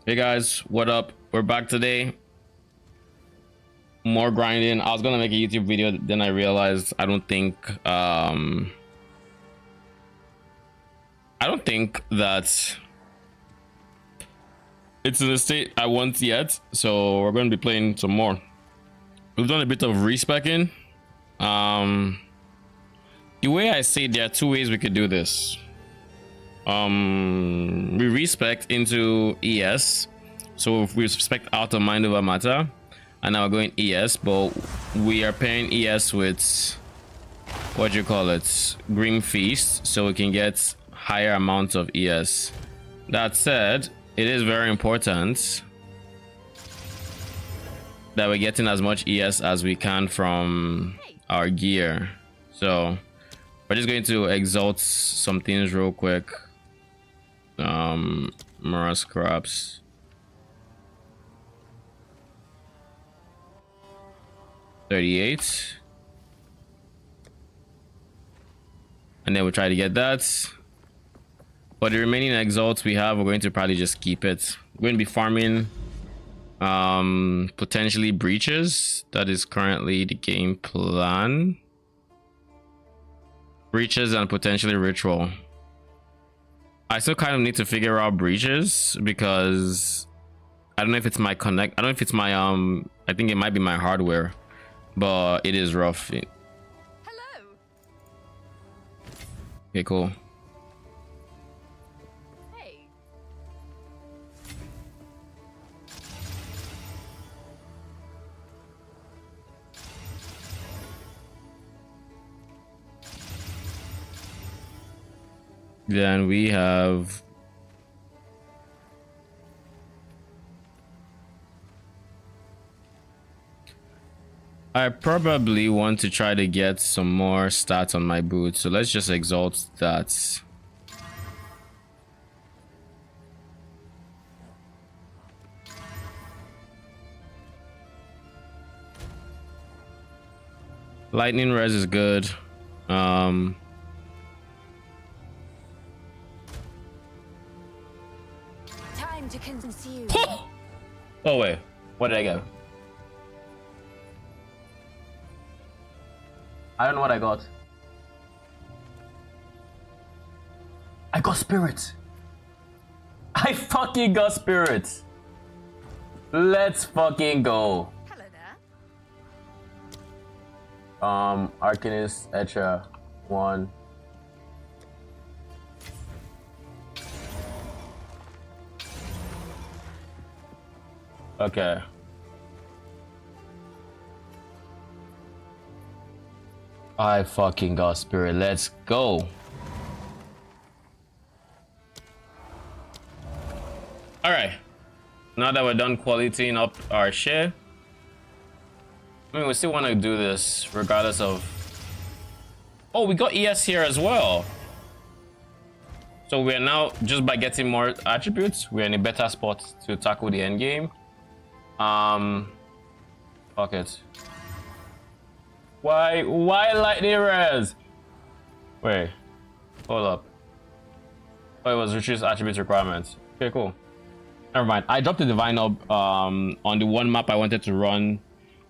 Hey guys, what up? We're back today. More grinding. I was gonna make a YouTube video, then I realized I don't think that it's in the state I want yet. So we're gonna be playing some more. We've done a bit of respecking. The way I say it, there are two ways we could do this. We respec into ES, so if we respect out of mind over matter, and now we're going ES, but we are pairing ES with what do you call it, Grim Feast, so we can get higher amounts of ES. That said, it is very important that we're getting as much ES as we can from our gear. So we're just going to exalt some things real quick. Mara scraps. $38. And then we'll try to get that. For the remaining exalts we have, we're going to probably just keep it. We're going to be farming potentially breaches. That is currently the game plan. Breaches and potentially ritual. I still kind of need to figure out breaches because I don't know if it's my connect. I don't know if it's my I think it might be my hardware, but it is rough. Hello. Okay, cool. Hey. Then we have I probably want to try to get some more stats on my boot, so let's just exalt that. Lightning res is good. Time to consume. Oh wait, what did I get? I don't know what I got. I got spirit. I fucking got spirit. Let's fucking go. Hello there. Arcanist Etcha 1. Okay. I fucking got spirit. Let's go. All right. Now that we're done qualitying up our share, I mean, we still want to do this regardless of. Oh, we got ES here as well. So we're now, just by getting more attributes, we're in a better spot to tackle the end game. Fuck it. Why lightning res? Wait, hold up. Oh, it was reduced attributes requirements. Okay, cool. Never mind. I dropped the divine up on the one map I wanted to run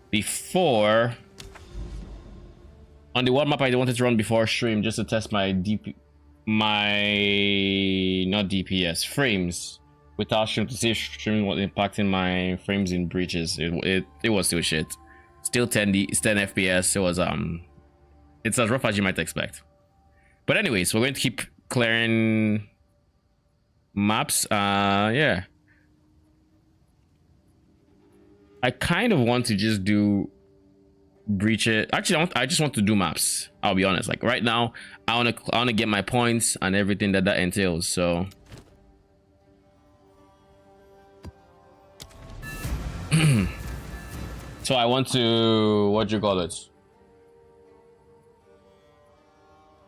before. On the one map I wanted to run before stream, just to test my not DPS frames without stream, to see if streaming was impacting my frames in breaches. It was still shit. Still 10 FPS. It was it's as rough as you might expect. But anyways, we're going to keep clearing maps. Yeah. I kind of want to just do breaches. Actually, I just want to do maps. I'll be honest. Like right now, I want to get my points and everything that entails. So so I want to, what do you call it?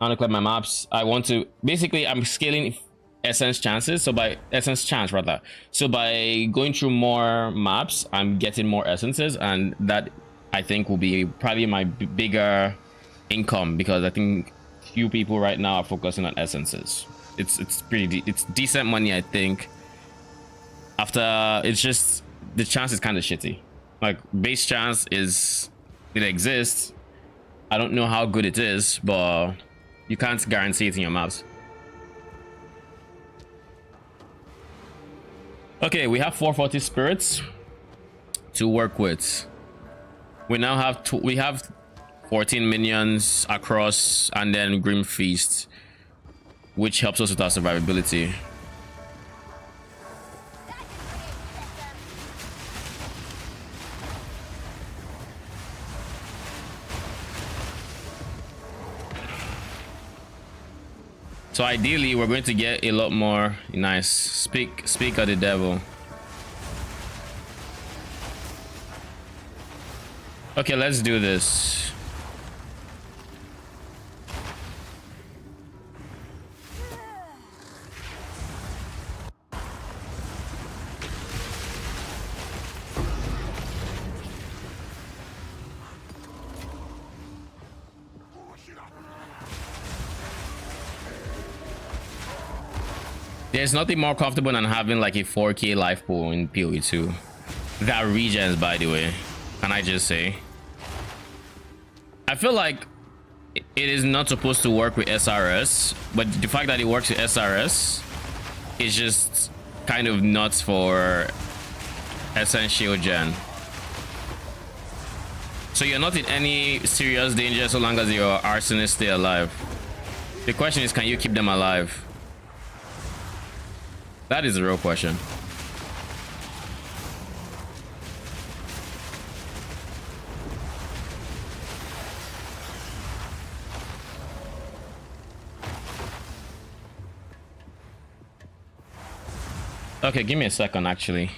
I want to clear my maps. I want to, basically I'm scaling essence chances. So by essence chance rather. So by going through more maps, I'm getting more essences, and that I think will be probably my bigger income, because I think few people right now are focusing on essences. It's decent money, I think. After, it's just the chance is kind of shitty. Like base chance is, it exists. I don't know how good it is, but you can't guarantee it in your maps. Okay, we have 440 spirits to work with. We now have we have 14 minions across, and then Grim Feast, which helps us with our survivability. So ideally, we're going to get a lot more. Nice. Speak of the devil. Okay, let's do this. There's nothing more comfortable than having like a 4K life pool in PoE 2. That regens, by the way. Can I just say? I feel like it is not supposed to work with SRS, but the fact that it works with SRS is just kind of nuts for Essential Gen. So you're not in any serious danger so long as your arsonists stay alive. The question is, can you keep them alive? That is the real question. Okay, give me a second, actually.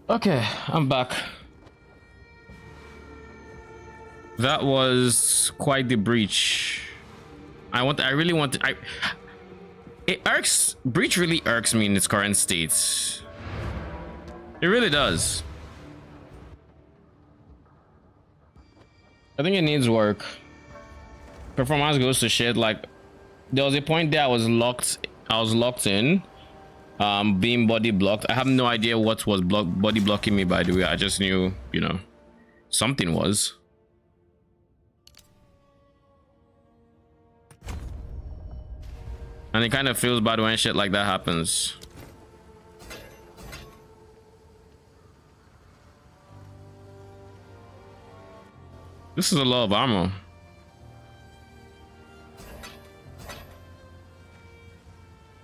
Okay, I'm back. That was quite the breach. I really want to, it irks, breach really irks me in its current state. It really does. I think it needs work. Performance goes to shit. Like, there was a point there I was locked in, being body blocked. I have no idea what was body blocking me, by the way. I just knew, you know, something was. And it kind of feels bad when shit like that happens. This is a lot of ammo.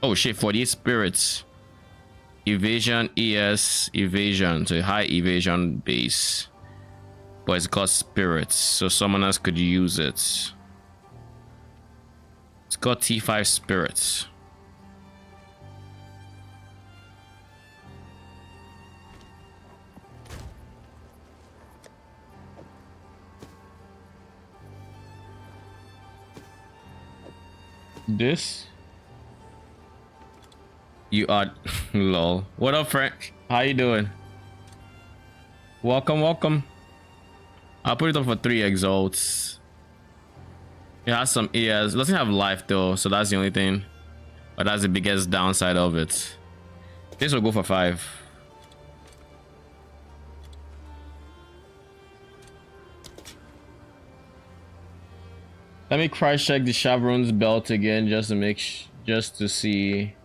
Oh shit, 48 spirits. Evasion, ES, evasion. So high evasion base. But it's got spirits, so someone else could use it. It's got T5 spirits. This? You are lol. What up, Frank? How you doing? Welcome, welcome. I'll put it up for 3 exalts. It has some ears. It doesn't have life though, so that's the only thing. But that's the biggest downside of it. This will go for 5. Let me cross check the Chevron's belt again just to make just to see.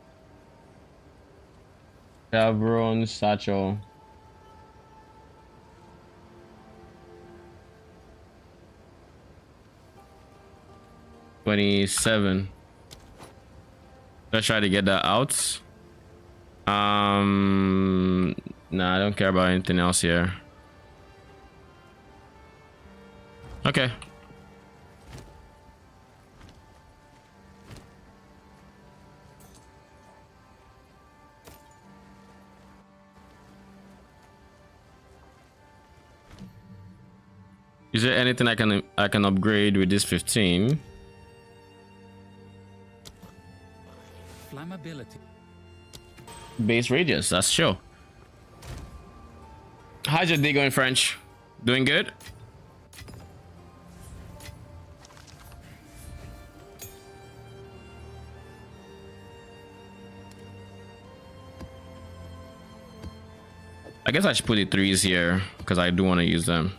Chevron satchel. $27. Let's try to get that out. Nah, I don't care about anything else here. Okay. Is there anything I can upgrade with this 15? Flammability. Base radius, that's sure. How's your day going, French? Doing good? I guess I should put the 3s here because I do want to use them.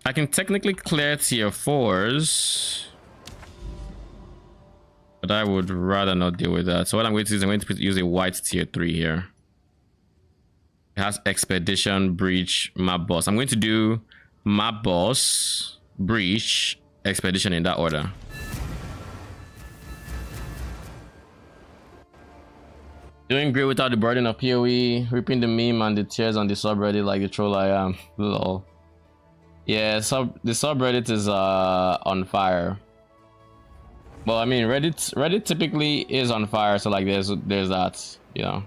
I can technically clear tier 4s, but I would rather not deal with that. So what I'm going to do is I'm going to use a white tier 3 here. It has expedition, breach, map boss. I'm going to do map boss, breach, expedition in that order. Doing great without the burden of PoE, ripping the meme and the tears on the subreddit like the troll I am. Lol. Yeah, the subreddit is on fire. Well, I mean, Reddit typically is on fire, so like there's that, you know.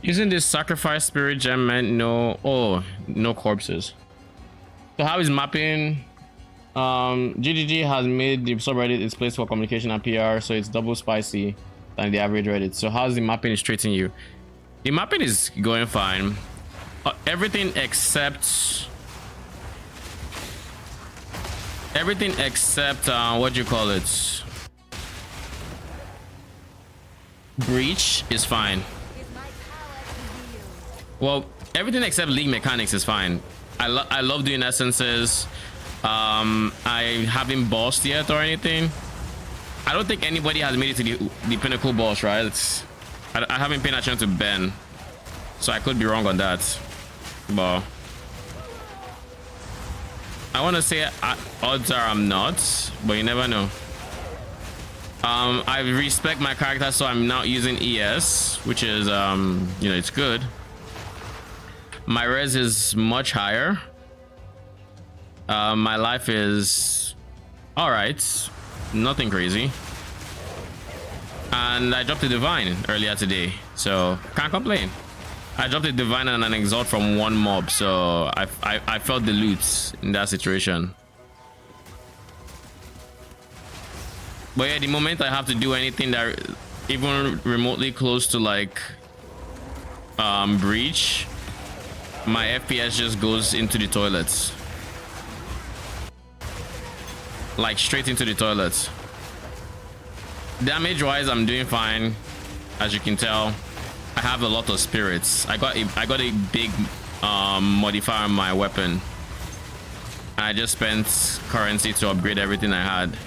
Using this sacrifice spirit gem meant no corpses. So how is mapping? GGG has made the subreddit its place for communication and PR, so it's double spicy than the average Reddit. So how's the mapping treating you? The mapping is going fine. Everything except what do you call it? Breach is fine. Well, everything except league mechanics is fine. I love doing essences. I haven't bossed yet or anything. I don't think anybody has made it to the pinnacle boss, right? I haven't paid attention to Ben, so I could be wrong on that. But I want to say odds are I'm not, but you never know. I respect my character, so I'm not using ES, which is you know, it's good. My res is much higher. My life is all right, nothing crazy. And I dropped a divine earlier today, so can't complain. I dropped a divine and an exalt from one mob, so I felt the loot in that situation. But yeah, the moment I have to do anything that even remotely close to like breach, my FPS just goes into the toilets. Like straight into the toilets. Damage wise, I'm doing fine. As you can tell, I have a lot of spirits. I got a big modifier on my weapon. I just spent currency to upgrade everything I had.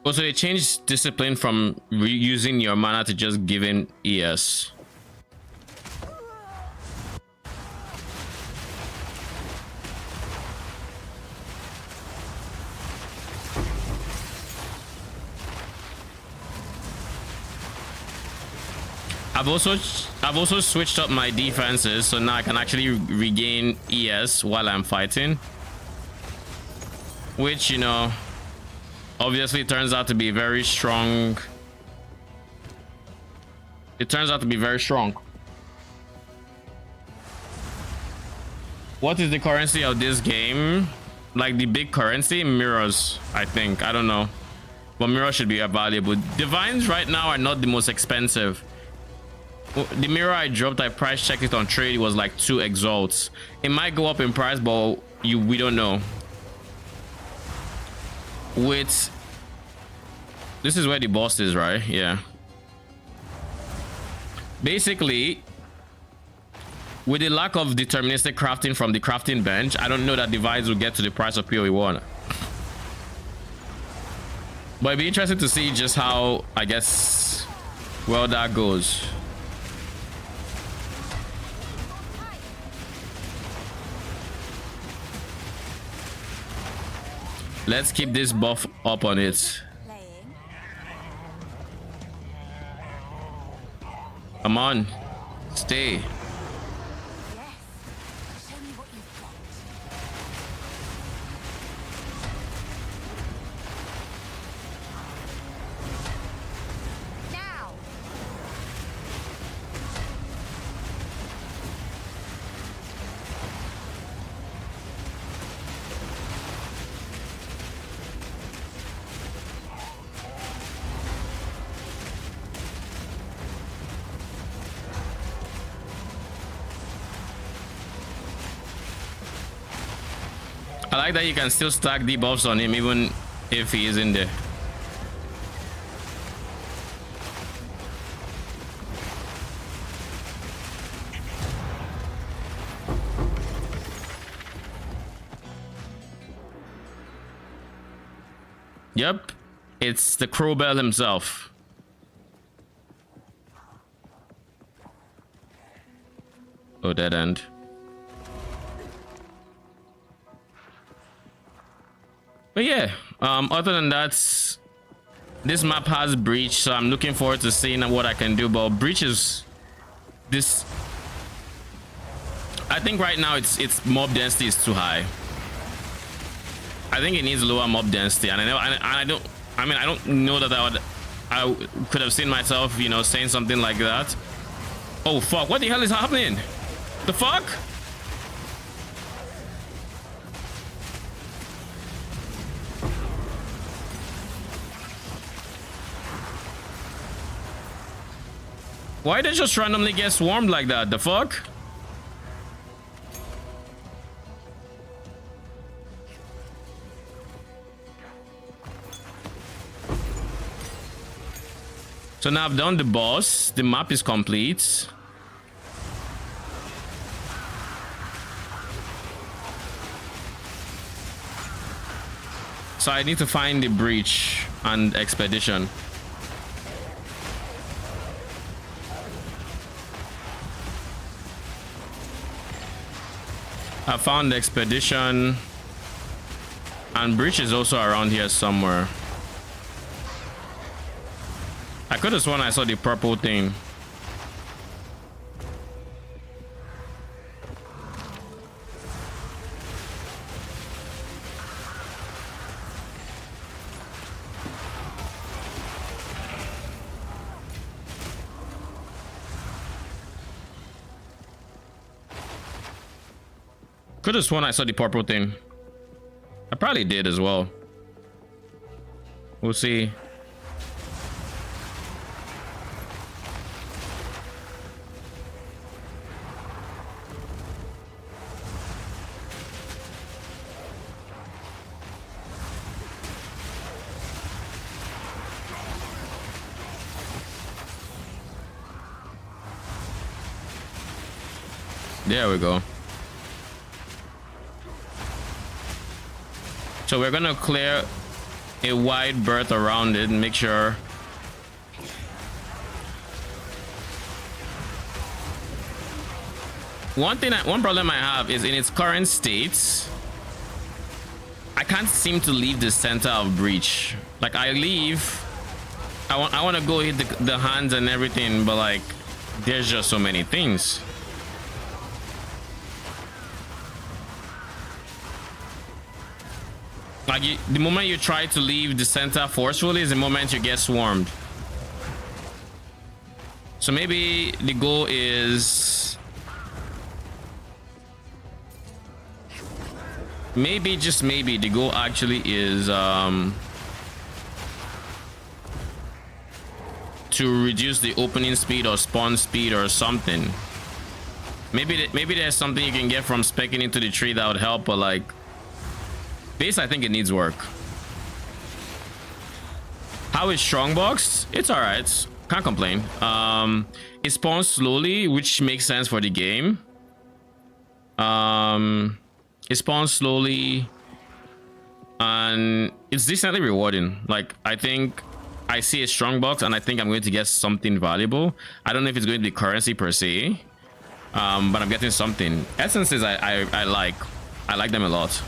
Also, they changed discipline from reusing your mana to just giving ES. I've also switched up my defenses, so now I can actually regain ES while I'm fighting, which, you know, obviously turns out to be very strong. It turns out to be very strong. What is the currency of this game? Like the big currency? Mirrors, I think. I don't know. But mirrors should be valuable. Divines right now are not the most expensive. The mirror I dropped, I price checked it on trade. It was like 2 exalts. It might go up in price, but we don't know. With this is where the boss is, right? Yeah. Basically, with the lack of deterministic crafting from the crafting bench, I don't know that divides will get to the price of PoE1. But it'd be interesting to see just how, I guess, well that goes. Let's keep this buff up on it. Come on, stay. I like that you can still stack debuffs on him even if he is in there. Yep, it's the Crowbell himself. Oh, dead end. But yeah, other than that, this map has breach, so I'm looking forward to seeing what I can do. But breach is this. I think right now it's mob density is too high. I think it needs lower mob density, and I don't know that I could have seen myself, you know, saying something like that. Oh fuck! What the hell is happening? The fuck? Why did they just randomly get swarmed like that? The fuck? So now I've done the boss. The map is complete. So I need to find the breach and expedition. I found the expedition, and breach is also around here somewhere. I could have sworn I saw the purple thing. Could have sworn I saw the purple thing. I probably did as well. We'll see. There we go. So we're gonna clear a wide berth around it and make sure. One problem I have is in its current state, I can't seem to leave the center of breach. Like I leave, I want to go hit the hands and everything, but like there's just so many things. Like the moment you try to leave the center forcefully is the moment you get swarmed. So maybe the goal is maybe, just maybe, the goal actually is to reduce the opening speed or spawn speed or something. Maybe there's something you can get from specking into the tree that would help, but like base, I think it needs work. How is strongbox? It's all right. Can't complain. It spawns slowly, which makes sense for the game. It spawns slowly, and it's decently rewarding. Like I think I see a strongbox, and I think I'm going to get something valuable. I don't know if it's going to be currency per se, but I'm getting something. Essences, I like them a lot.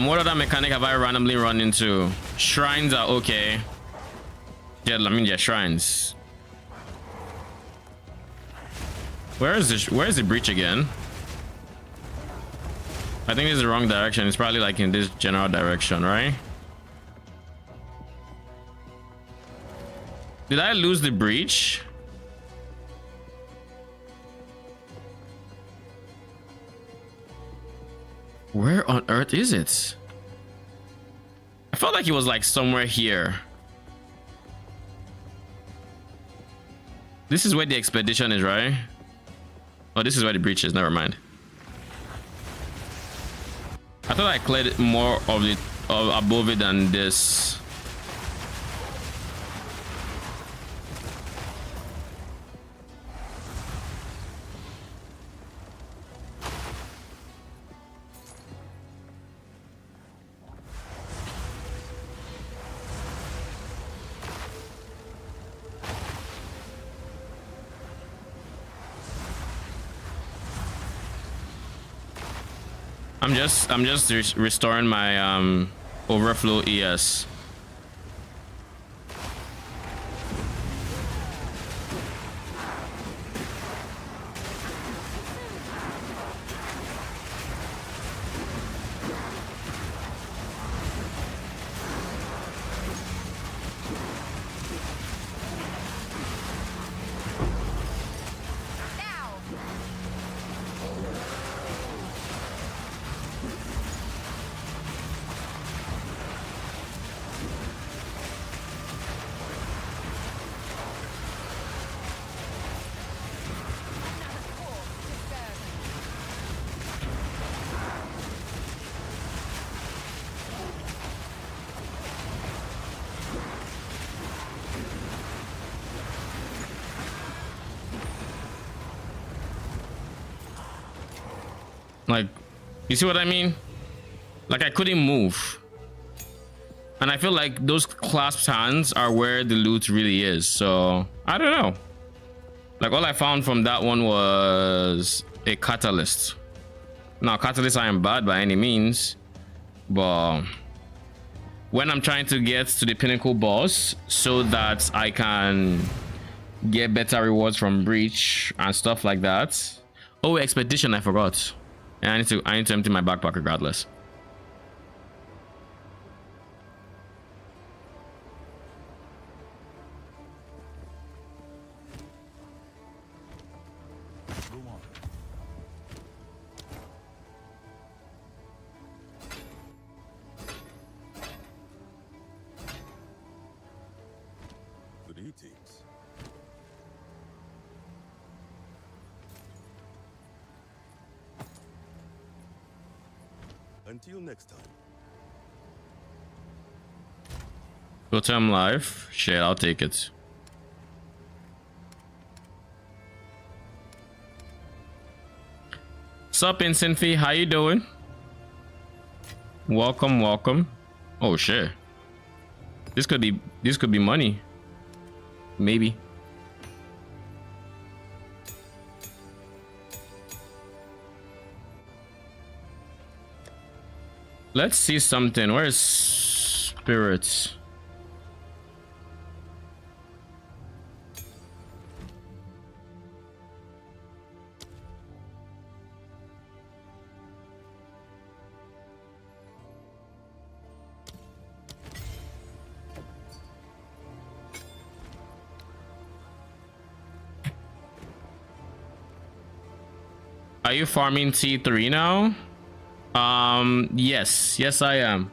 What other mechanic have I randomly run into? Shrines are okay. Yeah, I mean, yeah, shrines. Where is the breach again? I think this is the wrong direction. It's probably like in this general direction, right? Did I lose the breach? Where on earth is it? I felt like it was like somewhere here. This is where the expedition is, right? Oh, this is where the breach is. Never mind. I thought I cleared more of it above it than this. I'm just restoring my overflow ES. Now. Another corpse to serve. Like, you see what I mean? Like, I couldn't move. And I feel like those clasped hands are where the loot really is. So, I don't know. Like, all I found from that one was a catalyst. Now, catalysts aren't bad by any means. But when I'm trying to get to the pinnacle boss so that I can get better rewards from breach and stuff like that. Oh, expedition, I forgot. And I need to empty my backpack regardless. Good eatings. Until next time. Totem life. Shit, I'll take it. Sup, Instant Fee? How you doing? Welcome, welcome. Oh shit. This could be money. Maybe. Let's see something. Where's spirits? Are you farming T3 now? Yes, I am.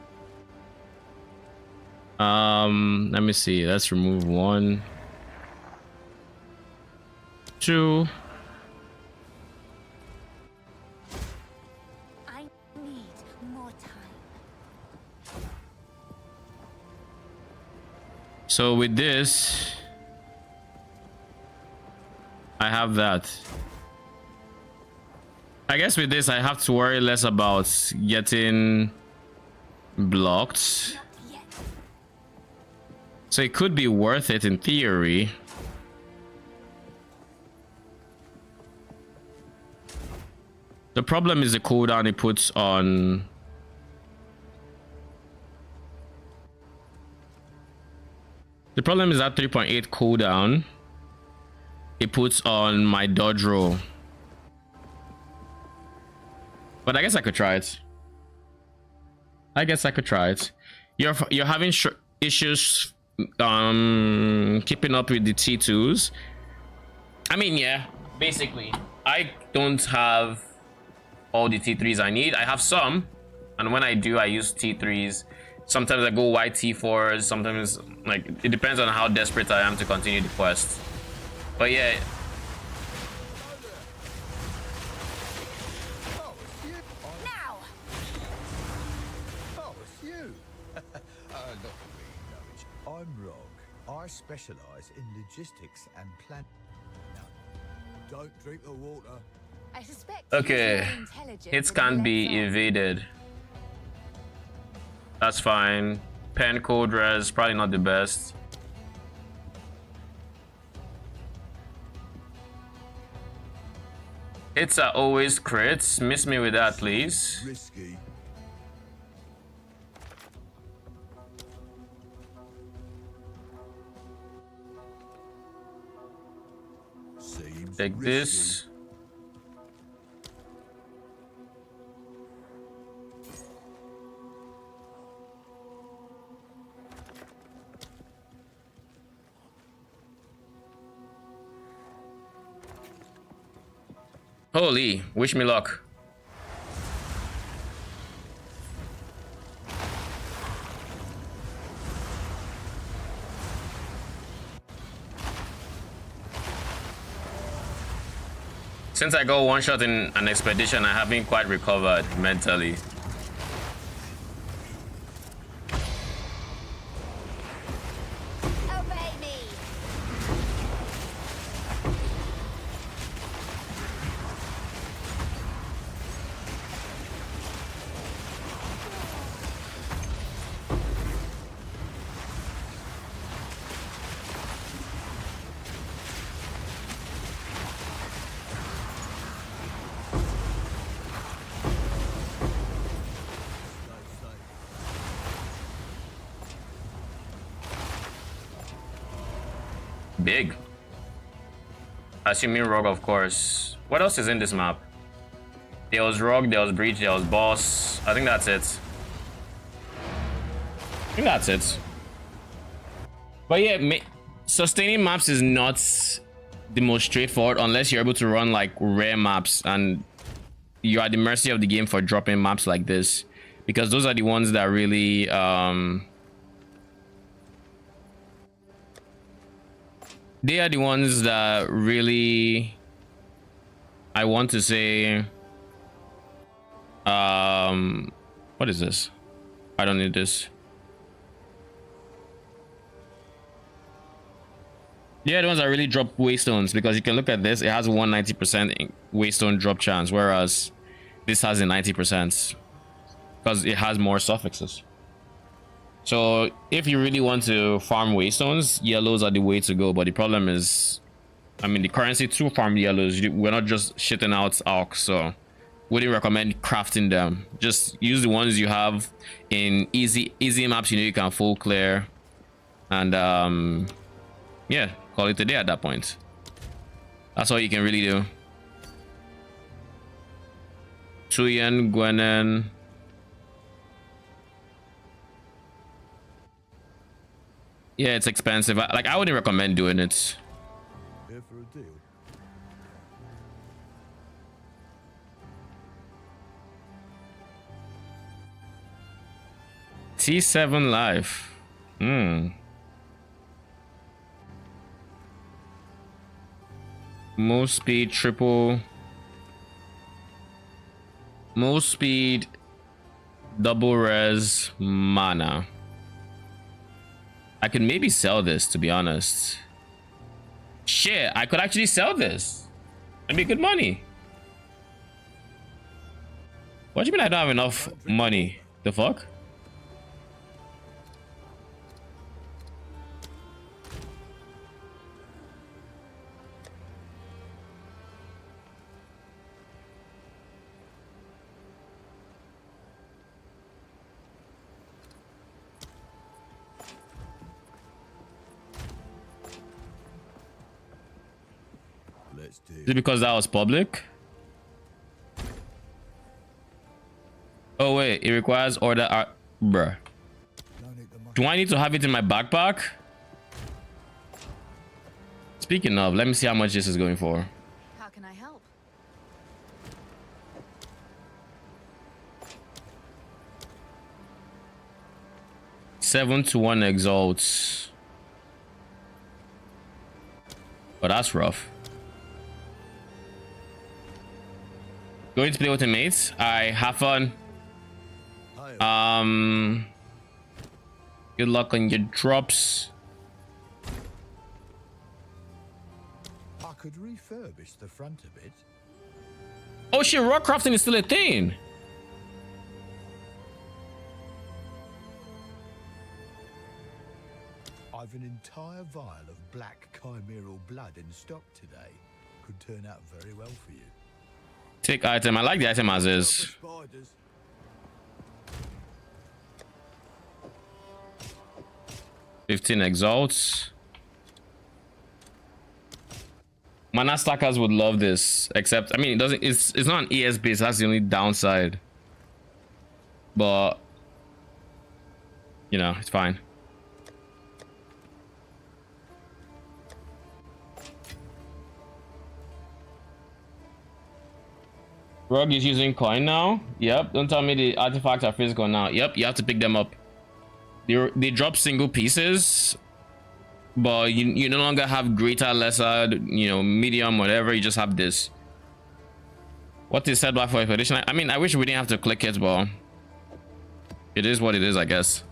Let me see. Let's remove 1, 2. I need more time. So with this, I have that. I guess with this, I have to worry less about getting blocked. Not yet. So it could be worth it in theory. The problem is the cooldown it puts on. The problem is that 3.8 cooldown it puts on my dodge roll. But I guess I could try it. You're having issues keeping up with the T2s. I mean, yeah, basically I don't have all the T3s I need. I have some, and when I do, I use T3s. Sometimes I go white T4s, sometimes, like, it depends on how desperate I am to continue the quest. But yeah. Now. Oh, it's you. Not really, no, I'm Rog. I specialise in logistics and plan. No, don't drink the water. I suspect. Okay, he's more intelligent hits than can't be he lets on. evaded. That's fine. Pen code res, probably not the best. It's always crits. Miss me with that, please. Risky. Seems Take risky. this. Holy, wish me luck. Since I got one shot in an expedition, I haven't quite recovered mentally. Obey me. Big. Assuming Rogue, of course. What else is in this map? There was Rogue, there was Breach, there was Boss. I think that's it. I think that's it. But yeah, sustaining maps is not the most straightforward unless you're able to run like rare maps, and you're at the mercy of the game for dropping maps like this, because those are the ones that really they are the ones that really, I want to say, what is this? I don't need this. Yeah, the ones that really drop waystones, because you can look at this, it has 190% waystone drop chance, whereas this has a 90% because it has more suffixes. So if you really want to farm waystones, yellows are the way to go. But the problem is, I mean, the currency to farm yellows, we're not just shitting out arcs, so wouldn't recommend crafting them. Just use the ones you have in easy maps. You know you can full clear, and yeah, call it a day at that point. That's all you can really do. Tuyen, Gwenen. Yeah, it's expensive. Like, I wouldn't recommend doing it. Here for a deal. T7 life. Most speed, triple. Most speed, double res, mana. I could maybe sell this, to be honest. Shit, I could actually sell this. It'd be good money. What do you mean I don't have enough money? The fuck? Let's do. Is it because that was public? Oh wait, it requires order art. Bruh. Do I need to have it in my backpack? Speaking of, let me see how much this is going for. How can I help? Seven to 1 exalts. But that's rough. Going to play with the mates. Alright, have fun. Good luck on your drops. I could refurbish the front a bit. Oh shit, rock crafting is still a thing. I've an entire vial of black chimeral blood in stock today. Could turn out very well for you. Take item. I like the item as is. Spiders. 15 exalts. Mana stackers would love this, except I mean it doesn't. It's not an ES base. That's the only downside. But you know, it's fine. Rogue is using coin now. Yep. Don't tell me the artifacts are physical now. Yep. You have to pick them up. They drop single pieces, but you no longer have greater, lesser, you know, medium, whatever. You just have this. What is set back for expedition? I mean, I wish we didn't have to click it, but it is what it is, I guess.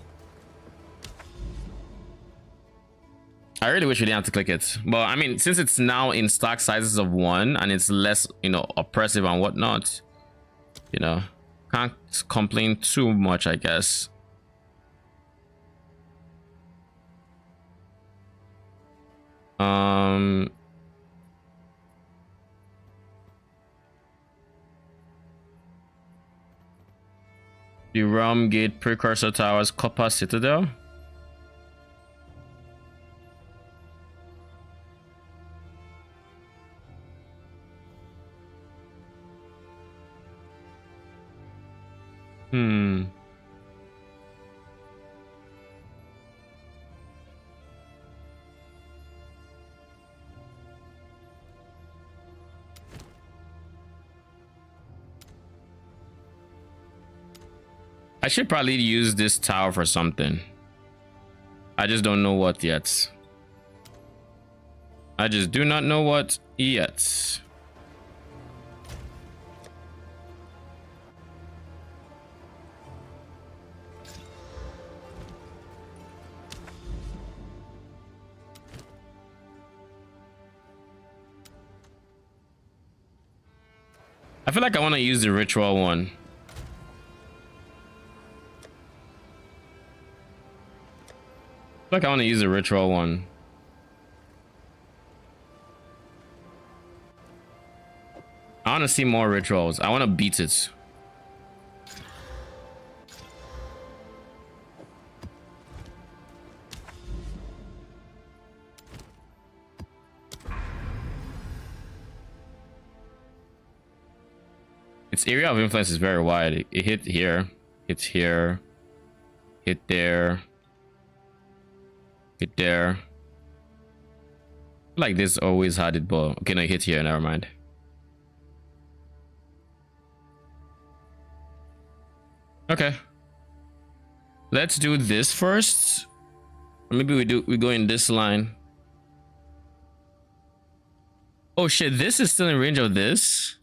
I really wish we didn't have to click it, but I mean, since it's now in stack sizes of 1 and it's less, you know, oppressive and whatnot, you know, can't complain too much, I guess. The Realm Gate Precursor Towers Copper Citadel. I should probably use this tower for something. I just don't know what yet. I just do not know what yet. I feel like I want to use the ritual one. I feel like I want to use the ritual one. I want to see more rituals. I want to beat it. Its area of influence is very wide. It hit here, hits here, hit there, hit there. Like this always had it, but okay, no, it hit here. Never mind. Okay, let's do this first. Maybe we go in this line. Oh shit, this is still in range of this.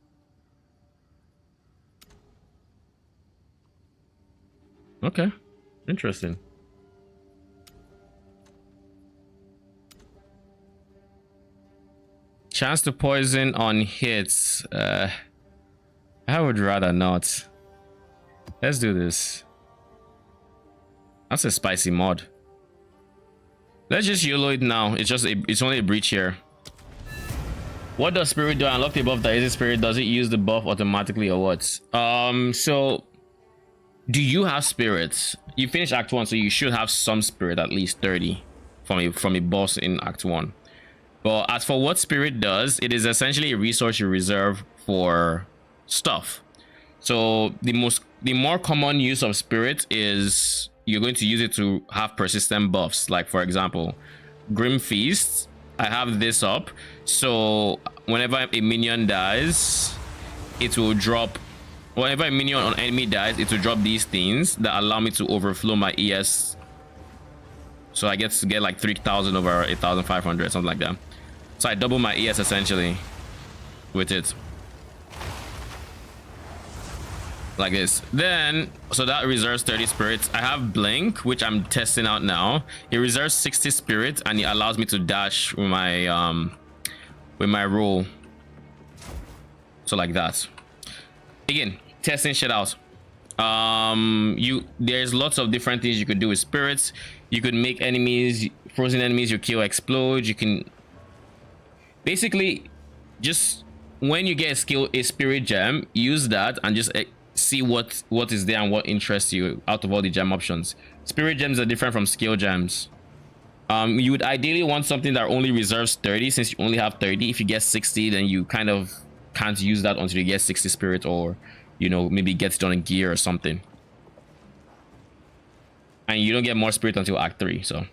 Okay, interesting. Chance to poison on hits. I would rather not. Let's do this. That's a spicy mod. Let's just YOLO it now. It's only a breach here. What does spirit do? Unlock the buff that is a spirit. Does it use the buff automatically or what? So do you have spirits? You finished Act 1, so you should have some spirit, at least 30 from a boss in Act 1. But as for what spirit does, it is essentially a resource you reserve for stuff. So the more common use of spirit is you're going to use it to have persistent buffs. Like for example, Grim Feast. I have this up, so whenever a minion dies, it will drop. Whenever a minion on enemy dies, it will drop these things that allow me to overflow my ES. So I get to get like 3,000 over 8,500, something like that. So I double my ES essentially with it. Like this. Then, so that reserves 30 spirits. I have Blink, which I'm testing out now. It reserves 60 spirits and it allows me to dash with my roll. So like that. Again, testing shit out. There's lots of different things you could do with spirits. You could make enemies, frozen enemies you kill explode. You can basically just when you get a skill, a spirit gem, use that and just see what is there and what interests you out of all the gem options. Spirit gems are different from skill gems. You would ideally want something that only reserves 30, since you only have 30. If you get 60, then you kind of can't use that until you get 60 spirit, or you know, maybe get it on a gear or something. And you don't get more spirit until Act 3. So,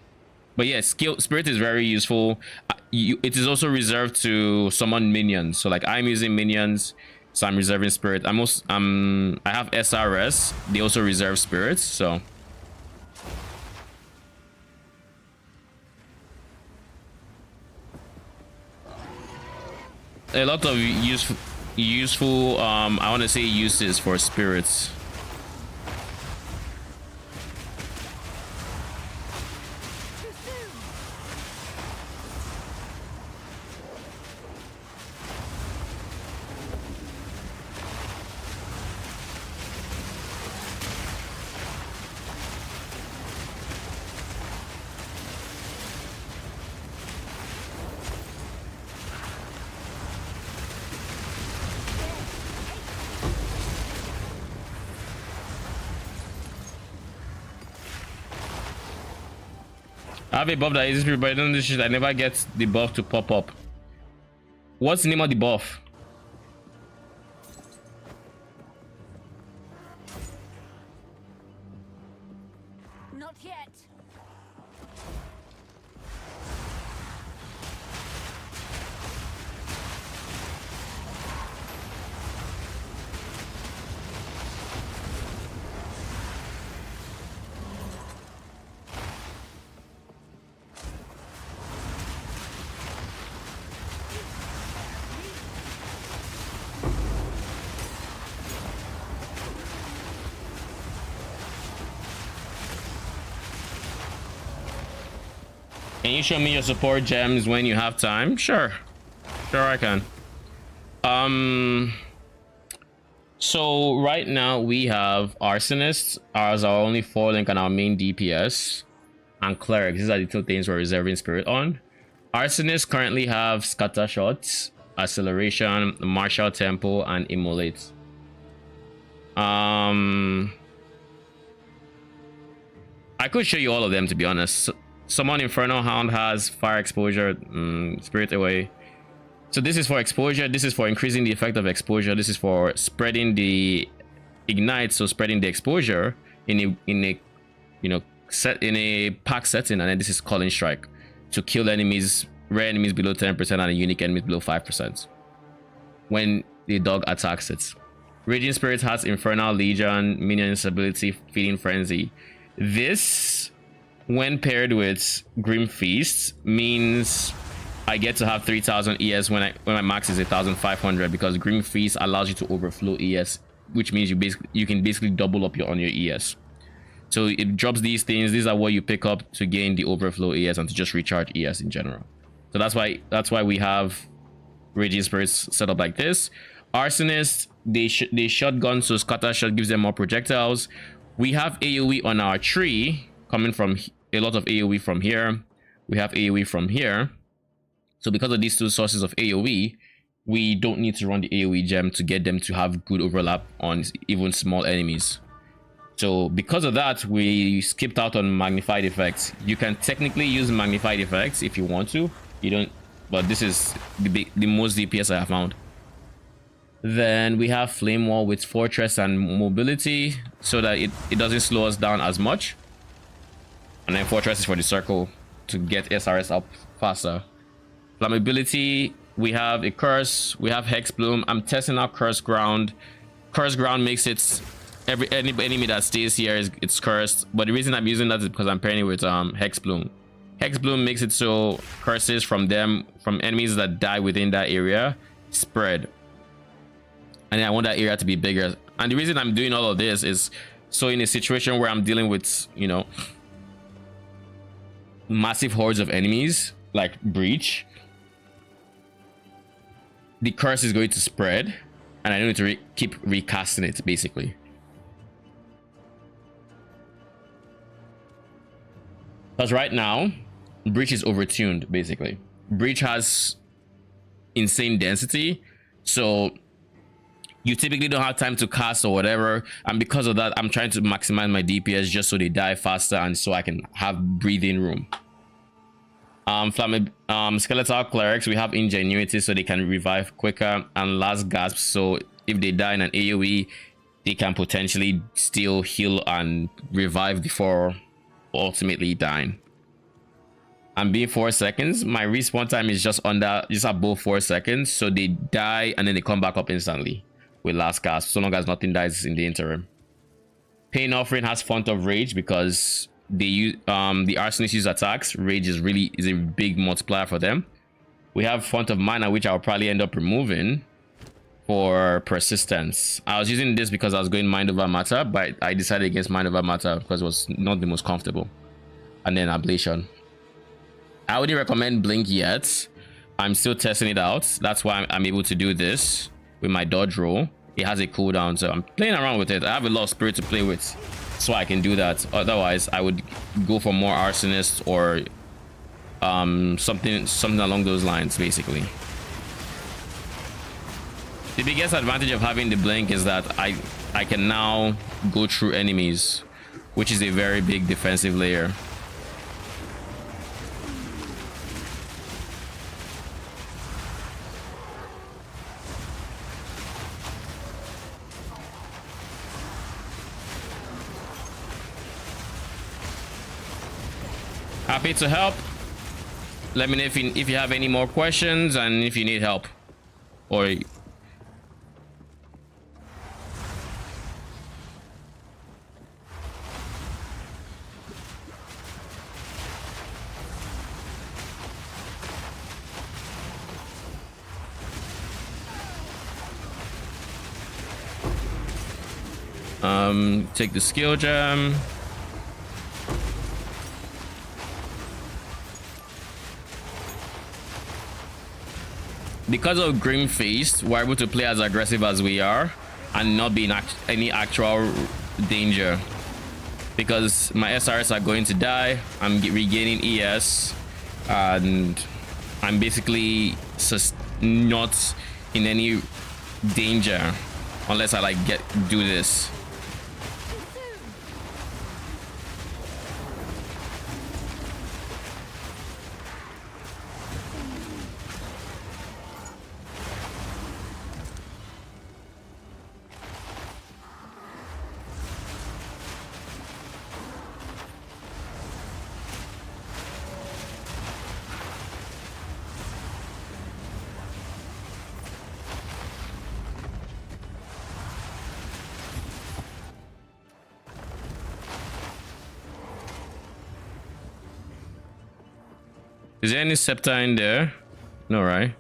but yeah, spirit is very useful. It is also reserved to summon minions. So like I'm using minions, so I'm reserving spirit. I have SRS. They also reserve spirits. So a lot of useful I want to say uses for spirits. I have a buff that is, but I don't do shit. I never get the buff to pop up. What's the name of the buff? Not yet. Can you show me your support gems when you have time? Sure I can. So right now we have Arsonists as our only 4-link and our main DPS, and Clerics. These are the two things we're reserving spirit on. Arsonists currently have Scatter Shots, Acceleration, Martial Tempo, and Immolate. I could show you all of them, to be honest. Someone Infernal Hound has Fire Exposure, Spirit Away. So this is for exposure. This is for increasing the effect of exposure. This is for spreading the ignite, so spreading the exposure in a you know in a pack setting. And then this is Calling Strike to kill enemies, rare enemies below 10% and a unique enemies below 5% when the dog attacks it. Raging Spirit has Infernal Legion, Minion Instability, Feeding Frenzy. This, when paired with Grim Feast, means I get to have 3000 ES when my max is 1500, because Grim Feast allows you to overflow ES, which means you can basically double up on your ES. So it drops these things. These are what you pick up to gain the overflow ES and to just recharge ES in general. So that's why we have Raging Spirits set up like this. Arsonists, they shotgun, so Scatter Shot gives them more projectiles. We have AoE on our tree, coming from a lot of AoE from here. We have AoE from here. So because of these two sources of AoE, we don't need to run the AoE gem to get them to have good overlap on even small enemies. So because of that, we skipped out on magnified effects. You can technically use magnified effects if you want to. You don't, but this is the most DPS I have found. Then we have Flame Wall with Fortress and Mobility, so that it doesn't slow us down as much. And then Fortress is for the circle to get SRS up faster. Flammability, we have a Curse, we have Hex Bloom. I'm testing out Curse Ground. Curse Ground makes it any enemy that stays here it's cursed, but the reason I'm using that is because I'm pairing it with Hex Bloom. Hex Bloom makes it so curses from enemies that die within that area spread, and then I want that area to be bigger. And the reason I'm doing all of this is so in a situation where I'm dealing with, you know, massive hordes of enemies like Breach, the curse is going to spread and I need to keep recasting it basically. Because right now Breach is overtuned basically. Breach has insane density, So you typically don't have time to cast or whatever, and because of that, I'm trying to maximize my DPS just so they die faster and so I can have breathing room. Skeletal clerics, we have ingenuity so they can revive quicker, and last gasp, so if they die in an AoE, they can potentially still heal and revive before ultimately dying. And being 4 seconds, my respawn time is just above 4 seconds, so they die and then they come back up instantly with last gasp, so long as nothing dies in the interim. Pain Offering has Font of Rage because they use the arsonists use attacks. Rage is a big multiplier for them. We have Font of Mana, which I'll probably end up removing for persistence. I was using this because I was going Mind Over Matter, but I decided against Mind Over Matter because it was not the most comfortable. And then Ablation. I wouldn't recommend Blink yet. I'm still testing it out. That's why I'm able to do this with my dodge roll. It has a cooldown, so I'm playing around with it. I have a lot of spirit to play with, so I can do that. Otherwise, I would go for more arsonists or something along those lines, basically. The biggest advantage of having the blink is that I can now go through enemies, which is a very big defensive layer. Happy to help. Let me know if you have any more questions and if you need help. Or take the skill gem. Because of Grim Feast, we're able to play as aggressive as we are and not be in any actual danger. Because my SRS are going to die, I'm regaining ES, and I'm basically not in any danger unless I do this. Is there any scepter in there? No, right?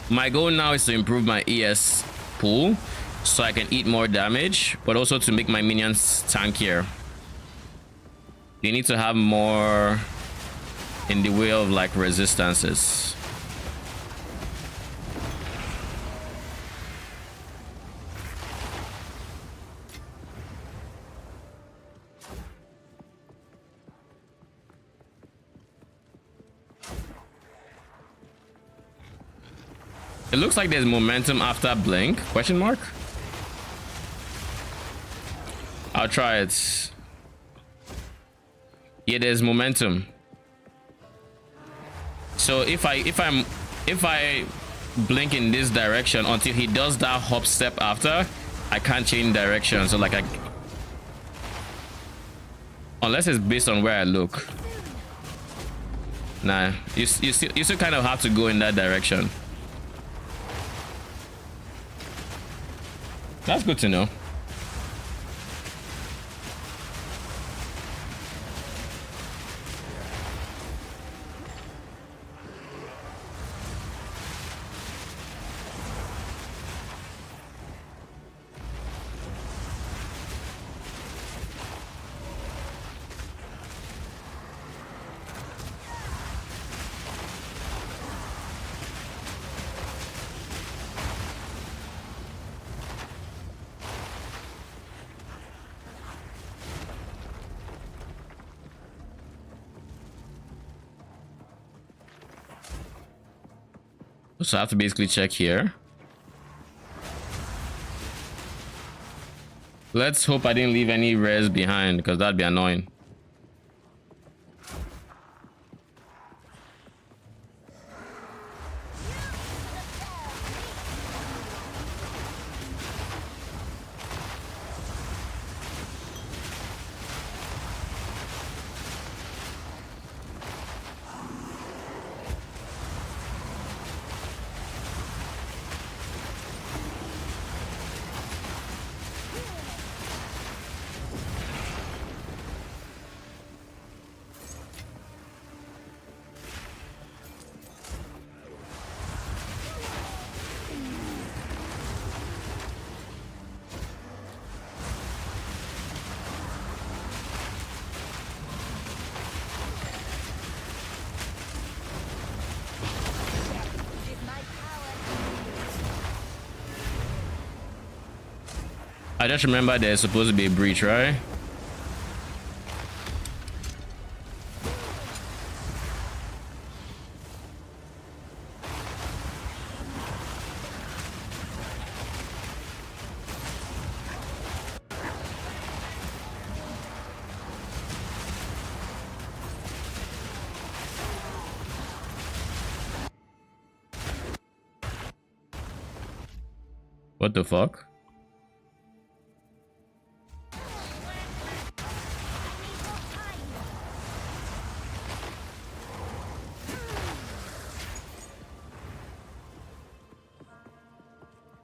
My goal now is to improve my ES pool so I can eat more damage, but also to make my minions tankier. They need to have more in the way of resistances. It looks like there's momentum after blink, question mark. I'll try it. Yeah, there's momentum. So if I blink in this direction until he does that hop step after, I can't change direction. So unless it's based on where I look. Nah, you still kind of have to go in that direction. That's good to know. So I have to basically check here. Let's hope I didn't leave any res behind, because that'd be annoying. I just remember there's supposed to be a breach, right? What the fuck?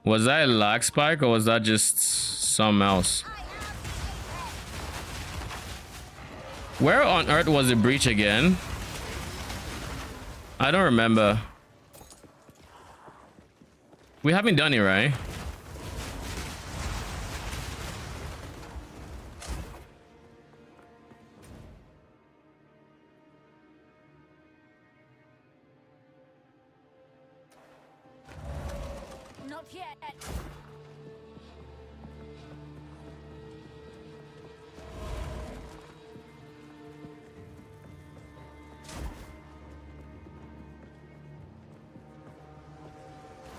Was that a lag spike or was that just something else? Where on earth was the breach again? I don't remember. We haven't done it, right? Not yet.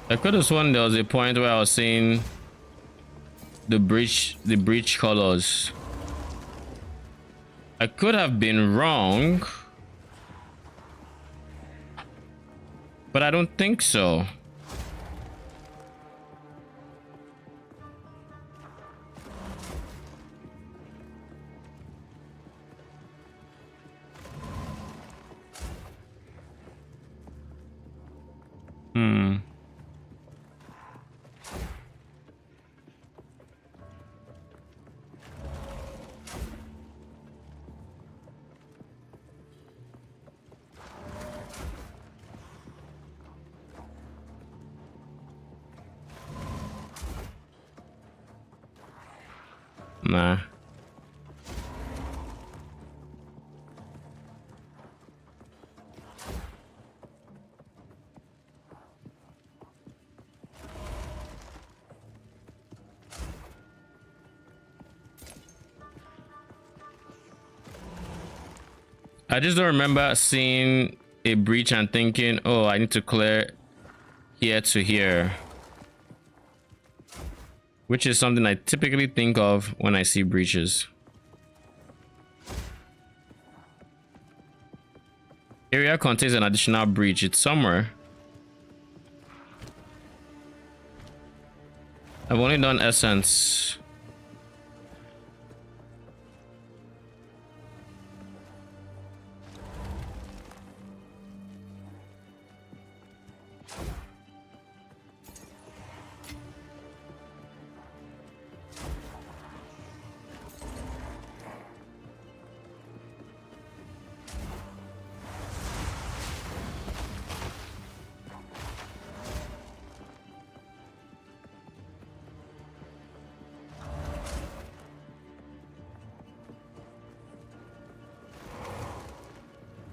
I could have sworn there was a point where I was seeing the breach colors. I could have been wrong, but I don't think so. Nah. I just don't remember seeing a breach and thinking, oh, I need to clear here to here. Which is something I typically think of when I see breaches. Area contains an additional breach. It's somewhere. I've only done essence.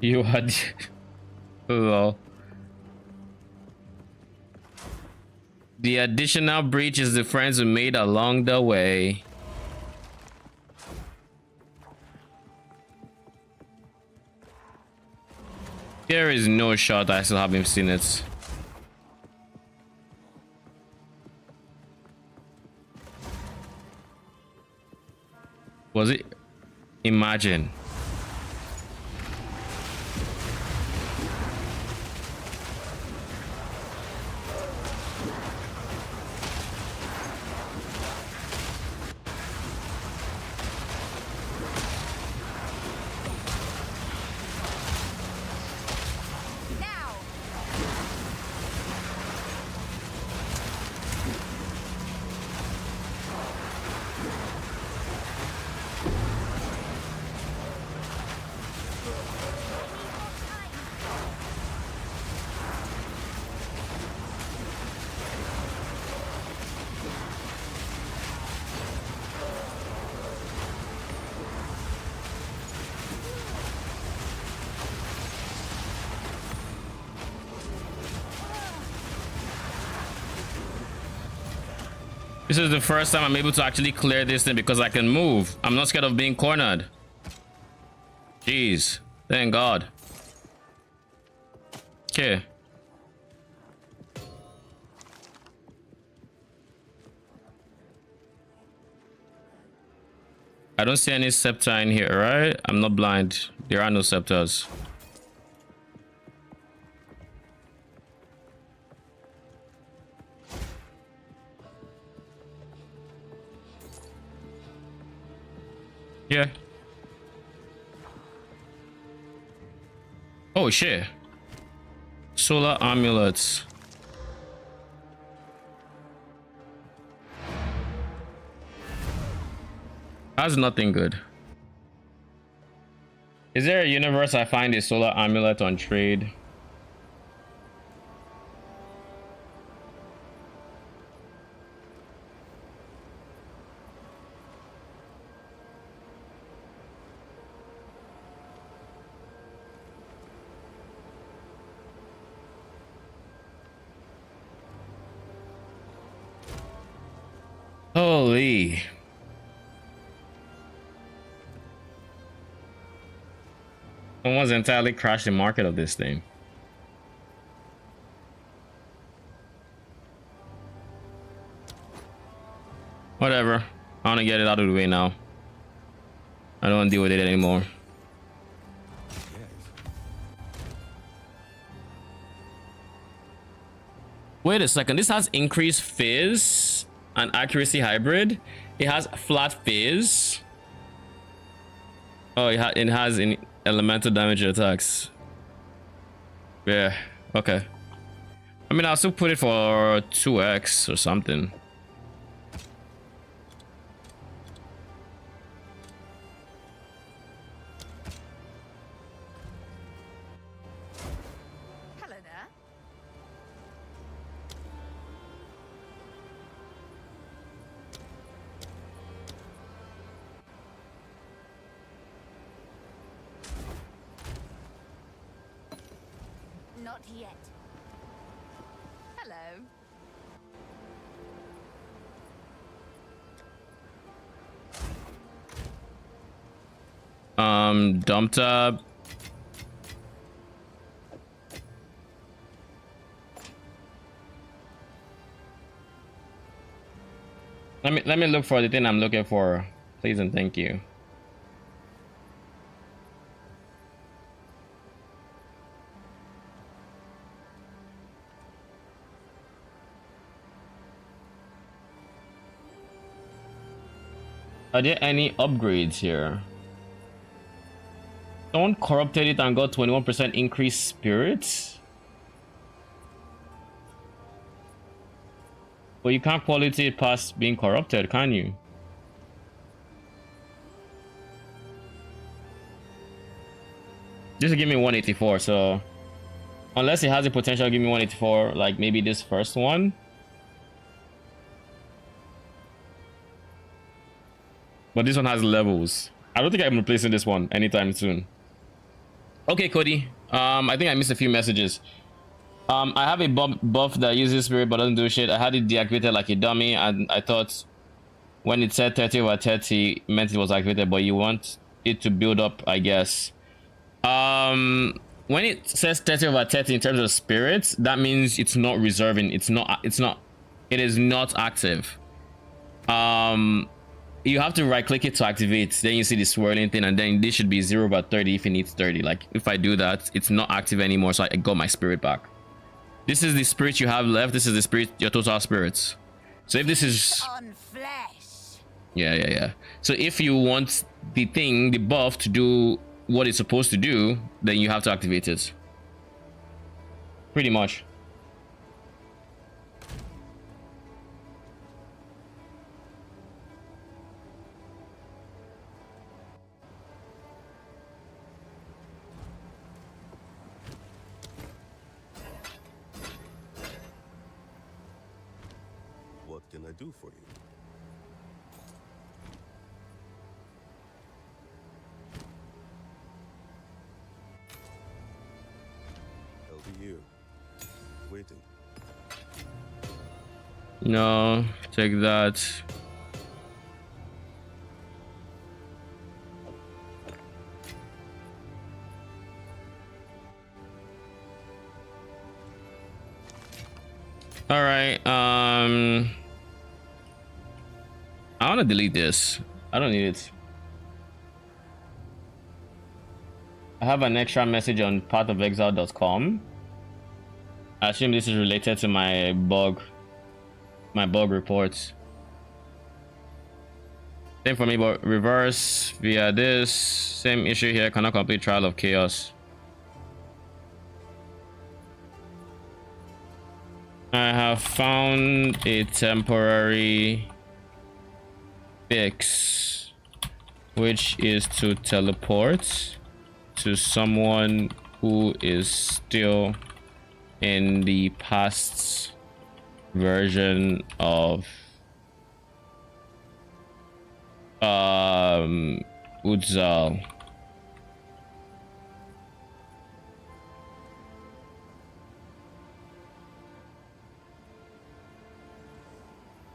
You had well. The additional breach is the friends we made along the way. There is no shot I still haven't seen it. Was it? Imagine. Now. This is the first time I'm able to actually clear this thing because I can move. I'm not scared of being cornered. Jeez. Thank God. Okay. I don't see any scepter in here, right? I'm not blind. There are no scepters. Yeah. Oh shit. Solar amulets. That's nothing good. Is there a universe I find a solar amulet on trade? Holy. Someone's entirely crashed the market of this thing. Whatever. I want to get it out of the way now. I don't want to deal with it anymore. Wait a second. This has increased fizz and accuracy hybrid. It has flat fizz. Oh, it has in elemental damage attacks. Yeah. Okay. I mean, I'll still put it for 2x or something. Hello there. Not yet. Hello. Dumped up. Let me look for the thing I'm looking for, please and thank you. Are there any upgrades here? Someone corrupted it and got 21% increased spirits. But you can't quality it past being corrupted, can you? This will give me 184, so unless it has the potential to give me 184, like maybe this first one. But this one has levels. I don't think I'm replacing this one anytime soon. Okay, Cody. I think I missed a few messages. I have a buff that uses spirit but doesn't do shit. I had it deactivated like a dummy, and I thought when it said 30 over 30 meant it was activated, but you want it to build up, I guess. When it says 30 over 30 in terms of spirits, that means it's not reserving. It is not active. you have to right click it to activate. Then you see the swirling thing, and then this should be 0 but 30 if it needs 30. Like if I do that, it's not active anymore, so I got my spirit back. This is the spirit you have left. This is the spirit, your total spirits. So if this is On flesh. yeah. So if you want the thing, the buff to do what it's supposed to do, then you have to activate it. Pretty much. What can I do for you? LBU. Waiting. No, take that. All right. I want to delete this. I don't need it. I have an extra message on pathofexile.com. I assume this is related to my bug reports. Same for me, but reverse via this. Same issue here. Cannot complete Trial of Chaos. I have found a temporary fix, which is to teleport to someone who is still in the past version of Exile.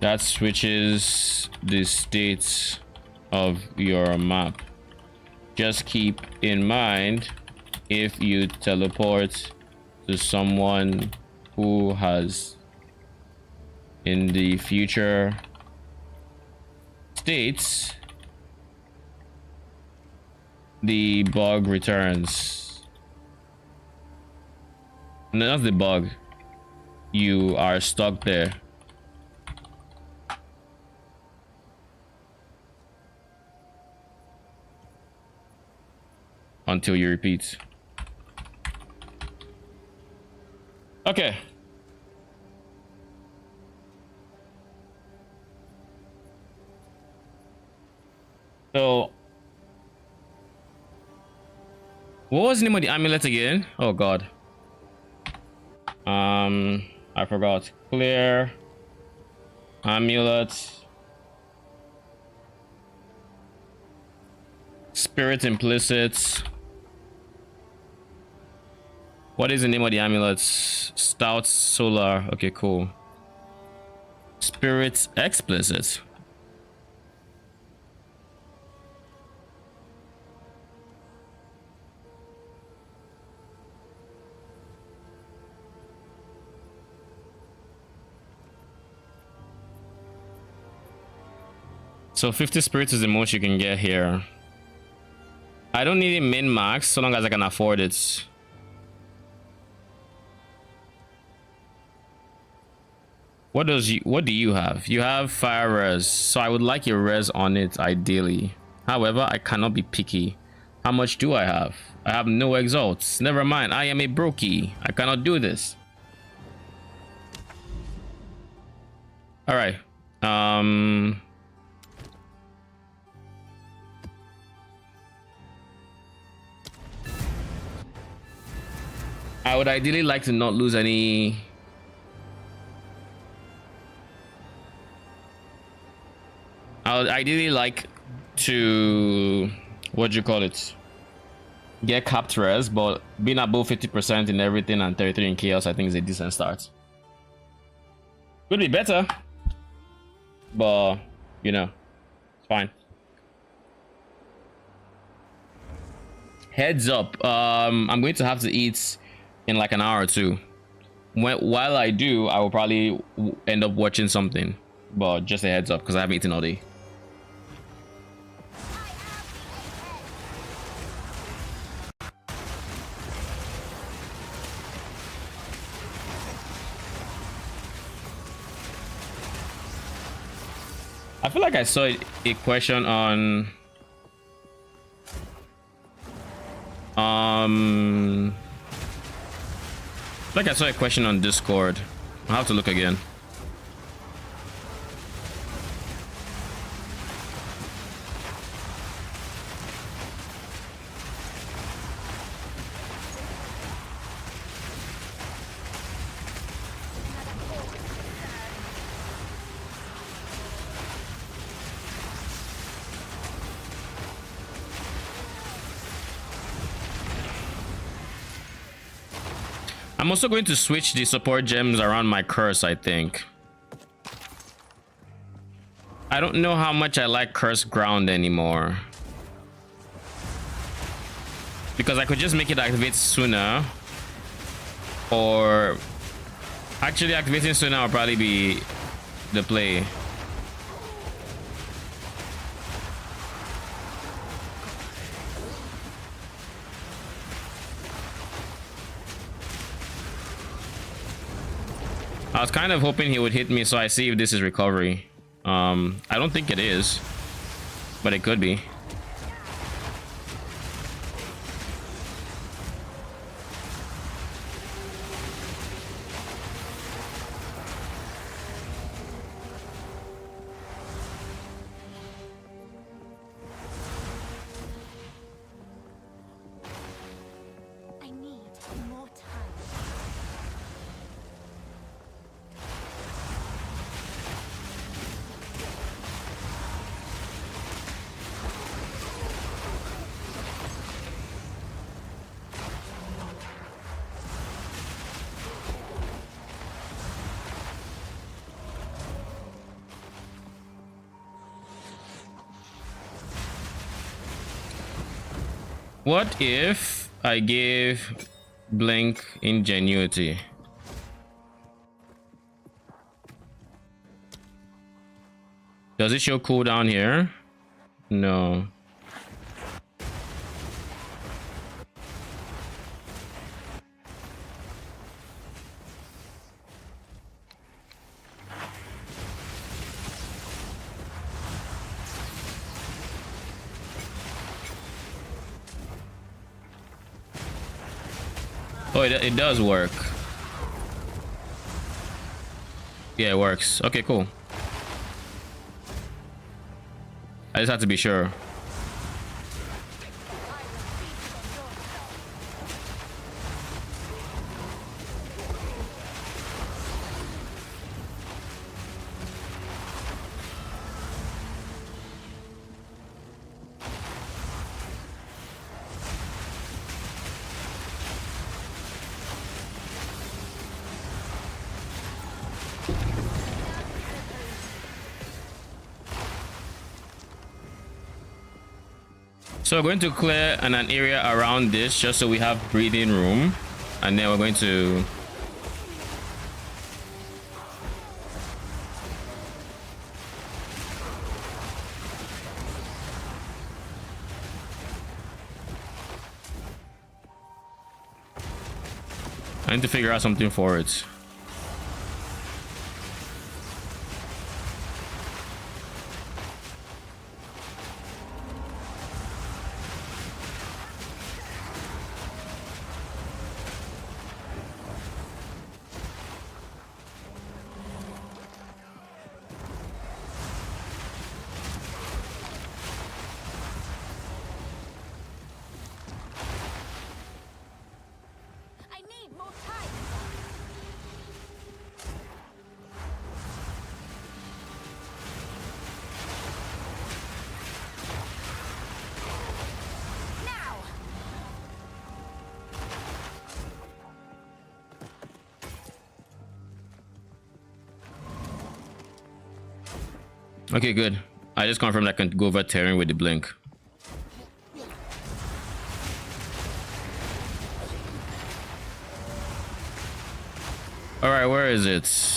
That switches the states of your map. Just keep in mind, if you teleport to someone who has in the future states, the bug returns. No, not the bug. You are stuck there. Until you repeat. Okay. So, what was the name of the amulet again? Oh God. I forgot. Clear amulet. Spirit implicit. What is the name of the amulets? Stout solar. Okay, cool. Spirit explicit. So 50 spirits is the most you can get here. I don't need it min max so long as I can afford it. What do you have? You have fire res, so I would like your res on it ideally. However, I cannot be picky. How much do I have? I have no exalts. Never mind, I am a brokey. I cannot do this. All right. I would ideally like to not lose any. I would ideally like to, what do you call it? Get capped res, but being above 50% in everything and 33 in chaos, I think is a decent start. Could be better, but you know, it's fine. Heads up, I'm going to have to eat in like an hour or two. While I do, I will probably end up watching something, but just a heads up because I haven't eaten all day. I feel like I saw a question on like I saw a question on Discord. I'll have to look again. I'm also going to switch the support gems around my curse, I think. I don't know how much I like curse ground anymore. Because I could just make it activate sooner. Or actually activating sooner will probably be the play. I was kind of hoping he would hit me, so I see if this is recovery. I don't think it is, but it could be. I need more time. What if I give Blink Ingenuity? Does it show cooldown here? No. Oh, it does work. Yeah, it works. Okay, cool. I just have to be sure. So we're going to clear an area around this just so we have breathing room, and then we're going to figure out something for it. I need more time. Now. Okay, good. I just confirmed I can go over tearing with the blink. All right, where is it?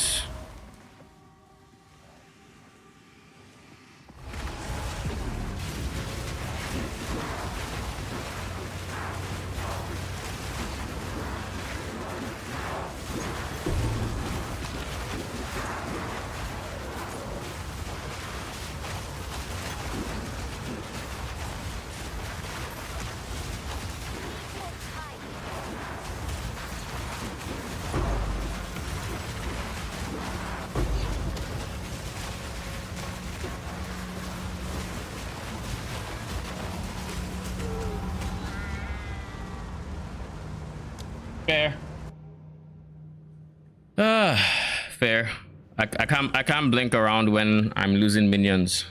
Fair. I can't blink around when I'm losing minions.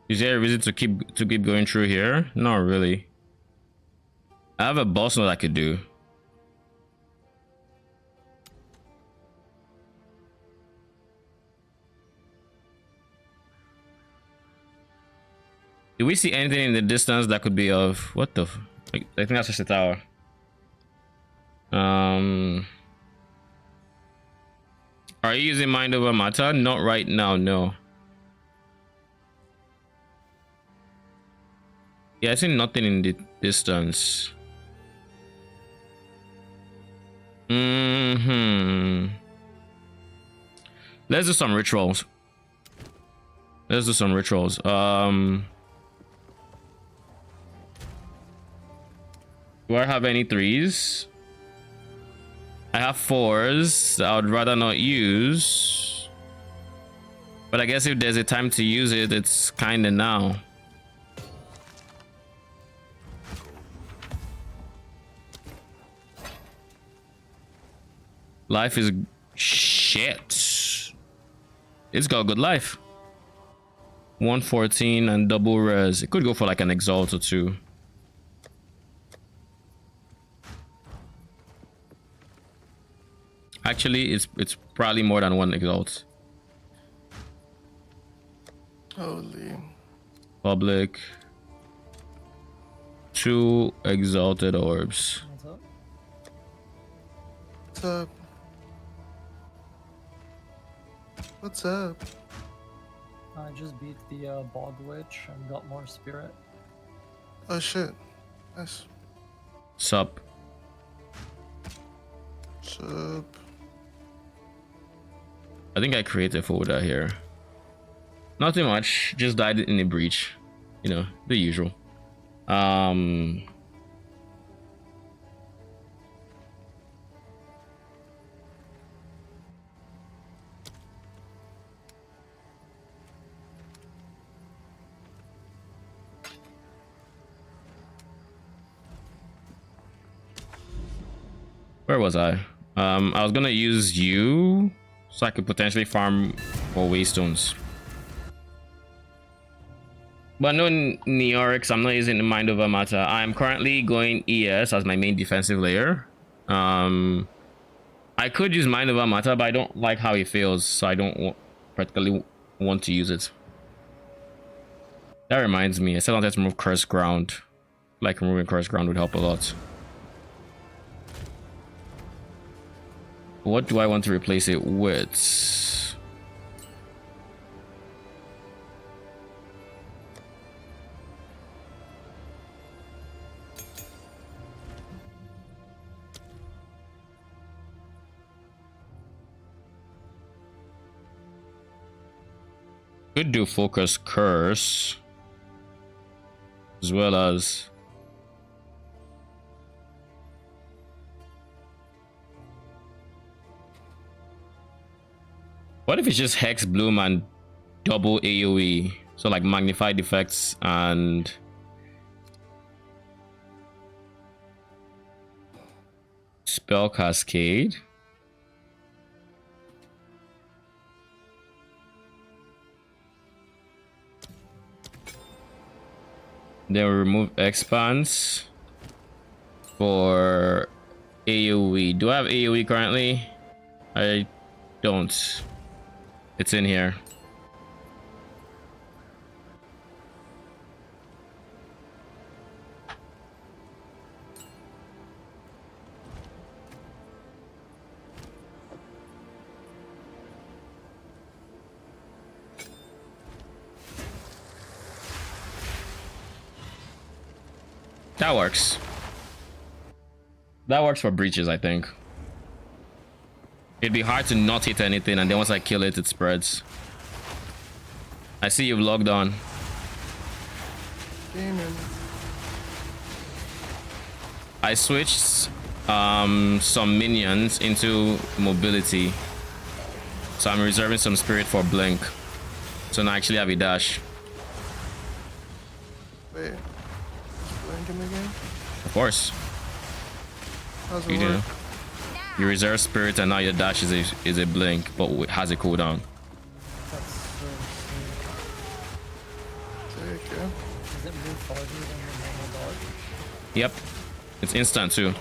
Is there a reason to keep going through here? Not really. I have a boss node I could do. Do we see anything in the distance that could be of what the? I think that's just a tower. Are you using Mind Over Matter? Not right now, no. Yeah, I see nothing in the distance. Let's do some rituals. Do I have any 3s? I have 4s I would rather not use. But I guess if there's a time to use it, it's kinda now. Life is shit. It's got a good life. 114 and double res. It could go for like an exalt or 2. Actually, it's probably more than 1 exalt. Holy. Public. 2 exalted orbs. What's up? What's up? What's up? I just beat the Bog Witch and got more spirit. Oh shit. Nice. Sup. Sup. I think I created a folder here. Nothing much. Just died in a breach. You know, the usual. Where was I? I was gonna use you so I could potentially farm for waystones. But no Neorix, I'm not using the Mind Over Matter. I'm currently going ES as my main defensive layer. I could use Mind Over Matter, but I don't like how it feels, so I don't practically want to use it. That reminds me, I said I wanted to remove Cursed Ground. Like removing Cursed Ground would help a lot. What do I want to replace it with? Could do Focus Curse as well as what if it's just Hex Bloom and double AoE? So like magnified effects and Spell Cascade. Then we remove Expanse for AoE. Do I have AoE currently? I don't. It's in here. That works. That works for breaches, I think. It'd be hard to not hit anything, and then once I kill it, it spreads. I see you've logged on. Gaming. I switched some minions into mobility. So I'm reserving some spirit for blink. So now I actually have a dash. Wait. Blink in the game? Of course. How's You it do. work? You reserve spirit and now your dash is a blink, but it has a cooldown. That's so insane. Take it. Does it move farther than the normal dodge? Yep. It's instant too. Okay,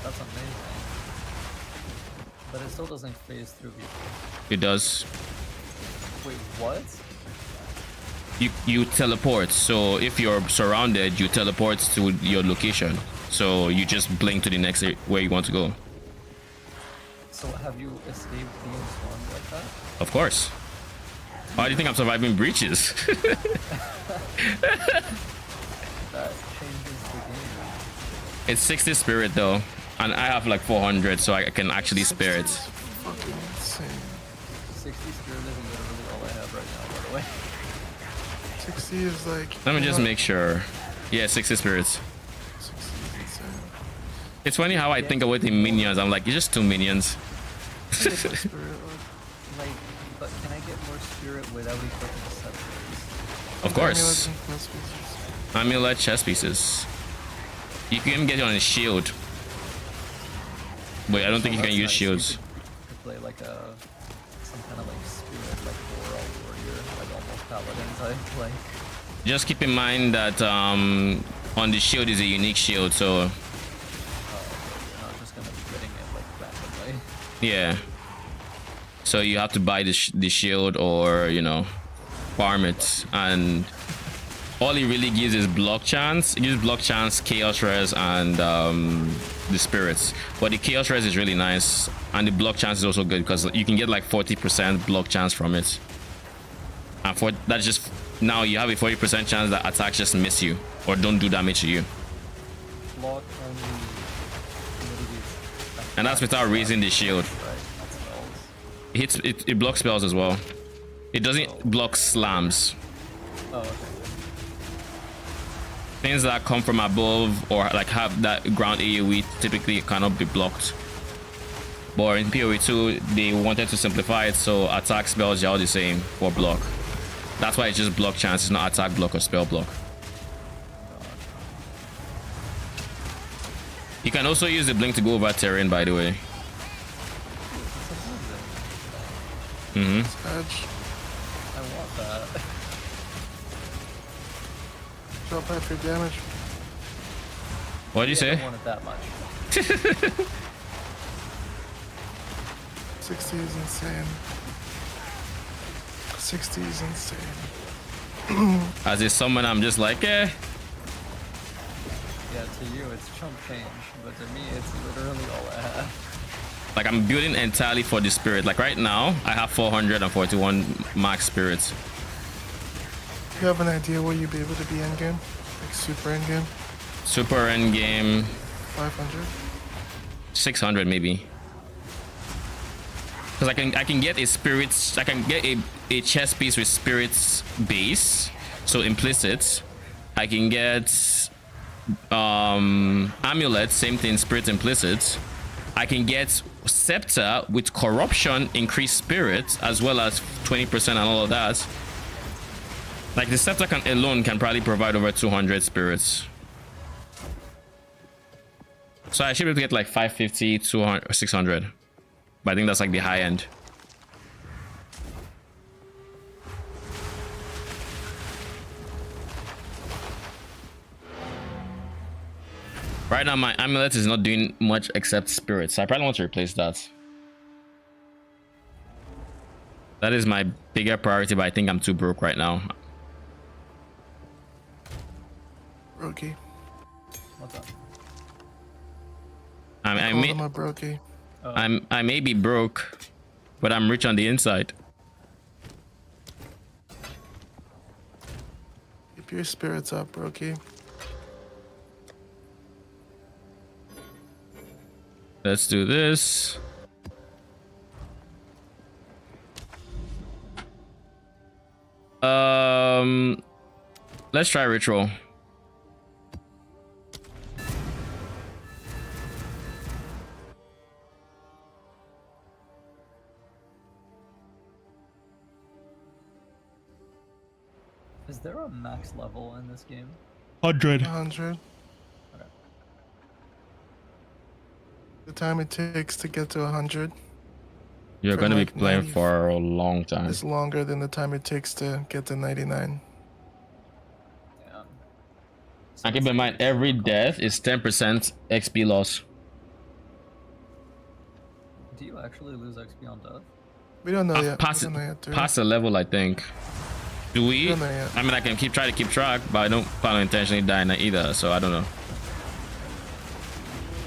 that's amazing. But it still doesn't phase through people. It does. Wait, what? You teleport. So if you're surrounded, you teleport to your location. So you just blink to the next where you want to go. So have you escaped being swarmed like that? Of course. Why do you think I'm surviving breaches? That changes the game. It's 60 spirit though, and I have like 400, so I can actually spare it. Fucking insane. 60 spirit is literally all I have right now, by the way. 60 is like. Let me just make sure. Yeah, 60 spirits. 60 is insane. It's funny how I think about the minions. I'm like, it's just 2 minions. Get the spirit, Like, but can I get more spirit without equipping scepters? Of course. Amulets and plus pieces. Amulet chest pieces. You can even get it on a shield. Wait, I don't think you can use shields. You could play like some kind of like spirit, like aura warrior, like almost paladin type. Like, Just keep in mind that on the shield is a unique shield, so you're not just gonna be getting it like randomly. yeah. So you have to buy the shield or, you know, farm it, and all it really gives is block chance. It gives block chance, chaos res, and the spirits. But the chaos res is really nice, and the block chance is also good because you can get like 40% block chance from it. And for that's just now you have a 40% chance that attacks just miss you or don't do damage to you, Block only abilities. and that's without raising the shield. Right, that's spells. It hits it blocks spells as well. It doesn't block slams. Oh, okay. Things that come from above or like have that ground AoE typically cannot be blocked. But in PoE 2, they wanted to simplify it, so attack spells are all the same for block. That's why it's just block chance, it's not attack block or spell block. You can also use the blink to go over terrain, by the way. Edge. I want that. Drop half your damage. What did you I say? don't want it that much. 60 is insane. 60 is insane. As a summon, I'm just like, eh. Yeah, to you it's chump change, but to me it's literally all I have. Like I'm building entirely for the spirit. Like right now, I have 441 max spirits. You have an idea where you'd be able to be end game? Like super end game? Super end game 500? 600 maybe. Because I can get a spirits, I can get a chest piece with spirits base, so implicit. I can get amulet, same thing, spirit implicit. I can get scepter with corruption, increased spirit, as well as 20% and all of that. Like the scepter alone can probably provide over 200 spirits. So I should be able to get like 550, 200, or 600. But I think that's like the high end. Right now, my amulet is not doing much except spirits. So I probably want to replace that. That is my bigger priority, but I think I'm too broke right now. Brokey. What's up? I Call may, him a brokey. I may be broke, but I'm rich on the inside. Keep your spirits up, brokey. Let's do this. Let's try ritual. Is there a max level in this game? 100. 100. Okay. The time it takes to get to 100 You're from gonna be like playing 90 for a long time. is longer than the time it takes to get to 99. Yeah. And keep in mind, every death is 10% XP loss. Do you actually lose XP on death? We don't know I've yet. passed We don't know yet, do we? past a level, I think. Do we? Don't know yet. I mean, I can try to keep track, but I don't plan on intentionally dying either, so I don't know.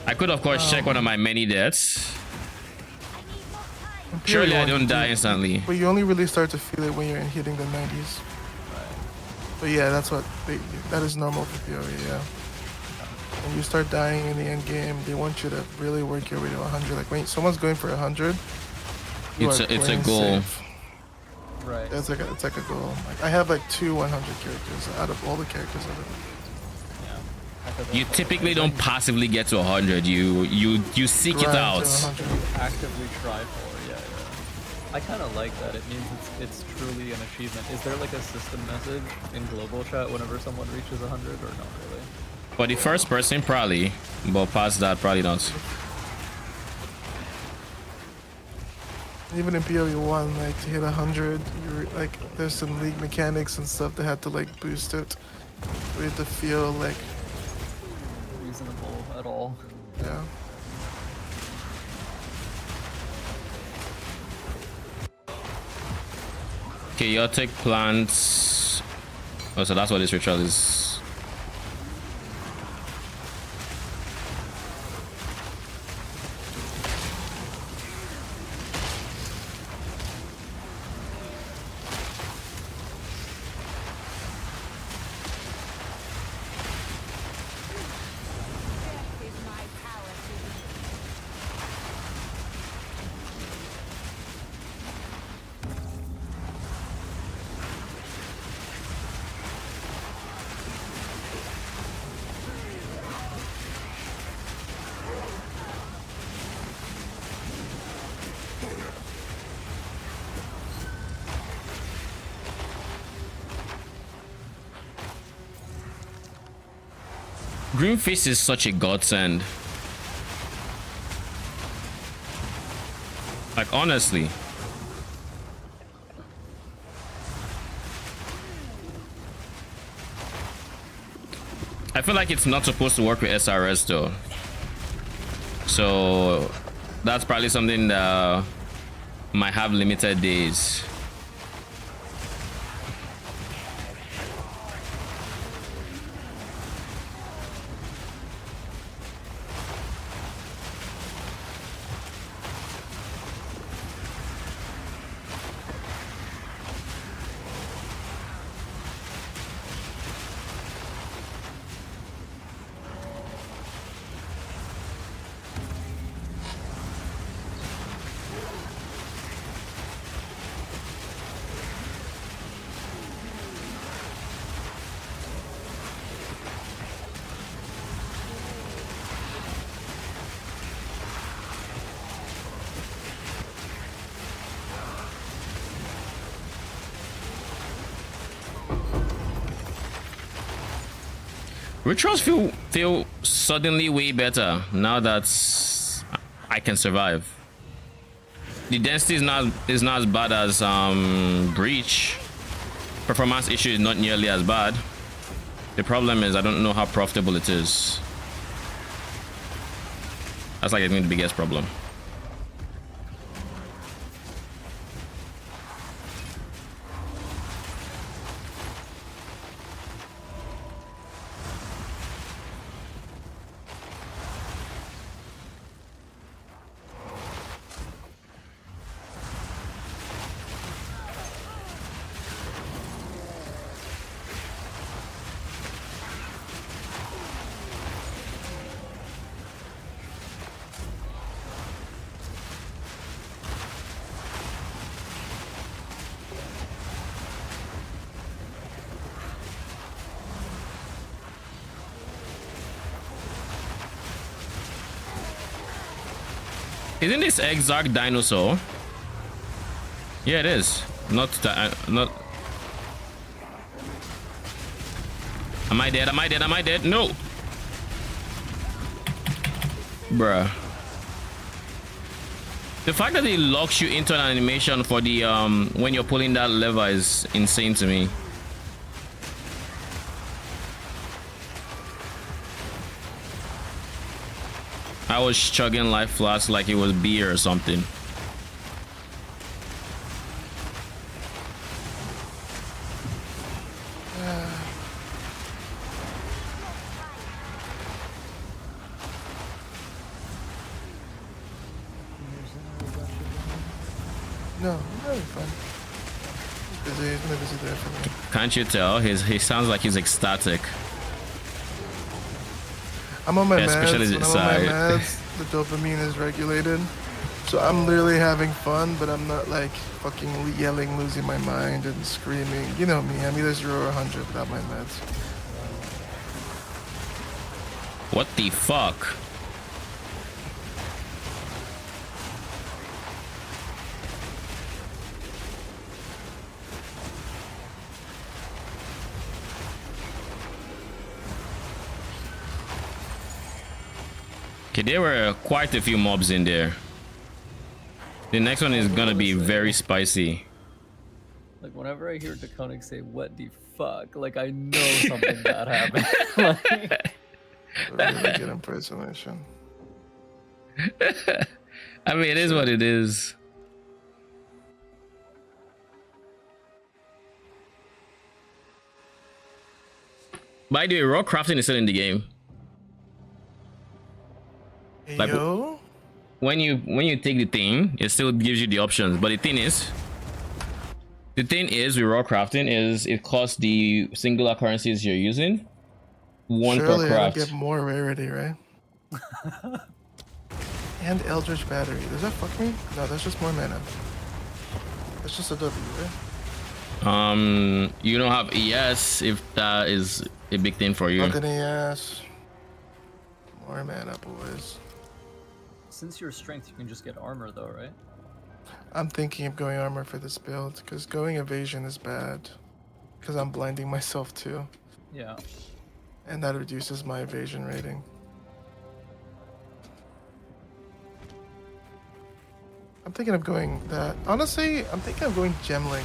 I could, of course, check one of my many deaths. In theory, Surely I you don't do- die instantly. But you only really start to feel it when you're hitting the 90s. But yeah, that is normal for theory, yeah. When you start dying in the end game, they want you to really work your way to 100. Like when someone's going for 100, It's a playing goal. safe. Right. It's like a goal. Like I have like 2 100 characters out of all the characters of it. Yeah. I could You also- typically don't passively get to 100. You seek it Grind to out. 100. actively try for. Yeah, yeah. I kind of like that. It means it's truly an achievement. Is there like a system message in global chat whenever someone reaches 100 or not really? For the first person, probably, but past that, probably not. Even in PoE 1, like to hit 100, like there's some league mechanics and stuff that had to like boost it. We had to feel like, Reasonable at all. yeah. Chaotic plants. Oh, so that's what this ritual is. Is my power to be. Green Fist is such a godsend. Like, honestly. I feel like it's not supposed to work with SRS though. So that's probably something that might have limited days. Rituals feel suddenly way better now that I can survive. The density is not as bad as Breach. Performance issue is not nearly as bad. The problem is I don't know how profitable it is. That's like I think the biggest problem. Isn't this Exarch dinosaur? Yeah, it is. Not. Am I dead? Am I dead? Am I dead? No. Bruh. The fact that it locks you into an animation for the when you're pulling that lever is insane to me. I was chugging life flask like it was beer or something. No, I'm having fun. He's busy. He's been busy there for me. Can't you tell? He sounds like he's ecstatic. I'm on my Yeah, especially meds. When this I'm on my side. meds, the dopamine is regulated. So I'm literally having fun, but I'm not like fucking yelling, losing my mind, and screaming. You know me. I'm either 0 or 100 without my meds. What the fuck? Okay, there were quite a few mobs in there. The next one is gonna be very spicy. Like whenever I hear Draconic say "what the fuck," like I know something bad happened. Like, A really good impersonation. I mean, it is what it is. By the way, raw crafting is still in the game. Hey, Like- yo. When you take the thing, it still gives you the options. But the thing is with raw crafting is it costs the singular currencies you're using one Surely per I'll craft. get more rarity, right? And Eldritch Battery. Does that fuck me? No, that's just more mana. That's just a W, right? You don't have ES if that is a big thing for you. Fucking ass. More mana, boys. since you're strength, you can just get armor though, right? I'm thinking of going armor for this build, because going evasion is bad. Because I'm blinding myself too. Yeah. And that reduces my evasion rating. I'm thinking of going that. Honestly, I'm thinking of going Gemling.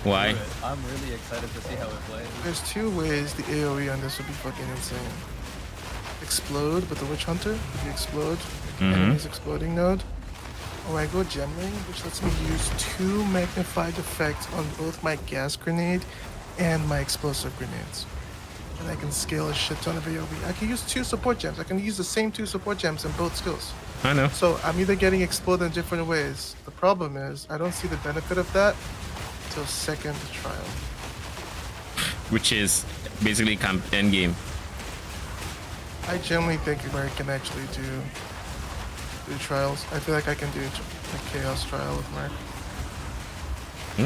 Why? Do it. I'm really excited to see how it plays. There's two ways the AoE on this would be fucking insane. Explode with the Witch Hunter, if you explode, enemy's exploding node. Or I go Gemling, which lets me use 2 magnified effects on both my gas grenade and my explosive grenades. And I can scale a shit ton of AoE. I can use 2 support gems. I can use the same 2 support gems in both skills. I know. So I'm either getting exploded in different ways. The problem is, I don't see the benefit of that until second trial. Which is basically camp end game. I generally think where I can actually do trials. I feel like I can do a chaos trial with Mark.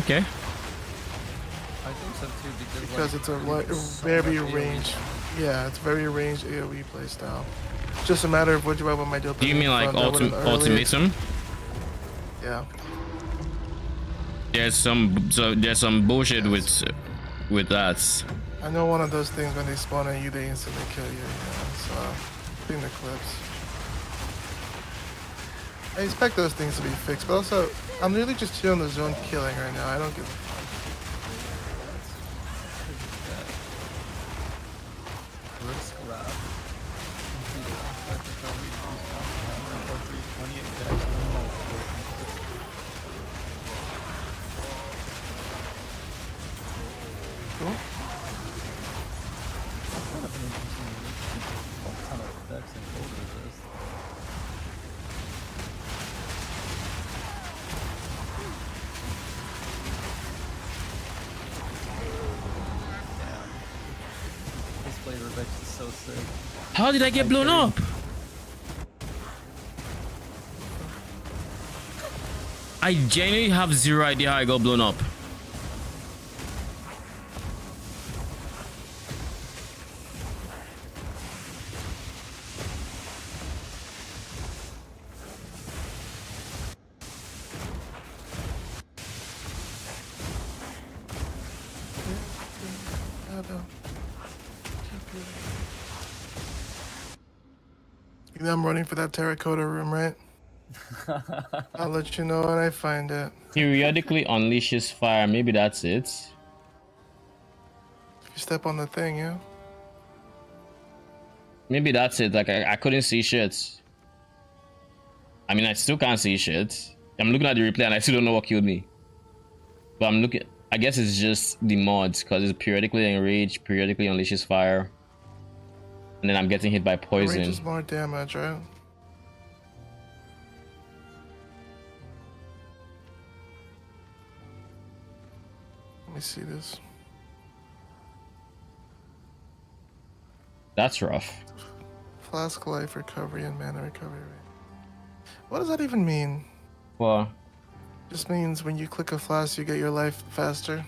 Okay. I think so too Because like, it's a you like, get so very much AoE. ranged. Yeah, it's very ranged AoE playstyle. It's just a matter of what do I want my dopamine. Do you mean like from. Do I want an early- ultimatum? Yeah. There's some bullshit with that. I know one of those things when they spawn on you, they instantly kill you. Yeah, so in the clips. I expect those things to be fixed, but also I'm really just chilling the zone killing right now. I don't give a fuck. Risk grab. Cool. This flavor Vex is so sick. How did I get blown up? I genuinely have zero idea how I got blown up. though. You know I'm running for that terracotta room, right? I'll let you know when I find it. Periodically unleashes fire. Maybe that's it. If you step on the thing, yeah. Maybe that's it. Like I couldn't see shit. I mean, I still can't see shit. I'm looking at the replay and I still don't know what killed me. But I'm looking. I guess it's just the mods because it's periodically enraged, periodically unleashes fire, and then I'm getting hit by poison. Range is more damage, right? Let me see this. That's rough. Flask life recovery and mana recovery rate. What does that even mean? Well, Just means when you click a flask, you get your life faster.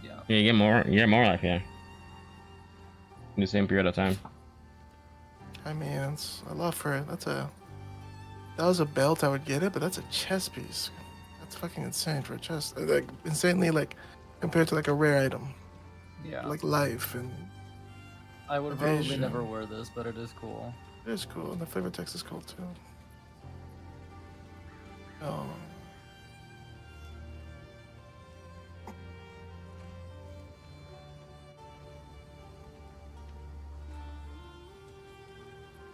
Yeah. yeah, you get more. You get more life, yeah. In the same period of time. I mean, it's a lot for it. That was a belt, I would get it, but that's a chest piece. That's fucking insane for a chest. Like insanely, like compared to like a rare item, Yeah. like life and I would probably evasion. never wear this, but it is cool. it is cool. And the flavor text is cool too. Oh.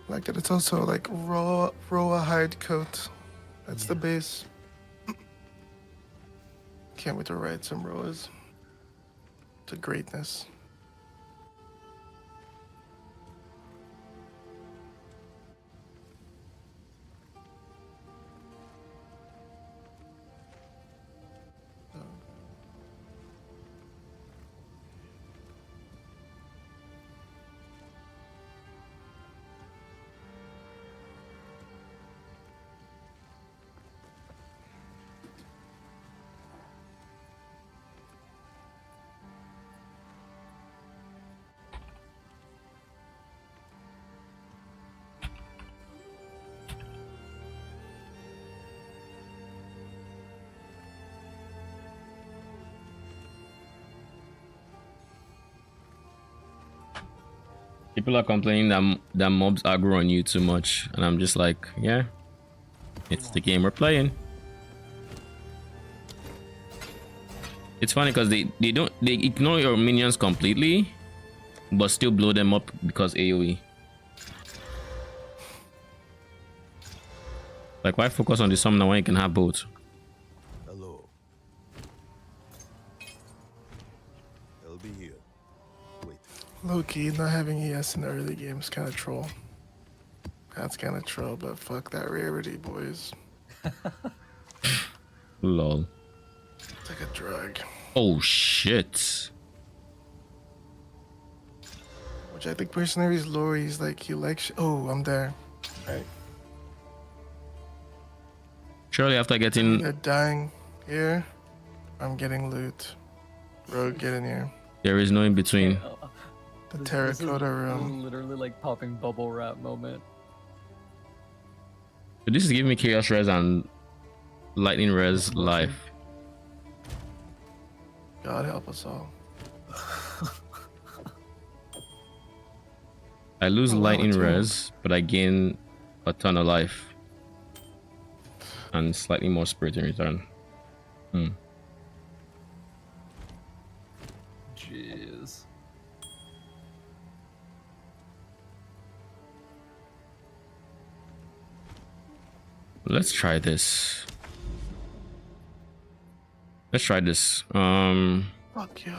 I like that it's also like raw hide coat. That's the base. Can't wait to ride some Roas to greatness. People are complaining that mobs aggro on you too much, and I'm just like, yeah, it's the game we're playing. It's funny because they ignore your minions completely, but still blow them up because AoE. Like, why focus on the summoner when you can have both? Hello. I'll be here. Wait. Low-key, not having ES in the early game is kind of troll. That's kind of troll, but fuck that rarity, boys. Lol. It's like a drug. Oh shit. Which I think personally is Lori's like, he likes. Oh, I'm there. Right. Surely after getting They're dying here. I'm getting loot. Rogue, get in here. there is no in between. The This is terracotta room. literally like popping bubble wrap moment. But this is giving me chaos res and lightning res life. God help us all. I lose Oh, wow, lightning it's res, but I gain a ton of life and slightly more spirit in return. Jeez. Let's try this. Let's try this. Fuck you.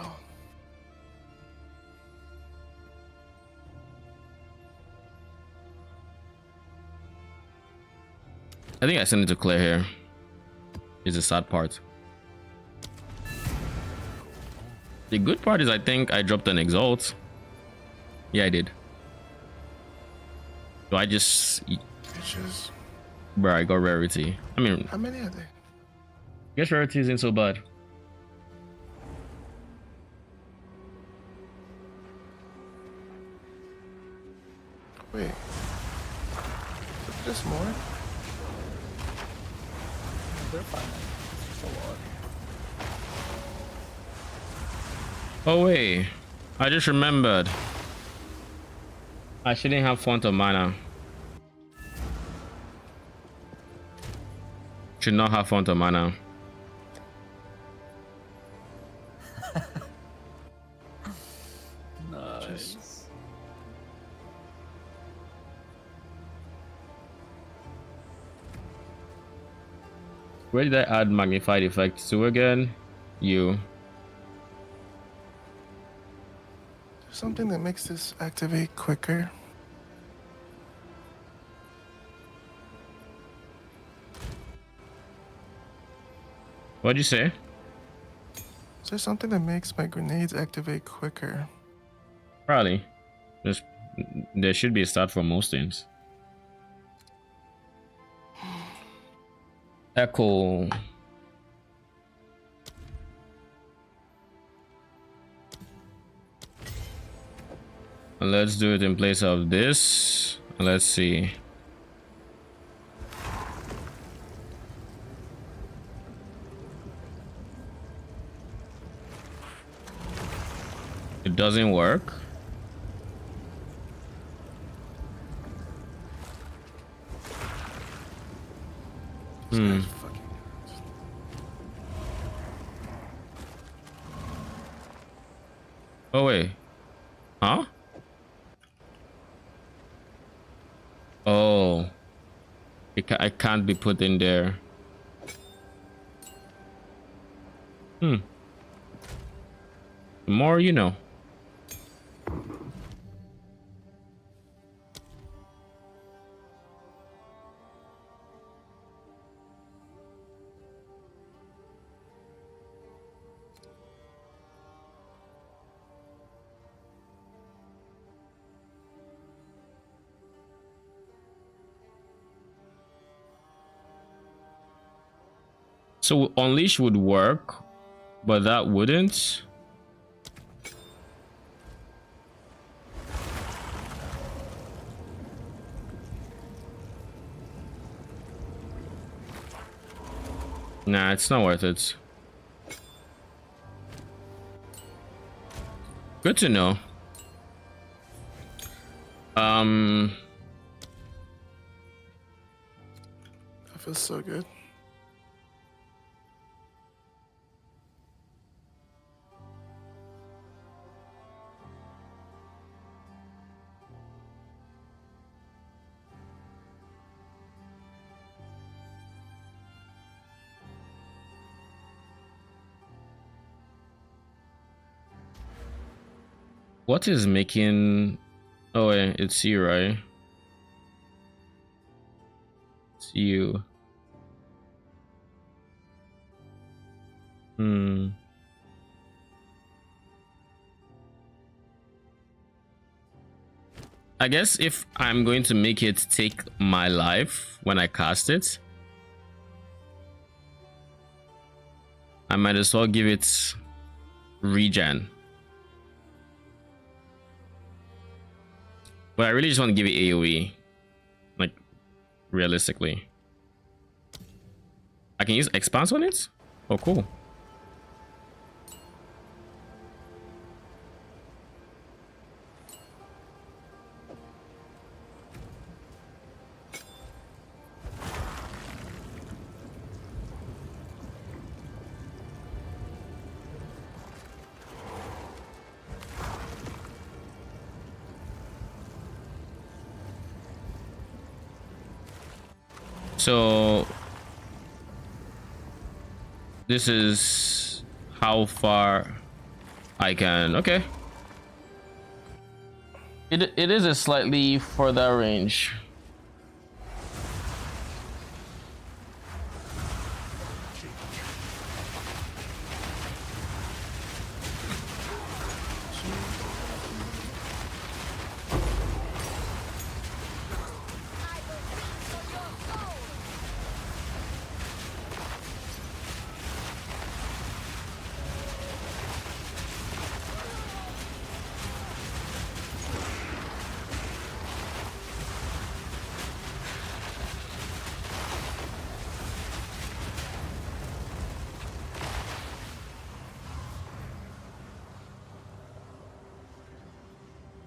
I think I sent it to Claire here. Is the sad part. The good part is I think I dropped an exalt. Yeah, I did. So I just, Bitches. bro, I got rarity. I mean, How many are they? I guess rarity isn't so bad. Wait. Is it just more? They're fine. It's just a lot. Oh wait, I just remembered. I shouldn't have font of mana. Should not have font of mana. Nice. Where did I add magnified effect to again? You. Something that makes this activate quicker. What'd you say? Is there something that makes my grenades activate quicker? Probably. Just there should be a start for most things. Echo. And let's do it in place of this. Let's see. It doesn't work. Hmm. Oh wait. Huh? Oh. I can't be put in there. Hmm. The more you know. So unleash would work, but that wouldn't. Nah, it's not worth it. Good to know. That feels so good. What is making... Oh wait, it's you, right? It's you. I guess if I'm going to make it take my life when I cast it, I might as well give it regen. But I really just want to give it AoE, like realistically. I can use expanse on it? Oh cool. So this is how far I can. Okay, it is a slightly further range.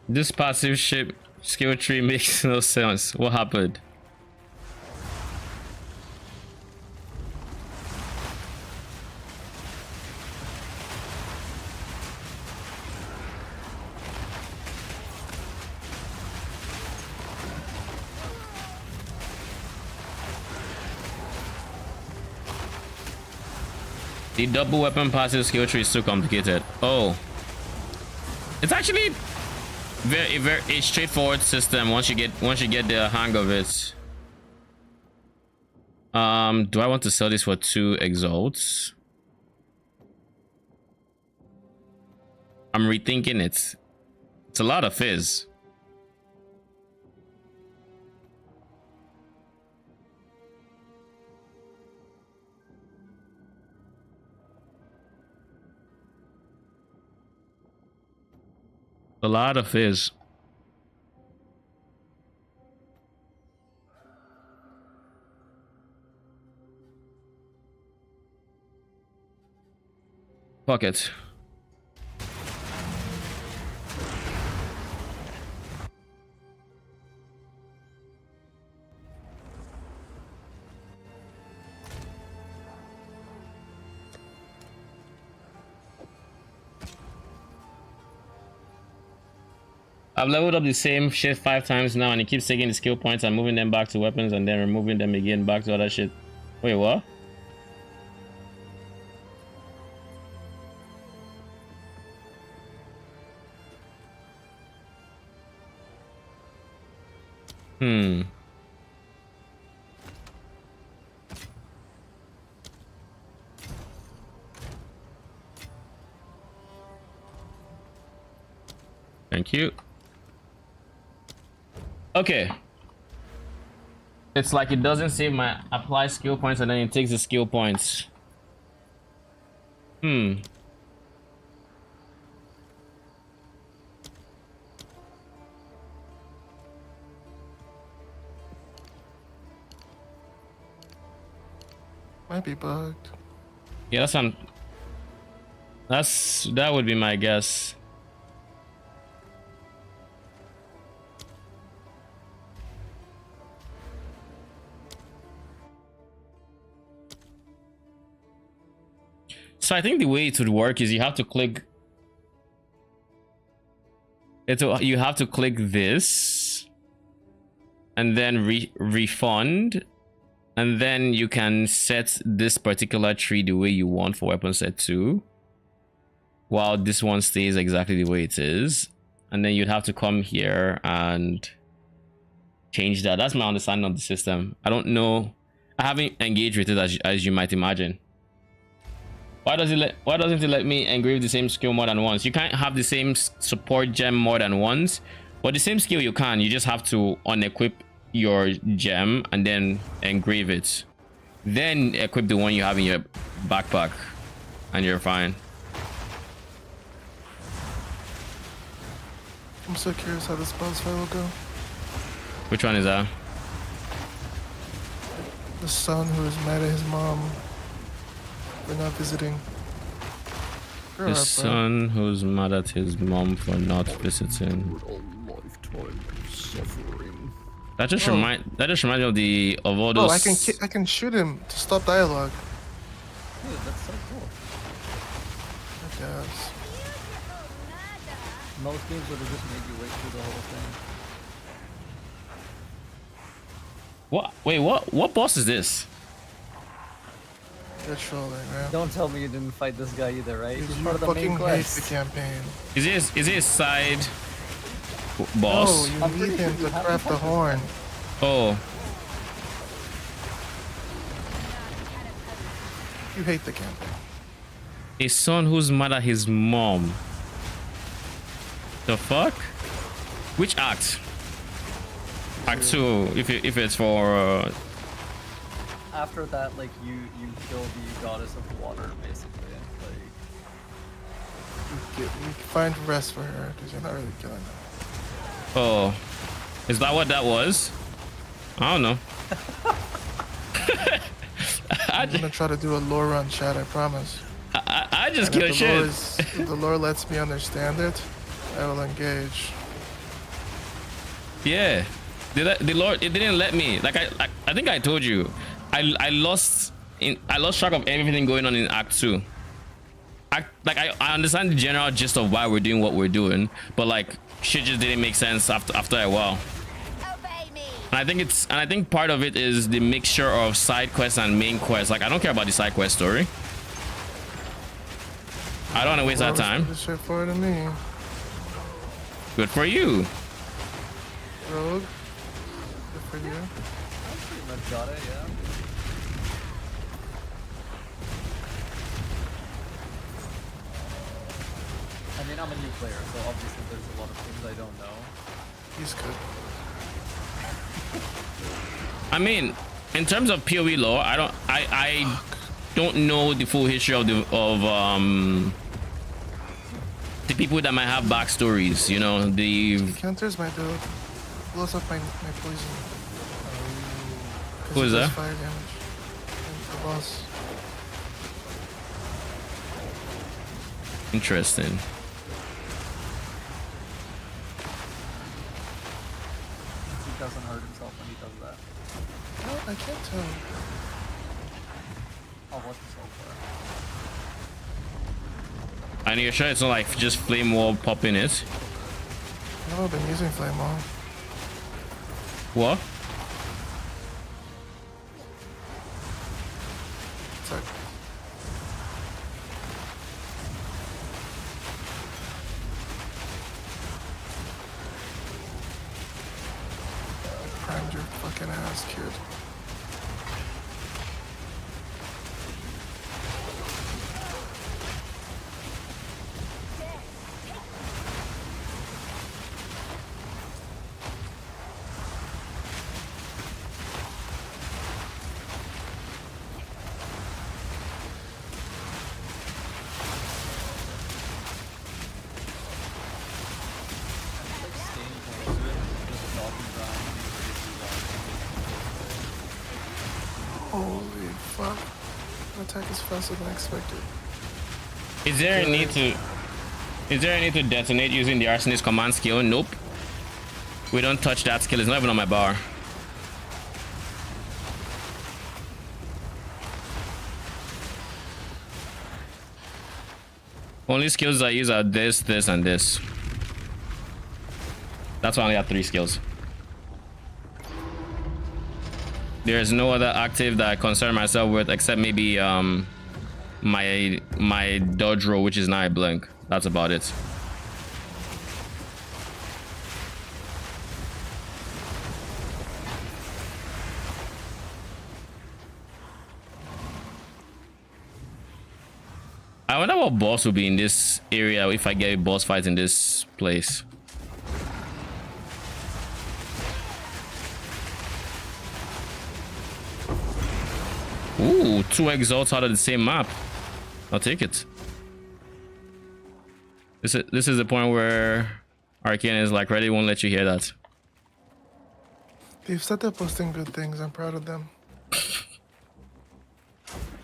This passive ship skill tree makes no sense. What happened? The double weapon passive skill tree is too complicated. Oh, it's actually very straightforward system once you get the hang of it. Do I want to sell this for 2 exalts? I'm rethinking it. It's a lot of fizz. A lot of fizz. Fuck it. I've leveled up the same shit 5 times now, and it keeps taking the skill points and moving them back to weapons and then removing them again back to other shit. Wait, what? Thank you. Okay. It's like it doesn't save my apply skill points and then it takes the skill points. Might be bugged. Yeah, that would be my guess. So I think the way it would work is you have to click you have to click this and then refund, and then you can set this particular tree the way you want for weapon set 2, while this one stays exactly the way it is, and then you'd have to come here and change that. That's my understanding of the system. I don't know, I haven't engaged with it as you might imagine. Why doesn't it let me engrave the same skill more than once? You can't have the same support gem more than once, but the same skill you can. You just have to unequip your gem and then engrave it. Then equip the one you have in your backpack and you're fine. I'm so curious how this boss fight will go. Which one is that? The son who is mad at his mom for not visiting. You're The right, bro. son who's mad at his mom for not visiting. That just reminds me of all those. Oh, I can shoot him to stop dialogue. Dude, that's so cool. I guess. Most games would have just made you wait through the whole thing. What? Wait, what boss is this? You're trolling, right? Don't tell me you didn't fight this guy either, right? He's You part of the fucking main hate quest. the campaign. Is he a side boss? No, I'm you pretty need sure him you to haven't craft the touched horn. Oh, You hate the campaign. a son who's mad at his mom. The fuck? Which act? Act 2, if it's for After that, like, you kill the goddess of water, basically. Like, You can find rest for her, because you're not really killing her. oh, is that what that was? I don't know. I'm gonna try to do a lore run, chat, I promise. I just And kill if shit. if the lore lets me understand it, I will engage. Yeah, the Lord, it didn't let me. Like I think I told you, I lost track of everything going on in Act 2. I understand the general gist of why we're doing what we're doing, but like shit just didn't make sense after a while. Obey me. And I think part of it is the mixture of side quests and main quests. Like I don't care about the side quest story. I don't want to waste that time. Pretty straightforward to me. Good for you. Rogue. Good for you. I pretty much got it, yeah. I mean, I'm a new player, so obviously there's a lot of things I don't know. He's good. I mean, in terms of PoE lore, I don't know the full history of the people that might have backstories. You know, the Counters my build. Blows up my poison. Who is that? Fire damage. And the boss. Interesting. He doesn't hurt himself when he does that. No, I can't tell. I'll watch himself for it. And you're sure it's not like just flame wall popping it? No, I've been using flame wall. What? It's like primed your fucking ass, kid. Like staying close to it, just walking around. Holy fuck. Attack is faster than expected. Is there a need to detonate using the arsonist command skill? Nope. We don't touch that skill. It's not even on my bar. Only skills I use are this, this, and this. That's why I only have 3 skills. There's no other active that I concern myself with except maybe my dodge roll, which is now a blink. That's about it. I wonder what boss will be in this area if I get a boss fight in this place. Ooh, 2 exalts out of the same map. I'll take it. This is the point where Arcane is like, ready, won't let you hear that. They've started posting good things. I'm proud of them.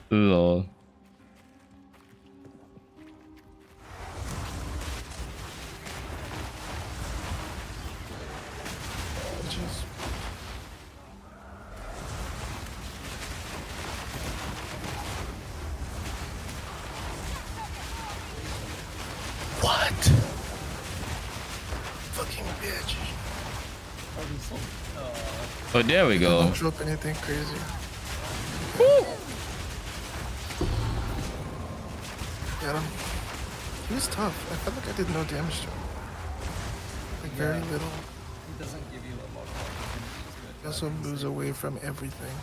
Lol. Jeez. What? Fucking bitch. Oh, there we go. Don't drop anything crazy. Get him. He was tough. I felt like I did no damage to him. Like very little. He doesn't give you a lot of opportunities. He also moves away from everything.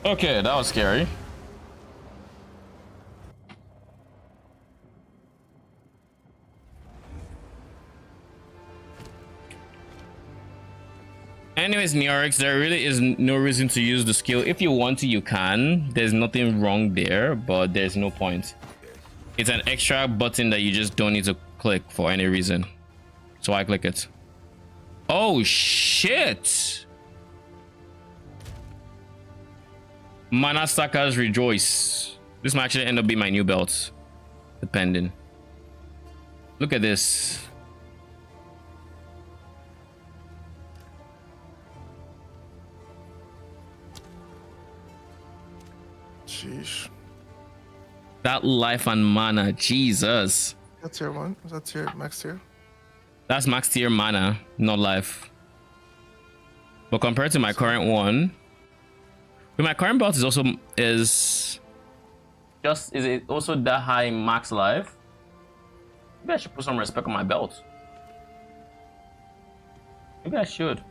Okay, that was scary. Anyways, Neorix, there really is no reason to use the skill. If you want to, you can. There's nothing wrong there, but there's no point. It's an extra button that you just don't need to click for any reason. So I click it. Oh, shit! Mana stackers rejoice. This might actually end up being my new belt, depending. Look at this. Sheesh. That life and mana, Jesus. That's tier 1. Is that tier max tier? That's max tier mana, not life. But compared to my current one, but my current belt is also is it also that high max life? Maybe I should put some respect on my belt. Maybe I should.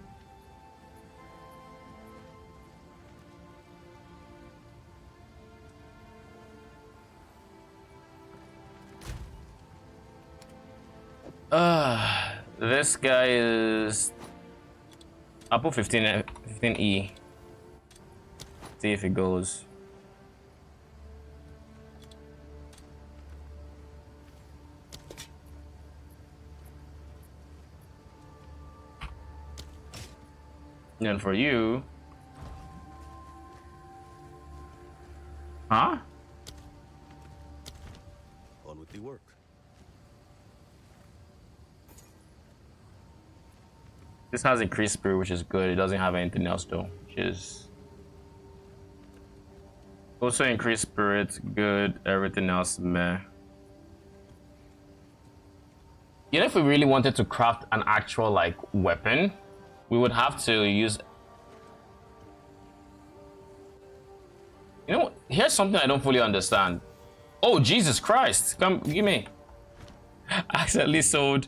This guy is. I'll put 15E. See if it goes. And then for you. Huh? On with the work. This has increased spirit, which is good. It doesn't have anything else though, which is also increased spirit, good. Everything else, meh. You know, if we really wanted to craft an actual like weapon, we would have to use. You know, here's something I don't fully understand. Oh Jesus Christ! Come, give me. I accidentally sold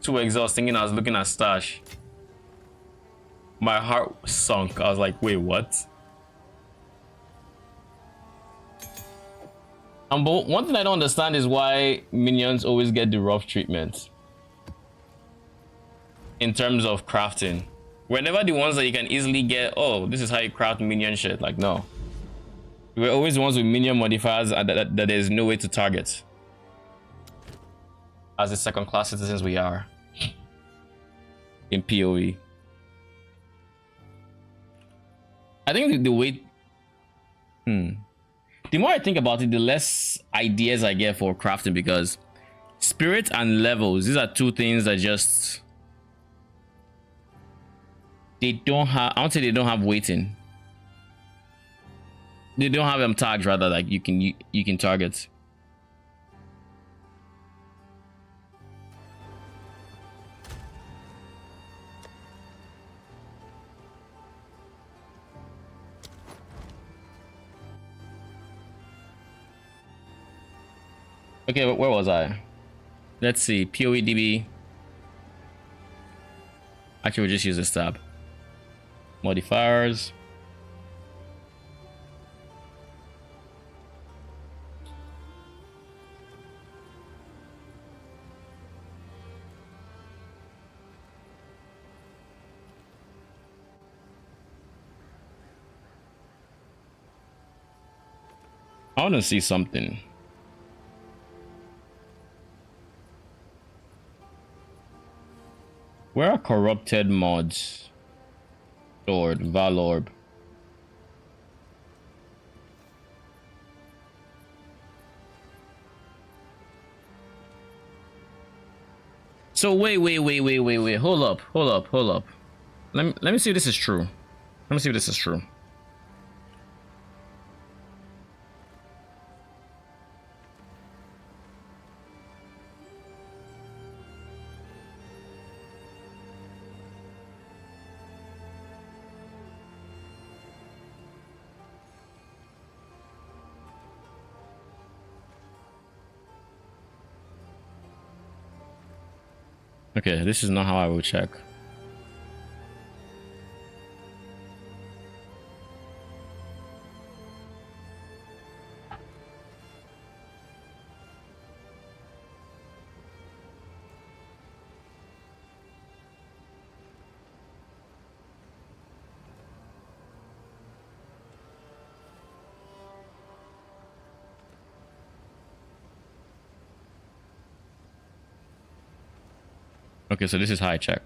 2 exhausts thinking I was looking at stash. My heart sunk. I was like, wait, what? But one thing I don't understand is why minions always get the rough treatment in terms of crafting. Whenever the ones that you can easily get, oh, this is how you craft minion shit. Like, no. We're always the ones with minion modifiers that there's no way to target. As the second class citizens we are in PoE. I think the way, the more I think about it, the less ideas I get for crafting, because spirit and levels, these are 2 things that just, they don't have, I won't say they don't have waiting. They don't have them tags, rather, like you can target. Okay, where was I? Let's see. PoEDB. Actually, we'll just use this tab. Modifiers. I want to see something. Where are corrupted mods? Sword, Valorb. So wait. Hold up. Let me see if this is true. Let me see if this is true. Okay, this is not how I will check. Okay, so this is how I check.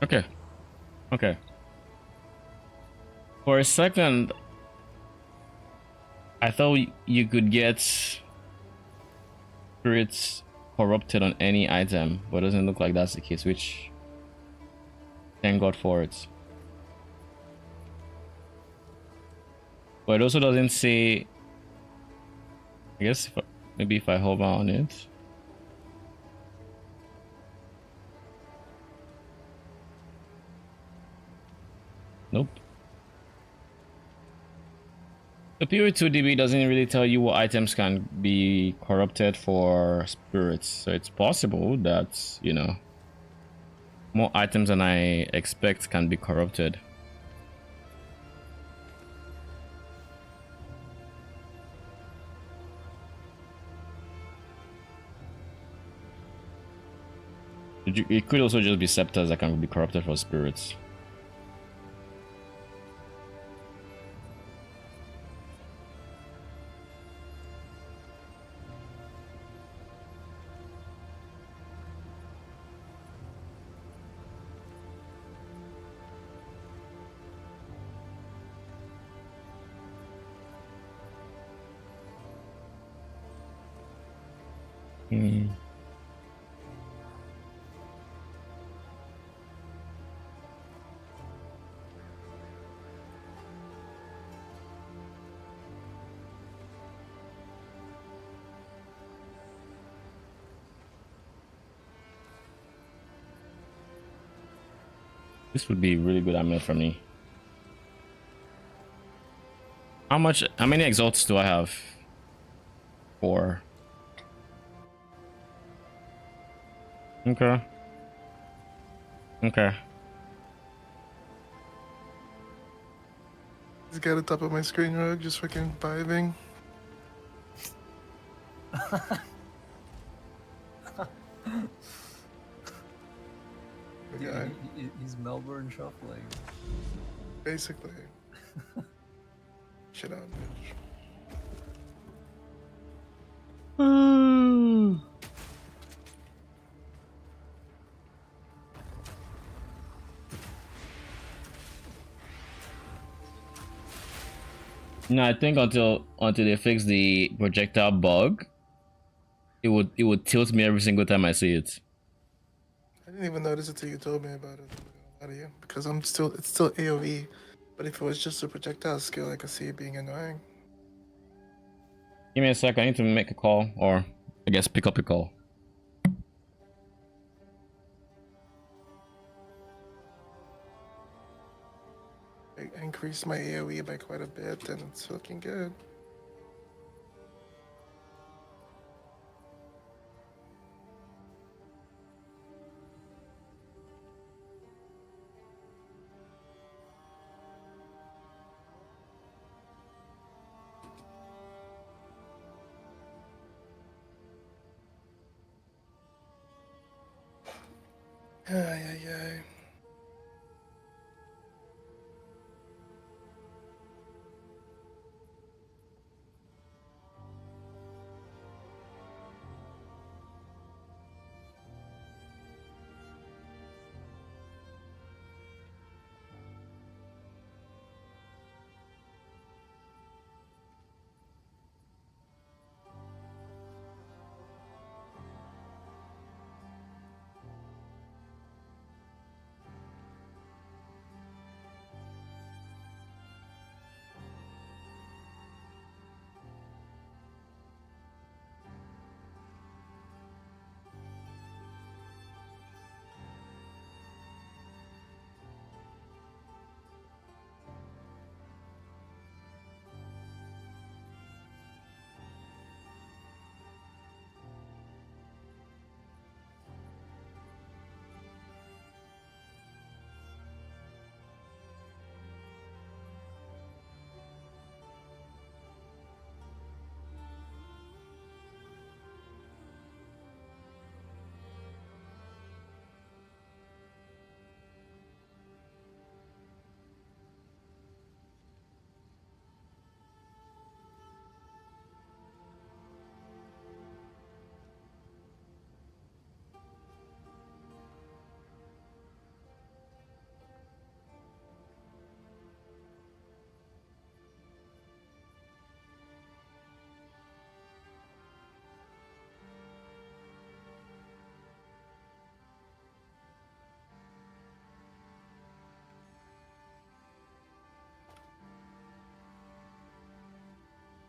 Okay. Okay. For a second, I thought you could get spirits corrupted on any item, but it doesn't look like that's the case, which thank God for it. But it also doesn't say, I guess maybe if I hover on it. Nope. The Purity 2DB doesn't really tell you what items can be corrupted for spirits. So it's possible that, you know, more items than I expect can be corrupted. It could also just be scepters that can be corrupted for spirits. Hmm. This would be really good amulet for me. How many exalts do I have? 4. Okay. Okay. This guy at the top of my screen, Rogue, just freaking vibing. Dude, Yeah, he's Melbourne shuffling. basically. Shit on, bitch. No, I think until they fix the projectile bug, it would tilt me every single time I see it. I didn't even notice it till you told me about it. I'm not gonna lie to you, because it's still AOE. But if it was just a projectile skill, I could see it being annoying. Give me a sec. I need to make a call, or I guess pick up a call. I increased my AOE by quite a bit, and it's looking good. Ay, ay, ay.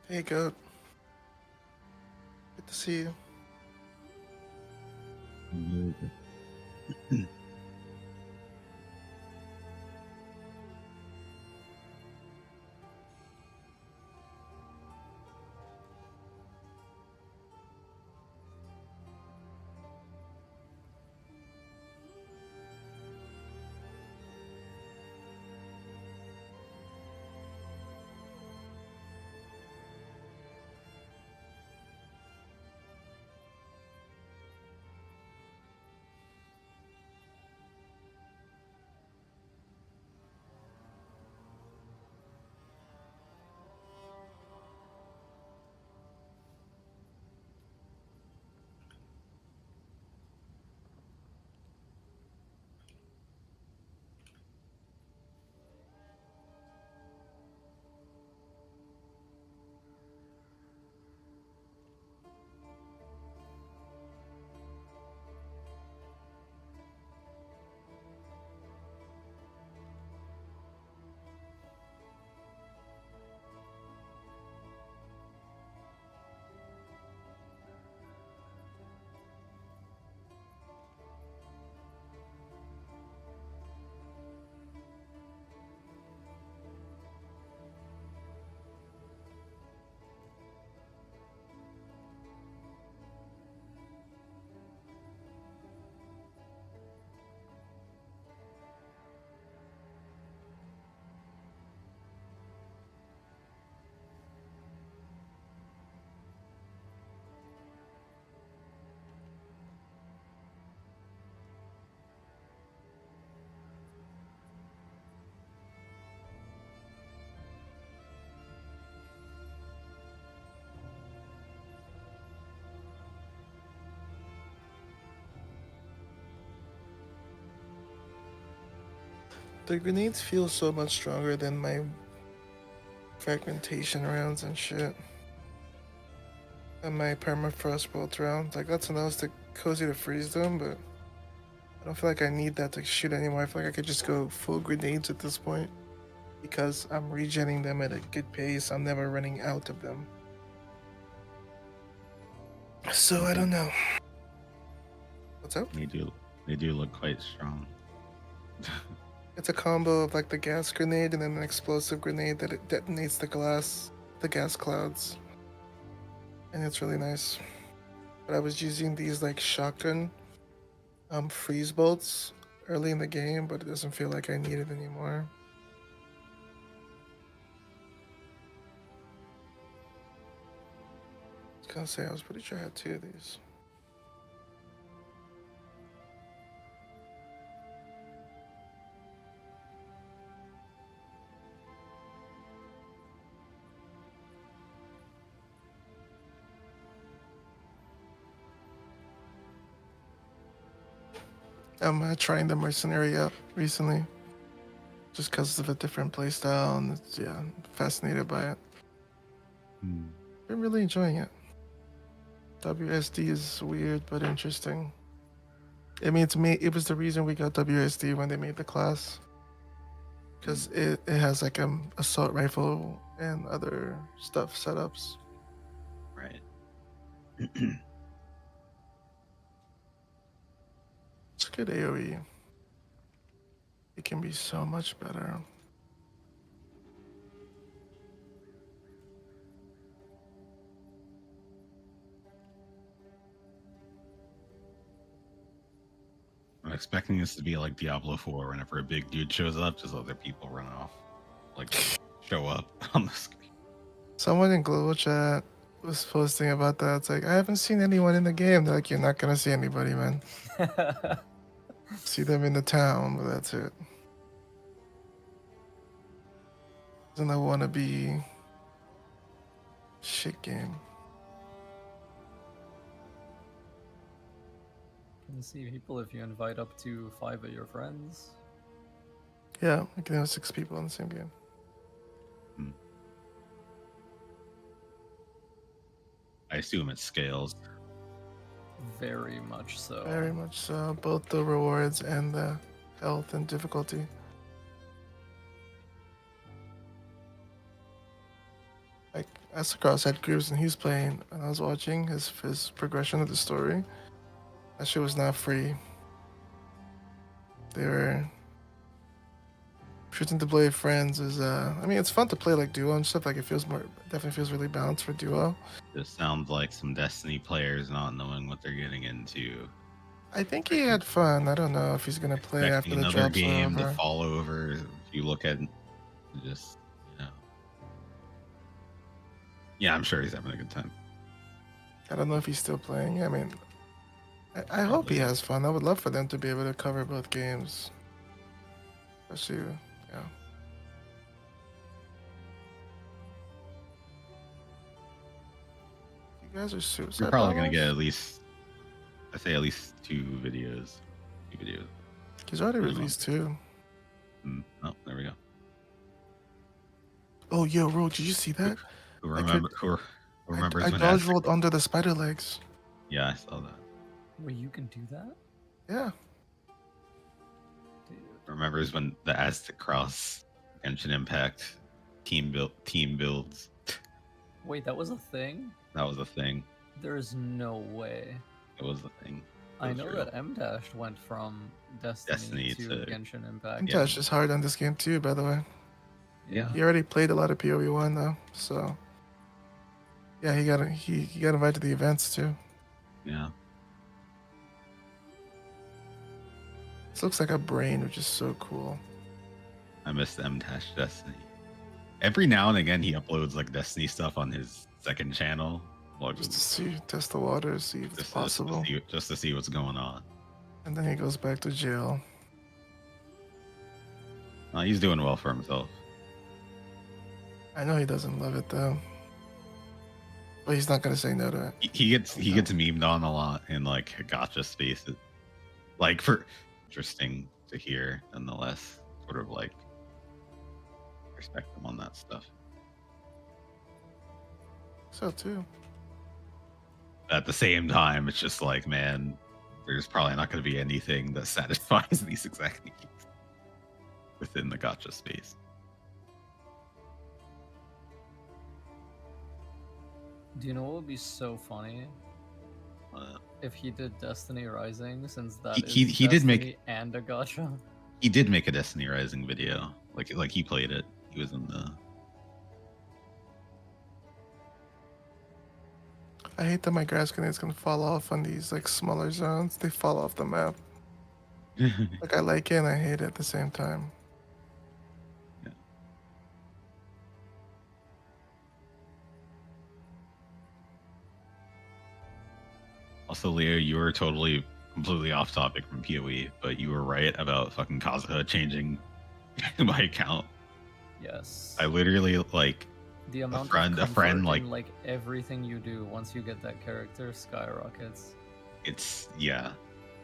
Hey, Goat. Good to see you. The grenades feel so much stronger than my fragmentation rounds and shit. And my permafrost bolt round. Like, that's when I was cozy to freeze them, but I don't feel like I need that to shoot anymore. I feel like I could just go full grenades at this point because I'm regenning them at a good pace. I'm never running out of them. So I don't know. What's up? They do look quite strong. It's a combo of like the gas grenade and then an explosive grenade that it detonates the gas clouds. And it's really nice. But I was using these like shotgun freeze bolts early in the game, but it doesn't feel like I need it anymore. I was gonna say I was pretty sure I had 2 of these. I'm trying the mercenary out recently, just because of a different playstyle, and it's, yeah, fascinated by it. Hmm. I'm really enjoying it. WSD is weird but interesting. I mean, it was the reason we got WSD when they made the class, because it has like assault rifle and other stuff setups. Right. It's good AoE. It can be so much better. I'm expecting this to be like Diablo 4. Whenever a big dude shows up, just other people run off, like show up on the screen. Someone in global chat was posting about that. It's like, I haven't seen anyone in the game. They're like, you're not gonna see anybody, man. See them in the town, but that's it. Isn't a wannabe shit game. You can see people if you invite up to 5 of your friends. Yeah, I can have 6 people in the same game. I assume it scales. Very much so. Very much so. Both the rewards and the health and difficulty. Like, Asacross had groups and he's playing, and I was watching his progression of the story. That shit was not free. They were choosing to play friends is I mean it's fun to play like duo and stuff. Like it feels more definitely feels really balanced for duo. This sounds like some Destiny players not knowing what they're getting into. I think he had fun. I don't know if he's gonna play after Expecting the another drops are game to over. fall over. If you look at just, you know. Yeah, I'm sure he's having a good time. I don't know if he's still playing. I mean, I hope he has fun. I would love for them to be able to cover both games. Especially, yeah. You guys are suicide. You're probably gonna bombers? get at least, I say at least two videos. Two videos. He's already There's one. released two. Oh, there we go. Oh, yo, Ro, did you see that? Who I remember? Who remembers I when dodge Aztec? rolled under the spider legs. Yeah, I saw that. Wait, you can do that? Yeah. Dude. Remembers when the Aztec Cross Genshin Impact team builds? Wait, that was a thing? That was a thing. There's no way. It was a thing. I was know real. that M-Dash went from Destiny Destiny, to to- Genshin Impact. And Josh is hard on this game too, by the way. Yeah. He already played a lot of PoE1 though, so yeah, he got invited to the events too. Yeah. This looks like a brain, which is so cool. I miss M-Dash Destiny. Every now and again, he uploads like Destiny stuff on his second channel. Like, Just to see, test the waters, see if it's possible. just to see what's going on. And then he goes back to jail. He's doing well for himself. I know he doesn't love it though, but he's not gonna say no to it. He gets memed on a lot in like gotcha spaces. Like for interesting to hear, nonetheless. Sort of like respect him on that stuff. So too. At the same time, it's just like, man, there's probably not going to be anything that satisfies these exact needs within the gotcha space. Do you know what would be so funny? If he did Destiny Rising, since that He did make- Destiny and a gacha. He did make a Destiny Rising video. Like he played it. He was in the. I hate that my grass grenades can fall off on these like smaller zones. They fall off the map. Like I like it and I hate it at the same time. Yeah. Also, Leo, you were totally completely off topic from PoE, but you were right about fucking Kazuha changing my account. Yes. I literally like The amount friend- of a friend, comfort like- in, like everything you do once you get that character skyrockets. it's yeah,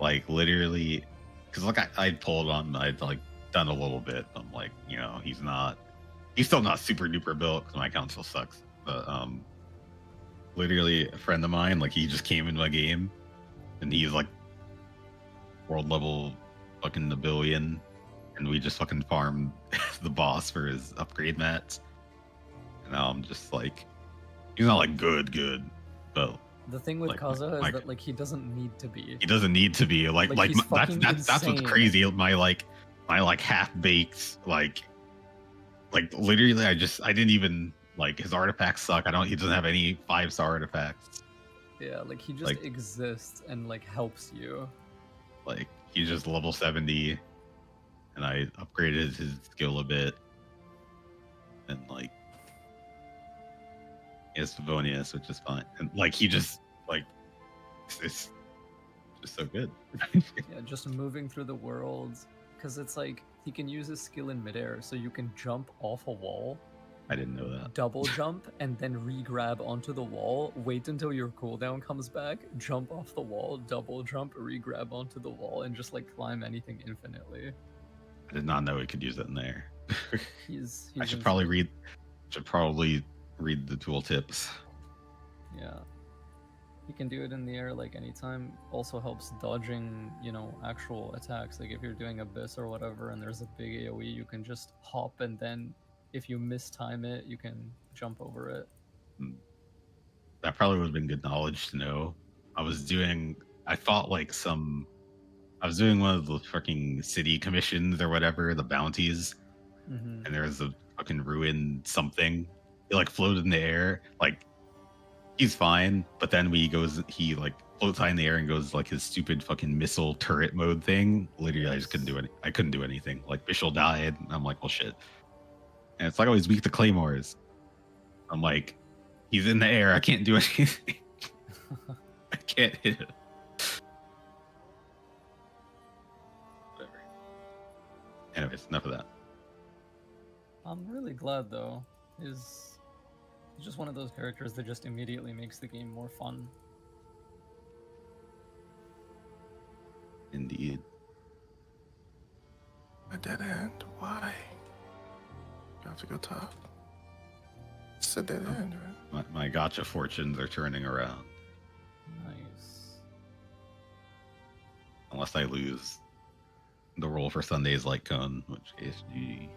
like literally, because like I pulled on, I'd like done a little bit. I'm like, you know, he's still not super duper built because my account still sucks. But literally a friend of mine, like he just came into my game, and he's like world level fucking a billion, and we just fucking farmed the boss for his upgrade mats. And now I'm just like, he's not like good, but The thing with Like, Kazuha like- is that like he doesn't need to be. he doesn't need to be like Like, he's that's fucking that's what's insane. crazy. My half baked like literally I didn't even like his artifacts suck. He doesn't have any 5-star artifacts. Yeah, like he just Like- exists and like helps you. Like he's just level 70, and I upgraded his skill a bit, and like he has Favonius, which is fine. And like he just like it's just so good. Yeah, just moving through the world. Because it's like he can use his skill in midair, so you can jump off a wall, I didn't know that. double jump, and then re-grab onto the wall, wait until your cooldown comes back, jump off the wall, double jump, re-grab onto the wall, and just like climb anything infinitely. I did not know he could use it in there. He's I should insane. probably read the tooltips. Yeah. You can do it in the air like anytime. Also helps dodging, you know, actual attacks. Like if you're doing Abyss or whatever and there's a big AoE, you can just hop and then if you mistime it, you can jump over it. That probably would have been good knowledge to know. I fought like I was doing one of the fucking city commissions or whatever, the bounties, Mm-hmm. and there was a fucking ruined something. He like floated in the air, like he's fine, but then he like floats high in the air and goes like his stupid fucking missile turret mode thing. Literally, I just couldn't do I couldn't do anything. Like Bishal died, and I'm like, well, shit. And it's like, oh, he's weak to claymores. I'm like, he's in the air. I can't do anything. I can't hit it. Whatever. Anyways, enough of that. I'm really glad though. He's just one of those characters that just immediately makes the game more fun. Indeed. A dead end. Why? You have to go top. It's a dead end, right? My gotcha fortunes are turning around. Nice. Unless I lose the roll for Sunday's Light Cone, which case GG.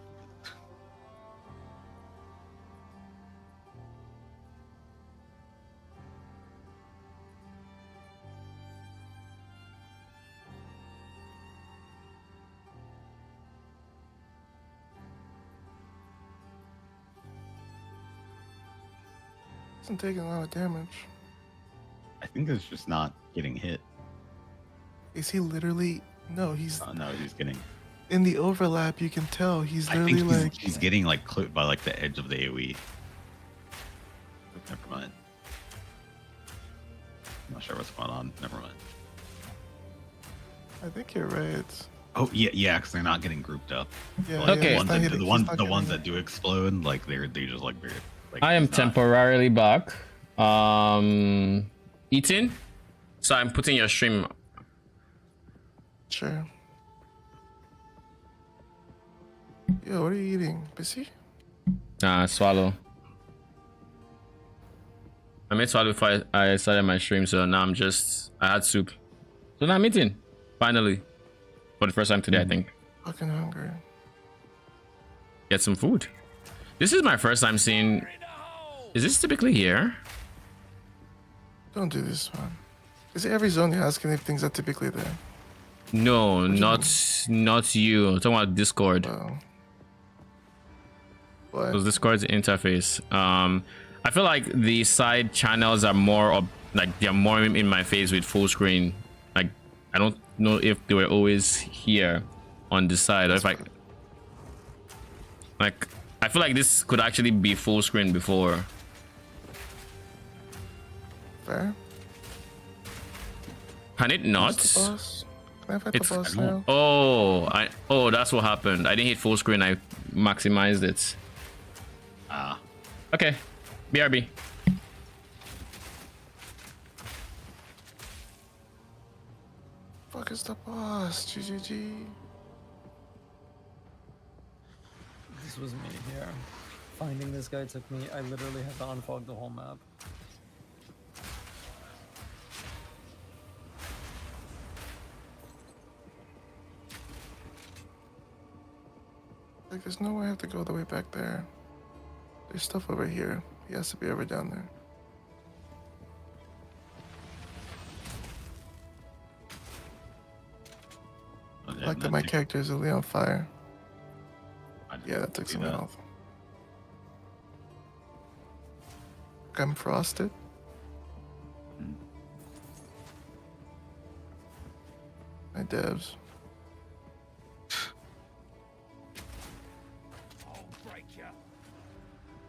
Isn't taking a lot of damage. I think it's just not getting hit. Is he literally? No, he's No, he's getting. in the overlap. You can tell he's I literally think like. he's getting like clipped by like the edge of the AoE. Never mind. I'm not sure what's going on. Never mind. I think you're right. Oh yeah, because they're not getting grouped up. Yeah, Like, Okay. yeah, he's not hitting- the he's ones not the ones getting that do explode, like they just like. I am it's not- temporarily back. Eating. So I'm putting your stream. it. Sure. Yo, what are you eating? Busy? Swallow. I made swallow before I started my stream, so now I had soup. So now I'm eating. Finally. For the first time today, I think. Fucking hungry. Get some food. This is my first time seeing. Is this typically here? Don't do this, man. Is it every zone you're asking if things are typically there? No, not you. I'm talking about Discord. Wow. What? Because Discord's interface. I feel like the side channels are they're more in my face with full screen. Like I don't know if they were always here on the side, or if I feel like this could actually be full screen before. Fair? Can it not? Who's the boss? Can I fight It's the boss now? Oh, that's what happened. I didn't hit full screen. I maximized it. Ah, Okay, BRB. Fuck is the boss? GGG. This was me here. Finding this guy took me. I literally had to unfog the whole map. Like, there's no way I have to go all the way back there. There's stuff over here. He has to be over down there. I like that my character is really on fire. Yeah, that took some health. I'm frosted. My devs.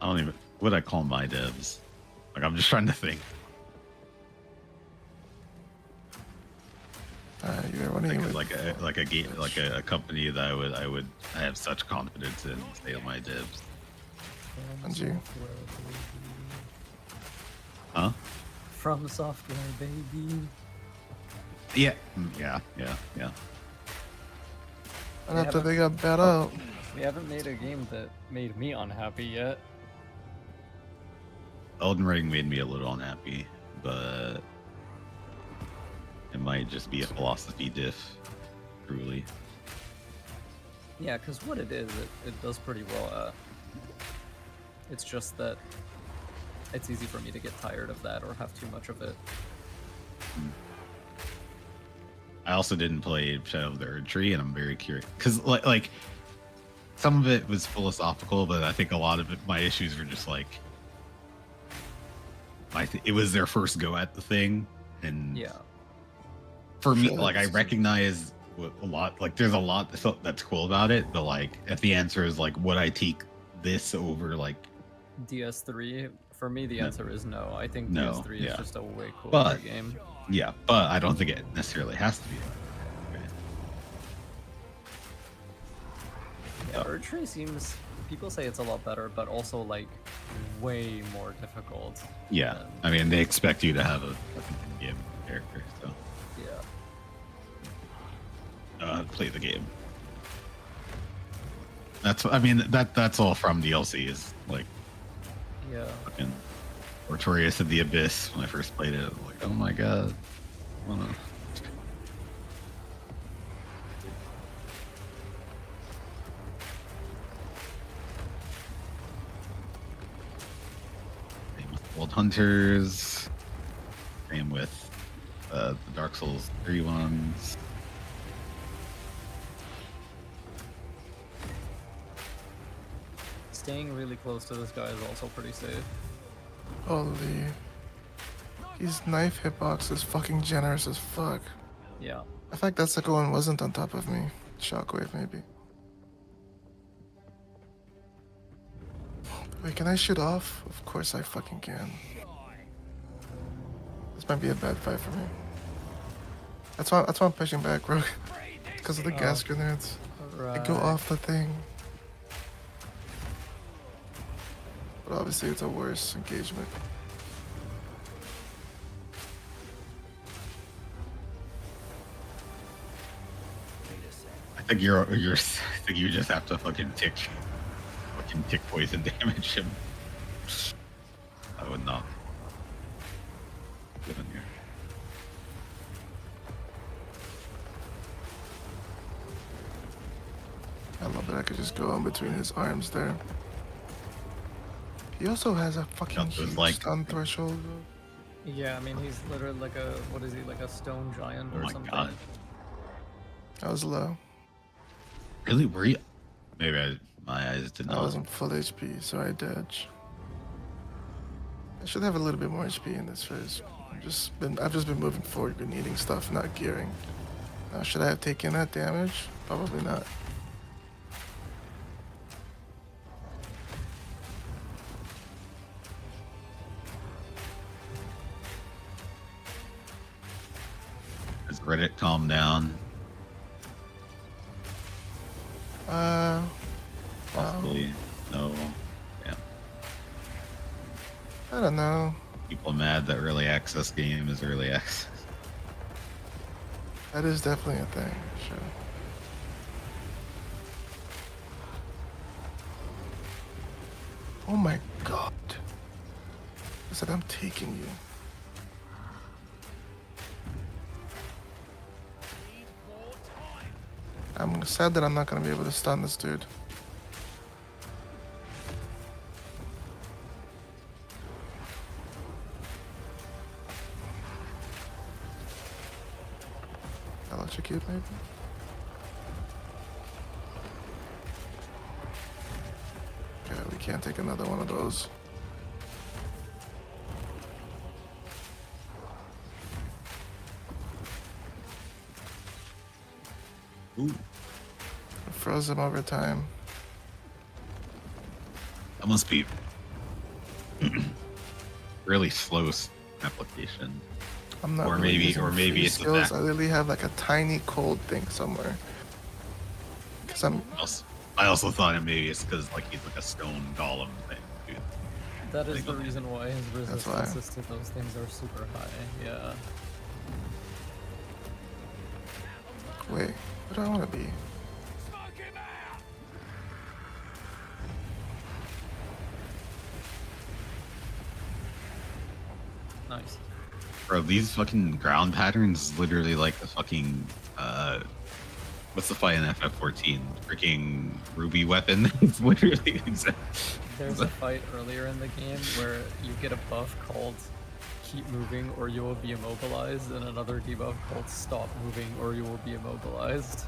I don't even. What I call my devs? Like I'm just trying to think. You're running with Like a company that I have such confidence in. Say my devs. Anji. Huh? From software, baby. Yeah. And after they got bad out. We haven't made a game that made me unhappy yet. Elden Ring made me a little unhappy, but it might just be a philosophy diff, truly. Yeah, because what it is, it does pretty well at. It's just that it's easy for me to get tired of that or have too much of it. I also didn't play Shadow of the Erd Tree, and I'm very curious because like some of it was philosophical, but I think a lot of it, my issues were just like it was their first go at the thing, and Yeah. for me, Sure, like I that's- recognize a lot, like there's a lot that's cool about it, but like if the answer is like would I take this over like DS3, for me, the No. answer is no. I think No, DS3 yeah. is just a way cooler But- game. yeah, but I don't think it necessarily has to be. Yeah, Erd Tree seems. People say it's a lot better, but also like way more difficult. Yeah, than- I mean they expect you to have a fucking in-game character, so Yeah. play the game. That's all from DLC is like Yeah. fucking Artorias of the Abyss. When I first played it, I was like, oh my god, I wanna... Same with Old Hunters. Same with the Dark Souls 3 ones. Staying really close to this guy is also pretty safe. Holy. His knife hitbox is fucking generous as fuck. Yeah. The fact that second one wasn't on top of me. Shockwave, maybe. Wait, can I shoot off? Of course I fucking can. This might be a bad fight for me. That's why I'm pushing back, Rogue. Because of the gas grenades. Right. They go off the thing. But obviously it's a worse engagement. I think I think you just have to fucking tick poison damage him. I would not. Get in here. I love that I could just go in between his arms there. He also has a fucking Got those, huge like- stun threshold. Yeah, I mean he's literally like a what is he, like a stone giant Oh or my something? god. I was low. Really? Were you? Maybe my eyes did I not. wasn't full HP, so I dodge. I should have a little bit more HP in this phase. I've just been moving forward, been eating stuff, not gearing. Should I have taken that damage? Probably not. Has Reddit calmed down? Possibly. No. Yeah. I don't know. People mad that early access game is early access. That is definitely a thing, sure. Oh my god. I said I'm taking you. I'm sad that I'm not gonna be able to stun this dude. Electrocute maybe? Okay, we can't take another one of those. Ooh. I froze him over time. That must be really slow application. I'm not Or really maybe- using or maybe free it's the skills. fact- I literally have like a tiny cold thing somewhere. Cause I'm I also thought maybe it's because like he's like a stone golem thing, dude. That is Think the of it. reason why his That's why. resistances to those things are super high. Yeah. wait, what do I want to be? Nice. Bro, these fucking ground patterns is literally like the fucking What's the fight in FF14? Freaking ruby weapon. It's literally exact. There's a fight earlier in the game where you get a buff called keep moving or you will be immobilized, and another debuff called stop moving or you will be immobilized.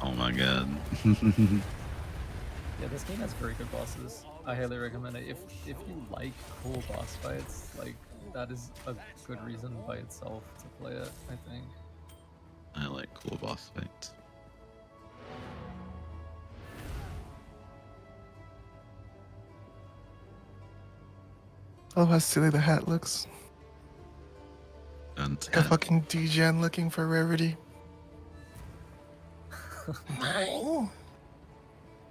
Oh my god. Yeah, this game has very good bosses. I highly recommend it. If you like cool boss fights, like that is a good reason by itself to play it, I think. I like cool boss fights. Oh, how silly the hat looks. And Like a fucking degen looking for rarity. Mine?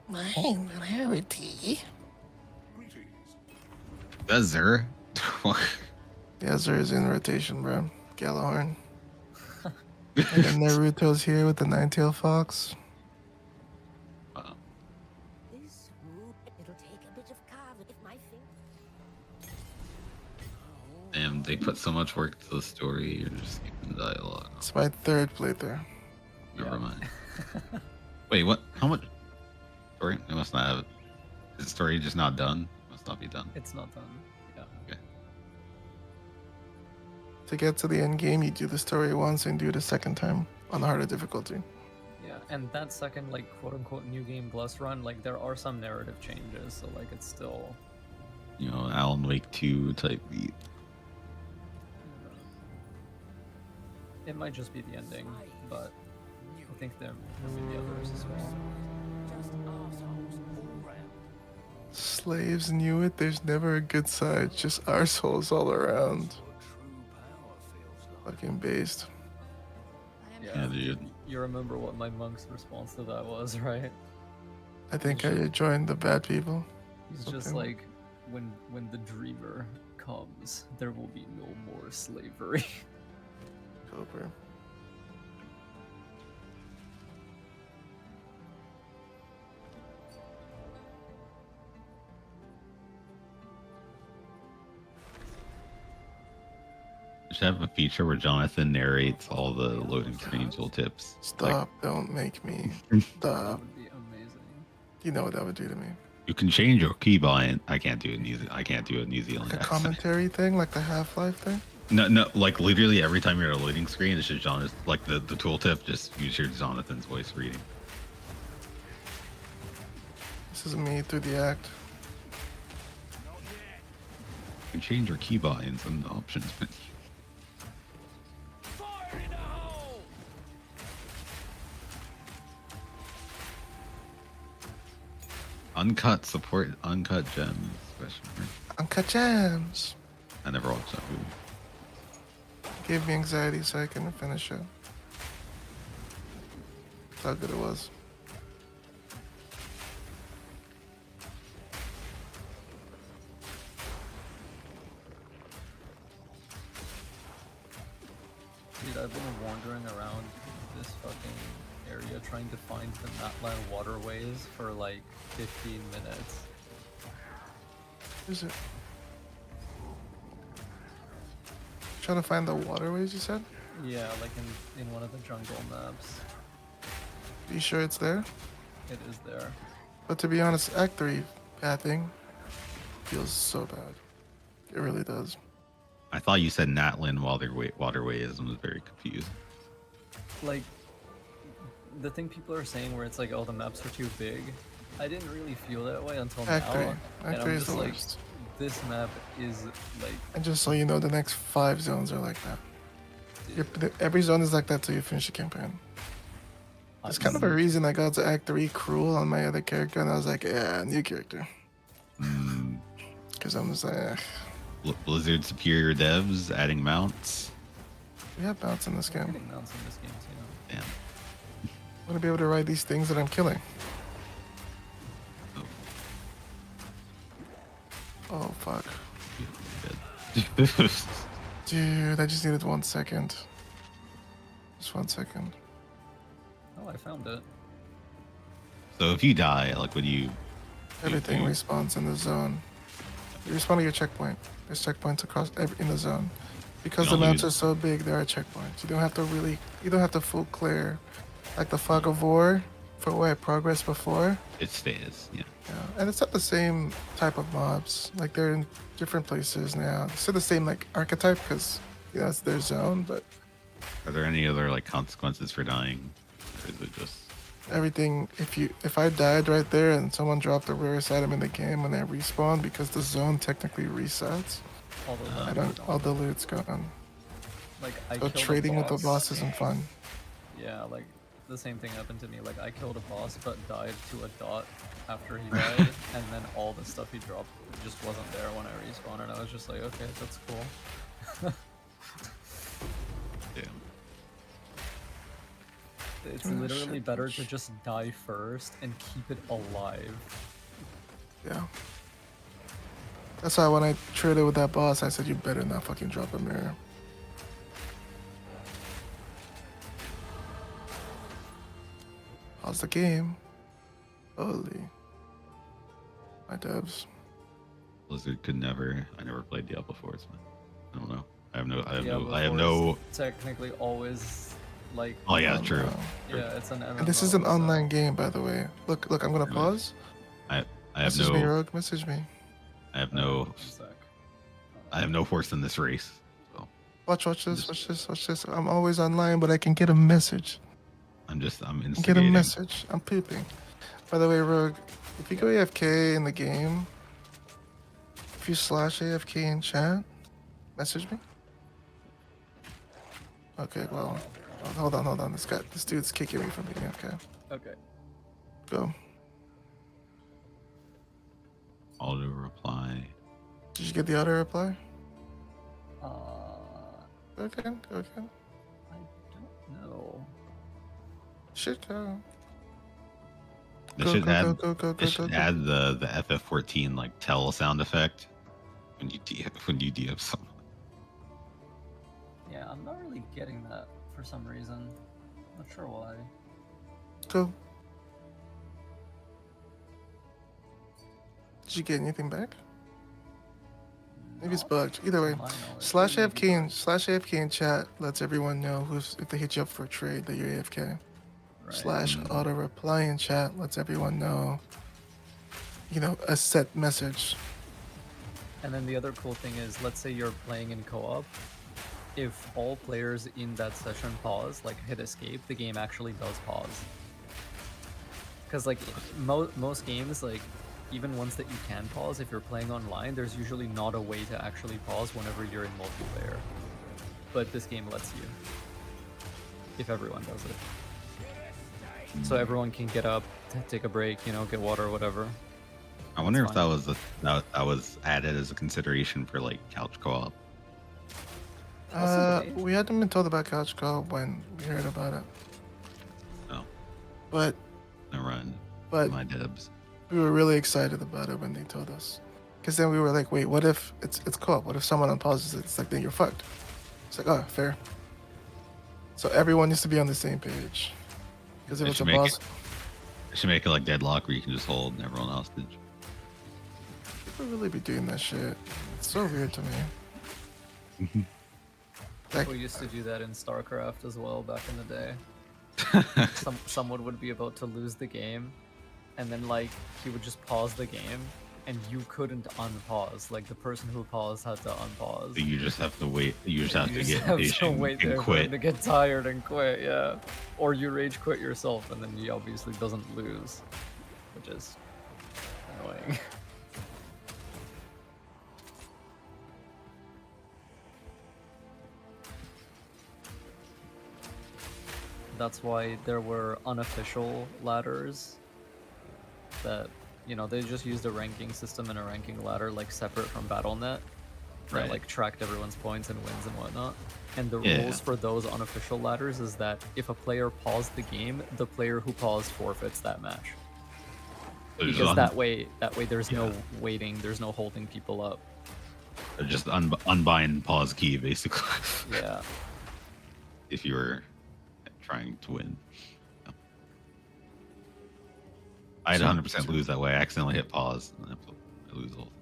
Mine rarity? that's Zer. Yeah, Zer's in rotation, bro. Galahorn. And then Naruto's here with the nine-tailed fox. This wood, it'll take a bit of carving if my finger. Damn, they put so much work to the story. You're just skipping dialogue. It's my third playthrough. Never Yeah. mind. Wait, what? How much story? It must not have. Is the story just not done? Must not be done. It's not done. Yeah. Okay. To get to the end game, you do the story once and do it a second time on the harder difficulty. Yeah, and that second, like, quote-unquote new game plus run, like, there are some narrative changes, so, like, it's still... You know, Alan Wake 2 type beat. It might just be the ending, but I think there may be others as well. Just arseholes all round. Slaves knew it. There's never a good side. Just arseholes all around. Fucking based. Yeah, dude. You remember what my monk's response to that was, right? I think I joined the bad people. He's just Okay. like, when the dreamer comes, there will be no more slavery. Cooper. Should have a feature where Jonathan narrates all the loading screen tooltips. Stop. Don't make me. That Stop. would be amazing. You know what that would do to me. You can change your keybind. I can't do it in New Zealand. Like a accent. commentary thing, like the Half-Life thing. No, like literally every time you're at a loading screen, it's just Jonathan. Like the tooltip, just use your Jonathan's voice reading. This is me through the act. You can change your keybinds in the options menu. Uncut support uncut gems. Question mark. Uncut Gems. I never watched that movie. Gave me anxiety so I couldn't finish it. That's how good it was. Dude, I've been wandering around this fucking area trying to find the Natlan waterways for like 15 minutes. Is it? Trying to find the waterways, you said? Yeah, like in one of the jungle maps. You sure it's there? It is there. But to be honest, Act 3 pathing feels so bad. It really does. I thought you said Natlin waterways and was very confused. Like, the thing people are saying where it's like, oh, the maps are too big. I didn't really feel that way until Act now. 3. And Act I'm 3 is just the like, worst. this map is like, And just so you know, the next 5 zones are like that. Every zone is like that till you finish the campaign. It's kind of a reason I got to Act 3 cruel on my other character, and I was like, yeah, new character. Because I'm just like, Blizzard superior devs adding mounts. we have mounts in this game. getting mounts in this game too. Damn. I want to be able to ride these things that I'm killing. Oh, fuck. Good. Dude, I just needed 1 second. Just 1 second. Oh, I found it. So if you die, like would you? Everything you- respawns in the zone. You respawn at your checkpoint. There's checkpoints across in the zone. Because You the don't maps lose. are so big, there are checkpoints. You don't have to full clear like the Fog of War for where I progressed before. It stays. Yeah. Yeah, and it's not the same type of mobs. Like they're in different places now. It's still the same like archetype because it's their zone, but Are there any other like consequences for dying? Or is it just everything. If I died right there and someone dropped the rarest item in the game when I respawn because the zone technically resets, all the loot's gone. Like I So killed a trading with the boss. boss isn't fun. Yeah, like the same thing happened to me. Like I killed a boss but died to a dot after he died, and then all the stuff he dropped just wasn't there when I respawned, and I was just like, okay, that's cool. damn? It's Oh, literally shit. better to just die first and keep it alive. Yeah. That's why when I traded with that boss, I said you better not fucking drop a mirror. How's the game? Holy. My dubs. Blizzard could never. I never played Diablo 4, so I don't know. I have Diablo no. 4 is technically always like. Oh yeah, true. no. Yeah, it's an MMO. And this is an so- online game, by the way. Look, I'm gonna pause. I have Message me, no. Rogue. Message me. I have no. One sec. I have no horse in this race. So Watch this. I'm always online, but I can get a message. I'm Get a instigating. message. I'm pooping. By the way, Rogue, if you go AFK in the game, if you slash AFK in chat, message me. Okay, well, hold on. This dude's kicking me from being AFK. Okay. Go. Auto reply. Did you get the auto reply? Uh, Go again. I don't know. Shit, go. They Go, should go, add. go, go, go, They go, should go. add the FF14 like tell sound effect when you DM someone. Yeah, I'm not really getting that for some reason. Not sure why. Go. Did you get anything back? Maybe it's No. bugged. Either way, Mine always- slash maybe AFK in chat lets everyone know if they hit you up for a trade that you're AFK. Right. Slash auto reply in chat lets everyone know, a set message. And then the other cool thing is, let's say you're playing in co-op. If all players in that session pause, like hit escape, the game actually does pause. Because like most games, like even ones that you can pause, if you're playing online, there's usually not a way to actually pause whenever you're in multiplayer. But this game lets you, if everyone does it. So everyone can get up, take a break, get water or whatever. I wonder if fine. that was added as a consideration for like couch co-op. Possibly. We hadn't been told about couch co-op when we heard about it, No, but no run. But- My dibs. we were really excited about it when they told us. Because then we were like, wait, what if it's co-op? What if someone unpauses it? It's like, then you're fucked. It's like, oh, fair. So everyone needs to be on the same page. Because if They it's a should make boss, I should make it like deadlock where you can just hold everyone hostage. people really be doing that shit. It's so weird to me. Like, We used to do that in StarCraft as well back in the day. Someone would be about to lose the game, and then like he would just pause the game, and you couldn't unpause. Like the person who paused had to unpause. So you just have to wait. You just have You to just get have to impatient wait there and for him quit. to get tired and quit, yeah. Or you rage quit yourself, and then he obviously doesn't lose, which is annoying. That's why there were unofficial ladders that, they just used a ranking system and a ranking ladder like separate from BattleNet that Right. like tracked everyone's points and wins and whatnot. And the Yeah. rules for those unofficial ladders is that if a player paused the game, the player who paused forfeits that match. They're just Because un- that way there's no Yeah. waiting, there's no holding people up. they're just unbind pause key basically. Yeah. If you were trying to win. I'd 100% lose that way. I accidentally hit pause and I lose the whole thing.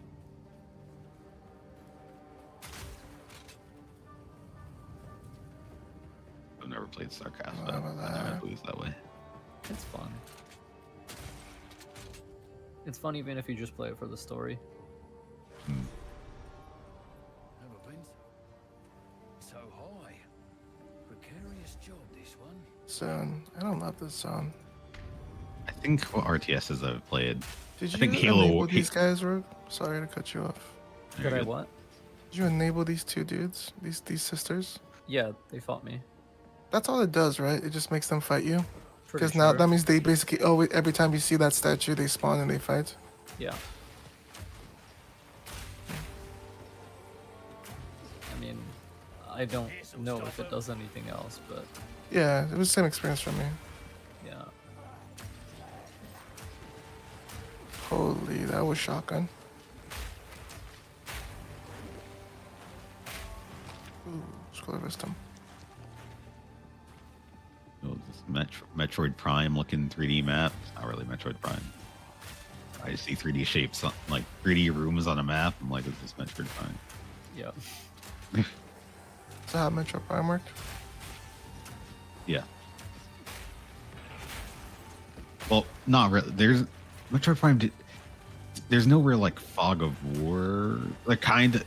I've never played StarCraft, but Blah, blah, I never blah. lose that way. It's fun. It's fun even if you just play it for the story. Never been so high. Precarious job, this one. Zone. I don't love this zone. I think what RTSs I've played. Did I you think Halo. enable these guys, Rogue? Sorry to cut you off. Did I what? Did you enable these two dudes? These sisters? Yeah, they fought me. That's all it does, right? It just makes them fight you. Pretty Because now sure. that means they basically always every time you see that statue, they spawn and they fight. Yeah. I mean, I don't know if it does anything else, but Yeah, it was the same experience for me. yeah. Holy, that was shotgun. Ooh, scroll wisdom. Oh, this Metroid Prime looking 3D map. Not really Metroid Prime. I just see 3D shapes, like 3D rooms on a map. I'm like, is this Metroid Prime? Yeah. Is that how Metro Prime worked? Yeah. Well, not really. There's Metroid Prime. There's no real like fog of war. Like kind of.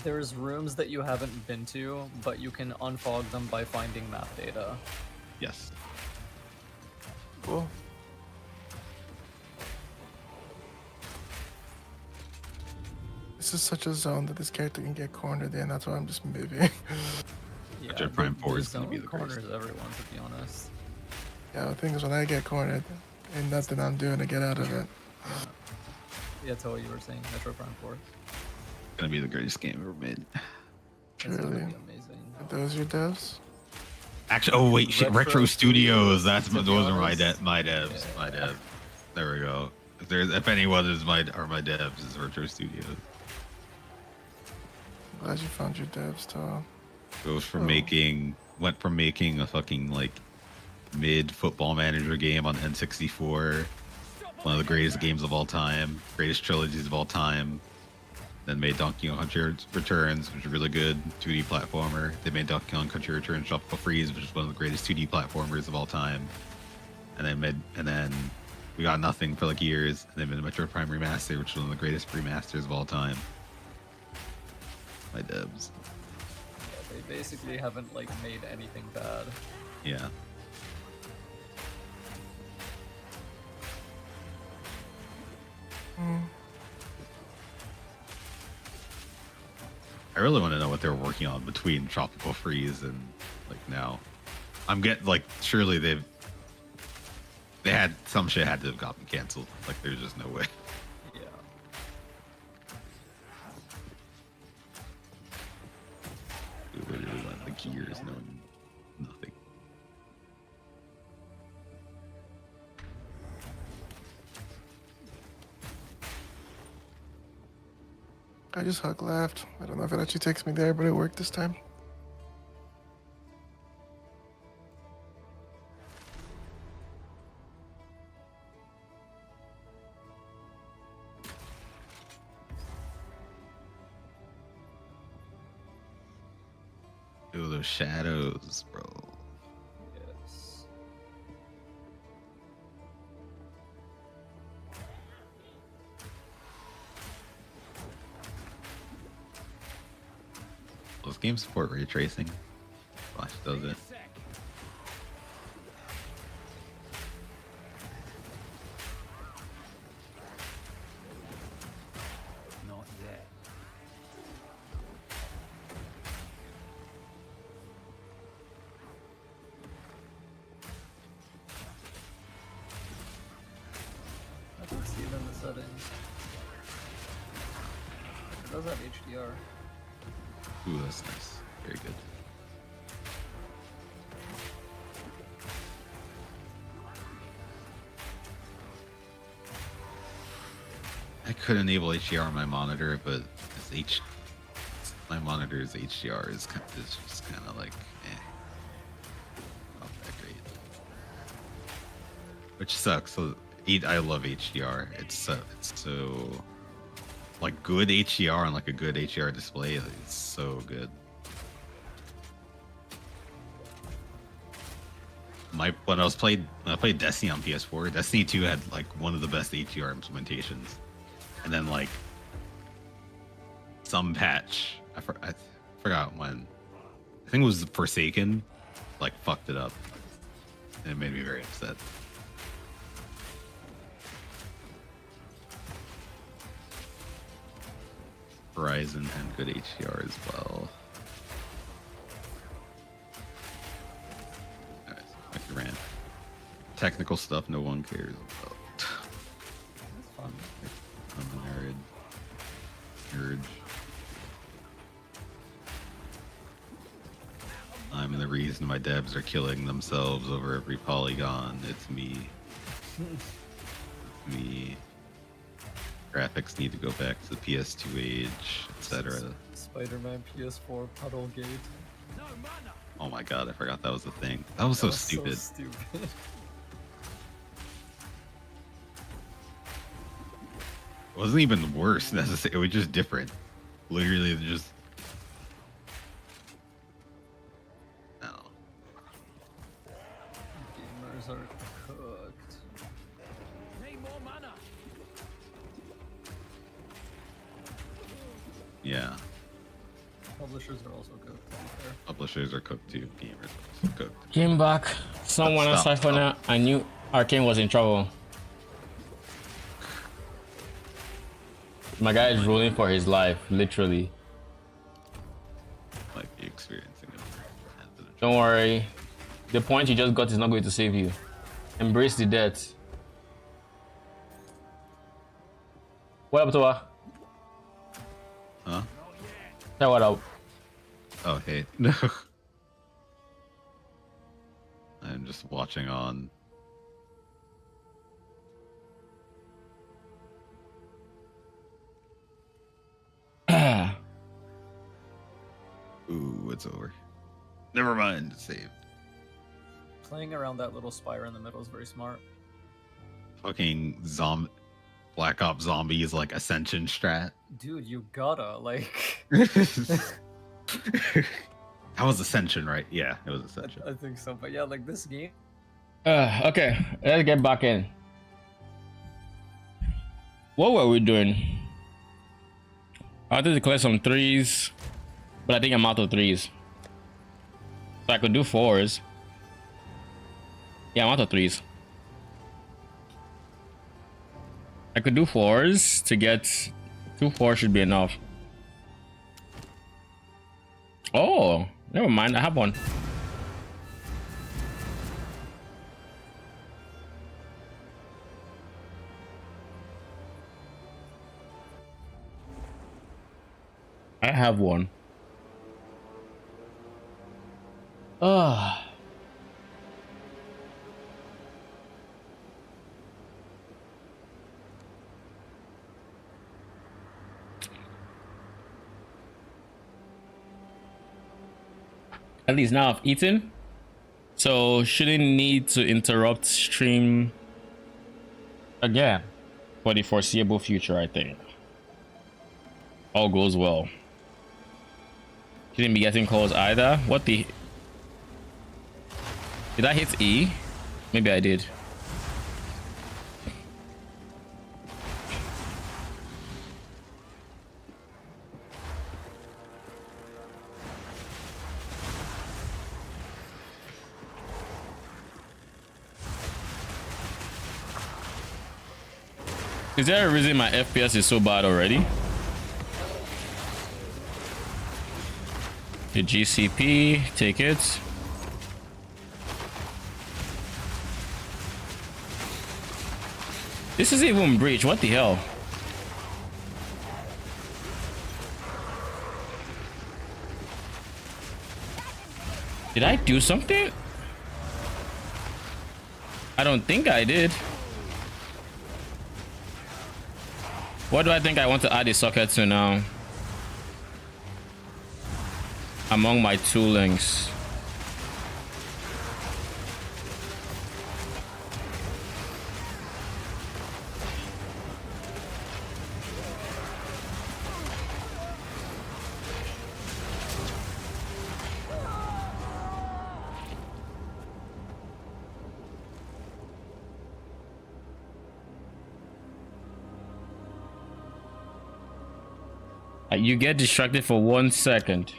There's rooms that you haven't been to, but you can unfog them by finding map data. Yes. Cool. This is such a zone that this character can get cornered in. That's why I'm just moving. Yeah, Metroid Prime 4 the is gonna be zone the corners greatest. everyone, to be honest. Yeah, the thing is, when I get cornered, ain't nothing I'm doing to get out of it. Yeah, that's what you were saying. Metro Prime 4. Gonna be the greatest game ever made. It's gonna Truly. be amazing. Are those your devs? Actually, oh wait, shit, Retro Studios. That's to be those are honest. my devs. Yeah. My devs. There we go. If anyone is my devs, is Retro Studios. Glad you found your devs, Tom. Goes from Oh. went from making a fucking like mid football manager game on N64, one of the greatest games of all time, greatest trilogies of all time. Then made Donkey Kong Country Returns, which is really good 2D platformer. They made Donkey Kong Country Returns Tropical Freeze, which is one of the greatest 2D platformers of all time. And then we got nothing for like years, and then made Metroid Prime Remaster, which is one of the greatest remasters of all time. My devs. Yeah, they basically haven't like made anything bad. Yeah. I really want to know what they're working on between Tropical Freeze and like now. I'm getting like surely they had some shit had to have gotten canceled. Like there's just no way. Yeah. We literally went like years knowing nothing. I just hug left. I don't know if it actually takes me there, but it worked this time. Ooh, those shadows, bro. Yes. Those games support ray tracing. Flash does it. Not yet. I can see it in the settings. It does have HDR. Ooh, that's nice. Very good. I could enable HDR on my monitor, but my monitor's HDR is just kind of like, not that great. Which sucks. So I love HDR. It's so like good HDR on like a good HDR display. It's so good. when I played Destiny on PS4, Destiny 2 had like one of the best HDR implementations, and then like some patch, I forgot when, I think it was Forsaken, like fucked it up, and it made me very upset. Horizon had good HDR as well. Alright, so I can rant. Technical stuff no one cares about. That's fun. I'm a nerd. I'm the reason my devs are killing themselves over every polygon. It's me. It's me. Graphics need to go back to the PS2 age, etc. Spider-Man PS4 puddle gate. Oh my god, I forgot that was a thing. That was so stupid. So stupid. It wasn't even worse necessarily. It was just different. Literally, just. No. Gamers are cooked. Need more mana. Yeah. Publishers are also cooked, to be fair. Publishers are cooked too. Gamers are also cooked. Came back. Someone Stop, aside for now. I knew Arcane was in trouble. My guy is ruling for his life, literally. Might be experiencing it. Don't worry. The point you just got is not going to save you. Embrace the death. What up, Toa? Huh? Hey, what up? Oh, hey. No. I'm just watching on. Ooh, it's over. Never mind, it's saved. Playing around that little spire in the middle is very smart. Fucking Black Ops Zombies like Ascension strat. Dude, you gotta, like... That was Ascension, right? Yeah, it was Ascension. I think so, but yeah, like this game... Okay, let's get back in. What were we doing? I wanted to collect some 3s, but I think I'm out of 3s. So I could do 4s. Yeah, I'm out of 3s. I could do 4s to get 2 4s should be enough. Oh, never mind. I have one. I have one. At least now I've eaten, so shouldn't need to interrupt stream again for the foreseeable future. I think all goes well. Shouldn't be getting calls either. What the? Did I hit E? Maybe I did. Is there a reason my FPS is so bad already? The GCP, take it. This is even breach. What the hell? Did I do something? I don't think I did. What do I think I want to add a socket to now? Among my toolings. You get distracted for 1 second.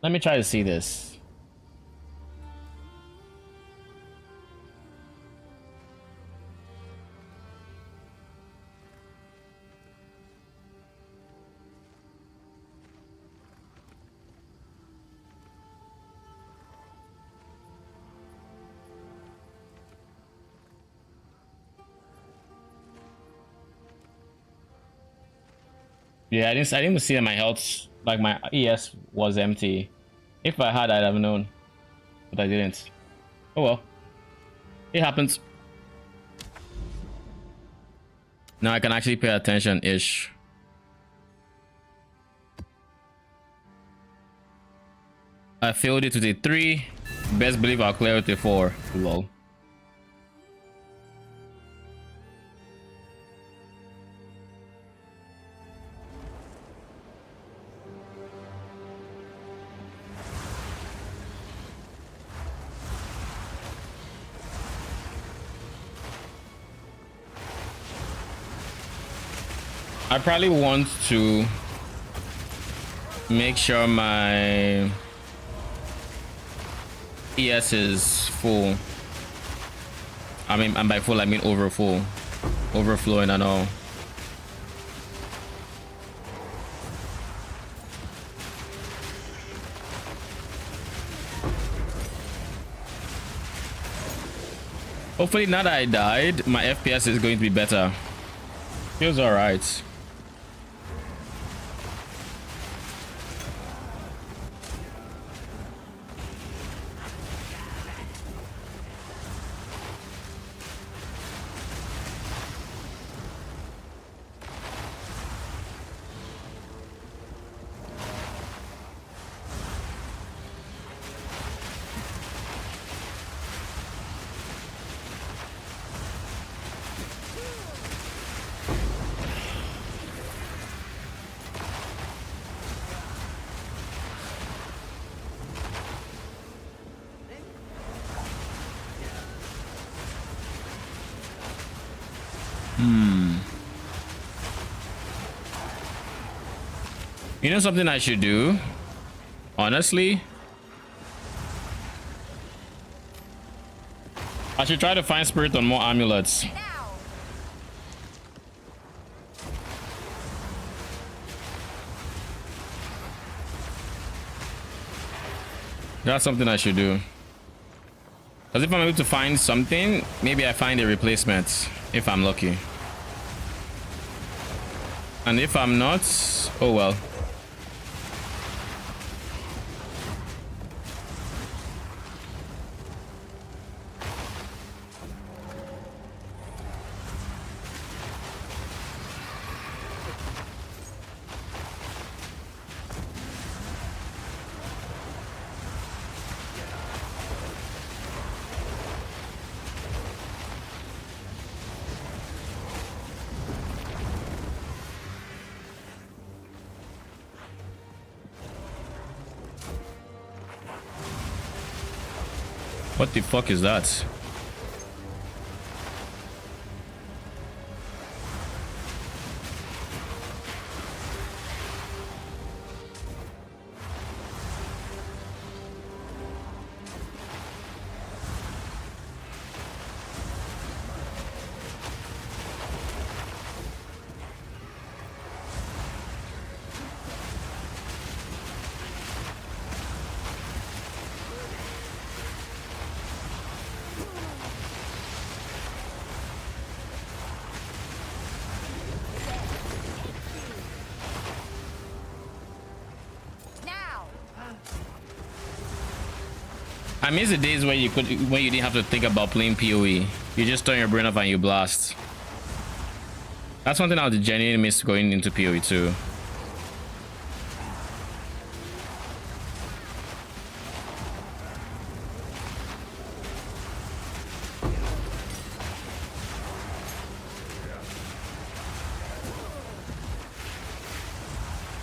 Let me try to see this. Yeah, I didn't see that my health, like my ES was empty. If I had, I'd have known, but I didn't. Oh well, it happens. Now I can actually pay attention ish. I failed it with a 3. Best believe I'll clear it with a 4. Lol. I probably want to make sure my ES is full. I mean, and by full I mean over full, overflowing and all. Hopefully now that I died, my FPS is going to be better. Feels all right. You know something I should do? Honestly, I should try to find spirit on more amulets. That's something I should do. Because if I'm able to find something, maybe I find a replacement if I'm lucky. And if I'm not, oh well. What the fuck is that? I miss the days where you didn't have to think about playing PoE. You just turn your brain off and you blast. That's one thing I would genuinely miss going into PoE too.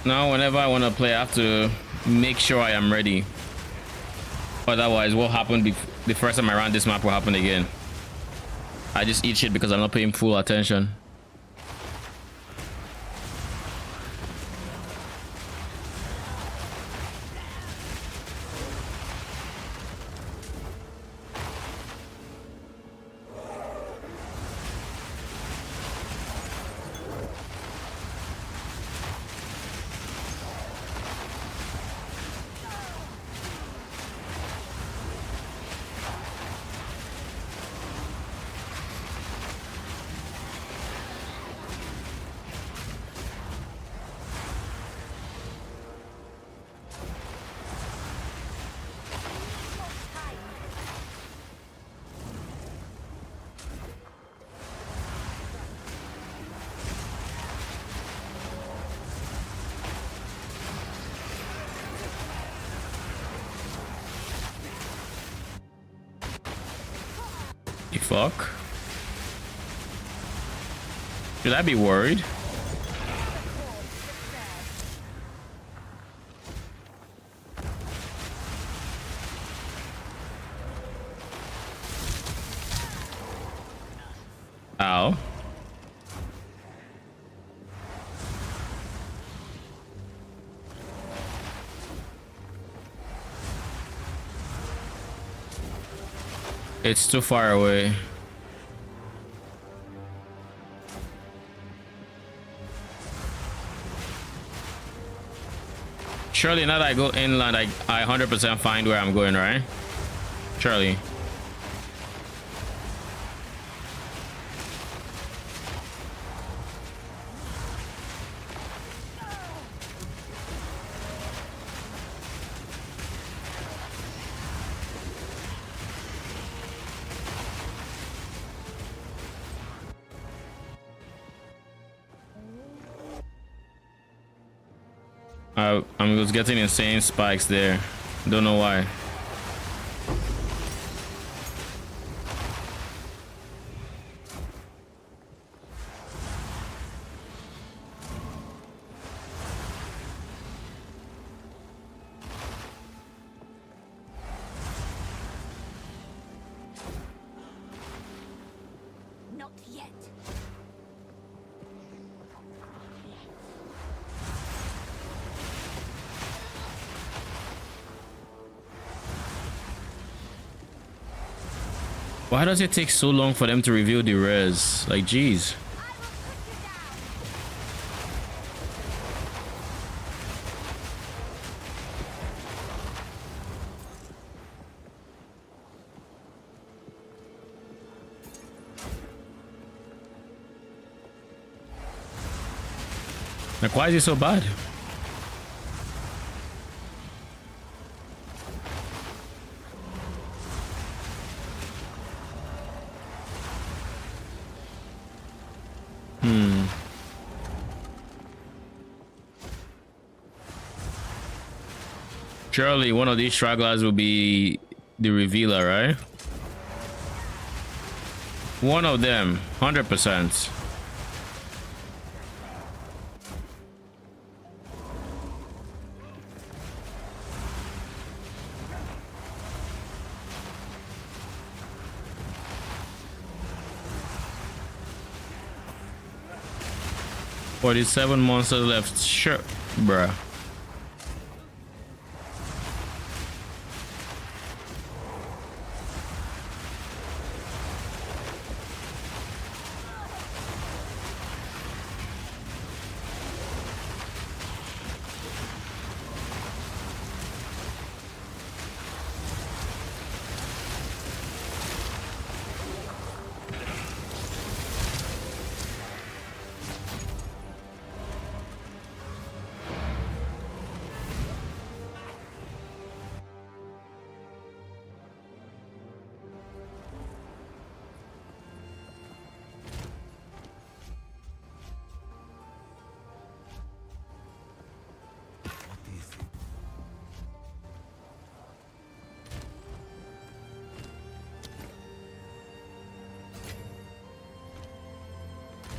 Now, whenever I want to play, I have to make sure I am ready. Otherwise, what happened the first time I ran this map will happen again. I just eat shit because I'm not paying full attention. The fuck? Should I be worried? Ow. It's too far away. Surely now that I go inland, I 100% find where I'm going, right? Surely. I was getting insane spikes there. Don't know why. Not yet. Why does it take so long for them to reveal the res? Like, geez. Like, why is it so bad? Surely one of these stragglers will be the revealer, right? One of them, 100%. $47 monsters left. Sure, bruh.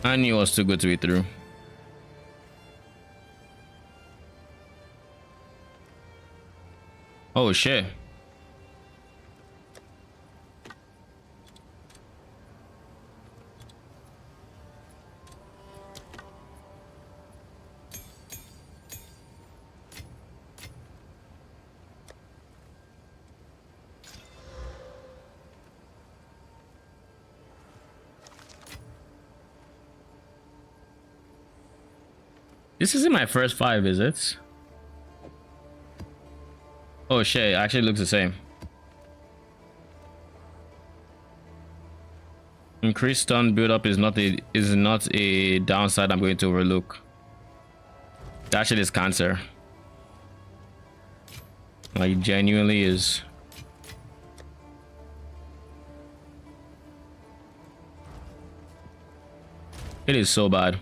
I knew it was too good to be through. Oh shit. This isn't my first 5 visits. Oh shit, it actually looks the same. Increased stun build up is not a downside I'm going to overlook. That shit is cancer. Like, genuinely is. It is so bad.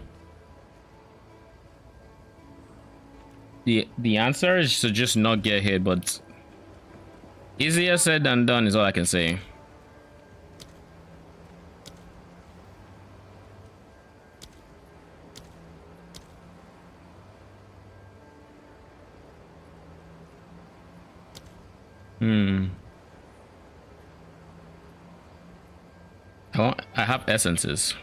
The answer is to just not get hit, but easier said than done is all I can say. I have essences.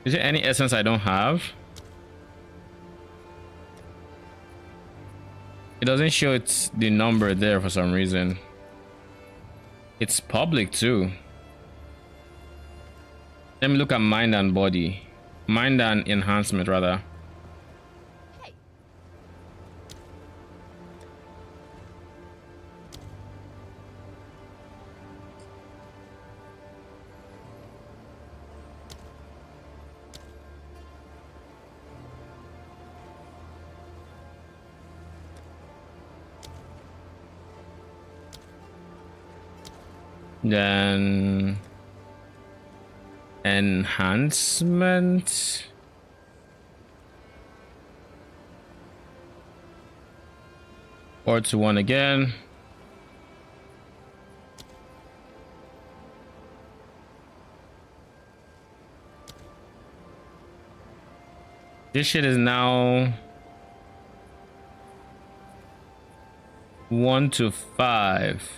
Is there any essence I don't have? It doesn't show it's the number there for some reason. It's public too. Let me look at mind and body. Mind and enhancement rather. Then enhancement. Or to one again. This shit is now 1 to 5.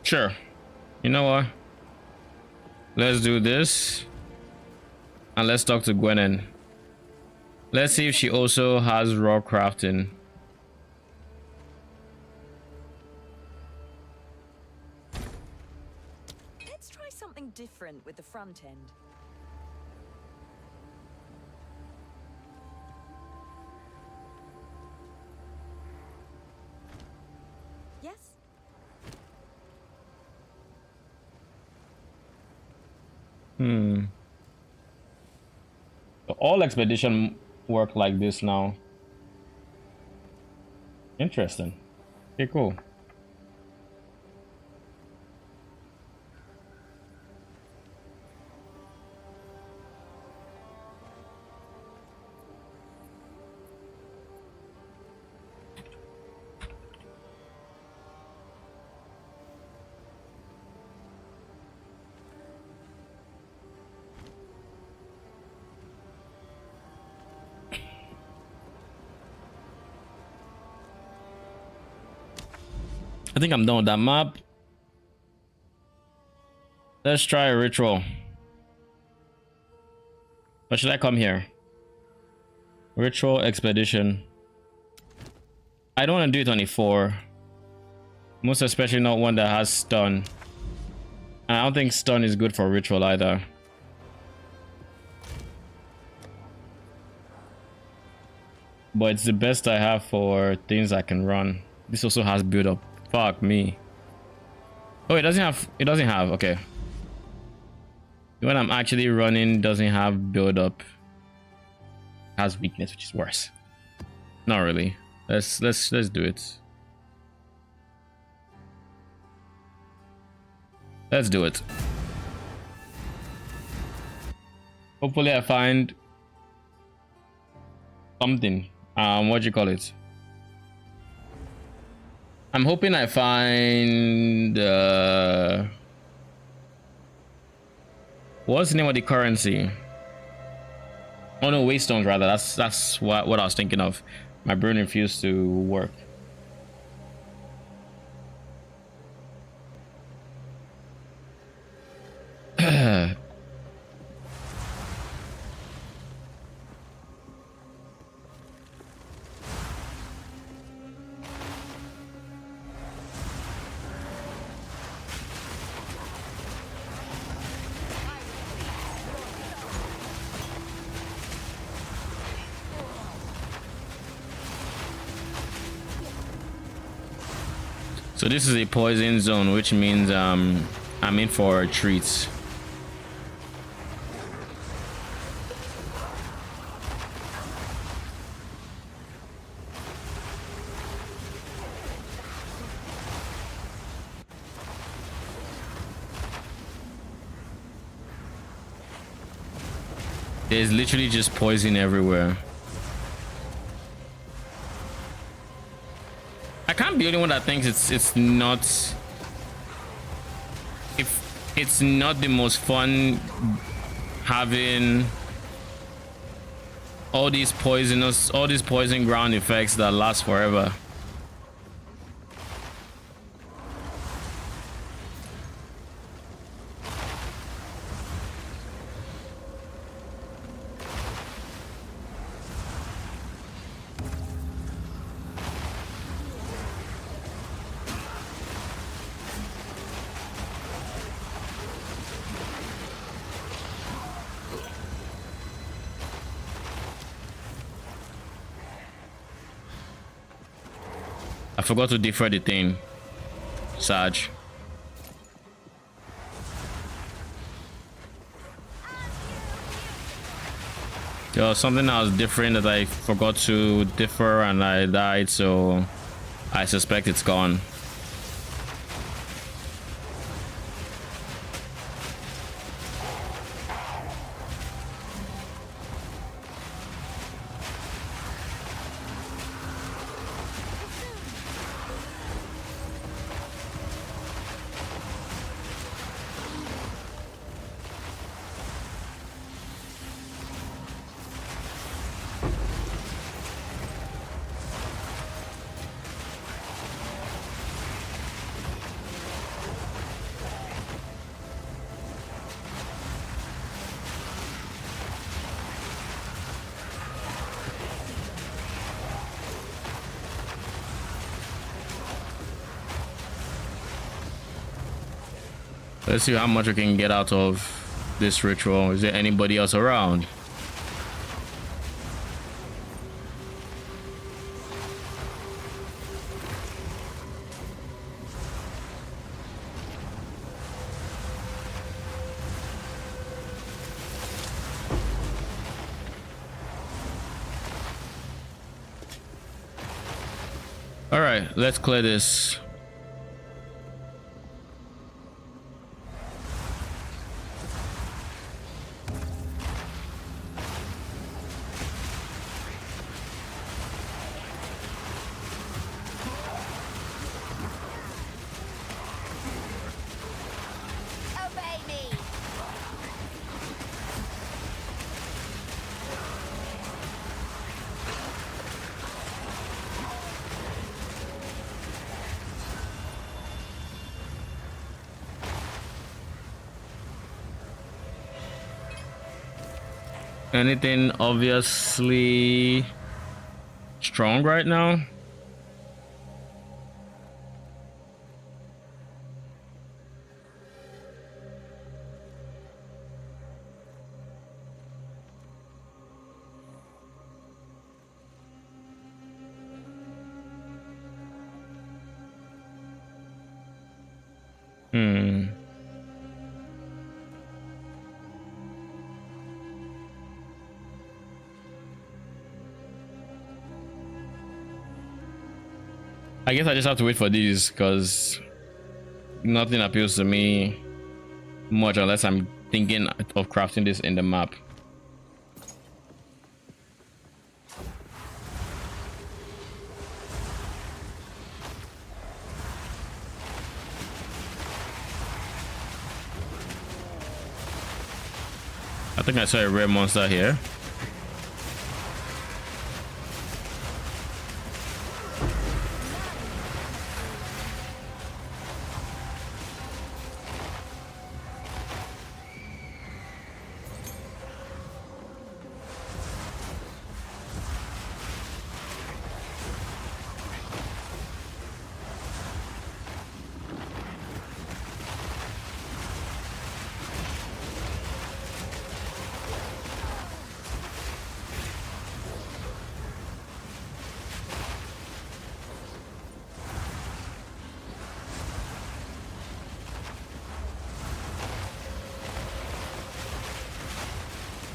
Sure. You know what? Let's do this. And let's talk to Gwenin. Let's see if she also has raw crafting. Let's try something different with the front end. Yes? All expedition work like this now. Interesting. Okay, cool. I think I'm done with that map. Let's try a ritual. Or should I come here? Ritual expedition. I don't want to do it on E4. Most especially not one that has stun. And I don't think stun is good for ritual either. But it's the best I have for things I can run. This also has build up. Fuck me. Oh, it doesn't have, okay. When I'm actually running doesn't have build up. It has weakness, which is worse. Not really. Let's do it. Let's do it. Hopefully I find something. What do you call it? I'm hoping I find what's the name of the currency? Oh no, waystones rather. That's what I was thinking of. My brain refused to work. So this is a poison zone, which means I'm in for treats. There's literally just poison everywhere. I can't be the only one that thinks it's not the most fun having all these poison ground effects that last forever. I forgot to defer the thing, Sarge. There was something that was different that I forgot to defer and I died, so I suspect it's gone. Let's see how much we can get out of this ritual. Is there anybody else around? All right, let's clear this. Obey me. Anything obviously strong right now? I guess I just have to wait for these because nothing appeals to me much unless I'm thinking of crafting this in the map. I think I saw a rare monster here.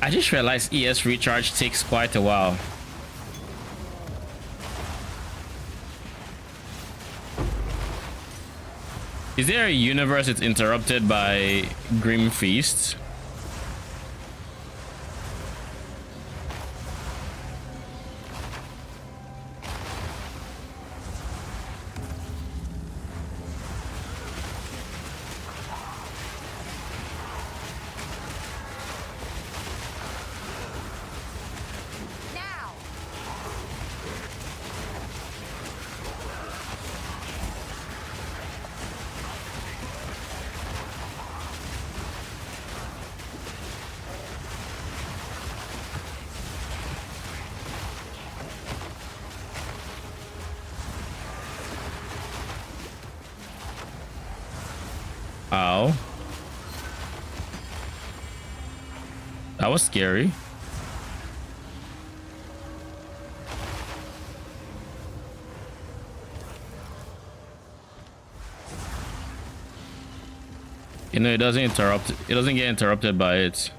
I just realized ES recharge takes quite a while. Is there a universe that's interrupted by Grim Feasts? Ow. That was scary. You know, it doesn't interrupt. It doesn't get interrupted by it.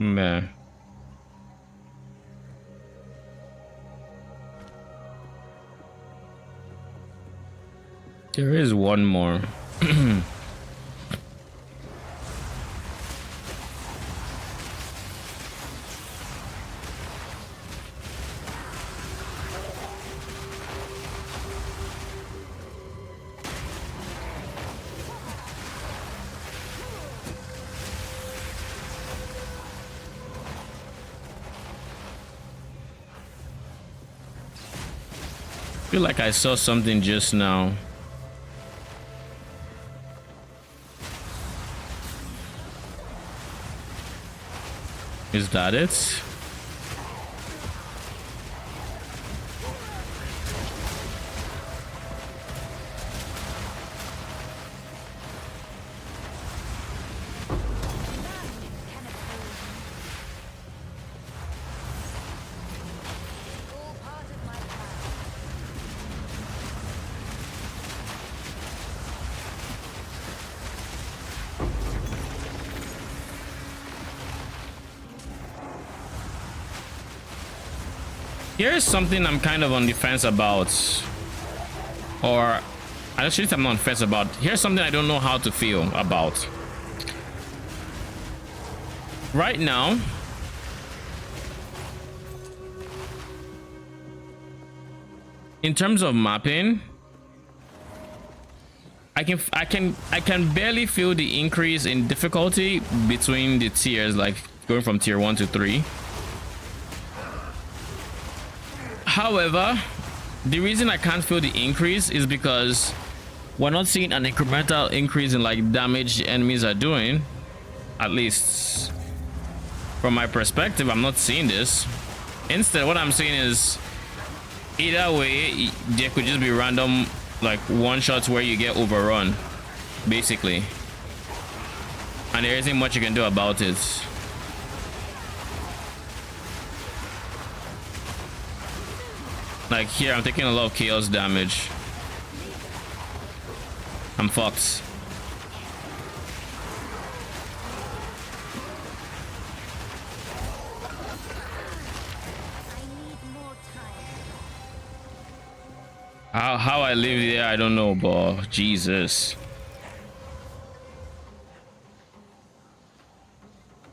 Meh. There is one more. I feel like I saw something just now. Is that it? Here's something I'm kind of on the fence about, or actually I'm not on the fence about. Here's something I don't know how to feel about. Right now, in terms of mapping, I can barely feel the increase in difficulty between the tiers, like going from tier 1 to 3. However, the reason I can't feel the increase is because we're not seeing an incremental increase in like damage enemies are doing. At least from my perspective, I'm not seeing this. Instead, what I'm seeing is either way, there could just be random like one shots where you get overrun, basically, and there isn't much you can do about it. Like here, I'm taking a lot of chaos damage. I'm fucked. How I live there, I don't know, but Jesus.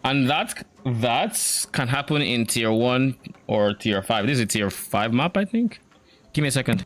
And that can happen in tier 1 or tier 5. This is a tier 5 map, I think. Give me a second.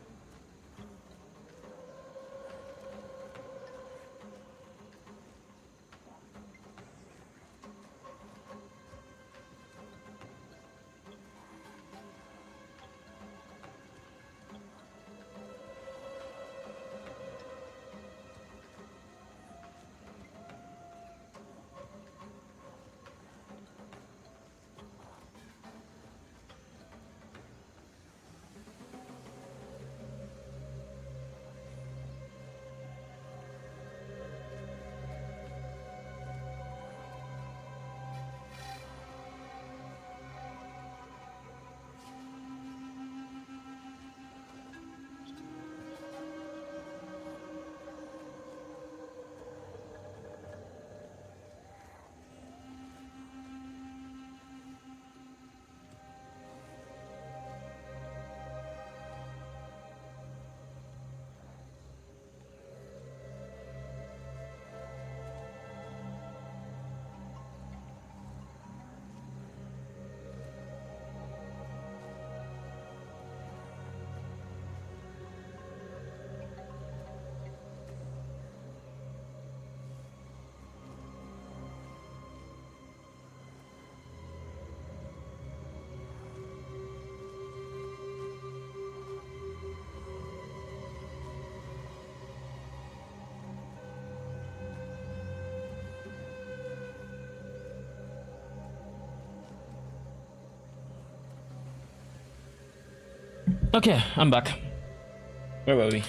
Okay, I'm back. Where were we?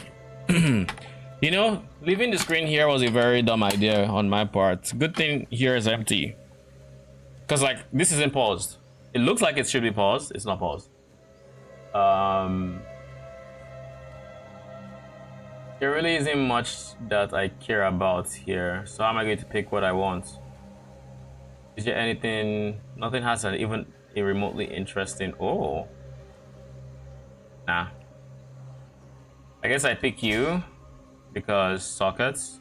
You know, leaving the screen here was a very dumb idea on my part. Good thing here is empty. Because, like, this isn't paused. It looks like it should be paused. It's not paused. There really isn't much that I care about here. So how am I going to pick what I want? Is there anything? Nothing has even a remotely interesting. Oh. Nah. I guess I pick you because sockets.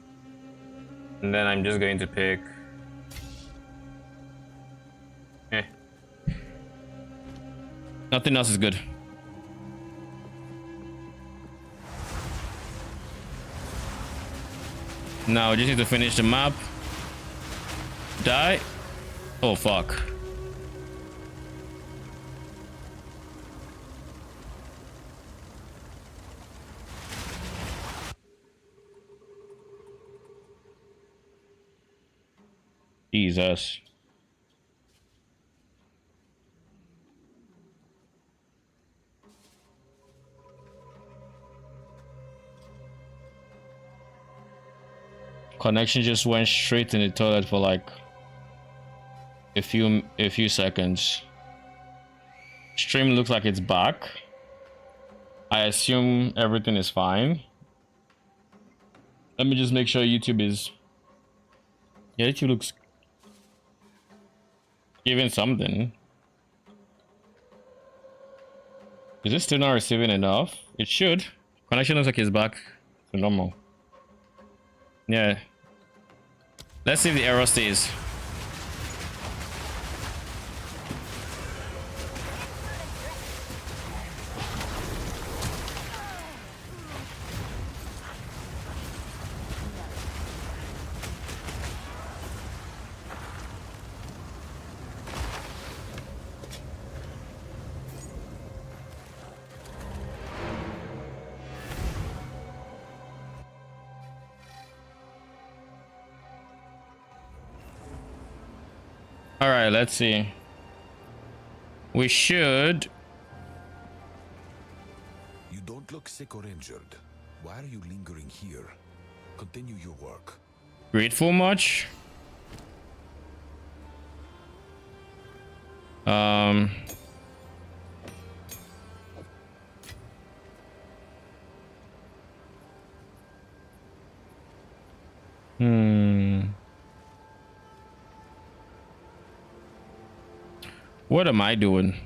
And then I'm just going to pick. Eh. Nothing else is good. Now I just need to finish the map. Die. Oh fuck. Jesus. Connection just went straight in the toilet for like a few seconds. Stream looks like it's back. I assume everything is fine. Let me just make sure YouTube is. Yeah, YouTube looks giving something. Is it still not receiving enough? It should. Connection looks like it's back to normal. Yeah. Let's see if the arrow stays. All right, let's see. We should. You don't look sick or injured. Why are you lingering here? Continue your work. Grateful much? What am I doing?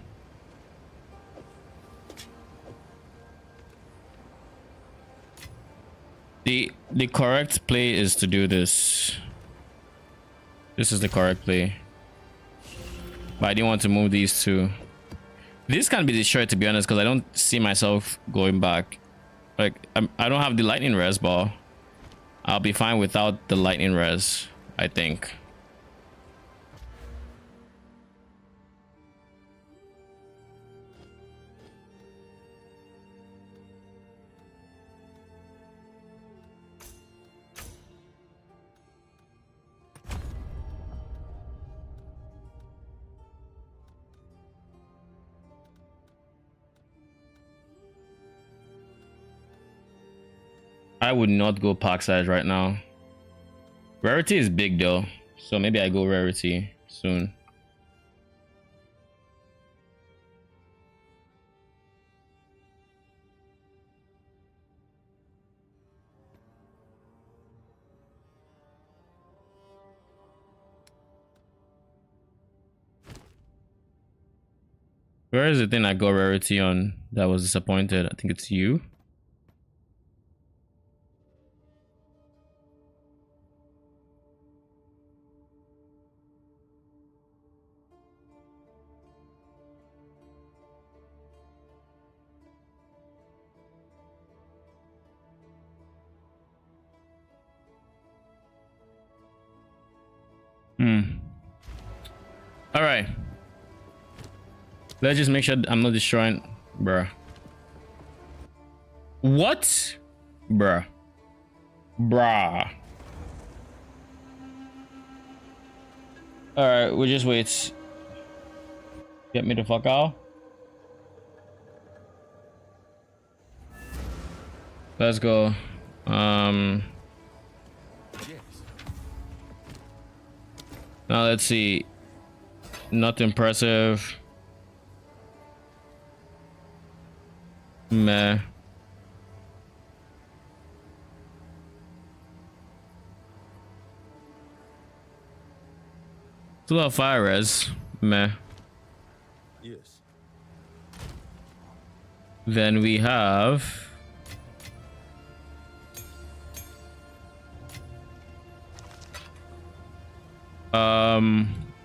The correct play is to do this. This is the correct play. But I didn't want to move these two. This can be destroyed, to be honest, because I don't see myself going back. Like, I don't have the lightning res ball. I'll be fine without the lightning res, I think. I would not go pack size right now. Rarity is big though, so maybe I go rarity soon. Where is the thing I go rarity on that was disappointed? I think it's you. All right. Let's just make sure I'm not destroying, bruh. What? Bruh. Bruh. All right, we'll just wait. Get me the fuck out. Let's go. Yes. Now let's see. Not impressive. Meh. Still have fire res. Meh. Yes. Then we have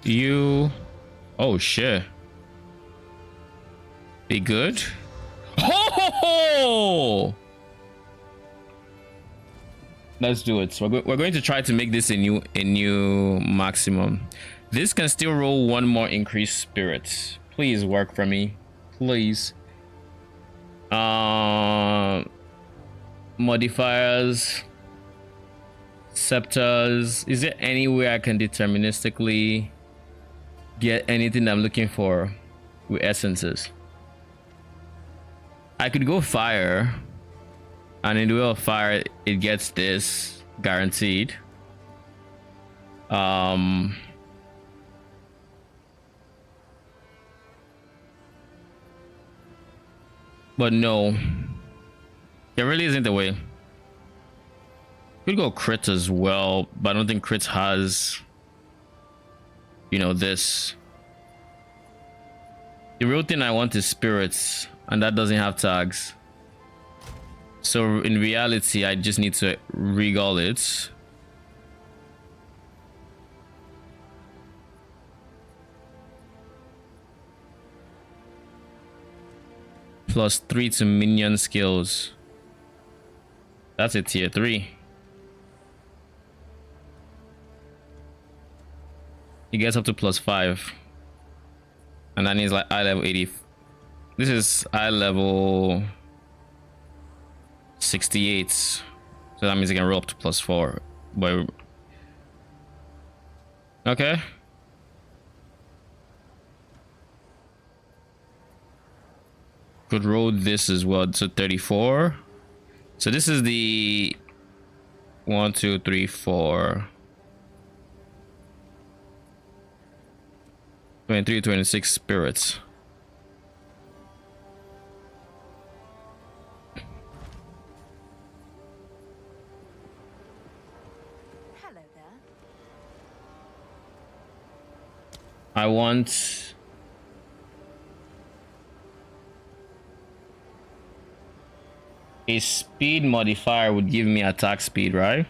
you. Oh shit. Be good. Ho! Let's do it. So we're going to try to make this a new maximum. This can still roll one more increased spirit. Please work for me, please. Modifiers, scepters. Is there any way I can deterministically get anything I'm looking for with essences? I could go fire, and in the way of fire, it gets this guaranteed. But no, there really isn't a way. Could go crit as well, but I don't think crit has, you know, this. The real thing I want is spirits, and that doesn't have tags. So in reality, I just need to regal it. +3 to minion skills. That's a tier 3. He gets up to +5. And that needs like eye level 80. This is eye level 68. So that means he can roll up to +4. But okay. Could roll this as well to 34. So this is the 1, 2, 3, 4. 23, 26 spirits. Hello there. I want a speed modifier would give me attack speed, right?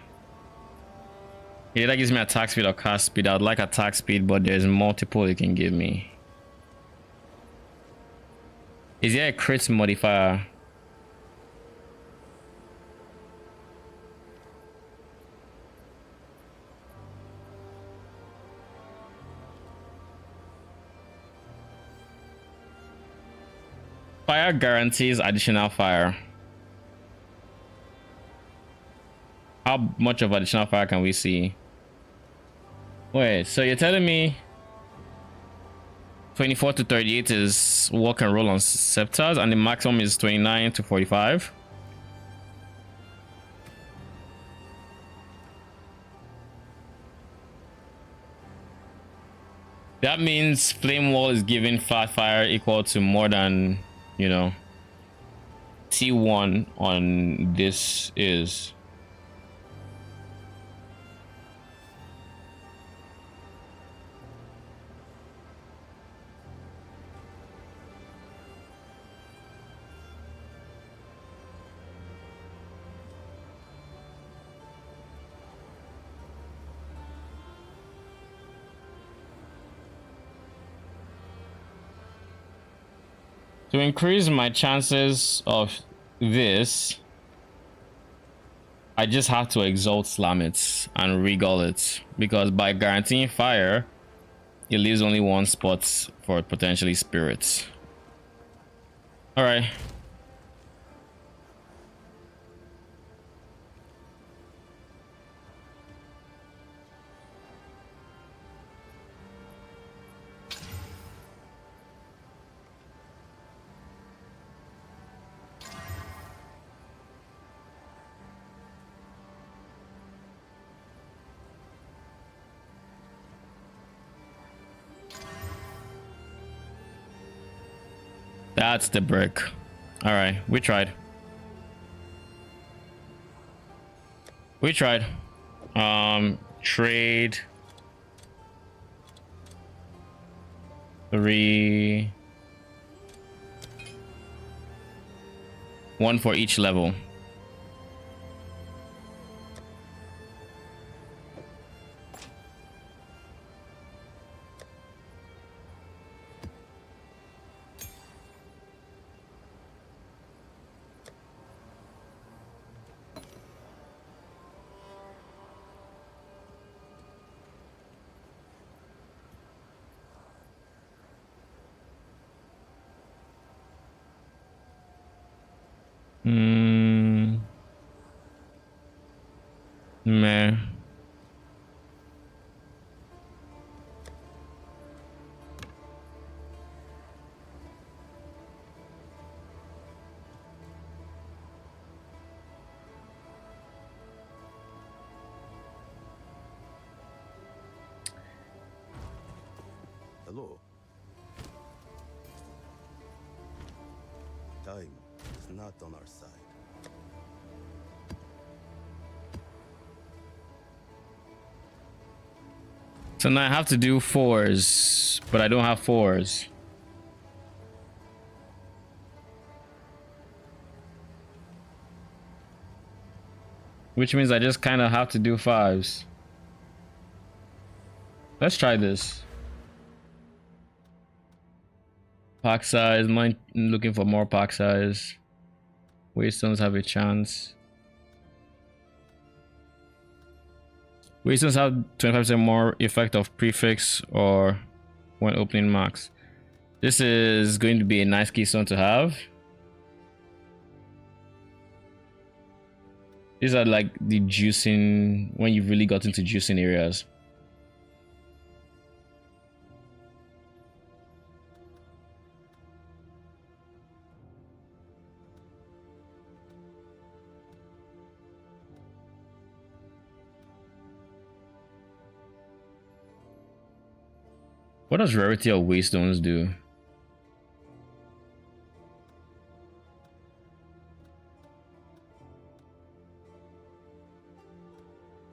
Yeah, that gives me attack speed or cast speed. I would like attack speed, but there's multiple it can give me. Is there a crit modifier? Fire guarantees additional fire. How much of additional fire can we see? Wait, so you're telling me 24 to 38 is what can roll on scepters, and the maximum is 29 to 45? That means flame wall is giving flat fire equal to more than, you know, T1 on this is. To increase my chances of this, I just have to exalt slam it and regal it, because by guaranteeing fire, it leaves only one spot for potentially spirits. All right. That's the brick. All right, we tried. We tried. Trade 3, 1 for each level. Meh. Hello. Time is not on our side. So now I have to do 4s, but I don't have 4s. Which means I just kind of have to do 5s. Let's try this. Pack size, mine looking for more pack size. Waystones have a chance. Waystones have 25% more effect of prefix or when opening max. This is going to be a nice keystone to have. These are like the juicing, when you've really got into juicing areas. What does rarity of waystones do?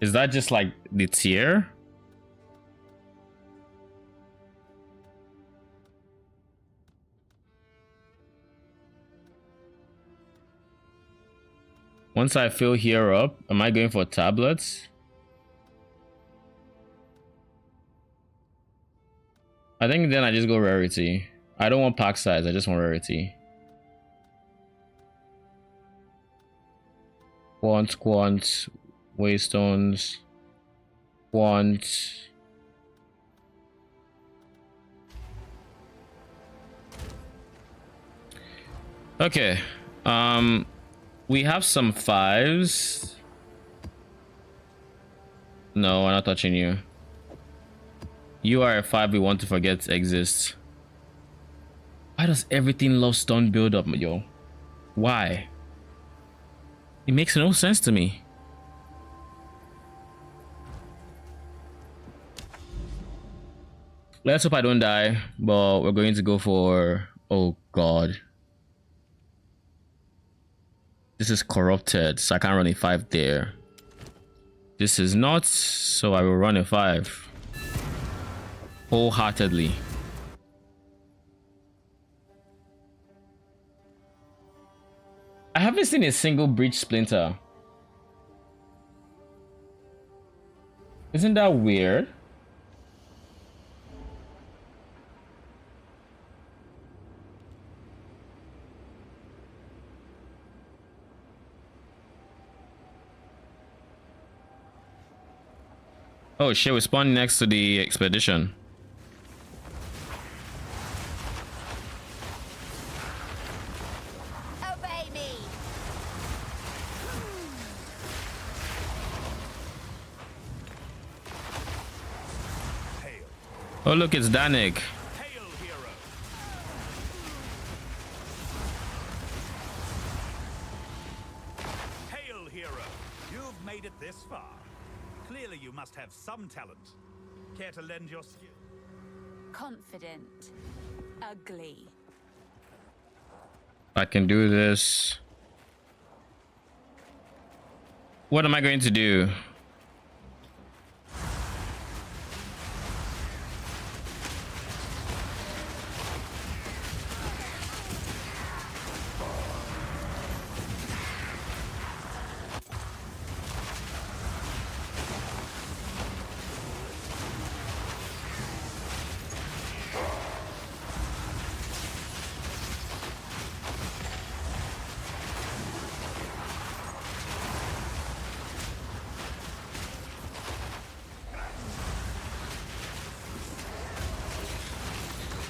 Is that just like the tier? Once I fill here up, am I going for tablets? I think then I just go rarity. I don't want pack size, I just want rarity. Quant, waystones, quant. Okay, we have some 5s. No, I'm not touching you. You are a 5 we want to forget exists. Why does everything love stun build up, yo? Why? It makes no sense to me. Let's hope I don't die, but we're going to go for... Oh god. This is corrupted, so I can't run a 5 there. This is not, so I will run a 5. Wholeheartedly. I haven't seen a single breach splinter. Isn't that weird? Oh shit, we spawned next to the expedition. Obey me. Oh look, it's Danik. Hail, hero! Hail, hero! You've made it this far. Clearly you must have some talent. Care to lend your skill? Confident. Ugly. I can do this. What am I going to do?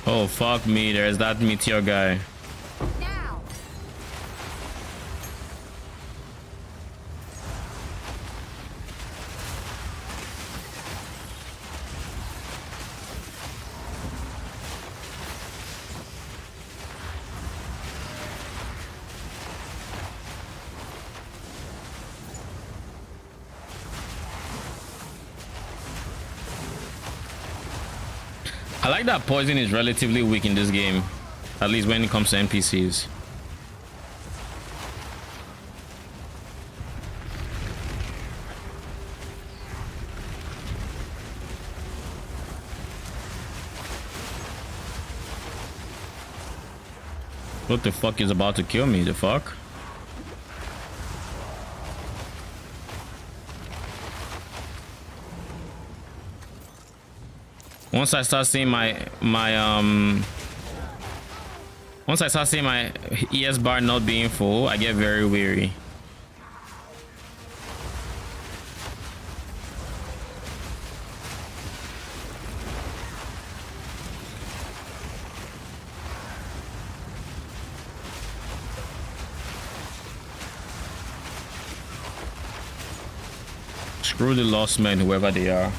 Oh, fuck me. There's that meteor guy. Now. I like that poison is relatively weak in this game, at least when it comes to NPCs. What the fuck is about to kill me? The fuck? Once I start seeing my ES bar not being full, I get very weary. Screw the lost men, whoever they are.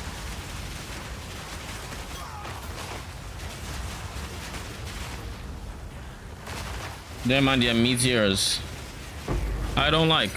Them and their meteors. I don't like.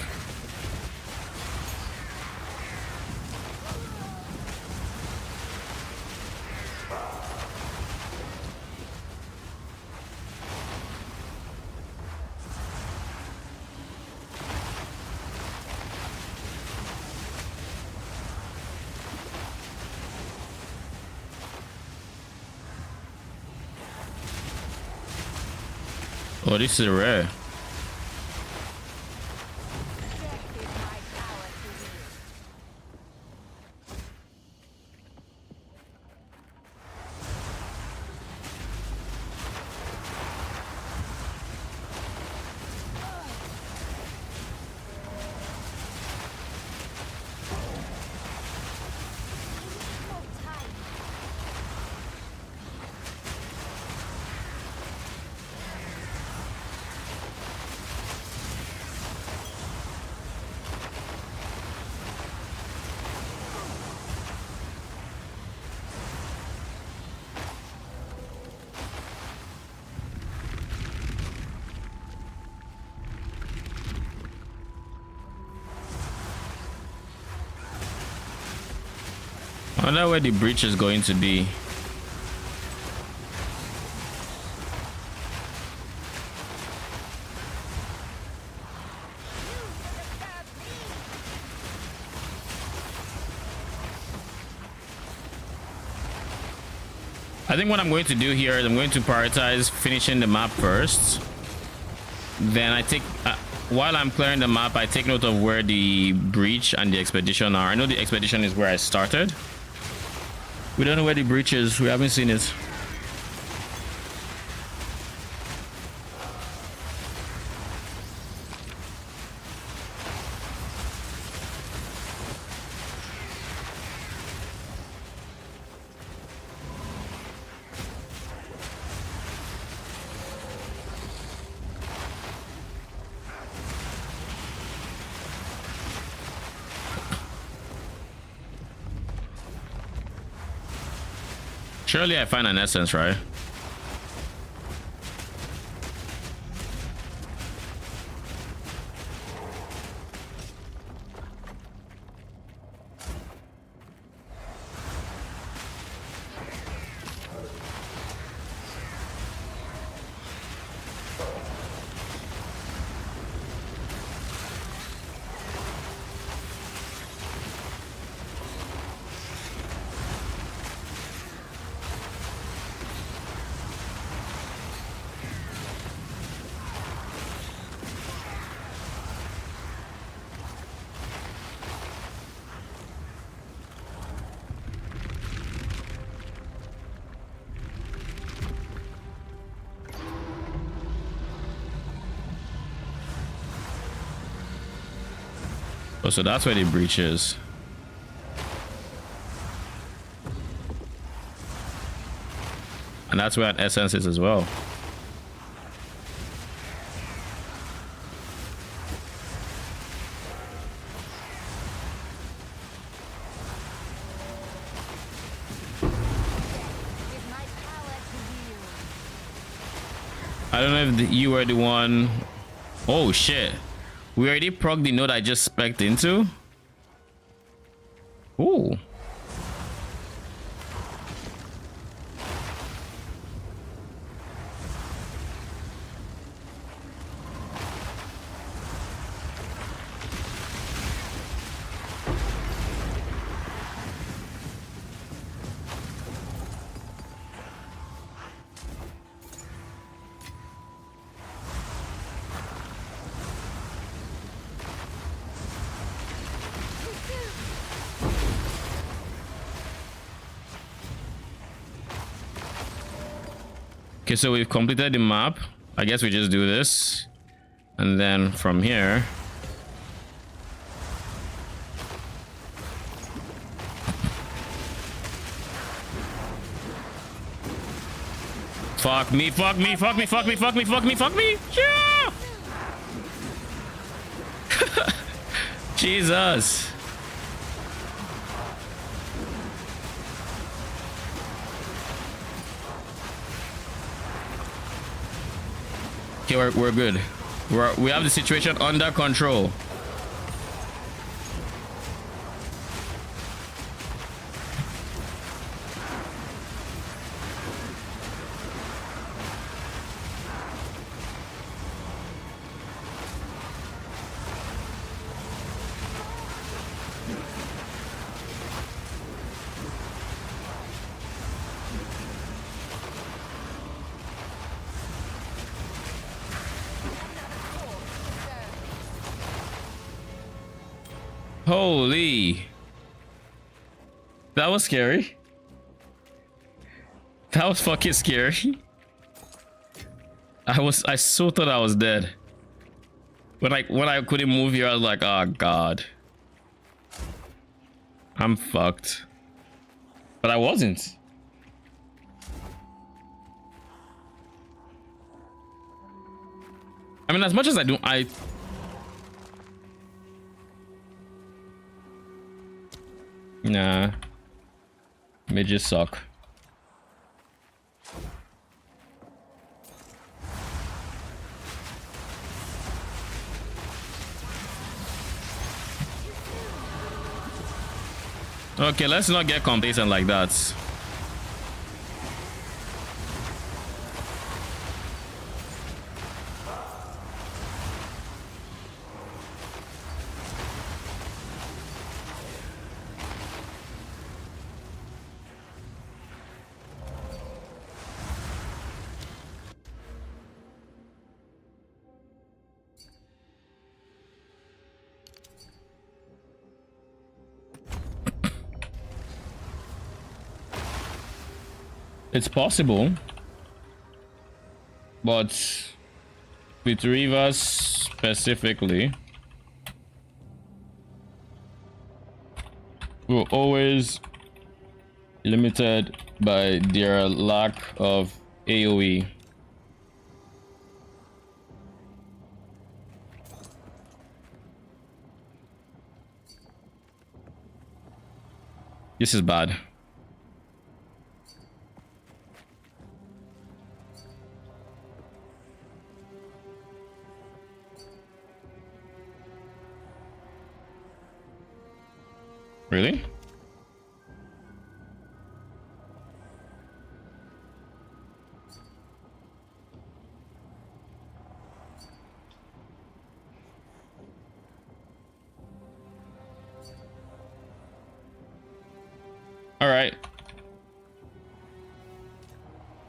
Oh, this is rare. I wonder where the breach is going to be. I think what I'm going to do here is I'm going to prioritize finishing the map first. Then I take, while I'm clearing the map, I take note of where the breach and the expedition are. I know the expedition is where I started. We don't know where the breach is. We haven't seen it. Surely I find an essence, right? Oh, so that's where the breach is. And that's where an essence is as well. I don't know if you were the one. Oh shit. We already procced the node I just spec'd into. Ooh. Okay, so we've completed the map. I guess we just do this. And then from here. Fuck me, fuck me, fuck me, fuck me, fuck me, fuck me, fuck me. Yeah! Jesus. Okay, we're good. We have the situation under control. Holy. That was scary. That was fucking scary. I so thought I was dead. When I couldn't move here, I was like, oh god. I'm fucked. But I wasn't. I mean, as much as I nah, midgets suck. Okay, let's not get complacent like that. It's possible, but with Rivas specifically, we're always limited by their lack of AoE. This is bad. Really? All right.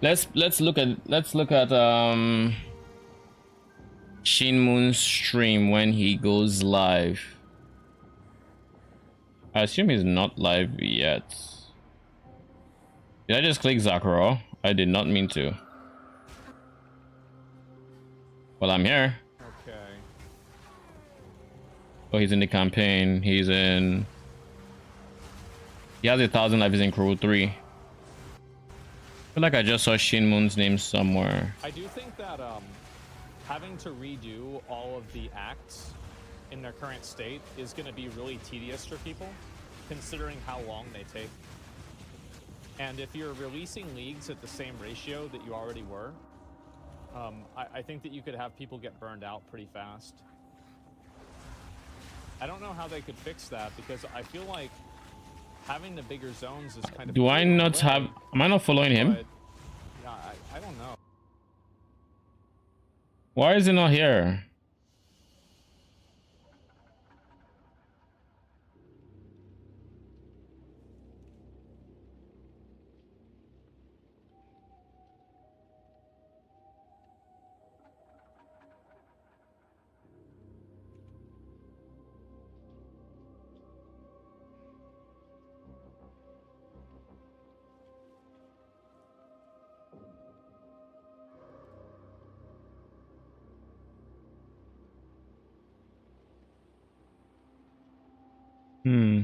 Let's look at Shin Moon's stream when he goes live. I assume he's not live yet. Did I just click Zakro? I did not mean to. Well, I'm here. Okay. Oh, he's in the campaign. He's in. He has 1,000 life. He's in Crew 3. I feel like I just saw Shin Moon's name somewhere. I do think that having to redo all of the acts in their current state is going to be really tedious for people, considering how long they take. And if you're releasing leagues at the same ratio that you already were, I think that you could have people get burned out pretty fast. I don't know how they could fix that, because I feel like having the bigger zones is kind of... Do I not have... Am I not following him? But, yeah, I don't know. Why is he not here? Hmm.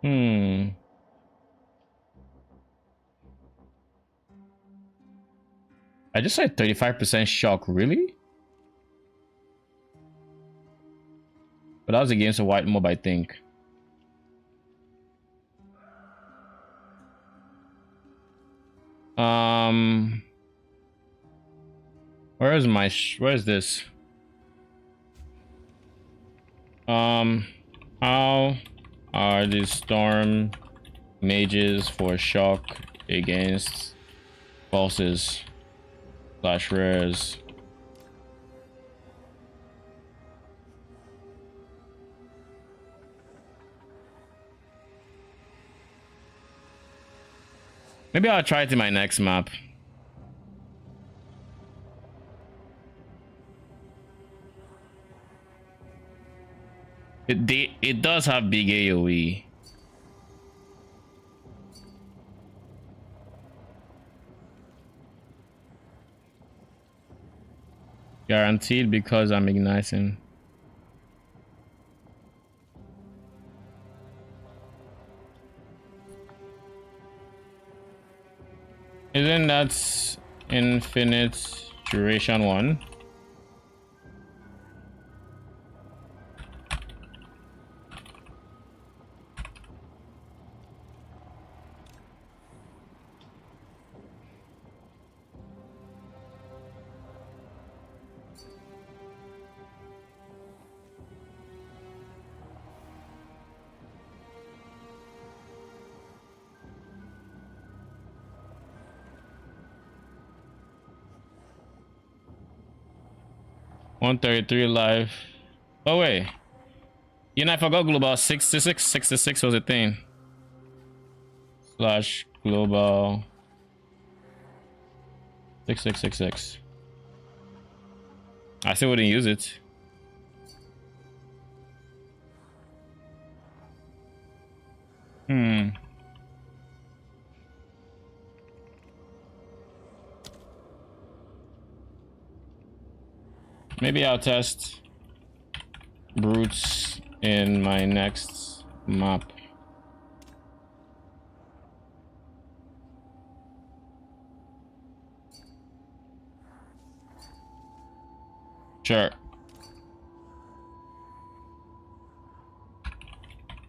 Hmm. I just said 35% shock, really? But that was against a white mob, I think. Where is my where is this? How are the storm mages for shock against bosses / rares? Maybe I'll try it in my next map. It does have big AoE. Guaranteed because I'm igniting. Isn't that infinite duration one? $133 live. Oh wait, you know, I forgot global 66 was a thing. / global 6666. I still wouldn't use it. Maybe I'll test brutes in my next map. Sure.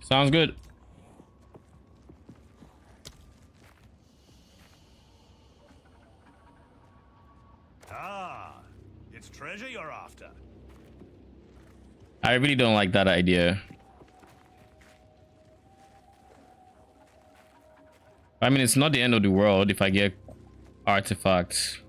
Sounds good. Ah, it's treasure you're after. I really don't like that idea. I mean, it's not the end of the world if I get artifacts.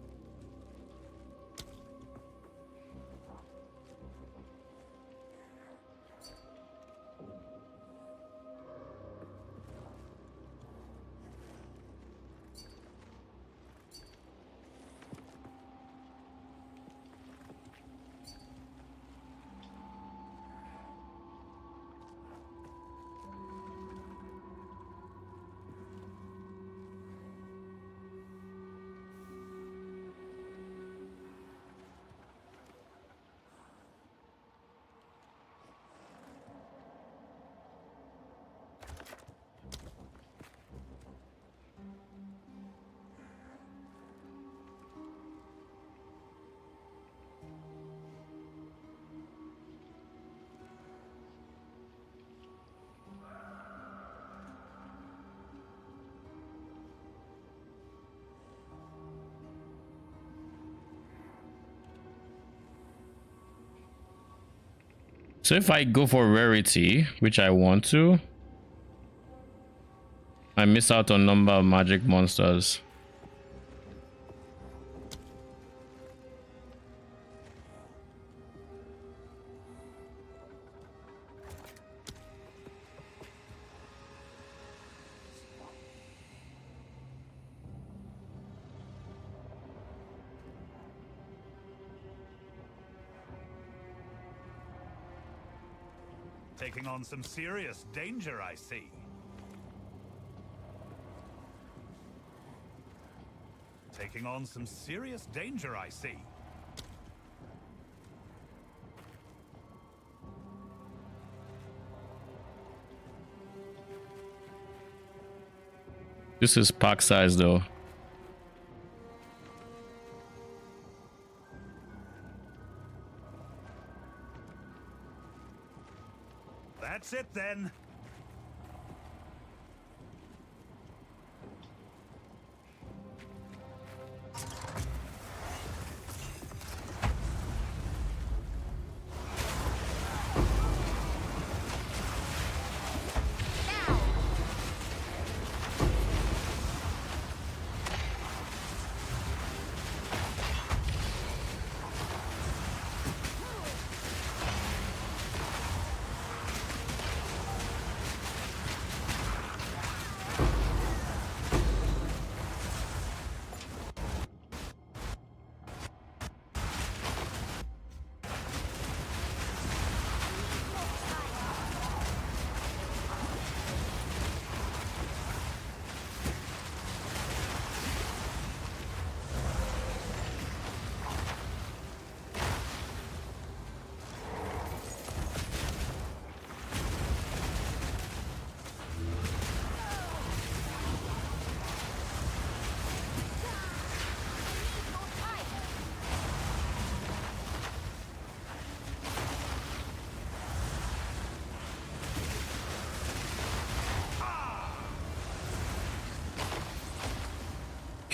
So if I go for rarity, which I want to, I miss out on number of magic monsters. Taking on some serious danger, I see. Taking on some serious danger, I see. This is pack size though. That's it then.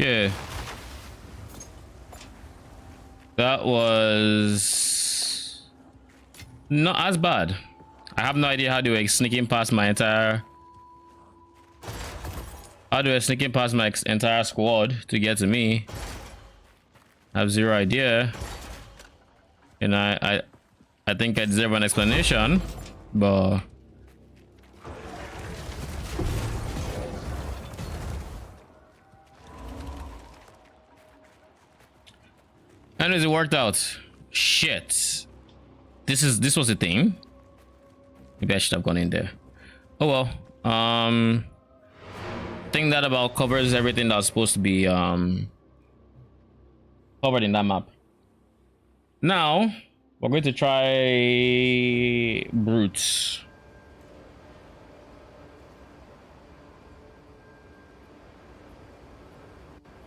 Okay. That was not as bad. I have no idea how to sneaking past my entire entire squad to get to me. I have zero idea. And I think I deserve an explanation, but anyways, it worked out. Shit. This was a thing. Maybe I should have gone in there. Oh well. I think that about covers everything that's supposed to be covered in that map. Now we're going to try brutes.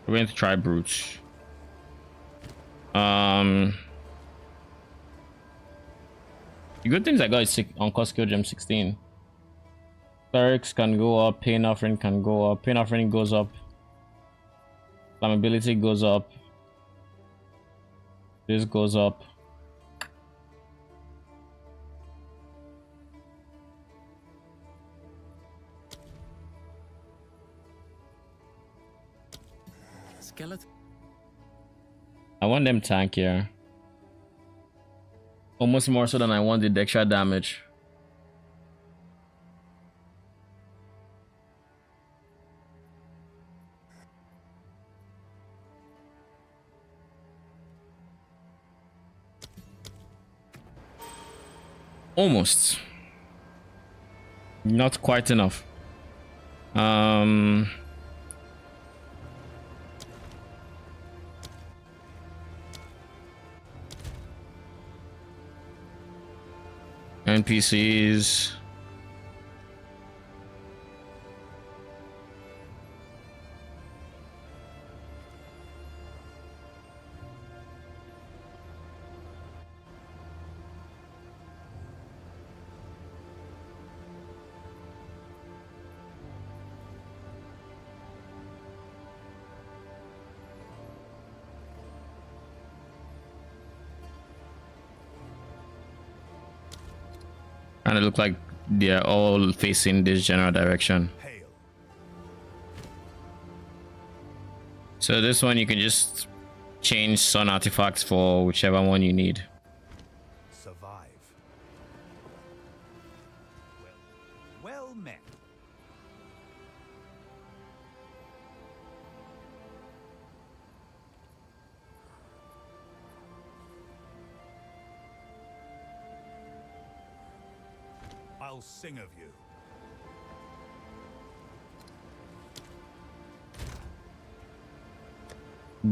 We're going to try brutes. The good things I got is on cost skill gem 16. Clerics can go up, pain offering can go up, pain offering goes up, flammability goes up, this goes up. Skeleton. I want them tankier. Almost more so than I want the extra damage. Almost. Not quite enough. NPCs. Kind of look like they're all facing this general direction. Hail. So this one you can just change sun artifacts for whichever one you need. Survive. Well met. I'll sing of you.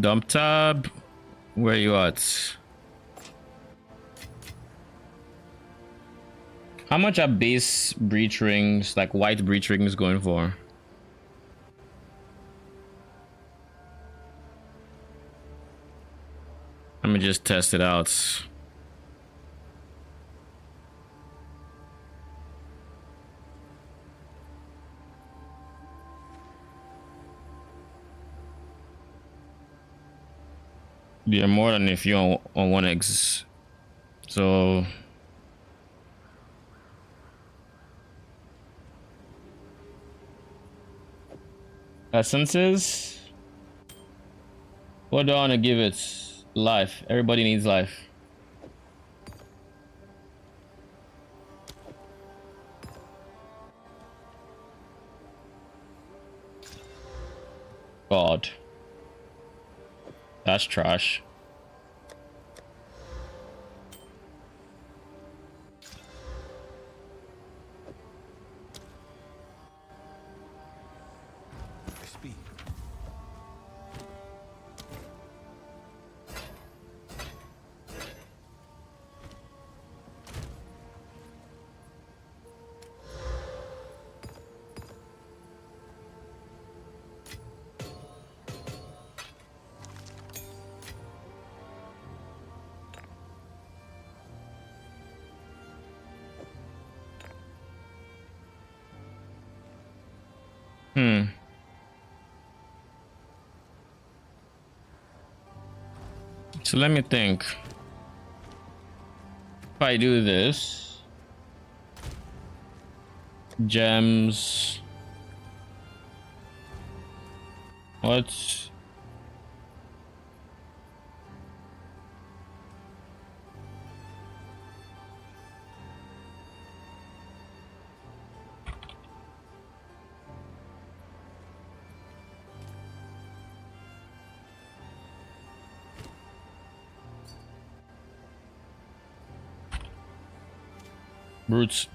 Dump tab, where you at? How much are base breach rings, like white breach rings, going for? Let me just test it out. Yeah, more than if you're on 1x. So essences. What do I want to give it? Life. Everybody needs life. God. That's trash. Speed. So let me think. If I do this, gems, what? Brutes.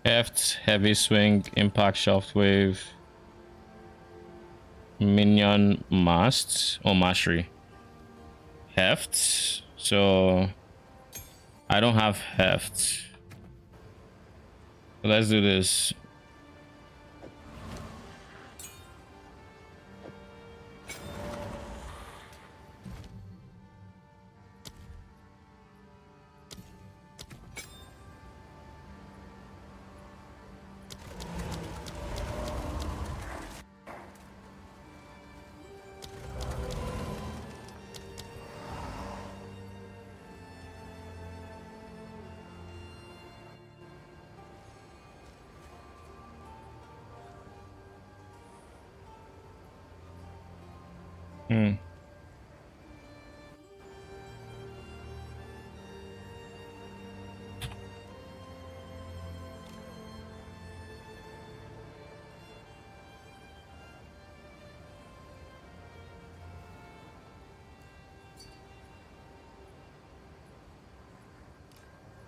Heft, heavy swing, impact, shaft wave, minion, mast or mastery. Heft, so I don't have heft. So let's do this.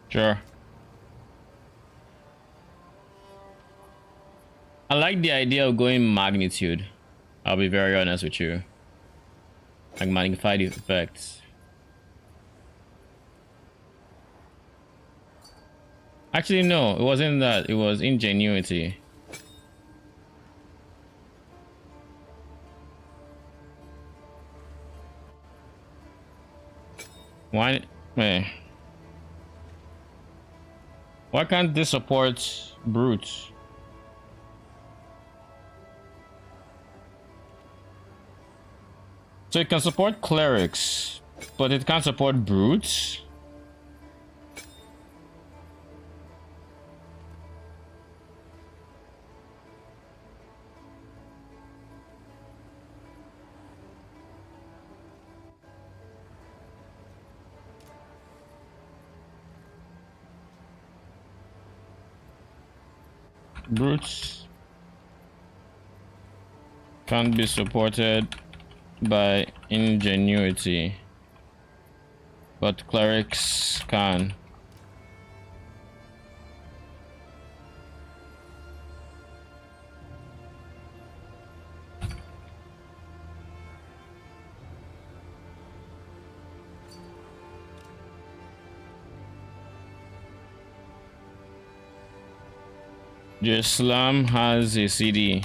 Sure. I like the idea of going magnitude. I'll be very honest with you. Like magnified effects. Actually, no, it wasn't that. It was ingenuity. Why? Hey. Why can't this support brutes? So it can support clerics, but it can't support brutes? Brutes can't be supported by ingenuity, but clerics can. Islam has a CD.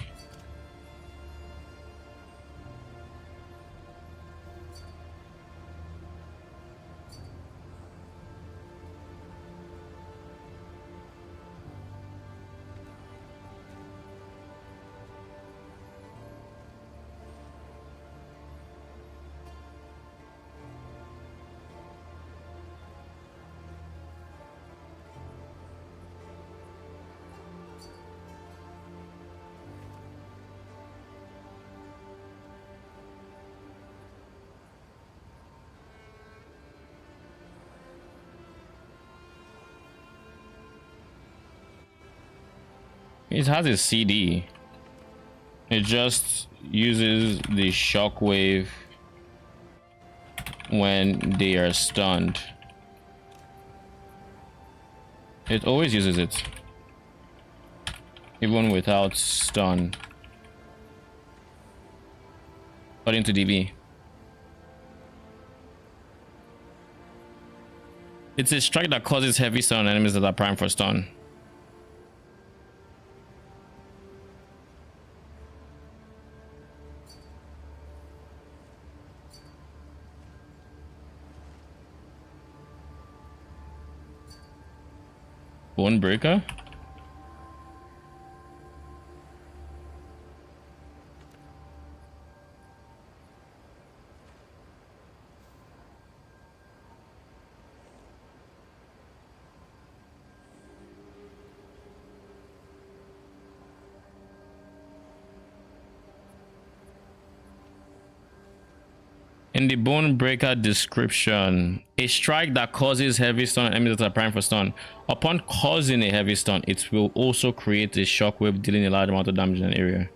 It has a CD. It just uses the shockwave when they are stunned. It always uses it, even without stun, according to DB. It's a strike that causes heavy stun on enemies that are primed for stun. Bone breaker? In the bone breaker description, a strike that causes heavy stun on enemies that are primed for stun. Upon causing a heavy stun, it will also create a shockwave dealing a large amount of damage in an area.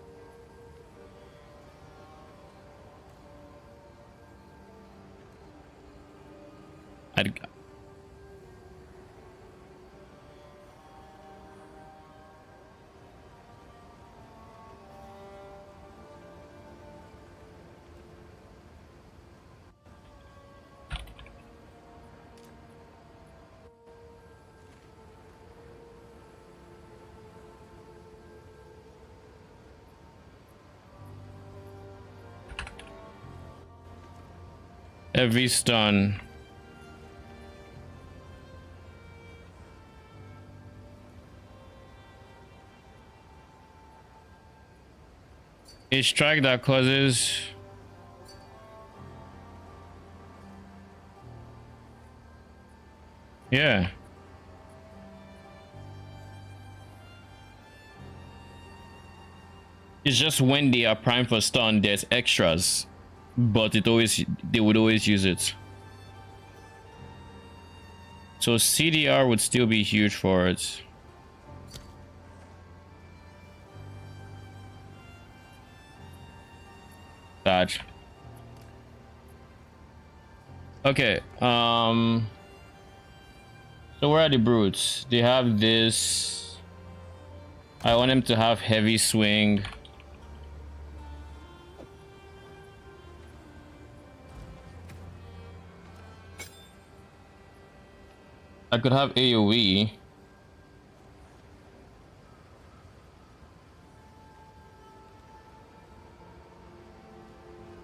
Heavy stun. A strike that causes yeah. It's just when they are primed for stun, there's extras, but they would always use it. So CDR would still be huge for it. Bad. Okay. So where are the brutes? They have this. I want them to have heavy swing. I could have AoE.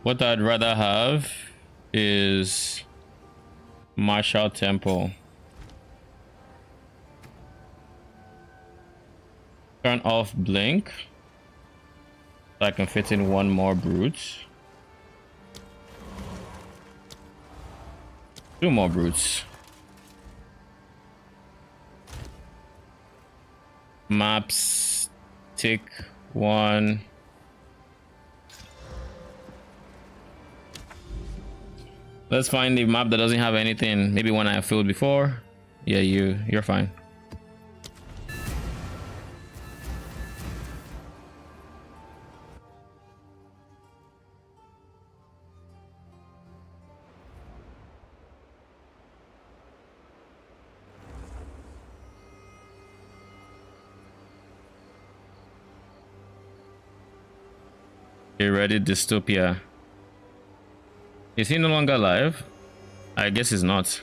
What I'd rather have is Martial Temple. Turn off Blink. So I can fit in one more brute. 2 more brutes. Maps. Tick 1. Let's find the map that doesn't have anything. Maybe one I filled before. Yeah, you're fine. Okay, ready, Dystopia. Is he no longer alive? I guess he's not.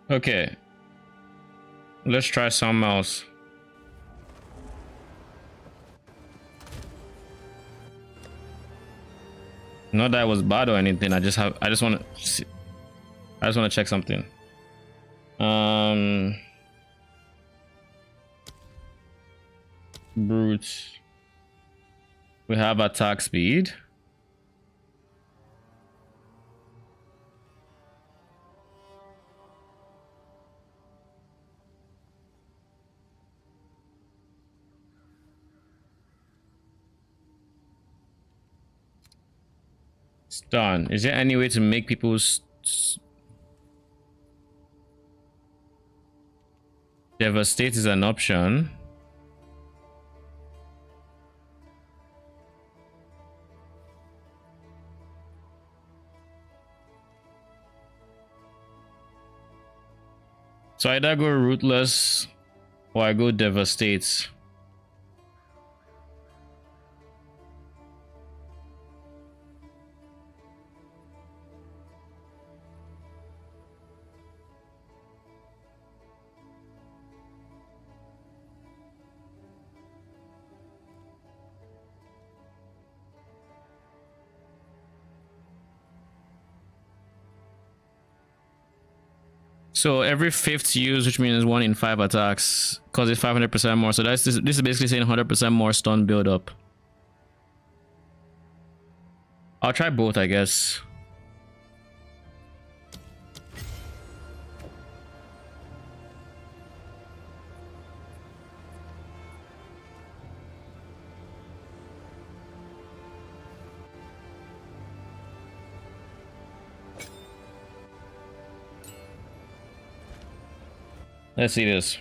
Okay. Let's try something else. Not that I was bad or anything. I just want to check something. Brute. We have attack speed. Stun. Is there any way to make people devastate is an option? So I either go ruthless or I go devastate. So every 5th use, which means 1 in 5 attacks, causes 500% more. So this is basically saying 100% more stun build up. I'll try both, I guess. Let's see this.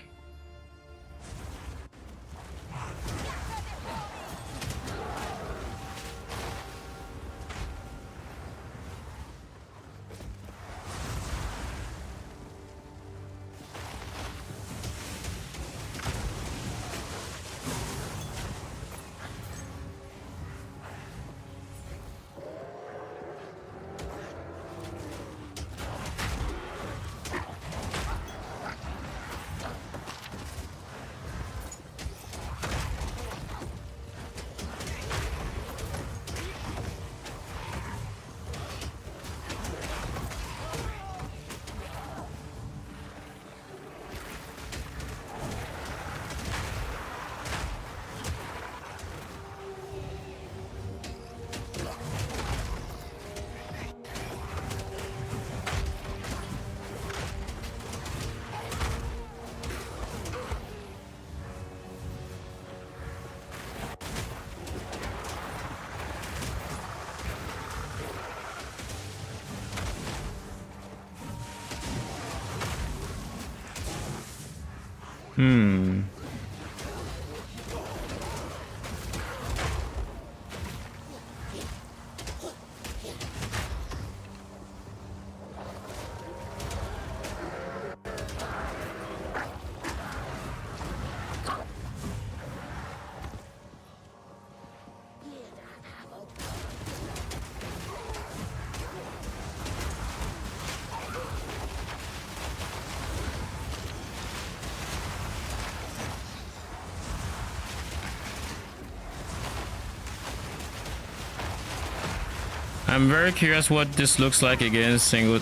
I'm very curious what this looks like against single.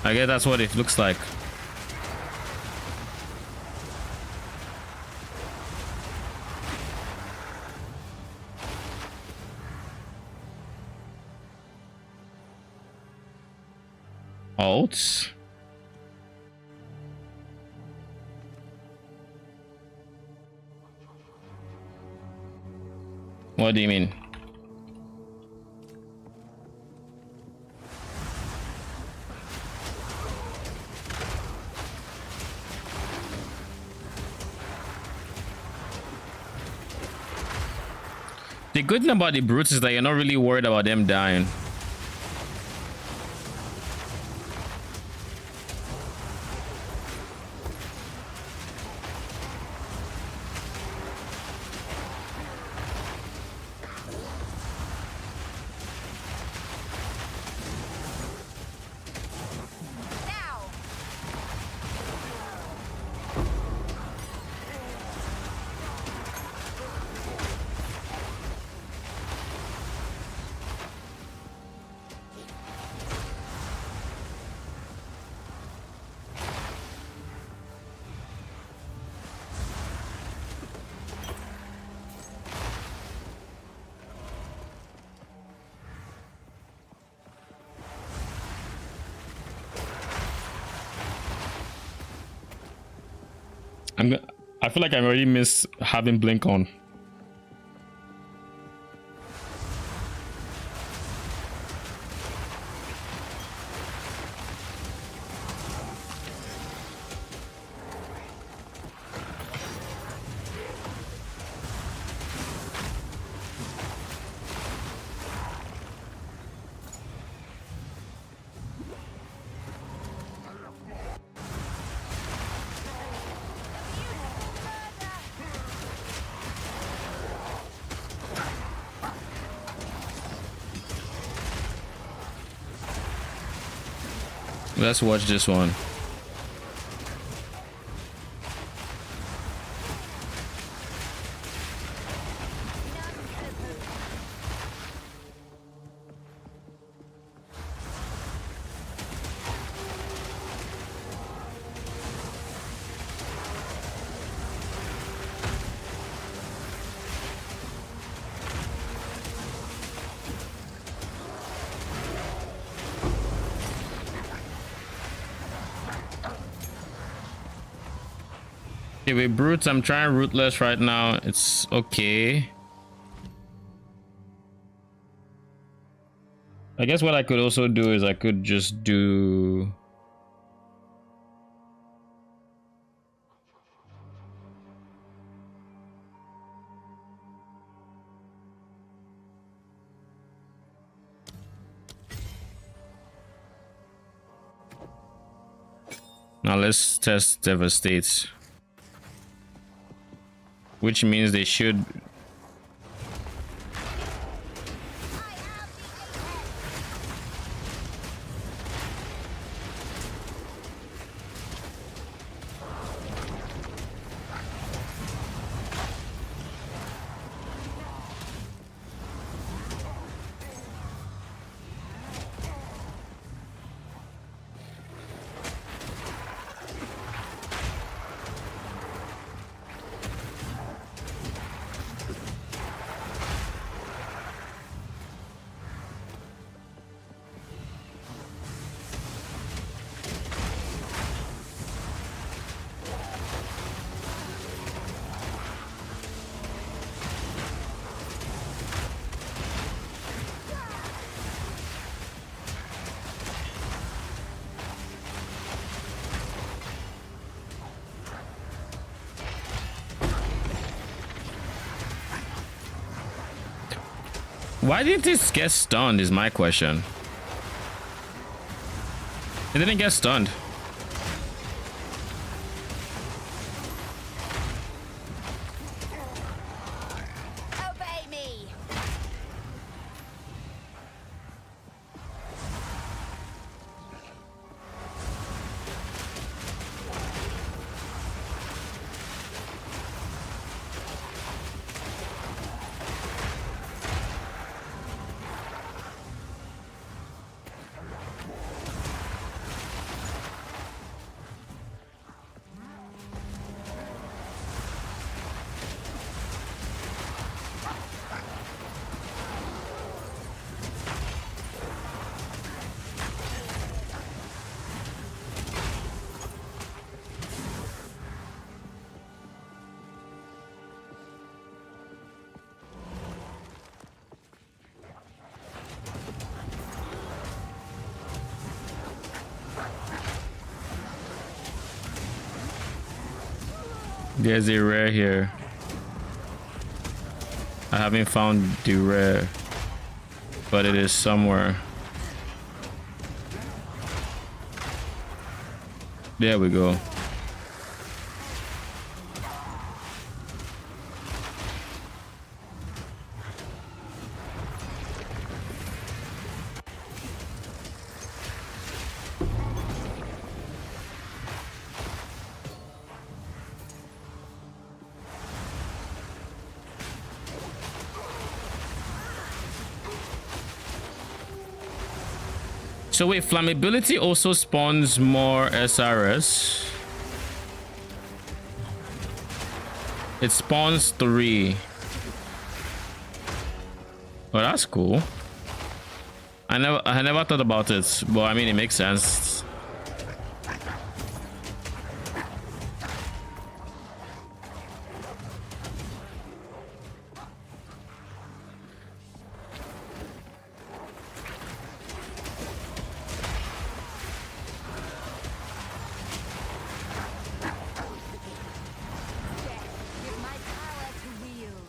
I guess that's what it looks like. Alt. What do you mean? The good thing about the brutes is that you're not really worried about them dying. I feel like I already miss having blink on. Let's watch this one. Okay, with brutes, I'm trying rootless right now. It's okay. I guess what I could also do is I could just do... Now let's test Devastate. Which means they should... Why didn't this get stunned is my question. It didn't get stunned. Obey me. There's a rare here. I haven't found the rare, but it is somewhere. There we go. So wait, flammability also spawns more SRS. It spawns 3. Oh, that's cool. I never thought about it, but I mean it makes sense. Give my power to wield.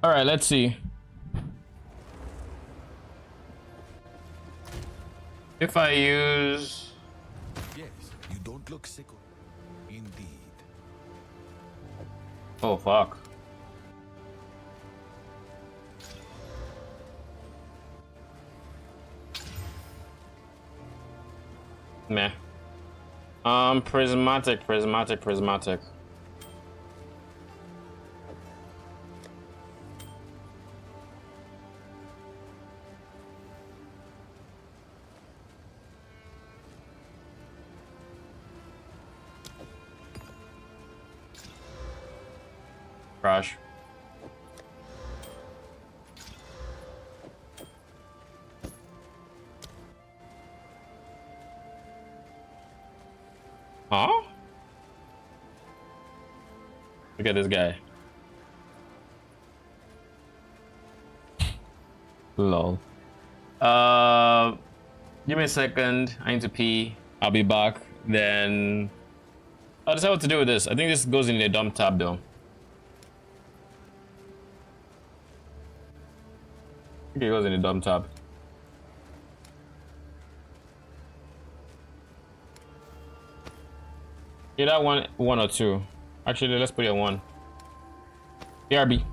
All right, let's see. If I use... Yes, you don't look sick. Indeed. Oh, fuck. Meh. Prismatic. Crash. Huh? Look at this guy. Lol. Give me a second. I need to pee. I'll be back. Then I'll decide what to do with this. I think this goes in the dump tab though. I think it goes in the dump tab. Either one or two. Actually, let's put it at 1. BRB.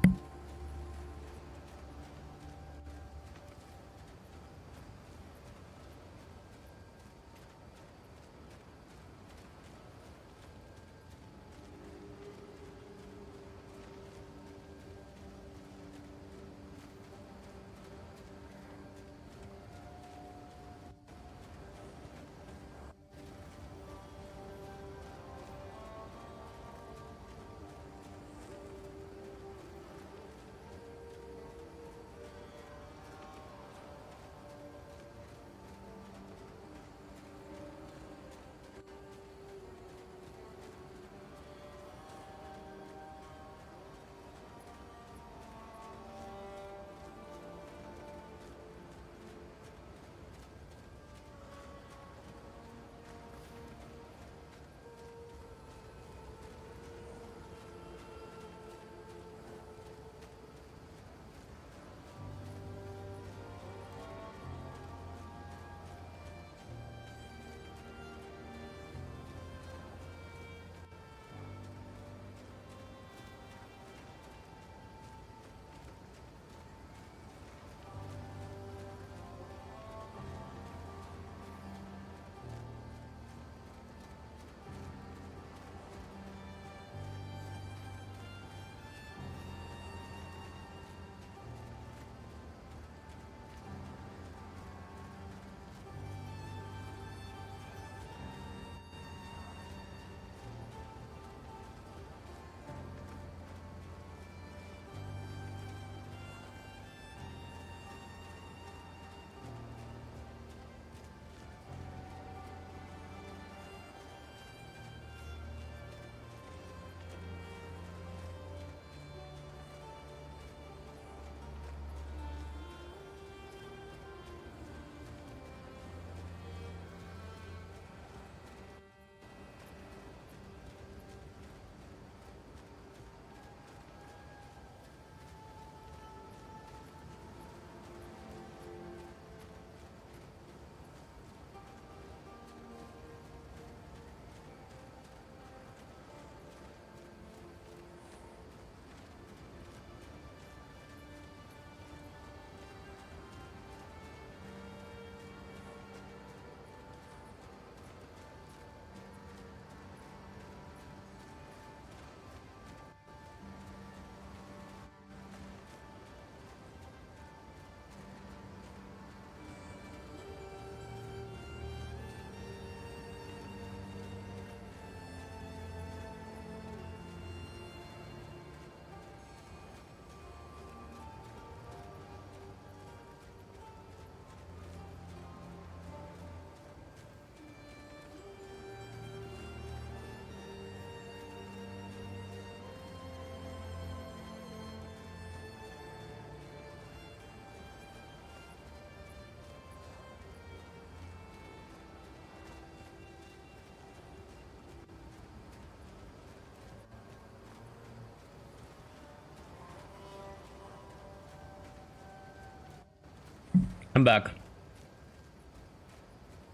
I'm back.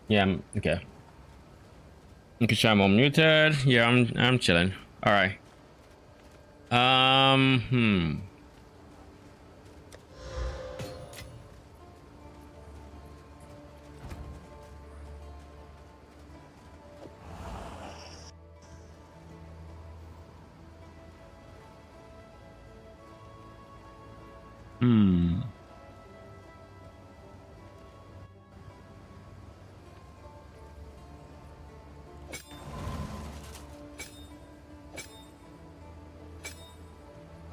Yeah, I'm okay. Okay, sure, I'm unmuted. Yeah, I'm chilling. All right. Hmm. Hmm.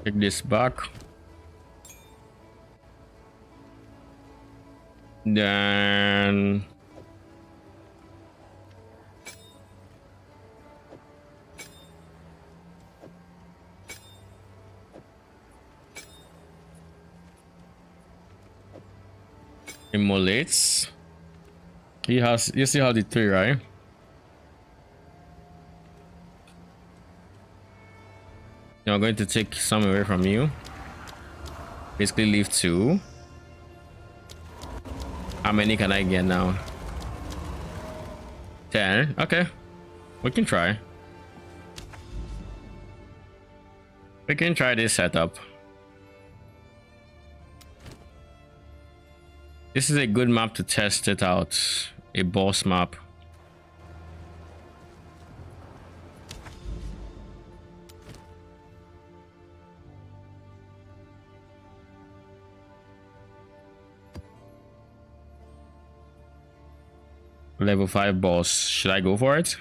Take this back. Then immolates. He has, you see how the 3, right? Now I'm going to take some away from you. Basically leave 2. How many can I get now? 10. Okay. We can try. We can try this setup. This is a good map to test it out. A boss map. Level 5 boss. Should I go for it?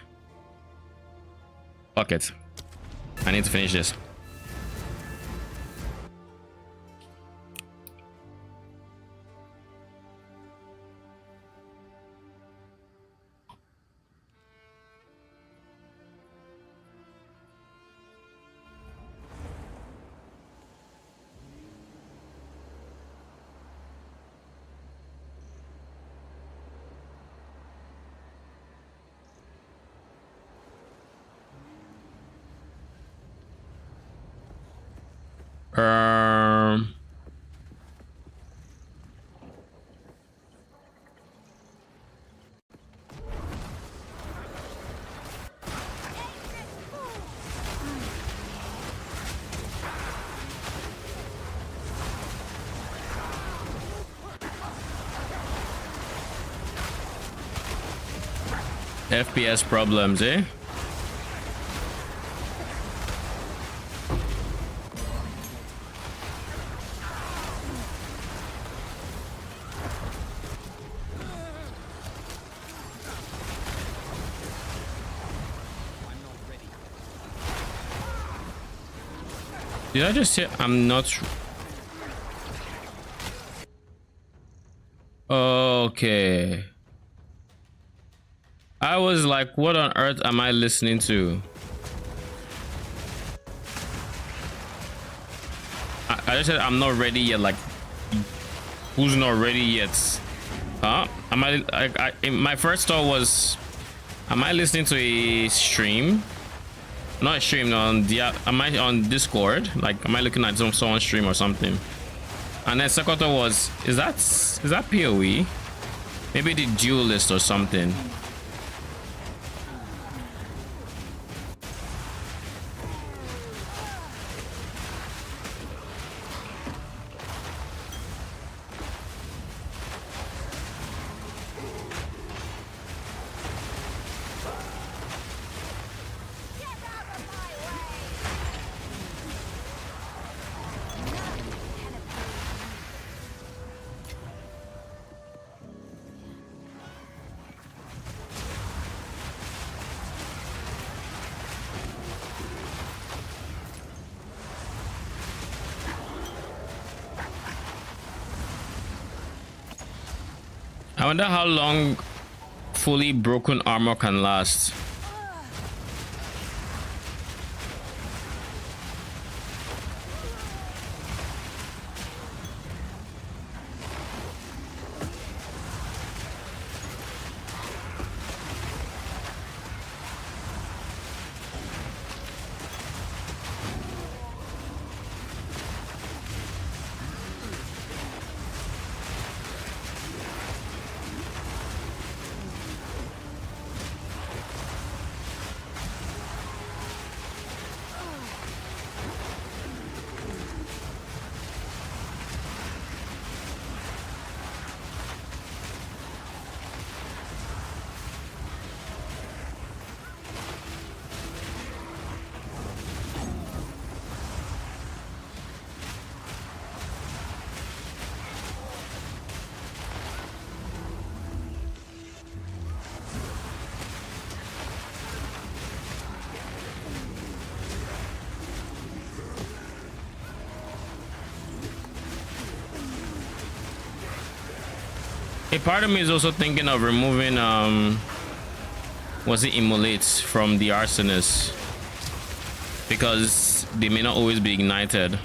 Fuck it. I need to finish this. Um, FPS problems, eh? Did I just say I'm not? Okay. I was like, what on earth am I listening to? I just said I'm not ready yet. Like, who's not ready yet? Huh? Am my first thought was, am I listening to a stream? Not a stream, on the, am I on Discord? Like, am I looking at someone's stream or something? And then second thought was, is that PoE? Maybe the duelist or something. I wonder how long fully broken armor can last. A part of me is also thinking of removing was it immolates from the arsonist, because they may not always be ignited.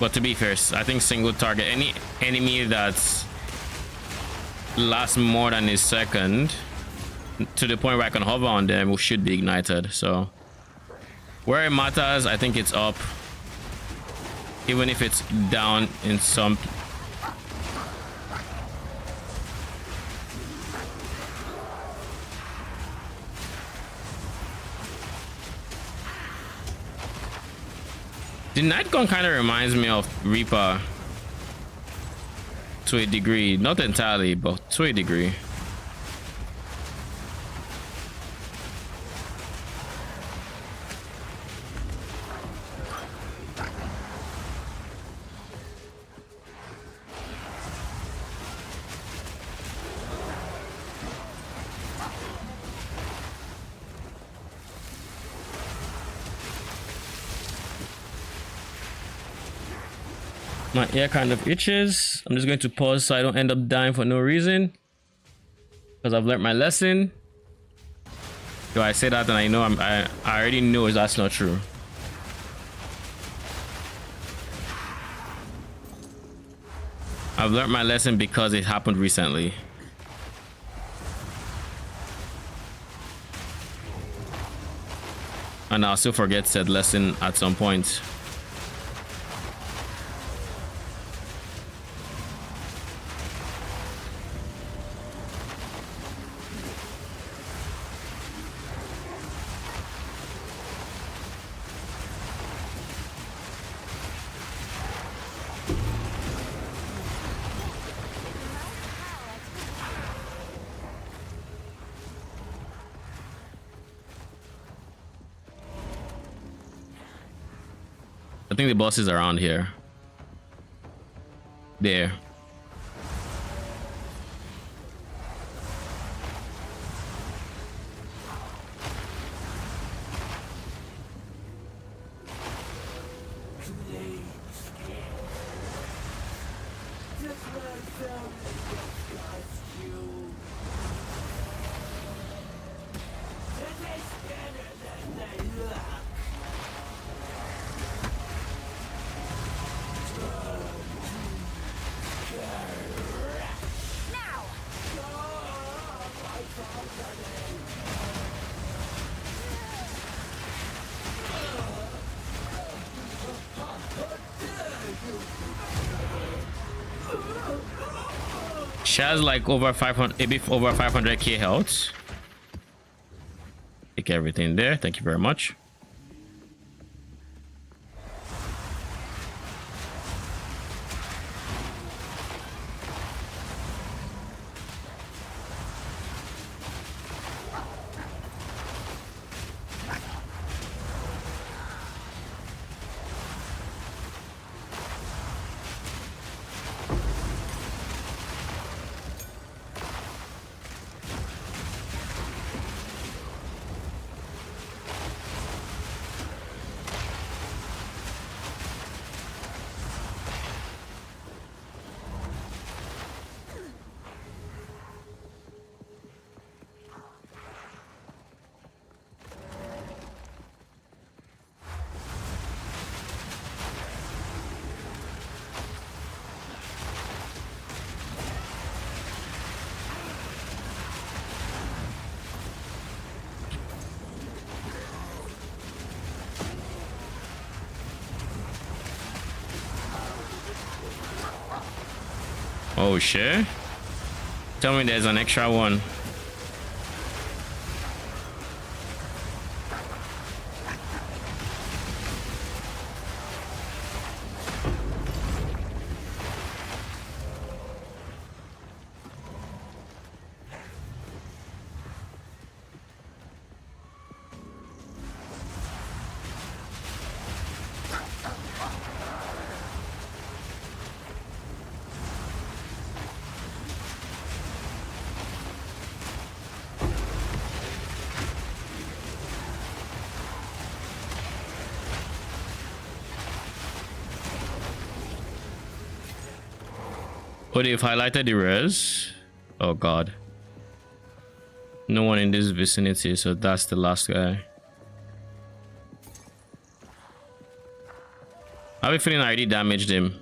But to be fair, I think single target, any enemy that's lasts more than a second to the point where I can hover on them should be ignited. So where it matters, I think it's up, even if it's down in some. The Night Gun kind of reminds me of Reaper to a degree, not entirely, but to a degree. My ear kind of itches. I'm just going to pause so I don't end up dying for no reason, because I've learned my lesson. Do I say that and I know I already know that's not true. I've learned my lesson because it happened recently. And I'll still forget said lesson at some point. I think the boss is around here. There. She has like over 500, a bit over 500k health. Take everything there. Thank you very much. Oh shit. Tell me there's an extra one. Oh, they've highlighted the res. Oh god. No one in this vicinity, so that's the last guy. I have a feeling I already damaged him.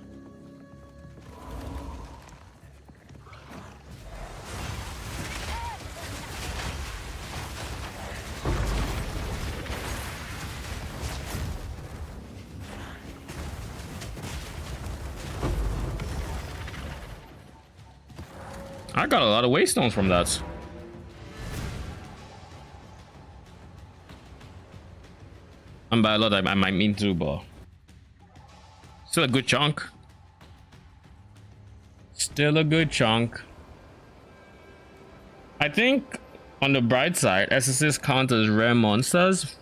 I got a lot of waystones from that. And by a lot, I might mean to, but still a good chunk. Still a good chunk. I think on the bright side, essences count as rare monsters,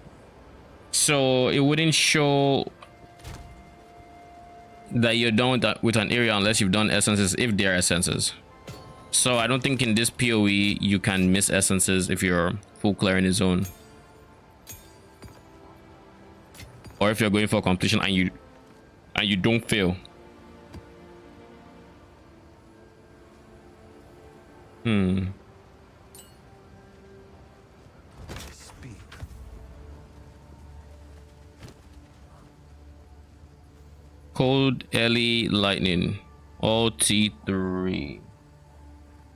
so it wouldn't show that you're done with an area unless you've done essences if they're essences. So I don't think in this PoE you can miss essences if you're full clearing the zone, or if you're going for completion and you don't fail. Speak. Cold Ellie Lightning, all T3.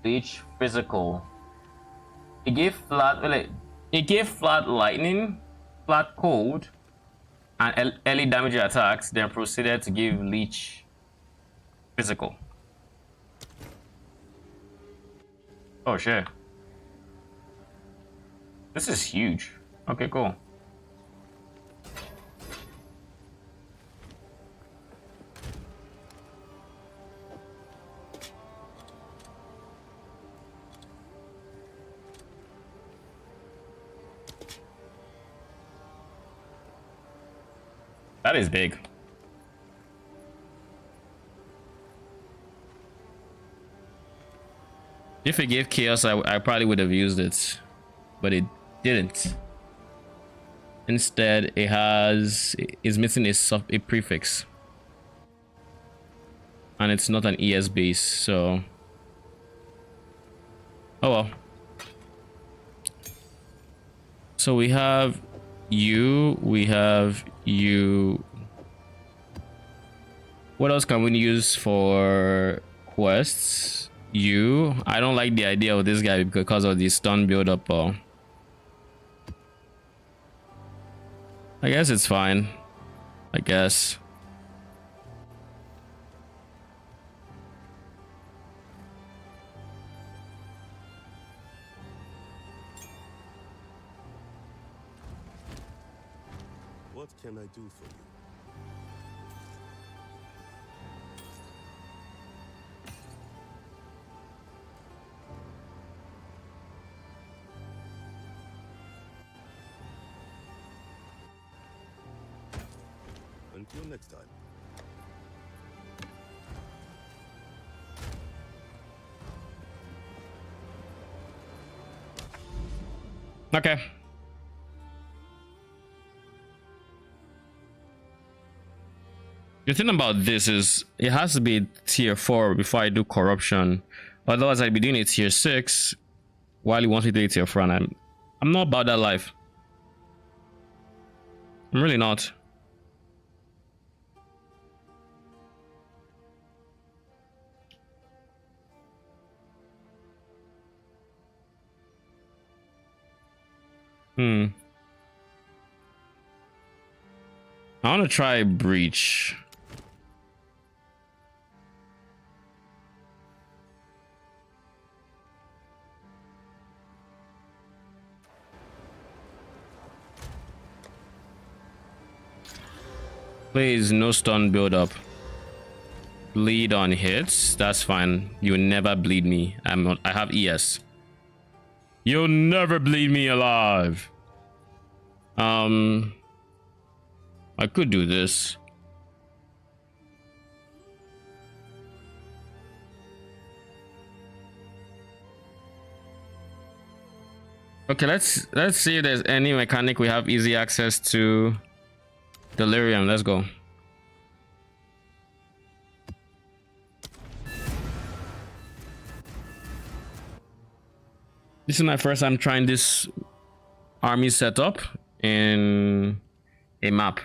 Each physical. It gave flat lightning, flat cold, and early damage attacks, then proceeded to give leech physical. Oh shit. This is huge. Okay, cool. That is big. If it gave chaos, I probably would have used it, but it didn't. Instead, it's missing a prefix, and it's not an ES base, so oh well. So we have you. What else can we use for quests? I don't like the idea of this guy because of the stun build up. I guess it's fine. I guess. What can I do for you? Until next time. Okay. The thing about this is it has to be tier 4 before I do corruption. Otherwise I'd be doing it tier 6 while he wants me to do it tier 4, and I'm not about that life. I'm really not. I want to try breach. Please, no stun build up. Bleed on hits. That's fine. You'll never bleed me. I have ES. You'll never bleed me alive. I could do this. Okay, let's see if there's any mechanic we have easy access to. Delirium, let's go. This is my first time trying this army setup in a map.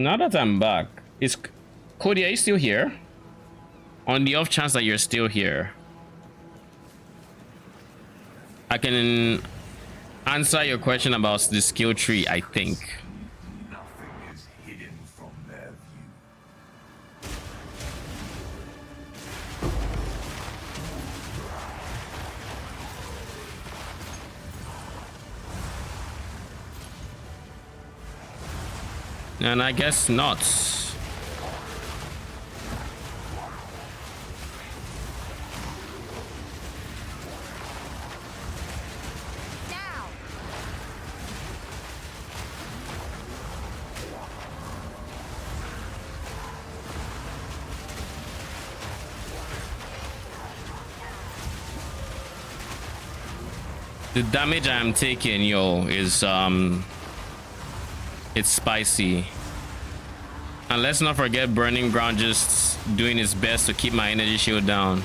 Now that I'm back, is Cody, are you still here? On the off chance that you're still here, I can answer your question about the skill tree, I think. Nothing is hidden from their And I guess not. The damage I'm taking, yo, is it's spicy. And let's not forget Burning Ground just doing its best to keep my energy shield down.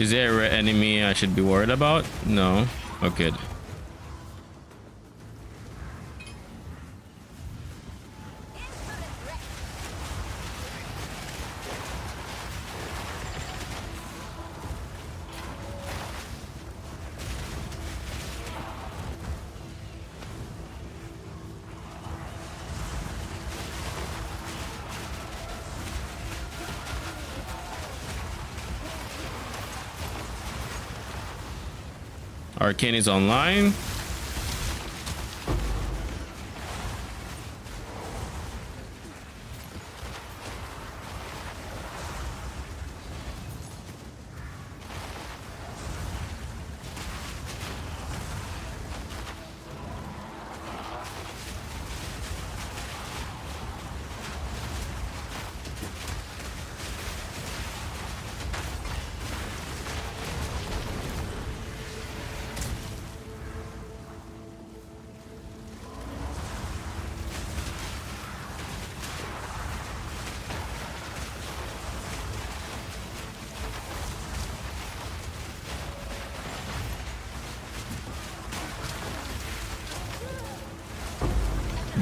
Is there a rare enemy I should be worried about? No. Okay. Arcane is online.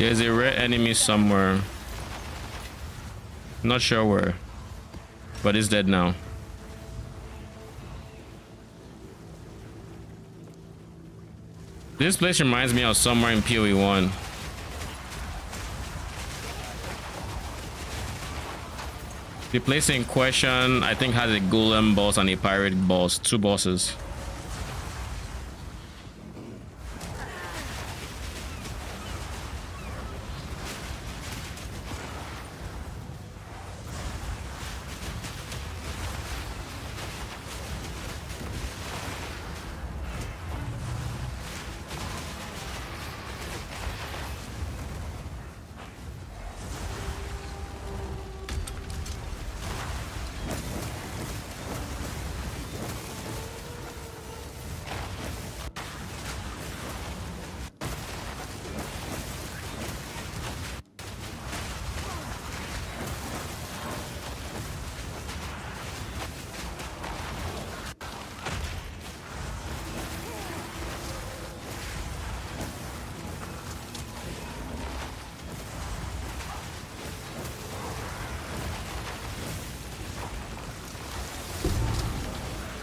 There's a rare enemy somewhere. Not sure where, but it's dead now. This place reminds me of somewhere in PoE 1. The place in question, I think, has a golem boss and a pirate boss, two bosses.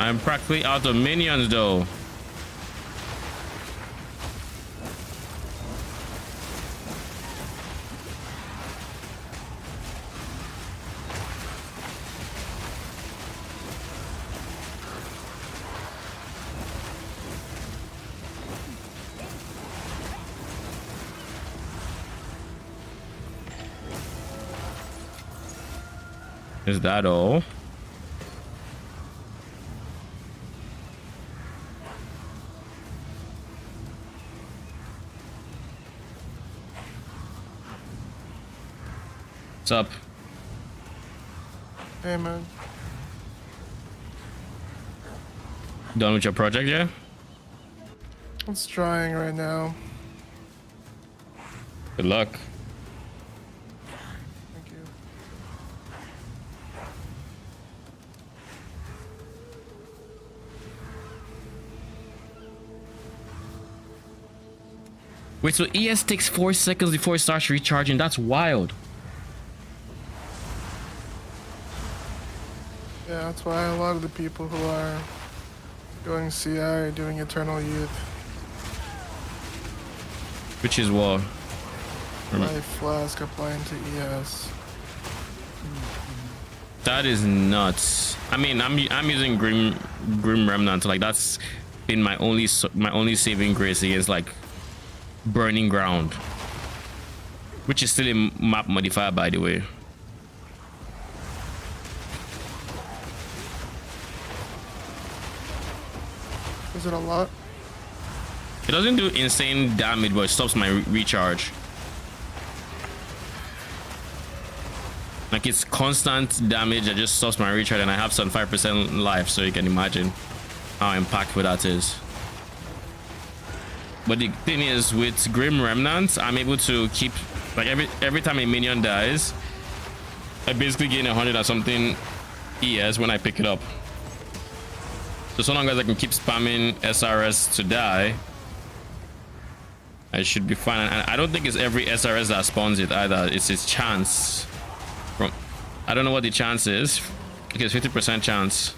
I'm practically out of minions though. Is that all? What's up? Hey, man. Done with your project yet? It's trying right now. Good luck. Thank you. Wait, so ES takes 4 seconds before it starts recharging? That's wild. Yeah, that's why a lot of the people who are doing CI are doing Eternal Youth. Which is what? Life Flask applying to ES. That is nuts. I mean, I'm using Grim Remnant. Like that's been my only saving grace against like Burning Ground, which is still a map modifier, by the way. Is it a lot? It doesn't do insane damage, but it stops my recharge. Like it's constant damage that just stops my recharge, and I have some 5% life, so you can imagine how impactful that is. But the thing is, with Grim Remnant, I'm able to keep like every time a minion dies, I basically gain 100 or something ES when I pick it up. So long as I can keep spamming SRS to die, I should be fine. And I don't think it's every SRS that spawns it either. It's its chance. From I don't know what the chance is. It's 50% chance.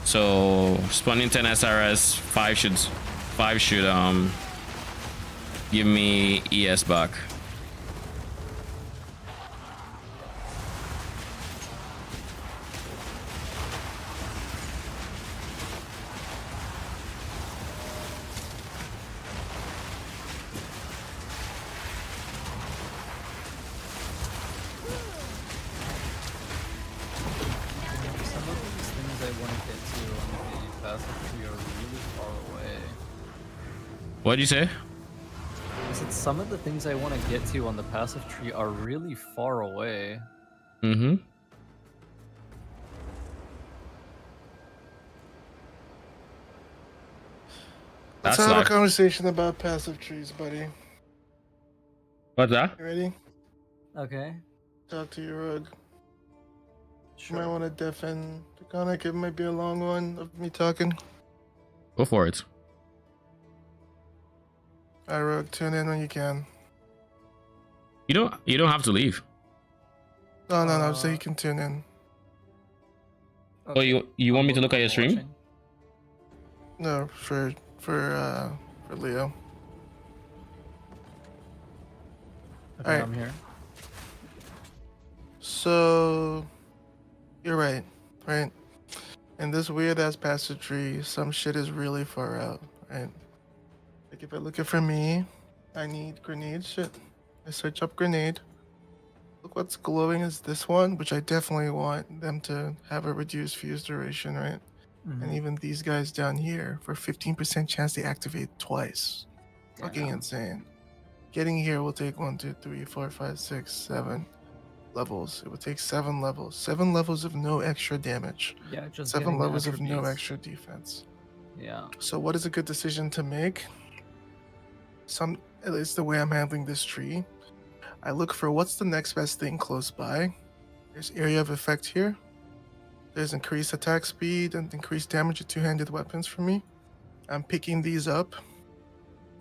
So spawning 10 SRS, 5 should give me ES back. Some of these things I want to get to on the passive tree are really far away. What'd you say? I said some of the things I want to get to on the passive tree are really far away. Mm-hmm. Let's have a conversation about passive trees, buddy. What's that? You ready? Okay. Talk to your rug. Sure. You might want to deafen the conic. It might be a long one of me talking. Go for it. Alright, Rogue, tune in when you can. You don't have to leave. No, so you can tune in. Oh, you want me to look at your stream? Watching. No, for Leo. Okay, Alright. I'm here. So you're right? In this weird ass passage tree, some shit is really far out, right? Like if you're looking for me, I need grenade shit. I search up grenade. Look what's glowing is this one, which I definitely want them to have a reduced fuse duration, right? And even these guys down here, for 15% chance they activate twice. Fucking insane. Getting here will take 1, 2, 3, 4, 5, 6, 7 levels. It would take 7 levels. 7 levels of no extra damage. Yeah, just 7 getting the levels of no attributes. extra defense. Yeah. So what is a good decision to make? At least the way I'm handling this tree, I look for what's the next best thing close by. There's area of effect here. There's increased attack speed and increased damage with two-handed weapons for me. I'm picking these up.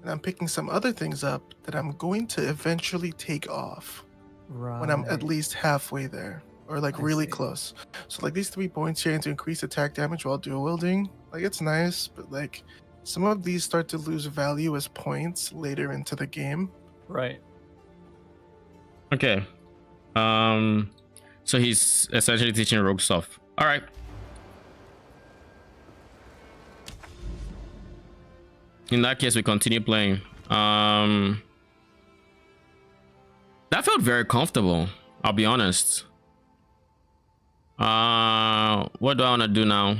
And I'm picking some other things up that I'm going to eventually take off Right. when I'm at least halfway there. or like really close. So like these 3 points here to increase attack damage while dual wielding, like it's nice, but like some of these start to lose value as points later into the game. Right. Okay. So he's essentially teaching rogue stuff. All right. In that case, we continue playing. That felt very comfortable. I'll be honest. What do I want to do now?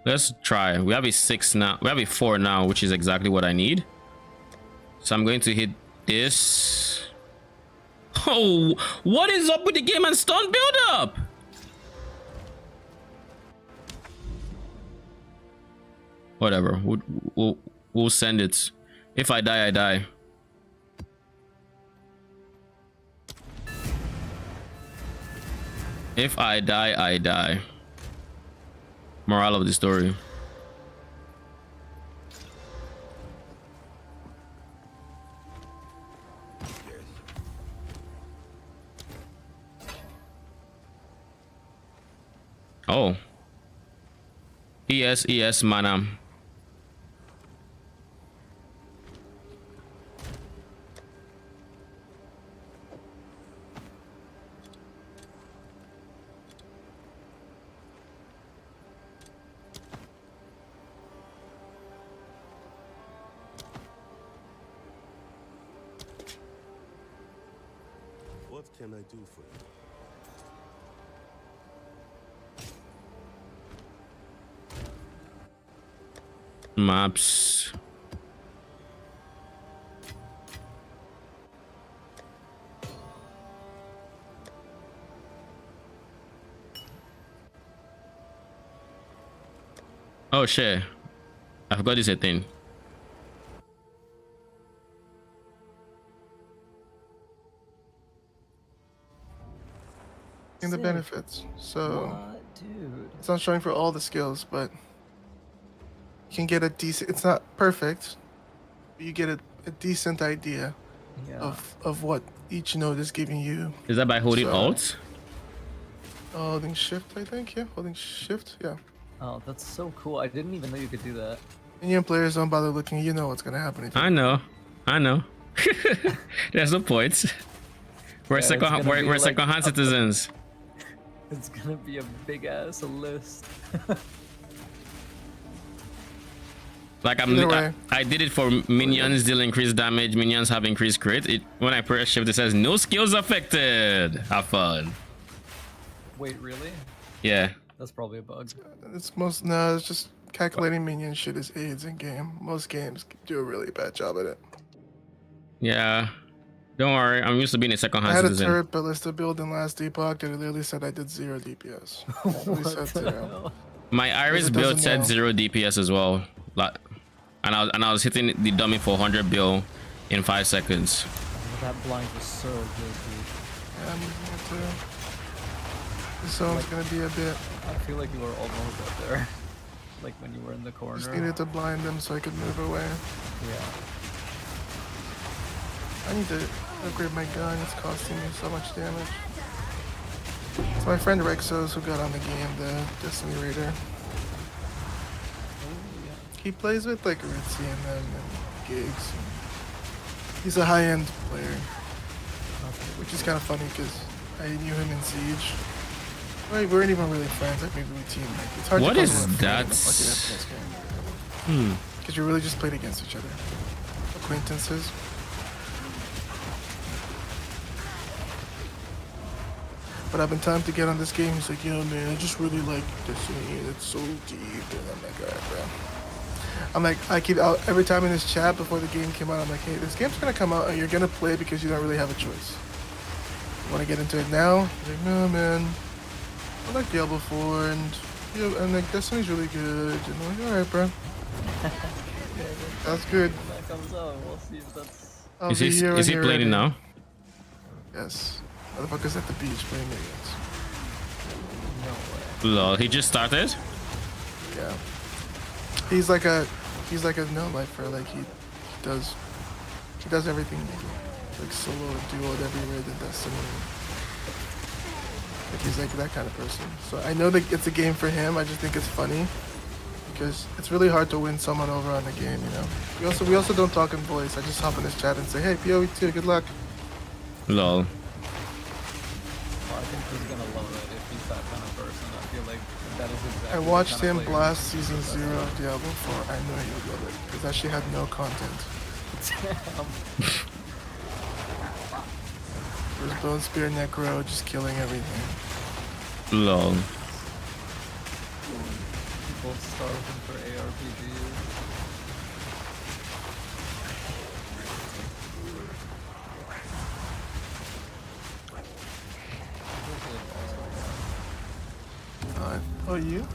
Let's try. We have a 6 now. We have a 4 now, which is exactly what I need. So I'm going to hit this. Oh, what is up with the game and stun build up? Whatever. We'll send it. If I die, I die. If I die, I die. Moral of the story. Oh. ES mana. What can I do for you? Maps. Oh shit. I forgot this is a thing. In the benefits. So What, dude? it's not showing for all the skills, but you can get a decent, it's not perfect, but you get a decent idea of what each node is giving you. Is that by holding So- alt? Holding shift, I think. Yeah, holding shift. Yeah. Oh, that's so cool. I didn't even know you could do that. Minion players don't bother looking. You know what's gonna happen. If you I know. There's no point. We're Yeah, it's second. gonna be We're like second-hand citizens. It's gonna be a big ass list. Like Either way. I did it for minions, deal increased damage. Minions have increased crit. When I press shift, it says no skills affected. Have fun. Wait, really? Yeah. That's probably a bug. It's just calculating minion shit is aids in game. Most games do a really bad job at it. Yeah. Don't worry. I'm used to being a I second-hand had a citizen. turret ballista build in last epoch and it literally said I did 0 DPS. Literally said 0. My Iris it build doesn't said know. 0 DPS as well. Like, and I was hitting the dummy for 100 bill in 5 seconds. Oh, that blind was so good, dude. Yeah, I'm here too. This zone's gonna be a bit. I feel like you were almost up there. Like when you were in the corner. Just needed to blind them so I could move away. Yeah. I need to upgrade my gun. It's costing me so much damage. It's my friend Rexos who got on the game, the Destiny Raider. He plays with like Ritzy and them and gigs. He's a high-end player, which is kind of funny because I knew him in Siege. We weren't even really friends. Like maybe we teamed. Like, it's hard What to is call someone a friend in a that? fucking FPS game. Because you really just played against each other. Acquaintances. But I've been telling him to get on this game. He's like, yo, man, I just really like Destiny. It's so deep. And I'm like, alright, bro. I'm like, I keep out every time in this chat before the game came out. I'm like, hey, this game's gonna come out and you're gonna play because you don't really have a choice. You want to get into it now? He's like, no, man. I like Diablo 4 and like Destiny's really good. And I'm like, alright, bro. That's good. When that comes out, we'll see if that's. I'll Is be he here when you're playing it ready. now? Yes. Motherfucker's at the beach playing minions. No way. Lol, he just started? Yeah. He's like a no lifer. Like he does everything like solo and duo everywhere than Destiny. Like he's like that kind of person. So I know that it's a game for him. I just think it's funny because it's really hard to win someone over on the game. You know. We also don't talk in voice. I just hop in his chat and say, "Hey, PoE2, good luck." Lol. Well, I think he's gonna love it if he's that kind of person. I feel like that is exactly. I watched the kind him of player blast who's season the 0 of Diablo 4. I knew he would love it because that shit had no content. There's Bone Spear Necro just killing everything. Lol. People starving for ARPGs. Oh, you?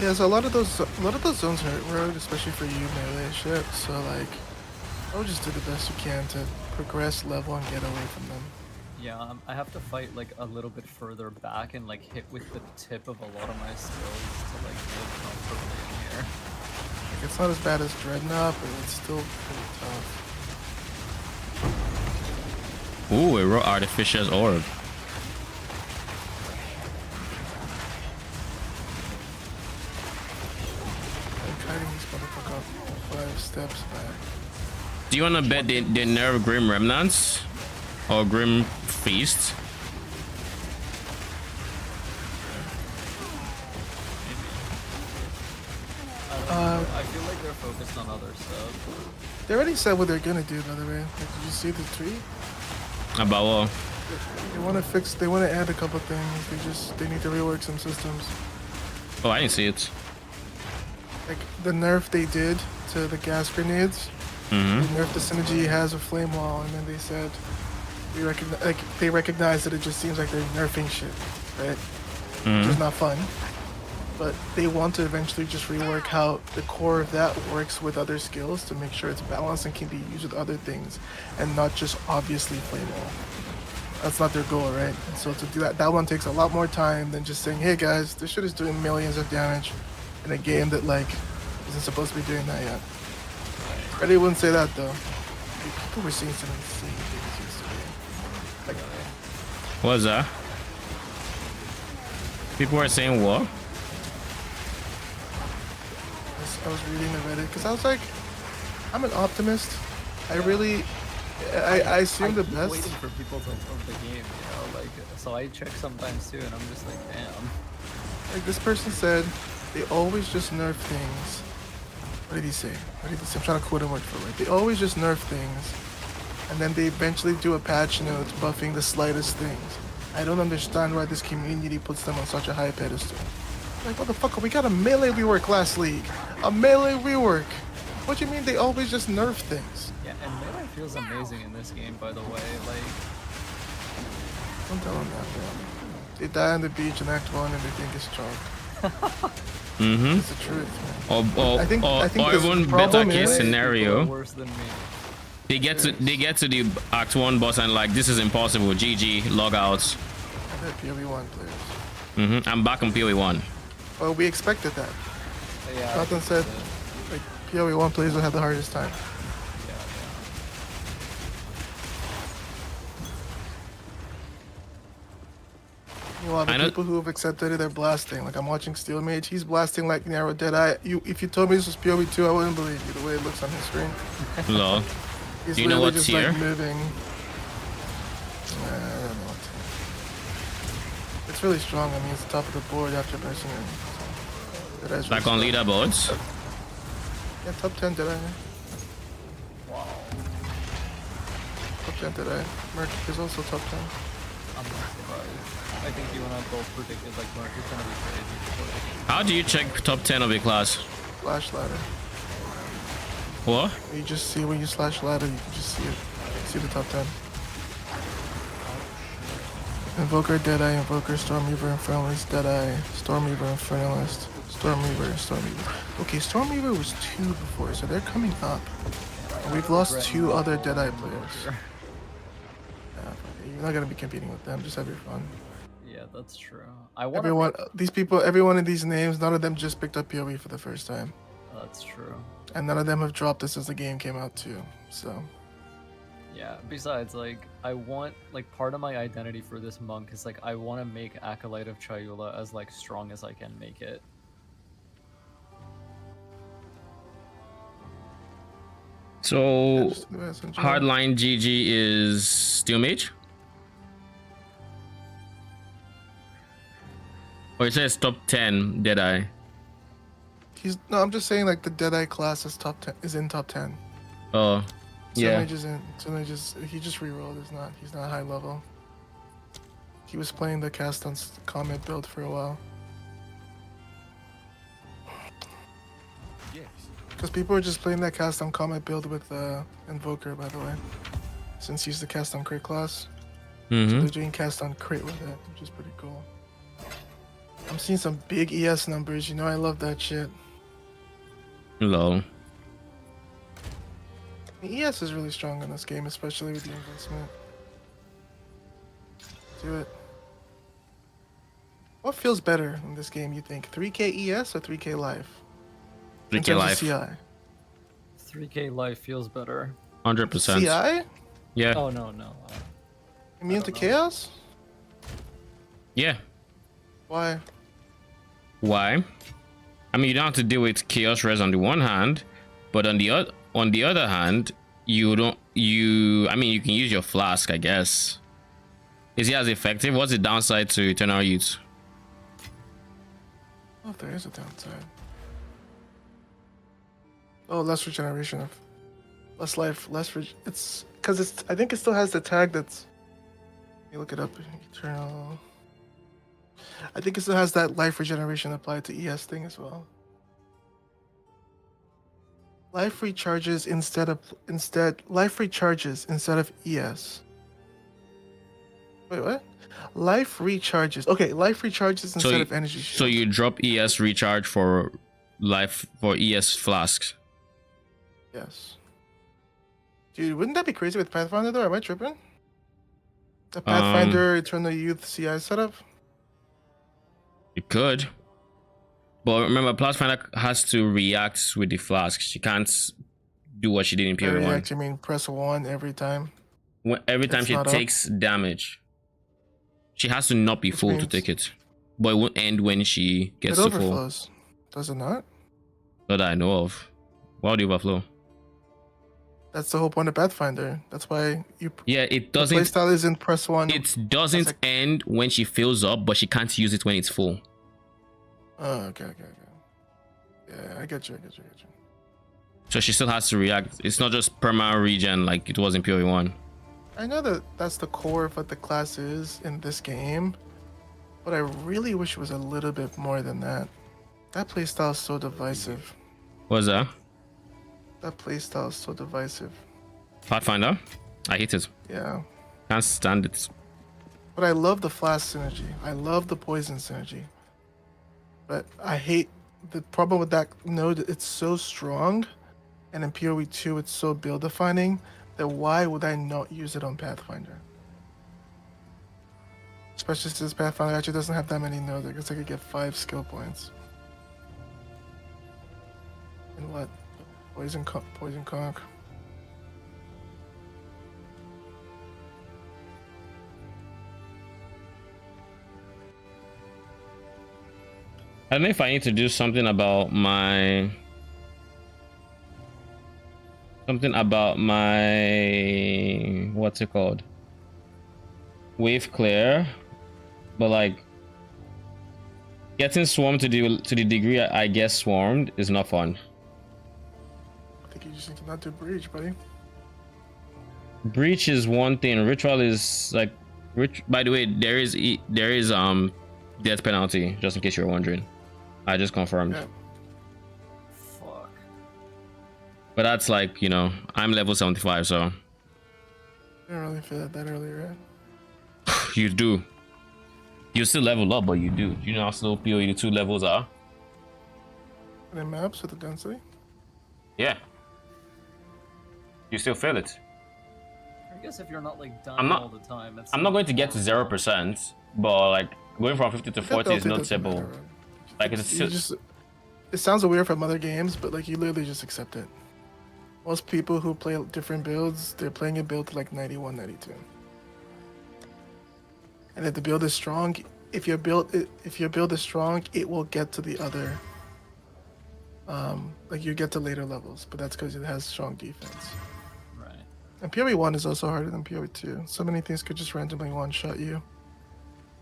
Yeah, so a lot of those zones hurt road, especially for you melee shit. So like, I would just do the best you can to progress, level, and get away from them. Yeah, I have to fight like a little bit further back and like hit with the tip of a lot of my skills to like live comfortably in here. Like, it's not as bad as Dreadnought, but it's still pretty tough. Ooh, a raw artificial orb. I'm kiting this motherfucker up 5 steps back. Do you want to bet they nerf Grim Remnants or Grim Feast? I feel like they're focused on other stuff. They already said what they're gonna do, by the way. Like, did you see the tweet? About what? They want to fix. They want to add a couple things. They need to rework some systems. Oh, I didn't see it. Like the nerf they did to the gas grenades. They nerfed the synergy he has with Flame Wall, and then they said they recognize that it just seems like they're nerfing shit, right? Which is not fun. But they want to eventually just rework how the core of that works with other skills to make sure it's balanced and can be used with other things, and not just obviously Flame Wall. That's not their goal, right? And so to do that one takes a lot more time than just saying, "Hey guys, this shit is doing millions of damage in a game that like isn't supposed to be doing that yet." Reddit wouldn't say that though. People were seeing some insane things yesterday. Like, What was that? People were saying what? I was reading the Reddit because I was like, I'm an optimist. I assume the keep best. waiting for people to love the game, you know, like, so I check sometimes too, and I'm just like, damn. Like this person said, they always just nerf things. What did he say? I'm trying to quote him word for word. They always just nerf things, and then they eventually do a patch note buffing the slightest things. I don't understand why this community puts them on such a high pedestal. Like, motherfucker, we got a melee rework last league. A melee rework. What do you mean they always just nerf things? Yeah, and melee feels amazing in this game, by the way. Like, Don't tell them that, bro. They die on the beach in Act 1 and they think it's chalk. It's the truth, man. Or this even better problem case is- scenario, worse than me. they get to the Act 1 boss and like, this is impossible. GG, log out. I bet PoE1 players. I'm back on PoE1. Well, we expected that. Yeah. Jonathan said, like, PoE1 players will have the hardest time. Meanwhile, the people who have accepted it, they're blasting. Like, I'm watching Steel Mage, he's blasting like Narrow Deadeye. If you told me this was PoE2, I wouldn't believe you, the way it looks on his screen. Lol. He's Do you know literally what's just, here? like, moving. I don't know what to... It's really strong. I mean, it's the top of the board after Mercenary. So, Deadeye's Back really on strong. leaderboards. Yeah, top 10 Deadeye. Wow. Top 10 Deadeye. Merc is also top 10. I'm not surprised. I think you and I both predicted like Mark is gonna be crazy before the game. How do you check top 10 of your class? Slash ladder. What? You just see when you slash ladder, you can just see it. See the top 10. Invoker, Deadeye, Invoker, Stormweaver, Infernalist, Deadeye, Stormweaver, Infernalist, Stormweaver, Stormweaver. Okay, Stormweaver was 2 before, so they're coming up. And we've lost 2 other Deadeye players. Yeah, you're not gonna be competing with them, just have your fun. Yeah, that's true. I want Everyone in these names, none of them just picked up PoE for the first time. That's true. And none of them have dropped it since the game came out too, so. Yeah, besides, like, I want, like, part of my identity for this monk is, like, I want to make Acolyte of Chayula as, like, strong as I can make it. So hardline GG is Steel Mage? Or it says top 10 Deadeye. No, I'm just saying like the Deadeye class is top 10 is in top 10. Oh. Yeah. Mage is in. Mage is, he just rerolled. He's not high level. He was playing the cast on Comet build for a while. Yes. Because people were just playing that cast on Comet build with Invoker, by the way. Since he's the cast on crit class. So they're doing cast on crit with it, which is pretty cool. I'm seeing some big ES numbers, you know I love that shit. Low. ES is really strong in this game, especially with the investment. Do it. What feels better in this game, you think? 3K ES or 3K life? 3K life. CI? 3K life feels better. 100%. CI? Yeah. Oh, no. Immune to chaos? Yeah. Why? Why? I mean, you don't have to deal with chaos res on the one hand, but on the other hand, you don't. I mean, you can use your flask, I guess. Is he as effective? What's the downside to Eternal Youth? Oh, if there is a downside. Oh, less regeneration of, less life, it's because it's. I think it still has the tag that's. Let me look it up. Eternal. I think it still has that life regeneration applied to ES thing as well. Life recharges instead of ES. Wait, what? Life recharges. Okay, life recharges instead of energy shield. So you drop ES recharge for life for ES flasks. Yes. Dude, wouldn't that be crazy with Pathfinder though? Am I tripping? The Pathfinder Eternal Youth CI setup? You could. But remember, Pathfinder has to react with the flask. She can't do what she did in Period 1. React, you mean press 1 every time? Every time she takes damage. She has to not be full to take it. But it won't end when she gets to full. It overflows. Does it not? Not that I know of. Why would it overflow? That's the whole point of Pathfinder. That's why you. Yeah, it doesn't. The playstyle isn't press 1. It doesn't end when she fills up, but she can't use it when it's full. Oh, okay. Yeah, I get you. So she still has to react. It's not just perma regen like it was in Pure 1. I know that that's the core of what the class is in this game, but I really wish it was a little bit more than that. That playstyle is so divisive. What's that? That playstyle is so divisive. Pathfinder? I hate it. Yeah. Can't stand it. But I love the flask synergy. I love the poison synergy. But I hate the problem with that node. It's so strong, and in PoE 2 it's so build defining that why would I not use it on Pathfinder? Especially since Pathfinder actually doesn't have that many nodes. I guess I could get 5 skill points. And what? Poison conk. I don't know if I need to do something about my what's it called? Wave clear, but like getting swarmed to the degree I get swarmed is not fun. I think you just need to not do breach, buddy. Breach is one thing. Ritual is like by the way, there is death penalty, just in case you're wondering. I just confirmed. Yeah. Fuck. But that's like, you know, I'm level 75, so I didn't really feel that earlier, right? you do. You still level up, but you do. You know how slow PoE 2 levels are? And in maps with the density? Yeah. You still feel it. I guess if you're not like done all the time, I'm not going to get to 0%, but like going from 50 to 40 is noticeable. Like it's it sounds weird from other games, but like you literally just accept it. Most people who play different builds, they're playing a build to like 91, 92. And if the build is strong, if your build is strong, it will get to the other. Like you get to later levels, but that's because it has strong defense. Right. And PoE 1 is also harder than PoE 2. So many things could just randomly one-shot you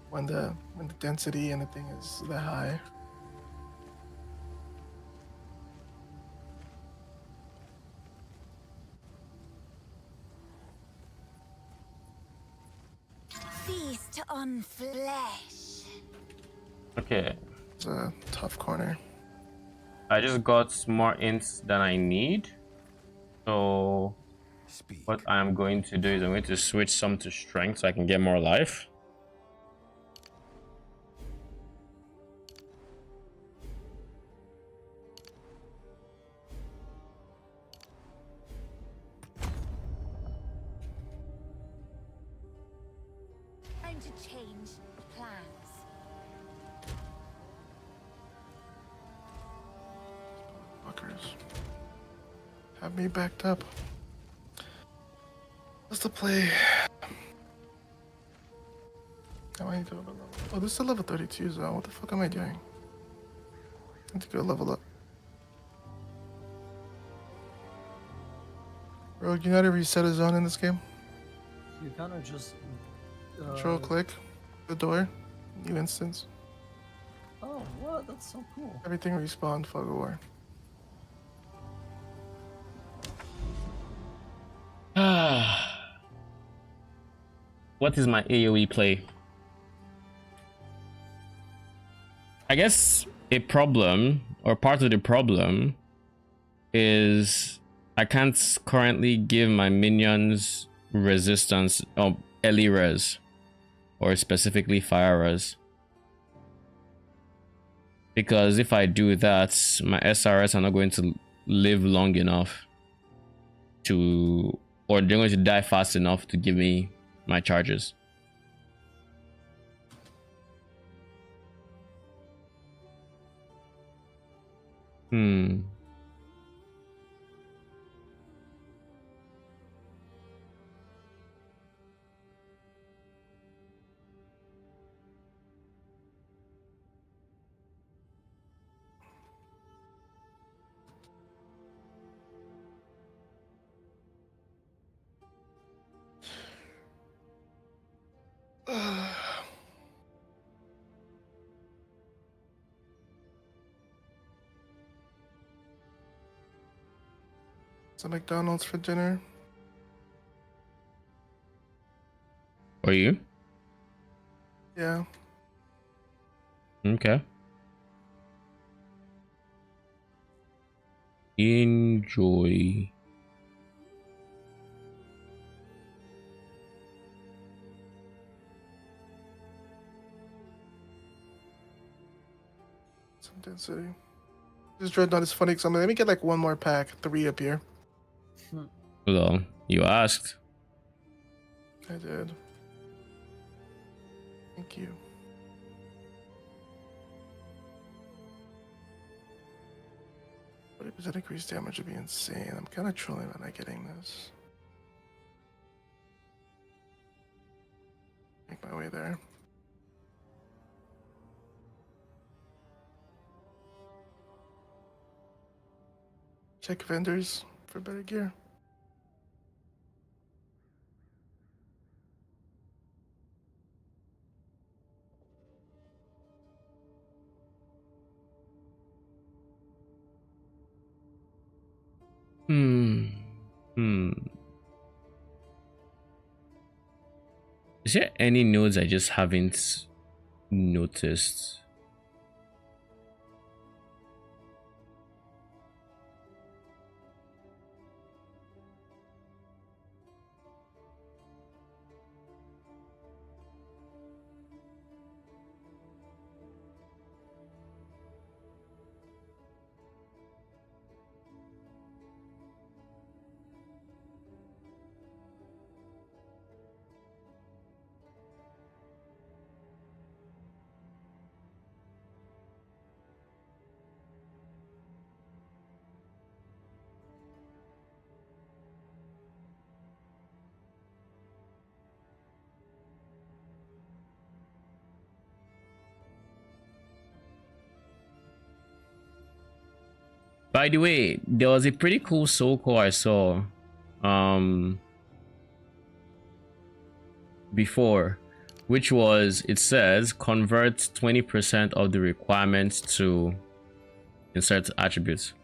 when the density and the thing is that high. Feast on flesh. Okay. It's a tough corner. I just got more ints than I need. So what I'm going to do is I'm going to switch some to strength so I can get more life. Time to change plans. Fuckers. Have me backed up. What's the play? How am I doing? Oh, this is a level 32 zone. What the fuck am I doing? I need to go level up. Bro, you know how to reset a zone in this game? You kind of just. Control click the door, new instance. Oh, what? That's so cool. Everything respawned, fog of war. What is my AoE play? I guess a problem, or part of the problem, is I can't currently give my minions resistance or early res, or specifically fire res. Because if I do that, my SRS are not going to live long enough to, or they're going to die fast enough to give me my charges. Some McDonald's for dinner. Are you? Yeah. Okay. Enjoy. Some density. This Dreadnought is funny because I'm like, let me get like one more pack, 3 up here. Well, you asked. I did. Thank you. 40% increased damage would be insane. I'm kind of trolling by not getting this. Make my way there. Check vendors for better gear. Is there any nodes I just haven't noticed? By the way, there was a pretty cool soul core I saw before, which was, it says convert 20% of the requirements to insert attributes.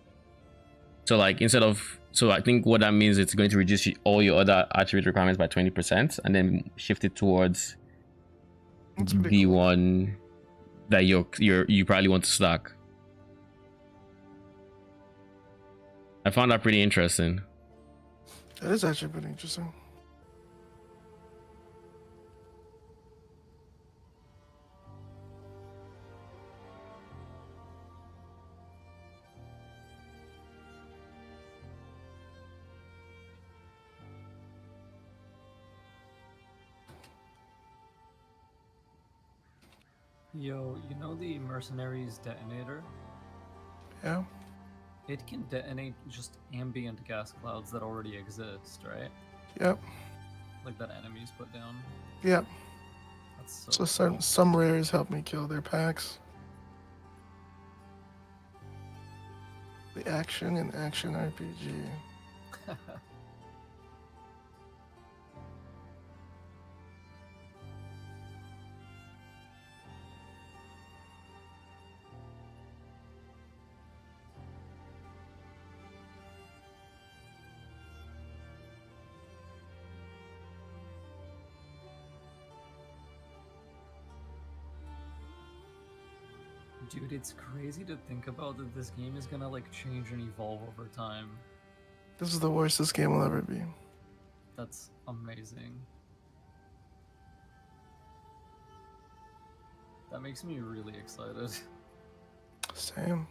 So like instead of, so I think what that means, it's going to reduce all your other attribute requirements by 20% and then shift it towards the cool. one that you probably want to stack. I found that pretty interesting. That is actually pretty interesting. Yo, you know the Mercenaries detonator? Yeah. It can detonate just ambient gas clouds that already exist, right? Yep. Like that enemies put down. Yep. That's So cool. some rares help me kill their packs. The action in action RPG. Dude, it's crazy to think about that this game is gonna like change and evolve over time. This is the worst this game will ever be. That's amazing. That makes me really excited. Same.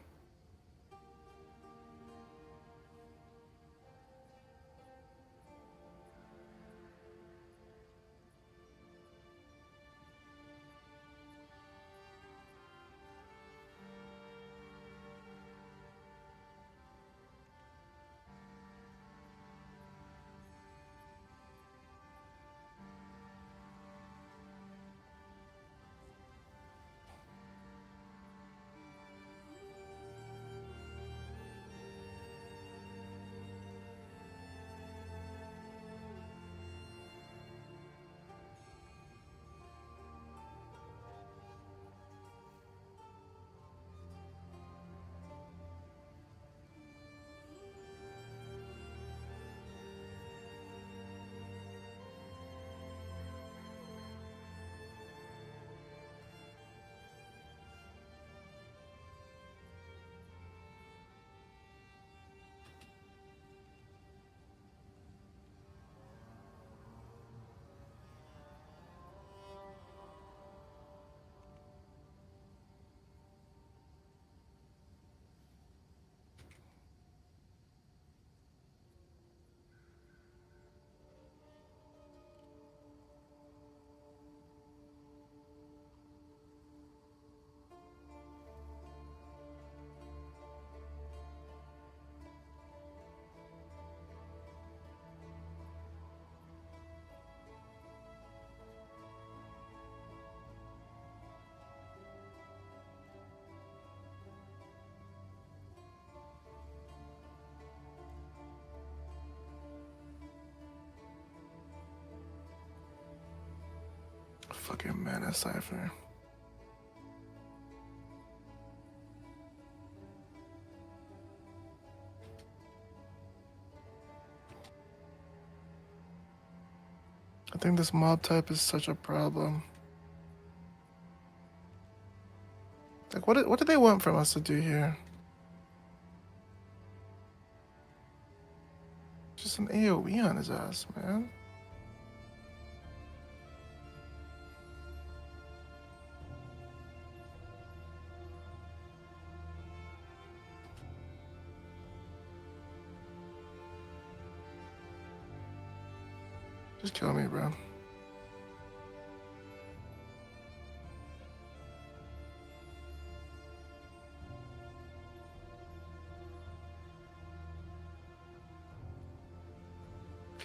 Fucking mana cipher. I think this mob type is such a problem. Like, what do they want from us to do here? Just an AoE on his ass, man. Just kill me, bro.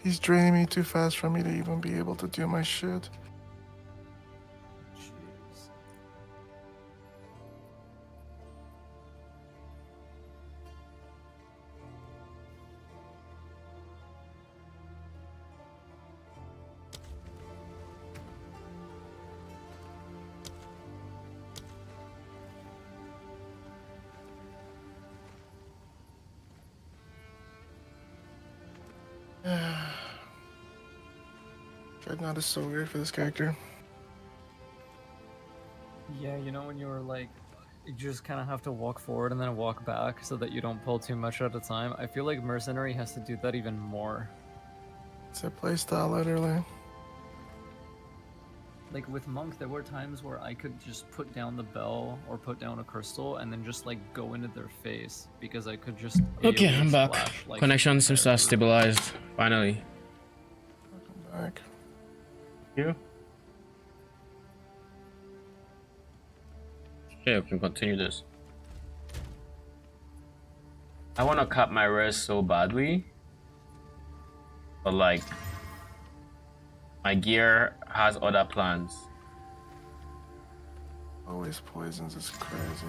He's draining me too fast for me to even be able to do my shit. Jeez. Dreadnought is so weird for this character. Yeah, you know when you were like, you just kind of have to walk forward and then walk back so that you don't pull too much at a time. I feel like Mercenary has to do that even more. It's a playstyle, literally. Like with Monk, there were times where I could just put down the bell or put down a crystal and then just like go into their face because I could just. Okay, AoE I'm back. splash, like, Connection seems to have stabilized. Finally. Welcome back. You? Okay, we can continue this. I want to cut my res so badly, but like my gear has other plans. Always poisons is crazy.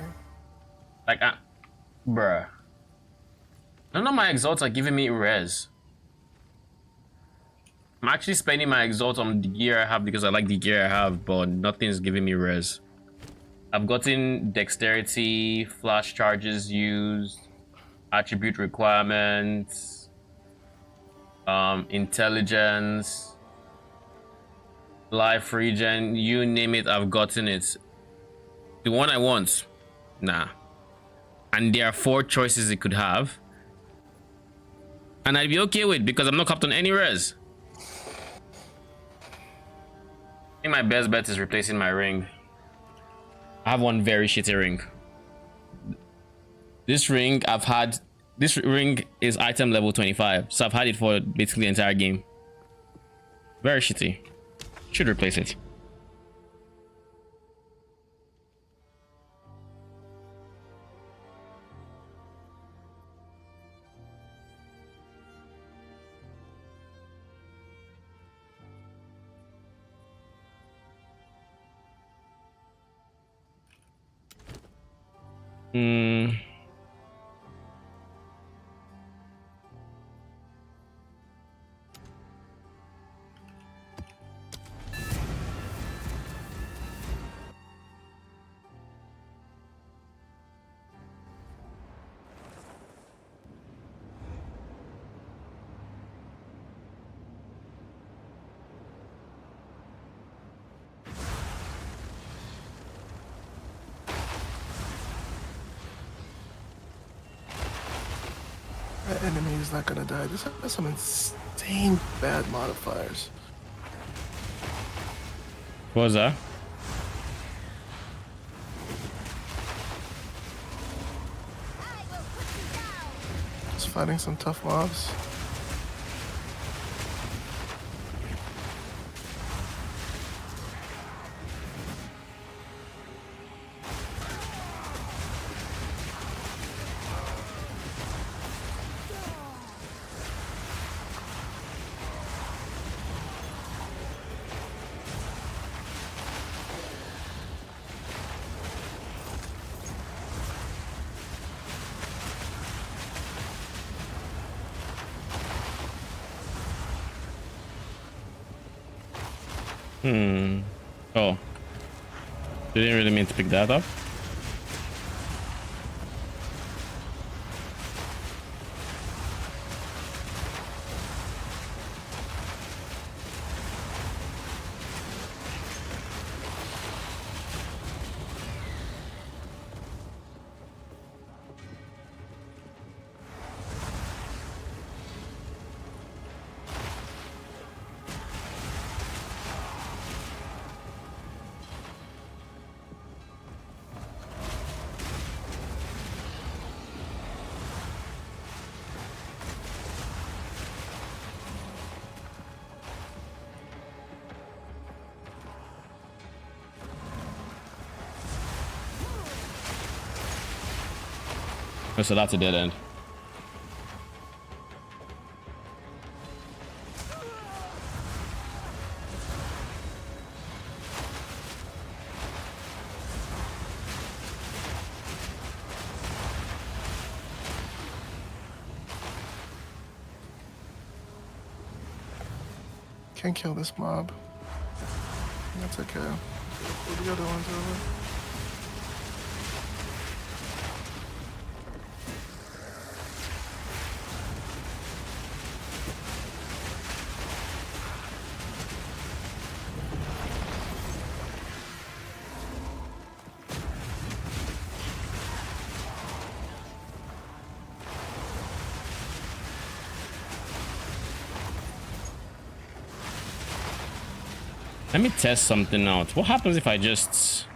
Like, bruh. None of my exalts are giving me res. I'm actually spending my exalt on the gear I have because I like the gear I have, but nothing's giving me res. I've gotten dexterity, flash charges used, attribute requirements, intelligence, life regen, you name it, I've gotten it. The one I want, nah. And there are 4 choices it could have. And I'd be okay with because I'm not capped on any res. I think my best bet is replacing my ring. I have one very shitty ring. This ring is item level 25, so I've had it for basically the entire game. Very shitty. Should replace it. That enemy is not gonna die. This has some insane bad modifiers. What was that? Just fighting some tough mobs. Oh. Didn't really mean to pick that up. So that's a dead end. Can't kill this mob. That's okay. The other one's over. Let me test something out. What happens if I just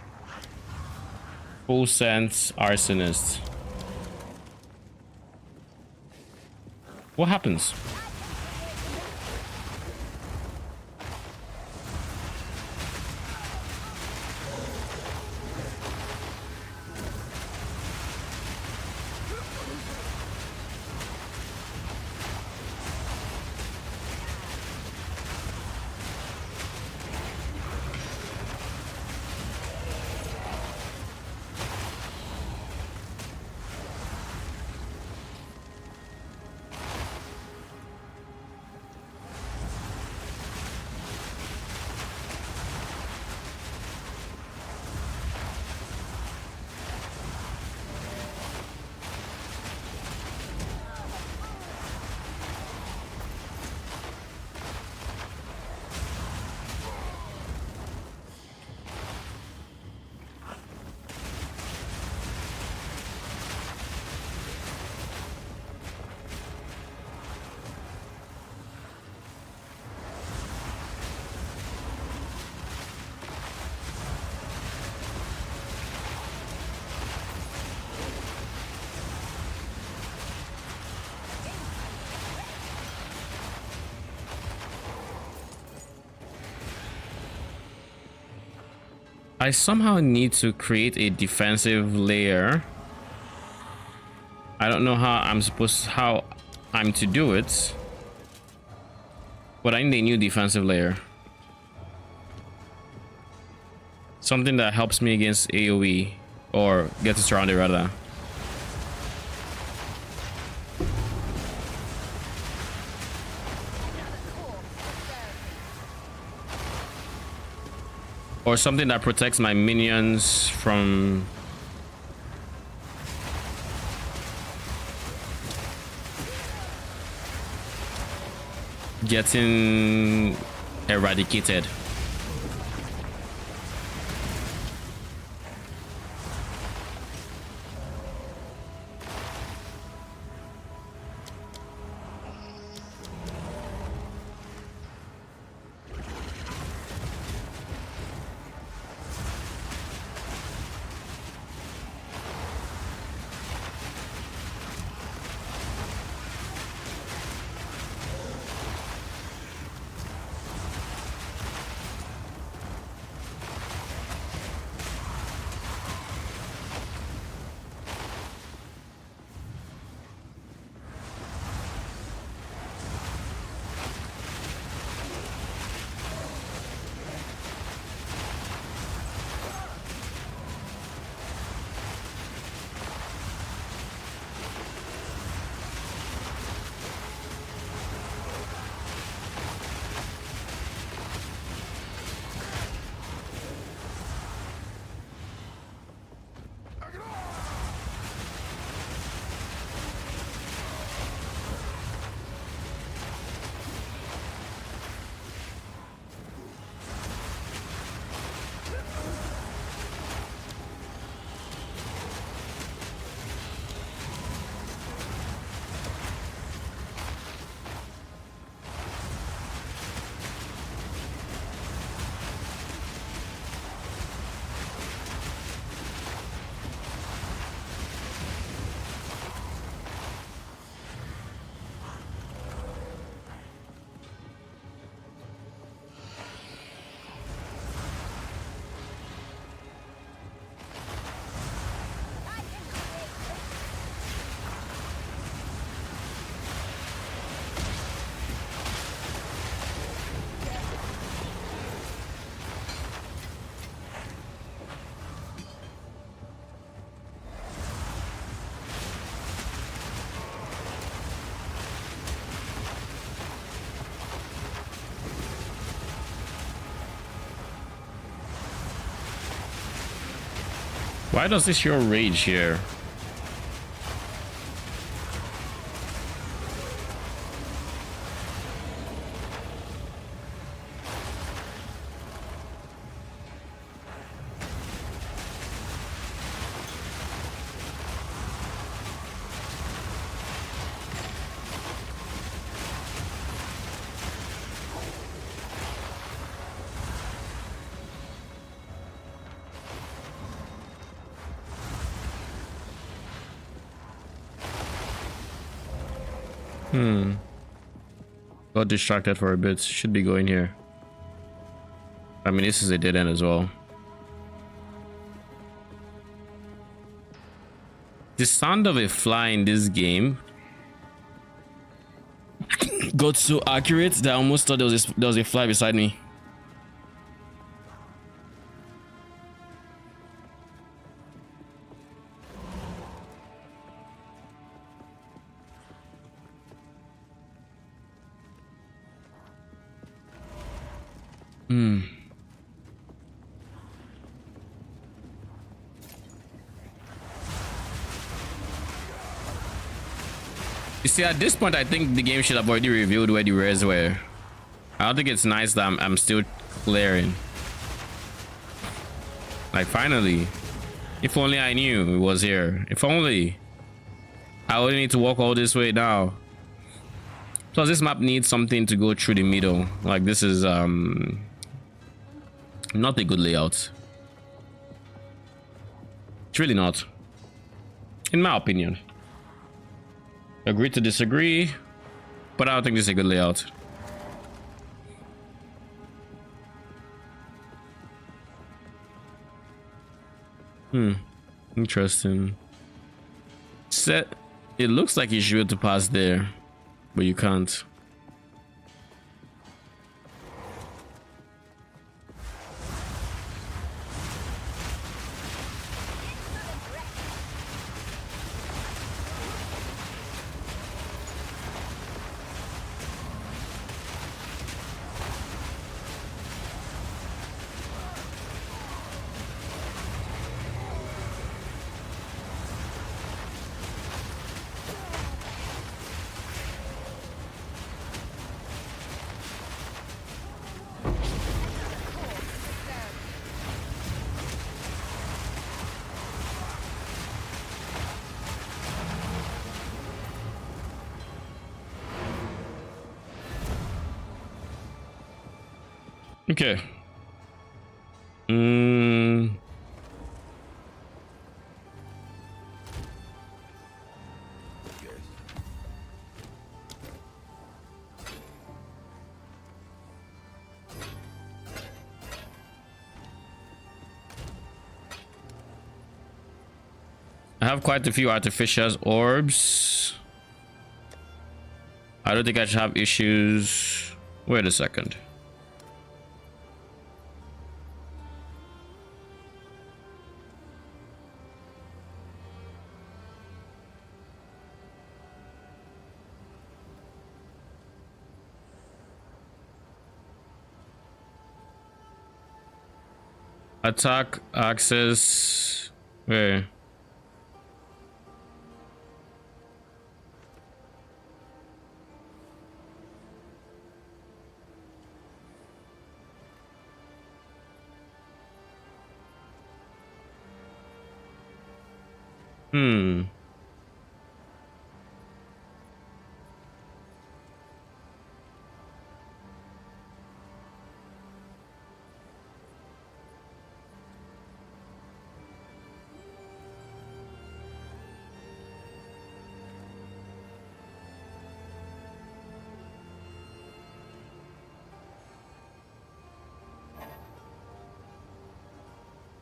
full sense arsonist? What happens? I somehow need to create a defensive layer. I don't know how I'm to do it, but I need a new defensive layer. Something that helps me against AoE, or gets surrounded rather. Or something that protects my minions from getting eradicated. Why does this show rage here? Got distracted for a bit. Should be going here. I mean, this is a dead end as well. The sound of a fly in this game got so accurate that I almost thought there was a fly beside me. You see, at this point, I think the game should have already revealed where the rares were. I don't think it's nice that I'm still clearing. Like, finally. If only I knew it was here. If only. I wouldn't need to walk all this way now. Plus, this map needs something to go through the middle. Like, this is, not a good layout. It's really not. In my opinion. Agree to disagree, but I don't think this is a good layout. Interesting. Set. It looks like you should be able to pass there, but you can't. Okay. I have quite a few artificial orbs. I don't think I should have issues. Wait a second. Attack access. Where?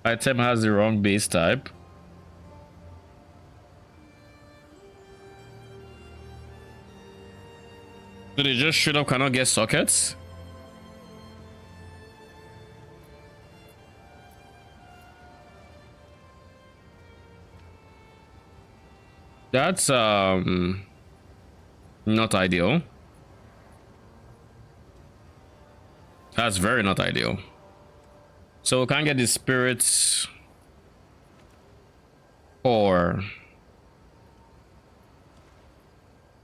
Item has the wrong base type. So they just straight up cannot get sockets? That's not ideal. That's very not ideal. So we can't get the spirits or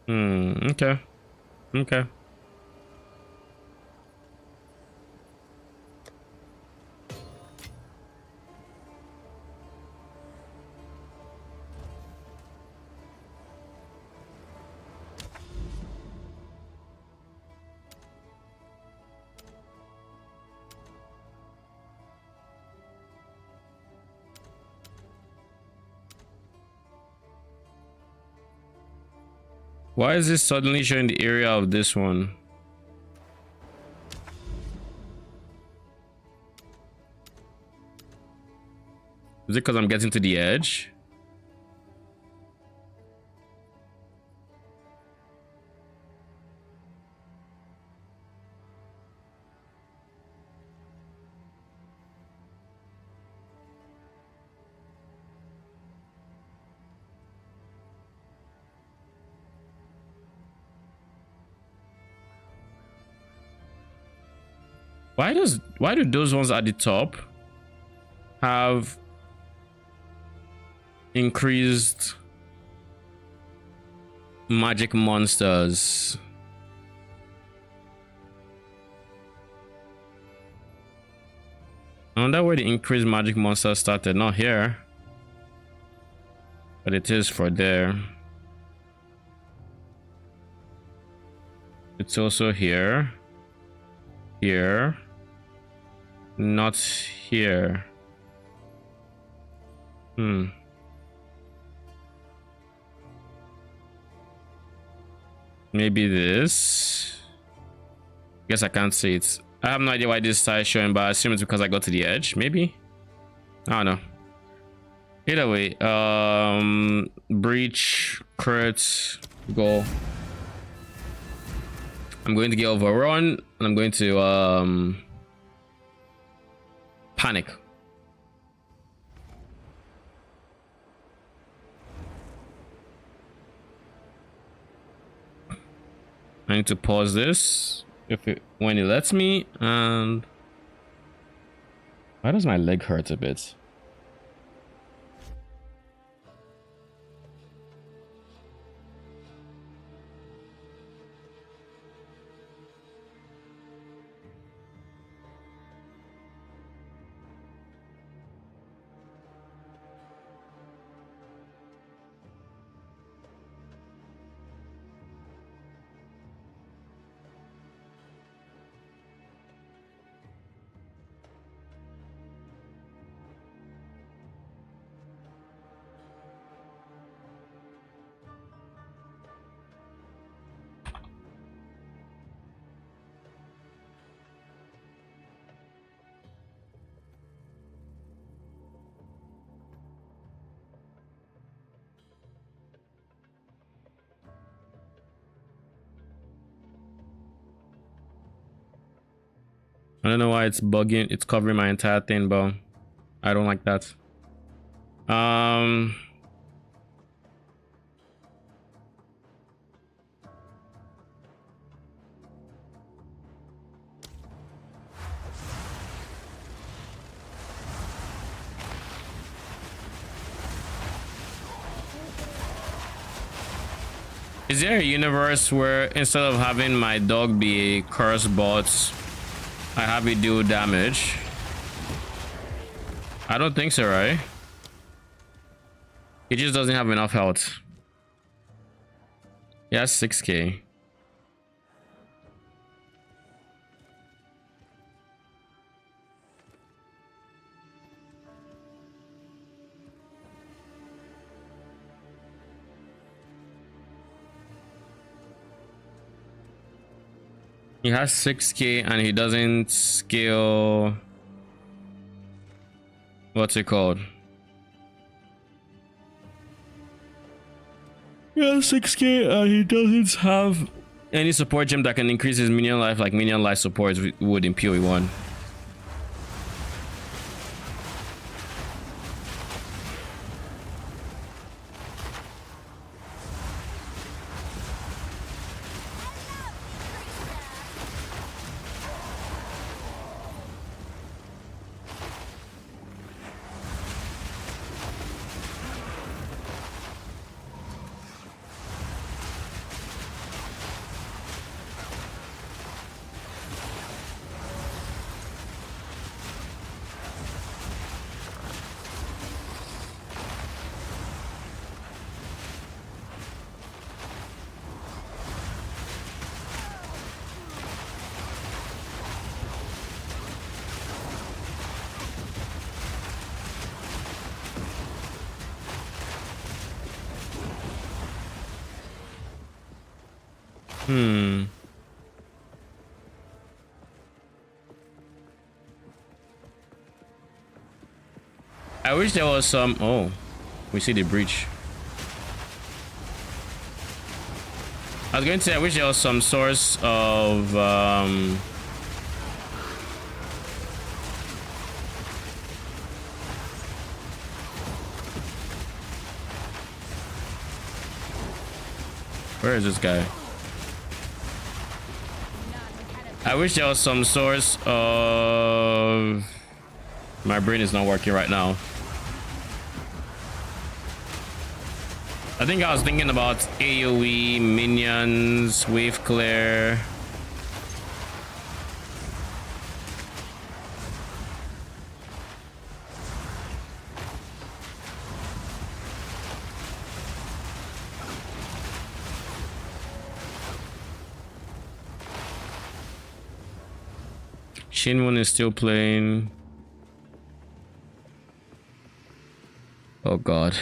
okay. Okay. Why is this suddenly showing the area of this one? Is it because I'm getting to the edge? Why do those ones at the top have increased magic monsters? I wonder where the increased magic monsters started. Not here, but it is for there. It's also here. Here. Not here. Maybe this. Guess I can't see it. I have no idea why this side is showing, but I assume it's because I got to the edge. Maybe. I don't know. Either way, breach, crit, go. I'm going to get overrun, and I'm going to panic. I need to pause this when it lets me. And why does my leg hurt a bit? I don't know why it's bugging. It's covering my entire thing, but I don't like that. Is there a universe where instead of having my dog be a curse bot, I have it do damage? I don't think so, right? He just doesn't have enough health. He has 6k. He has 6k and he doesn't scale. What's it called? He has 6k and he doesn't have any support gem that can increase his minion life like minion life support would in PoE1. Hmm. I wish there was some. Oh, we see the breach. I was going to say I wish there was some source of where is this guy? I wish there was some source of. My brain is not working right now. I think I was thinking about AoE, minions, wave clear. Shinwon is still playing. Oh god.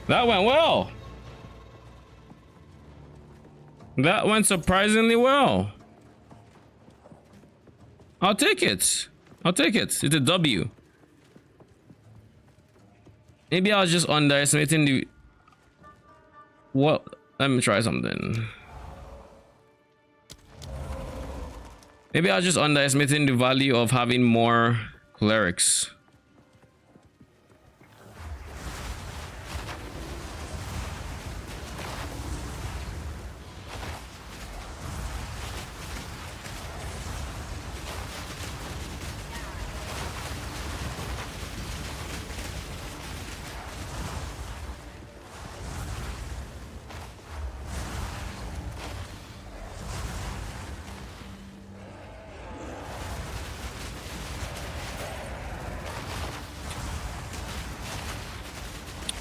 That went well. That went surprisingly well. I'll take it. I'll take it. It's a W. Maybe I was just underestimating the... What? Let me try something. Maybe I was just underestimating the value of having more clerics.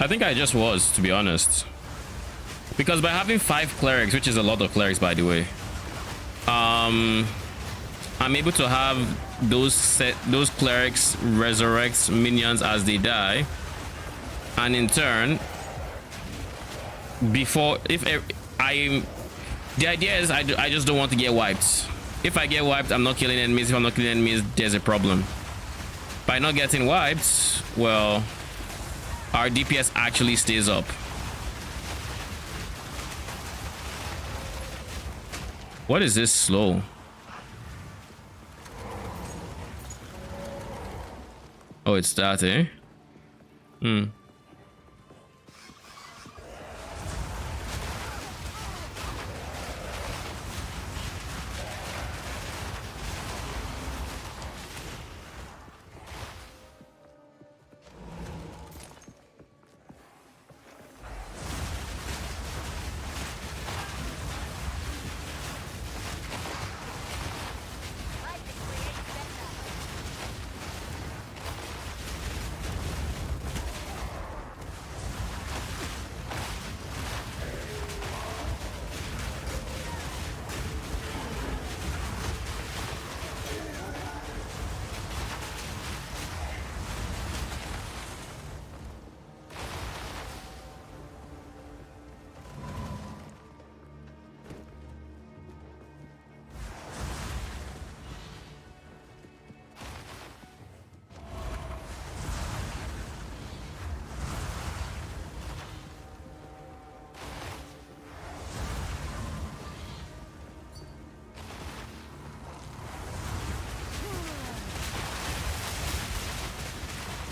I think I just was, to be honest, because by having 5 clerics, which is a lot of clerics, by the way, I'm able to have those clerics resurrect minions as they die, and in turn, the idea is I just don't want to get wiped. If I get wiped, I'm not killing enemies. If I'm not killing enemies, there's a problem. By not getting wiped, well, our DPS actually stays up. What is this slow? Oh, it's that, eh? Hmm.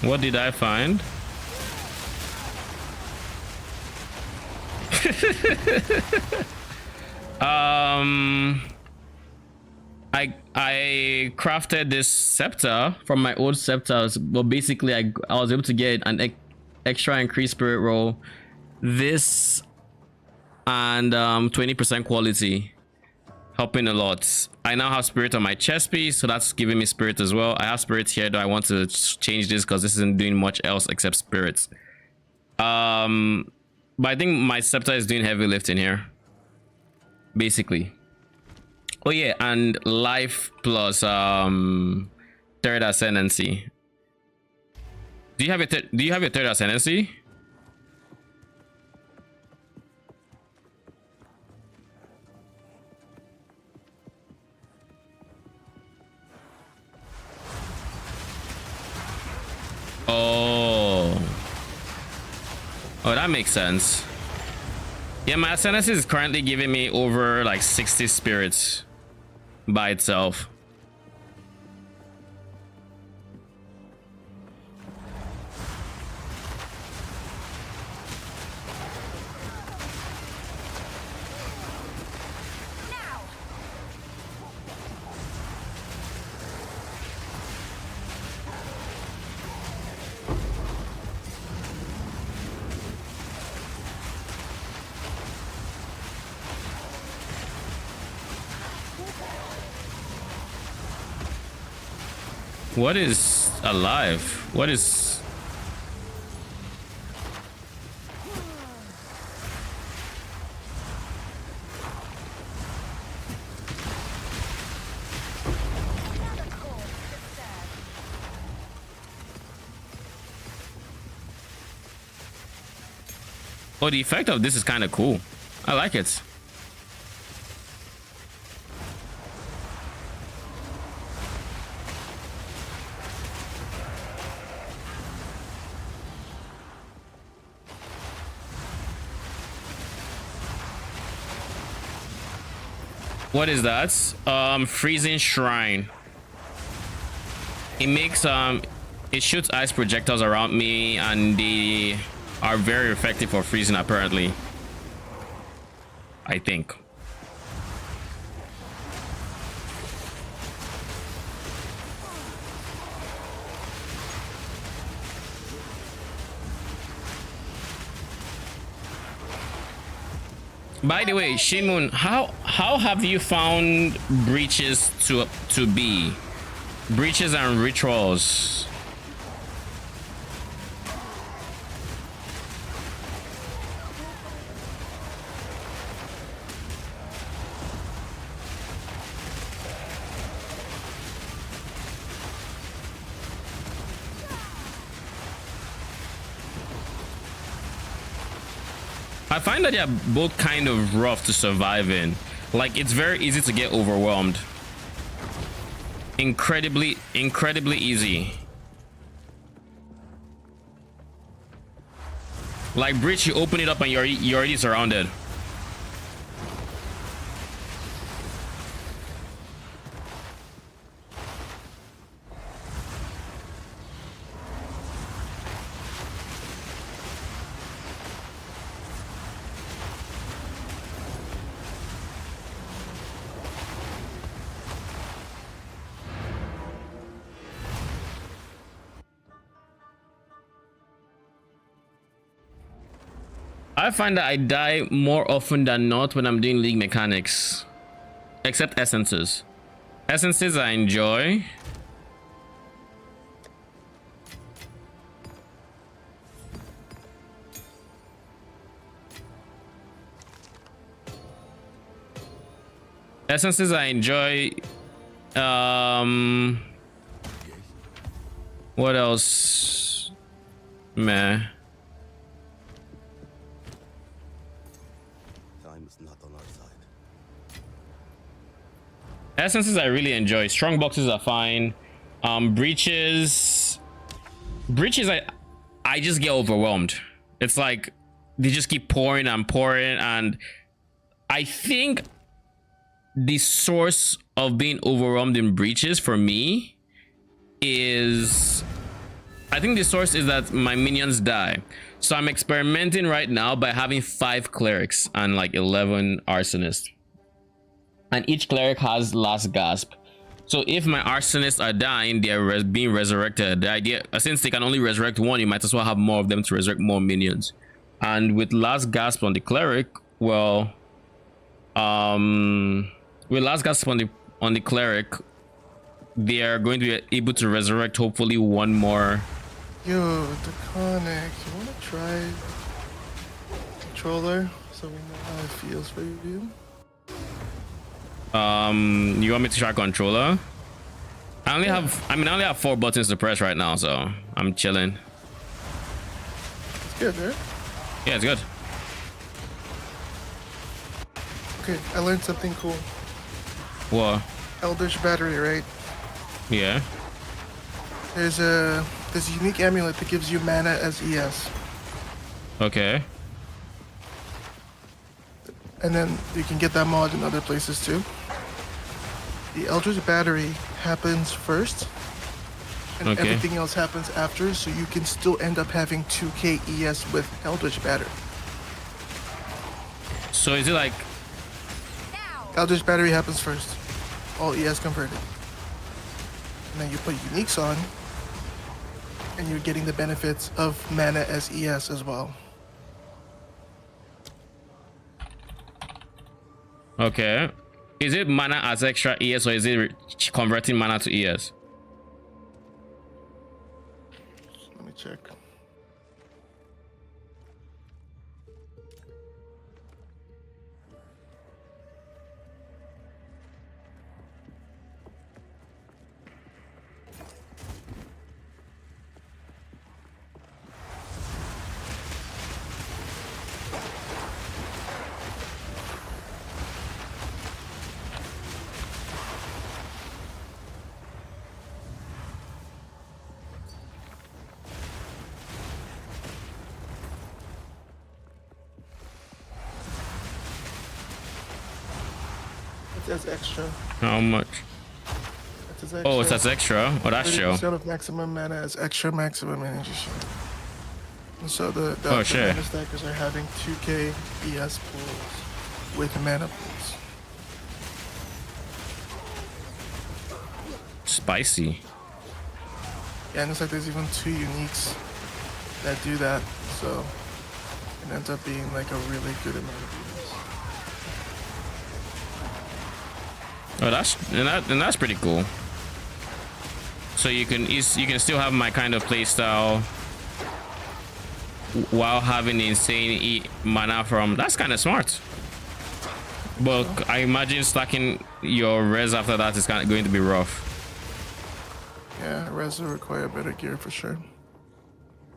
What did I find? I crafted this scepter from my old scepters, but basically I was able to get an extra increased spirit roll, this, and 20% quality, helping a lot. I now have spirit on my chest piece, so that's giving me spirit as well. I have spirit here, though I want to change this because this isn't doing much else except spirits. But I think my scepter is doing heavy lifting here, basically. Oh yeah, and life plus third ascendancy. Do you have a third ascendancy? Oh, that makes sense. Yeah, my ascendancy is currently giving me over like 60 spirits by itself. What is alive? What is... Oh, the effect of this is kind of cool. I like it. What is that? Freezing Shrine. It makes it shoots ice projectiles around me, and they are very effective for freezing, apparently. I think. By the way, Shinmun, how have you found breaches to be? Breaches and rituals. I find that they're both kind of rough to survive in. Like, it's very easy to get overwhelmed. Incredibly easy. Like Breach, you open it up and you're already surrounded. I find that I die more often than not when I'm doing league mechanics, except essences. Essences I enjoy. Essences I enjoy. What else? Meh. Essences I really enjoy. Strong boxes are fine. Breaches I just get overwhelmed. It's like they just keep pouring and pouring, and I think the source of being overwhelmed in breaches for me is I think the source is that my minions die. So I'm experimenting right now by having 5 clerics and like 11 arsonists. And each cleric has last gasp. So if my arsonists are dying, they're being resurrected. The idea, since they can only resurrect one, you might as well have more of them to resurrect more minions. And with last gasp on the cleric, well, with last gasp on the cleric, they are going to be able to resurrect hopefully one more. Yo, Deconic, you wanna try controller so we know how it feels for you? You want me to try controller? I only have 4 buttons to press right now, so I'm chilling. It's good, right? Yeah, it's good. Okay, I learned something cool. What? Eldritch Battery, right? Yeah. There's a unique amulet that gives you mana as ES. Okay. And then you can get that mod in other places too. The Eldritch Battery happens first, and Okay. everything else happens after, so you can still end up having 2k ES with Eldritch Battery. So is it like, Eldritch Battery happens first, all ES converted. And then you put uniques on, and you're getting the benefits of mana as ES as well. okay, is it mana as extra ES or is it converting mana to ES? Let me check. That's extra. How much? That's extra. Oh, it's that's extra. Oh, that's show. 30% of maximum mana is extra maximum energy shield. And so the Oh, shit. mana stackers are having 2k ES pools with mana pools. Spicy. Yeah, and it's like there's even 2 uniques that do that, so it ends up being like a really good amount of units. Oh, that's pretty cool. So you can still have my kind of playstyle while having insane mana from. That's kind of smart. But I imagine stacking your res after that is kind of going to be rough. Yeah, res will require better gear for sure.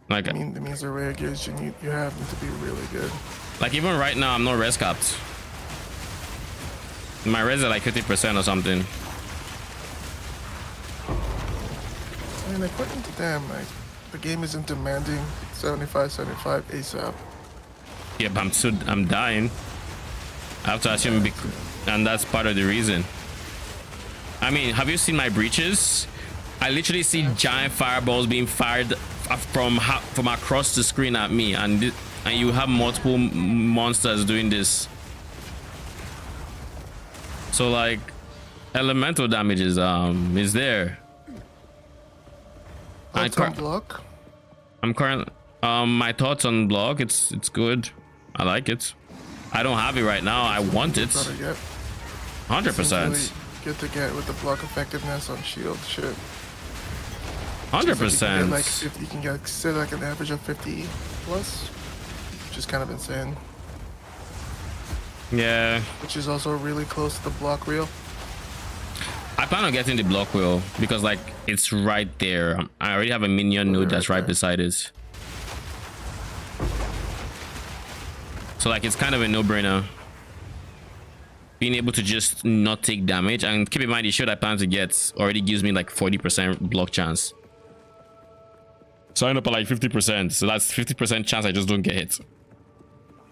Like, I mean, it means the rare gears you have need to be really good. like even right now, I'm not res capped. My res are like 50% or something. I mean, according to them, like, the game isn't demanding 75 ASAP. Yep, I'm dying. I have to assume, and that's part of the reason. I mean, have you seen my breaches? I literally see giant fireballs being fired from across the screen at me, and you have multiple monsters doing this. So like, elemental damage is there. Thoughts on block? I'm currently my thoughts on block. It's good. I like it. I don't have it right now. I want it. 100%. Good to get with the block effectiveness on shield shit. 100%. Like you can get say like an average of 50 plus, which is kind of insane. Yeah. Which is also really close to the block wheel. I plan on getting the block wheel because like it's right there. I already have a minion node that's right beside it. So like it's kind of a no-brainer. Being able to just not take damage, and keep in mind the shield I plan to get already gives me like 40% block chance. Sign up at like 50%, so that's 50% chance I just don't get hit.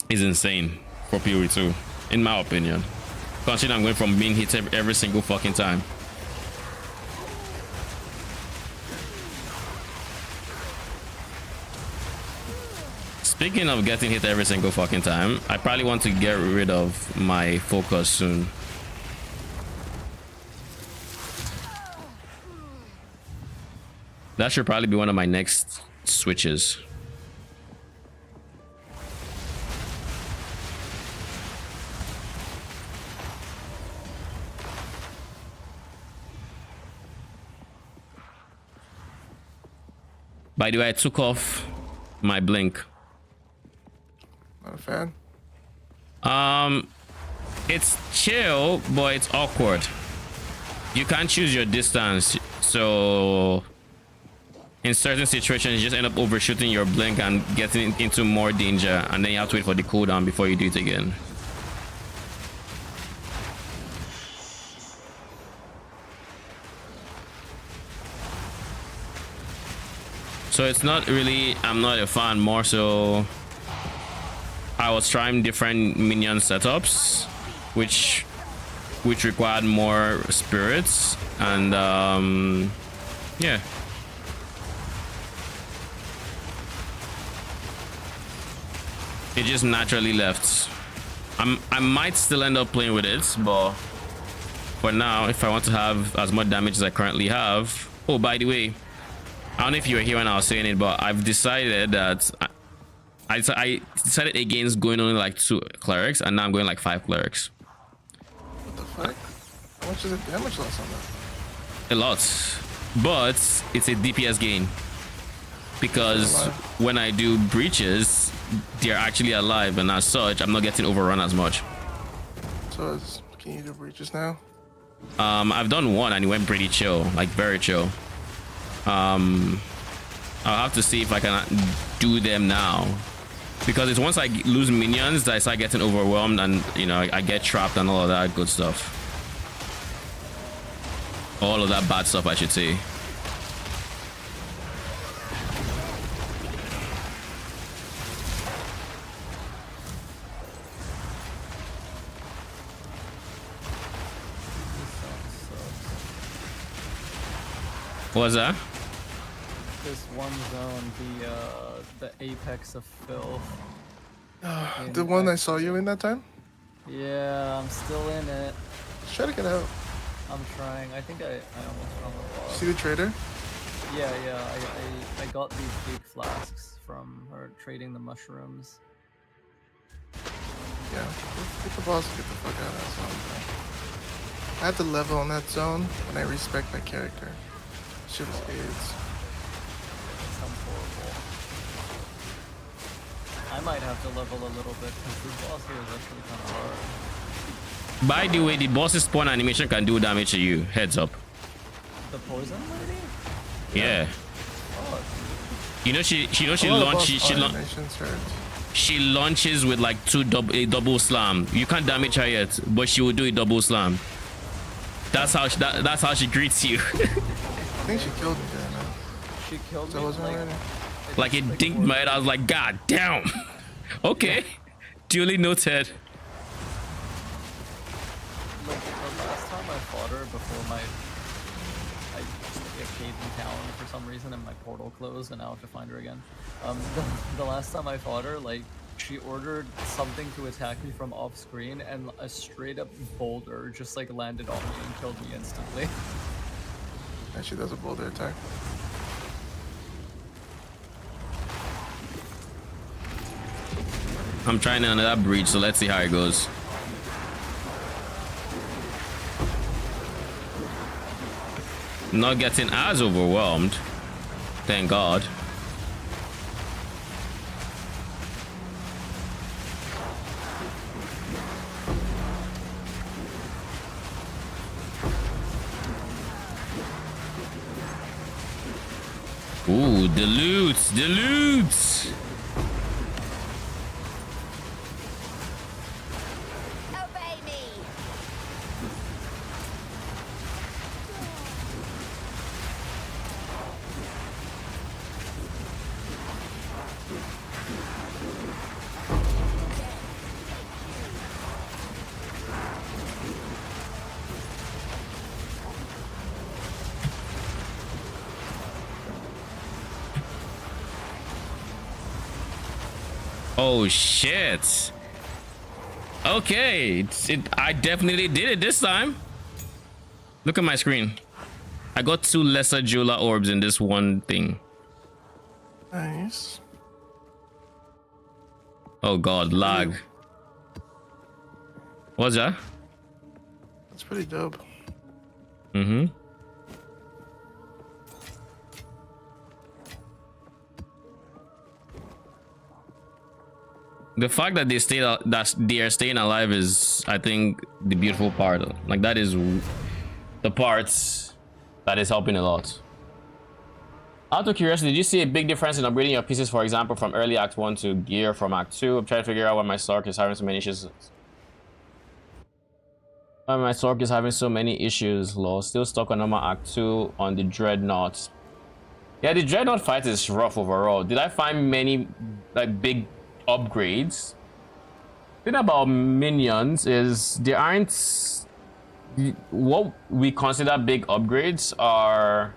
Is insane for PoE2, in my opinion. Considering I'm going from being hit every single fucking time. Speaking of getting hit every single fucking time, I probably want to get rid of my focus soon. That should probably be one of my next switches. By the way, I took off my blink. Not a fan. It's chill, but it's awkward. You can't choose your distance, so in certain situations you just end up overshooting your blink and getting into more danger, and then you have to wait for the cooldown before you do it again. So it's not really, I'm not a fan, more so I was trying different minion setups which required more spirits, and yeah. It just naturally left. I might still end up playing with it, but for now, if I want to have as much damage as I currently have. Oh, by the way, I don't know if you were here when I was saying it, but I've decided that I decided against going only like 2 clerics, and now I'm going like 5 clerics. What the fuck? How much is the damage loss on that? A lot, but it's a DPS gain, because when I do breaches, they're actually alive, and as such, I'm not getting overrun as much. So can you do breaches now? I've done 1 and it went pretty chill, like very chill. I'll have to see if I can do them now, because it's once I lose minions that I start getting overwhelmed, and you know, I get trapped and all of that good stuff. All of that bad stuff, I should say. What was that? This one zone, the apex of filth. The one I saw you in that time? Yeah, I'm still in it. Try to get out. I'm trying. I think I almost found the boss. See the trader? Yeah. I got these big flasks from her trading the mushrooms. Yeah. Get the boss and get the fuck out of that zone, bro. I had to level on that zone, and I respect my character. Shit was AIDS. Sounds horrible. I might have to level a little bit because this boss here is actually kind of hard. By the way, the boss's spawn animation can do damage to you. Heads up. The poison lady? Yeah. Oh. You know she launches with like a double slam. You can't damage her yet, but she will do a double slam. That's how she greets you. I think she killed me there, man. She killed So me. was already. Like it dinked my head. I was like, God damn. Okay. Duly noted. Like the last time I fought her before I caved in town for some reason and my portal closed, and now I have to find her again. The last time I fought her, like she ordered something to attack me from off screen, and a straight up boulder just like landed on me and killed me instantly. And she does a boulder attack. I'm trying another breach, so let's see how it goes. Not getting as overwhelmed, thank God. Ooh, the loot! Obey me. Oh shit. Okay, I definitely did it this time. Look at my screen. I got 2 lesser Jula orbs in this one thing. Nice. Oh god, lag. What's that? That's pretty dope. Mm-hmm. The fact that they are staying alive is, I think, the beautiful part. Like, that is the parts that is helping a lot. Out of curiosity, did you see a big difference in upgrading your pieces, for example, from early Act 1 to gear from Act 2? I'm trying to figure out why my Sark is having so many issues. Why my Sark is having so many issues, lol. Still stuck on normal Act 2 on the Dreadnought. Yeah, the Dreadnought fight is rough overall. Did I find many, like, big upgrades? The thing about Minions is there aren't... What we consider big upgrades are...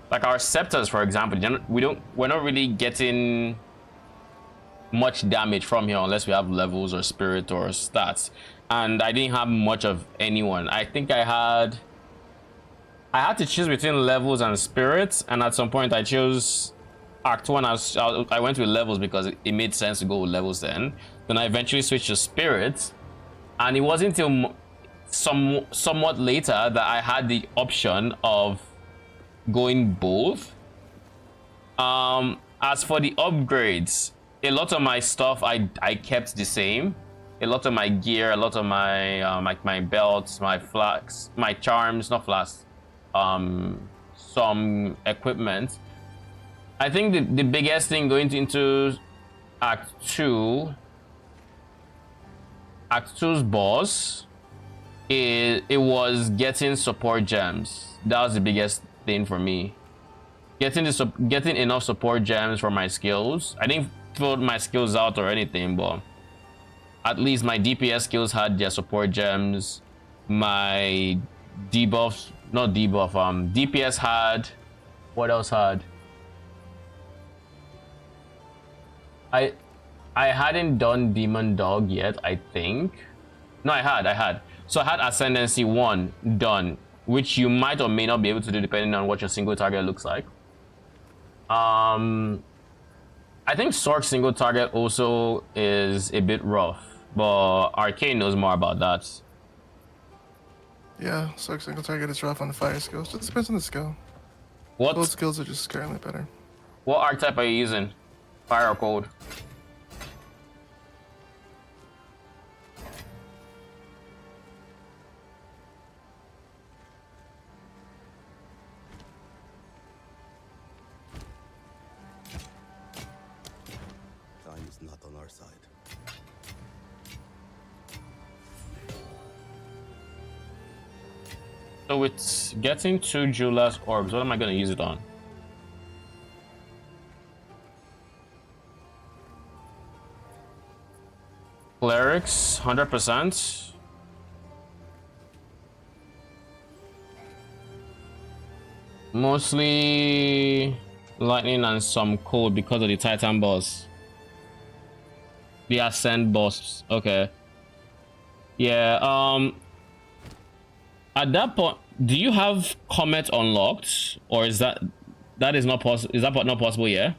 Like our scepters, for example, we're not really getting much damage from here unless we have levels or spirit or stats. And I didn't have much of anyone. I think I had to choose between levels and spirits, and at some point I chose Act 1. I went with levels because it made sense to go with levels then. Then I eventually switched to spirits, and it wasn't until somewhat later that I had the option of going both. As for the upgrades, a lot of my stuff I kept the same. A lot of my gear, a lot of my like my belts, my flasks, my charms, not flasks, some equipment. I think the biggest thing going into Act 2, Act 2's boss, it was getting support gems. That was the biggest thing for me. Getting enough support gems for my skills. I didn't throw my skills out or anything, but at least my DPS skills had their support gems. My debuffs, not debuff, DPS had, what else had? I hadn't done Demon Dog yet, I think. No, I had. So I had Ascendancy 1 done, which you might or may not be able to do depending on what your single target looks like. I think Sork's single target also is a bit rough, but Arcane knows more about that. Yeah, Sark's single target is rough on the fire skills. Just depends on the skill. What Cold skills are just currently better. What archetype are you using? Fire or cold? Time is not on our side. So it's getting 2 Jula's orbs. What am I going to use it on? Clerics, 100%. Mostly lightning and some cold because of the Titan boss. The Ascend boss. Okay. Yeah, at that point, do you have Comet unlocked, or is that is not possible? Is that not possible yet?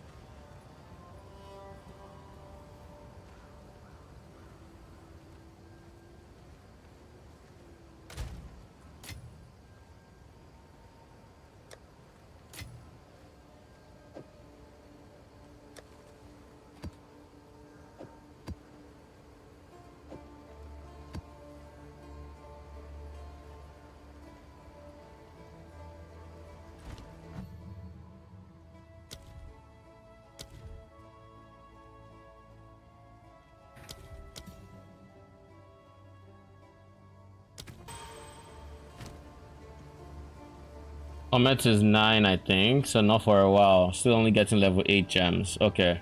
Comet is 9, I think, so not for a while. Still only getting level 8 gems. Okay,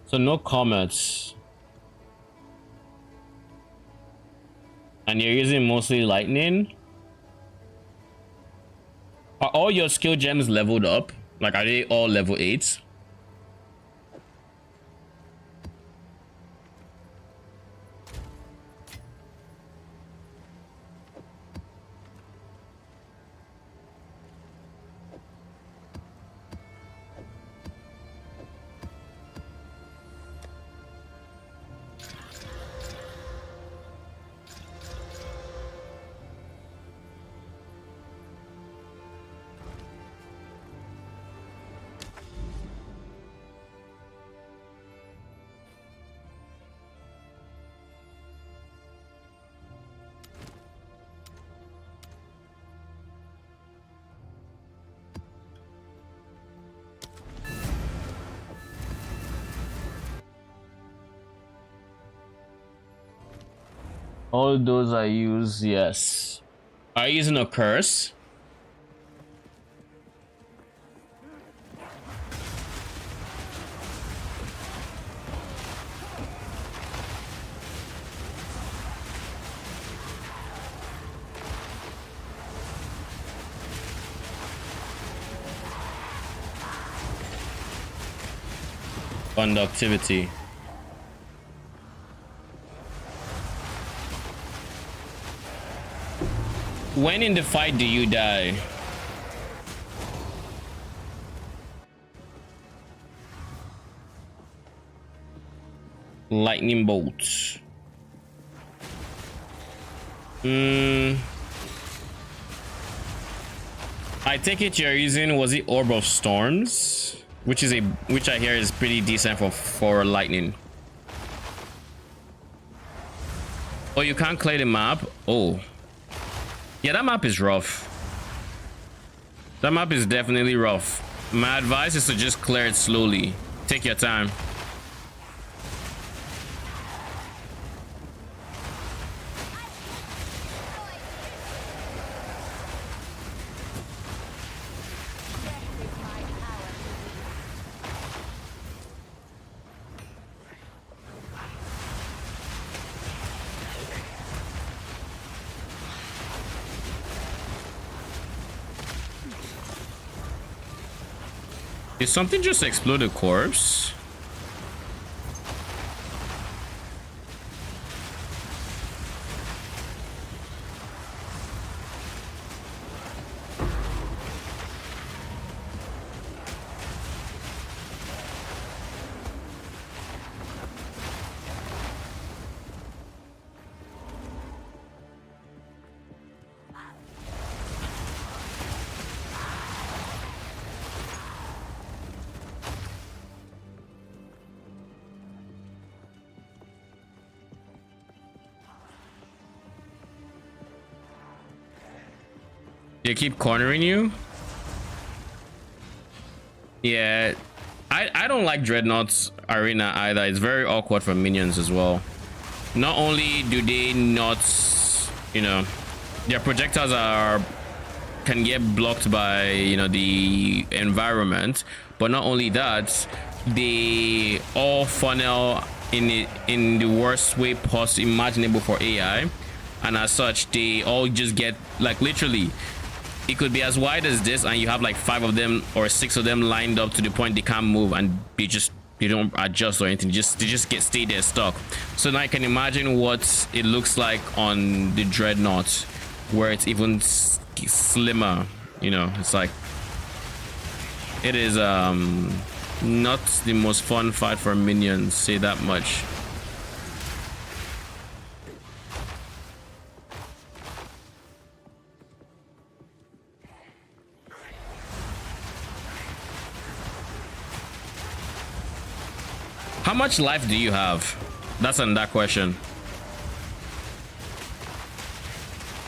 so no comets, and you're using mostly lightning. Are all your skill gems leveled up? Like, are they all level 8s? All those I use, yes. Are you using a curse? Conductivity. When in the fight do you die? Lightning bolts. I take it you're using, was it Orb of Storms? Which I hear is pretty decent for lightning. Oh, you can't clear the map? Oh. Yeah, that map is rough. That map is definitely rough. My advice is to just clear it slowly. Take your time. Did something just explode a corpse? They keep cornering you. Yeah, I don't like Dreadnought's arena either. It's very awkward for minions as well. Not only do they not, you know, their projectiles can get blocked by, you know, the environment, but not only that, they all funnel in the worst way possible imaginable for AI, and as such they all just get, like, literally it could be as wide as this and you have like 5 of them or 6 of them lined up to the point they can't move, and they don't adjust or anything. They just stay there stuck. So now I can imagine what it looks like on the Dreadnought, where it's even slimmer. You know, it's like, it is not the most fun fight for minions, say that much. How much life do you have? That's another question.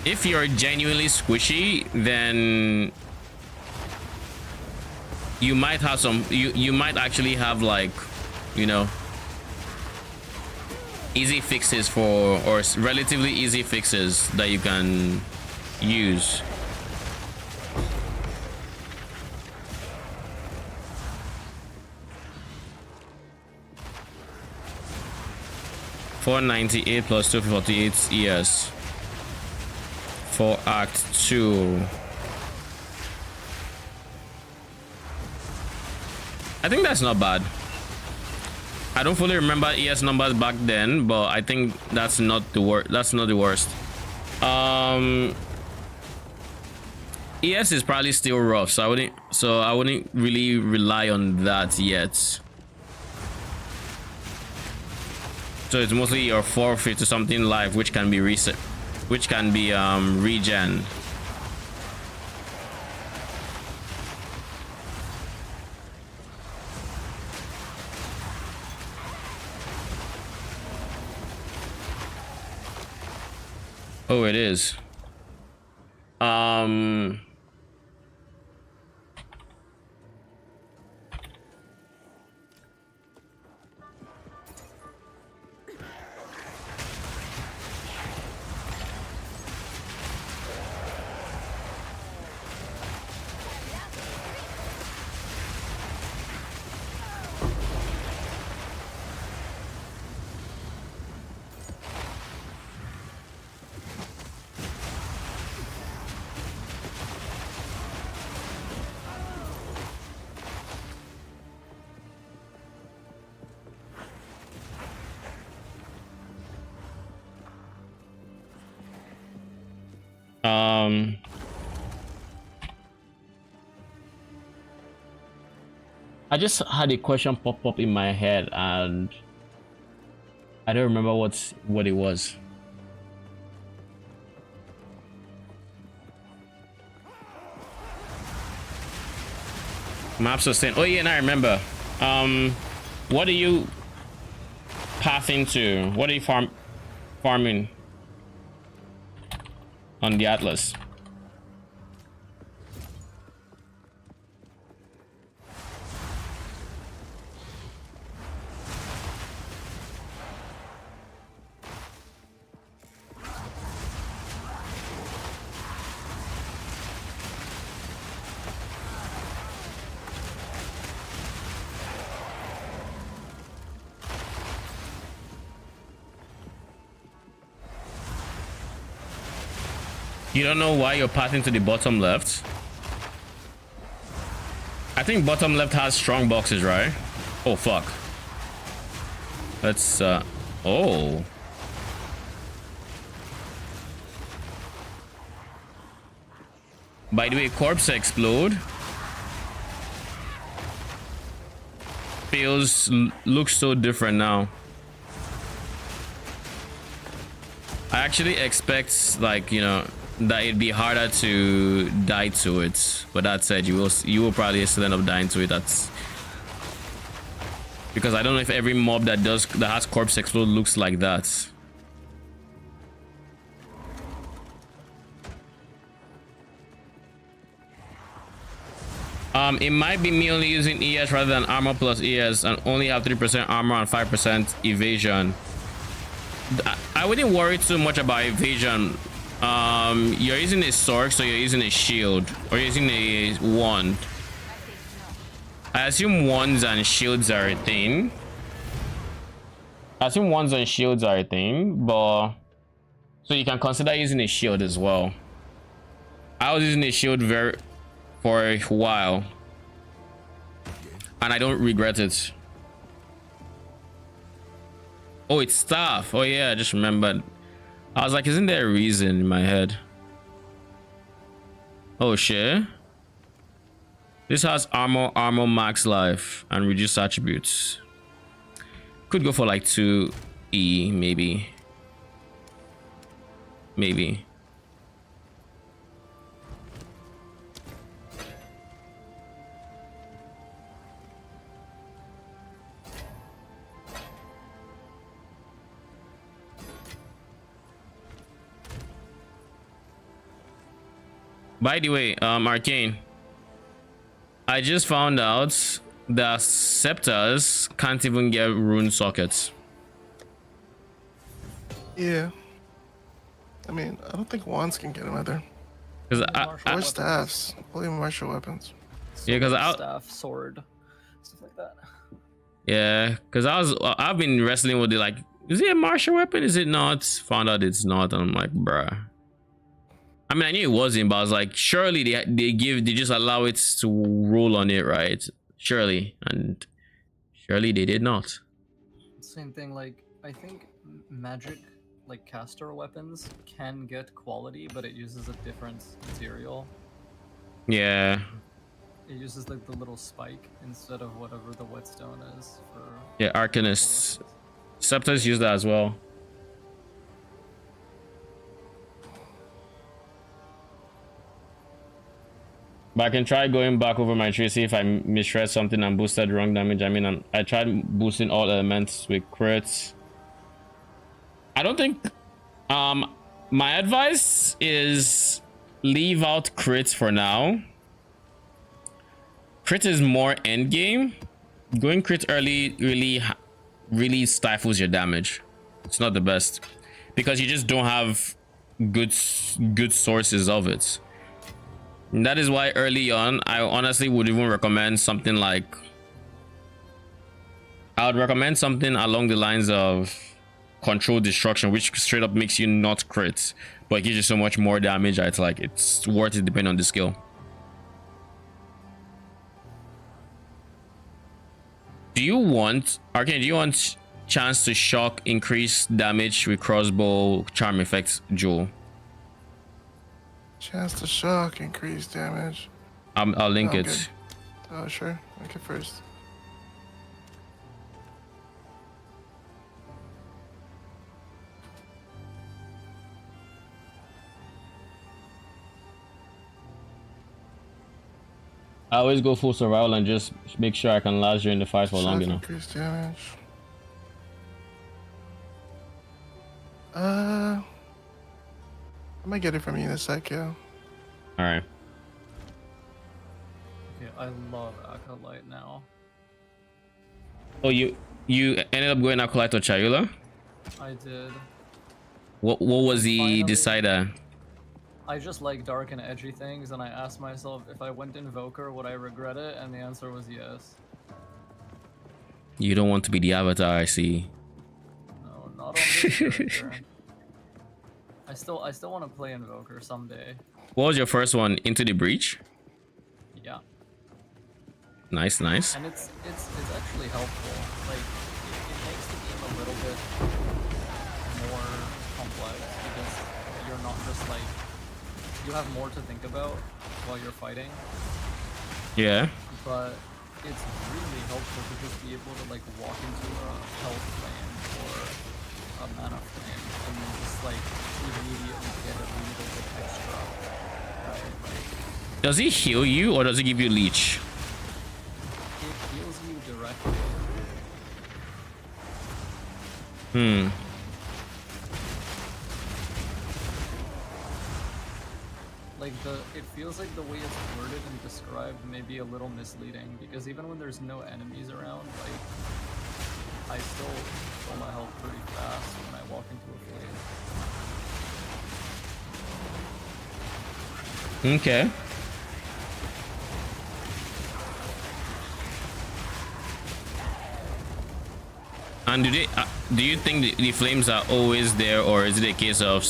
If you're genuinely squishy, then you might have some, you might actually have, like, you know, easy fixes or relatively easy fixes that you can use. $498 plus 248 ES for Act 2. I think that's not bad. I don't fully remember ES numbers back then, but I think that's not the worst. That's not the worst. ES is probably still rough, so I wouldn't really rely on that yet. So it's mostly your 450 something life, which can be reset, which can be regen. Oh, it is. Um, I just had a question pop up in my head and I don't remember what it was. Map sustain. Oh yeah, and I remember. What are you pathing to? What are you farming on the Atlas? You don't know why you're pathing to the bottom left? I think bottom left has strong boxes, right? Oh, fuck. Let's, oh. By the way, corpse explode. Looks so different now. I actually expect, like, you know, that it'd be harder to die to it, but that said, you will probably still end up dying to it. That's because I don't know if every mob that has corpse explode looks like that. It might be me only using ES rather than armor plus ES and only have 3% armor and 5% evasion. I wouldn't worry too much about evasion. You're using a sword, so you're using a shield or using a wand. I assume wands and shields are a thing. But so you can consider using a shield as well. I was using a shield for a while, and I don't regret it. Oh, it's staff. Oh yeah, I just remembered. I was like, isn't there a reason in my head? Oh shit. This has armor max life and reduced attributes. Could go for like 2E, maybe. By the way, Arcane, I just found out that scepters can't even get rune sockets. Yeah. I mean, I don't think wands can get them either. Or staffs. Only martial weapons. Yeah, because staff, sword, stuff like that. Yeah, because I've been wrestling with it, like, is it a martial weapon? Is it not? Found out it's not, and I'm like, bruh. I mean, I knew it wasn't, but I was like, surely they just allow it to roll on it, right? Surely, and surely they did not. Same thing, like, I think magic, like caster weapons, can get quality, but it uses a different material. Yeah. It uses like the little spike instead of whatever the whetstone is for. Yeah, arcanists. Scepters use that as well. But I can try going back over my tree, see if I misread something and boosted wrong damage. I mean, I tried boosting all elements with crits. I don't think... my advice is leave out crits for now. Crit is more end game. Going crit early really stifles your damage. It's not the best because you just don't have good sources of it. And that is why early on, I honestly would even recommend something like... I would recommend something along the lines of Control Destruction, which straight up makes you not crit, but it gives you so much more damage that it's like, it's worth it depending on the skill. Do you want... Arcane, do you want chance to shock increase damage with crossbow charm effects, Jewel? Chance to shock, increase damage. I'll link I'm it. good. Oh, sure. Link it first. I always go full survival and just make sure I can last during the fight for long Shock, enough. increase damage. I might get it from you in a sec, yeah. All right. Okay, I love Acolyte now. Oh, you ended up going Acolyte or Chayula? I did. What was the Finally- decider? I just like dark and edgy things, and I asked myself if I went Invoker, would I regret it? And the answer was yes. You don't want to be the Avatar, I see. No, not on this character. I still want to play Invoker someday. What was your first one? Into the Breach? Yeah. Nice, nice. And it's actually helpful. Like it makes the game a little bit more complex because you're not just like you have more to think about while you're fighting. Yeah. But it's really helpful to just be able to like walk into a health flame or a mana flame and then just like immediately get a little bit extra. Right? Like, Does he heal you or does he give you leech? it heals you directly. Like it feels like the way it's worded and described may be a little misleading because even when there's no enemies around, like I still fill my health pretty fast when I walk into a flame. Okay. And do you think the flames are always there, or is it a case of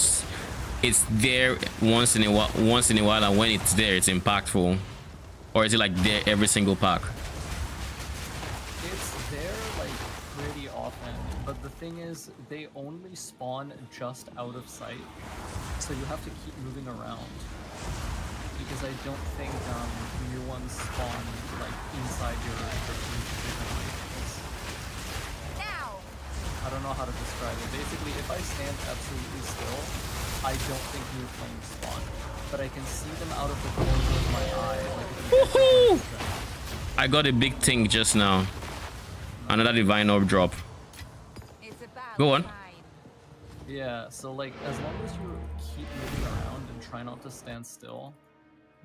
it's there once in a while, and when it's there, it's impactful, or is it like there every single pack? It's there like pretty often, but the thing is, they only spawn just out of sight, so you have to keep moving around. Because I don't think new ones spawn like inside your I don't know how to describe it. Basically, if I stand absolutely still, I don't think new flames spawn, but I can see them out of the corner of my eye. Like I got a big thing just now. Another divine orb drop. Go on. Yeah, so like as long as you keep moving around and try not to stand still,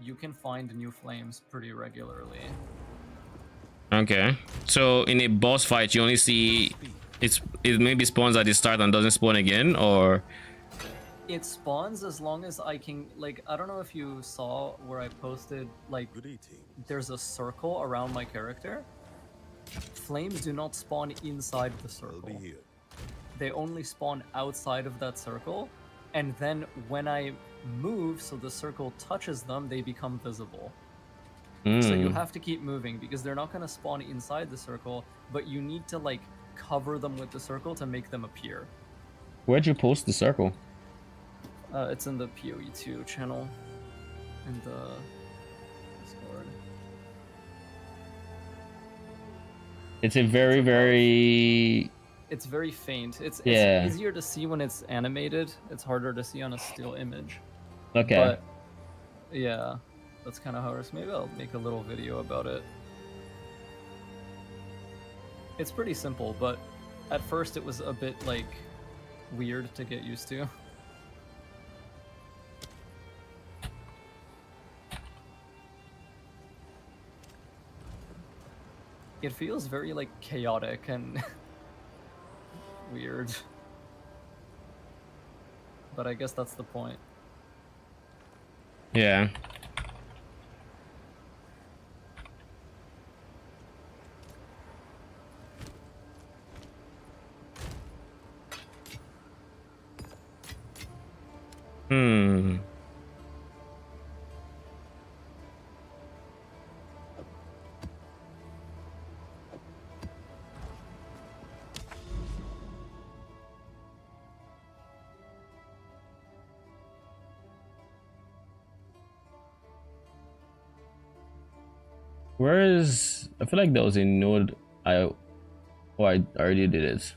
you can find new flames pretty regularly. Okay. So in a boss fight, you only see it maybe spawns at the start and doesn't spawn again, or it spawns as long as I can. Like, I don't know if you saw where I posted, like, there's a circle around my character. Flames do not spawn inside the circle. They only spawn outside of that circle, and then when I move so the circle touches them, they become visible. So you have to keep moving because they're not going to spawn inside the circle, but you need to like cover them with the circle to make them appear. Where'd you post the circle? It's in the PoE2 channel in the Discord. It's a very It's very faint. It's yeah. easier to see when it's animated. It's harder to see on a still image. Okay. But yeah, that's kind of how it is. Maybe I'll make a little video about it. It's pretty simple, but at first it was a bit like weird to get used to. It feels very like chaotic and weird. But I guess that's the point. Yeah. Where is? I feel like there was a node. I already did it.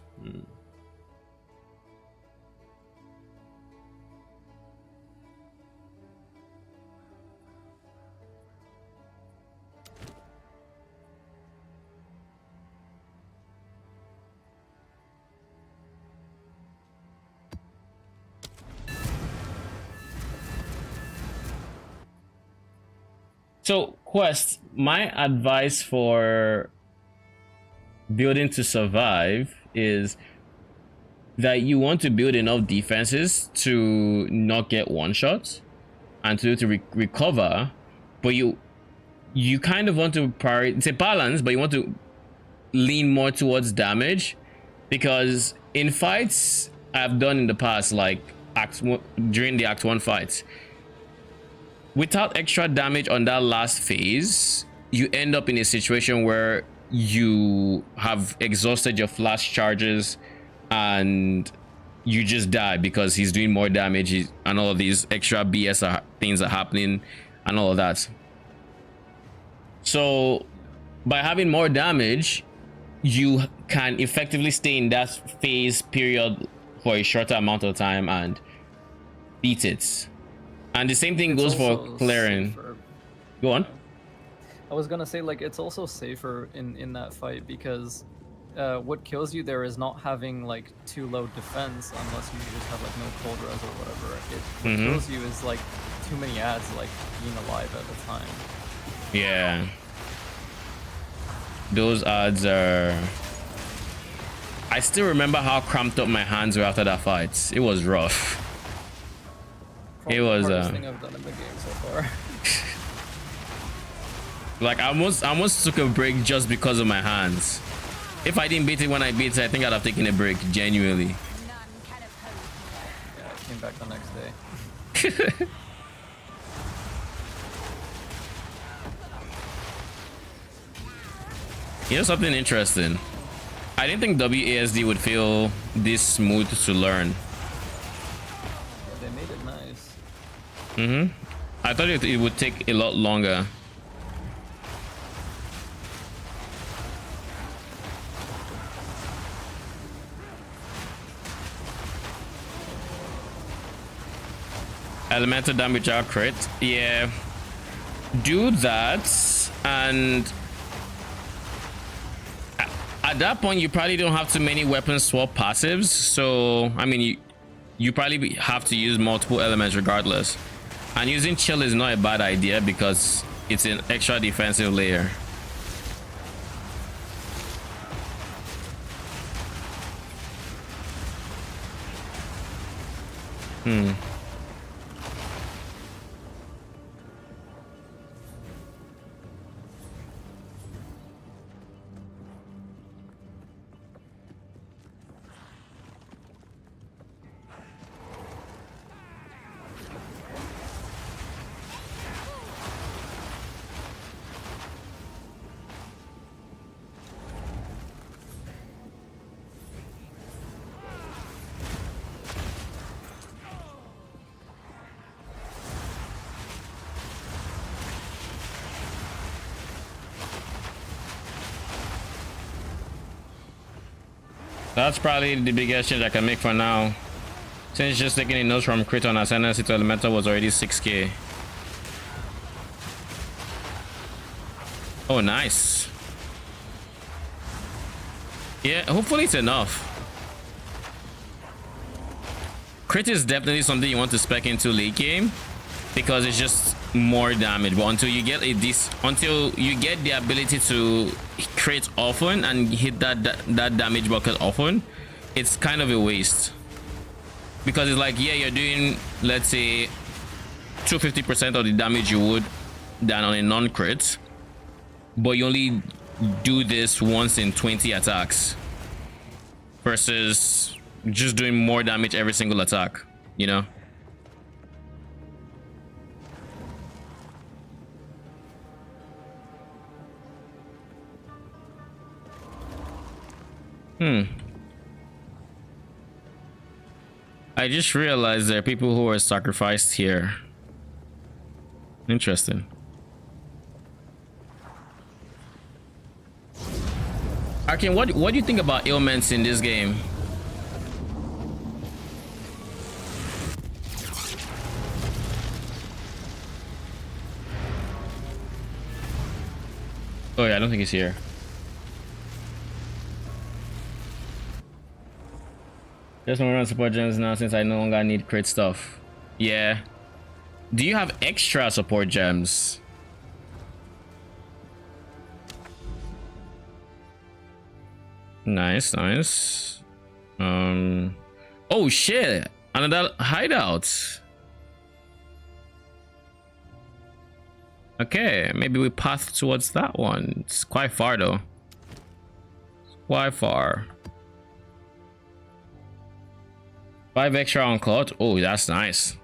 So, Quest, my advice for building to survive is that you want to build enough defenses to not get one shots and to recover, but you kind of want to prioritize. It's a balance, but you want to lean more towards damage, because in fights I've done in the past, like during the Act 1 fights, without extra damage on that last phase, you end up in a situation where you have exhausted your flash charges and you just die because he's doing more damage and all of these extra BS things are happening and all of that. So by having more damage, you can effectively stay in that phase period for a shorter amount of time and beat it. And the same thing goes for clearing. Go on. I was gonna say, like, it's also safer in that fight because what kills you there is not having like too low defense, unless you just have like no cold res or whatever. What kills you is like too many ads, like being alive at the time. Yeah. Those odds are. I still remember how cramped up my hands were after that fight. It was rough. Probably it was the hardest thing I've done in the game so far. Like I almost took a break just because of my hands. If I didn't beat it when I beat it, I think I'd have taken a break, genuinely. Yeah, I came back the next day. You know something interesting? I didn't think WASD would feel this smooth to learn. Yeah, they made it nice. I thought it would take a lot longer. Elemental damage out crit. Yeah. Do that, and at that point you probably don't have too many weapon swap passives, so I mean you probably have to use multiple elements regardless, and using chill is not a bad idea because it's an extra defensive layer. That's probably the biggest change I can make for now, since just taking a note from crit on ascendancy to elemental was already 6k. Oh, nice. Yeah, hopefully it's enough. Crit is definitely something you want to spec into late game because it's just more damage, but until you get the ability to crit often and hit that damage bucket often, it's kind of a waste, because it's like, yeah, you're doing, let's say, 250% of the damage you would than on a non-crit, but you only do this once in 20 attacks versus just doing more damage every single attack, you know. I just realized there are people who are sacrificed here. Interesting. Arkin, what do you think about ailments in this game? Oh yeah, I don't think he's here. Just want to run support gems now since I no longer need crit stuff. Yeah. Do you have extra support gems? Nice, nice. Oh shit! Another hideout. Okay, maybe we path towards that one. It's quite far though. It's quite far. 5 extra on cloth. Oh, that's nice.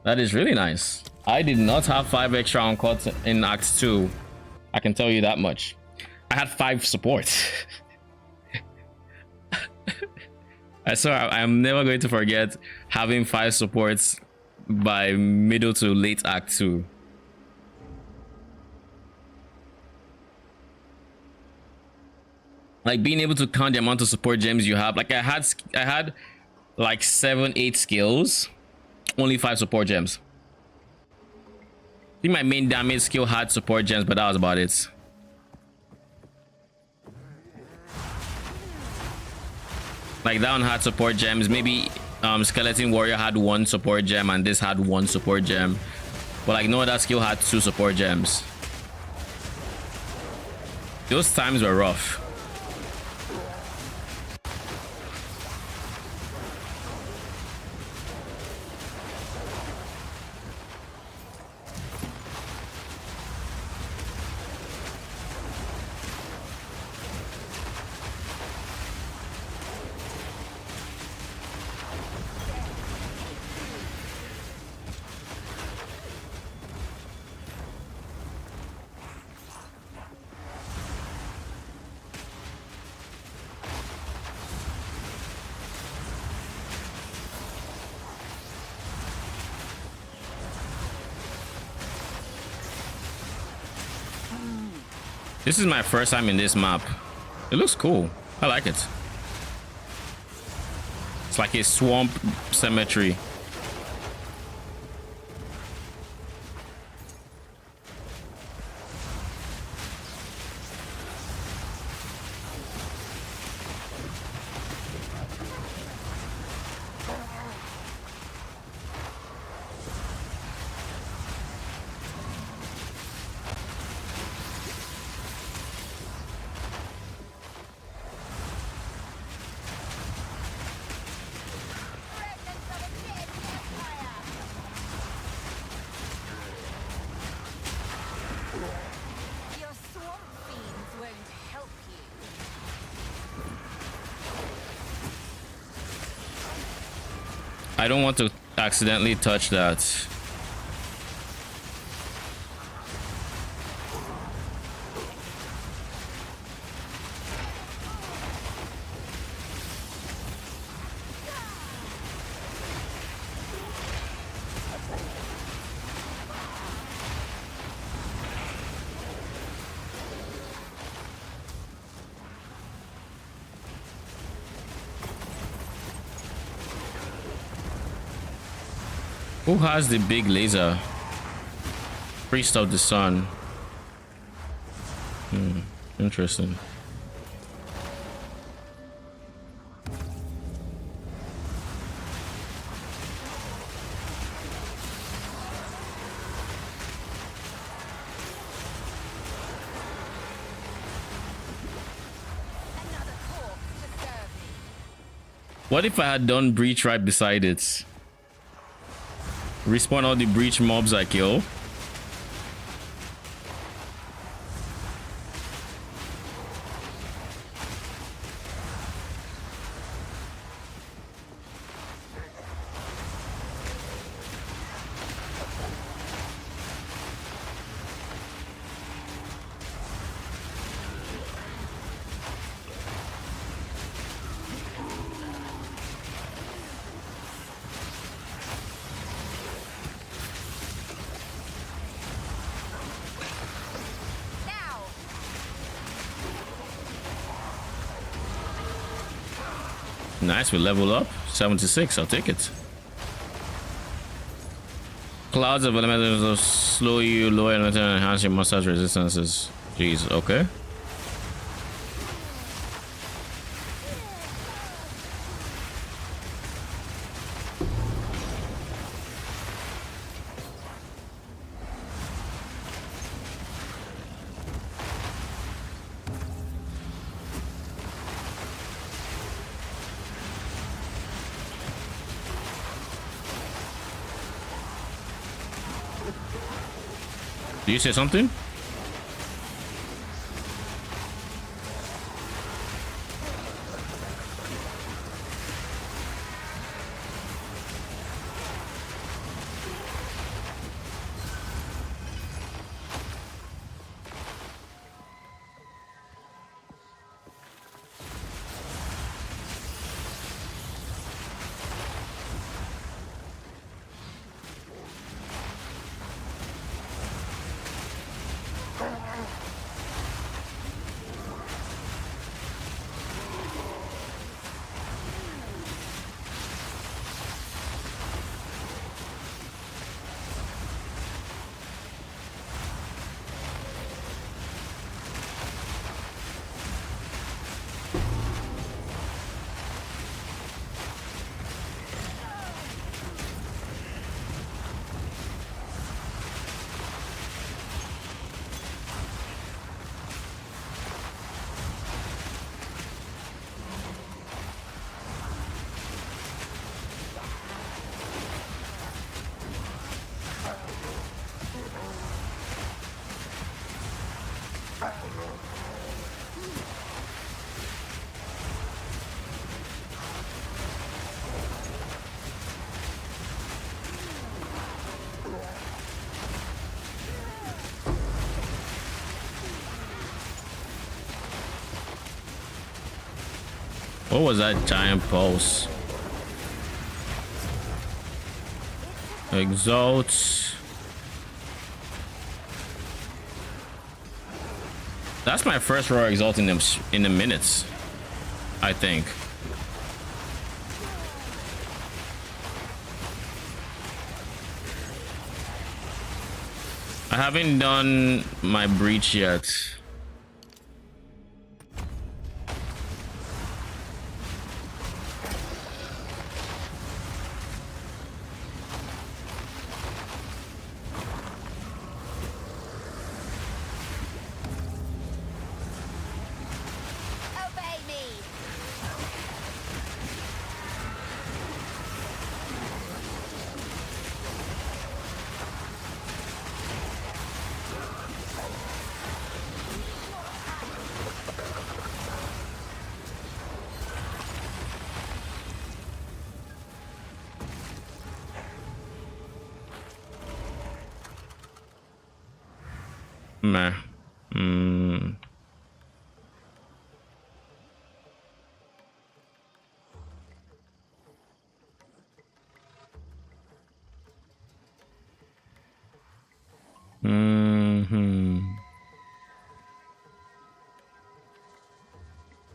That is really nice. I did not have 5 extra on cloth in Act 2. I can tell you that much. I had 5 supports. I swear I'm never going to forget having 5 supports by middle to late Act 2. Like being able to count the amount of support gems you have. Like I had like 7-8 skills, only 5 support gems. I think my main damage skill had support gems, but that was about it. Like that one had support gems. Maybe Skeleton Warrior had 1 support gem and this had 1 support gem, but like no other skill had 2 support gems. Those times were rough. This is my first time in this map. It looks cool. I like it. It's like a swamp cemetery. I don't want to accidentally touch that. Who has the big laser? Priest of the Sun. Interesting. What if I had done breach right beside it? Respawn all the breach mobs I kill. Nice, we level up. 76, I'll take it. Clouds of elementals will slow you, lower elemental, and enhance your massage resistances. Jeez, okay. Do you say something? What was that giant pulse? Exalt. That's my first raw exalt in the minutes, I think. I haven't done my breach yet. Obey me. Meh.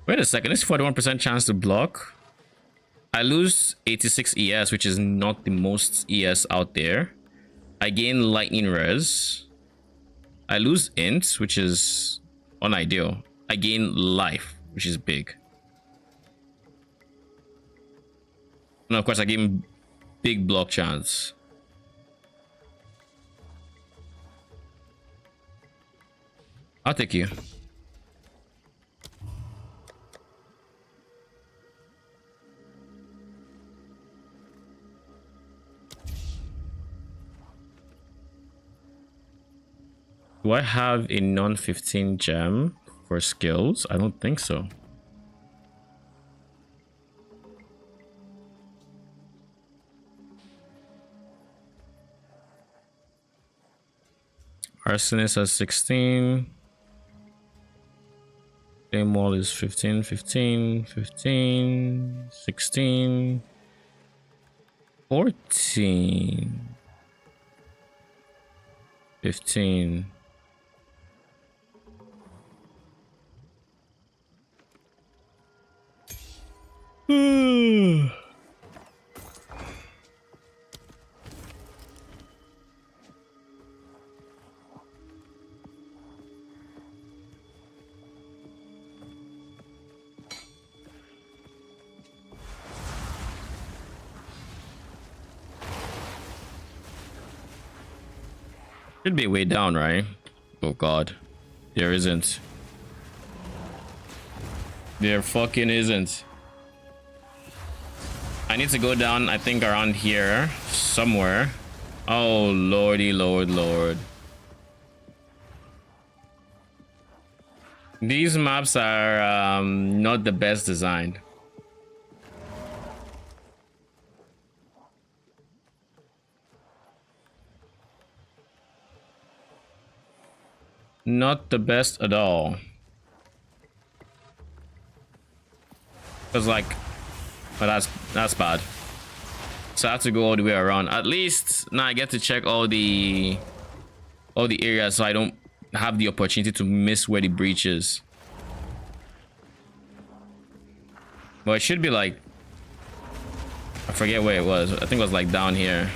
Wait a second, it's 41% chance to block. I lose 86 ES, which is not the most ES out there. I gain lightning res. I lose int, which is unideal. I gain life, which is big. And of course, I gain big block chance. I'll take you. Do I have a non-15 gem for skills? I don't think so. Arsonist has 16. Flame wall is 15, 15, 15, 16, 14, 15. Should be way down, right? Oh god. There isn't. There fucking isn't. I need to go down, I think around here somewhere. Oh lordy lord. These maps are not the best designed. Not the best at all. Cause like, but that's bad. So I have to go all the way around. At least now I get to check all the areas, so I don't have the opportunity to miss where the breach is. But it should be like, I forget where it was. I think it was like down here.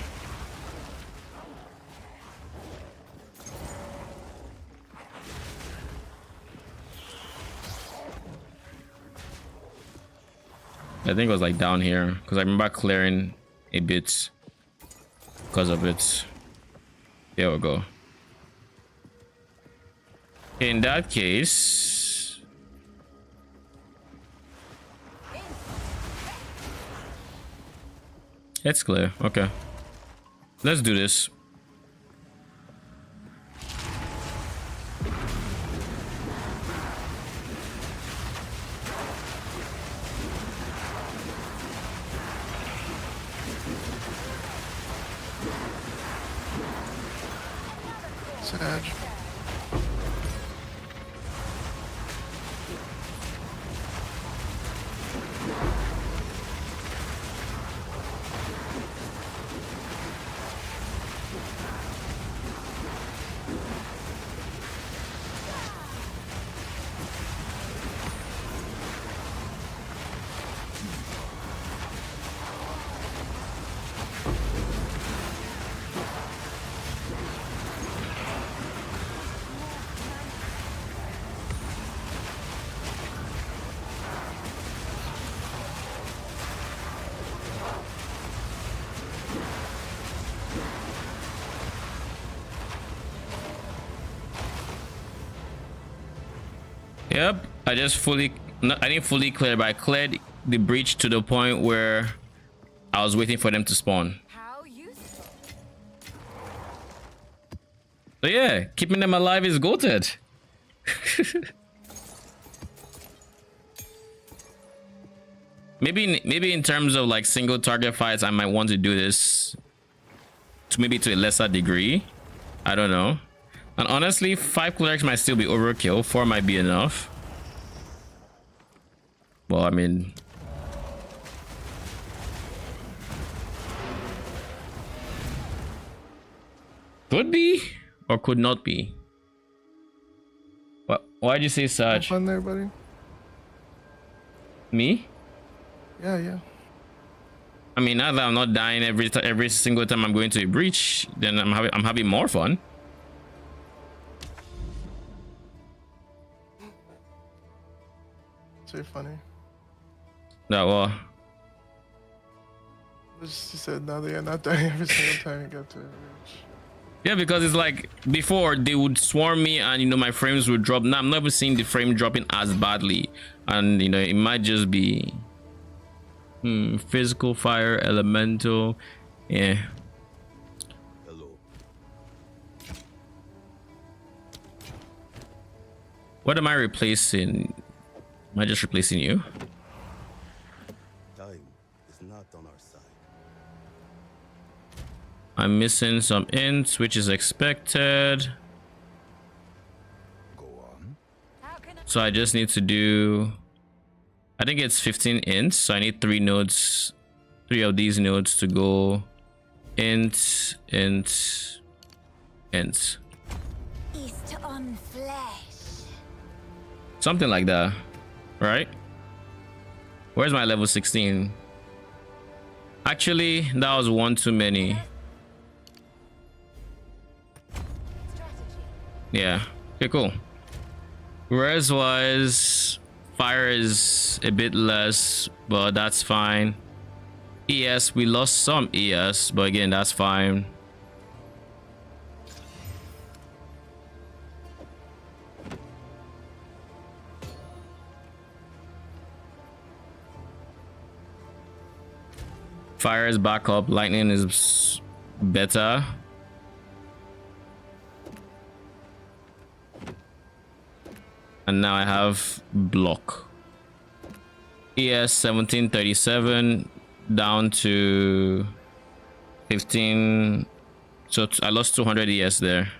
I think it was like down here because I remember clearing a bit because of it. There we go. In that case, it's clear. Okay, let's do this. Sag. Yep, I just fully, no, I didn't fully clear, but I cleared the breach to the point where I was waiting for them to spawn. How useful. So yeah, keeping them alive is goated. maybe in terms of like single target fights, I might want to do this to maybe to a lesser degree. I don't know. And honestly, 5 clerics might still be overkill. 4 might be enough. Well, I mean, could be or could not be. What? Why'd you say Have such? fun there, buddy. Me? Yeah. I mean, now that I'm not dying every single time I'm going to a breach, then I'm having more fun. It's very funny. No, well, Just, you said now that you're not dying every single time you get to a reach. yeah, because it's like before they would swarm me and my frames would drop. Now I'm never seeing the frame dropping as badly, and it might just be physical, fire, elemental. Yeah. Hello. What am I replacing? Am I just replacing you? Time is not on our side. I'm missing some ints, which is expected. Go on. How can I... So I just need to do, I think it's 15 ints. So I need 3 nodes, 3 of these nodes to go int. East on flesh. Something like that, right? Where's my level 16? Actually, that was one too many. Yeah, okay, cool. Res wise, fire is a bit less, but that's fine. ES, we lost some ES, but again, that's fine. Fire is back up. Lightning is better. And now I have block. ES 1737 down to 15. So I lost 200 ES there.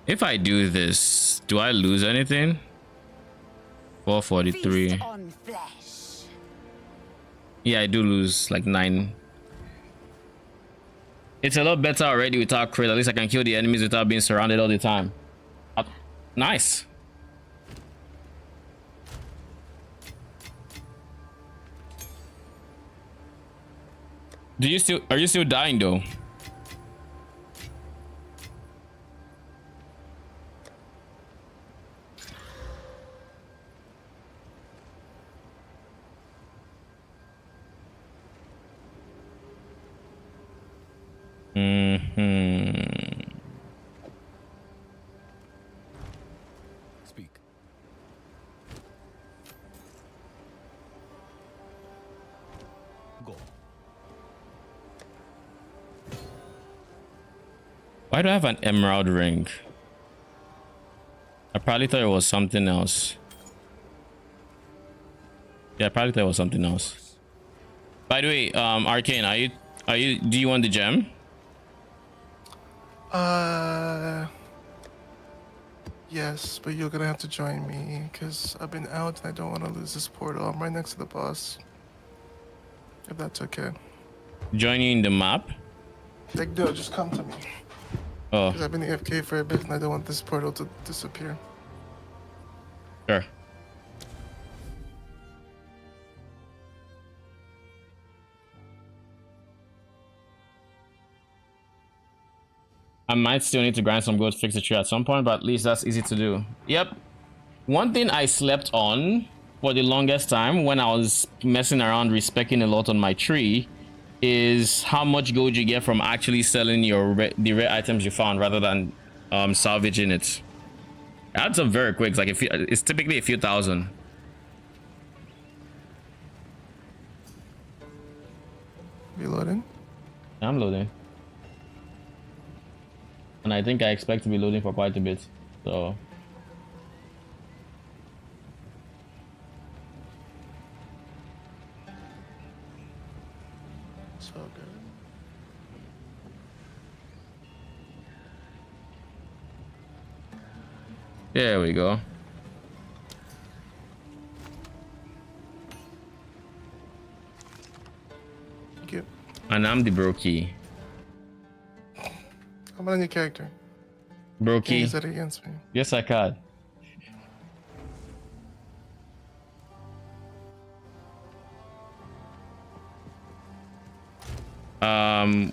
If I do this, do I lose anything? 443. Feast on flesh. Yeah, I do lose like 9. It's a lot better already without crit. At least I can kill the enemies without being surrounded all the time. Nice. Are you still dying though? Speak. Go. Why do I have an emerald ring? I probably thought it was something else. Yeah, I probably thought it was something else. By the way, Arcane, do you want the gem? Yes, but you're gonna have to join me because I've been out and I don't want to lose this portal. I'm right next to the boss. If that's okay. Join you in the map? Like, no, just come to me. Oh, Because I've been AFK for a bit and I don't want this portal to disappear. sure. I might still need to grind some gold to fix the tree at some point, but at least that's easy to do. Yep. One thing I slept on for the longest time when I was messing around respecing a lot on my tree is how much gold you get from actually selling the rare items you found rather than salvaging it. It adds up very quick. Like it's typically a few thousand. Reloading? I'm loading. And I think I expect to be loading for quite a bit. So So good. there we go. Thank you. And I'm the brokey. I'm on your character. Can you Brokey. use that against me? Yes, I can.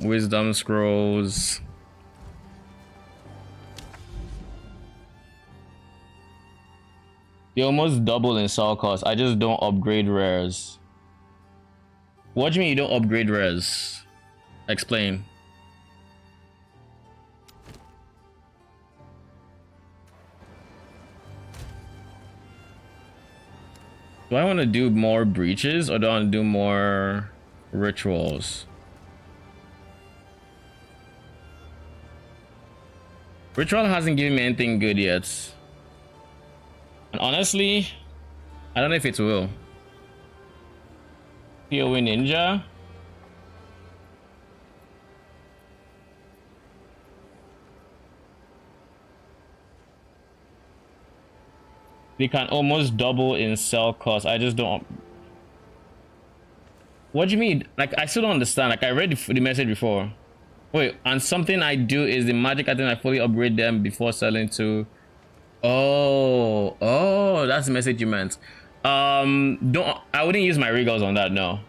Wisdom scrolls. They almost double in sell cost. I just don't upgrade rares. What do you mean you don't upgrade rares? Explain. Do I want to do more breaches or do I want to do more rituals? Ritual hasn't given me anything good yet. And honestly, I don't know if it will. POE Ninja. They can almost double in sell cost. I just don't. What do you mean? Like, I still don't understand. Like, I read the message before. Wait, and something I do is the magic item I fully upgrade them before selling to. Oh, that's the message you meant. I wouldn't use my regals on that. No.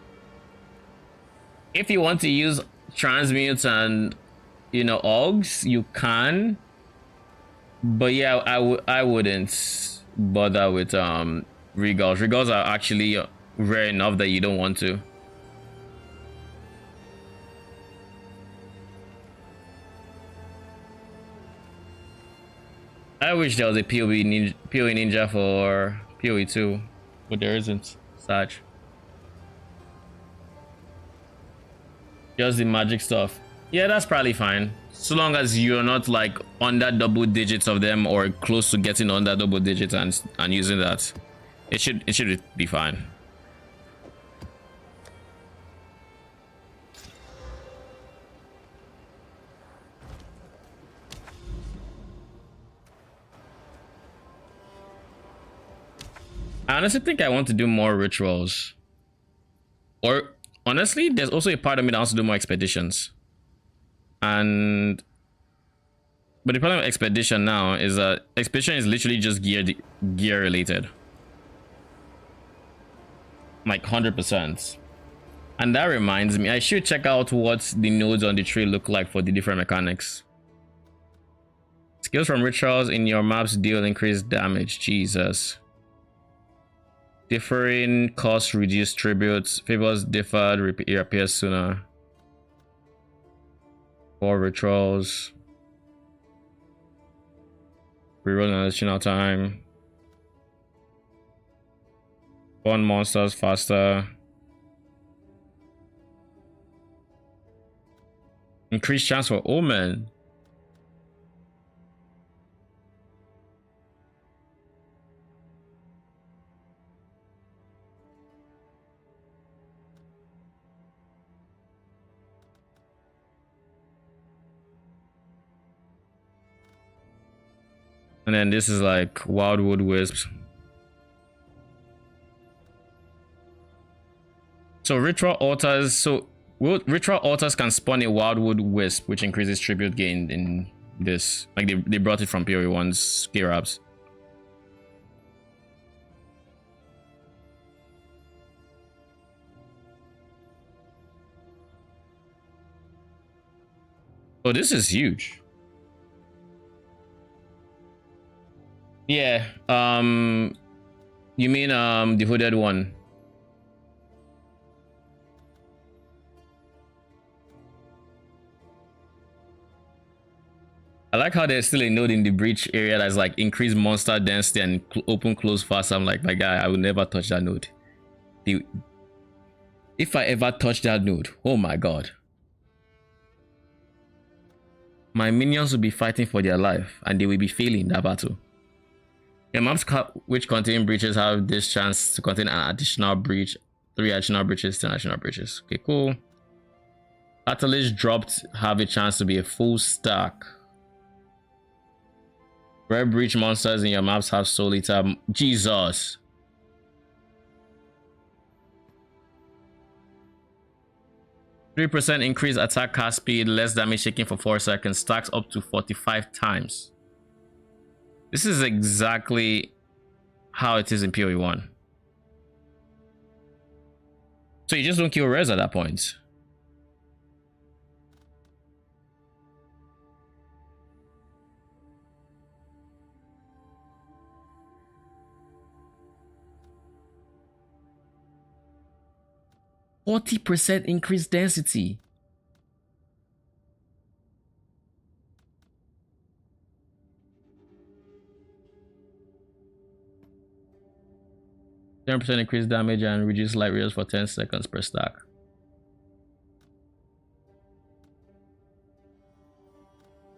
If you want to use transmutes and augs, you can. But yeah, I wouldn't bother with regals. Regals are actually rare enough that you don't want to. I wish there was a PoE ninja for PoE 2, but there isn't. Such. Just the magic stuff. Yeah, that's probably fine. So long as you're not like under double digits of them or close to getting under double digits and using that, it should be fine. I honestly think I want to do more rituals. Or honestly, there's also a part of me that wants to do more expeditions. But the problem with expedition now is that expedition is literally just gear related. Like 100%. And that reminds me, I should check out what the nodes on the tree look like for the different mechanics. Skills from rituals in your maps deal increased damage. Jesus. Differing cost reduced tributes. Favors deferred reappears sooner. 4 rituals. Reroll an additional time. 1 monsters faster. Increased chance for Omen. And then this is like Wildwood Wisps. So ritual altars. Ritual altars can spawn a Wildwood Wisp, which increases tribute gained in this. Like they brought it from PoE 1's skill ups. Oh, this is huge. Yeah. You mean the hooded one? I like how there's still a node in the breach area that's like increased monster density and open close fast. I'm like, my guy, I will never touch that node. If I ever touch that node, oh my god. My minions will be fighting for their life and they will be failing that battle. The maps which contain breaches have this chance to contain an additional breach, 3 additional breaches, 10 additional breaches. Okay, cool. Catalyst dropped have a chance to be a full stack. Rare breach monsters in your maps have soul eater. Jesus. %3 increase attack cast speed, less damage taken for 4 seconds, stacks up to 45 times. This is exactly how it is in PoE 1. So you just don't kill res at that point. %40 increased density. %10 increased damage and reduce light rails for 10 seconds per stack.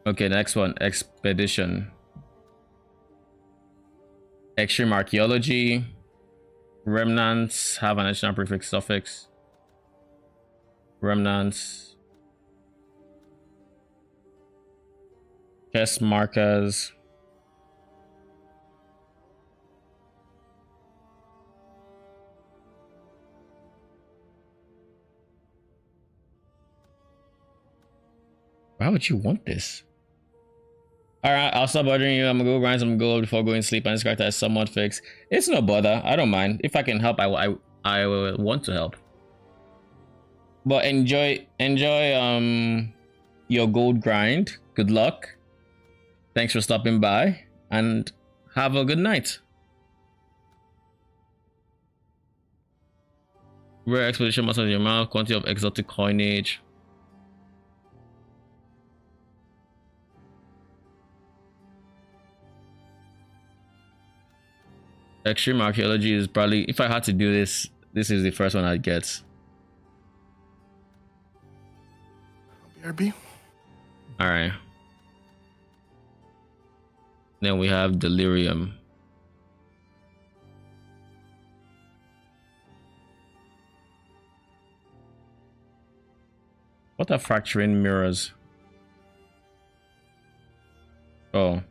Okay, next one, expedition. Extreme archaeology. Remnants have an additional prefix suffix. Remnants. Chest markers. Why would you want this? Alright, I'll stop bothering you. I'm gonna go grind some gold before going to sleep, and this character is somewhat fixed. It's no bother. I don't mind. If I can help, I will want to help. But enjoy your gold grind. Good luck. Thanks for stopping by, and have a good night. Rare expedition monsters in your mouth, quantity of exotic coinage. Extreme archaeology is probably, if I had to do this, this is the first one I'd get. BRB. All right. Then we have delirium. What are fracturing mirrors? Oh.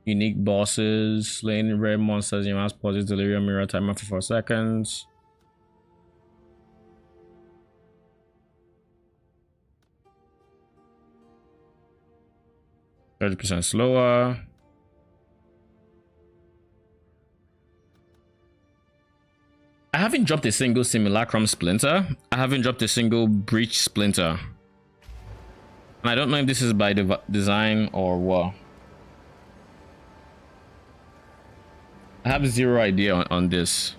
Unique bosses, slaying rare monsters, you must pause delirium mirror timer for 4 seconds. %30 slower. I haven't dropped a single simulacrum splinter. I haven't dropped a single breach splinter. And I don't know if this is by design or what. I have zero idea on this.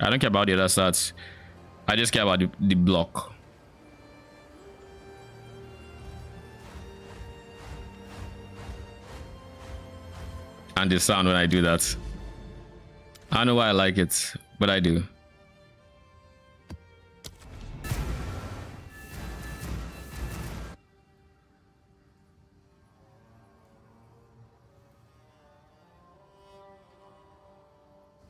I don't care about the other stats. I just care about the block. And the sound when I do that. I don't know why I like it, but I do.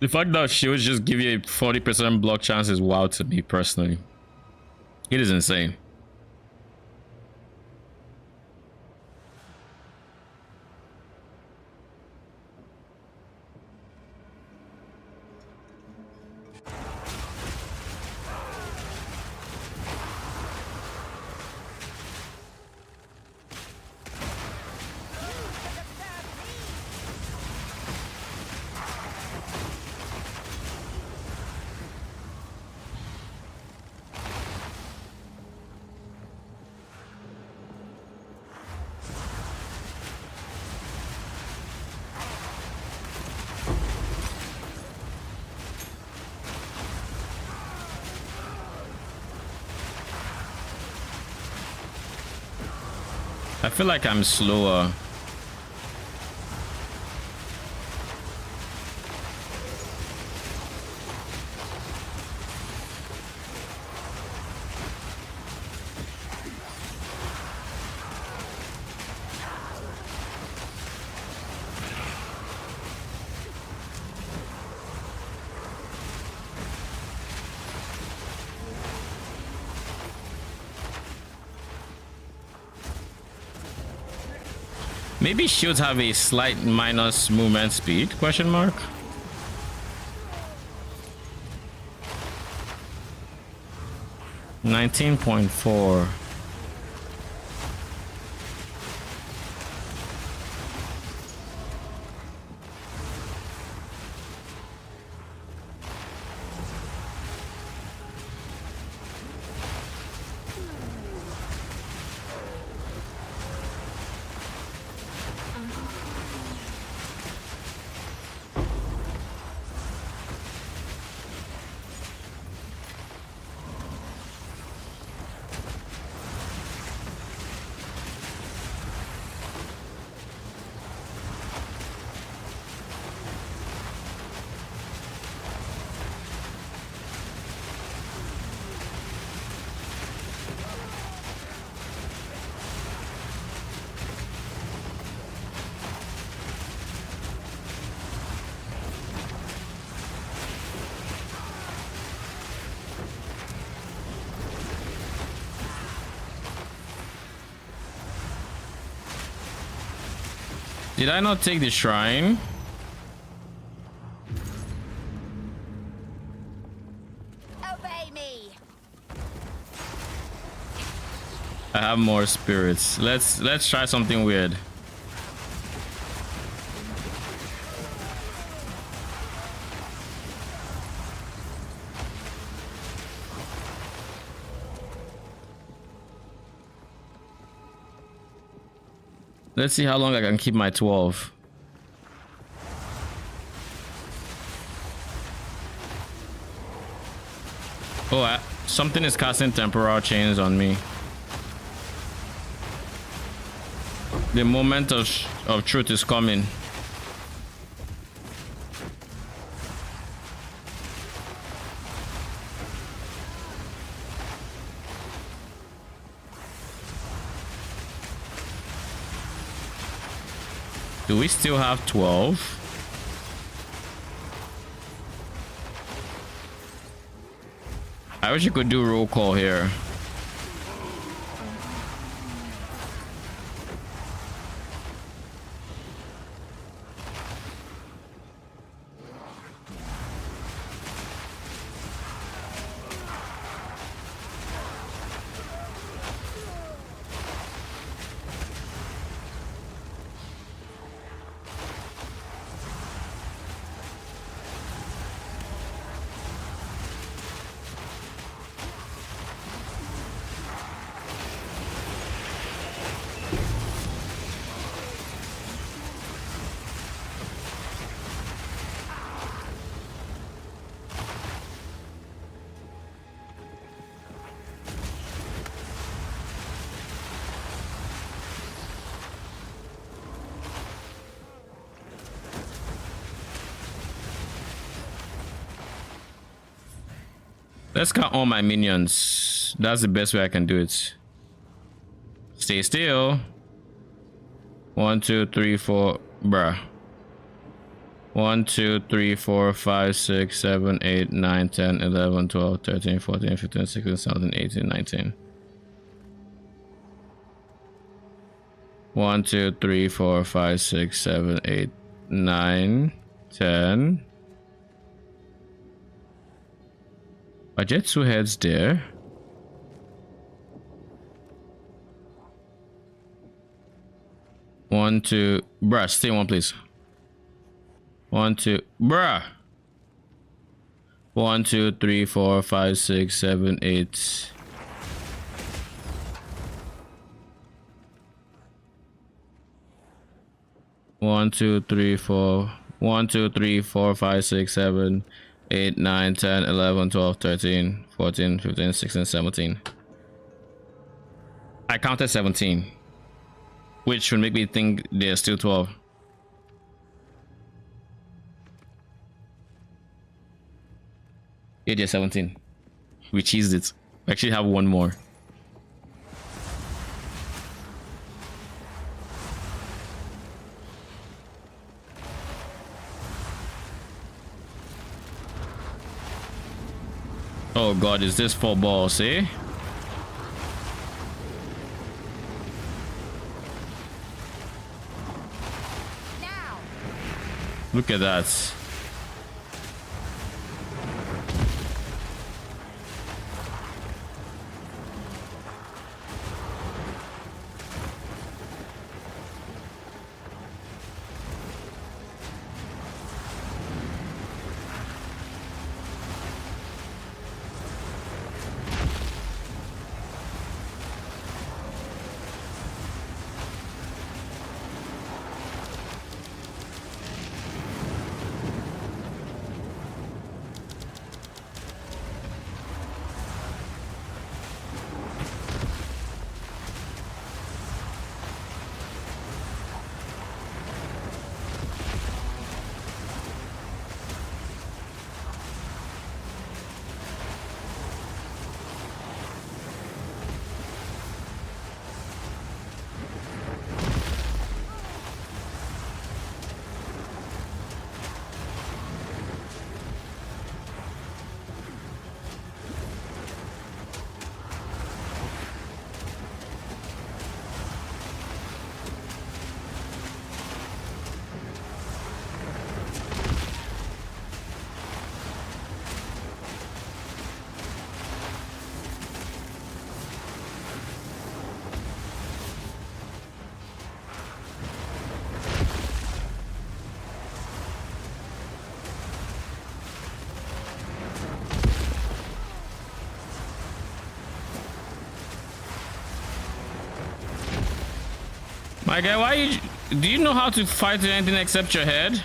The fact that she would just give you a 40% block chance is wild to me personally. It is insane. I feel like I'm slower. Maybe shields have a slight minus movement speed, question mark? $19.4. Did I not take the shrine? Obey me. I have more spirits. Let's try something weird. Let's see how long I can keep my 12. Oh, something is casting temporal chains on me. The moment of truth is coming. Do we still have 12? I wish you could do roll call here. Let's count all my minions. That's the best way I can do it. Stay still. 1, 2, 3, 4. Bruh. 1, 2, 3, 4, 5, 6, 7, 8, 9, 10, 11, 12, 13, 14, 15, 16, 17, 18, 19. 1, 2, 3, 4, 5, 6, 7, 8, 9, 10. Are there 2 heads there? One, two, bruh, stay in one place. 1, 2, bruh. 1, 2, 3, 4, 5, 6, 7, 8. One, 2, 3, 4. 1, 2, 3, 4, 5, 6, 7, 8, 9, 10, 11, 12, 13, 14, 15, 16, 17. I counted 17, which would make me think there's still 12. Yeah, there's 17. We cheesed it. We actually have one more. Oh god, is this for balls, eh? Now. Look at that. My guy, why you... Do you know how to fight with anything except your head?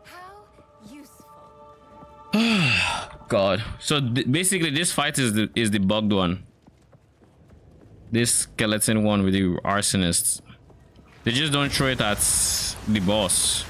How useful. God. So basically this fight is the bugged one. This skeleton one with the arsonists. They just don't throw it at the boss.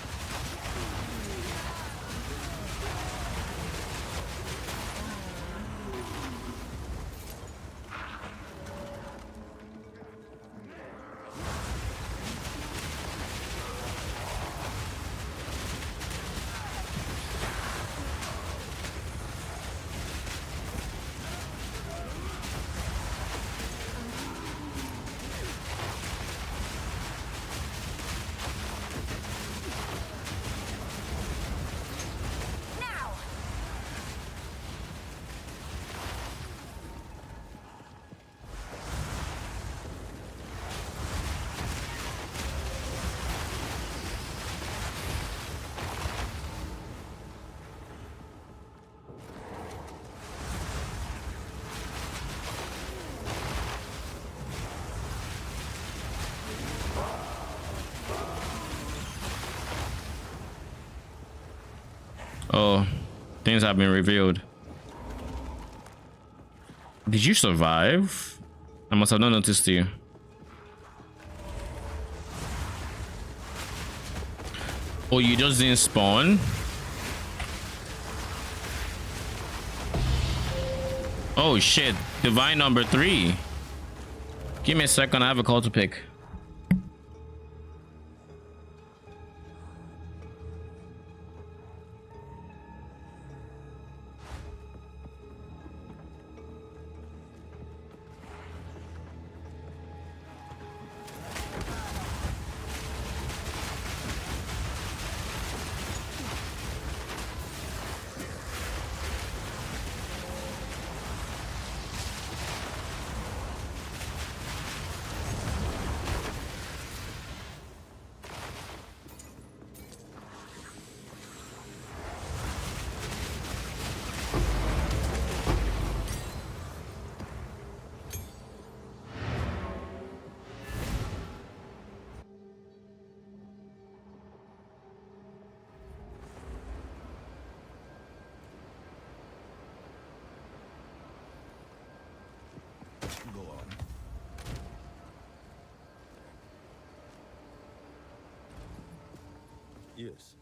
Oh, things have been revealed. Did you survive? I must have not noticed you. Oh, you just didn't spawn? Oh shit, divine number 3. Give me a second, I have a call to pick. Go on. Yes.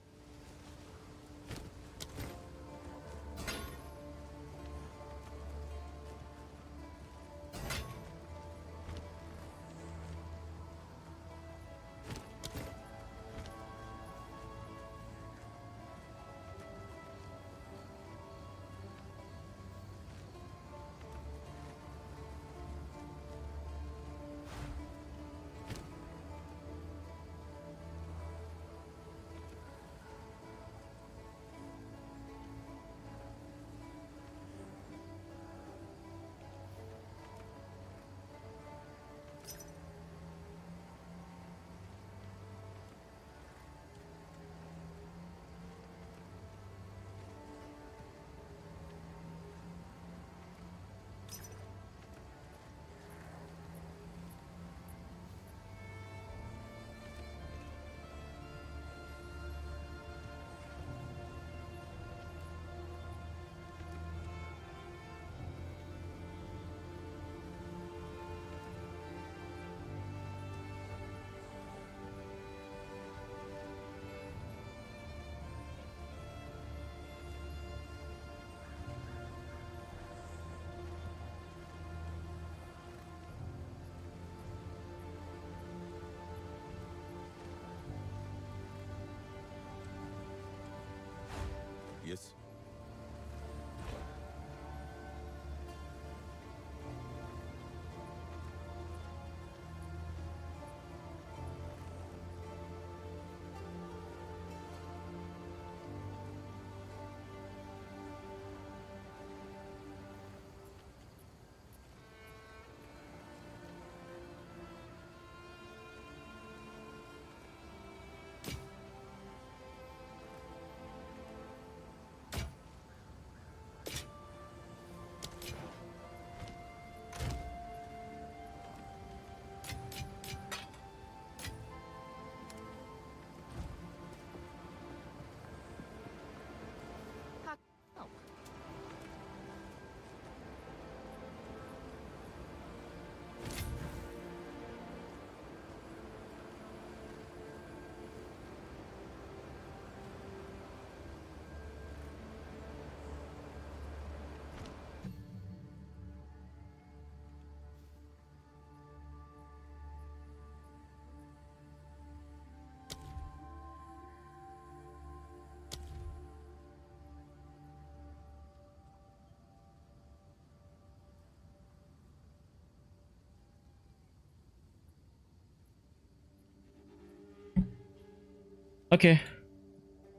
Okay,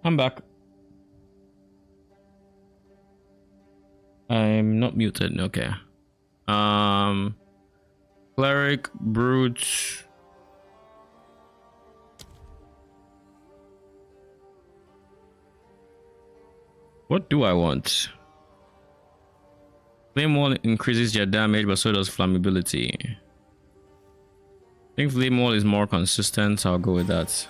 I'm back. I'm not muted. Okay. Cleric, brute. What do I want? Flame wall increases your damage, but so does flammability. I think flame wall is more consistent. So I'll go with that.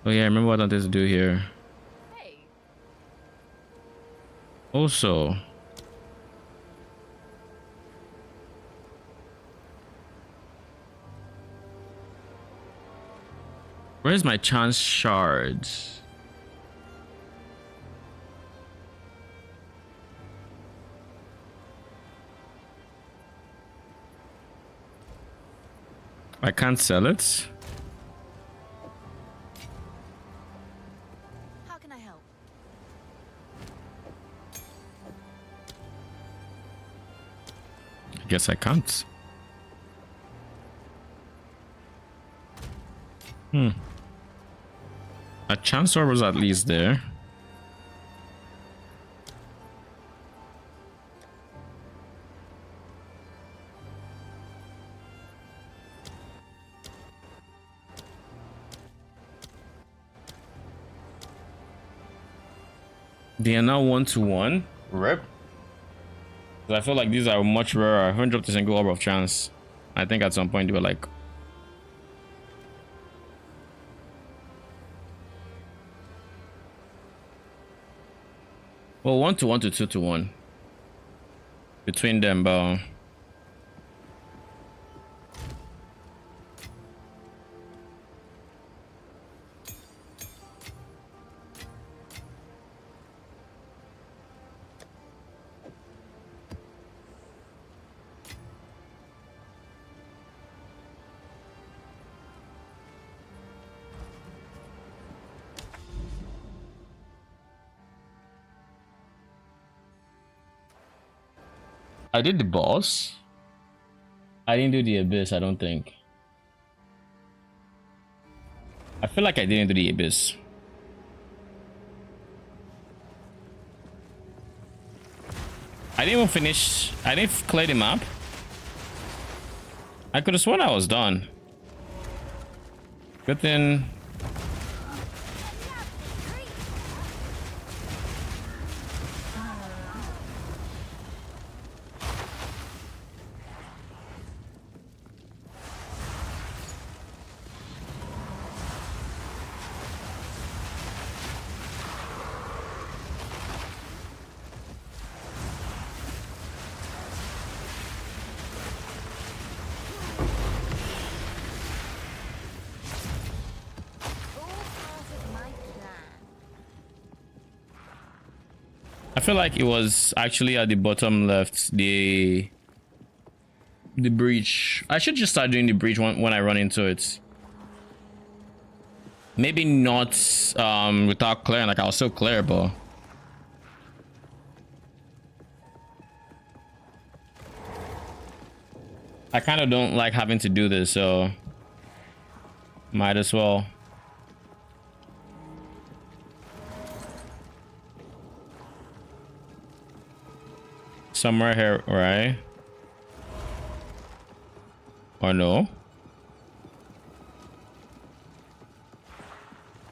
Oh yeah, I remember what I wanted to do here. Hey, Also, where's my chance shards? I can't sell it. how can I help? I guess I can't. A chancellor was at least there. They are now 1-1. Rip. I feel like these are much rarer. 100% go over of chance. I think at some point they were like, well, 1-1 to 2-1 between them, but I did the boss. I didn't do the abyss, I don't think. I feel like I didn't do the abyss. I didn't even finish. I didn't clear the map. I could have sworn I was done. Good thing. I feel like it was actually at the bottom left, the breach. I should just start doing the breach when I run into it. Maybe not without clearing, like I'll still clear, but I kind of don't like having to do this, so might as well. Somewhere here, right? Or no?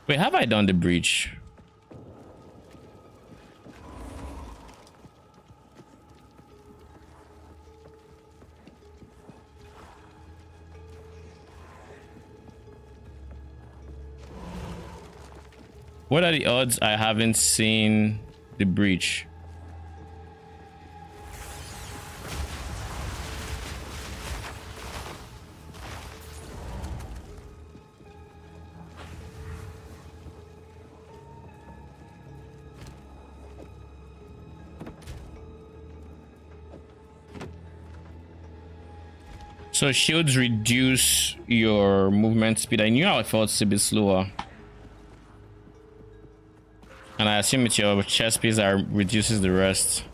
Wait, have I done the breach? What are the odds I haven't seen the breach? So shields reduce your movement speed. I knew I felt a bit slower. And I assume it's your chest piece that reduces the rest.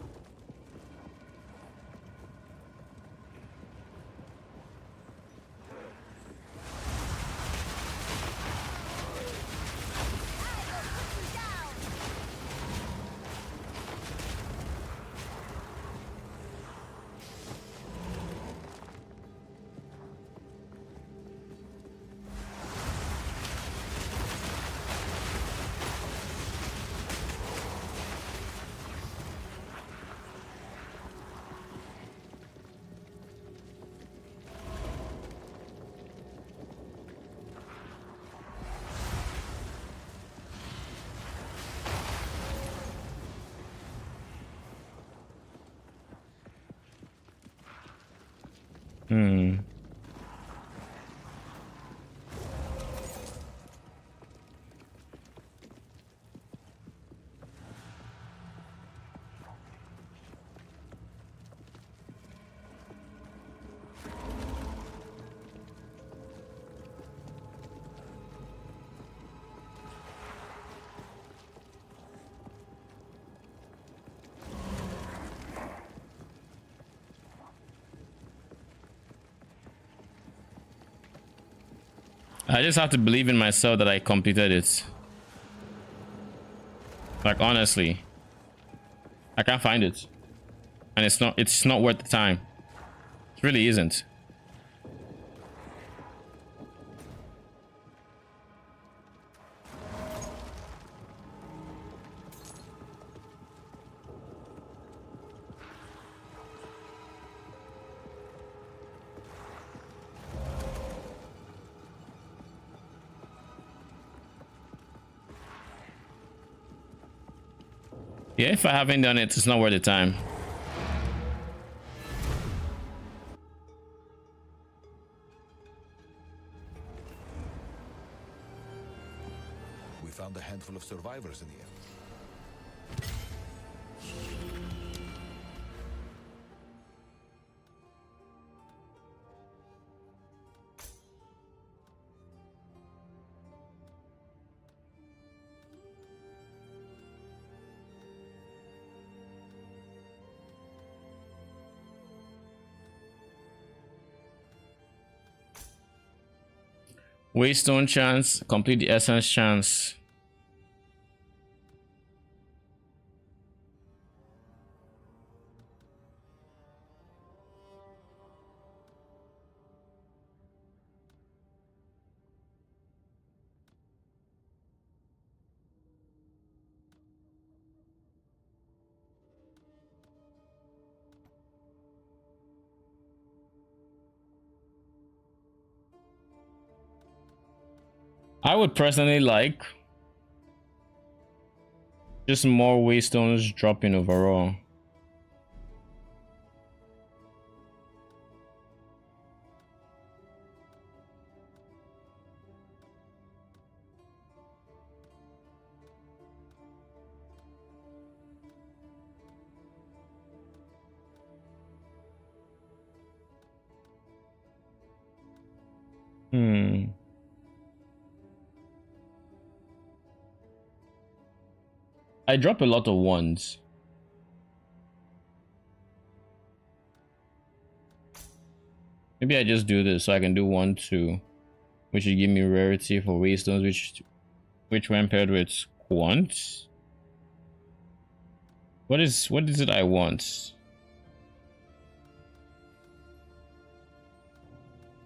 Hmm. I just have to believe in myself that I completed it. Like honestly, I can't find it, and it's not worth the time. It really isn't. Yeah, if I haven't done it, it's not worth the time. We found a handful of survivors in the end. Waystone chance, complete the essence chance. I would personally like just more waystones dropping overall. I drop a lot of ones. Maybe I just do this so I can do 1, 2, which would give me rarity for waystones, which when paired with quant. What is it I want?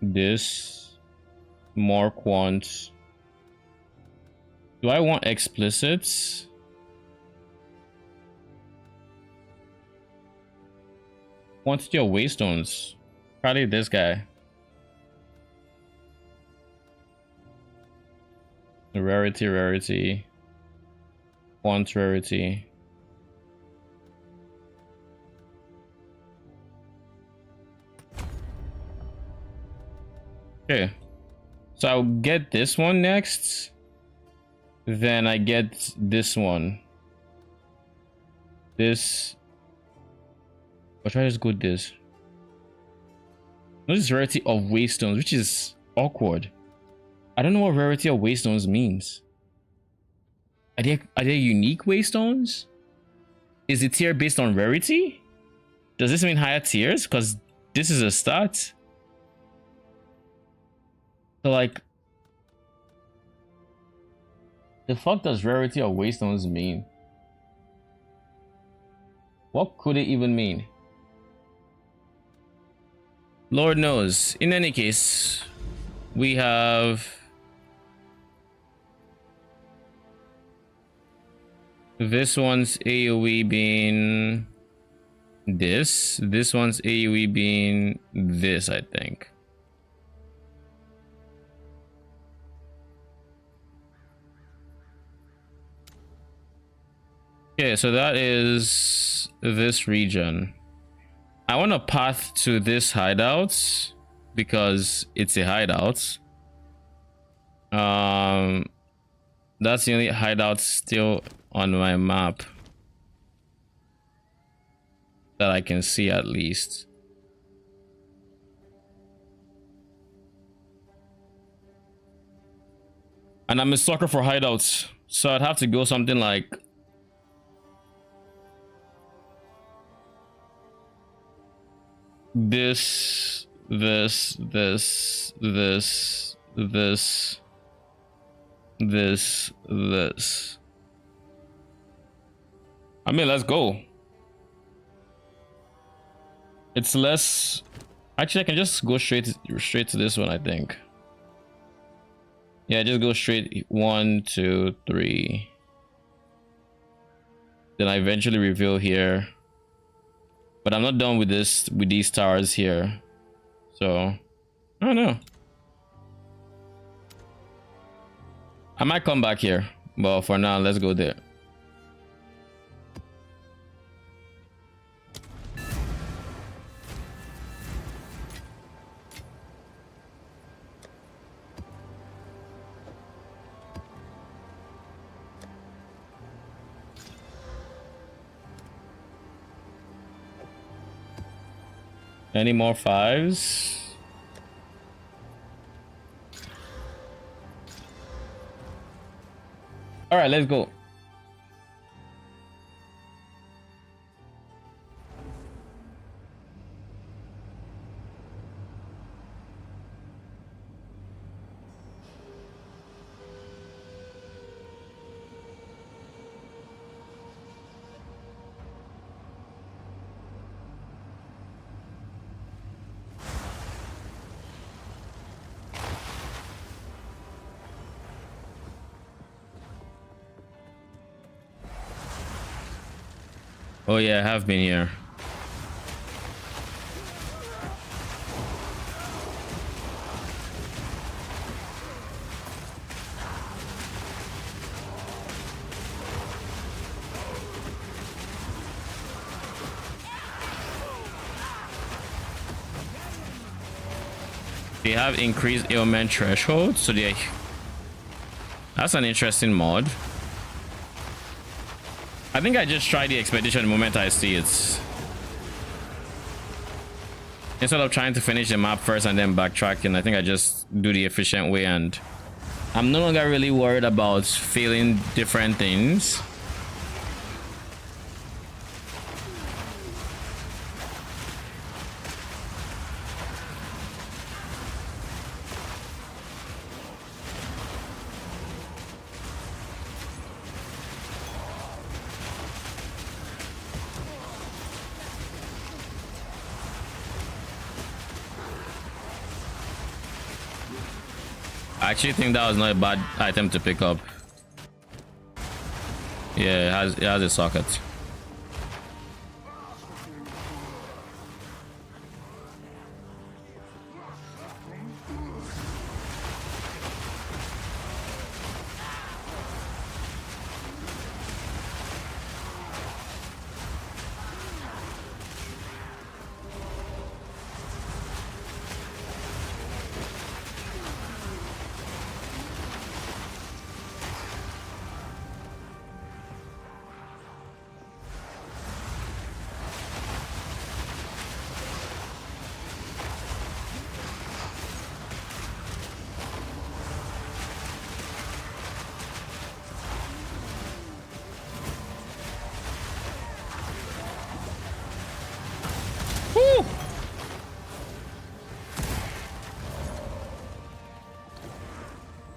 This more quant. Do I want explicits? Quantity of waystones. Probably this guy. The rarity. Quant rarity. Okay. So I'll get this one next. Then I get this one. This. I'll try to just go with this. Notice rarity of waystones, which is awkward. I don't know what rarity of waystones means. Are they unique waystones? Is the tier based on rarity? Does this mean higher tiers? Because this is a stat. So like, the fuck does rarity of waystones mean? What could it even mean? Lord knows. In any case, we have this one's AoE being this. This one's AoE being this, I think. Okay, so that is this region. I want a path to this hideout because it's a hideout. That's the only hideout still on my map that I can see, at least. And I'm a sucker for hideouts, so I'd have to go something like this, this, this, this, this, this, this. I mean, let's go. It's less. Actually, I can just go straight to this one, I think. Yeah, just go straight 1, 2, 3. Then I eventually reveal here. But I'm not done with this, with these towers here. So I don't know. I might come back here, but for now, let's go there. Any more 5s? All right, let's go. Oh yeah, I have been here. They have increased ailment threshold, so that's an interesting mod. I think I just try the expedition the moment I see it. Instead of trying to finish the map first and then backtracking, I think I just do the efficient way, and I'm no longer really worried about failing different things. I actually think that was not a bad item to pick up. Yeah, it has a socket.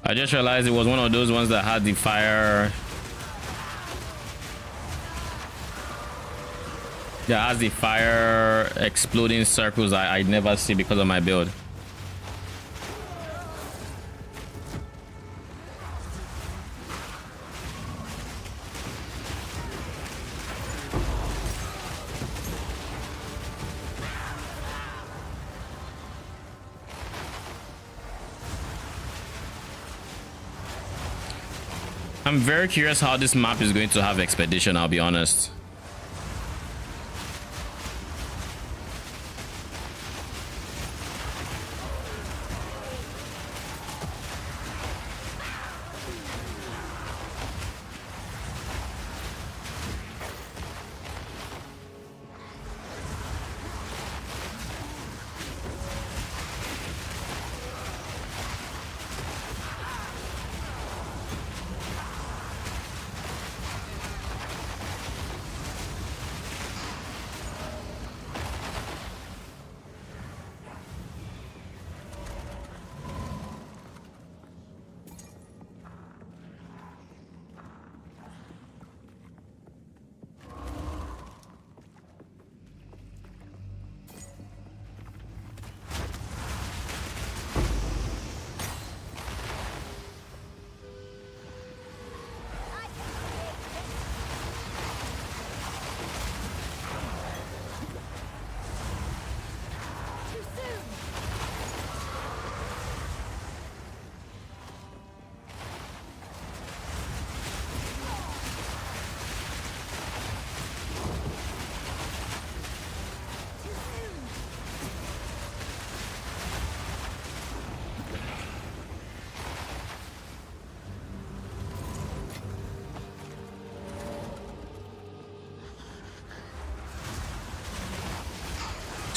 I just realized it was one of those ones that had the fire. That has the fire exploding circles I never see because of my build. I'm very curious how this map is going to have expedition, I'll be honest.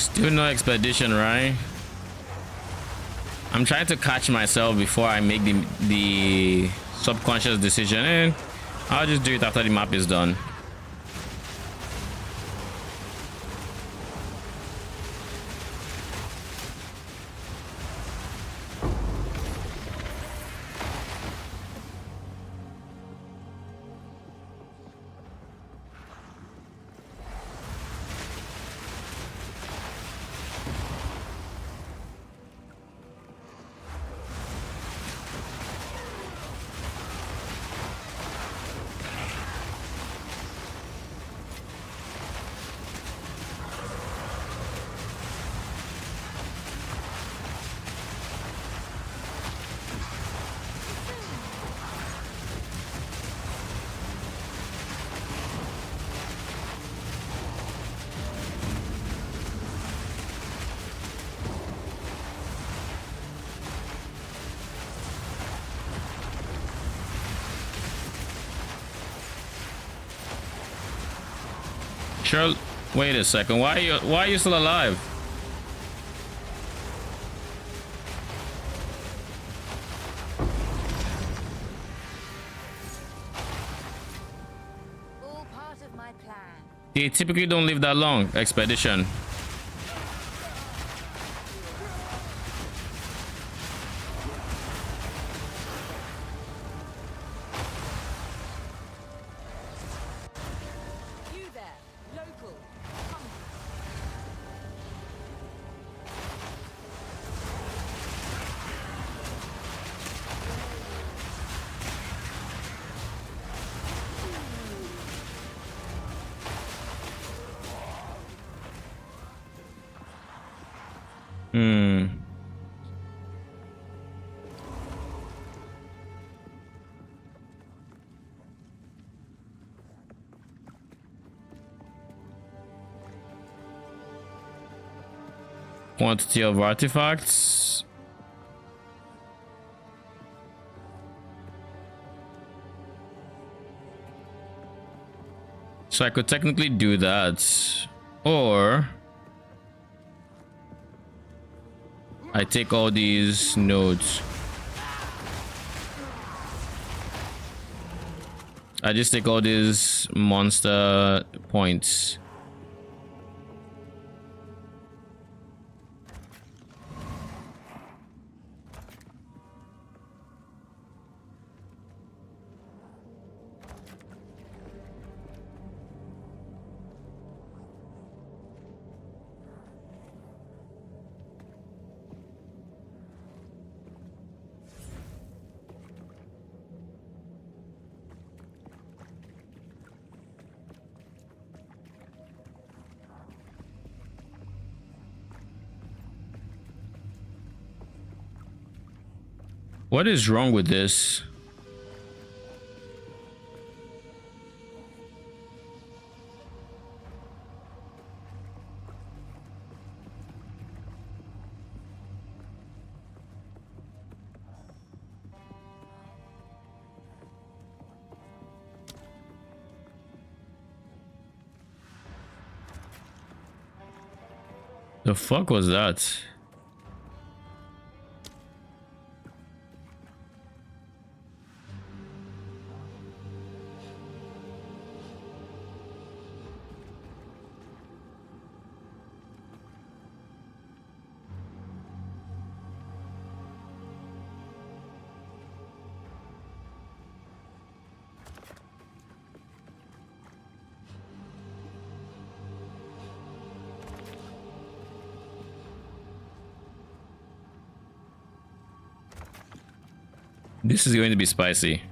Still no expedition, right? I'm trying to catch myself before I make the subconscious decision, and I'll just do it after the map is done. Sure. Wait a second. Why are you still alive? All part of my plan. They typically don't live that long. Expedition. You there, local. Come. Hmm. Quantity of artifacts. So I could technically do that, or I take all these nodes. I just take all these monster points. What is wrong with this? The fuck was that? This is going to be spicy.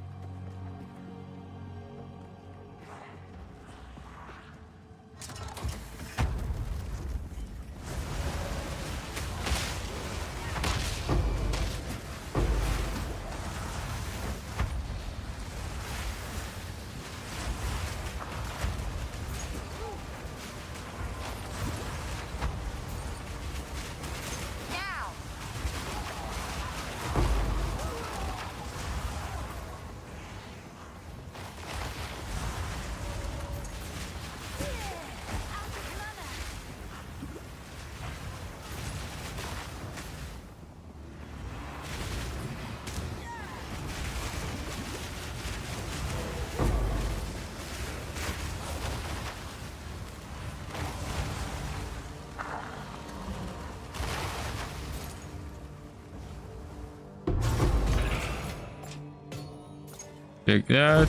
Take that.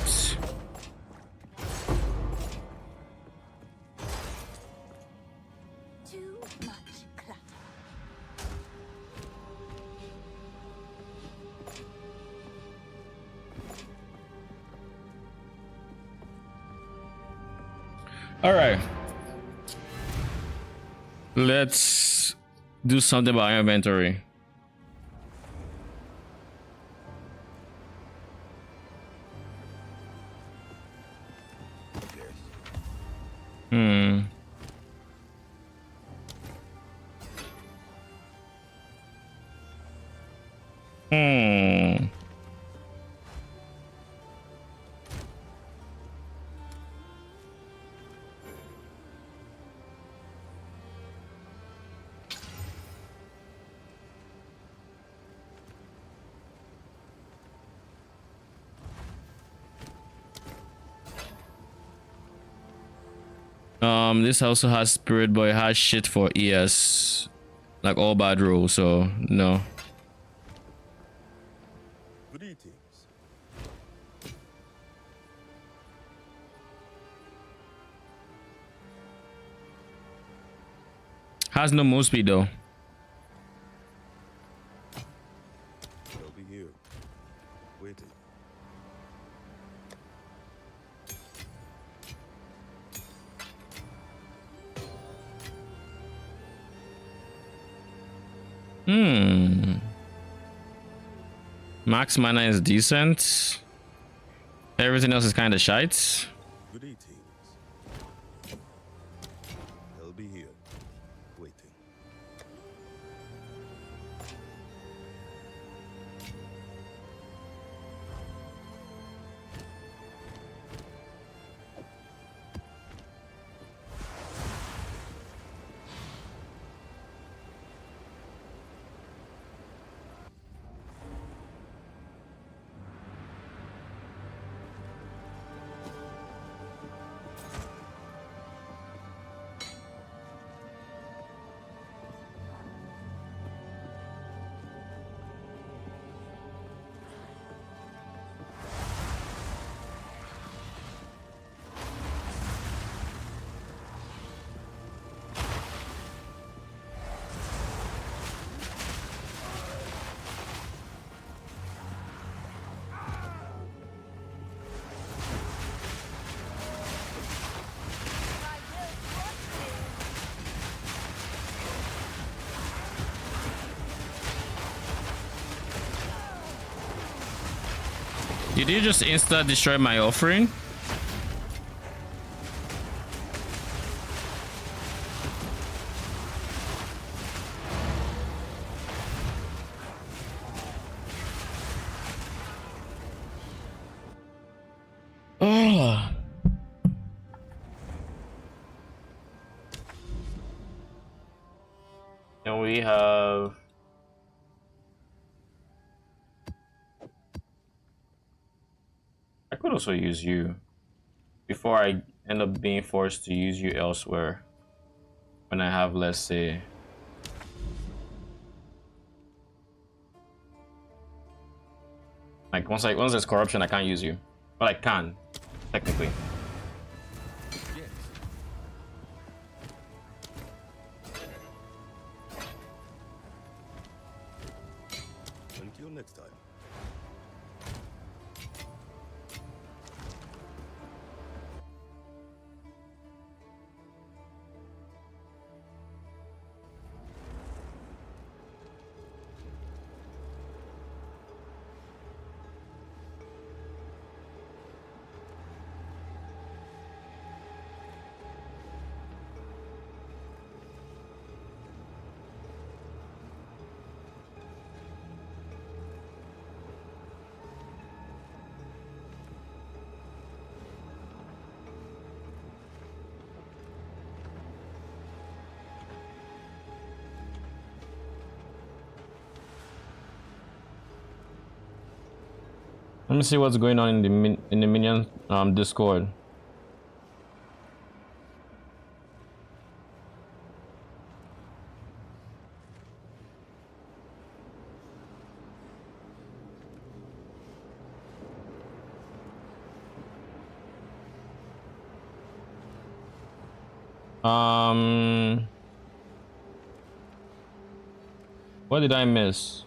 Too much clutter. All right. Let's do something about our inventory. Hmm. Hmm. This also has spirit, but it has shit for ES, like all bad rolls. So no. Greetings. Has no move speed though. I'll be here. Waiting. Hmm. Max mana is decent. Everything else is kind of shite. Greetings. I'll be here. Waiting. Did you just insta destroy my offering? Oh. And we have I could also use you before I end up being forced to use you elsewhere when I have, let's say, like once there's corruption, I can't use you, but I can technically. Yes. Until next time. Let me see what's going on in the Minion Discord. What did I miss?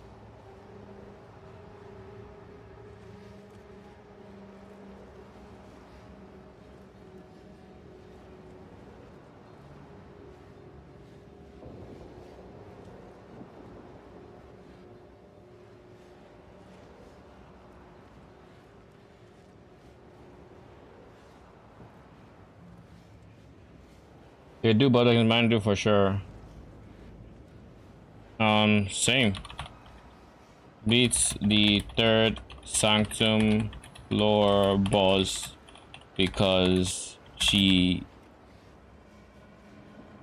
They do better than mine do for sure. Same. Beats the third Sanctum lore boss because she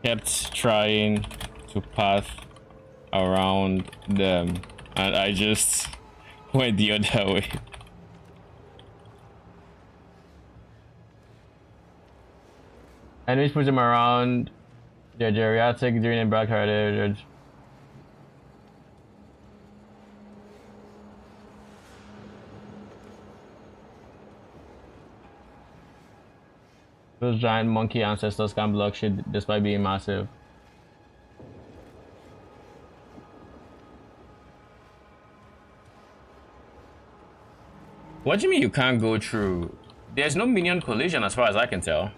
kept trying to path around them and I just went the other way. Enemies push them around their geriatric during a black heritage. Those giant monkey ancestors can block shit despite being massive. What do you mean you can't go through? There's no minion collision as far as I can tell.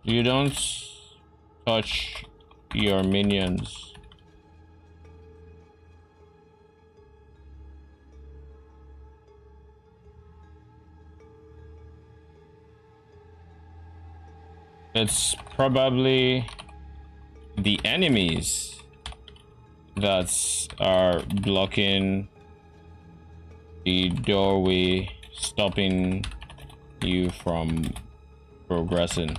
You don't touch your minions. It's probably the enemies that are blocking the doorway, stopping you from progressing.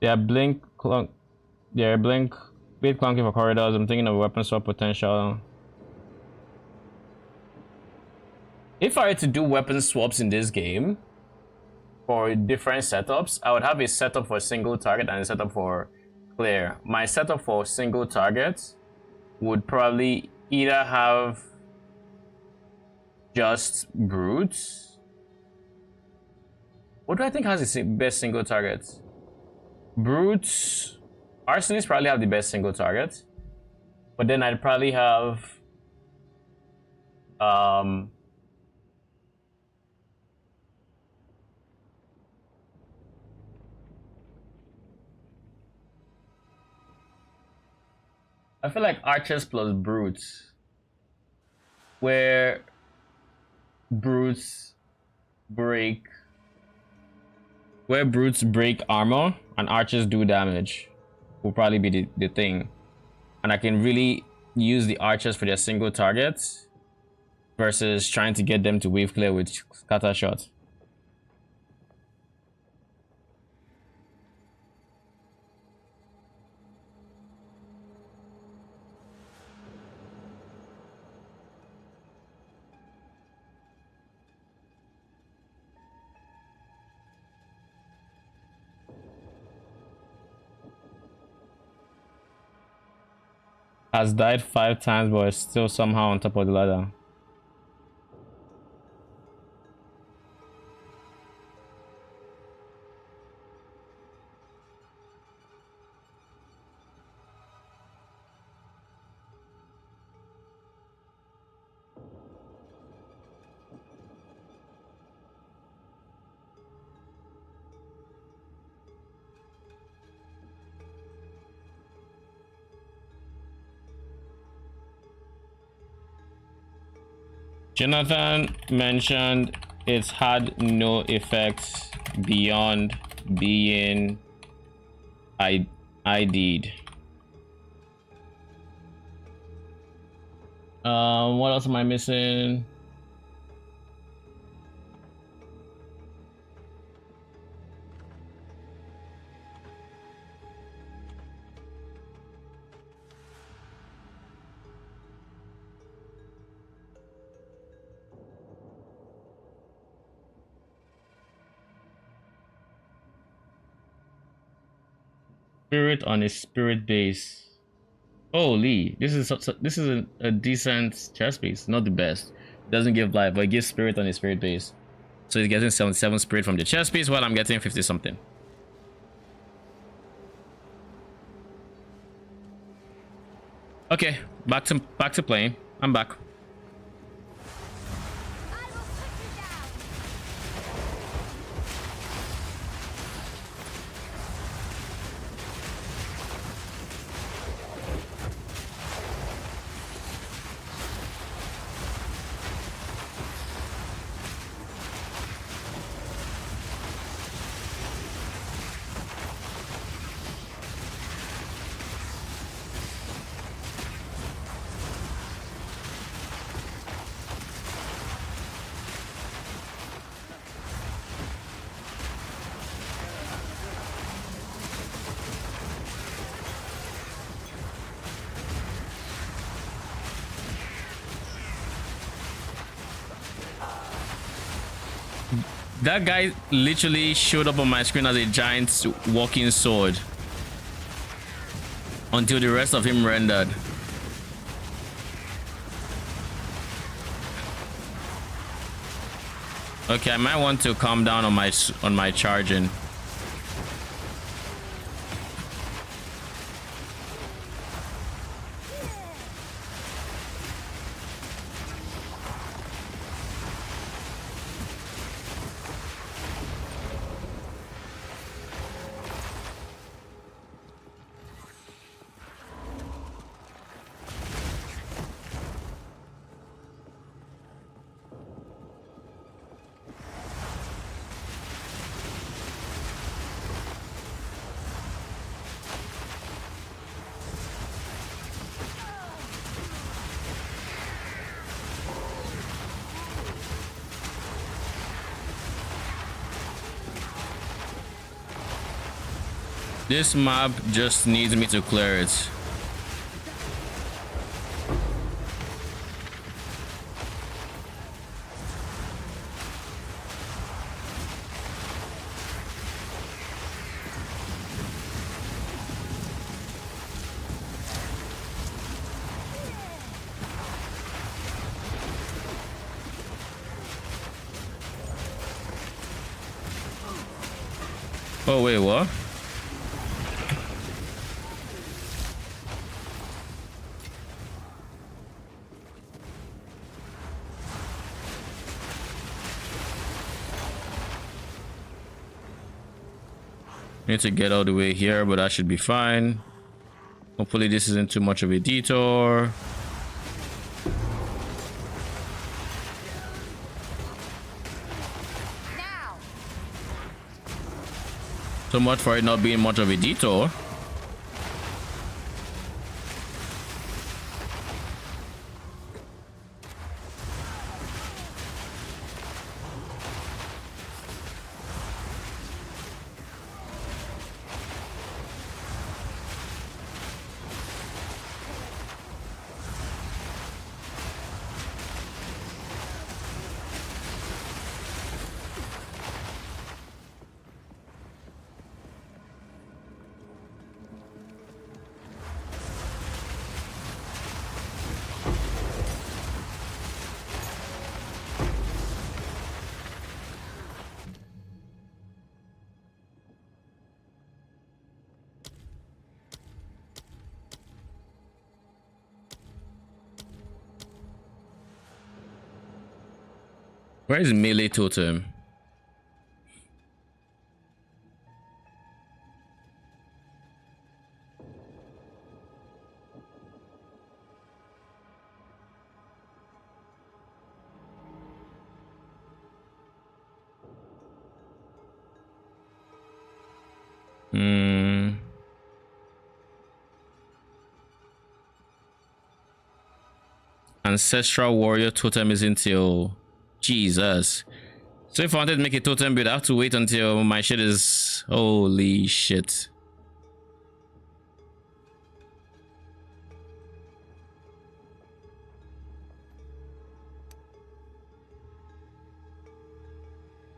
Yeah, blink clunk. Yeah, blink. Bit clunky for corridors. I'm thinking of weapon swap potential. If I were to do weapon swaps in this game for different setups, I would have a setup for single target and a setup for clear. My setup for single target would probably either have just brutes. What do I think has the best single target? Brutes, arsonists probably have the best single target, but then I'd probably have I feel like archers plus brutes, where brutes break armor and archers do damage, will probably be the thing. And I can really use the archers for their single targets versus trying to get them to wave clear with scatter shot. Has died 5 times but is still somehow on top of the ladder. Jonathan mentioned it's had no effects beyond being ID'd. What else am I missing? Spirit on a spirit base. Holy, this is this is a decent chest piece. Not the best. Doesn't give life, but it gives spirit on a spirit base. So he's getting 77 spirit from the chest piece, while I'm getting 50 something. Okay, back to playing. I'm back. That guy literally showed up on my screen as a giant walking sword until the rest of him rendered. Okay, I might want to calm down on my charging. This map just needs me to clear it. Oh wait, what? Need to get all the way here, but that should be fine. Hopefully this isn't too much of a detour. So much for it not being much of a detour. Where is melee totem? Ancestral warrior totem is until Jesus. So if I wanted to make a totem build, I have to wait until my shit is... Holy shit.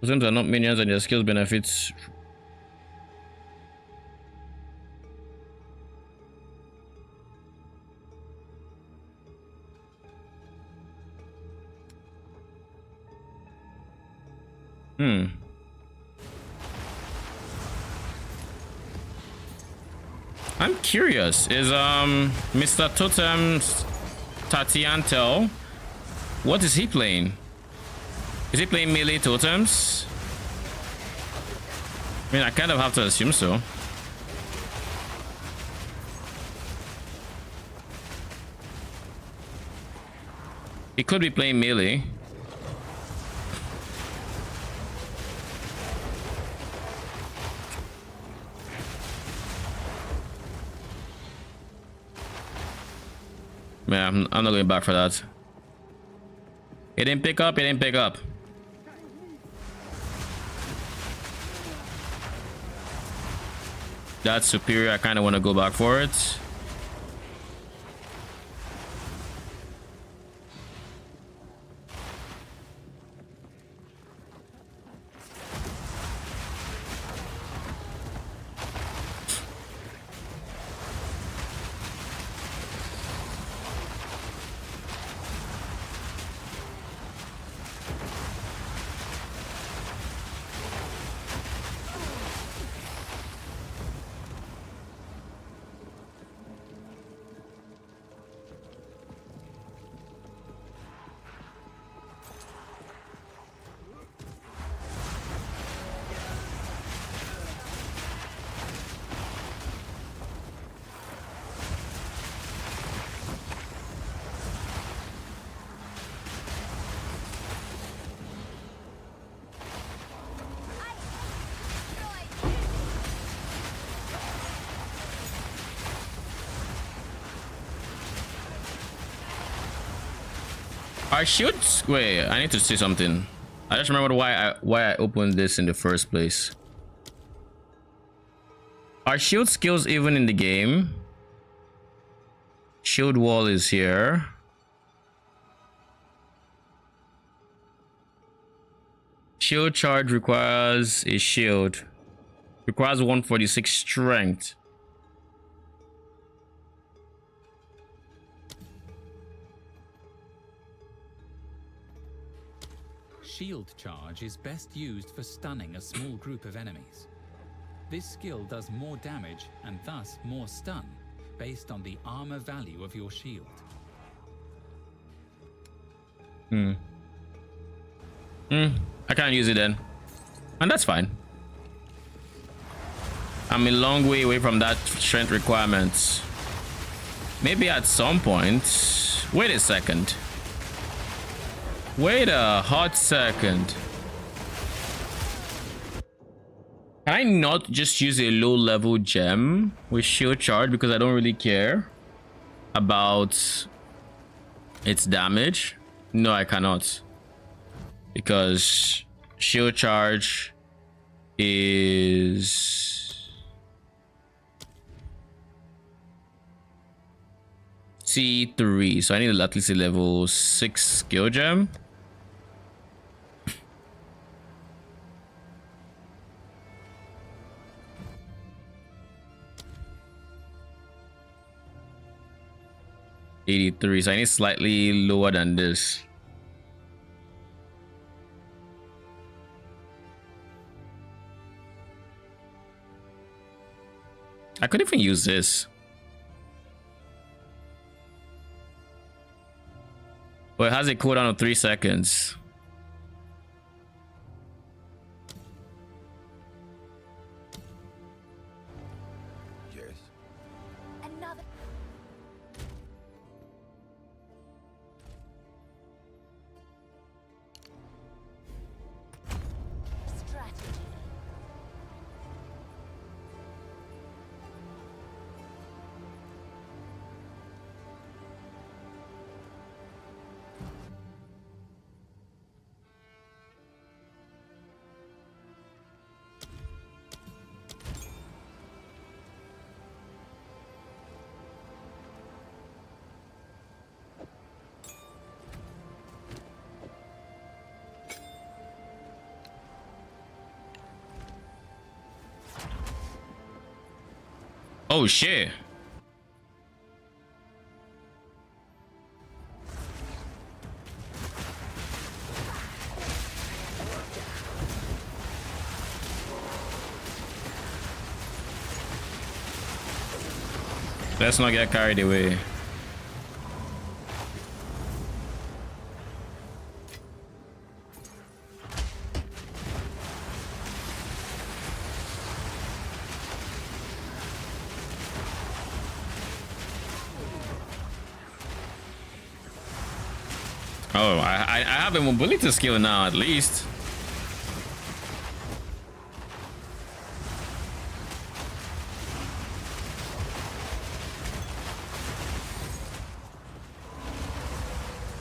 Totems are not minions and their skills benefits. Hmm. I'm curious. Is Mr. Totem's Tatiantel? What is he playing? Is he playing melee totems? I mean, I kind of have to assume so. He could be playing melee. Man, I'm not going back for that. It didn't pick up. It didn't pick up. That's superior. I kind of want to go back for it. Our shields. Wait, I need to see something. I just remembered why I opened this in the first place. Are shield skills even in the game? Shield wall is here. Shield charge requires a shield. Requires 146 strength. Shield charge is best used for stunning a small group of enemies. This skill does more damage and thus more stun based on the armor value of your shield. I can't use it then. And that's fine. I'm a long way away from that strength requirement. Maybe at some point. Wait a second. Wait a hot second. Can I not just use a low level gem with shield charge because I don't really care about its damage? No, I cannot. Because shield charge is C3, so I need at least a level 6 skill gem. $83, so I need slightly lower than this. I could even use this. But it has a cooldown of 3 seconds. Yes. Another. Strategy. Oh shit. Let's not get carried away. Oh, I have a mobility skill now, at least.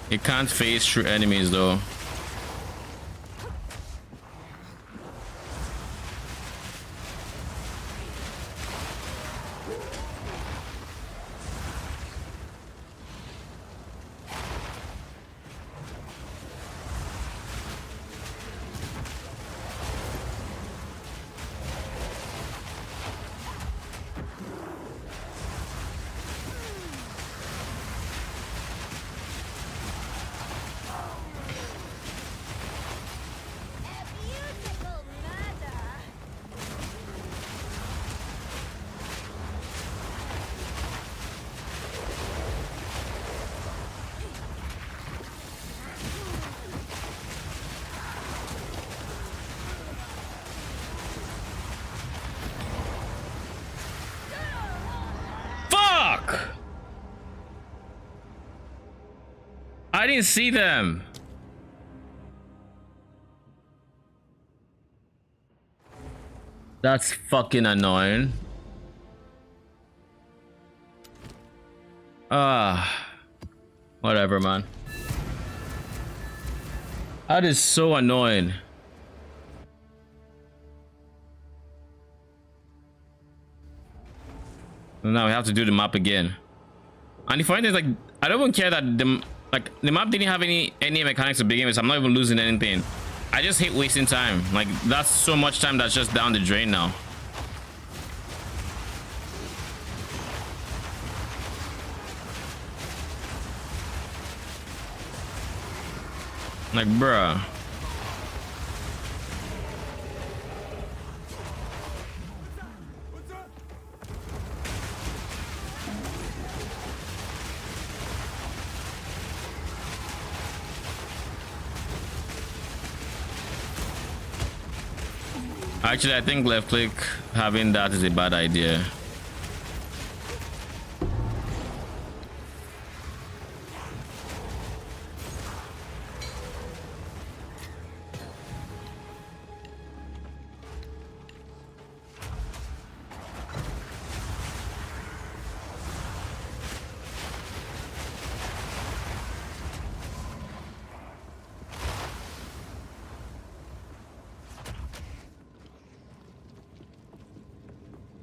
It can't phase through enemies though. I didn't see them. That's fucking annoying. Whatever, man. That is so annoying. Now we have to do the map again. And the funny thing is, like, I don't even care that the map didn't have any mechanics to begin with, so I'm not even losing anything. I just hate wasting time. Like, that's so much time that's just down the drain now. Like, bruh. Actually, I think left click having that is a bad idea.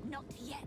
Not yet.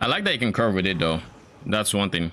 like that you can curve with it though. That's one thing.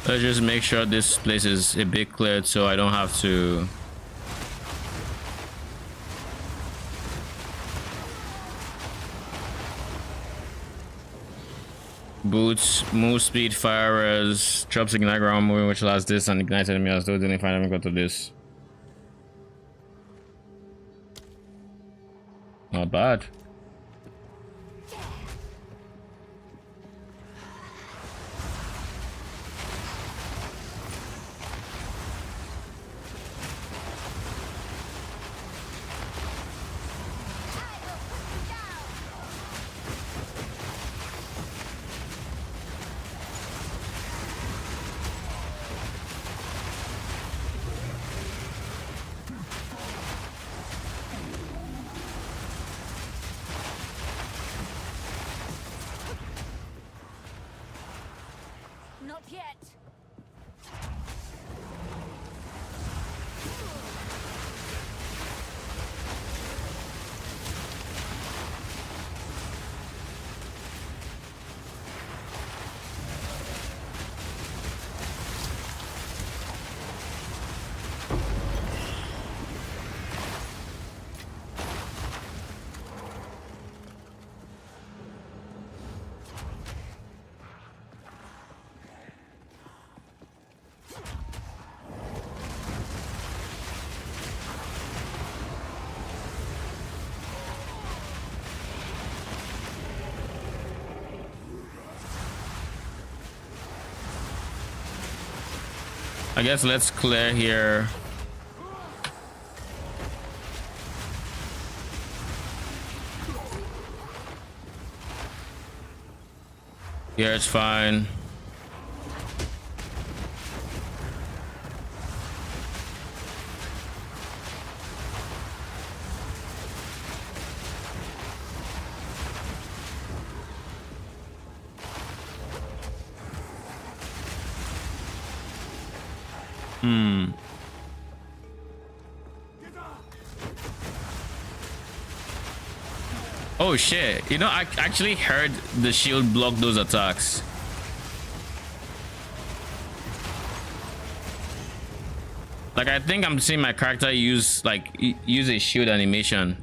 Let's just make sure this place is a bit cleared so I don't have to. Boots, move speed, fire res, drops ignite ground moving, which allows this and ignite enemy as though didn't find go to this. Not bad. Not yet. I guess let's clear here. Here it's fine. Oh shit, you know, I actually heard the shield block those attacks. Like, I think I'm seeing my character use a shield animation.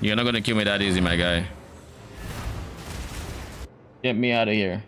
You're not gonna kill me that easy, my guy. Get me out of here.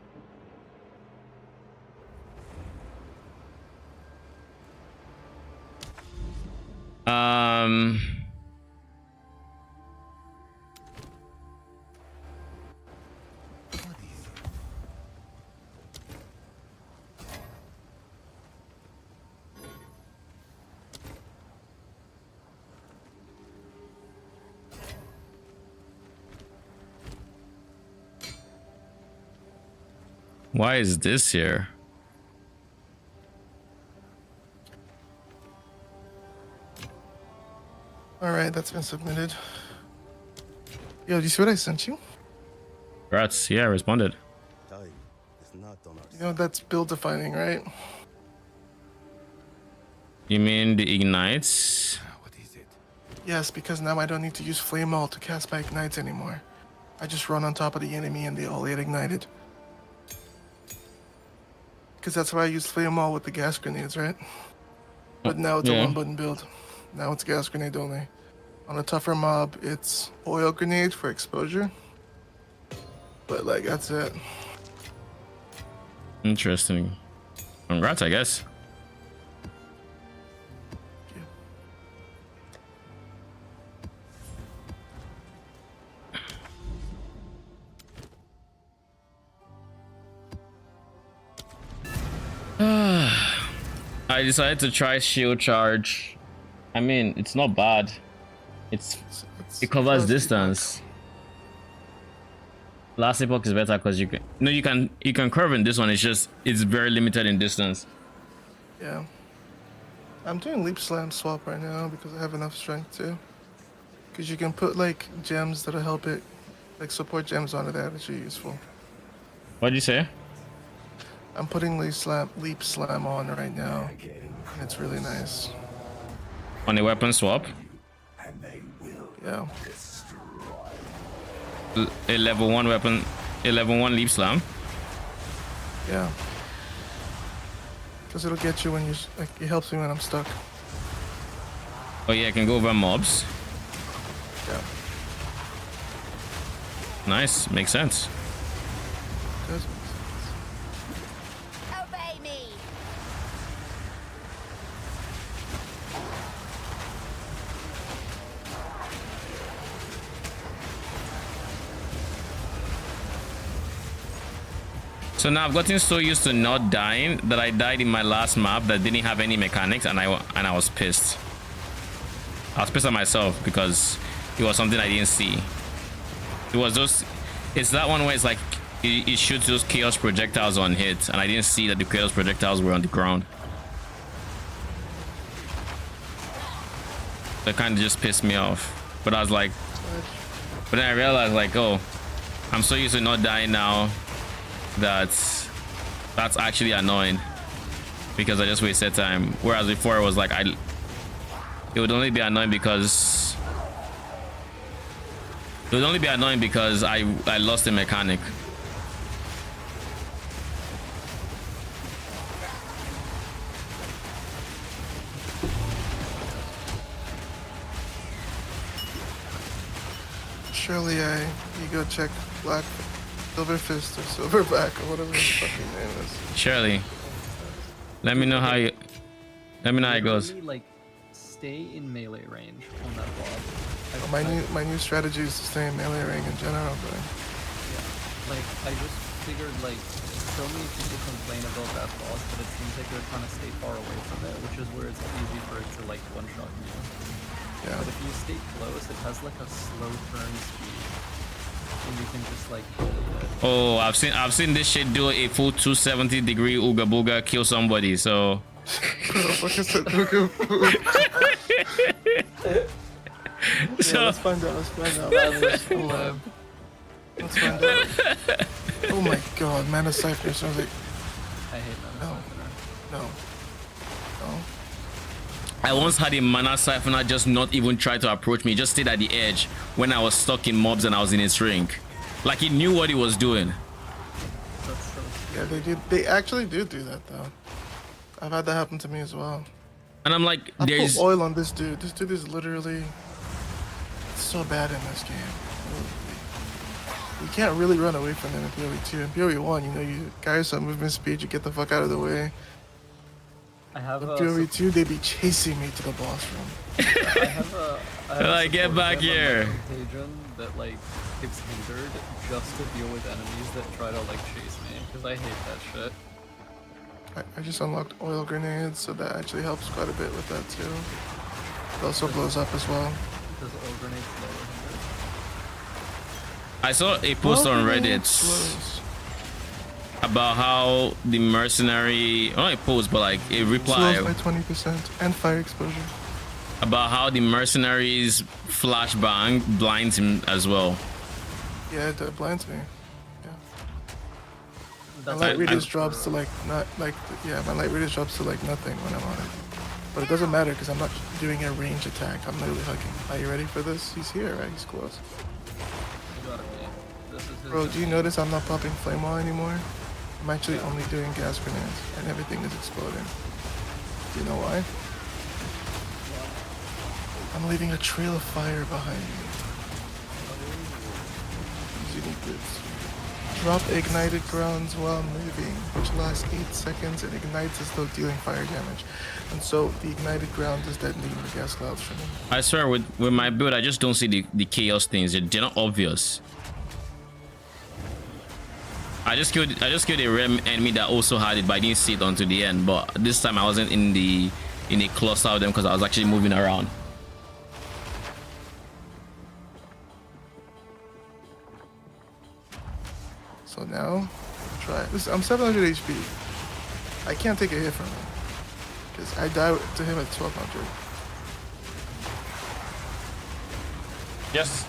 Why is this here? All right, that's been submitted. Yo, do you see what I sent you? Congrats. Yeah, I responded. Time is not on our You know, that's build defining, right? You mean the ignites? What is it? Yes, because now I don't need to use Flame All to cast my ignites anymore. I just run on top of the enemy and they all get ignited. Because that's why I used Flame All with the gas grenades, right? But now it's a one button build. Now it's gas grenade only. On a tougher mob, it's oil grenade for exposure. But like that's it. Interesting. Congrats, I guess. I decided to try shield charge. I mean, it's not bad. It covers distance. Last epoch is better because you can curve in this one. It's very limited in distance. Yeah. I'm doing leap slam swap right now because I have enough strength too. Because you can put like gems that'll help it, like support gems onto that, which are useful. What'd you say? I'm putting leap slam on right now, and it's really nice. On a weapon swap? Yeah. A level 1 weapon, a level 1 leap slam? Yeah. Because it'll get you when you're, like, it helps me when I'm stuck. Oh yeah, I can go over mobs. Yeah. Nice, makes sense. Does. Obey me. So now I've gotten so used to not dying that I died in my last map that didn't have any mechanics, and I was pissed. I was pissed at myself because it was something I didn't see. It's that one where it's like it shoots those chaos projectiles on hit, and I didn't see that the chaos projectiles were on the ground. That kind of just pissed me off. But I was like, but then I realized like, oh, I'm so used to not dying now that's actually annoying because I just wasted time. Whereas before it was like it would only be annoying because I lost the mechanic. Surely you go check black. Silver Fist or Silverback or whatever his fucking name is. Shirley, let me know how it goes. Like, stay in melee range on that boss. My new strategy is to stay in melee range in general, but yeah, like I just figured like so many people complain about that boss, but it seems like they're trying to stay far away from it, which is where it's easy for it to like one shot you. Yeah. But if you stay close, it has like a slow turn speed. And you can just like oh, I've seen this shit do a full 270-degree ooga booga kill somebody, so so let's find out. Let's find out. Oh my god, Mana Cypher. So I was like, I hate Mana Cypher. No. I once had a Mana Siphoner just not even try to approach me, just stayed at the edge when I was stuck in mobs and I was in its ring. Like he knew what he was doing. Yeah, they do. They actually do that though. I've had that happen to me as well. And I'm like, I there's put oil on this dude. This dude is literally so bad in this game. You can't really run away from them in PoE2. In PoE1, you know, you guys have movement speed, you get the fuck out of the way. I have in PoE2, they be chasing me to the boss room. I have like, get back here. Contagion that like gets hindered just to deal with enemies that try to like chase me, because I hate that shit. I just unlocked oil grenades, so that actually helps quite a bit with that too. It also blows up as well. Does oil grenades blow or hinder? I saw a post on Reddit about how the mercenary, not a post, but like a reply slows by 20% and fire exposure. About how the mercenaries flashbang blinds him as well. Yeah, it blinds me. Yeah. That's my light readers drops to like my light readers drops to like nothing when I'm on it. But it doesn't matter because I'm not doing a range attack. I'm literally hugging. Are you ready for this? He's here, right? He's close. Bro, do you notice I'm not popping flame wall anymore? I'm actually only doing gas grenades and everything is exploding. Do you know why? I'm leaving a trail of fire behind me. These unique boots. Drop ignited grounds while moving, which lasts 8 seconds and ignites as though dealing fire damage. And so the ignited ground is detonating the gas clouds from him. I swear, with my build, I just don't see the chaos things. They're not obvious. I just killed a rare enemy that also had it, but I didn't see it until the end. But this time I wasn't in a cluster of them because I was actually moving around. So now, try. Listen, I'm 700 HP. I can't take a hit from him because I died to him at 1200. Just,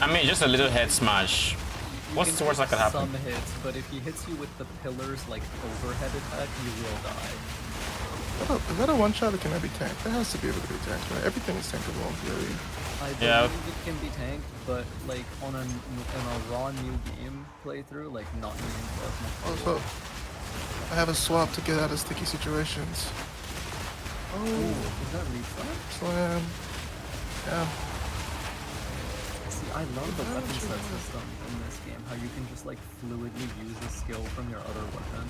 I mean, just a little head smash. What's the worst that could happen? Some hits, but if he hits you with the pillars like overhead attack, you will die. Is that a one shot or can that be tanked? That has to be able to be tanked, right? Everything is tankable in theory. I believe it can be tanked, but like on in a raw new game playthrough, like not needing to have much. Also, I have a swap to get out of sticky situations. Oh, is that reflex? Slam. Yeah. See, I love the weapon set system in this game. How you can just like fluidly use a skill from your other weapon.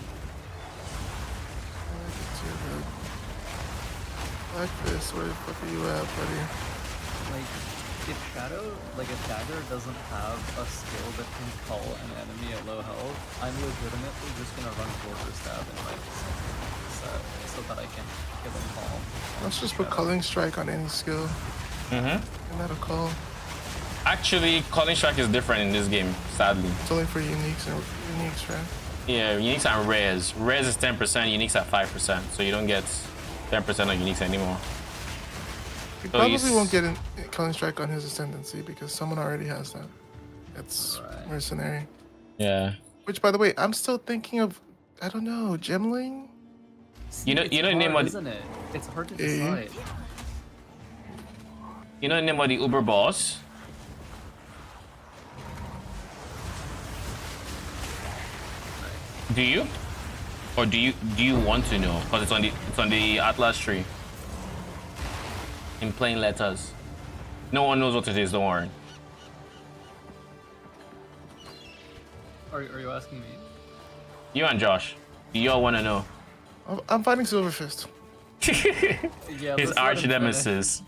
Like this, where the fuck are you at, buddy? Like, if Shadow, like if Dagger doesn't have a skill that can call an enemy at low health, I'm legitimately just gonna run quarter stab in my set so that I can give him calm. Let's just put Culling Strike on any skill. Mm-hmm. And that'll call. Actually, Calling Strike is different in this game, sadly. It's only for uniques, right? Yeah, uniques and rares. Rares is 10%, uniques at 5%, so you don't get 10% of uniques anymore. You probably won't get a Culling Strike on his Ascendancy because someone already has that. It's Mercenary. Yeah. Which, by the way, I'm still thinking of, I don't know, Gemling? You know the name of isn't it? It's hard to decide. You know the name of the Uber boss? Do you? Or do you want to know? Because it's on the Atlas tree. In plain letters. No one knows what it is, don't worry. Are you asking me? You and Josh. Do y'all want to know? I'm fighting Silverfist. Yeah, his arch nemesis.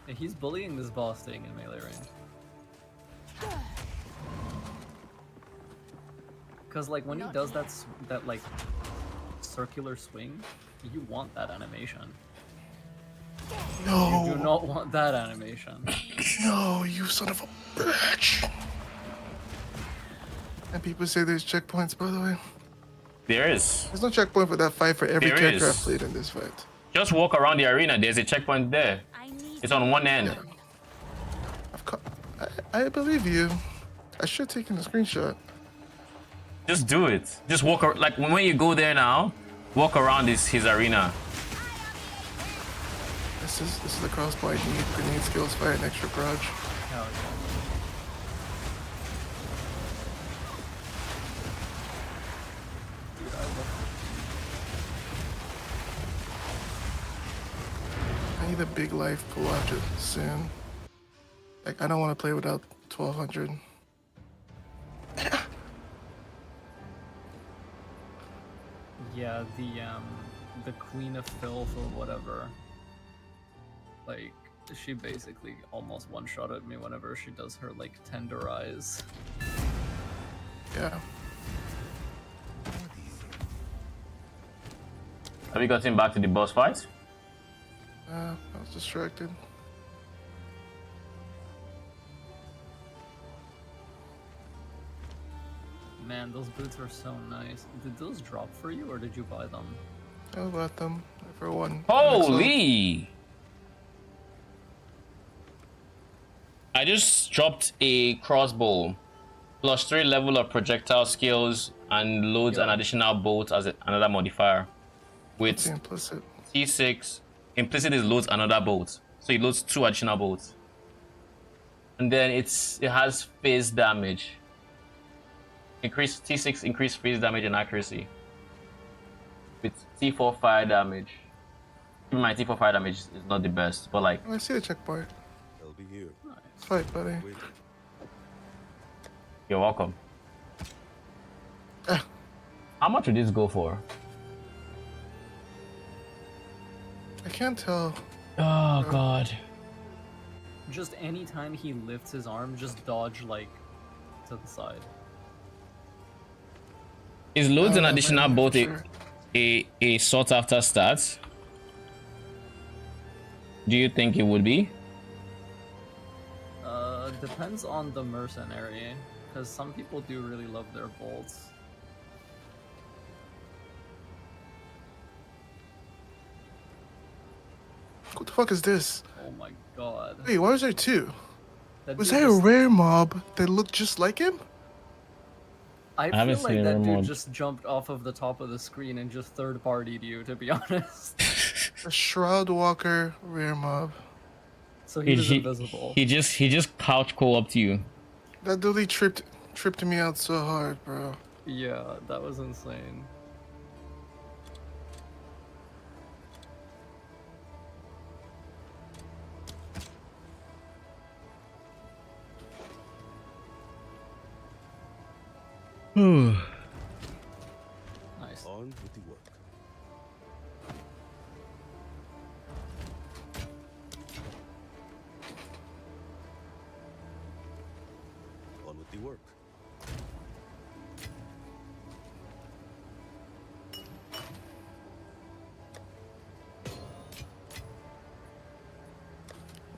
Yeah, he's bullying this boss staying in melee range. Because like when he does that like circular swing, you want that animation. No. You do not want that animation. No, you son of a bitch. And people say there's checkpoints, by the way. There is. There's no checkpoint for that fight for every There character is. I've played in this fight. Just walk around the arena. There's a checkpoint there. It's on one end. Yeah. I believe you. I should have taken a screenshot. Just do it. Just walk like when you go there now. Walk around his arena. This is the crossbow I need. Grenade skills, fire, and extra barrage. Hell yeah. Dude, I love I need a big life pull after soon. Like, I don't want to play without 1200. Yeah, the Queen of Filth or whatever. Like, she basically almost one-shotted me whenever she does her, like, tenderize. Yeah. Have you gotten back to the boss fight? I was distracted. Man, those boots are so nice. Did those drop for you, or did you buy them? I bought them for one. Holy! I just dropped a crossbow. +3 level of projectile skills and loads an additional bolt as another modifier. With implicit. T6, implicit is loads another bolt. So it loads 2 additional bolts. And then it has phase damage. T6 increased phase damage and accuracy. With T4 fire damage. Even my T4 fire damage is not the best, but like. Oh, I see the checkpoint. They'll be here. Let's fight, buddy. You're welcome. Ah, How much would this go for? I can't tell. Oh god. Just anytime he lifts his arm, just dodge like to the side. Is loads an might additional be both for sure. a sought after stats? Do you think it would be? Depends on the mercenary, because some people do really love their bolts. What the fuck is this? Oh my god. Wait, why was there two? That Was dude that a just- rare mob that looked just like him? I haven't feel like seen that a dude mod. just jumped off of the top of the screen and just third-partied you, to be honest. A Shroud Walker rare mob. So he was invisible. He just couch co-op to you. That dude tripped me out so hard, bro. Yeah, that was insane. On with the work. On with the work.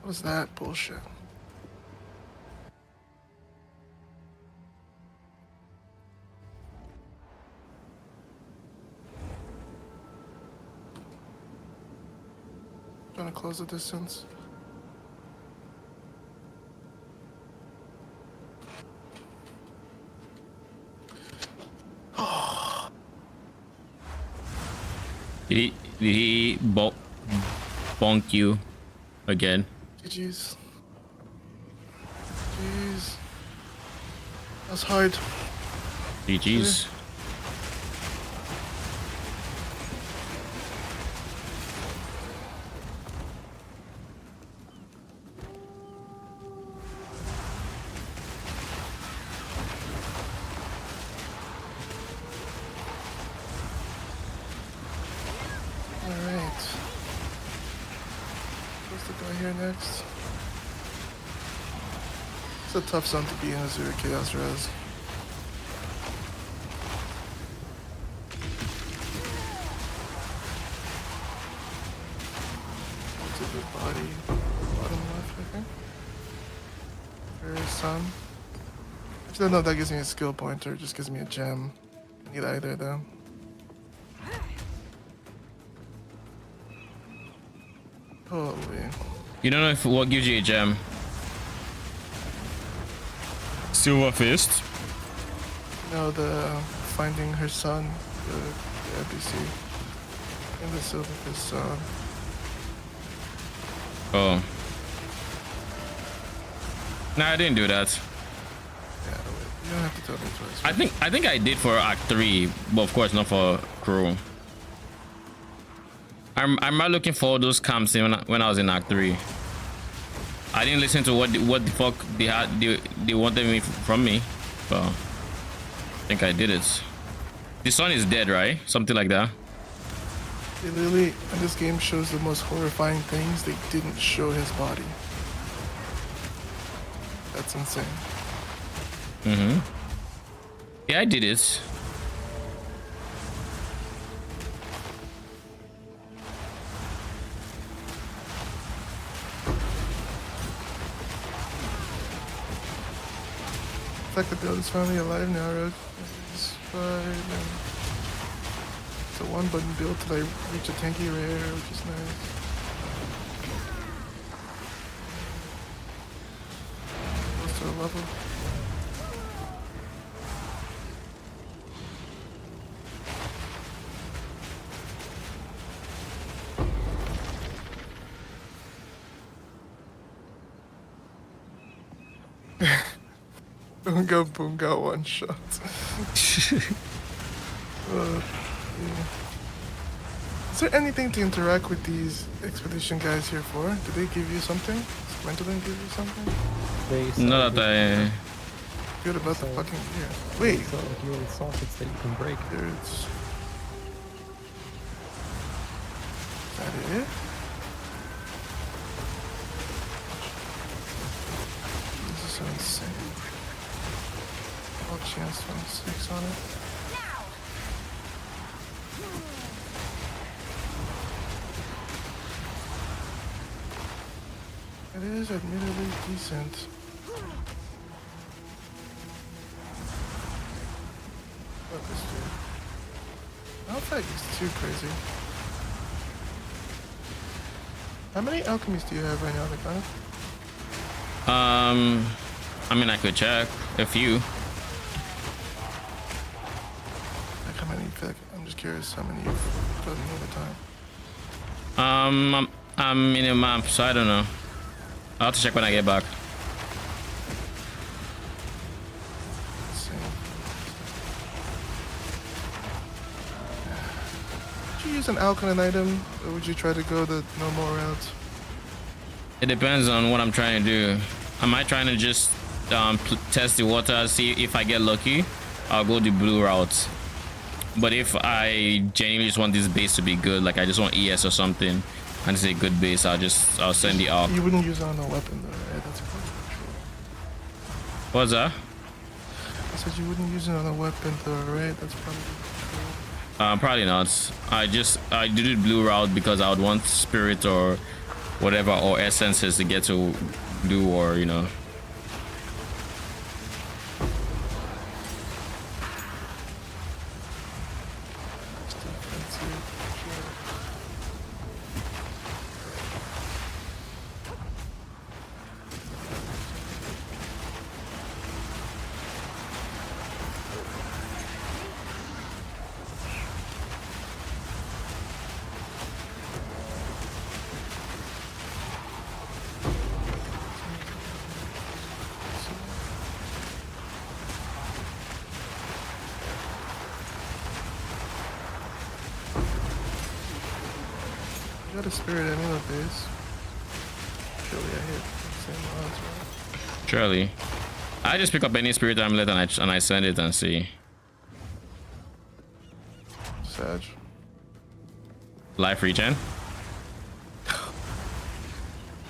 What was that bullshit? Trying to close the distance. Did he bonk you again? GG's. Jeez. That's hard. GG's. Alright. What's the guy here next? It's a tough zone to be in Azure Chaos Res. To the body, bottom left, I think. Very sun. Actually, no, that gives me a skill pointer. It just gives me a gem. I need either of them. Holy. You don't know if what gives you a gem? Silver fist. No, the finding her son, the NPC, in the Silver Fist song. Oh. No, I didn't do that. Yeah, you don't have to tell me twice. I think I did for Act 3, but of course not for Crew. I'm not looking for those camps when I was in Act 3. I didn't listen to what the fuck they wanted me from me, but I think I did it. The son is dead, right? Something like that. They literally, and this game shows the most horrifying things. They didn't show his body. That's insane. Mm-hmm. Yeah, I did it. The fact that the other's finally alive now, Rogue, is fine. It's a one-button build till I reach a tanky rare, which is nice. Close to a level. Boonga Boonga one shot. Yeah. Is there anything to interact with these expedition guys here for? Do they give you something? Does Gwendolyn give you something? Not that I. good about the fucking gear. Wait, So like little sockets that you can break. dudes. Is that it? This is so insane. Oh, chance 26 on it. It is admittedly decent. What this dude? I don't think he's too crazy. How many alchemies do you have right now, Niconic? I mean, I could check a few. Like how many? I'm just curious how many you've done over time. I'm in a map, so I don't know. I'll have to check when I get back. Let's see. Would you use an alkaline item, or would you try to go the normal route? It depends on what I'm trying to do. Am I trying to just test the water, see if I get lucky? I'll go the blue route. But if I genuinely just want this base to be good, like I just want ES or something, and it's a good base, I'll send the arc. You wouldn't use it on a weapon though, right? That's probably true. What's that? I said you wouldn't use it on a weapon though, right? That's probably true. Probably not. I did it blue route because I would want spirit or whatever, or essences to get to do, or you know. Got a spirit amulette base. Surely I hit the same odds, right? Surely. I just pick up any spirit amulet and I send it and see. Sag. Life regen.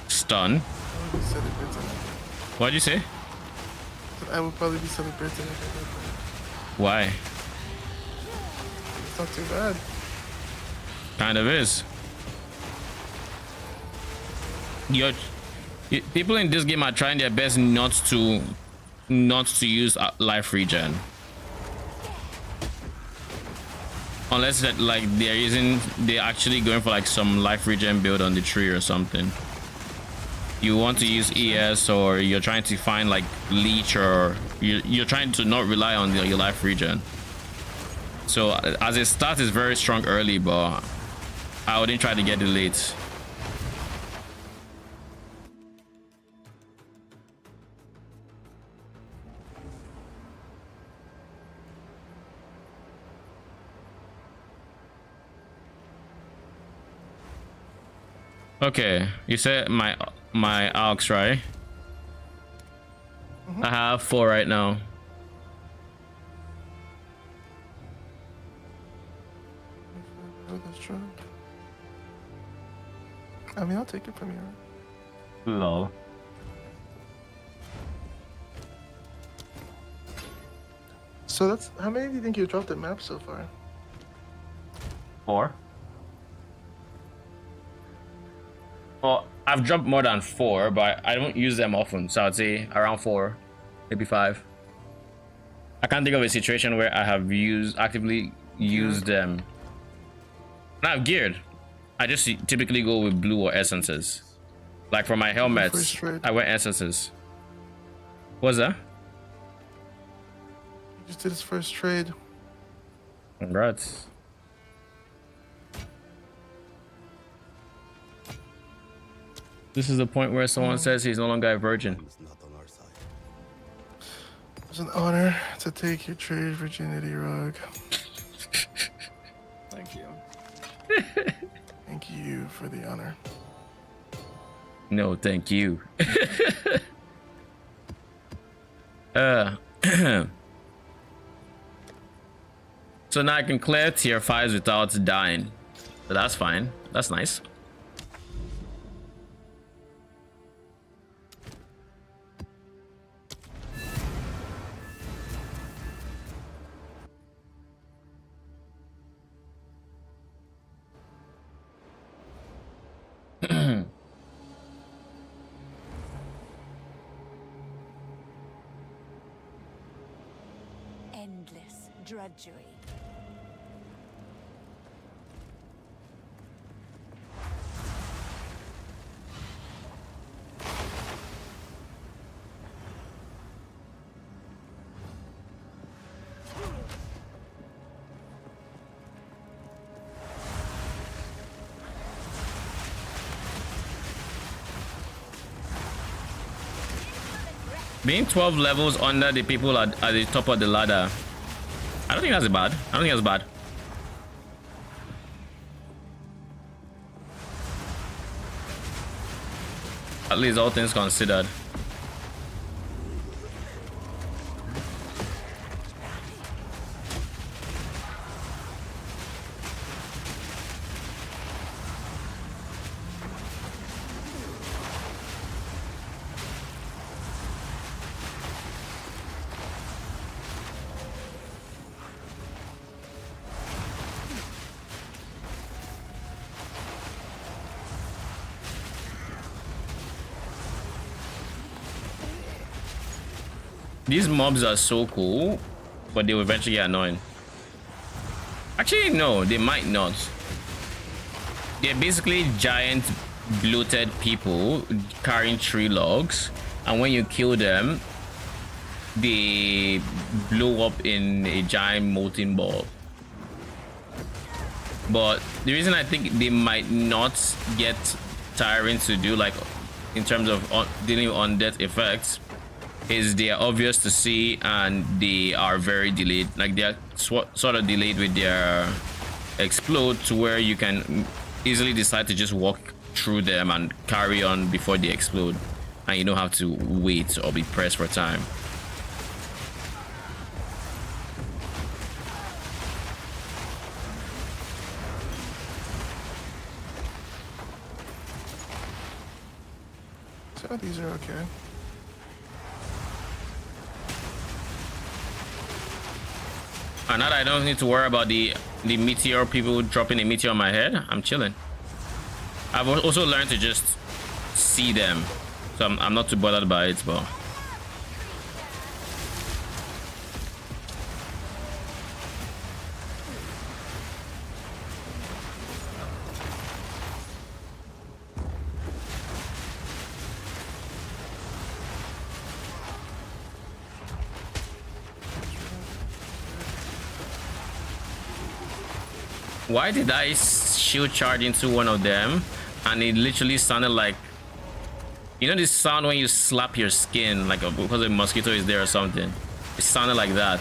Stun. I would be celebrating it. What'd you say? I would probably be celebrating it. Why? It's not too bad. Kind of is. People in this game are trying their best not to use life regen, unless that like they're actually going for like some life regen build on the tree or something. You want to use ES, or you're trying to find like leech, or you're trying to not rely on your life regen. So as a start, is very strong early, but I wouldn't try to get it late. Okay, you said my AUX, right? I have 4 right now. That's true. I mean, I'll take it from you. Lol. So that's how many do you think you dropped at map so far? 4. Well, I've dropped more than 4, but I don't use them often, so I'd say around 4, maybe 5. I can't think of a situation where I have actively used them. And I've geared. I just typically go with blue or essences. Like for my helmets, I wear essences. What's that? He just did his first trade. Congrats. This is the point where someone says he's no longer a virgin. It's an honor to take your trade, virginity, Rogue. Thank you. Thank you for the honor. No, thank you. So now I can clear tier 5s without dying. So that's fine. That's nice. Endless drudgery. Being 12 levels under the people at the top of the ladder, I don't think that's bad. I don't think that's bad. At least all things considered. These mobs are so cool, but they will eventually get annoying. Actually, no, they might not. They're basically giant bloated people carrying tree logs, and when you kill them, they blow up in a giant molten ball. But the reason I think they might not get tiring to do, like in terms of dealing with undead effects, is they are obvious to see and they are very delayed. Like they are sort of delayed with their explode to where you can easily decide to just walk through them and carry on before they explode, and you don't have to wait or be pressed for time. So these are okay. And now that I don't need to worry about the meteor people dropping a meteor on my head, I'm chilling. I've also learned to just see them, so I'm not too bothered by it, but why did I shield charge into one of them and it literally sounded like, you know this sound when you slap your skin, like because a mosquito is there or something? It sounded like that.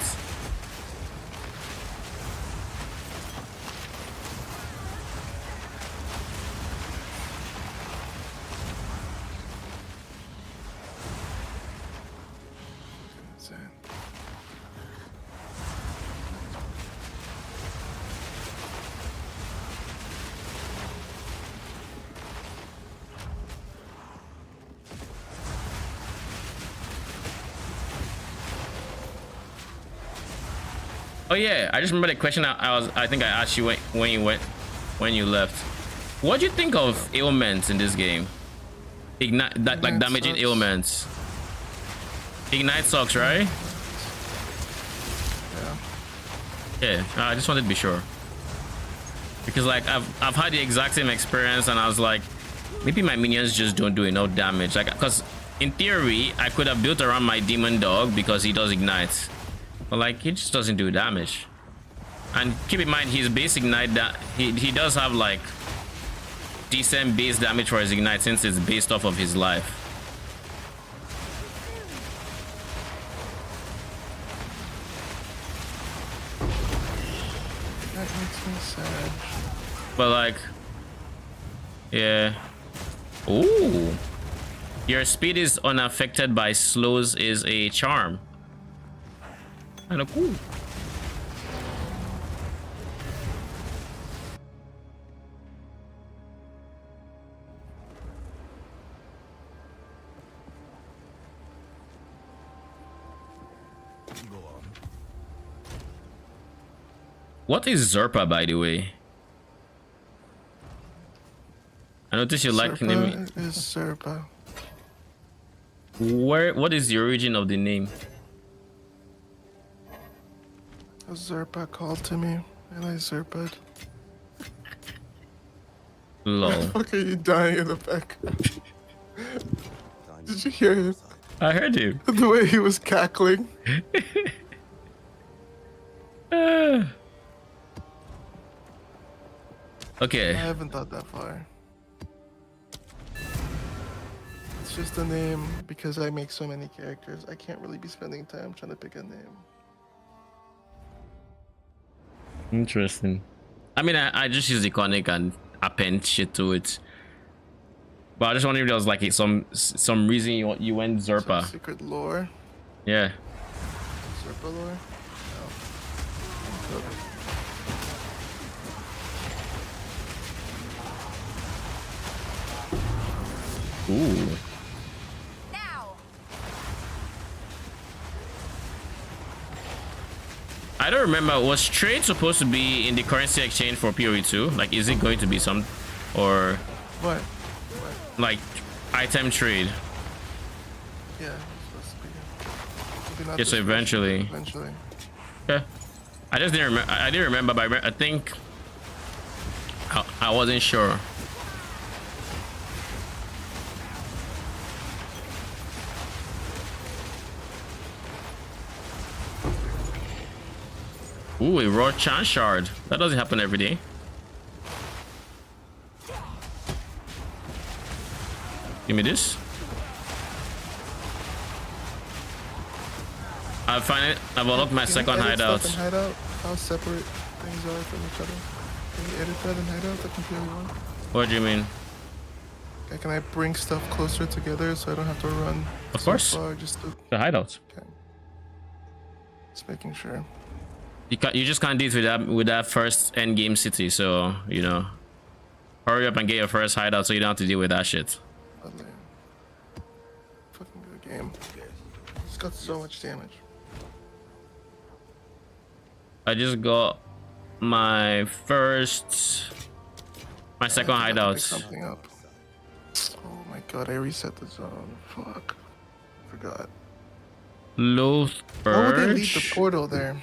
Oh yeah, I just remember the question I think I asked you when you left. What do you think of ailments in this game? Ignite, like damaging sucks. Ailments. Ignite sucks, right? Yeah. I just wanted to be sure, because like I've had the exact same experience, and I was like, maybe my minions just don't do enough damage. Like, because in theory I could have built around my demon dog because he does ignite. But like, he just doesn't do damage. And keep in mind, his base ignite, that he does have like decent base damage for his ignite, since it's based off of his life. That makes me sad. But like, yeah. Ooh, your speed is unaffected by slows is a charm. Kind of cool. Go on. What is Zerpa, by the way? I noticed you like naming. Serpa is Serpa. What is the origin of the name? A Zerpa called to me, and I Zerpa'd. Lol. Why the fuck are you dying in the back? Did you hear him? I heard you. The way he was cackling. Okay. I haven't thought that far. It's just a name because I make so many characters. I can't really be spending time trying to pick a name. Interesting. I mean, I just use Iconic and append shit to it. But I just wondering if there was like some reason you went Zerpa. Some secret lore. Yeah. Zerpa lore. No. Ooh. I don't remember. Was trade supposed to be in the currency exchange for PoE2? Like, is it going to be some, or What? like item trade? Yeah, it's supposed to be. Maybe not Yeah. So this eventually. version, Eventually. Yeah. I just didn't remember. I didn't remember, but I think I wasn't sure. Ooh, a raw chance shard. That doesn't happen every day. Give me this. I've unlocked my second hideout. Hideout. How separate things are from each other. Can you edit that in hideout? The computer one. What do you mean? Okay, can I bring stuff closer together so I don't have to run? Of so course. far just to... The hideouts. Okay. Just making sure. You just can't do it with that first end game city, so you know. Hurry up and get your first hideout so you don't have to deal with that shit. Fucking good game. It's got so much damage. I just got my second I have to hideout. pick something up. Oh my god, I reset the zone. Fuck. Forgot. Loath Why would they leave the Urge. portal there?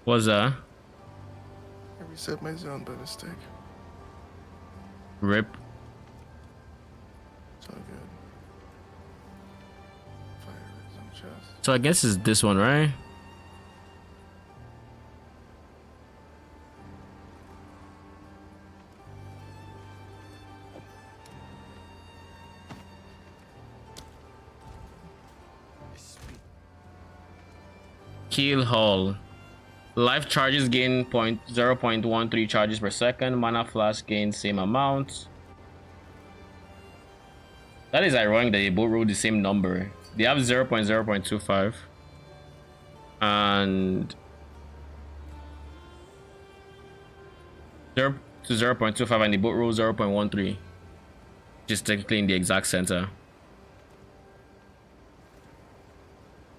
What's that? I reset my zone by mistake. Rip. It's all good. Fire is on chest. So I guess it's this one, right? Keel Hall. Life charges gain 0.13 charges per second. Mana flask gains same amount. That is ironic that they both roll the same number. They have 0.0.25 and 0 to 0.25, and they both roll 0.13, which is technically in the exact center.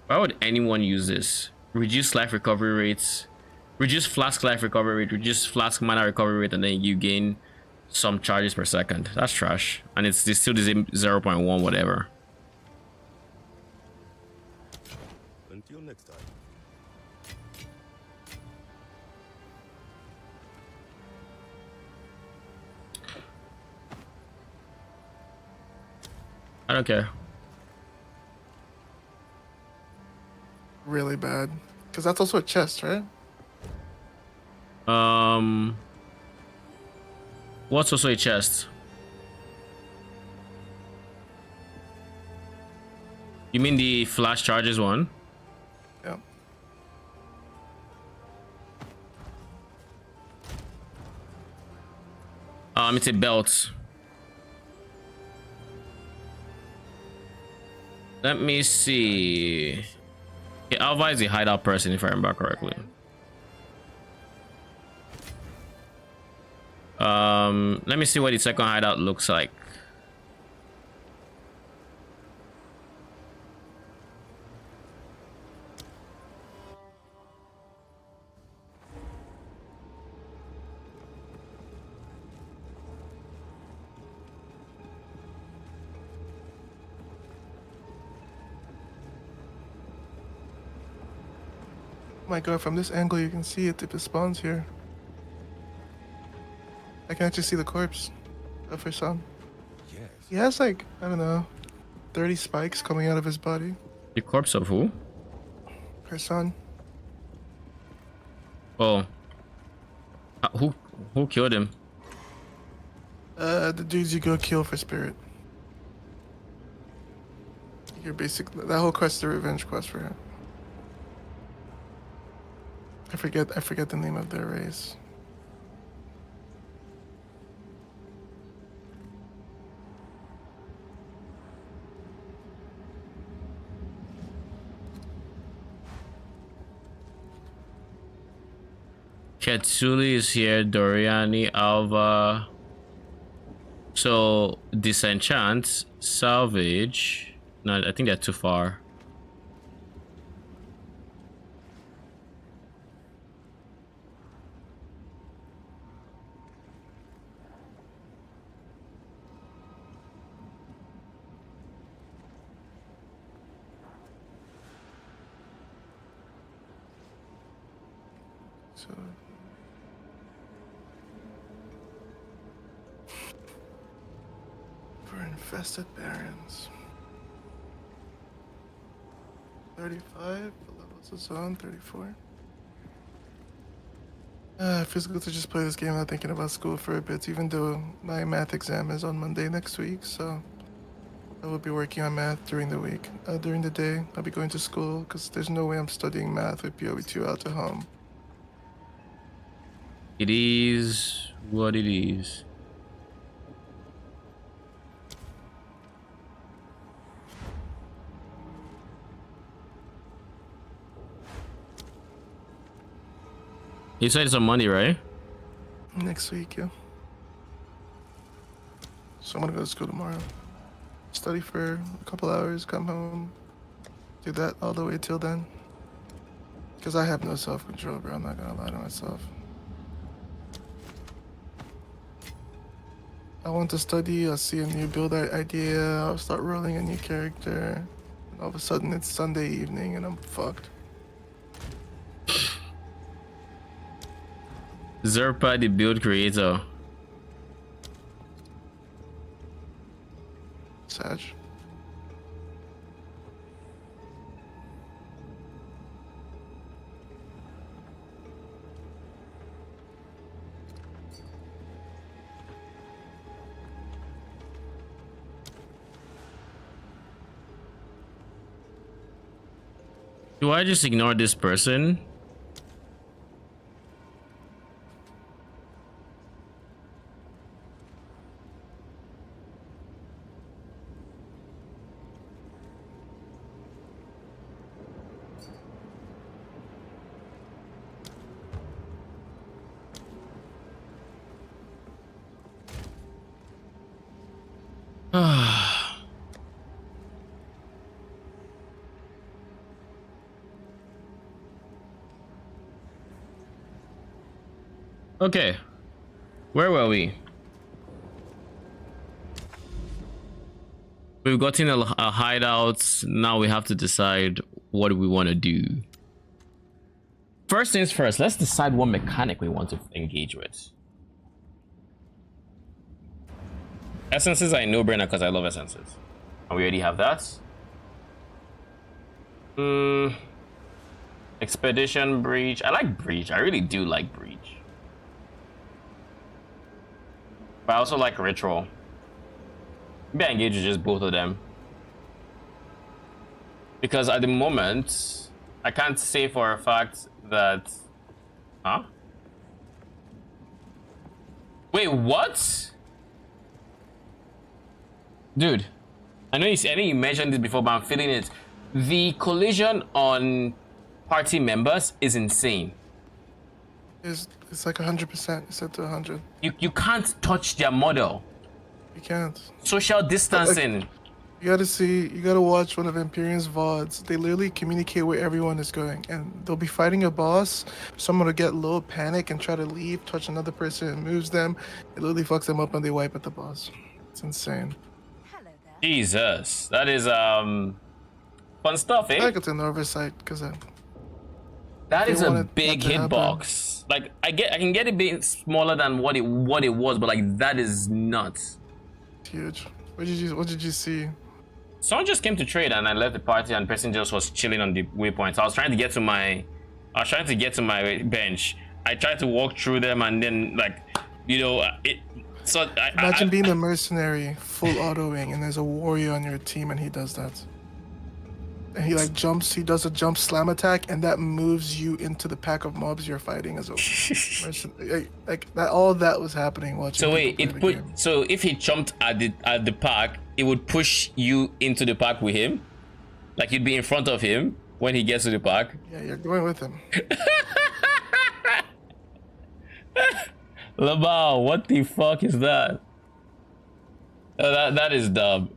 Why would anyone use this? Reduce life recovery rates, reduce flask life recovery rate, reduce flask mana recovery rate, and then you gain some charges per second. That's trash. And it's still the same 0.1 whatever. Until next time. I don't care. Really bad. Because that's also a chest, right? What's also a chest? You mean the flash charges one? Yeah. It's a belt. Let me see. Yeah, Alva is a hideout person, if I remember correctly. Let me see what the second hideout looks like. Oh my god, from this angle you can see it if it spawns here. I can actually see the corpse of her son. Yes. He has like, I don't know, 30 spikes coming out of his body. The corpse of who? Her son. Oh. Who killed him? The dudes you go kill for spirit. You're basically, that whole quest is a revenge quest for him. I forget the name of their race. Katsuli is here, Doriani, Alva. So disenchant, salvage. No, I think they're too far. So for infested barons. 35, the levels is on 34. It feels good to just play this game without thinking about school for a bit, even though my math exam is on Monday next week, so I will be working on math during the week. During the day, I'll be going to school, because there's no way I'm studying math with PoE2 out at home. It is what it is. You said it's on Monday, right? Next week, yeah. So I'm gonna go to school tomorrow. Study for a couple hours, come home, do that all the way till then. Because I have no self-control, bro. I'm not gonna lie to myself. I want to study, I'll see a new build idea, I'll start rolling a new character. And all of a sudden it's Sunday evening and I'm fucked. Zerpa, the build creator. Sag. Do I just ignore this person? Okay, where were we? We've gotten a hideout. Now we have to decide what we want to do. First things first, let's decide what mechanic we want to engage with. Essences are a no-brainer because I love essences. And we already have that. Expedition, breach. I like breach. I really do like breach. But I also like ritual. Maybe I engage with just both of them. Because at the moment, I can't say for a fact that... Huh? Wait, what? Dude, I know you mentioned this before, but I'm feeling it. The collision on party members is insane. It's like 100%. It's set to 100. You can't touch their model. You can't. Social distancing. Like, you gotta watch one of Empyrean's VODs. They literally communicate where everyone is going. And they'll be fighting a boss. Someone will get low, panic, and try to leave, touch another person, and moves them. It literally fucks them up and they wipe at the boss. It's insane. Hello there. Jesus, that is fun stuff, I eh? think it's an oversight because That they is a want it big not to happen. hitbox. Like I can get it being smaller than what it was, but like that is nuts. It's huge. What did you see? Someone just came to trade and I left the party and the person just was chilling on the waypoint. So I was trying to get to my bench. I tried to walk through them and then like, you know, it. So Imagine being a mercenary, full autoing, and there's a warrior on your team and he does that. And he like jumps, he does a jump slam attack, and that moves you into the pack of mobs you're fighting as a mercenary. Like that, all of that was happening watching. So wait, people it play the put game. so if he jumped at the pack, it would push you into the pack with him, like you'd be in front of him when he gets to the pack. Yeah, you're going with him. Labao, what the fuck is that? That is dumb.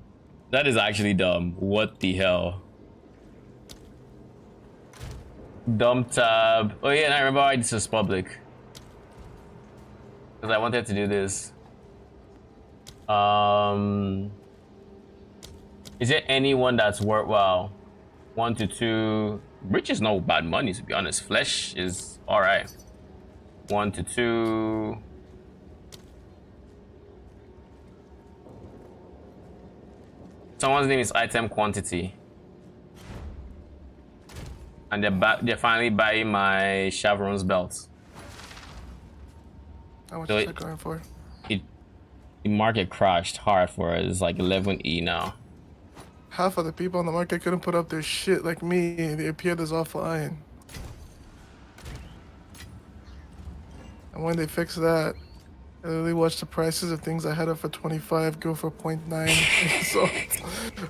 That is actually dumb. What the hell? Dumb tab. Oh yeah, and I remember why this was public. Because I wanted to do this. Is there anyone that's worthwhile? 1 to 2. Rich is no bad money, to be honest. Flesh is alright. 1 to 2. Someone's name is item quantity. And they're finally buying my Chevron's belt. How much So is that going for? The market crashed hard for it. It's like 11E now. Half of the people on the market couldn't put up their shit like me. They appeared as offline. And when they fix that, I literally watch the prices of things I had up for 25 go for 0.9. So,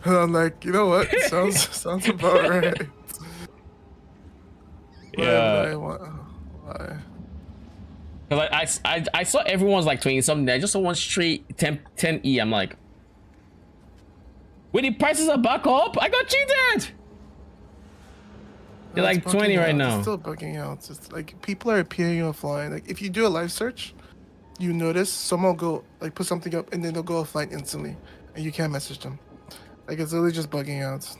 and I'm like, you know what? Sounds about right. Yeah. Why? Cause I saw everyone's like 20 something. I just saw one straight 10E. I'm like, when the prices are back up, I got cheated. They're like 20 right now. It's still bugging out. It's like people are appearing offline. Like if you do a live search, you notice someone will go like put something up and then they'll go offline instantly, and you can't message them. Like it's literally just bugging out. So,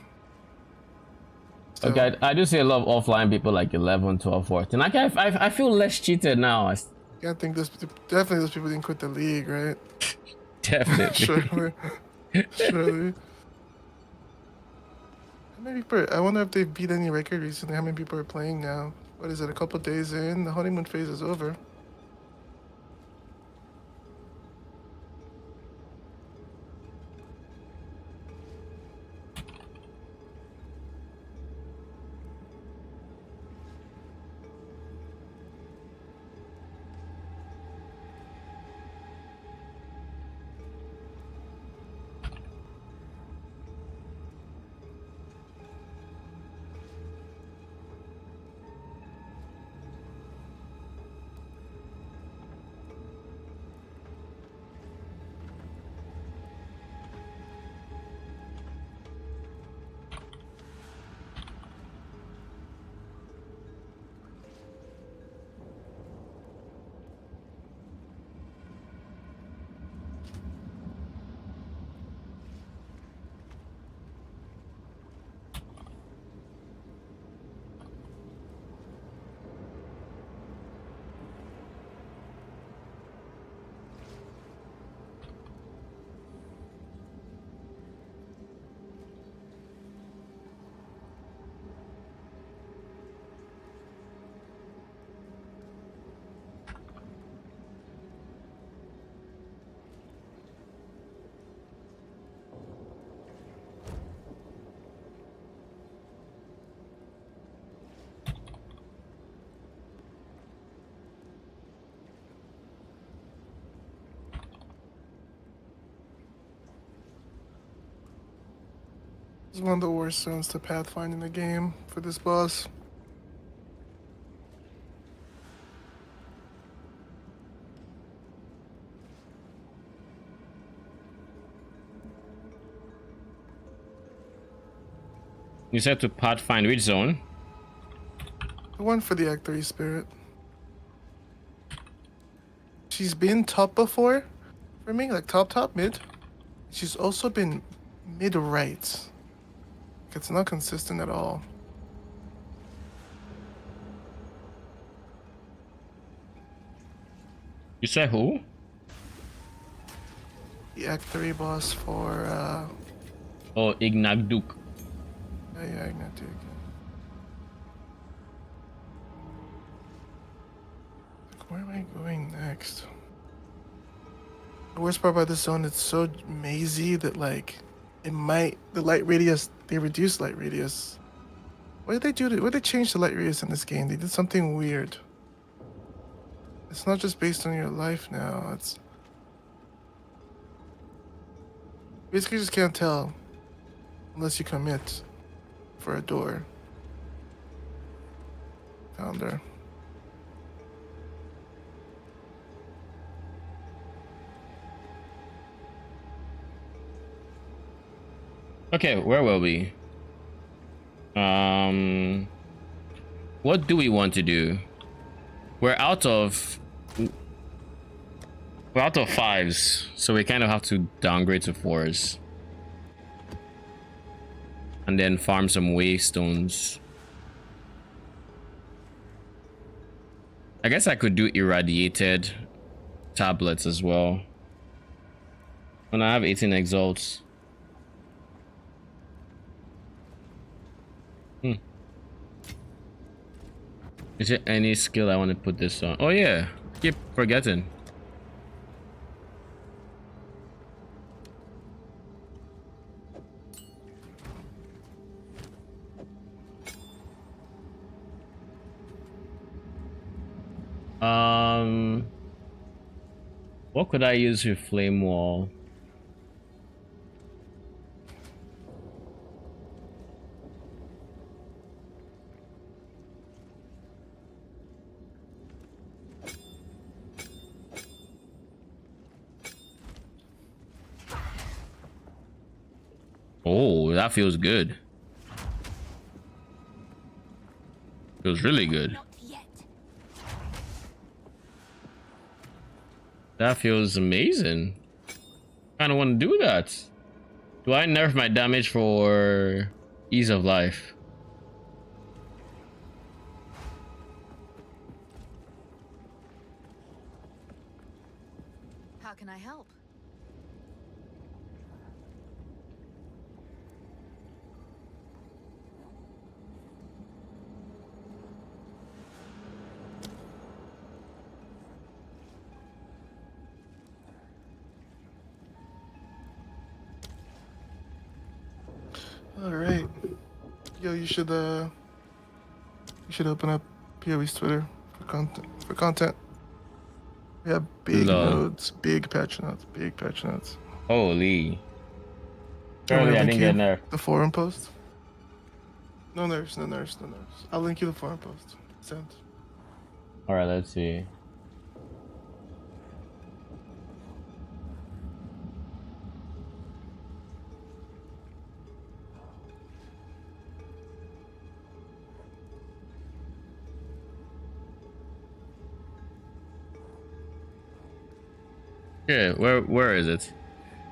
Okay, I do see a lot of offline people like 11, 12, 14. Like I feel less cheated now. I think definitely those people didn't quit the league, right? Definitely. Surely. How many people? I wonder if they've beat any record recently. How many people are playing now? What is it? A couple days in, the honeymoon phase is over. It's one of the worst zones to pathfind in the game for this boss. You said to pathfind which zone? The one for the Act 3 spirit. She's been top before for me, like top, mid. She's also been mid right. It's not consistent at all. You said who? The Act 3 boss for Oh, Ignagduk. yeah, Ignatic. Where am I going next? The worst part about this zone, it's so mazy that like the light radius, they reduce light radius. What did they do what did they change the light radius in this game? They did something weird. It's not just based on your life now, it's basically just can't tell unless you commit for a door. Found her. Okay, where were we? What do we want to do? We're out of fives, so we kind of have to downgrade to fours. And then farm some waystones. I guess I could do irradiated tablets as well. And I have 18 exalts. Is there any skill I want to put this on? Oh yeah, keep forgetting. What could I use with flame wall? Oh, that feels good. Feels really good. That feels amazing. Kind of want to do that. Do I nerf my damage for ease of life? How can I help? All right, yo, you should open up PoE's Twitter for content. We have big nodes, big patch notes, Holy. Apparently I didn't get nerfed. The forum post. No nerfs. I'll link you the forum post. Sent. All right, let's see. Yeah, where is it?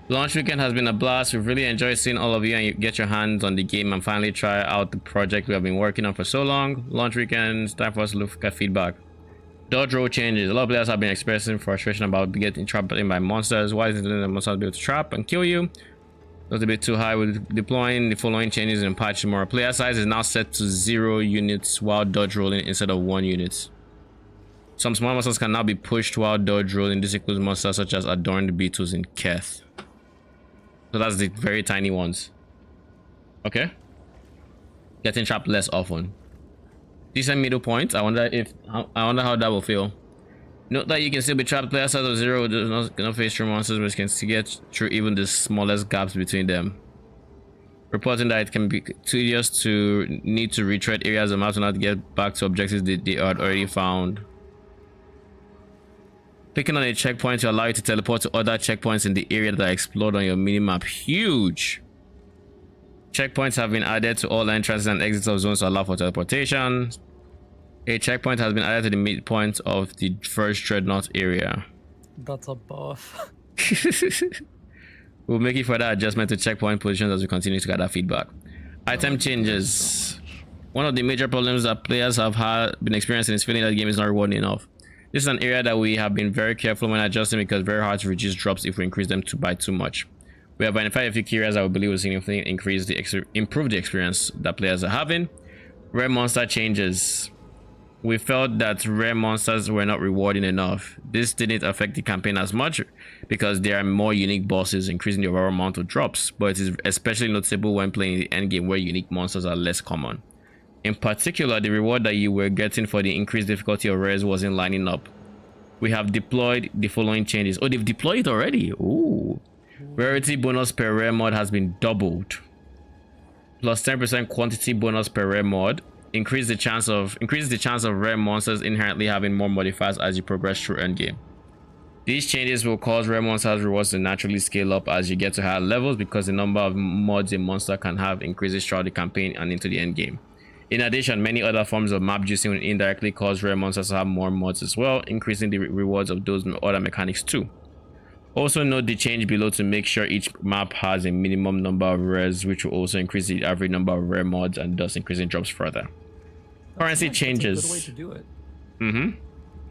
Launch weekend has been a blast. We've really enjoyed seeing all of you and you get your hands on the game and finally try out the project we have been working on for so long. Launch weekend, it's time for us to look at feedback. Dodge roll changes. A lot of players have been expressing frustration about getting trapped in by monsters. Why isn't the monsters be able to trap and kill you? That's a bit too high. With deploying the following changes in patch tomorrow. Player size is now set to 0 units while dodge rolling instead of 1 unit. Some small monsters can now be pushed while dodge rolling. This includes monsters such as adorned beetles in Keth. So that's the very tiny ones. Okay. Getting trapped less often. Decent middle point. I wonder how that will feel. Note that you can still be trapped player size of 0. Does not face through monsters, but you can still get through even the smallest gaps between them. reporting that it can be tedious to need to retread areas of map to not get back to objectives they had already found. Clicking on a checkpoint to allow you to teleport to other checkpoints in the area that are explored on your minimap. Huge. Checkpoints have been added to all entrances and exits of zones to allow for teleportation. A checkpoint has been added to the midpoint of the first dreadnought area. That's a buff. We'll make it further adjustment to checkpoint positions as we continue to gather feedback. Item changes. One of the major problems that players have been experiencing is feeling that the game is not rewarding enough. This is an area that we have been very careful when adjusting because it's very hard to reduce drops if we increase them by too much. We have identified a few key areas that we believe will significantly improve the experience that players are having. Rare monster changes. We felt that rare monsters were not rewarding enough. This didn't affect the campaign as much because there are more unique bosses, increasing the overall amount of drops, but it is especially noticeable when playing the endgame where unique monsters are less common. In particular, the reward that you were getting for the increased difficulty of rares wasn't lining up. We have deployed the following changes. Oh, they've deployed it already. Ooh. Rarity bonus per rare mod has been doubled. Plus 10% quantity bonus per rare mod. Increases the chance of rare monsters inherently having more modifiers as you progress through endgame. These changes will cause rare monsters rewards to naturally scale up as you get to higher levels because the number of mods a monster can have increases throughout the campaign and into the endgame. In addition, many other forms of map juicing will indirectly cause rare monsters to have more mods as well, increasing the rewards of those other mechanics too. Also note the change below to make sure each map has a minimum number of rares, which will also increase the average number of rare mods and thus increasing drops further. Currency changes. That's a good way to do it.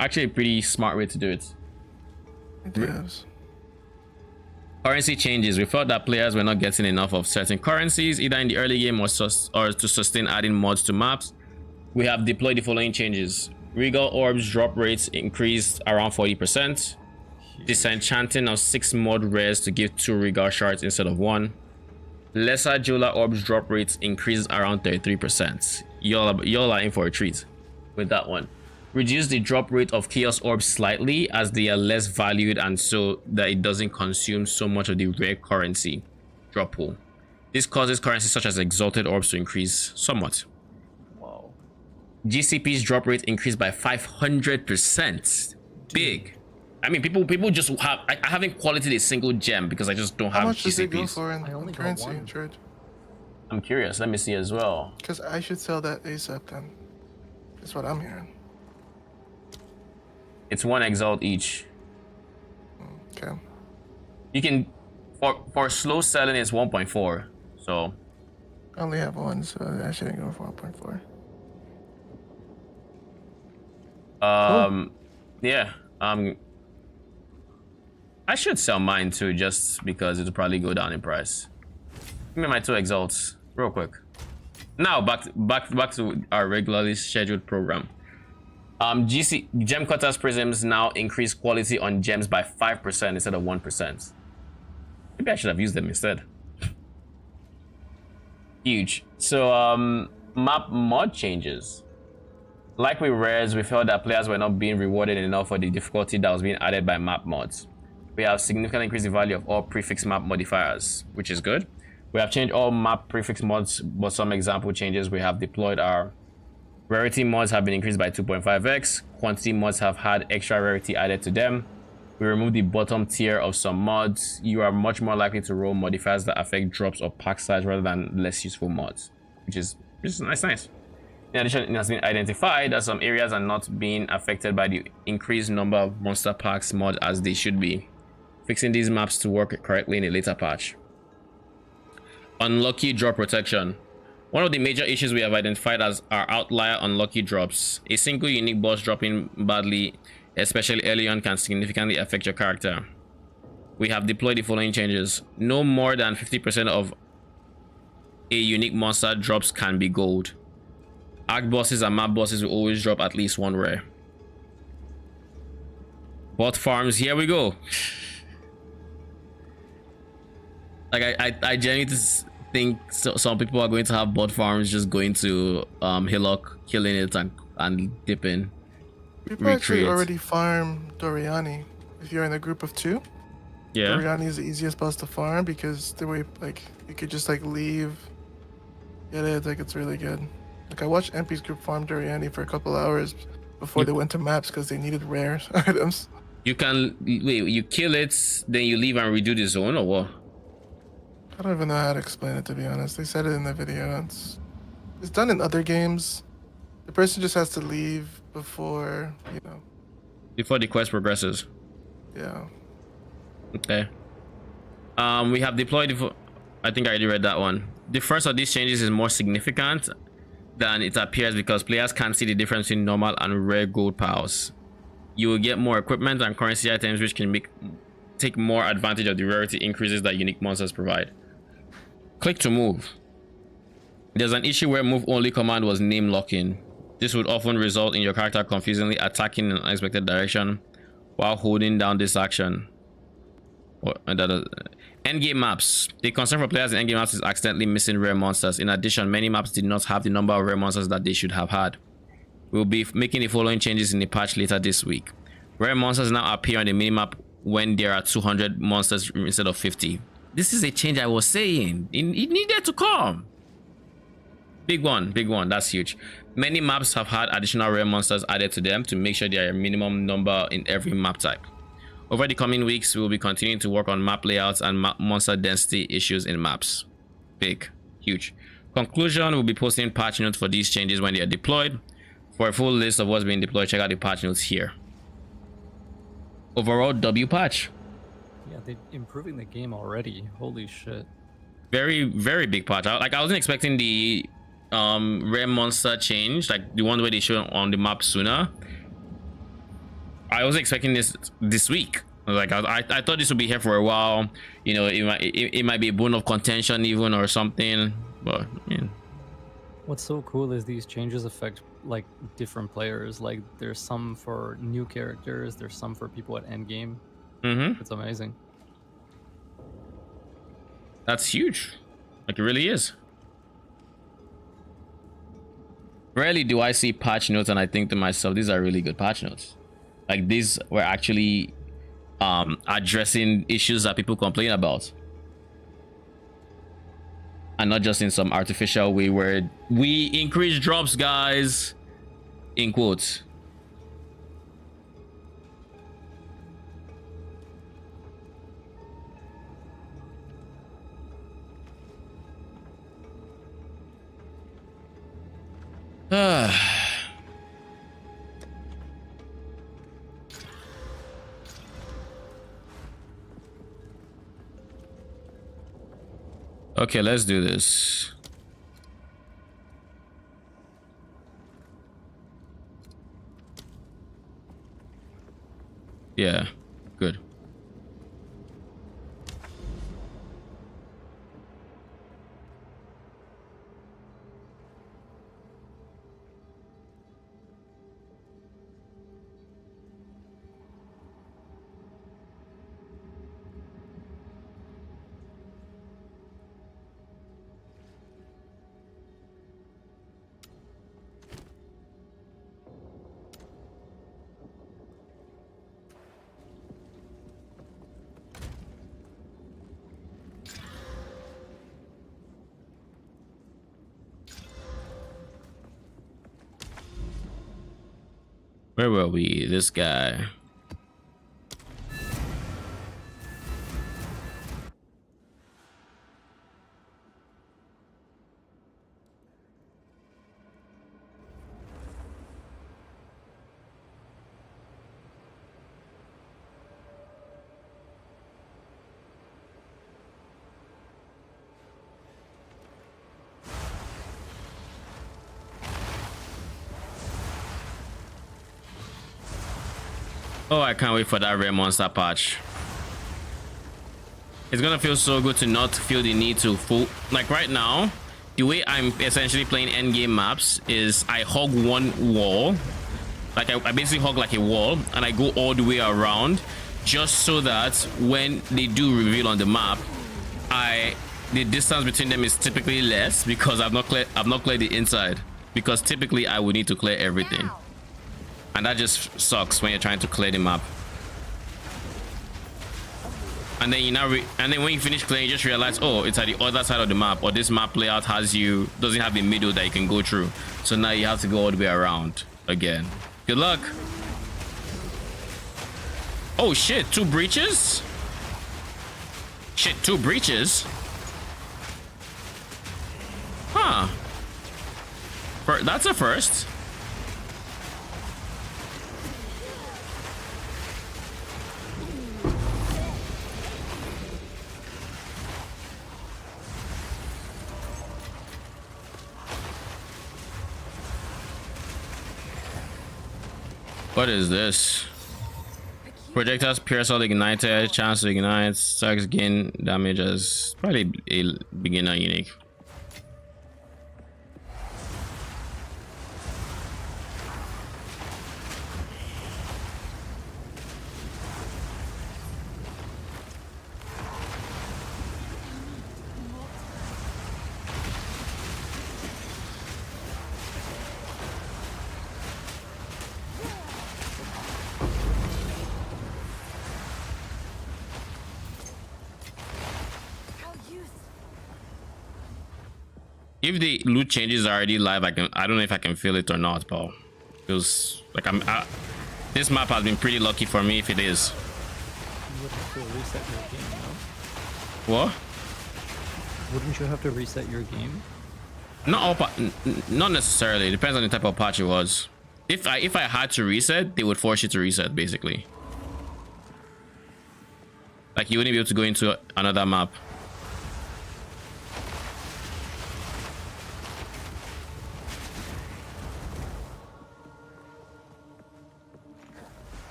Actually a pretty smart way to do it. Yes. Currency changes. We felt that players were not getting enough of certain currencies, either in the early game or to sustain adding mods to maps. We have deployed the following changes. Regal orbs drop rates increased around 40%. Disenchanting of 6 mod rares to give 2 regal shards instead of 1. Lesser jeweler orbs drop rates increased around 33%. Y'all are in for a treat with that one. Reduce the drop rate of chaos orbs slightly as they are less valued and so that it doesn't consume so much of the rare currency drop pool. This causes currencies such as exalted orbs to increase somewhat. Wow. GCP's drop rate increased by 500%. Big. I mean, people just have. I haven't qualified a single gem because I just don't have How much does it go GCPs. for in currency, George? I'm curious. Let me see as well. Because I should sell that ASAP then. That's what I'm hearing. It's 1 exalt each. Okay. You can for slow selling it's 1.4. So I only have 1, so I shouldn't go for 1.4. Yeah. I should sell mine too, just because it'll probably go down in price. Give me my 2 exalts real quick. Now back to our regularly scheduled program. Gem cutters prisms now increase quality on gems by 5% instead of 1%. Maybe I should have used them instead. Huge. So map mod changes. Like with rares, we felt that players were not being rewarded enough for the difficulty that was being added by map mods. We have significantly increased the value of all prefix map modifiers, which is good. We have changed all map prefix mods, but some example changes we have deployed are rarity mods have been increased by 2.5x. Quantity mods have had extra rarity added to them. We removed the bottom tier of some mods. You are much more likely to roll modifiers that affect drops or pack size rather than less useful mods, which is nice. In addition, it has been identified that some areas are not being affected by the increased number of monster packs mod as they should be. Fixing these maps to work correctly in a later patch. Unlucky drop protection. One of the major issues we have identified as our outlier unlucky drops. A single unique boss dropping badly, especially early on, can significantly affect your character. We have deployed the following changes. No more than 50% of a unique monster drops can be gold. Arc bosses and map bosses will always drop at least 1 rare. Bot farms, here we go. Like I genuinely think some people are going to have bot farms just going to Hillock, killing it and dipping. People actually already farm Doriani if you're in a group of 2. Yeah. Doriani is the easiest boss to farm because the way like you could just like leave, get it. Like it's really good. Like I watched MP's group farm Doriani for a couple hours before they went to maps because they needed rare items. You can wait. You kill it, then you leave and redo the zone, or what? I don't even know how to explain it, to be honest. They said it in the video. It's done in other games. The person just has to leave before, you know. Before the quest progresses. Yeah. Okay. We have deployed. I think I already read that one. The first of these changes is more significant than it appears because players can't see the difference between normal and rare gold piles. You will get more equipment and currency items, which can take more advantage of the rarity increases that unique monsters provide. Click to move. There's an issue where move only command was name locking. This would often result in your character confusingly attacking in an unexpected direction while holding down this action. Endgame maps. The concern for players in endgame maps is accidentally missing rare monsters. In addition, many maps did not have the number of rare monsters that they should have had. We'll be making the following changes in the patch later this week. Rare monsters now appear on the minimap when there are 200 monsters instead of 50. This is a change I was saying. It needed to come. Big one, that's huge. Many maps have had additional rare monsters added to them to make sure there are a minimum number in every map type. Over the coming weeks, we will be continuing to work on map layouts and monster density issues in maps. Big, huge. Conclusion, we'll be posting patch notes for these changes when they are deployed. For a full list of what's being deployed, check out the patch notes here. Overall W patch. Yeah, they're improving the game already. Holy shit. Very, very big patch. I wasn't expecting the rare monster change, like the one where they show on the map sooner. I wasn't expecting this week. Like I thought this would be here for a while. You know, it might be a bone of contention even or something. But yeah. What's so cool is these changes affect like different players. Like there's some for new characters, there's some for people at endgame. It's amazing. That's huge. Like it really is. Rarely do I see patch notes and I think to myself, these are really good patch notes. Like these were actually addressing issues that people complain about. And not just in some artificial way where we increase drops, guys, in quotes. Okay, let's do this. Yeah, good. Where were we? This guy. Oh, I can't wait for that rare monster patch. It's gonna feel so good to not feel the need to full, like right now, the way I'm essentially playing endgame maps is I hug one wall, like I basically hug like a wall and I go all the way around just so that when they do reveal on the map, the distance between them is typically less because I've not cleared the inside, because typically I would need to clear everything. And that just sucks when you're trying to clear the map. and then and then when you finish playing, you just realize, oh, it's at the other side of the map, or this map layout doesn't have a middle that you can go through. So now you have to go all the way around again. Good luck. Oh shit, 2 breaches? Shit, 2 breaches? Huh. That's a first. What is this? Projectiles pierce all ignited, chance to ignite, starts gain damage as probably a beginner unique. If the loot changes are already live, I don't know if I can feel it or not, but feels like this map has been pretty lucky for me if it is. You would have to reset your game, no? What? Wouldn't you have to reset your game? Not necessarily. It depends on the type of patch it was. If I had to reset, they would force you to reset basically. Like you wouldn't be able to go into another map.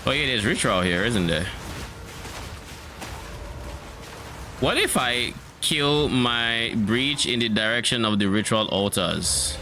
Oh yeah, there's ritual here, isn't there? What if I kill my breach in the direction of the ritual altars?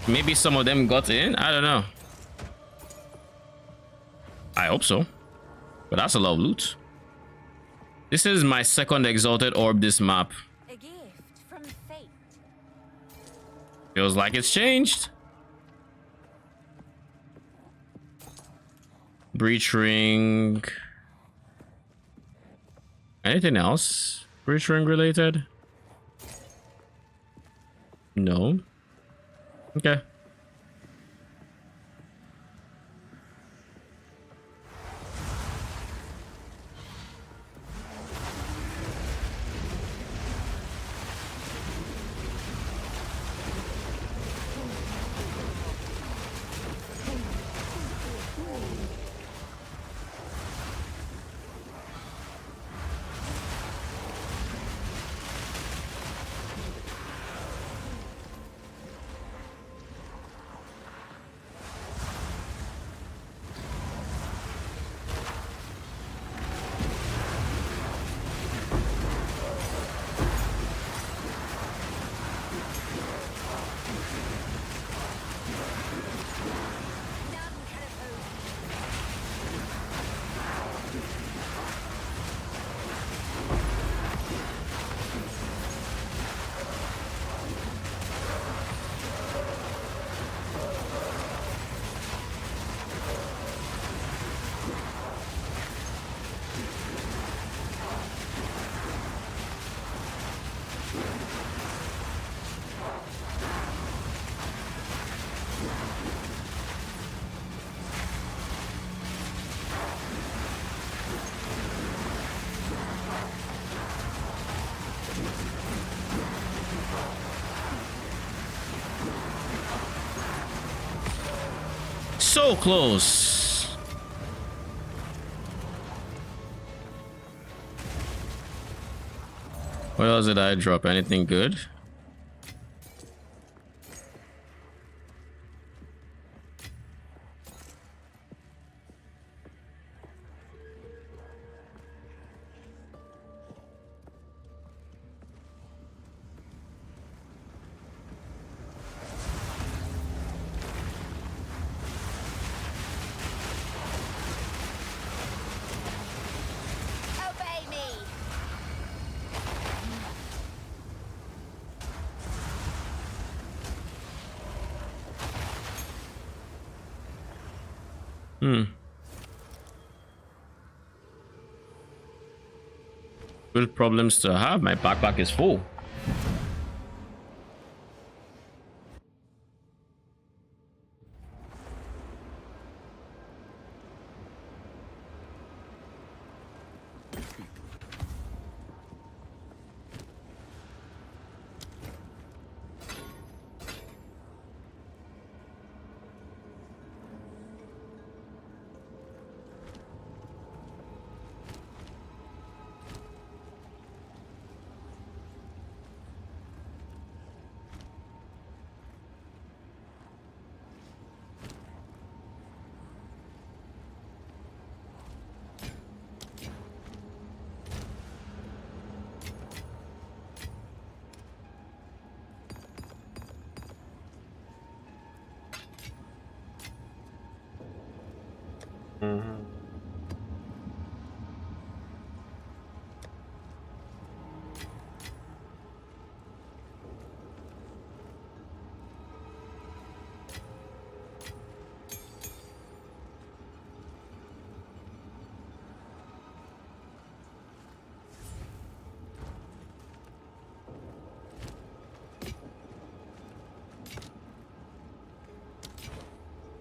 Maybe some of them got in. I don't know. I hope so. But that's a lot of loot. This is my second exalted orb this map. A gift from fate. Feels like it's changed. Breach ring. Anything else? Breach ring related? No. Okay. So close. What else did I drop? Anything good? Obey me. Good problems to have. My backpack is full.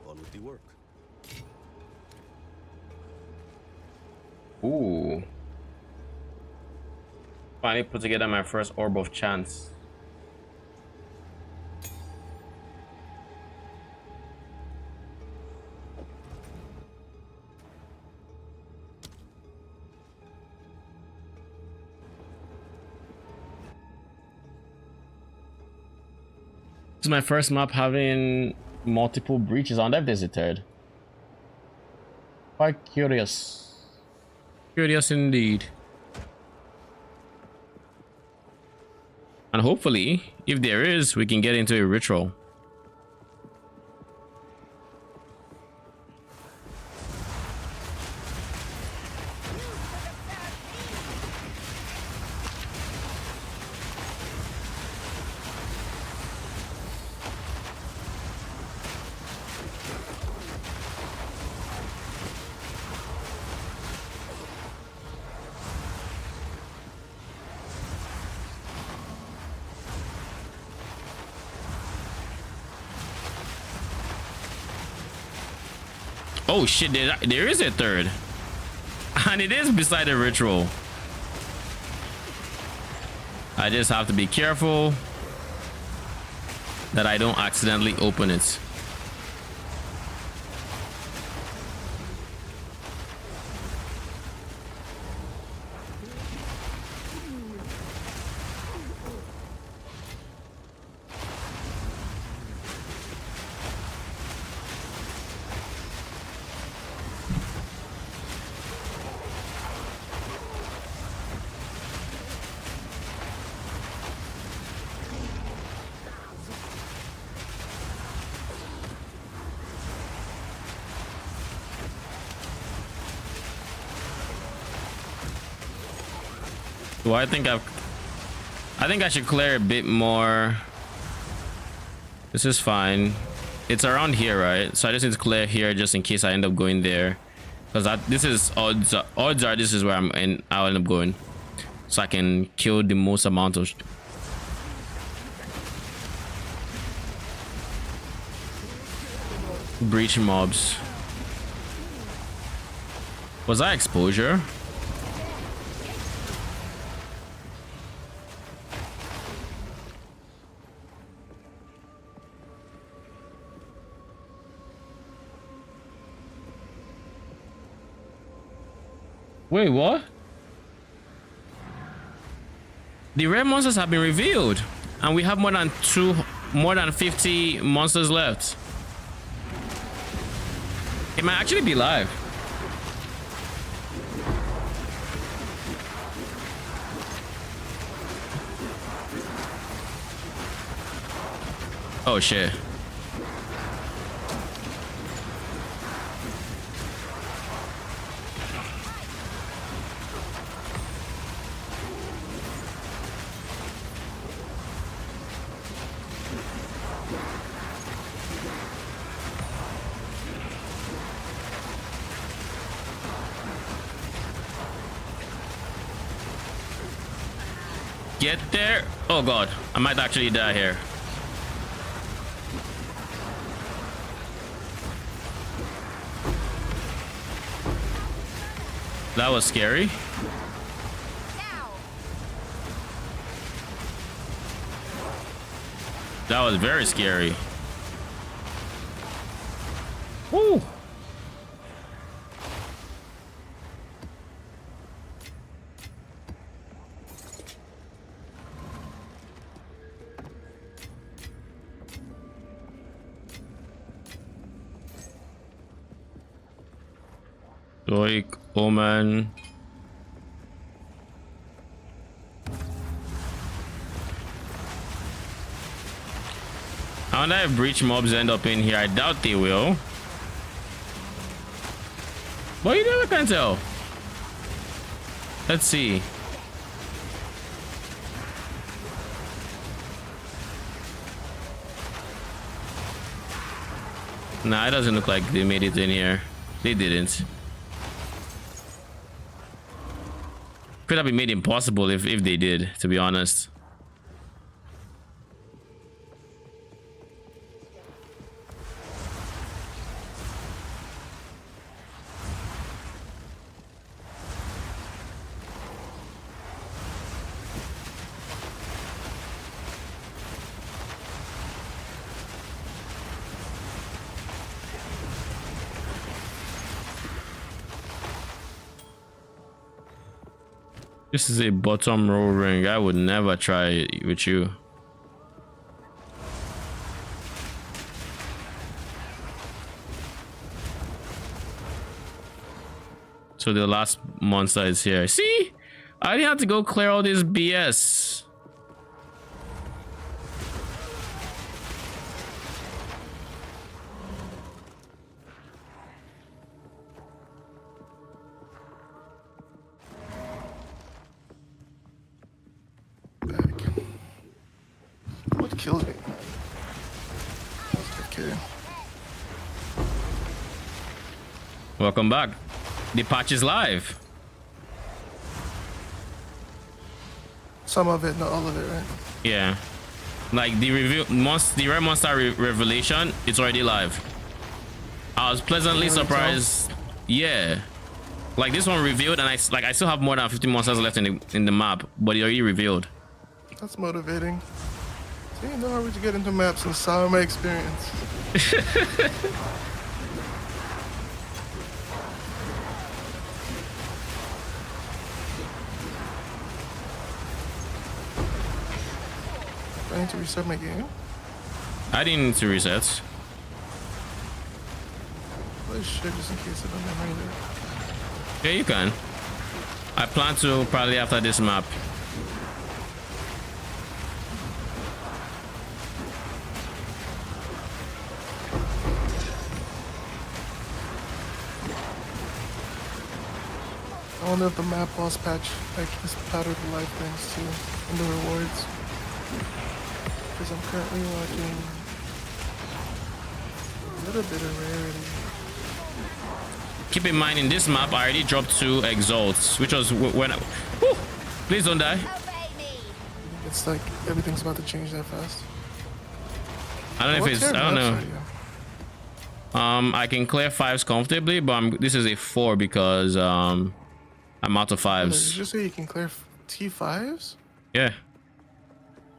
On with the work. Ooh. Finally put together my first orb of chance. This is my first map having multiple breaches on. I've visited. Quite curious. Curious indeed. And hopefully, if there is, we can get into a ritual. Oh shit, there is a third. And it is beside a ritual. I just have to be careful that I don't accidentally open it. Well, I think I should clear a bit more. This is fine. It's around here, right? So I just need to clear here just in case I end up going there, because this is odds are this is where I'll end up going, so I can kill the most amount of breach mobs. Was that exposure? Wait, what? The rare monsters have been revealed, and we have more than 50 monsters left. It might actually be live. Oh shit. Get there. Oh god, I might actually die here. That was scary. That was very scary. Woo! Stoic Omen. I wonder if breach mobs end up in here. I doubt they will. But you never can tell. Let's see. Nah, it doesn't look like they made it in here. They didn't. Could have been made impossible if they did, to be honest. This is a bottom row ring. I would never try it with you. So the last monster is here. See? I didn't have to go clear all this BS. What killed me? Okay. Welcome back. The patch is live. Some of it, not all of it, right? Yeah. Like the the rare monster revelation, it's already live. I was pleasantly surprised. Yeah. Like this one revealed, and I still have more than 50 monsters left in the map, but it already revealed. That's motivating. See, you know how to get into maps and sour my experience. I need to reset my game. I didn't need to reset. Holy shit, just in case I don't know how to do it. Yeah, you can. I plan to probably after this map. I wonder if the map boss patch like has powdered the life things too and the rewards. Because I'm currently watching a little bit of rarity. Keep in mind, in this map, I already dropped 2 exalts, which was when I... Whew, please don't die. It's like everything's about to change that fast. I don't know if it's... I don't know. I can clear 5s comfortably, but this is a 4 because I'm out of 5s. Did you just say you can clear T5s? Yeah.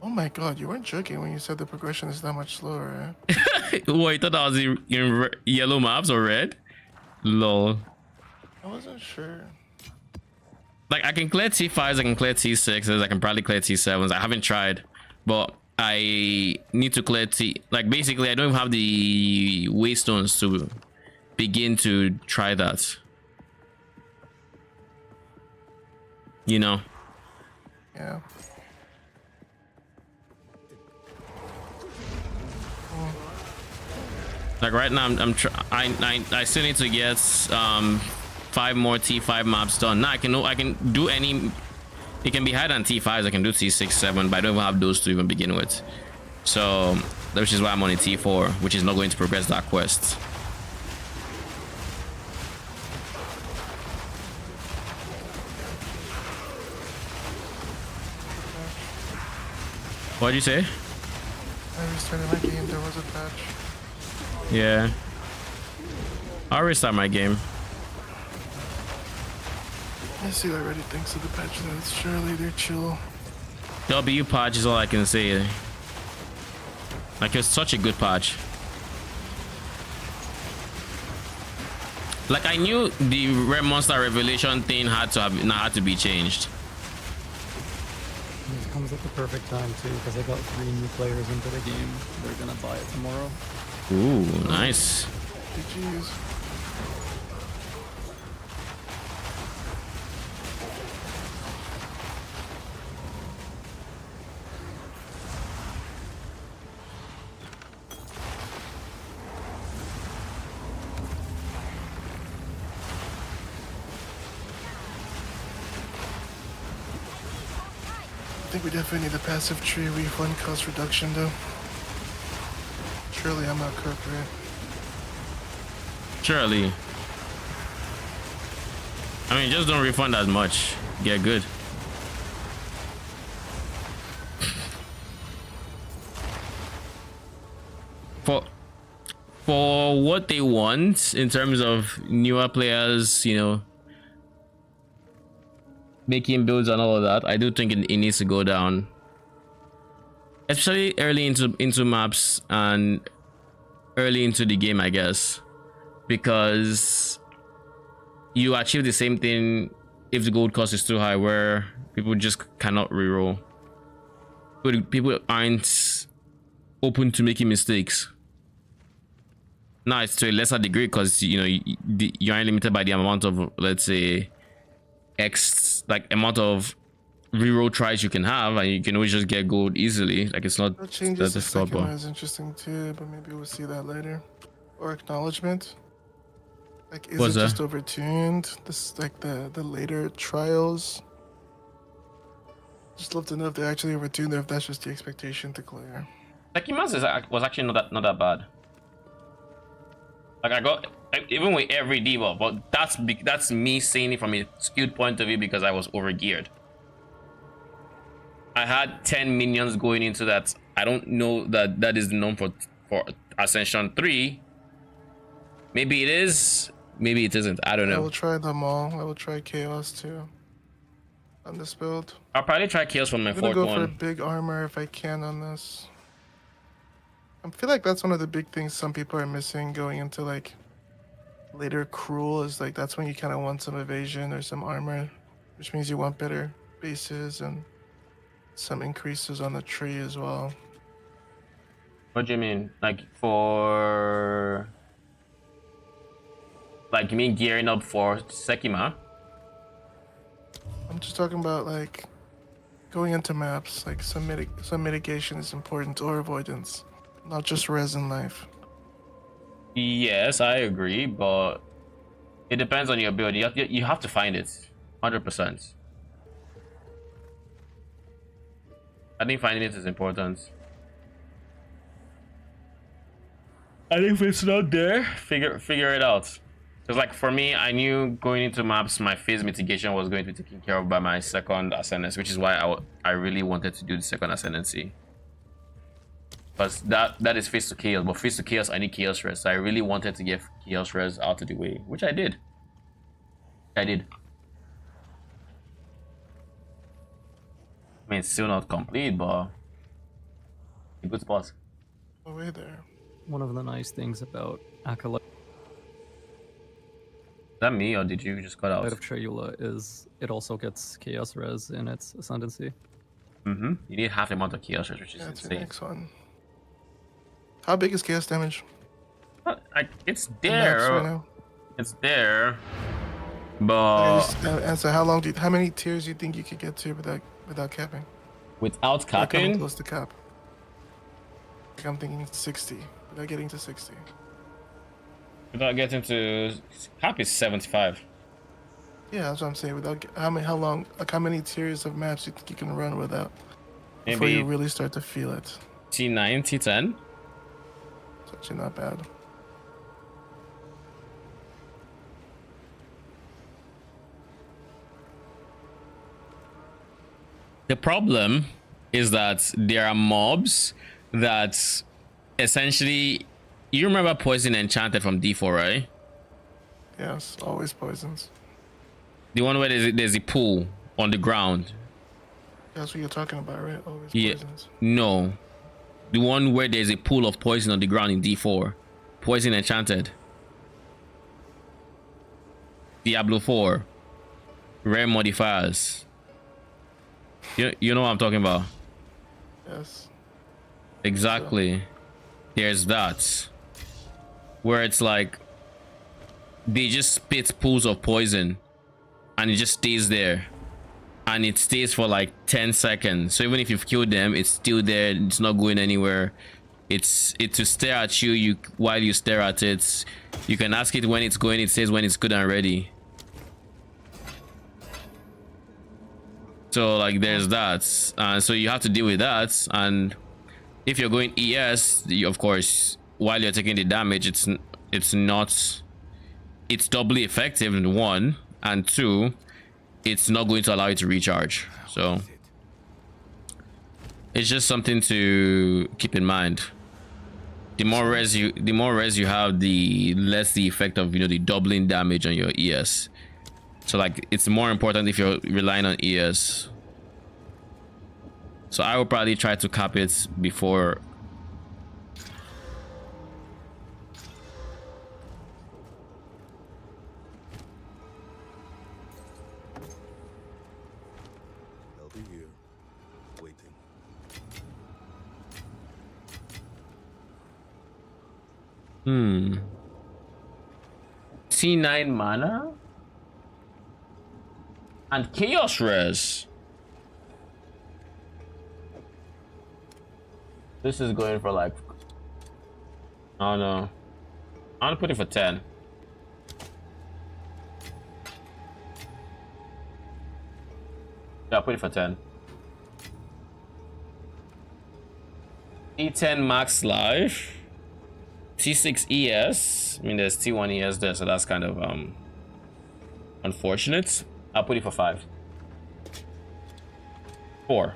Oh my god, you weren't joking when you said the progression is that much slower, right? What, you thought I was in yellow maps or red? Lol. I wasn't sure. Like I can clear T5s, I can clear T6s, I can probably clear T7s. I haven't tried, but I need to clear T. Like basically, I don't even have the waystones to begin to try that. You know. Yeah. Like right now, I still need to get 5 more T5 maps done. Now I can do any. It can be higher than T5s. I can do T6, 7, but I don't even have those to even begin with. So, which is why I'm on a T4, which is not going to progress that quest. What'd you say? I restarted my game. There was a patch. Yeah. I'll restart my game. I see already thanks to the patch notes. Surely they're chill. W patch is all I can say. Like it's such a good patch. Like I knew the Rare Monster Revelation thing had to be changed. It comes at the perfect time too, because I got 3 new players into the game. They're gonna buy it tomorrow. Ooh, nice. GG's. I think we definitely need a passive tree refund cost reduction though. Surely I'm not cooked, right? Surely. I mean, just don't refund as much. Get good. For what they want in terms of newer players, you know, making builds and all of that, I do think it needs to go down, especially early into maps and early into the game, I guess, because you achieve the same thing if the gold cost is too high, where people just cannot reroll. But people aren't open to making mistakes. Now it's to a lesser degree because you know you're only limited by the amount of, let's say, amount of reroll tries you can have, and you can always just get gold easily. Like it's not That changes that the second difficult. one is interesting too, but maybe we'll see that later. Or acknowledgement. Like is What's it that? just overtuned? This like the later trials. Just love to know if they actually overtuned or if that's just the expectation to clear. Sekimas was actually not that bad. Like I got even with every debuff, but that's me saying it from a skewed point of view because I was overgeared. I had 10 minions going into that. I don't know that is the norm for Ascension 3. Maybe it is, maybe it isn't. I don't I know. will try them all. I will try Chaos too. On this build. I'll probably try Chaos for my I'm gonna fourth go for one. big armor if I can on this. I feel like that's one of the big things some people are missing going into like later cruel is like that's when you kind of want some evasion or some armor, which means you want better bases and some increases on the tree as well. What do you mean? Like for like you mean gearing up for Sekima? I'm just talking about like going into maps, like some mitigation is important or avoidance, not just res in life. Yes, I agree, but it depends on your build. You have to find it, 100%. I think finding it is important. I think if it's not there, figure it out. Because like for me, I knew going into maps, my phase mitigation was going to be taken care of by my second ascendancy, which is why I really wanted to do the second ascendancy. Because that is face to chaos, but face to chaos I need chaos res. So I really wanted to get chaos res out of the way, which I did. I mean, it's still not complete, but a good spot. Away there. One of the nice things about Acolyte that me or did you just cut Out out? of Chayula is it also gets Chaos Res in its Ascendancy. Mm-hmm. You need half the amount of chaos, which is That's the insane. next one. How big is chaos damage? Like it's In maps right there. now. It's there. Okay, But just answer. How many tiers do you think you could get to without capping? without Or coming capping, close to cap. Like I'm thinking 60. Without getting to 60. without getting to cap is 75. Yeah, that's what I'm saying. Without how long? Like how many tiers of maps you think you can run without before you Maybe really start to feel it? T9, T10. It's actually not bad. The problem is that there are mobs that essentially, you remember Poison Enchanted from D4, right? Yes, always poisons. The one where there's a pool on the ground. That's what you're talking about, right? Always Yeah. poisons. No. The one where there's a pool of poison on the ground in D4. Poison Enchanted. Diablo 4. Rare modifiers. You know what I'm talking about? Yes. Exactly. There's that. Where it's like they just spit pools of poison and it just stays there. And it stays for like 10 seconds. So even if you've killed them, it's still there. It's not going anywhere. It's to stare at you while you stare at it. You can ask it when it's going. It says when it's good and ready. So like there's that. So you have to deal with that. And if you're going ES, of course, while you're taking the damage, it's doubly effective in 1, and 2, it's not going to allow you to recharge. So it's just something to keep in mind. The more res you have, the less the effect of the doubling damage on your ES. So like it's more important if you're relying on ES. So I will probably try to cap it before. I'll be here, waiting. T9 mana and chaos res. This is going for like, oh no, I'm gonna put it for 10. Yeah, I'll put it for 10. T10 max life. T6 ES. I mean, there's T1 ES there, so that's kind of unfortunate. I'll put it for 5. 4.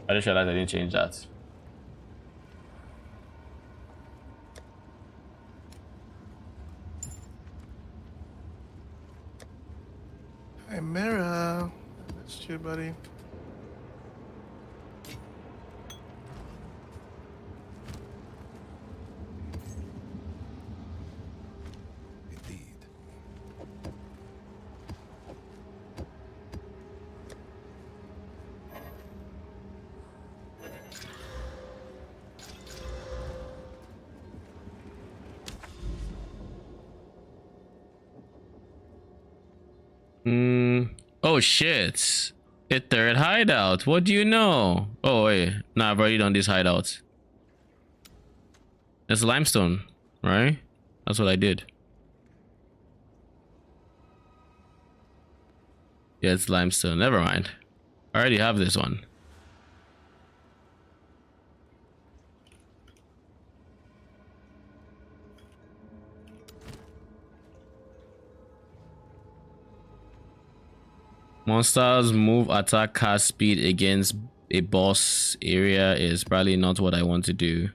I just realized I didn't change that. Hey, Mira. That's you, buddy. Indeed. Oh shit. A third hideout. What do you know? Oh wait, no, I've already done this hideout. It's limestone, right? That's what I did. Yeah, it's limestone. Never mind. I already have this one. Monsters move, attack, cast speed against a boss area is probably not what I want to do.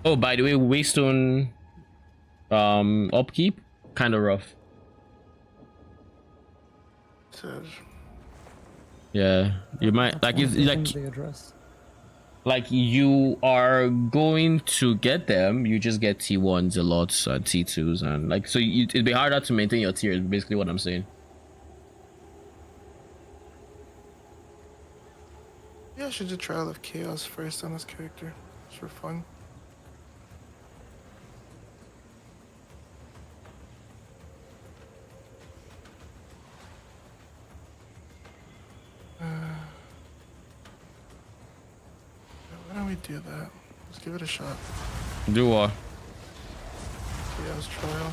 Oh, by the way, Waystone upkeep kind of rough. Yeah, you might like it's like they address. like you are going to get them, you just get T1s a lot and T2s, and like so it'd be harder to maintain your tiers, basically what I'm saying. Yeah, I should do Trial of Chaos first on this character, just for fun. Why don't we do that? Let's give it a shot. Do what? Chaos Trial.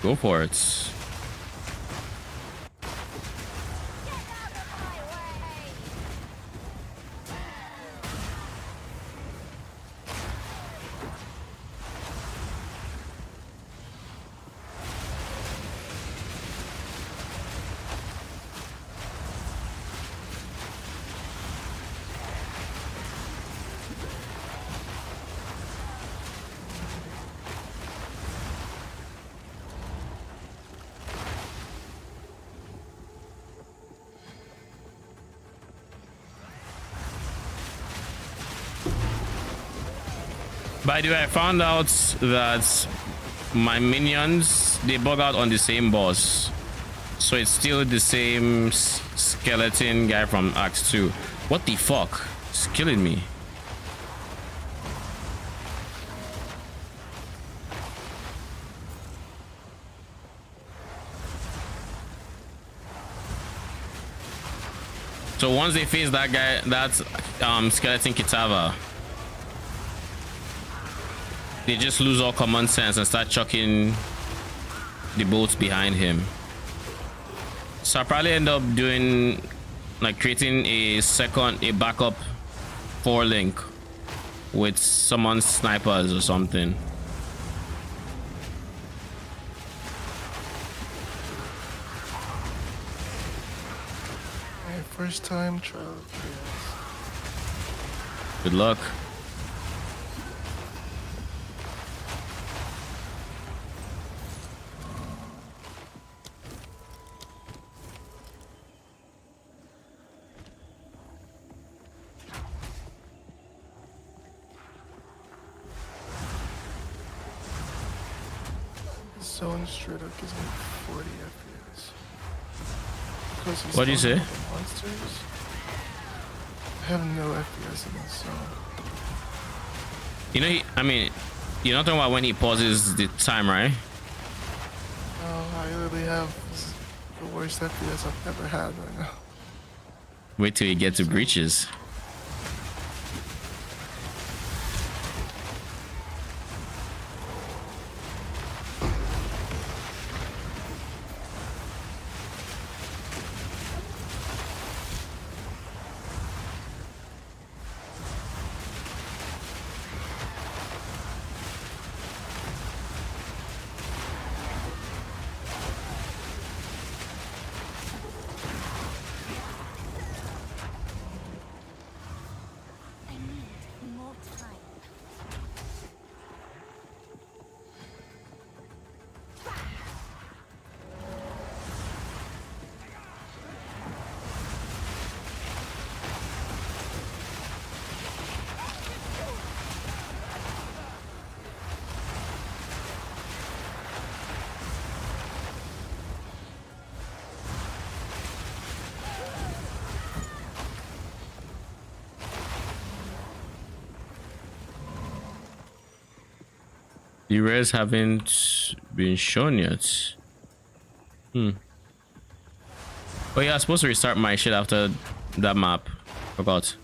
Go for it. By the way, I found out that my minions, they bug out on the same boss. So it's still the same skeleton guy from Act 2. What the fuck? It's killing me. So once they face that guy, that's skeleton Kitava, they just lose all common sense and start chucking the bolts behind him. So I'll probably end up doing like creating a backup 4-link with summon snipers or something. My first time Trial of Chaos. Good luck. Zone straight up gives me 40 FPS. What'd you say? Monsters. I have no FPS in this zone. You know, you're not talking about when he pauses the time, right? Oh, I literally have the worst FPS I've ever had right now. Wait till you get to breaches. The rares haven't been shown yet. Oh yeah, I'm supposed to restart my shit after that map. Forgot.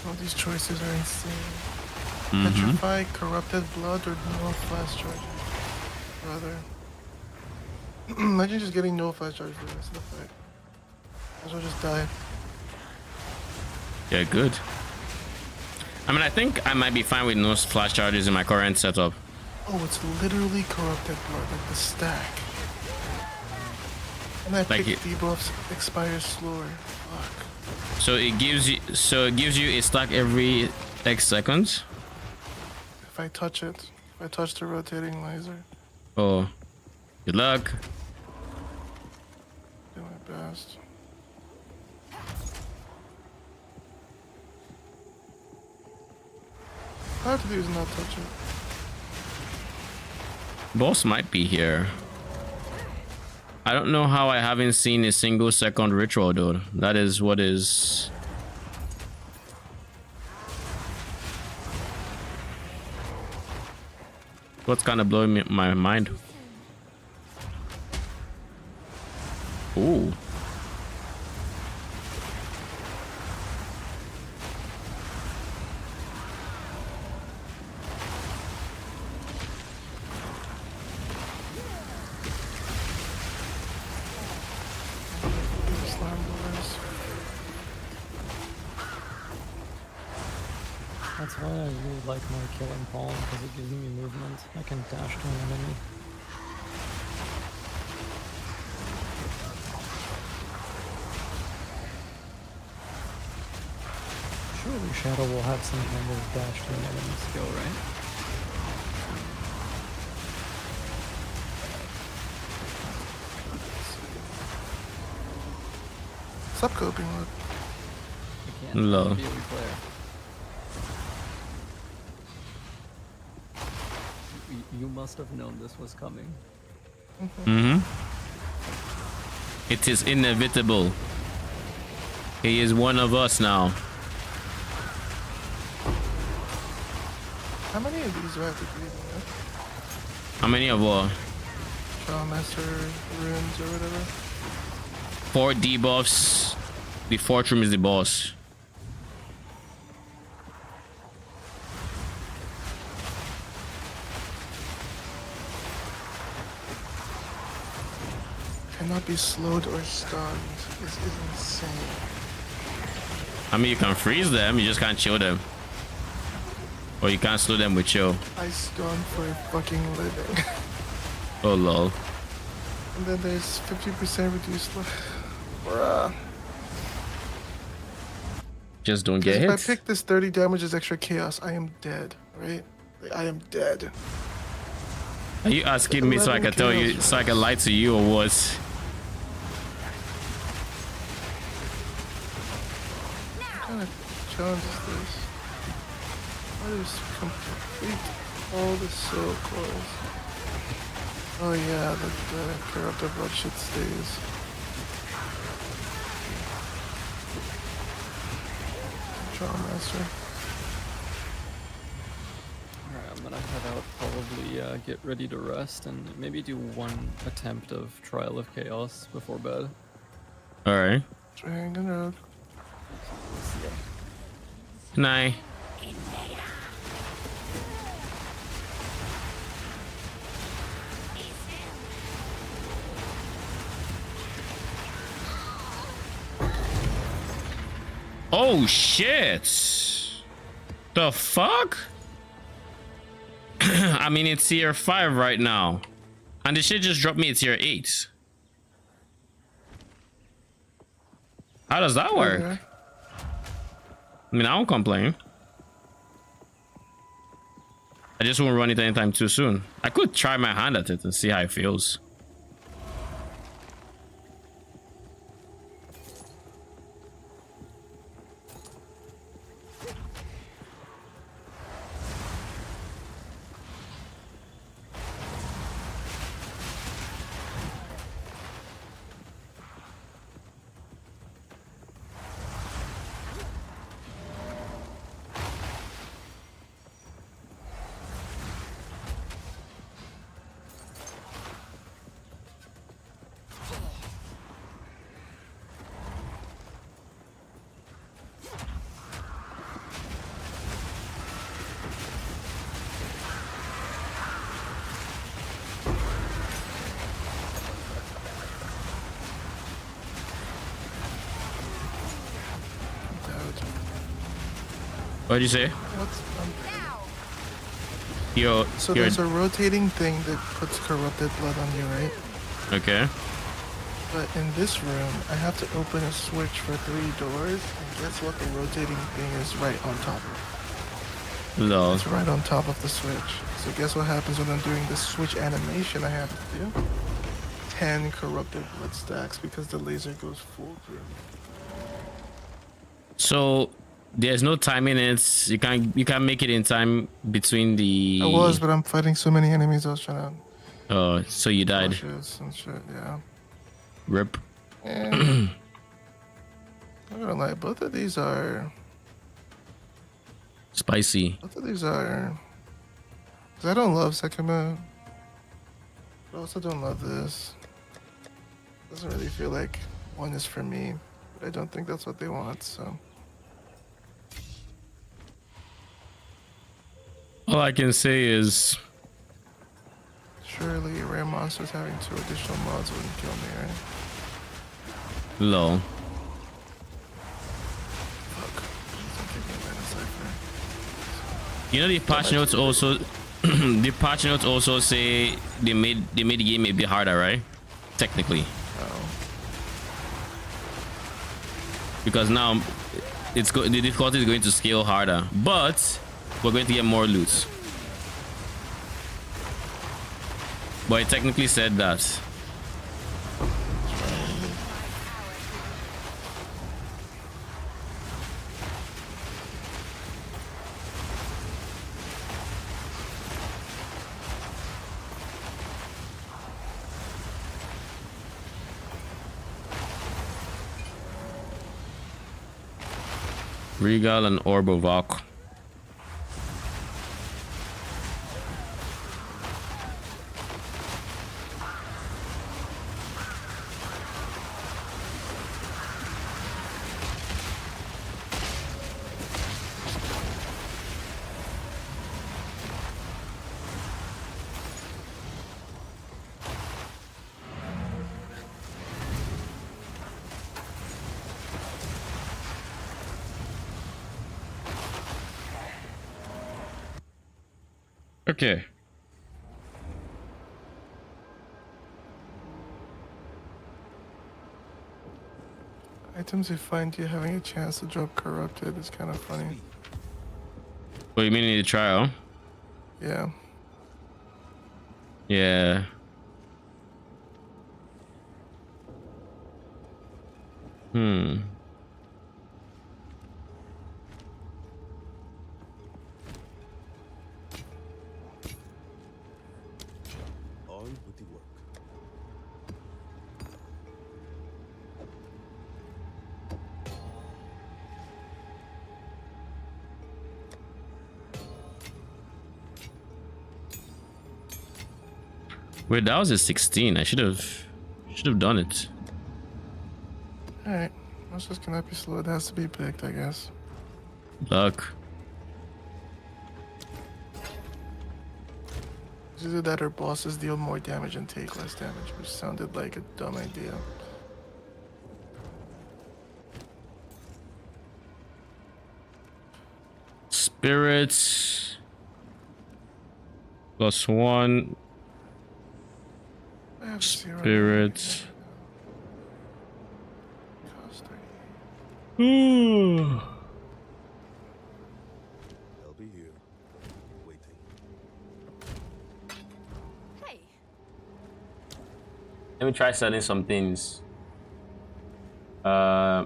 Oh, these choices are insane. Mhm. Petrify, Corrupted Blood, or no flash charges. Brother. Imagine just getting no flash charge for the rest of the fight. Might as well just die. Yeah, good. I mean, I think I might be fine with no flash charges in my current setup. Oh, it's literally Corrupted Blood, like the stack. And I Like picked debuffs expire slower. Fuck. So it gives you a stack every X seconds. If I touch it, if I touch the rotating laser, Oh, good luck. do my best. All I have to do is not touch it. Boss might be here. I don't know how I haven't seen a single second ritual though. That is what is. What's kind of blowing my mind. Ooh. Slam blowers. That's why I really like my Killing Palm, because it gives me movement. I can dash to an enemy. Surely Shadow will have some kind of dash to an enemy skill, right? Stop coping, look. You can't. Lol. Be a player. You must have known this was coming. Mm-hmm. It is inevitable. He is one of us now. How many of these do I have to do? Man? How many of what? Trial Master runes or whatever. 4 debuffs. The 4th room is the boss. Cannot be slowed or stunned. This is insane. I mean, you can freeze them, you just can't chill them. Or you can't slow them with chill. I stun for a fucking living. Oh lol. And then there's 50% reduced life. Bruh. Just don't get If hit. I pick this 30 damage as extra chaos, I am dead, right? Like, I am dead. Are you asking me so I can tell you, so I can lie to you, or what? What kind of challenge is this? What is complete all the soul coils? Oh yeah, the corrupted blood shit stays. Trial Master. Alright, I'm gonna head out, probably get ready to rest, and maybe do one attempt of Trial of Chaos before bed. Alright. Dragon Road. Night. Oh shit! The fuck? I mean, it's tier 5 right now, and the shit just dropped me at tier 8. How does that work? Okay. I mean, I don't complain. I just won't run it anytime too soon. I could try my hand at it and see how it feels. What'd you say? What's so You're there's a rotating thing that puts corrupted blood on you, right? okay. But in this room, I have to open a switch for 3 doors, and guess what? The rotating thing is right on top. Lol. It's right on top of the switch. So guess what happens when I'm doing the switch animation I have to do? 10 corrupted blood stacks because the laser goes full through. So there's no time in it. You can't make it in time between the. I was, but I'm fighting so many enemies. I was trying to. Oh, so you died. Bushes and shit, yeah. Rip. I'm not gonna lie, both of these are Spicy. Both of these are. Cause I don't love Sekima. But I also don't love this. Doesn't really feel like one is for me. But I don't think that's what they want, so. All I can say is. Surely rare monsters having 2 additional mods wouldn't kill me, right? Lol. Fuck. You know the patch notes also the patch notes also say they made the game a bit harder, right? Technically. Oh. Because now the difficulty is going to scale harder, but we're going to get more loot. But it technically said that. Regal and Orbovok. Okay. Items you find you having a chance to drop corrupted is kind of funny. What you mean in the trial? Yeah. Yeah. On with the work. Wait, that was a 16. I should have done it. Alright. That's just gonna be slow. It has to be picked, I guess. Luck. It's either that or bosses deal more damage and take less damage, which sounded like a dumb idea. Spirits. +1. I have 0. Spirits. Cost 30. Ooh. I'll be here, waiting. Hey, Let me try selling some things. Huh?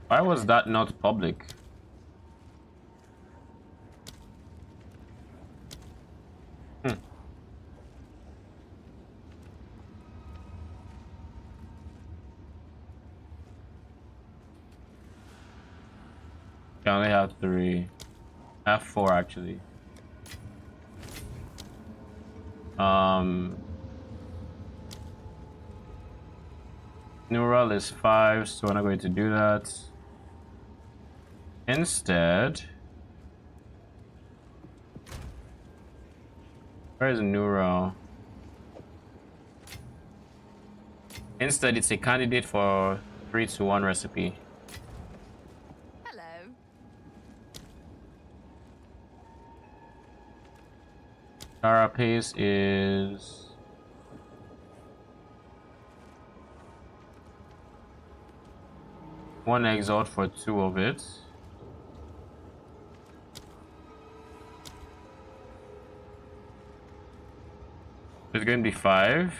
Why was that not public? I only have 3. I have 4 actually. Neural is 5, so we're not going to do that. Instead, Where is Neuro? Instead, it's a candidate for 3-to-1 recipe. Hello. Carapace is... one exalt for 2 of it. It's going to be 5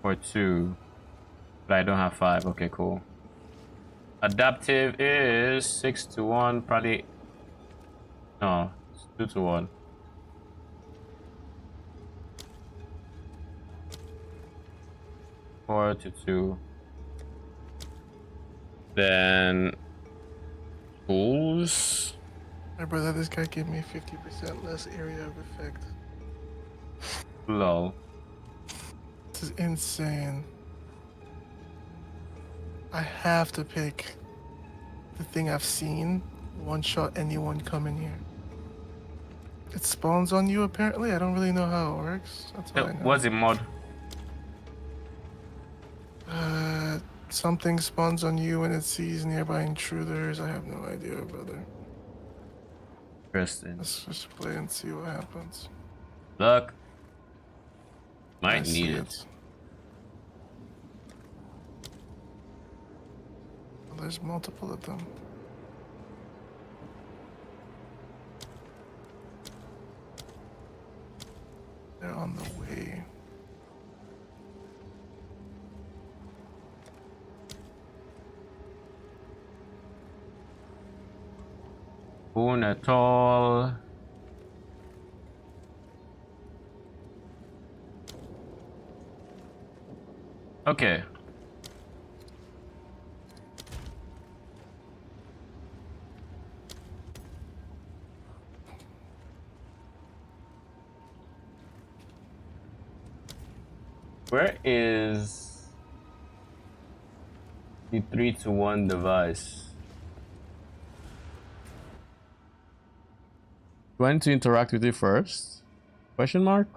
for 2. But I don't have 5. Okay, cool. Adaptive is 6-to-1. Probably... no, it's 2-to-1. Four to 2. Then tools. My brother, this guy gave me 50% less area of effect. Lol. This is insane. I have to pick the thing I've seen one shot anyone come in here. It spawns on you apparently. I don't really know how it works. That's all I know. What's the mod? Something spawns on you when it sees nearby intruders. I have no idea, brother. Interesting. Let's just play and see what happens. Look. I Might see need it. Well, there's multiple of them. They're on the way. Boon at all. Okay. Where is the 3-to-1 device? Do I need to interact with it first? Question mark?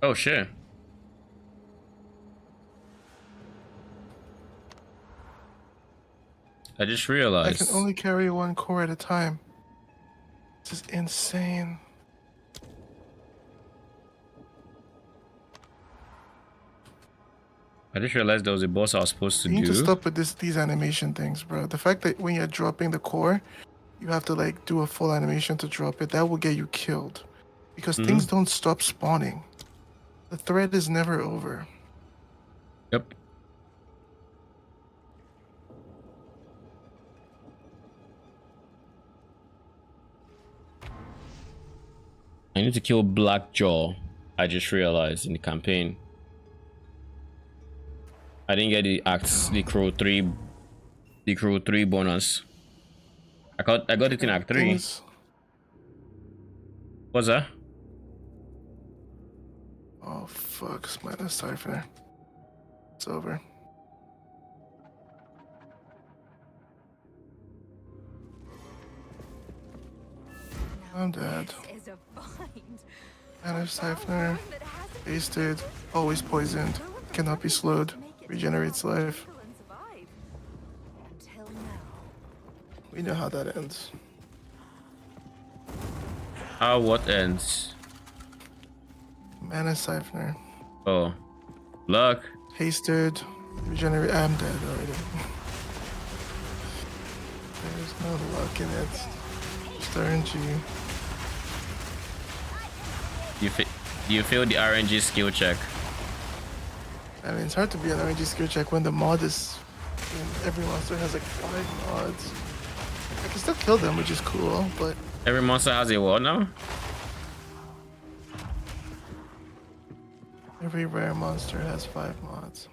Oh shit. I just realized. I can only carry one core at a time. This is insane. I just realized there was a boss I was supposed to You need do. to stop with these animation things, bro. The fact that when you're dropping the core, you have to like do a full animation to drop it, that will get you killed. Because things don't stop spawning. The thread is never over. Yep. I need to kill Blackjaw. I just realized in the campaign. I didn't get the Crow 3 bonus. I got it in Act 3. What's that? Oh fuck, it's minus Cypher. It's over. I'm dead. Minus Cypher. Wasted. Always poisoned. Cannot be slowed. Regenerates life. We know how that ends. How what ends? Mana Siphoner. Oh. Luck. Hasted. Regenerate. I'm dead already. There's no luck in it. Just RNG. You failed the RNG skill check. I mean, it's hard to be an RNG skill check when the mod is... when every monster has like 5 mods. I can still kill them, which is cool, but... Every monster has a what now? Every rare monster has 5 mods.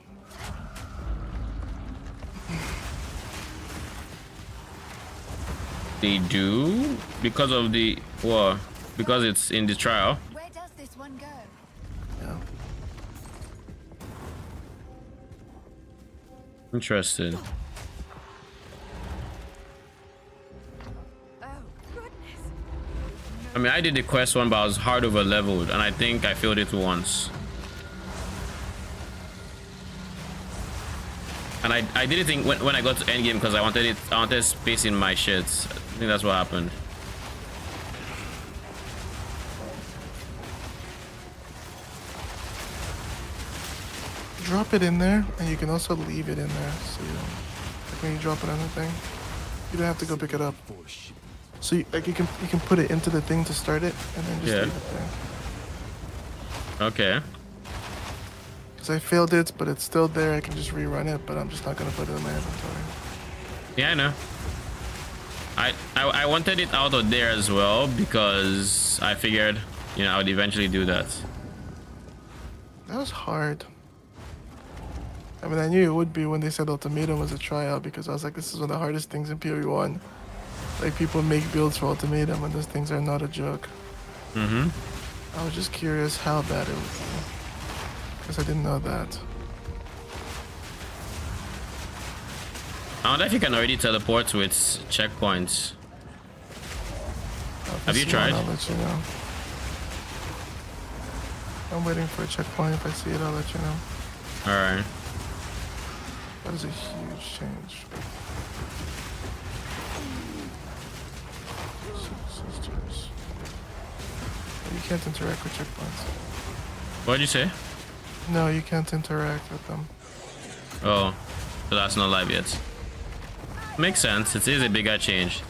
They do because of the war, because it's in the trial. Where does this one go? Yeah. Interesting. Oh, goodness. I mean, I did the quest one, but I was hard over leveled, and I think I failed it once. And I did it think when I got to endgame because I wanted space in my shits. I think that's what happened. Drop it in there, and you can also leave it in there. So you don't, like when you drop it on the thing, you don't have to go pick it up. So you can put it into the thing to start it, and then just leave it there. Okay. Because I failed it, but it's still there. I can just rerun it, but I'm just not gonna put it in my inventory. Yeah, I know. I wanted it out of there as well because I figured, you know, I would eventually do that. That was hard. I mean, I knew it would be when they said Ultimatum was a tryout because I was like, this is one of the hardest things in PoE 1. Like, people make builds for Ultimatum and those things are not a joke. Mm-hmm. I was just curious how bad it would be. Because I didn't know that. I wonder if you can already teleport with checkpoints. Have you tried? I'll let you know. I'm waiting for a checkpoint. If I see it, I'll let you know. Alright. That is a huge change. Sisters. You can't interact with checkpoints. What'd you say? No, you can't interact with them. Oh, so that's not live yet. Makes sense. It is a bigger change.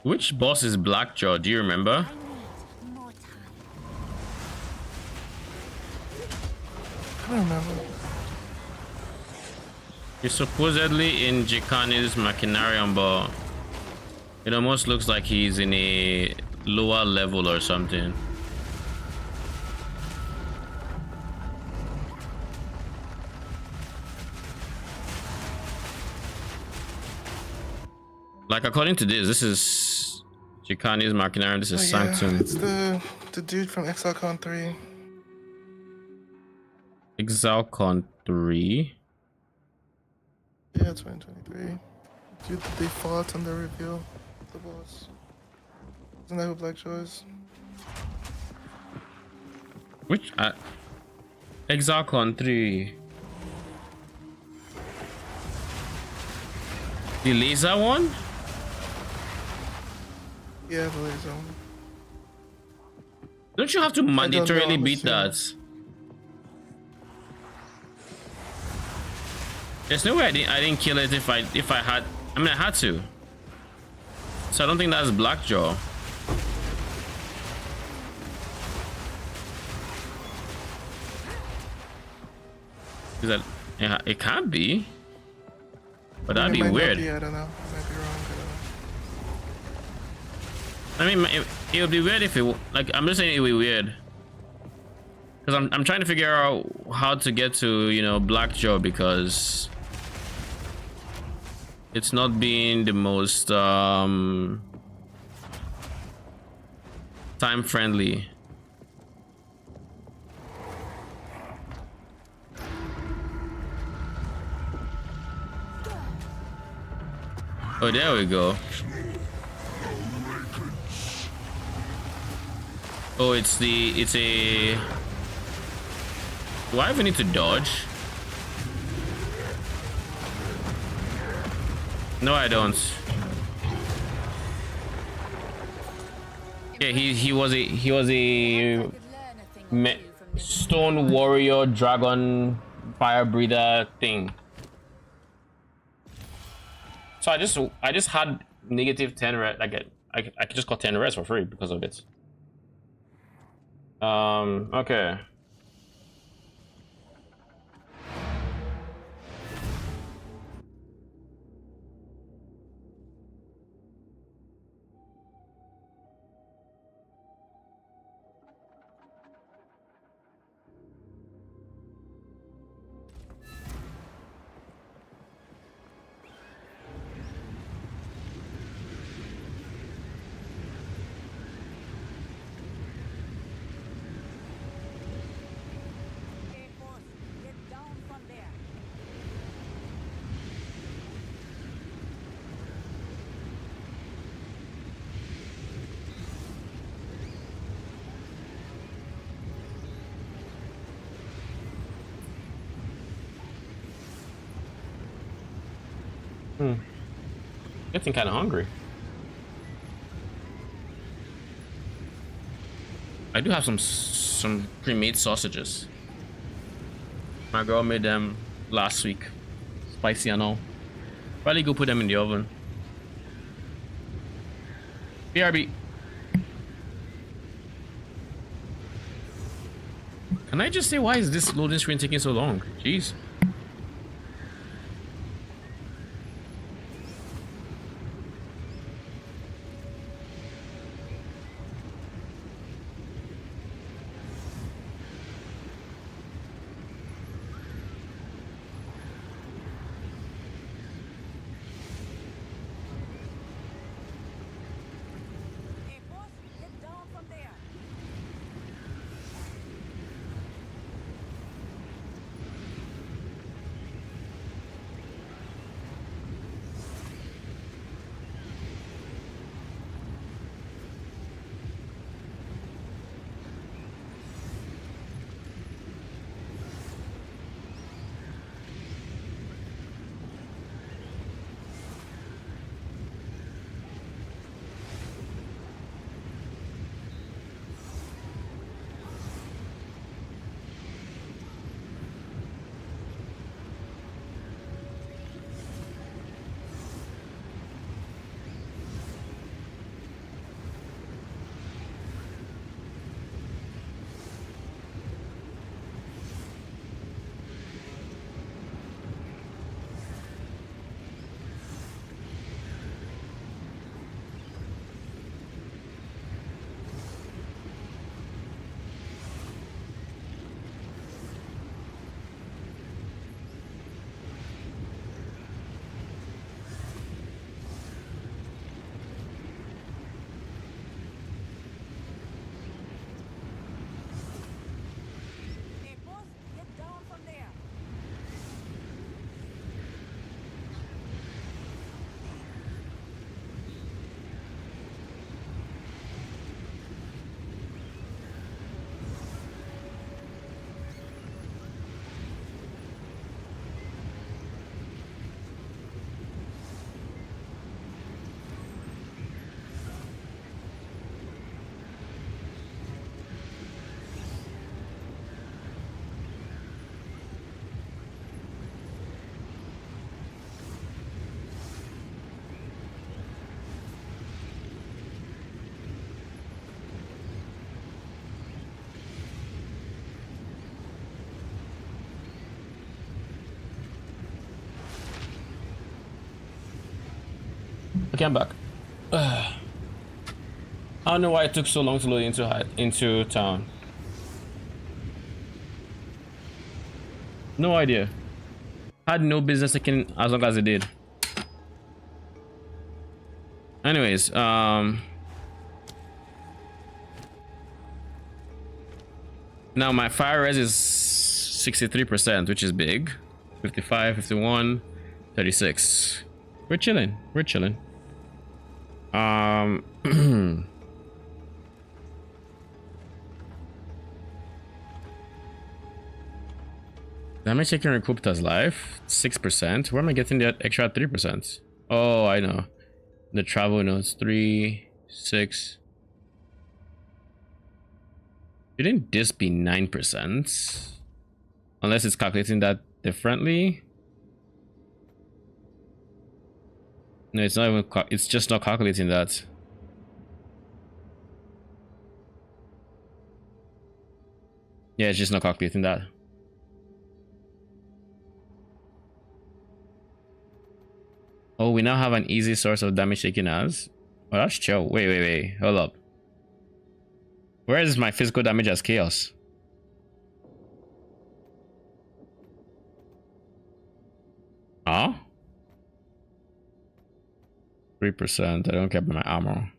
Which boss is Blackjaw? Do you remember? I don't remember. He's supposedly in Jikani's Machinarium, but it almost looks like he's in a lower level or something. Like, according to this is Jikani's Machinarium, this is Sanctum. It's the dude from Exile 3. Exile 3? Yeah, 2023. Dude, they fought on the reveal. The boss. Isn't that who Blackjaw is? Which? Exile 3. The laser one? Yeah, the laser one. Don't you have to mandatorily I'm beat assuming. that? There's no way I didn't kill it if I had. I mean, I had to. So I don't think that's Blackjaw. Is that? Yeah, it can't be. But that'd be weird. I don't know. I might be wrong. I mean, it would be weird if it, like, I'm just saying it would be weird. Because I'm trying to figure out how to get to, you know, Blackjaw, because it's not being the most time friendly. Oh, there we go. Oh, it's a. Do I even need to dodge? No, I don't. Yeah, he was a stone warrior dragon fire breather thing. So I just had negative 10 res. I could just got 10 res for free because of it. Okay. Okay, boss, get down from there. Getting kind of hungry. I do have some pre-made sausages. My girl made them last week, spicy and all. Probably go put them in the oven. BRB. Can I just say, why is this loading screen taking so long? Jeez. Hey, boss, get down from there. Hey, boss, get down from there. Okay, I'm back. I don't know why it took so long to load into town. No idea. Had no business taking as long as it did. Anyways, now my fire res is 63%, which is big. 55, 51, 36. We're chilling. We're chilling. Am I checking Recupta's life? 6%. Where am I getting that extra 3%? Oh, I know. The travel notes 3, 6. Shouldn't this be 9%? Unless it's calculating that differently. No, it's not even. It's just not calculating that. Yeah, it's just not calculating that. Oh, we now have an easy source of damage taken as. Oh, that's chill. Wait. Hold up. Where is my physical damage as chaos? Huh? 3%. I don't care about my armor.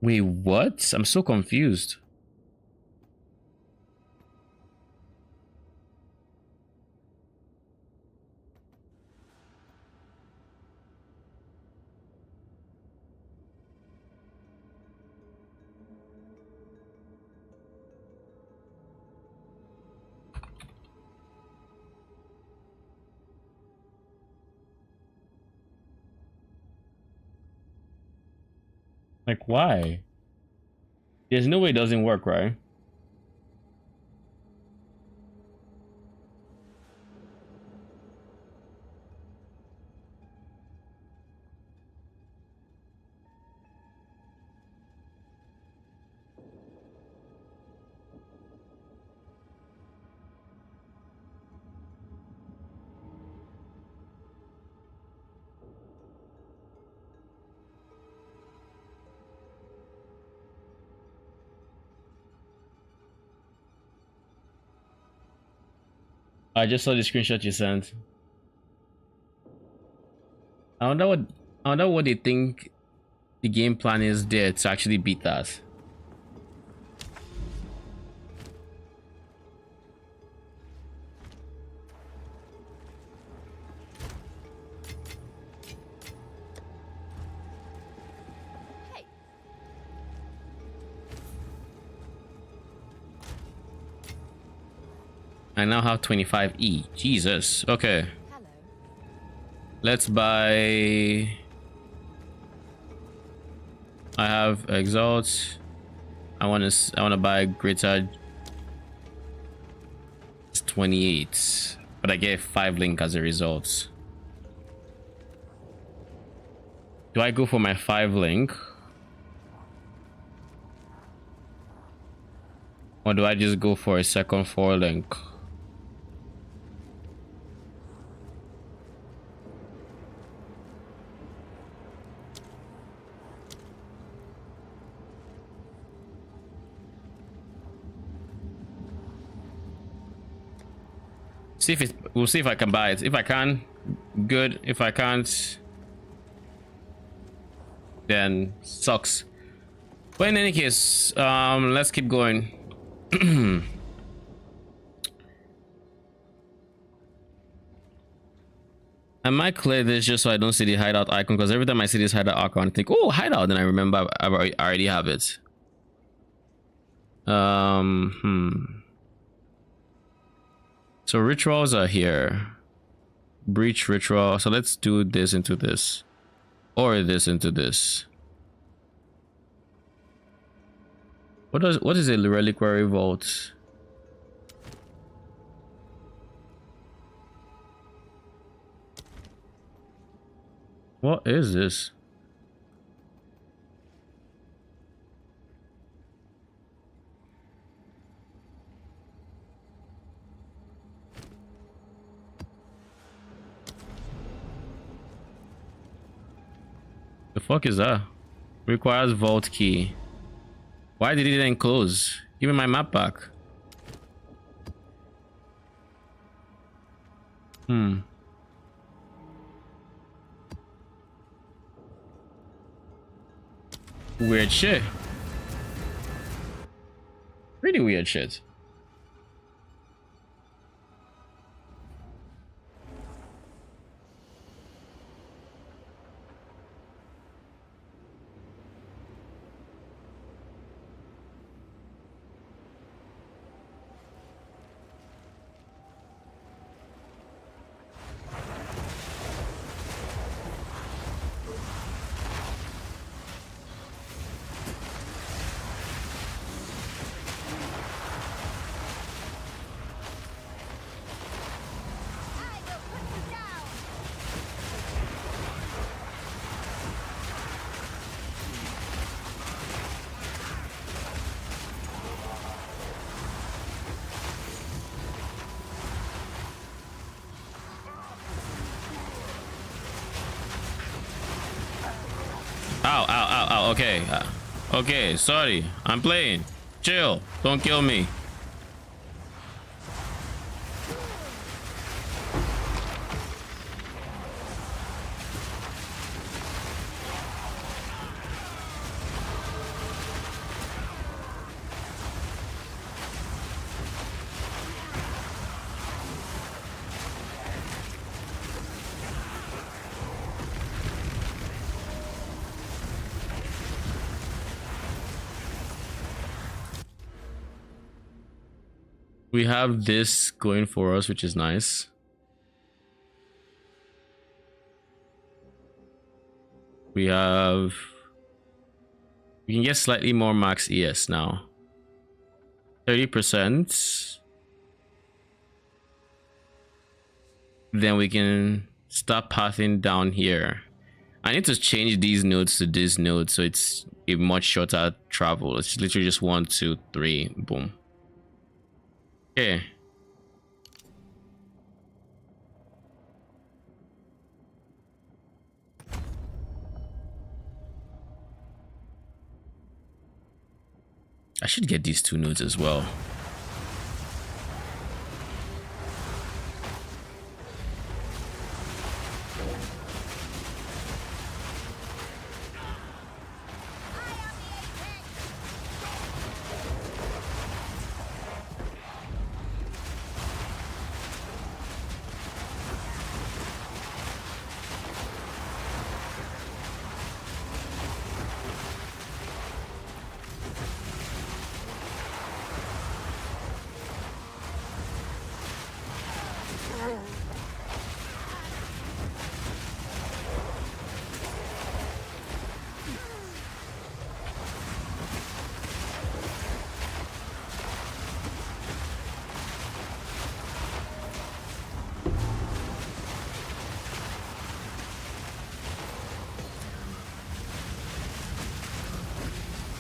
Wait, what? I'm so confused. Like, why? There's no way it doesn't work, right? I just saw the screenshot you sent. I wonder what they think the game plan is there to actually beat that. I now have 25E. Jesus. Okay. Hello. Let's buy. I have Exalt. I want to buy Greater. It's 28, but I get 5 link as a result. Do I go for my 5 link? Or do I just go for a second 4 link? We'll see if I can buy it. If I can, good. If I can't, then sucks. But in any case, let's keep going. I might clear this just so I don't see the hideout icon, because every time I see this hideout icon I think, oh, hideout, then I remember I already have it. So rituals are here. Breach ritual. So let's do this into this. Or this into this. What is a reliquary vault? What is this? The fuck is that? Requires vault key. Why did it then close? Give me my map back. Weird shit. Pretty weird shit. Okay. Okay, sorry. I'm playing. Chill. Don't kill me. We have this going for us, which is nice. We can get slightly more max ES now. 30%. Then we can start pathing down here. I need to change these nodes to this node so it's a much shorter travel. It's literally just 1, 2, 3, boom. Okay. I should get these 2 nodes as well.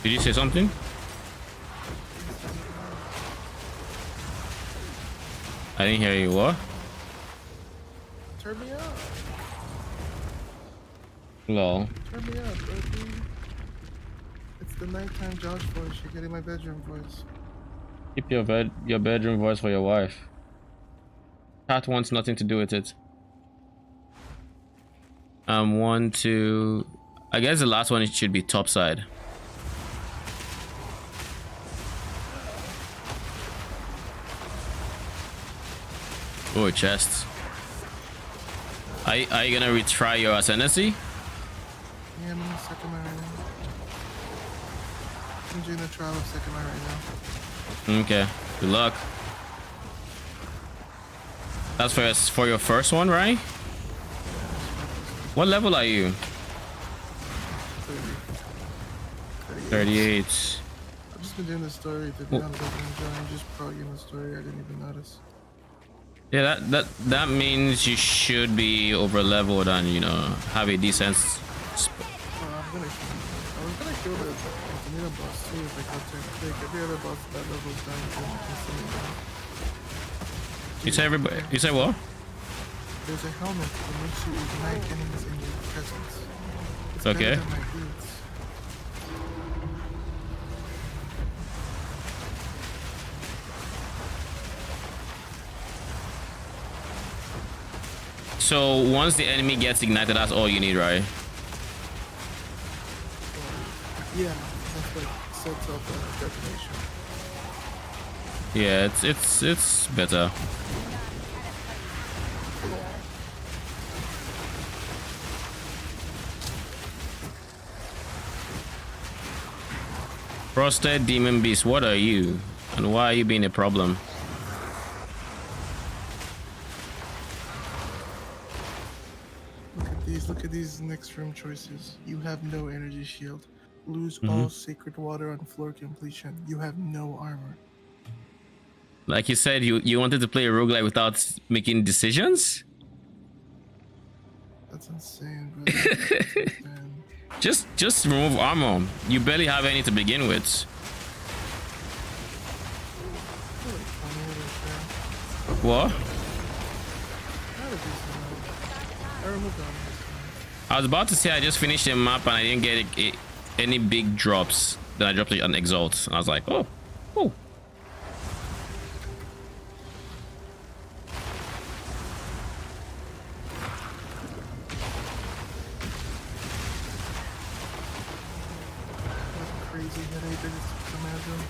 Did you say something? I didn't hear you. What? Turn me up. Lol. Turn me up, baby. It's the nighttime Josh voice. You're getting my bedroom voice. Keep your bedroom voice for your wife. Cat wants nothing to do with it. 1, 2. I guess the last one, it should be top side. Oh, chests. Are you gonna retry your ascendancy? Yeah, I'm in the Sekimai right now. I'm doing the trial of Sekimai right now. Okay. Good luck. That's for your first one, right? What level are you? 38. I've just been doing the story to be honest. I've been enjoying just progging the story. I didn't even notice. Yeah, that means you should be over leveled and, you know, have a decent. I was gonna kill the Minion boss too if I got to. Like every other boss that level is down. You say everybody? You say what? There's a helmet that makes you ignite enemies in your presence. It's okay. better than my boots. So once the enemy gets ignited, that's all you need, right? Yeah, that's like sets up a detonation. Yeah, it's better. Frosted Demon Beast, what are you? And why are you being a problem? Look at these next room choices. You have no energy shield. Lose all sacred water on floor completion. You have no armor. Like you said, you wanted to play a roguelike without making decisions? That's insane, bro. That's insane. Just remove armor. You barely have any to begin with. What? I removed armor. I was about to say I just finished a map and I didn't get it. any big drops, then I dropped it on Exalt. And I was like, oh. Crazy headache, I just imagine.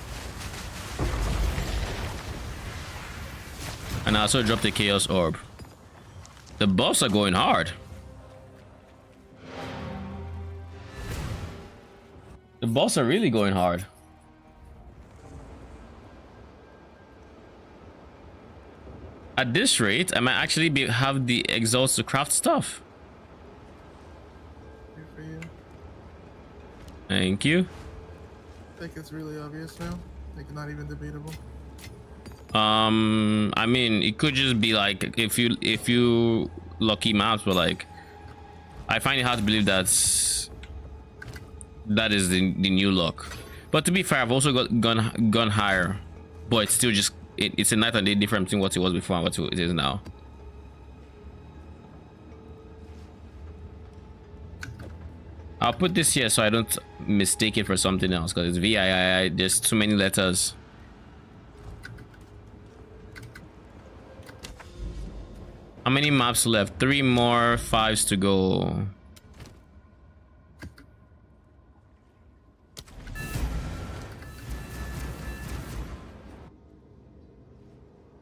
And I also dropped the Chaos Orb. The buffs are going hard. The buffs are really going hard. At this rate, I might actually have the exhaust to craft stuff. Good for you. Thank you. I think it's really obvious now. Like, not even debatable. I mean, it could just be like if you lucky maps, but like I find it hard to believe that is the new luck. But to be fair, I've also got gone higher, but it's still just it's a night and day difference between what it was before and what it is now. I'll put this here so I don't mistake it for something else, because it's VII. There's too many letters. How many maps left? 3 more, 5s to go.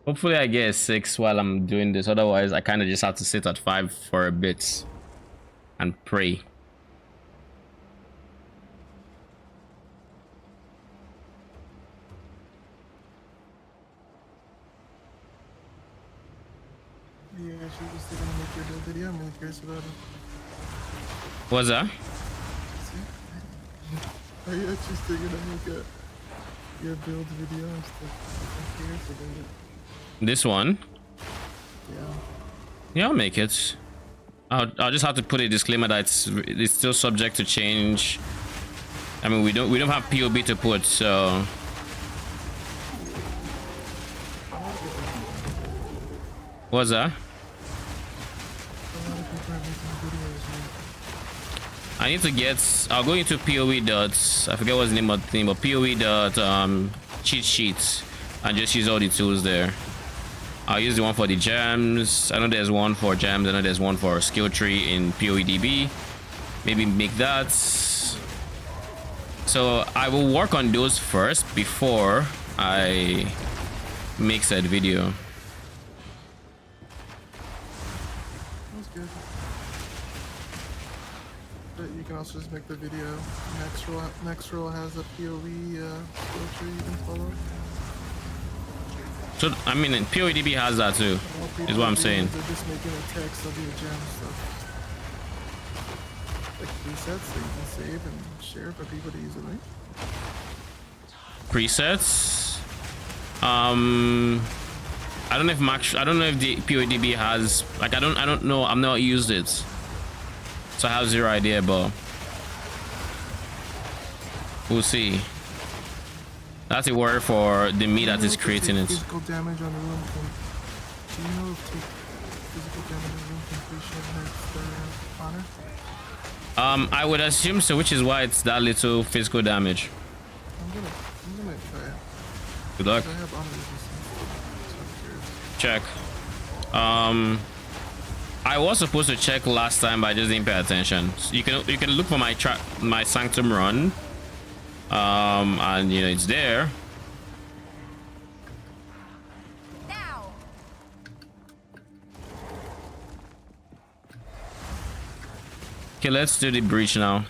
Hopefully I get a 6 while I'm doing this. Otherwise, I kind of just have to sit at 5 for a bit and pray. Yeah, she's just gonna make your build video. I'm really curious about it. What's that? Are you actually still gonna make your build video and stuff? I'm curious about it. This one? Yeah. Yeah, I'll make it. I'll just have to put a disclaimer that it's still subject to change. I mean, we don't have POB to put, so. What's that? I need to get. I'll go into POE dots. I forget what's the name of the thing, but POE dot cheat sheets and just use all the tools there. I'll use the one for the gems. I know there's one for gems. I know there's one for skill tree in POEDB. Maybe make that. So I will work on those first before I make said video. That's good. But you can also just make the video. Next row has a POE skill tree you can follow. So I mean, POEDB has that too. Is what I'm saying. They're just making a text of your gem stuff. Like presets that you can save and share for people to use it, right? Presets. I don't know if Max. I don't know if the POEDB has. Like, I don't know. I've not used it, so I have zero idea. But we'll see. That's a word for the me that is creating it. Physical damage on the room. Do you know if physical damage on the room completion hurts the honor? I would assume so, which is why it's that little physical damage. I'm gonna try it. Good luck. I have honor resistance, so I'm curious. Check. I was supposed to check last time, but I just didn't pay attention. So you can look for my Sanctum run. And you know it's there. Now. Okay, let's do the breach now.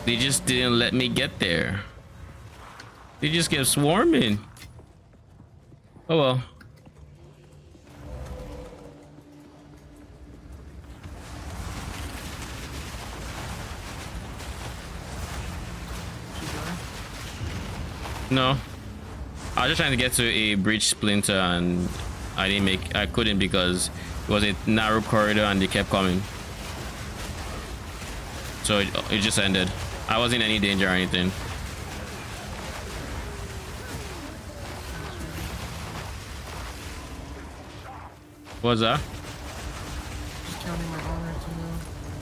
They just didn't let me get there. They just kept swarming. Oh well. No. I was just trying to get to a bridge splinter and I couldn't because it was a narrow corridor and they kept coming. So it just ended. I wasn't in any danger or anything. What's that? Just counting my honor to know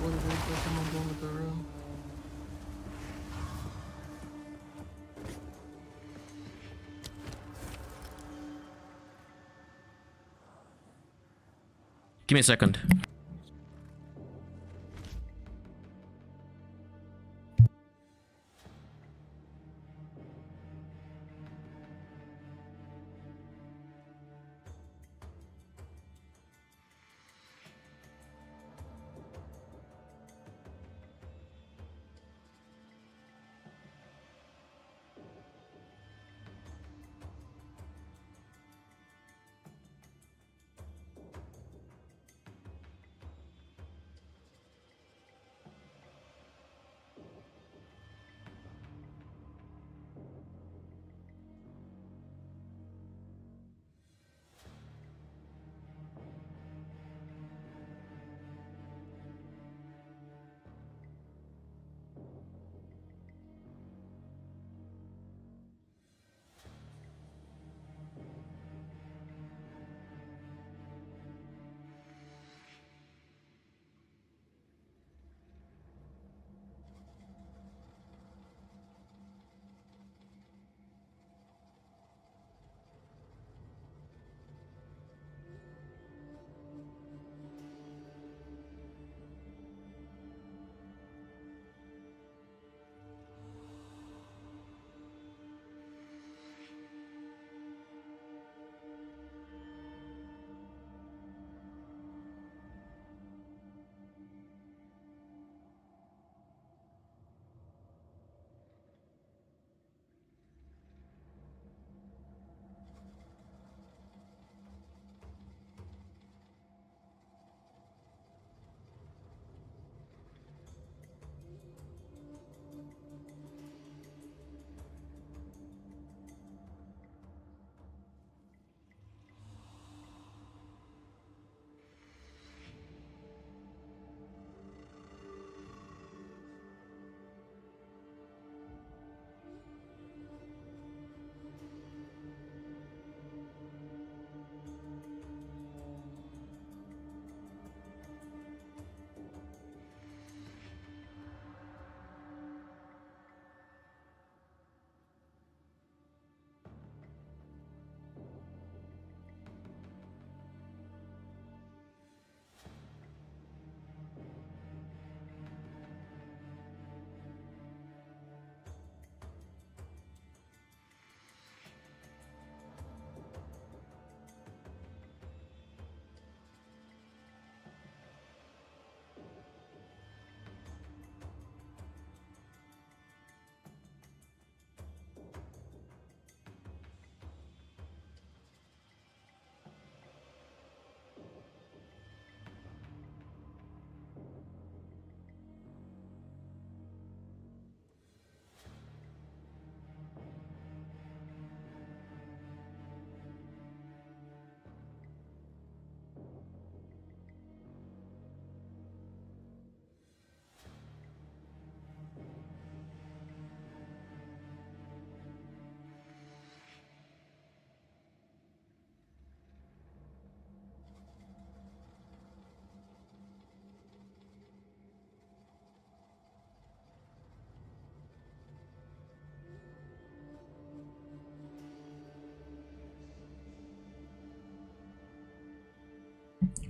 what it is that I'm doing with the room. Give me a second.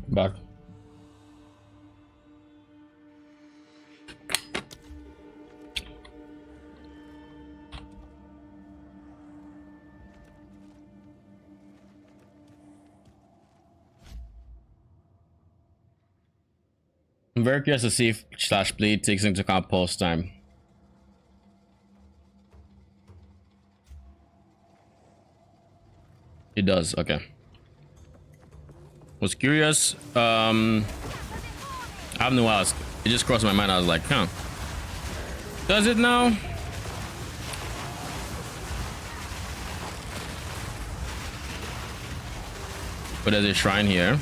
Back. I'm very curious to see if slash bleed takes into account pulse time. It does. Okay. Was curious. I have no ask. It just crossed my mind. I was like, huh. Does it now? But there's a shrine here.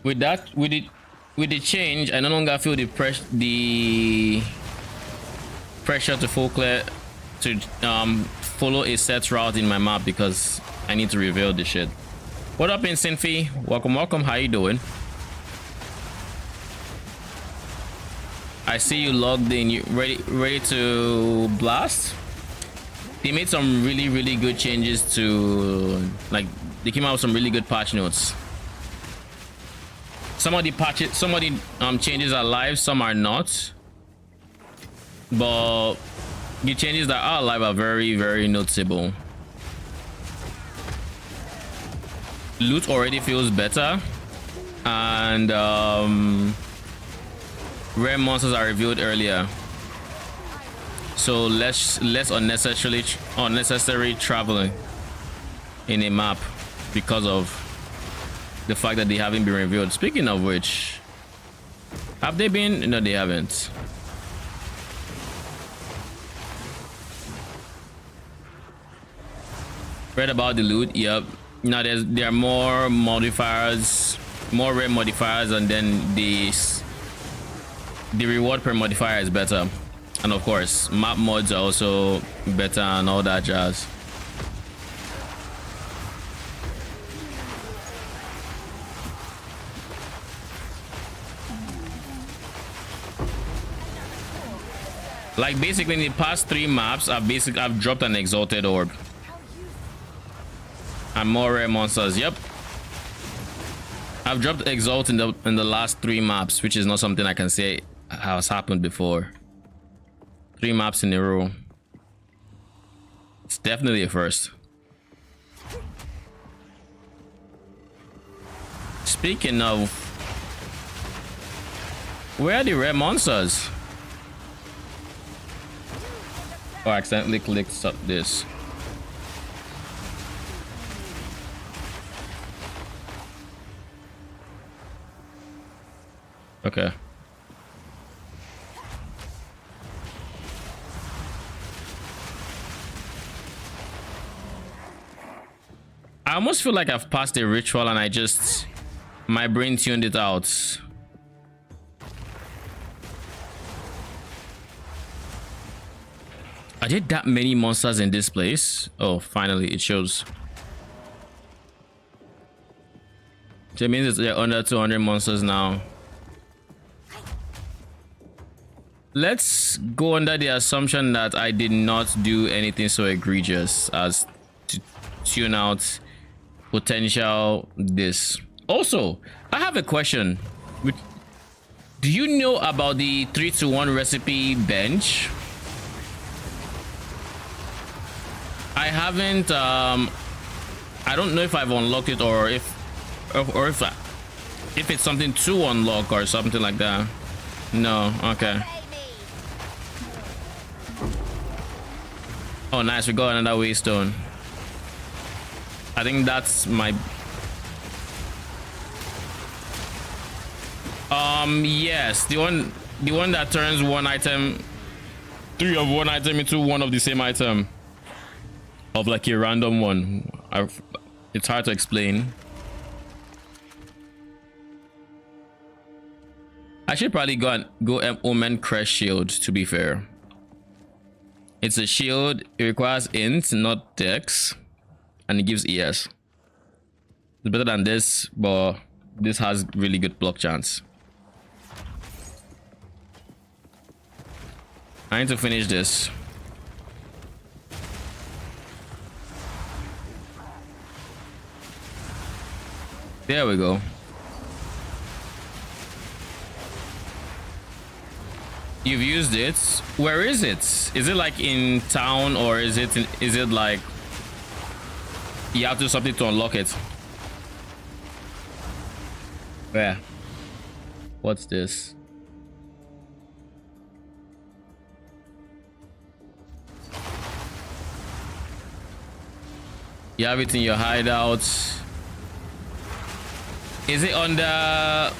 With that, with the change, I no longer feel the pressure to follow a set route in my map because I need to reveal the shit. What up, Instant Fee? Welcome. How you doing? I see you logged in. You ready to blast? They made some really good changes to, like, they came out with some really good patch notes. Some of the changes are live, some are not. But the changes that are live are very noticeable. Loot already feels better, and rare monsters are revealed earlier, so less unnecessary traveling in a map because of the fact that they haven't been revealed. Speaking of which, have they been? No, they haven't. Read about the loot. Yep. Now there are more modifiers, more rare modifiers, and then the reward per modifier is better, and of course map mods are also better and all that jazz. Like basically in the past 3 maps, I've dropped an exalted orb and more rare monsters. Yep, I've dropped exalt in the last 3 maps, which is not something I can say has happened before. 3 maps in a row. It's definitely a first. Speaking of, where are the rare monsters? Oh, I accidentally clicked up this. Okay. I almost feel like I've passed a ritual and my brain tuned it out. Are there that many monsters in this place? Oh, finally it shows. So it means there are under 200 monsters now. Let's go under the assumption that I did not do anything so egregious as to tune out potential this. Also, I have a question. Do you know about the 3-to-1 recipe bench? I haven't I don't know if I've unlocked it or if it's something to unlock or something like that. No. Okay. Oh nice, we got another waystone. I think that's my yes, the one that turns one item, 3 of one item into one of the same item, of like a random one. It's hard to explain. I should probably go Omen Crest Shield, to be fair. It's a shield, it requires int, not dex, and it gives ES. It's better than this, but this has really good block chance. I need to finish this. There we go. You've used it. Where is it? Is it like in town, or is it like you have to do something to unlock it? Where? What's this? You have it in your hideout. Is it under...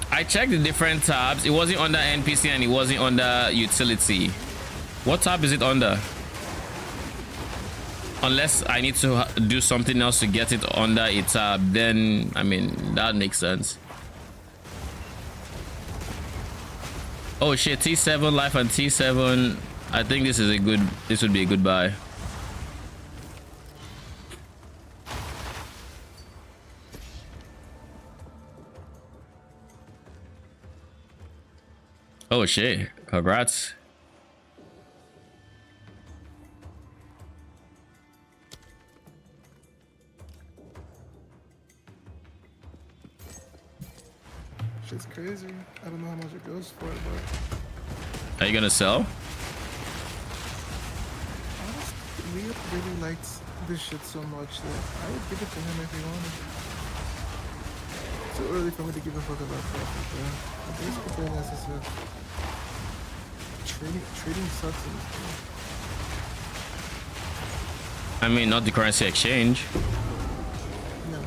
I checked the different tabs. It wasn't under NPC and it wasn't under utility. What tab is it under? Unless I need to do something else to get it under a tab, then I mean that makes sense. Oh shit, T7 life and T7. I think this would be a good buy. Oh shit, congrats. Shit's crazy. I don't know how much it goes for, but Are you gonna sell? honestly, Leo really likes this shit so much that I would give it to him if he wanted. It's too early for me to give a fuck about profit, bro. The basic thing is trading sucks in this game. I mean, not the currency exchange. No.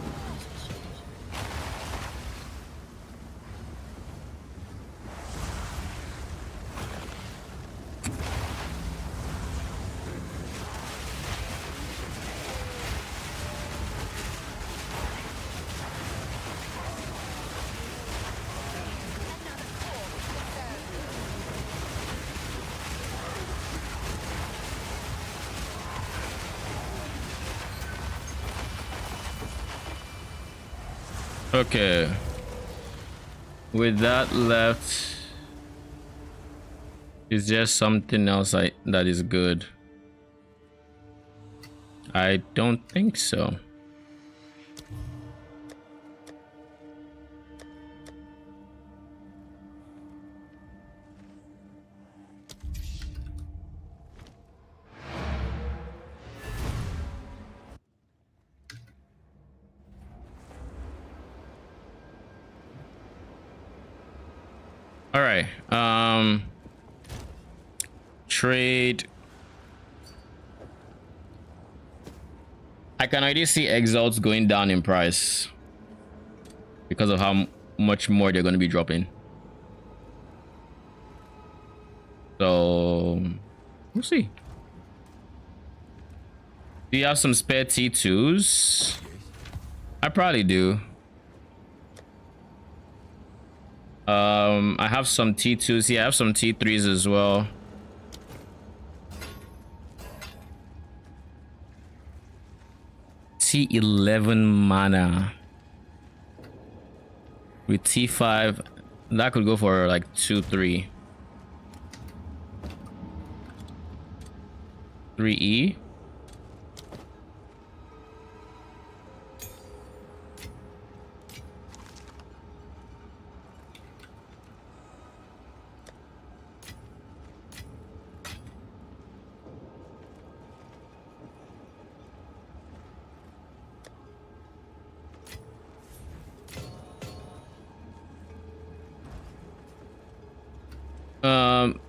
Okay. With that left, is there something else that is good? I don't think so. All right. Trade. I can already see Exiles going down in price because of how much more they're going to be dropping. So we'll see. Do you have some spare T2s? I probably do. I have some T2s here. I have some T3s as well. T11 mana with T5. That could go for like 2-3. 3E.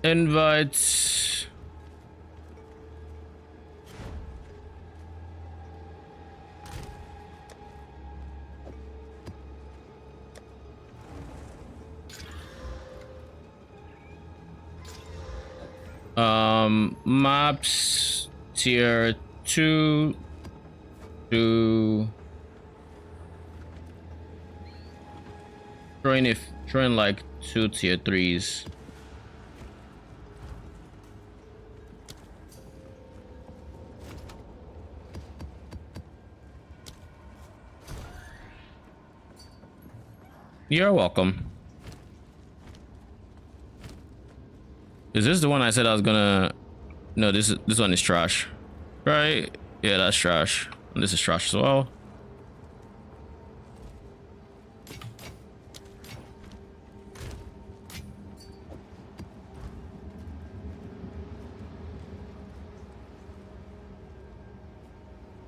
Invites. Maps tier 2 to throwing like 2 tier 3s. You're welcome. Is this the one I said I was gonna... No, this one is trash. Right? Yeah, that's trash. And this is trash as well.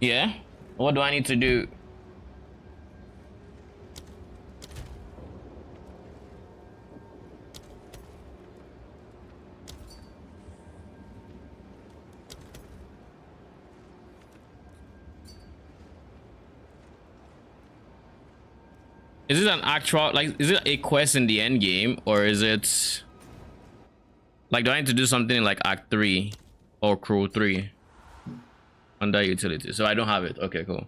Yeah? What do I need to do? Is it an actual, like, is it a quest in the end game, or is it like, do I need to do something in like Act 3 or Crew 3 under utility? So I don't have it. Okay, cool.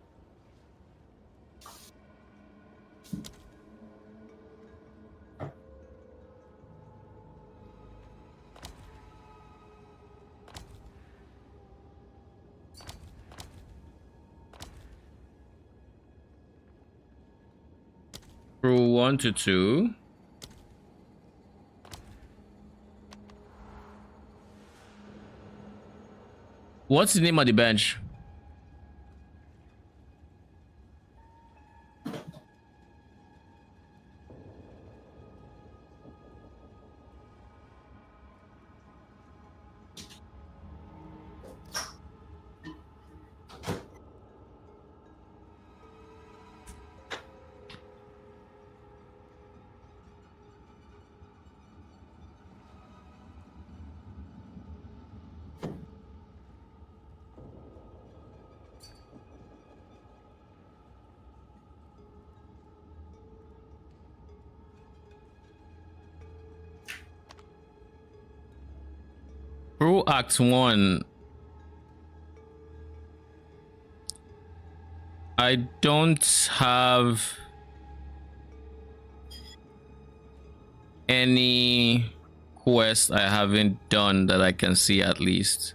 Crew 1 to 2. What's the name of the bench? Crew Act 1. I don't have any quest I haven't done that I can see, at least.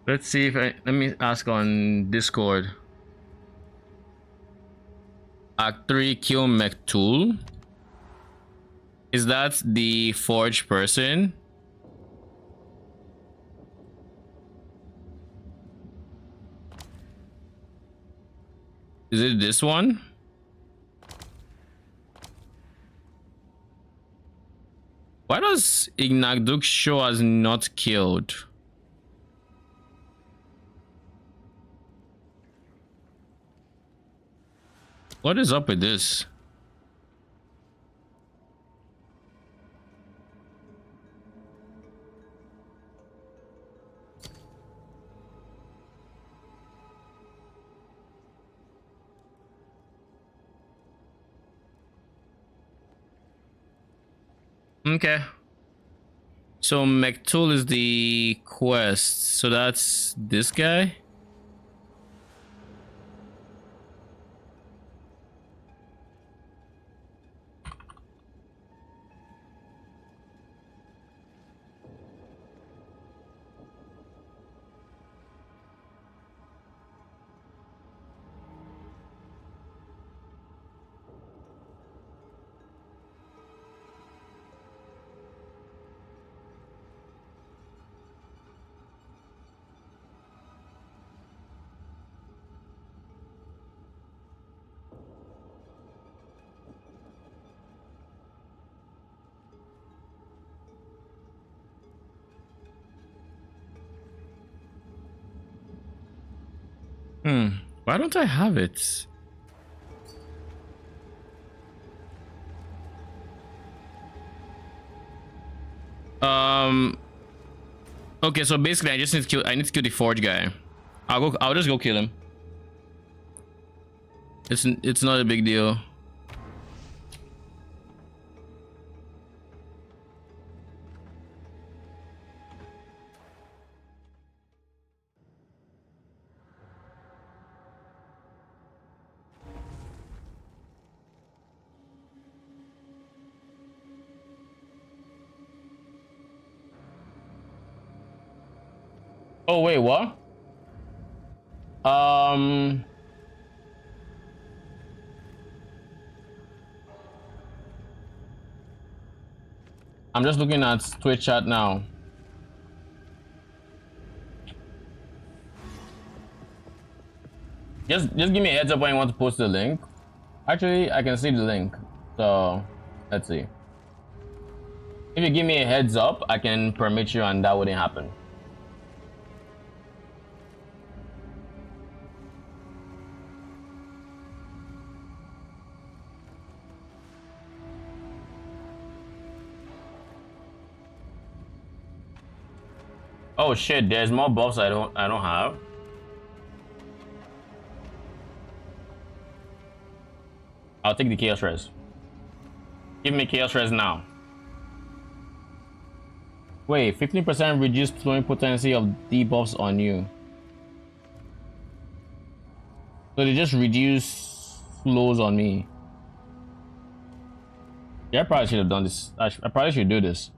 Let's see if let me ask on Discord. Act 3, kill McTool. Is that the forged person? Is it this one? Why does Ignagduk show as not killed? What is up with this? Okay. So McTool is the quest. So that's this guy? Why don't I have it? Okay, so basically I just need to kill the forge guy. I'll just go kill him. It's not a big deal. Oh wait, what? I'm just looking at Twitch chat now. Just give me a heads up when you want to post the link. Actually, I can see the link. So let's see. If you give me a heads up, I can permit you and that wouldn't happen. Oh shit, there's more buffs I don't have. I'll take the Chaos Res. Give me Chaos Res now. Wait, 15% reduced flowing potency of debuffs on you. So they just reduce flows on me. Yeah, I probably should have done this. I probably should do this.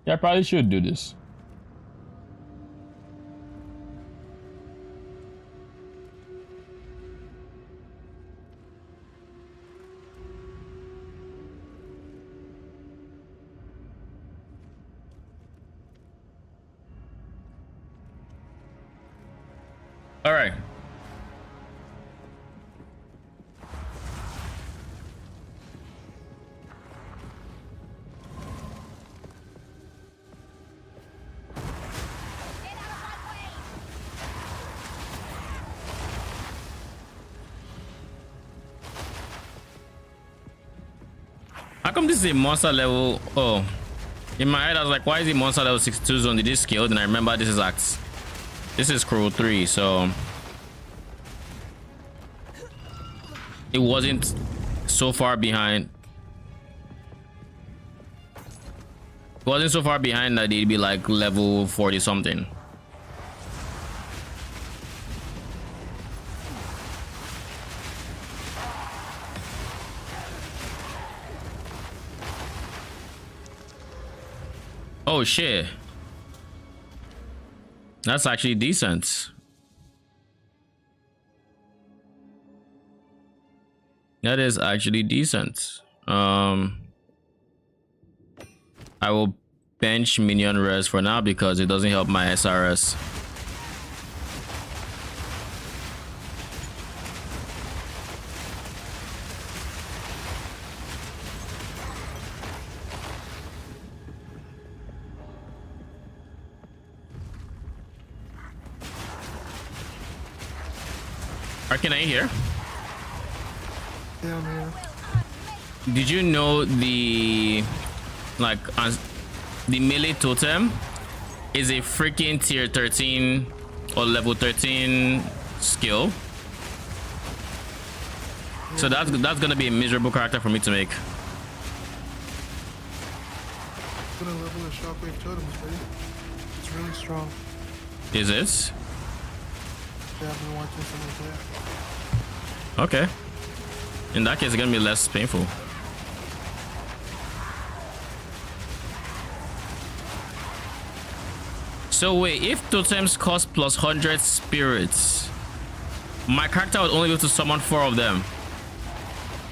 Yeah, I probably should do this. All right. How come this is a monster level? Oh, in my head I was like, why is it monster level 62 zone? Did this scale? Then I remember this is Axe. This is Scroll 3, so it wasn't so far behind. It wasn't so far behind that they'd be like level 40 something. Oh shit. That's actually decent. That is actually decent. I will bench Minion res for now because it doesn't help my SRS. Can I hear? Yeah, I'm here. Did you know the the melee totem is a freaking tier 13 or level 13 skill? Yeah. So that's gonna be a miserable character for me to make. I'm gonna level the shockwave totems, buddy. It's really strong. Is it? Yeah, I've been watching someone play it. Okay. In that case, it's gonna be less painful. So wait, if totems cost plus 100 spirits, my character would only be able to summon 4 of them.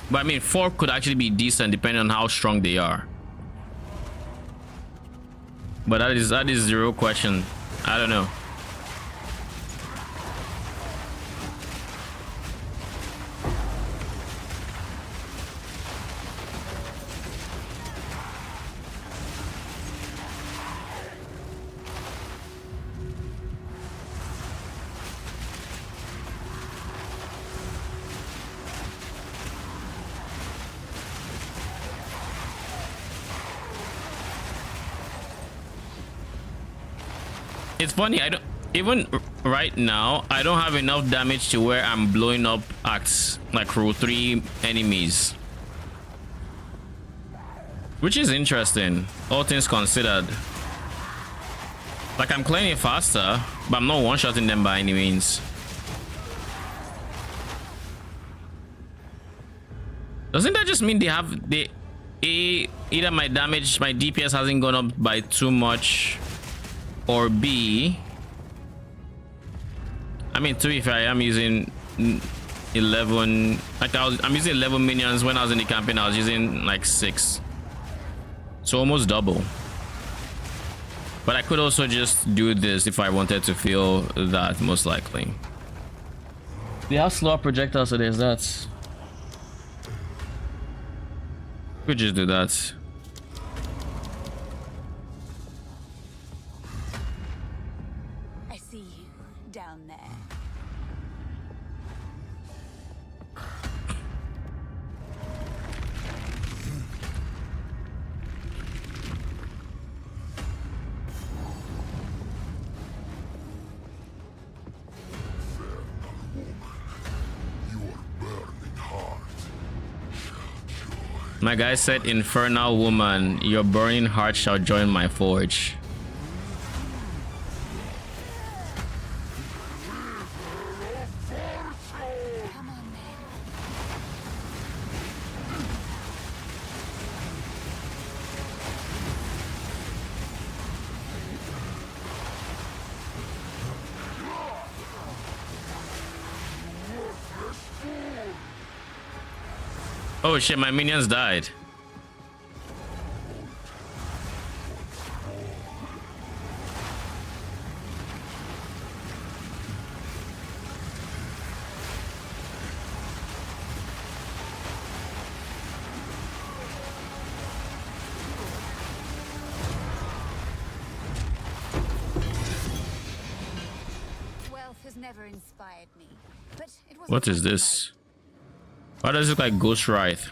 But I mean, 4 could actually be decent depending on how strong they are. But that is zero question. I don't know. It's funny, I don't even right now I don't have enough damage to where I'm blowing up acts like row 3 enemies, which is interesting, all things considered. Like I'm clearing it faster, but I'm not one-shotting them by any means. Doesn't that just mean they either my damage, my DPS hasn't gone up by too much, or B, I mean, to be fair, I am using 11, like I'm using 11 minions. When I was in the campaign, I was using like 6, so almost double. But I could also just do this if I wanted to feel that, most likely. They have slower projectiles, so there's that. Could just do that. I see you down there. My guy said, "Infernal woman, your burning heart shall join my forge." Oh shit, my minions died. Wealth has never inspired me, but it was What is this? Why does it look like Ghost Wraith?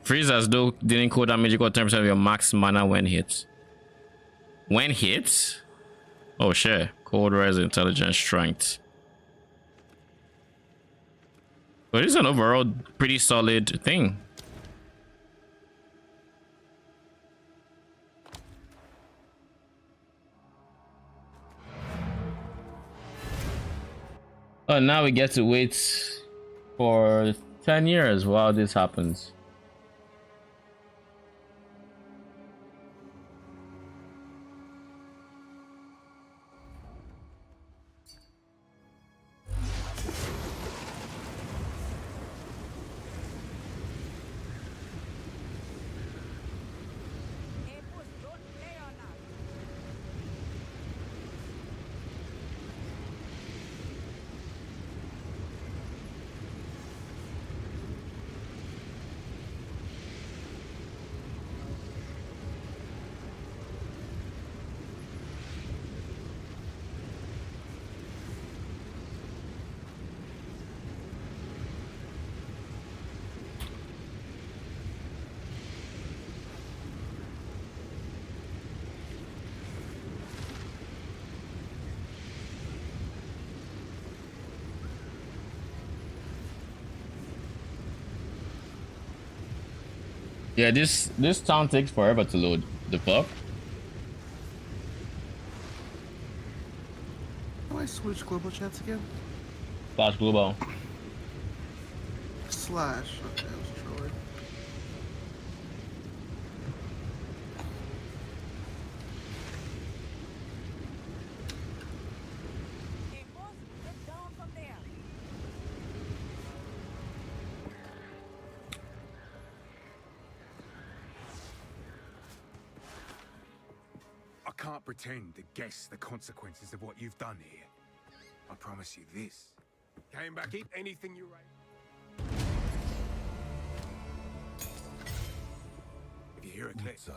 Freeze as though dealing cold damage equal 10% of your max mana when hit. When hit? Oh shit. Cold Rise, Intelligence, Strength. But it's an overall pretty solid thing. Oh, now we get to wait for 10 years while this happens. Yeah, this town takes forever to load. The fuck? How do I switch global chats again? Slash global. Slash. Okay, I was trolling. I can't pretend to guess the consequences of what you've done here. I promise you this. Came back, eat anything you ate. If you hear a click. Exile.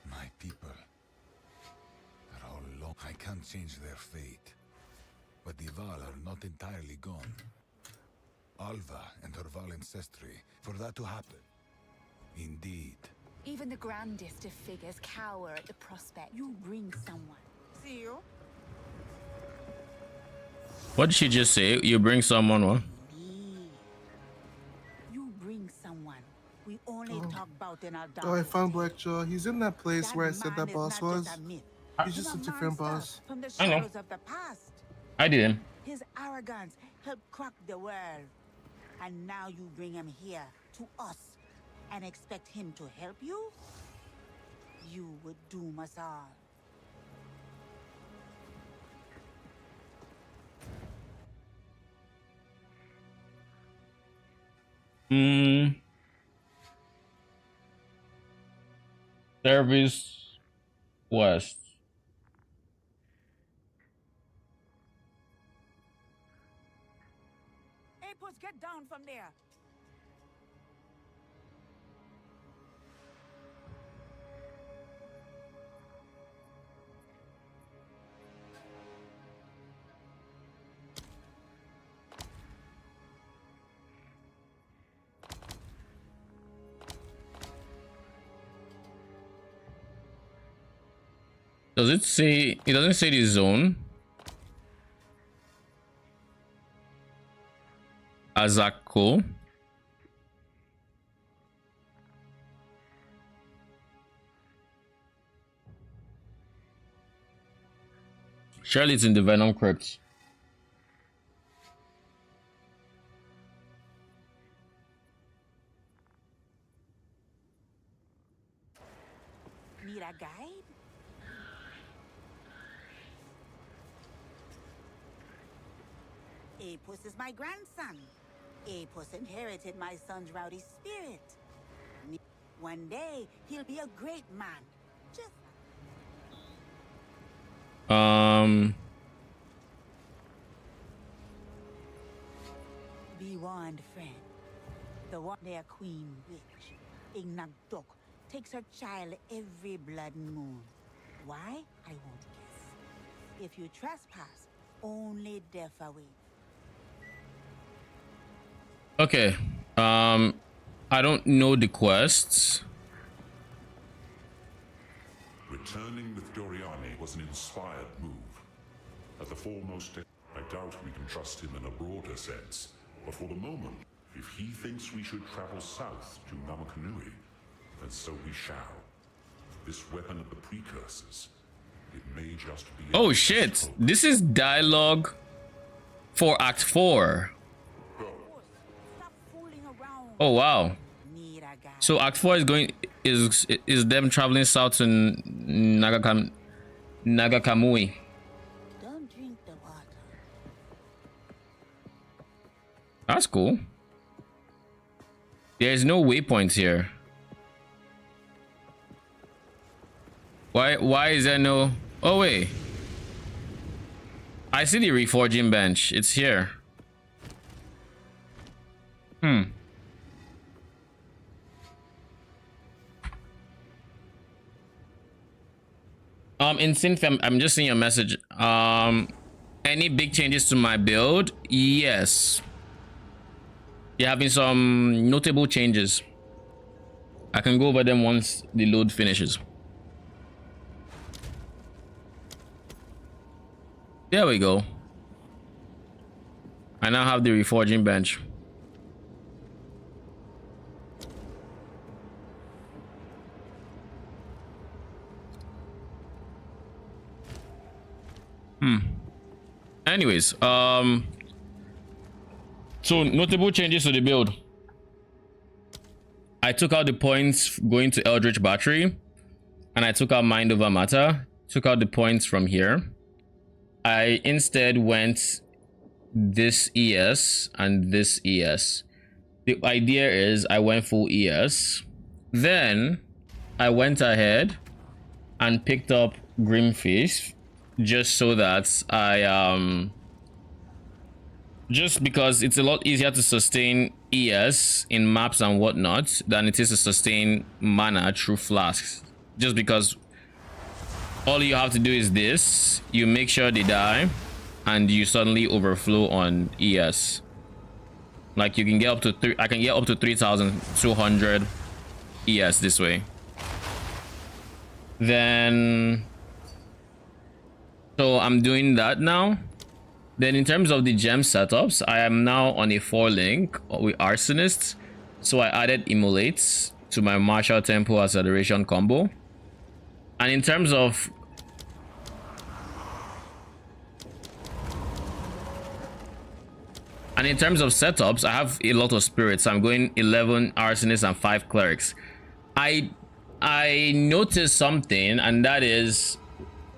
My people. They're all alone. I can't change their fate. But the Val are not entirely gone. Alva and her Val ancestry. For that to happen. Indeed. Even the grandest of figures cower at the prospect. You bring someone. See you? What did she just say? You bring someone, what? You bring someone. We only talk about in our Oh, I found Blackjaw. He's in that place where I said that boss was. He's just a different boss. From the I know. shadows of the past. I didn't. His arrogance helped crack the world. And now you bring him here to us. and expect him to help you? You would doom us all. Service West. Hey, puss, get down from there. Does it say? It doesn't say the zone. Azako. Surely it's in the Venom Crypt. Need a guide? Apus is my grandson. Apus inherited my son's rowdy spirit. One day, he'll be a great man. Just be warned, friend. The one their queen witch, Ignagdok, takes her child every blood moon. Why? I won't guess. If you trespass, only death awaits. Okay. I don't know the quests. Returning with Doriani was an inspired move. At the foremost, I doubt we can trust him in a broader sense. But for the moment, if he thinks we should travel south to Namakanui, then so we shall. This weapon of the precursors, it may just be... Oh shit! This is dialogue for Act 4. Oh wow. So Act 4 is going is them traveling south to Nagakamui. Don't drink the water. That's cool. There's no waypoints here. Why is there no... Oh wait. I see the reforging bench. It's here. In Synth, I'm just seeing your message. Any big changes to my build? Yes. There have been some notable changes. I can go over them once the load finishes. There we go. I now have the reforging bench. Anyways, so notable changes to the build. I took out the points going to Eldritch Battery, and I took out Mind Over Matter. Took out the points from here. I instead went this ES and this ES. The idea is I went full ES. Then I went ahead and picked up Grimfish, just so that I just because it's a lot easier to sustain ES in maps and whatnot than it is to sustain mana through flasks. Just because all you have to do is this, you make sure they die and you suddenly overflow on ES. Like you can get up to I can get up to 3,200 ES this way. Then so I'm doing that now. Then in terms of the gem setups, I am now on a 4-link with Arsonist. So I added Immolates to my Martial Tempo Acceleration combo. And in terms of And in terms of setups, I have a lot of spirits. I'm going 11 arsonists and 5 clerics. I noticed something, and that is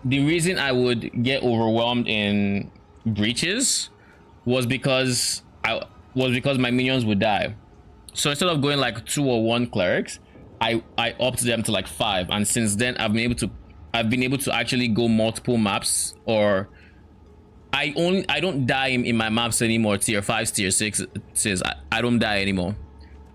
the reason I would get overwhelmed in breaches was because my minions would die. So instead of going like 2 or 1 clerics, I upped them to like 5, and since then I've been able to actually go multiple maps, or I don't die in my maps anymore. Tier 5s, tier 6s, I don't die anymore,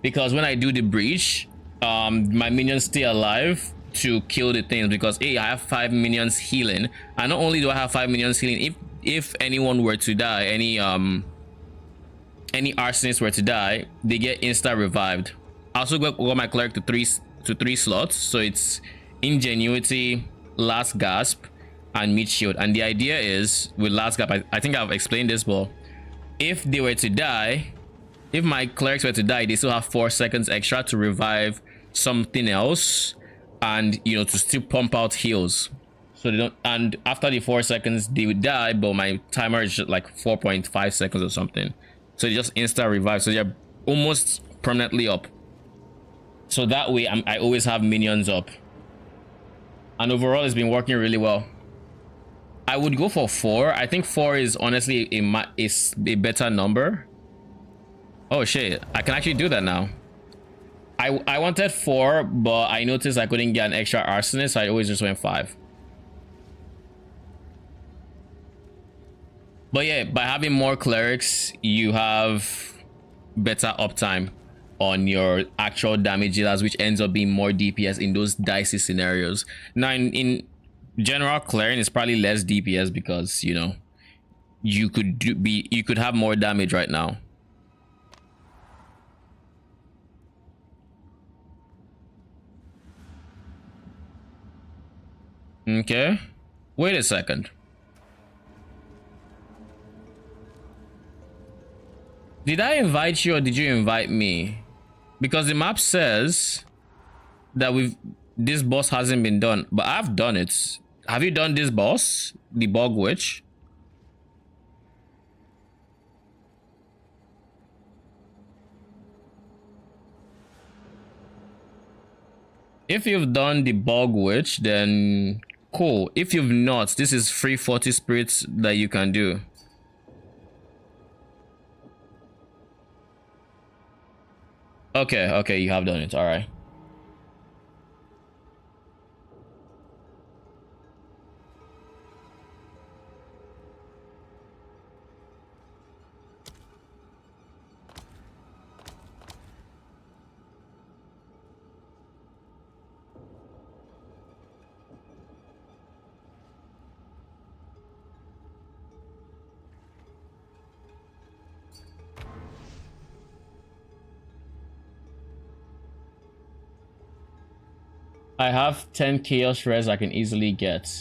because when I do the breach, my minions stay alive to kill the things, because I have 5 minions healing, and not only do I have 5 minions healing, if anyone were to die, any arsonists were to die, they get insta revived. I also got my cleric to 3 slots, so it's Ingenuity, Last Gasp, and Meat Shield. And the idea is with Last Gasp, I think I've explained this, but if they were to die, if my clerics were to die, they still have 4 seconds extra to revive something else, and to still pump out heals. So they don't, and after the 4 seconds they would die, but my timer is just like 4.5 seconds or something, so they just insta revive, so they're almost permanently up. So that way I always have minions up, and overall it's been working really well. I would go for 4. I think 4 is honestly a better number. Oh shit, I can actually do that now. I wanted 4, but I noticed I couldn't get an extra arsonist, so I always just went 5. But yeah, by having more clerics, you have better uptime on your actual damage dealers, which ends up being more DPS in those dicey scenarios. Now in general, clearing is probably less DPS because you could have more damage right now. Okay, wait a second. Did I invite you or did you invite me? Because the map says that this boss hasn't been done, but I've done it. Have you done this boss, the Bog Witch? If you've done the Bog Witch, then cool. If you've not, this is free 40 spirits that you can do. Okay, you have done it. All right. I have 10 chaos res I can easily get.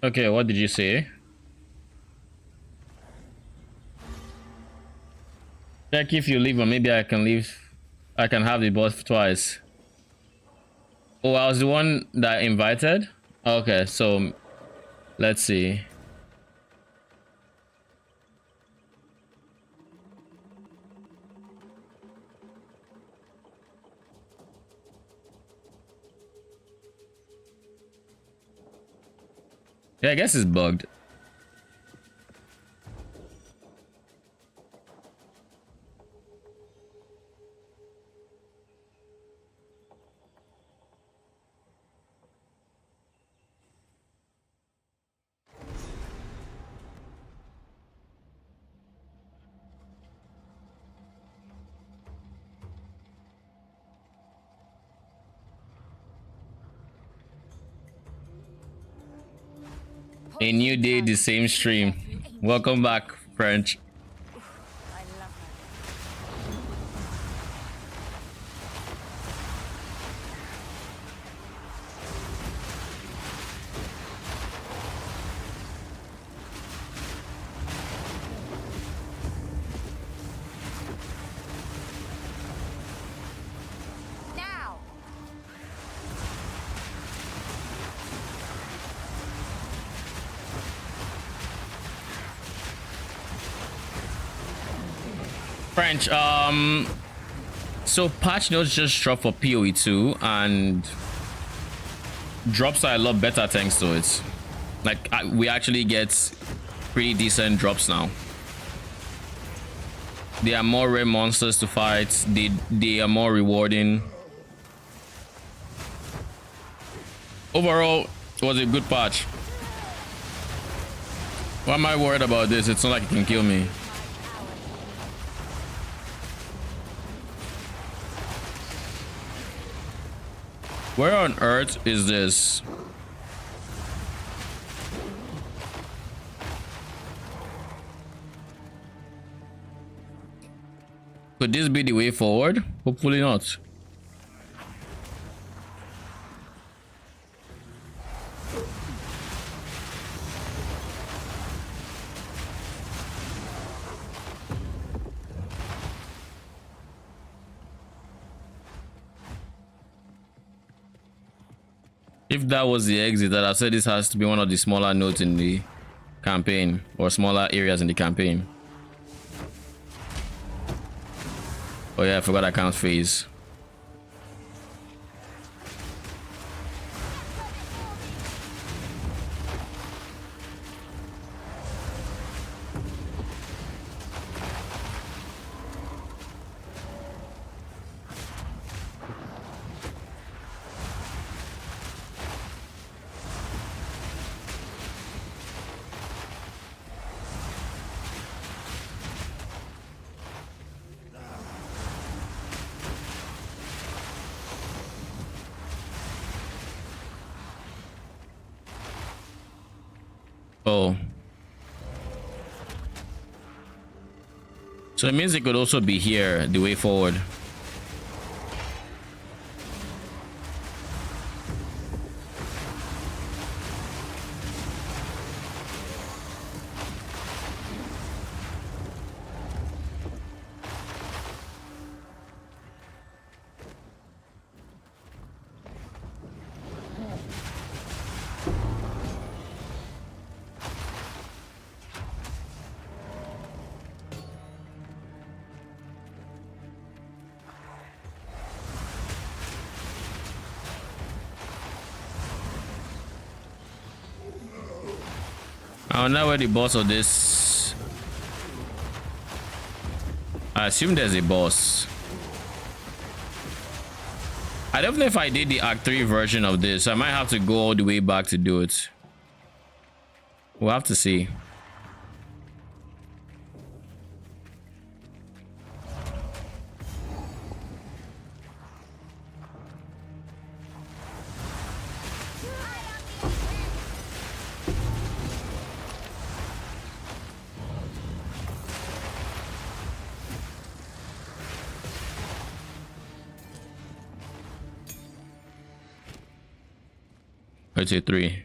Okay, what did you say? Check if you leave, or maybe I can leave. I can have the boss twice. Oh, I was the one that invited? Okay, so let's see. Yeah, I guess it's bugged. A new day, the same stream. Welcome back, French. Now. French, so patch notes just drop for PoE 2 and drops are a lot better thanks to it. Like we actually get pretty decent drops now. There are more rare monsters to fight. They are more rewarding. Overall, it was a good patch. Why am I worried about this? It's not like it can kill me. Where on earth is this? Could this be the way forward? Hopefully not. If that was the exit, that I said this has to be one of the smaller nodes in the campaign or smaller areas in the campaign. Oh yeah, I forgot I can't phase. Oh. So it means it could also be here, the way forward. I don't know where the boss of this. I assume there's a boss. I don't know if I did the Act 3 version of this. I might have to go all the way back to do it. We'll have to see. I'd say 3.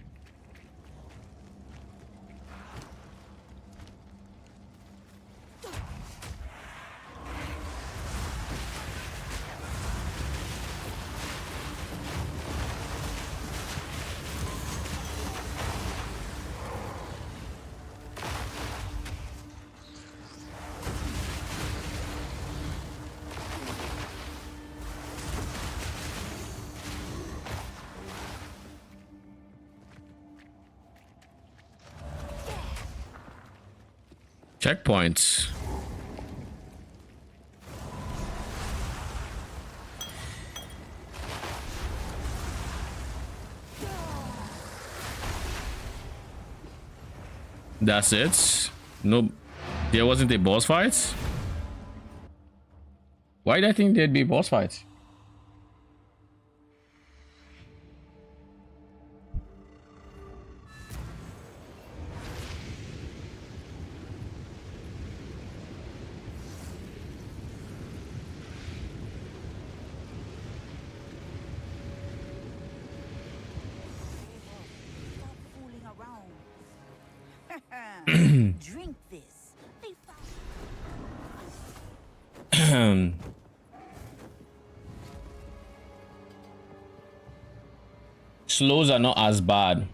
Checkpoints. That's it. No, there wasn't a boss fight. Why did I think there'd be boss fights? Drink this. They found Slows are not as bad.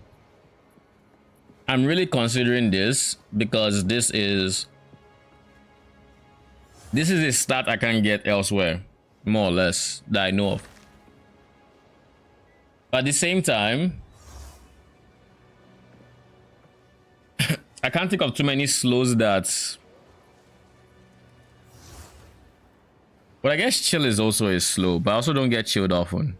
I'm really considering this because this is a stat I can get elsewhere, more or less, that I know of. But at the same time, I can't think of too many slows that. But I guess chill is also a slow, but I also don't get chilled often.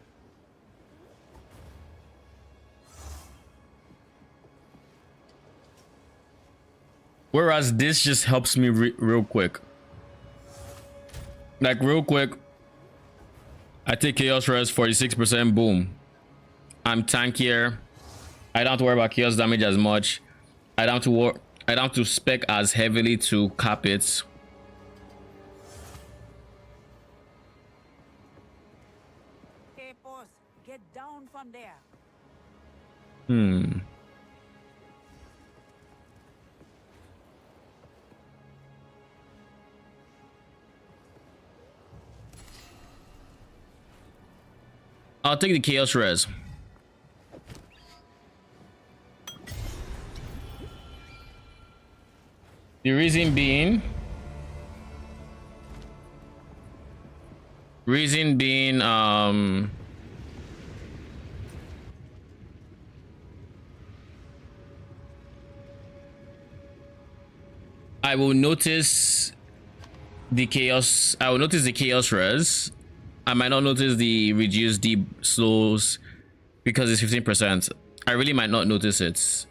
Whereas this just helps me real quick. Like real quick, I take Chaos Res 46%, boom. I'm tankier. I don't have to worry about chaos damage as much. I don't have to spec as heavily to cap it. Hey, boss, get down from there. I'll take the Chaos Res. The reason being, I will notice the chaos. I will notice the chaos res. I might not notice the reduced deep slows because it's 15%. I really might not notice it.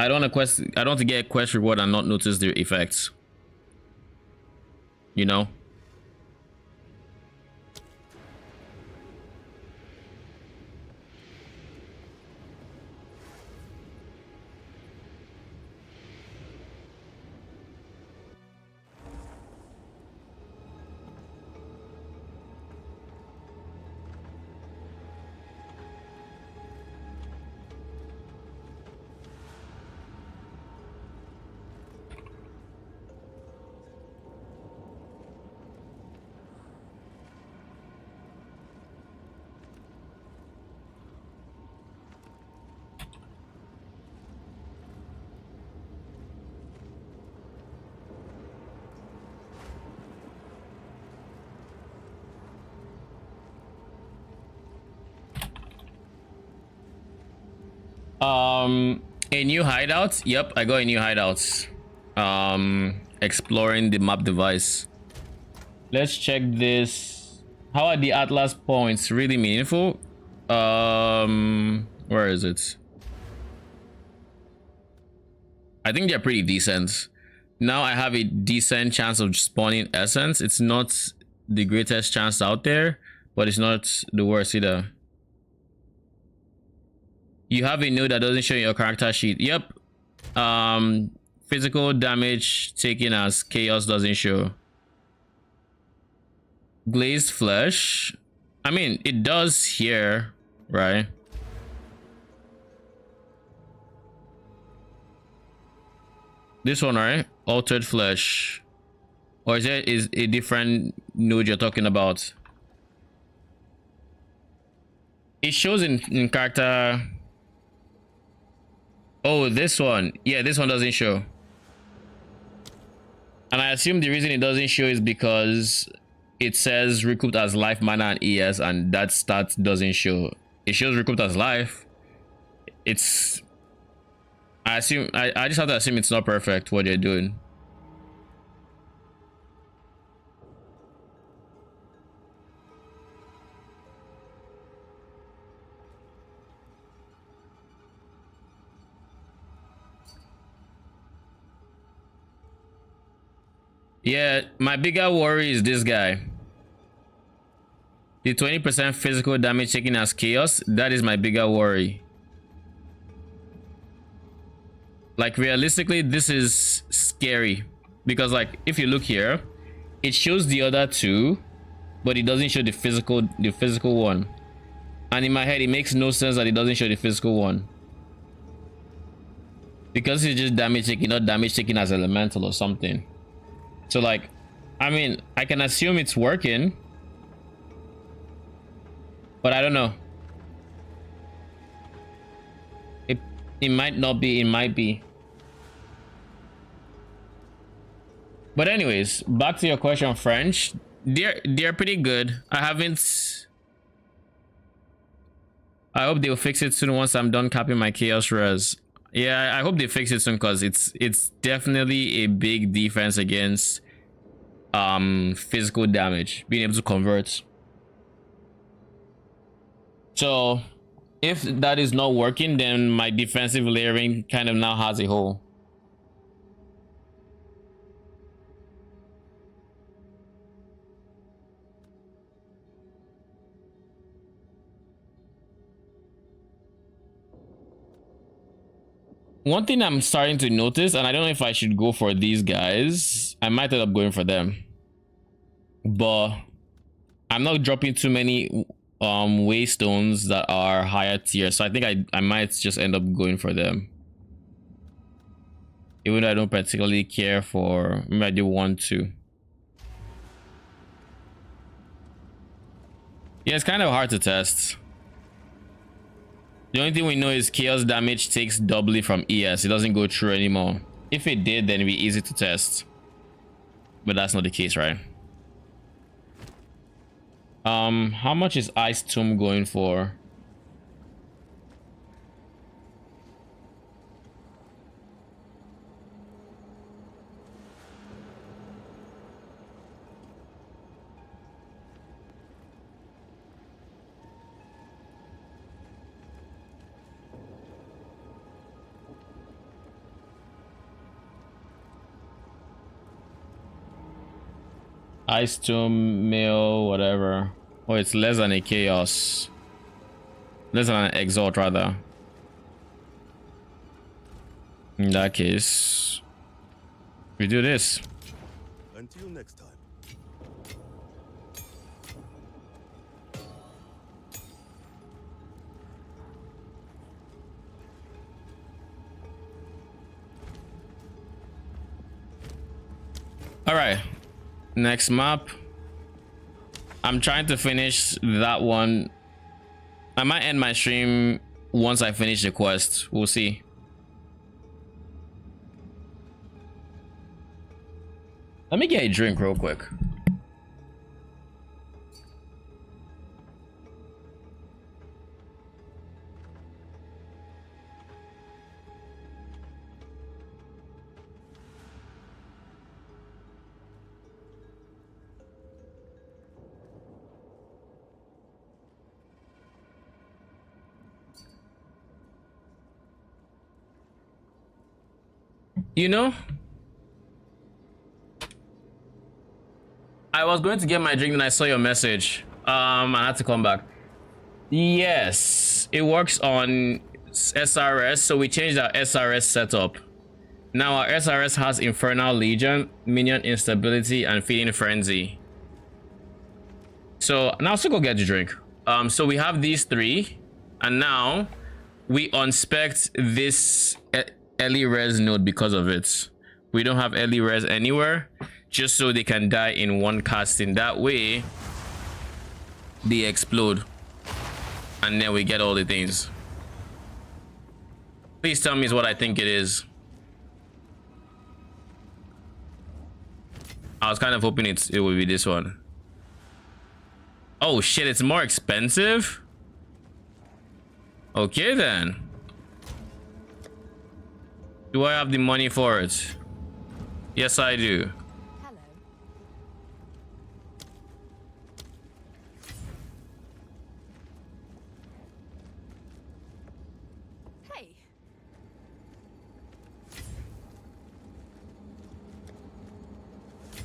I don't want to get a quest reward and not notice the effects. You know? A new hideout. Yep, I got a new hideout. Exploring the map device. Let's check this. How are the Atlas points? Really meaningful? Where is it? I think they're pretty decent. Now I have a decent chance of spawning essence. It's not the greatest chance out there, but it's not the worst either. You have a node that doesn't show your character sheet. Yep. Physical damage taken as chaos doesn't show. Glazed flesh. I mean, it does here, right? This one, right? Altered flesh. Or is there a different node you're talking about? It shows in character. Oh, this one. Yeah, this one doesn't show. And I assume the reason it doesn't show is because it says recouped as life, mana, and ES, and that stat doesn't show. It shows recouped as life. It's... I just have to assume it's not perfect what you're doing. Yeah, my bigger worry is this guy. The 20% physical damage taken as chaos, that is my bigger worry. Like realistically, this is scary because like if you look here, it shows the other two, but it doesn't show the physical one. And in my head, it makes no sense that it doesn't show the physical one. because he's just damage taking, not damage taking as elemental or something. So like, I mean, I can assume it's working, but I don't know. It might not be, it might be. But anyways, back to your question, French. They're pretty good. I hope they'll fix it soon once I'm done capping my chaos res. Yeah, I hope they fix it soon, because it's definitely a big defense against physical damage, being able to convert. So if that is not working, then my defensive layering kind of now has a hole. One thing I'm starting to notice, and I don't know if I should go for these guys, I might end up going for them, but I'm not dropping too many waystones that are higher tier, so I think I might just end up going for them, even though I don't particularly care for, maybe I do want to. Yeah, it's kind of hard to test. The only thing we know is chaos damage takes doubly from ES. It doesn't go through anymore. If it did, then it'd be easy to test, but that's not the case, right? How much is Ice Tomb going for? Ice Tomb, Mail, whatever. Oh, it's less than a chaos. Less than an exalt, rather. In that case, we do this. Until next time. All right. Next map. I'm trying to finish that one. I might end my stream once I finish the quest. We'll see. Let me get a drink real quick. You know, I was going to get my drink and I saw your message. I had to come back. Yes, it works on SRS, so we changed our SRS setup. Now our SRS has Infernal Legion, Minion Instability, and Feeding Frenzy. So now still go get your drink. So we have these three, and now we unspect this early res node because of it. We don't have early res anywhere, just so they can die in one casting. That way they explode and then we get all the things. Please tell me is what I think it is. I was kind of hoping it would be this one. Oh shit, it's more expensive. Okay then. Do I have the money for it? Yes, I do. Hello. Hey.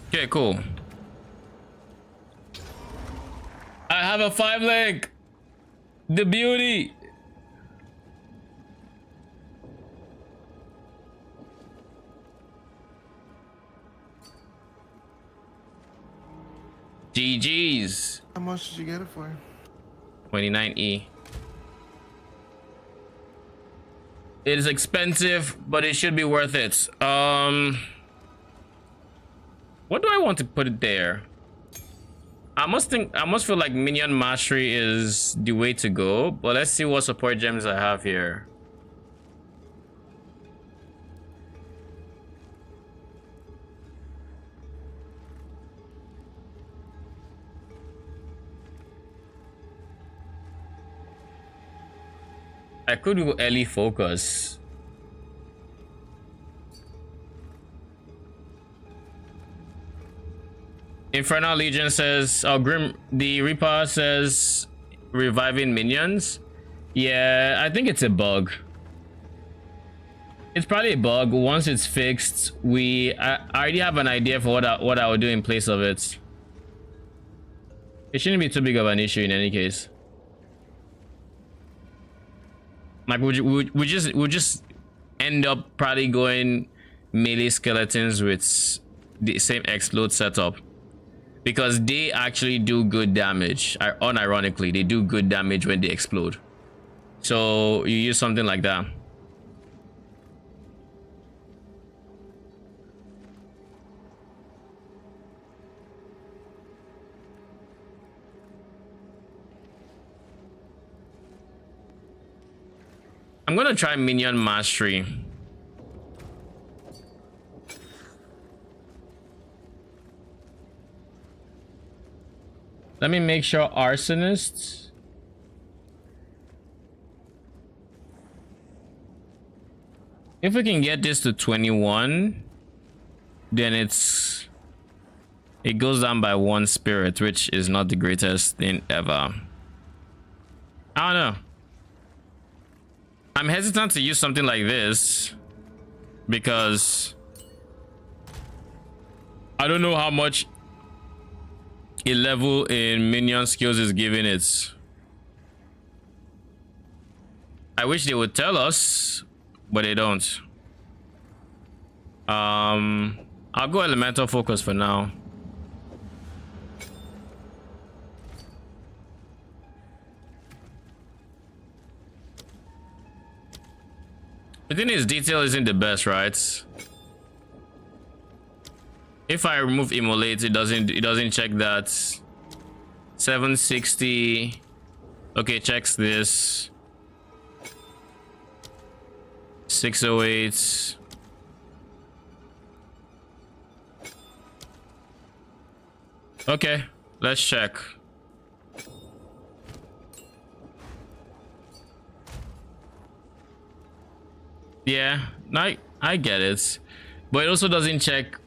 Okay, cool. I have a 5-link. The beauty. GG's. How much did you get it for? 29E. It is expensive, but it should be worth it. What do I want to put it there? I must feel like Minion Mastery is the way to go, but let's see what support gems I have here. I could do early focus. Infernal Legion says, oh, Grim, the Reaper says reviving minions. Yeah, I think it's a bug. It's probably a bug. Once it's fixed, I already have an idea for what I would do in place of it. It shouldn't be too big of an issue in any case. Like we just end up probably going melee skeletons with the same explode setup, because they actually do good damage. Unironically, they do good damage when they explode. So you use something like that. I'm gonna try Minion Mastery. Let me make sure Arsonist. If we can get this to 21, then it goes down by 1 spirit, which is not the greatest thing ever. I don't know. I'm hesitant to use something like this because I don't know how much a level in minion skills is giving it. I wish they would tell us, but they don't. I'll go elemental focus for now. The thing is, detail isn't the best, right? If I remove immolate, it doesn't check that. 760. Okay, checks this. 608. Okay, let's check. Yeah, I get it, but it also doesn't check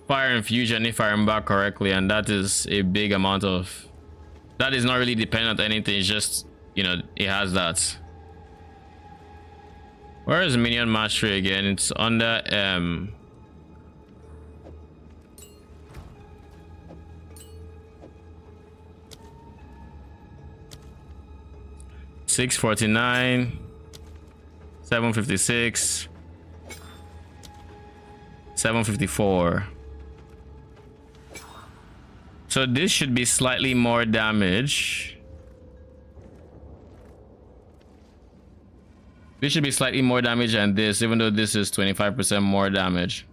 fire infusion if I remember correctly, and that is a big amount of. That is not really dependent on anything. It's just, you know, it has that. Where is Minion Mastery again? It's under 649. 756. 754. So this should be slightly more damage. This should be slightly more damage than this, even though this is 25% more damage.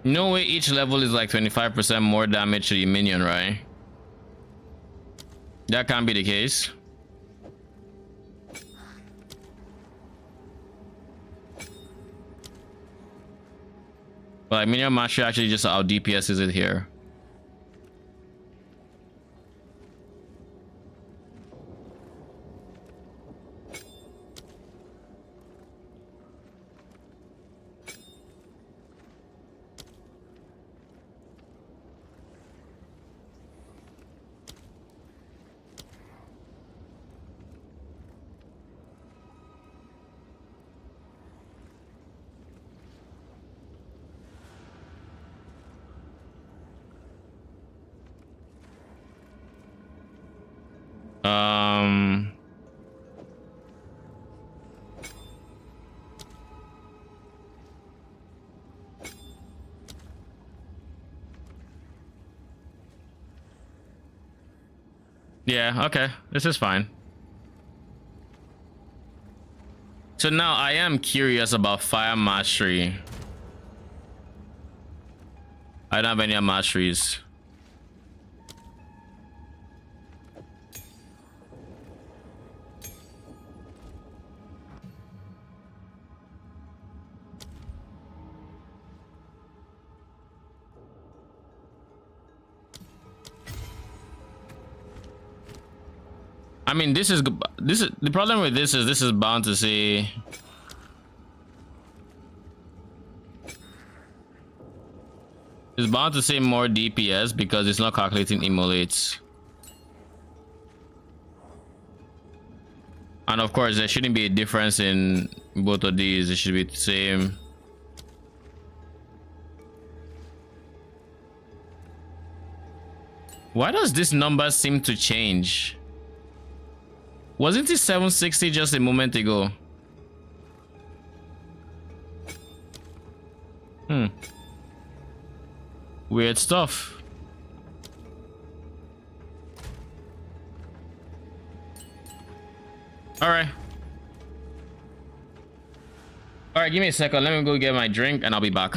No way each level is like 25% more damage to the minion, right? That can't be the case. But like, Minion Mastery actually just out DPS is it here. Yeah, okay. This is fine. So now I am curious about fire mastery. I don't have any masteries. I mean, this is the problem with this is bound to say it's bound to say more DPS because it's not calculating immolates. And of course, there shouldn't be a difference in both of these. It should be the same. Why does this number seem to change? Wasn't it 760 just a moment ago? Weird stuff. All right, give me a second. Let me go get my drink and I'll be back.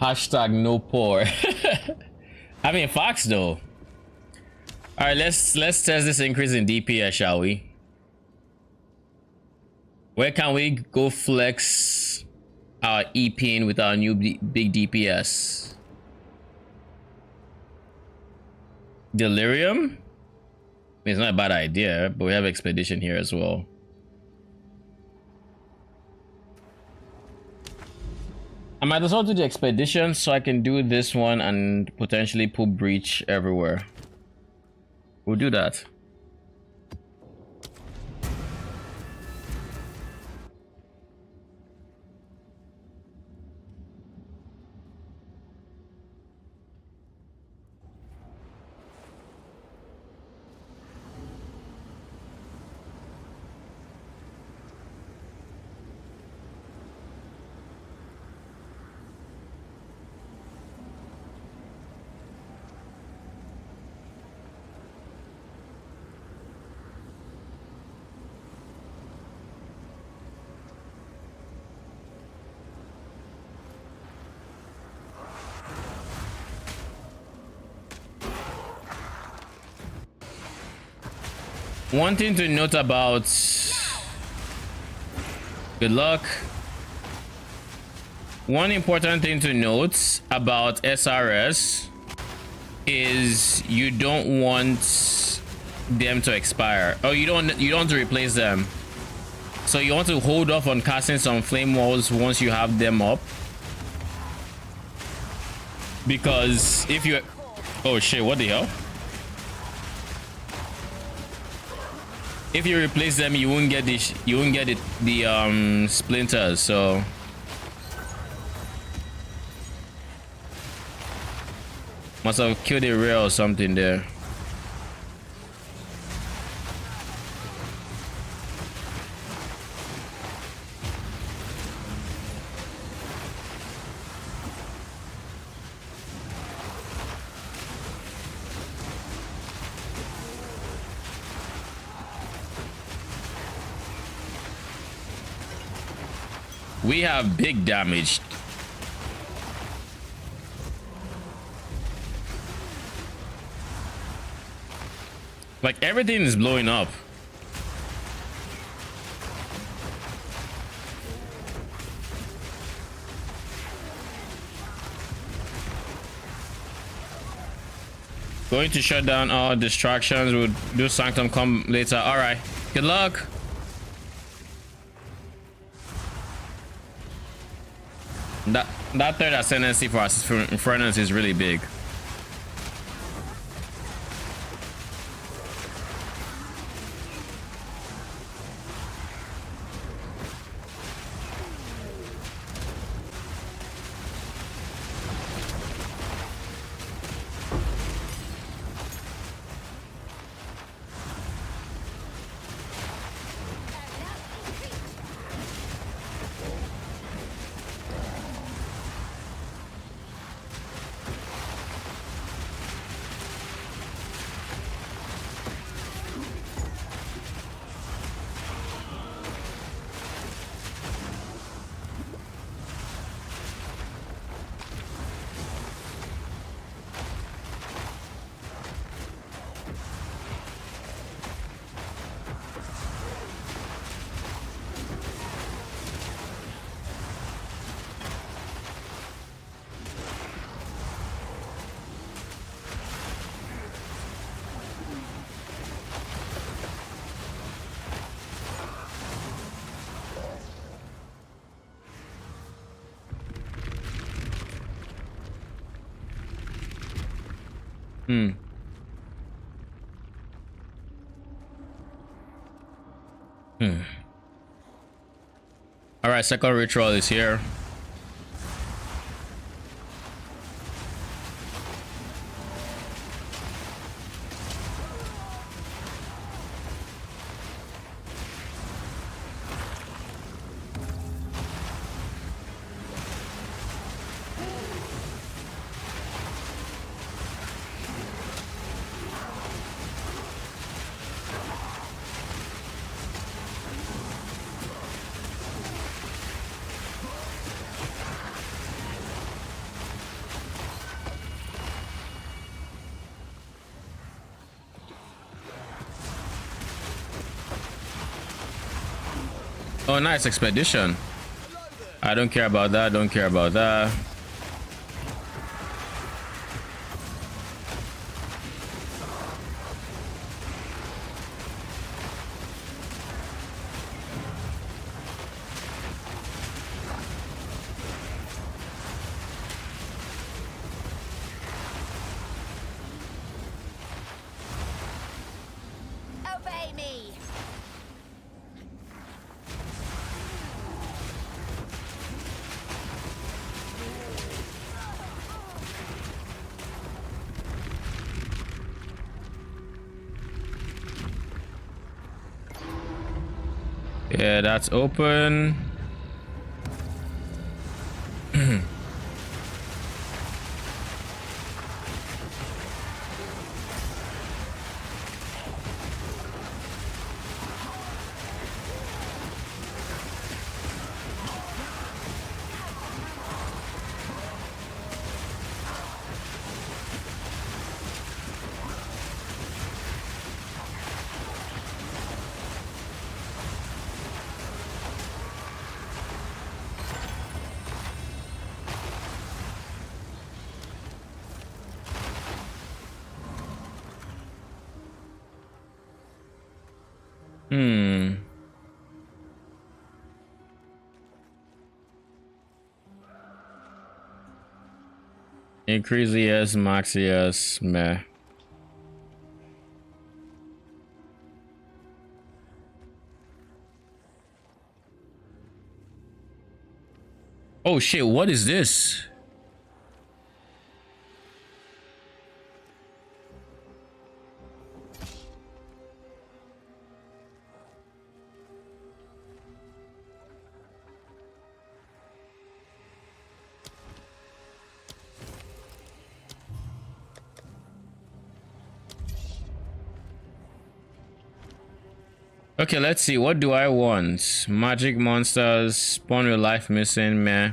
Hashtag no poor. I mean, Fox though. All right, let's test this increase in DPS, shall we? Where can we go flex our EP in with our new big DPS? Delirium? I mean, it's not a bad idea, but we have Expedition here as well. I might as well do the Expedition so I can do this one and potentially put Breach everywhere. We'll do that. One thing to note about, good luck. One important thing to note about SRS is you don't want them to expire. Oh, you don't want to replace them. So you want to hold off on casting some flame walls once you have them up. Because if you, oh shit, what the hell? If you replace them, you won't get the splinters. So must have killed a rare or something there. We have big damage. Like everything is blowing up. Going to shut down all distractions. We'll do Sanctum come later. All right. Good luck. That third ascendancy for us for Infernalist is really big. All right, second ritual is here. Oh, nice expedition. I don't care about that. Don't care about that. Obey me. Yeah, that's open. Increase ES, max ES, meh. Oh shit, what is this? Okay, let's see. What do I want? Magic monsters, spawn with life missing, meh.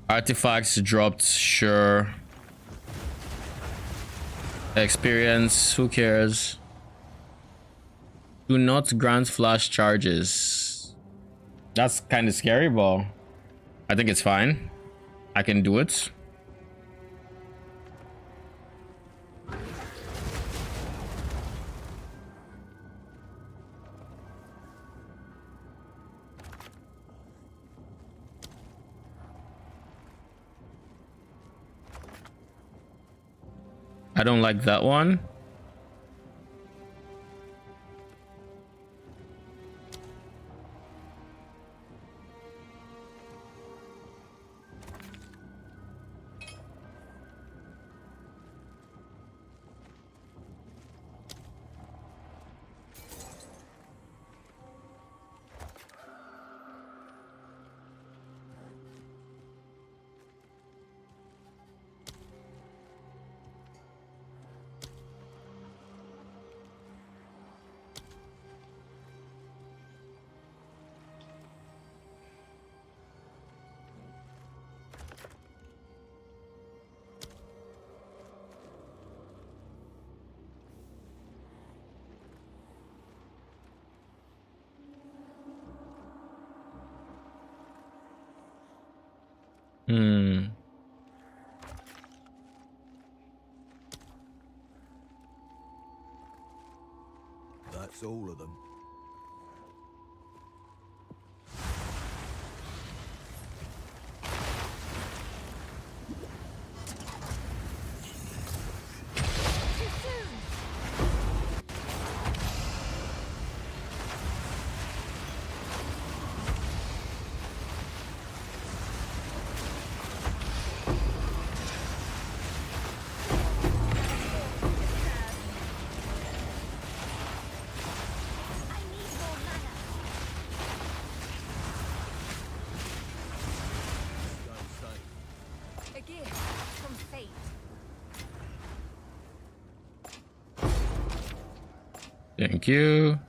Artifacts dropped, sure. Experience, who cares? Do not grant flash charges. That's kind of scary, but I think it's fine. I can do it. I don't like that one. That's all of them. Thank you.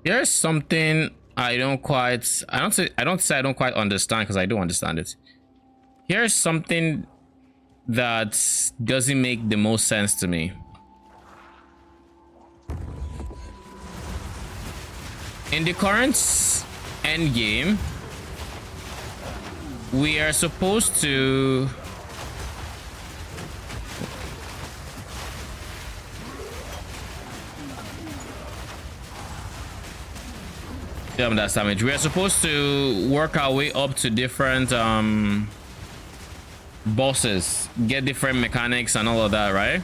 Here's something I don't say I don't quite understand, because I do understand it. Here's something that doesn't make the most sense to me. In the current end game, we are supposed to that's damage. We are supposed to work our way up to different bosses, get different mechanics and all of that, right?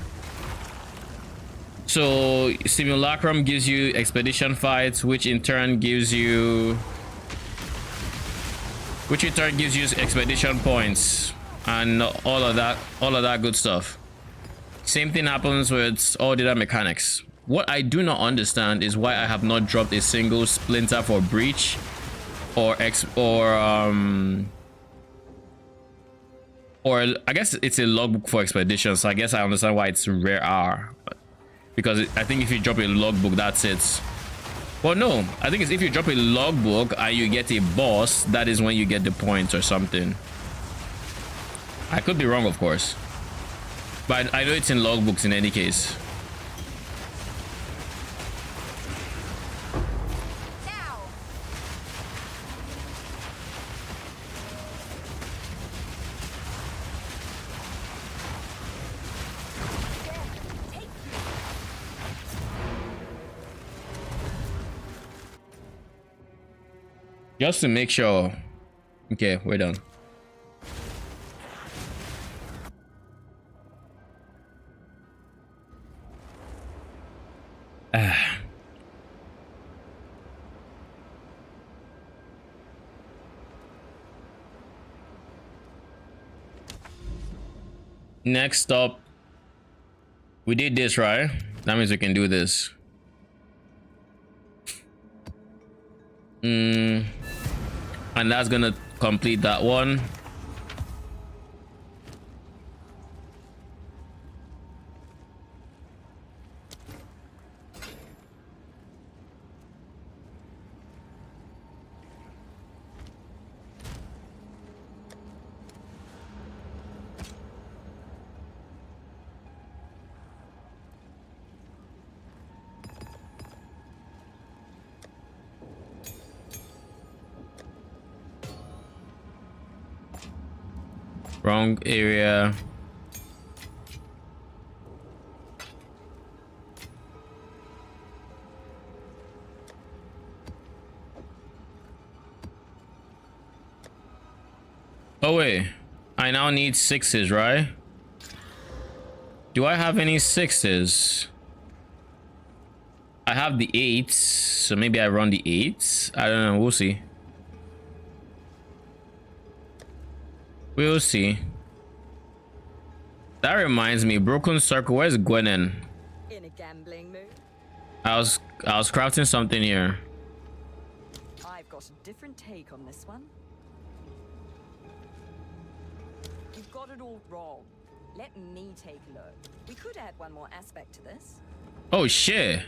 So Simulacrum gives you expedition fights, which in turn gives you expedition points and all of that good stuff. Same thing happens with all the other mechanics. What I do not understand is why I have not dropped a single splinter for breach or I guess it's a logbook for expedition, so I guess I understand why it's rare R. Because I think if you drop a logbook, that's it. Well, no, I think it's if you drop a logbook and you get a boss, that is when you get the points or something. I could be wrong, of course, but I know it's in logbooks in any case. Just to make sure. Okay, we're done. Next up, we did this, right? That means we can do this. And that's gonna complete that one. Wrong area. Oh wait, I now need 6s, right? Do I have any 6s? I have the 8s, so maybe I run the 8s. I don't know, we'll see. We'll see. That reminds me, Broken Circle, where's Gwenin? In a gambling mood? I was crafting something here. I've got a different take on this one. You've got it all wrong. Let me take a look. We could add one more aspect to this. Oh shit.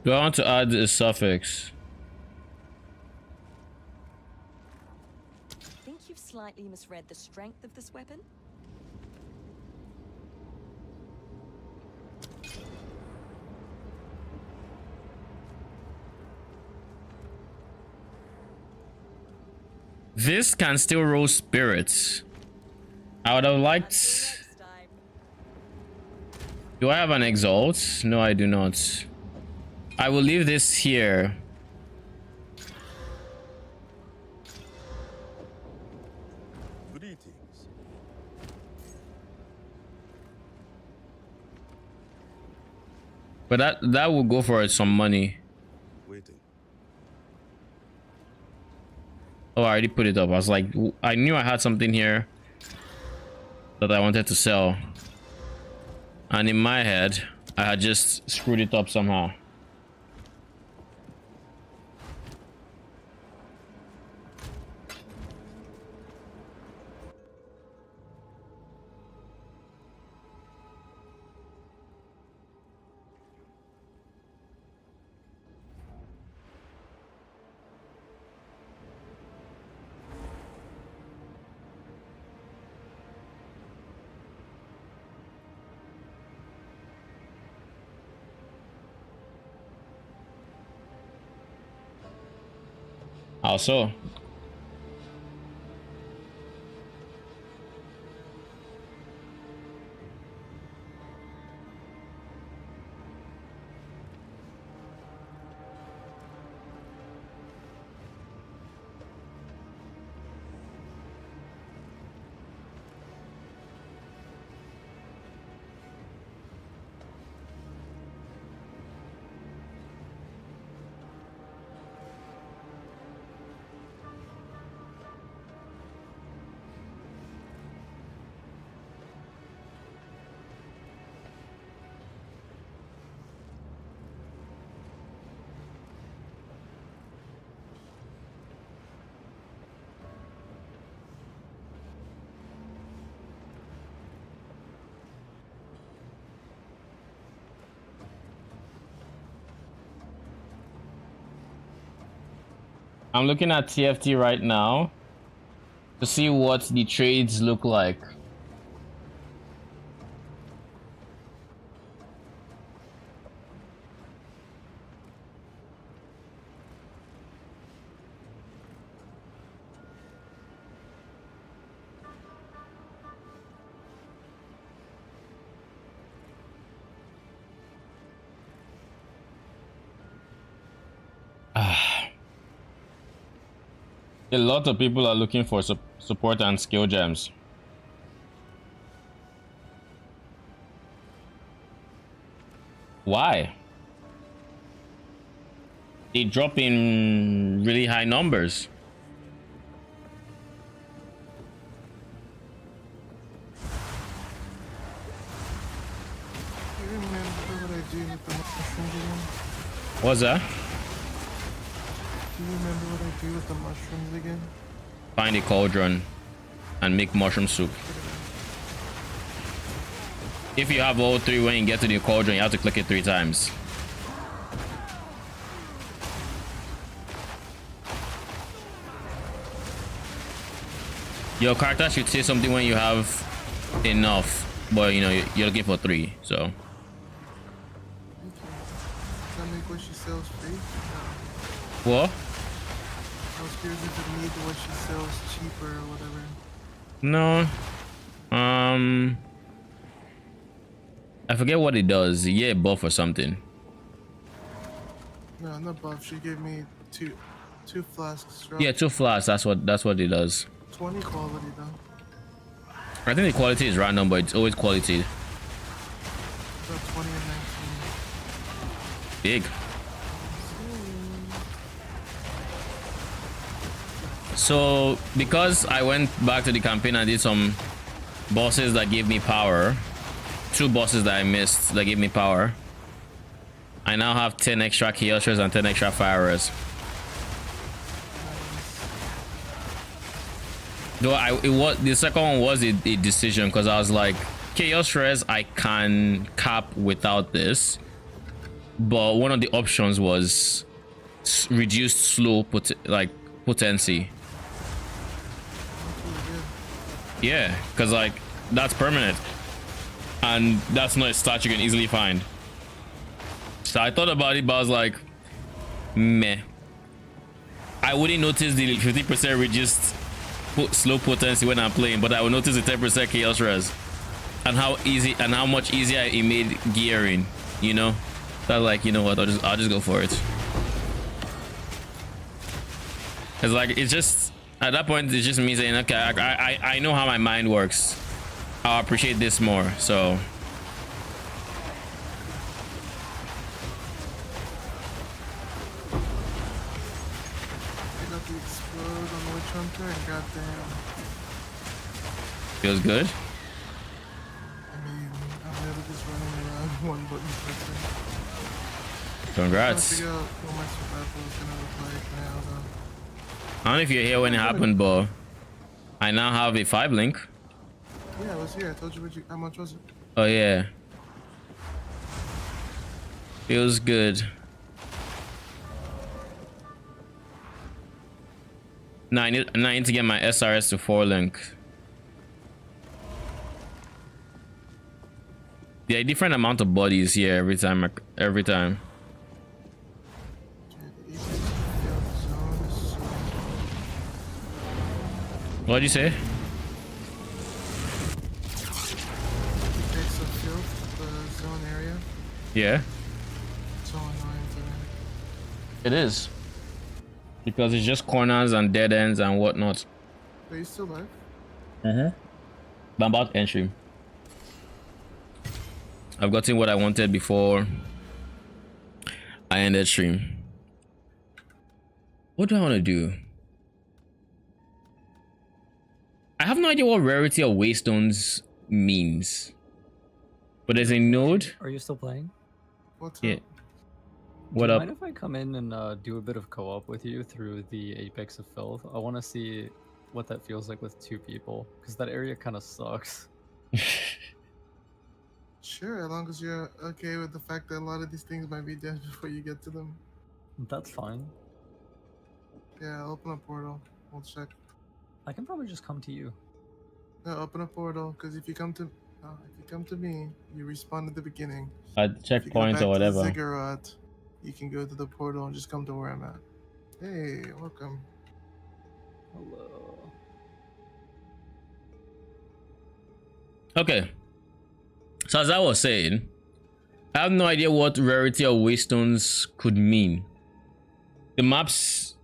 Do I want to add a suffix? Think you've slightly misread the strength of this weapon? This can still roll spirits. I would have liked... Do I have an exalt? No, I do not. I will leave this here. Greetings. But that will go for some money. Waiting. Oh, I already put it up. I was like, I knew I had something here that I wanted to sell. And in my head, I had just screwed it up somehow. Also, I'm looking at TFT right now to see what the trades look like. A lot of people are looking for support and skill gems. Why? They drop in really high numbers. You remember what I do with the mushrooms again? What's that? Do you remember what I do with the mushrooms again? Find a cauldron and make mushroom soup. If you have all three, when you get to the cauldron, you have to click it 3 times. Your character should say something when you have enough, but you know you're looking for 3, so. Does that make what she sells free? What? I was curious if it made what she sells cheaper or whatever. No. I forget what it does. Yeah, buff or something. No, not buff. She gave me two flasks. Yeah, 2 flasks. That's what it does. 20 quality though. I think the quality is random, but it's always quality. About 20 and 19. Big. So because I went back to the campaign and did some bosses that gave me power, 2 bosses that I missed that gave me power, I now have 10 extra chaos shards and 10 extra fire rays. Though the second one was a decision, because I was like, chaos shards I can cap without this, but one of the options was reduced slow potency. Yeah, because like that's permanent, and that's not a stat you can easily find. So I thought about it, but I was like, meh. I wouldn't notice the 50% reduced slow potency when I'm playing, but I would notice the 10% chaos res, and how much easier it made gearing. You know, so I was like, you know what? I'll just go for it. It's like, it's just at that point it's just me saying, okay, I know how my mind works. I'll appreciate this more. So feels good. I mean, I'm never just running around one button pressing. Congrats. I figure out what my survival is gonna look like now though. I don't know if you're here when it happened, but I now have a 5 link. Yeah, I was here. I told you how much was it? Oh yeah. Feels good. Now I need to get my SRS to 4 link. Yeah, different amount of bodies here every time. What'd you say? Yeah. So annoying to me. It is. Because it's just corners and dead ends and whatnot. Are you still live? Mm-hmm. But I'm about entry. I've gotten what I wanted before I ended stream. What do I want to do? I have no idea what rarity of waystones means. But there's a node. Are you still playing? What's yeah. up? What do you up? mind if I come in and do a bit of co-op with you through the Apex of Filth? I want to see what that feels like with 2 people, because that area kind of sucks. Sure, as long as you're okay with the fact that a lot of these things might be dead before you get to them. That's fine. Yeah, I'll open a portal. We'll check. I can probably just come to you. No, open a portal, because if you come to me, you respawn at the beginning. At checkpoints or whatever. Ziggurat, you can go to the portal and just come to where I'm at. Hey, welcome. Hello. Okay. So as I was saying, I have no idea what rarity of waystones could mean. The maps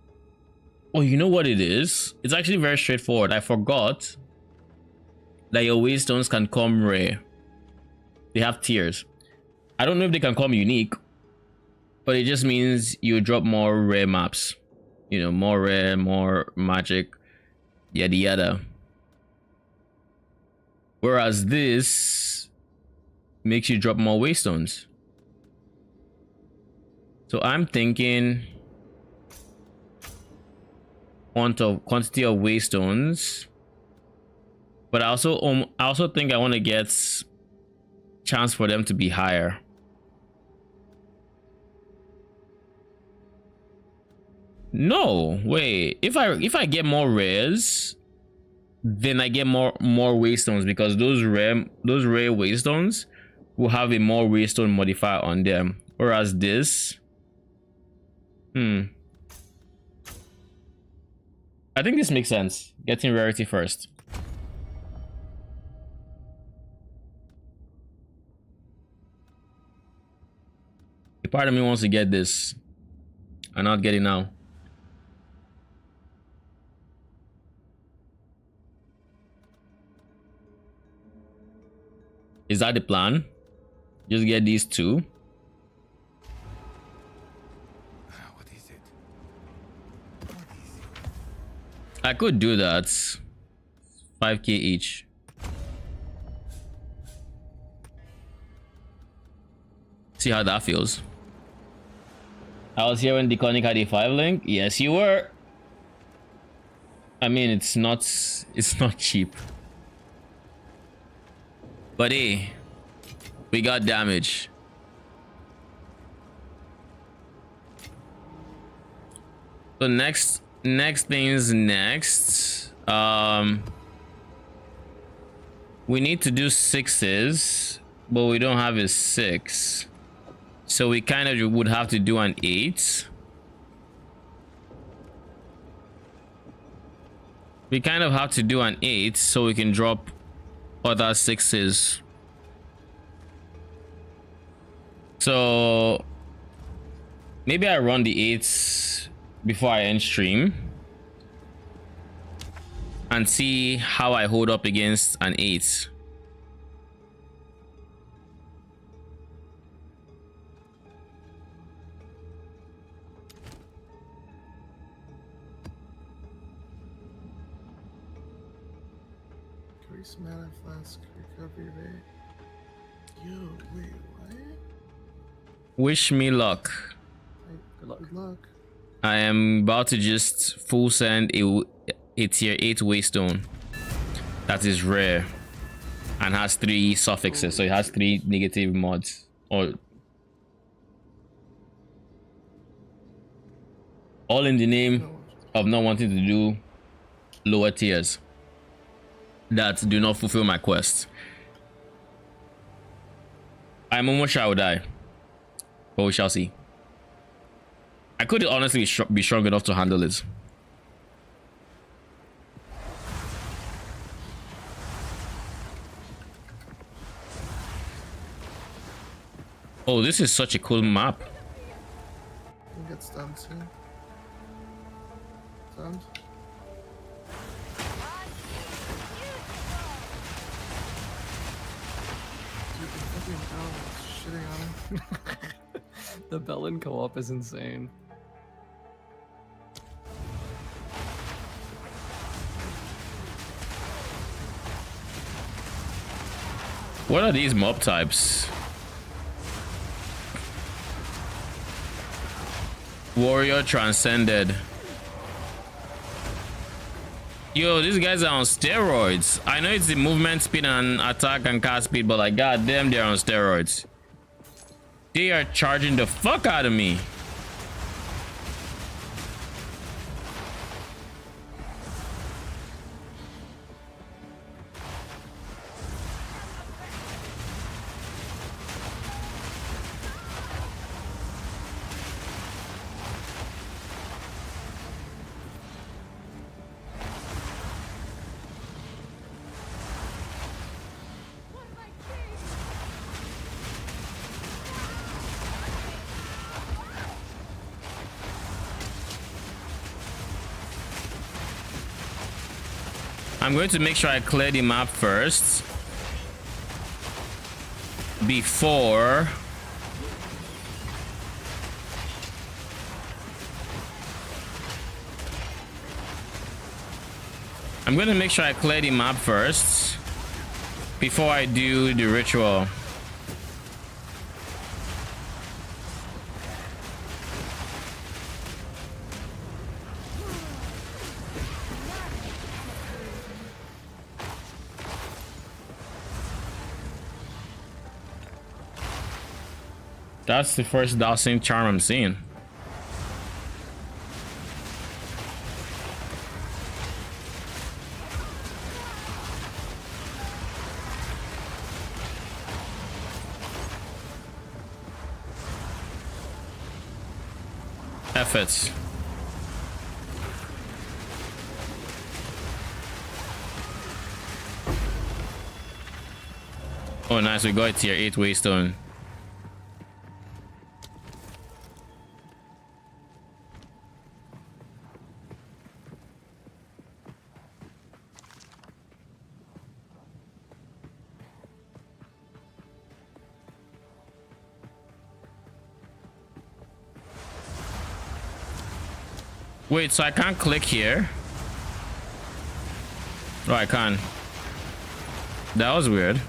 Oh, you know what it is? It's actually very straightforward. I forgot that your waystones can come rare. They have tiers. I don't know if they can come unique, but it just means you drop more rare maps. You know, more rare, more magic, yada yada. Whereas this makes you drop more waystones. So I'm thinking quantity of waystones, but I also think I want to get chance for them to be higher. No, wait. If I get more rares, then I get more waystones, because those rare waystones will have a more waystone modifier on them. Whereas this, I think this makes sense. Getting rarity first. A part of me wants to get this and not get it now. Is that the plan? Just get these two. What is it? I could do that. 5k each. See how that feels. I was here when Deconic had a 5 link. Yes, you were. I mean, it's not cheap. But hey, we got damage. So next things next. We need to do 6s, but we don't have a 6. So we kind of would have to do an 8. We kind of have to do an 8 so we can drop other 6s. So maybe I run the 8s before I end stream and see how I hold up against an 8. Increase mana flask recovery rate. Yo, wait, what? Wish me luck. Good luck. Good luck. I am about to just full send a tier 8 waystone that is rare and has 3 suffixes, so it has 3 negative mods, or all in the name of not wanting to do lower tiers that do not fulfill my quest. I'm almost sure I will die, but we shall see. I could honestly be strong enough to handle it. Oh, this is such a cool map. You get stunned too. Stunned. Shitting on him. The Bellin co-op is insane. What are these mob types? Warrior transcended. Yo, these guys are on steroids. I know it's the movement speed and attack and cast speed, but like, goddamn, they're on steroids. They are charging the fuck out of me. I'm going to make sure I clear the map first before I'm going to make sure I clear the map first before I do the ritual. That's the first dousing charm I'm seeing. Efforts. Oh, nice. We got tier 8 waystone. Wait, so I can't click here? Oh, I can. That was weird.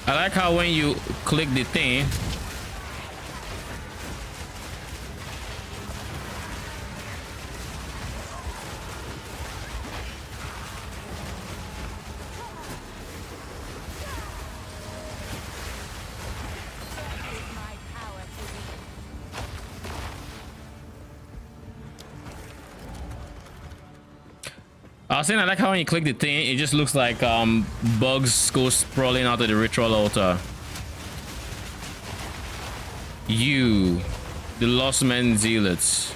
I like how when you click the thing, I was saying I like how when you click the thing, it just looks like bugs go sprawling out of the ritual altar. You, the Lost Men Zealots.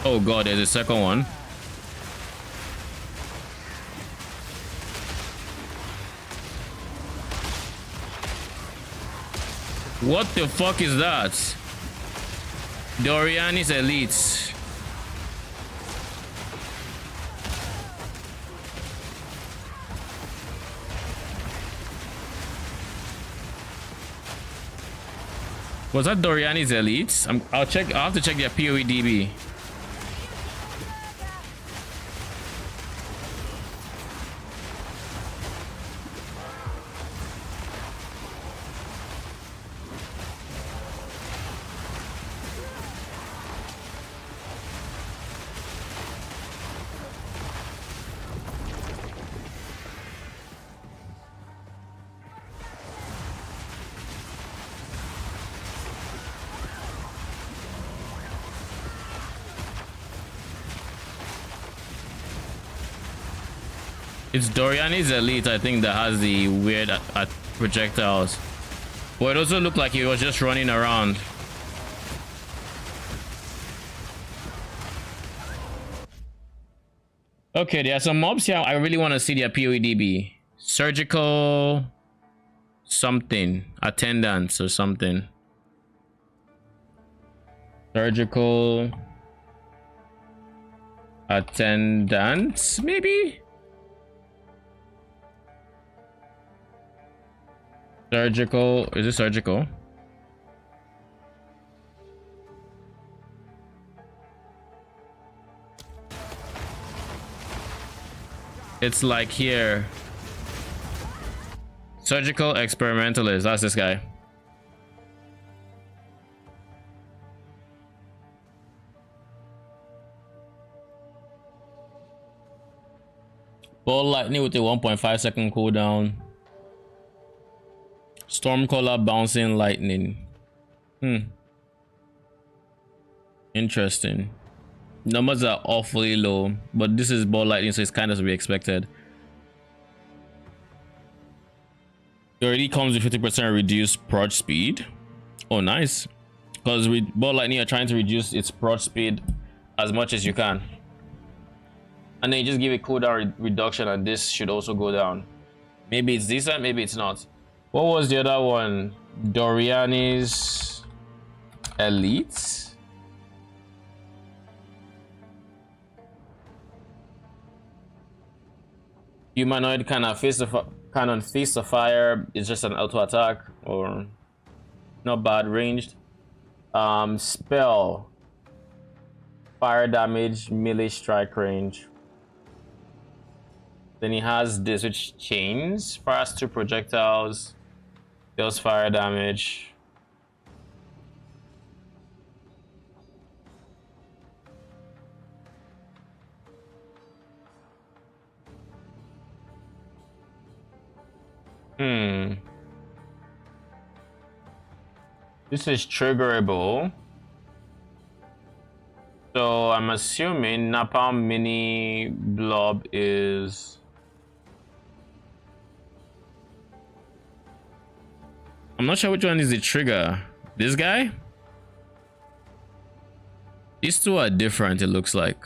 Oh god, there's a second one. What the fuck is that? Doriani's elites. Was that Doriani's elites? I'll check. I'll have to check their POEDB. It's Doriani's elite, I think, that has the weird projectiles. But it also looked like he was just running around. Okay, there are some mobs here. I really want to see their POEDB. Surgical something. Attendance or something. Surgical Attendant, maybe? Surgical, is it surgical? It's like here. Surgical experimentalist, that's this guy. Ball lightning with a 1.5 second cooldown. Stormcaller bouncing lightning. Interesting. Numbers are awfully low, but this is ball lightning, so it's kind of to be expected. It already comes with 50% reduced prod speed. Oh, nice. Because with ball lightning, you're trying to reduce its prod speed as much as you can. And then you just give a cooldown reduction, and this should also go down. Maybe it's decent, maybe it's not. What was the other one? Doriani's Elite? Humanoid cannon face the fire. It's just an auto attack, or not bad ranged. Spell, fire damage, melee strike range. Then he has this, which chains, fires 2 projectiles, deals fire damage. This is triggerable. So I'm assuming Napalm Mini Blob is... I'm not sure which one is the trigger. This guy? These two are different, it looks like.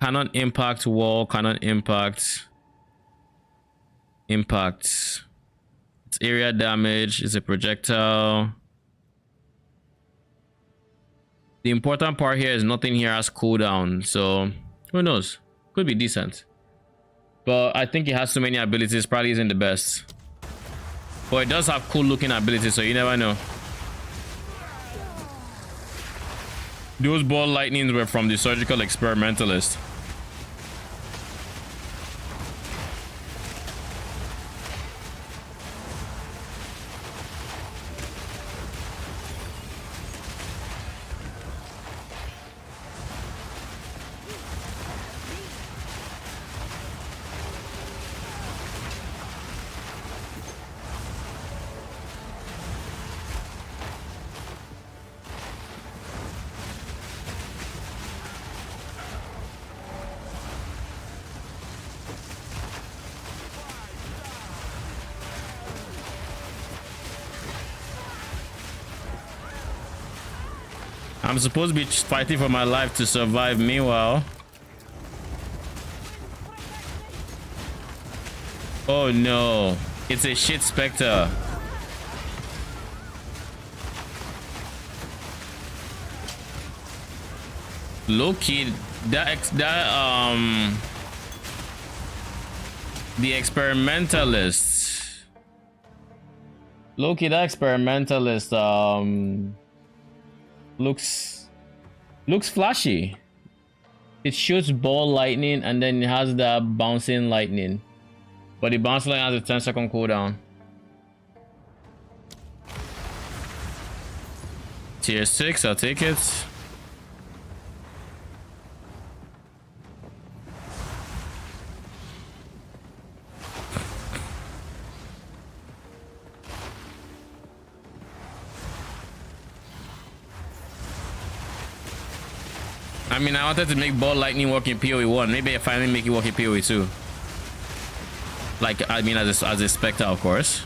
Cannot impact wall, cannot impact. Impacts. It's area damage, it's a projectile. The important part here is nothing here has cooldown, so who knows? Could be decent. But I think it has so many abilities, probably isn't the best. But it does have cool looking abilities, so you never know. Those ball lightnings were from the surgical experimentalist. I'm supposed to be fighting for my life to survive. Meanwhile, oh no, it's a shit specter. Low key, the experimentalist. Low key, that experimentalist looks flashy. It shoots ball lightning and then it has that bouncing lightning, but the bouncing lightning has a 10-second cooldown. Tier 6, I'll take it. I mean, I wanted to make ball lightning work in PoE 1. Maybe I finally make it work in PoE 2. Like, I mean, as a Spectre, of course.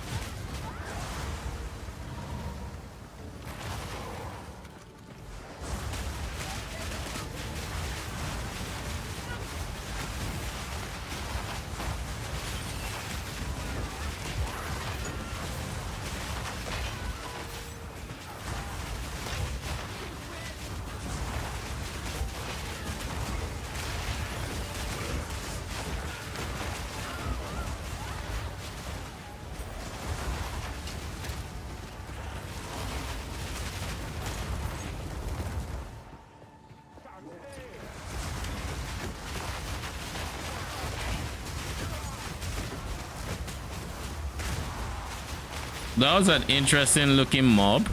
That was an interesting looking mob.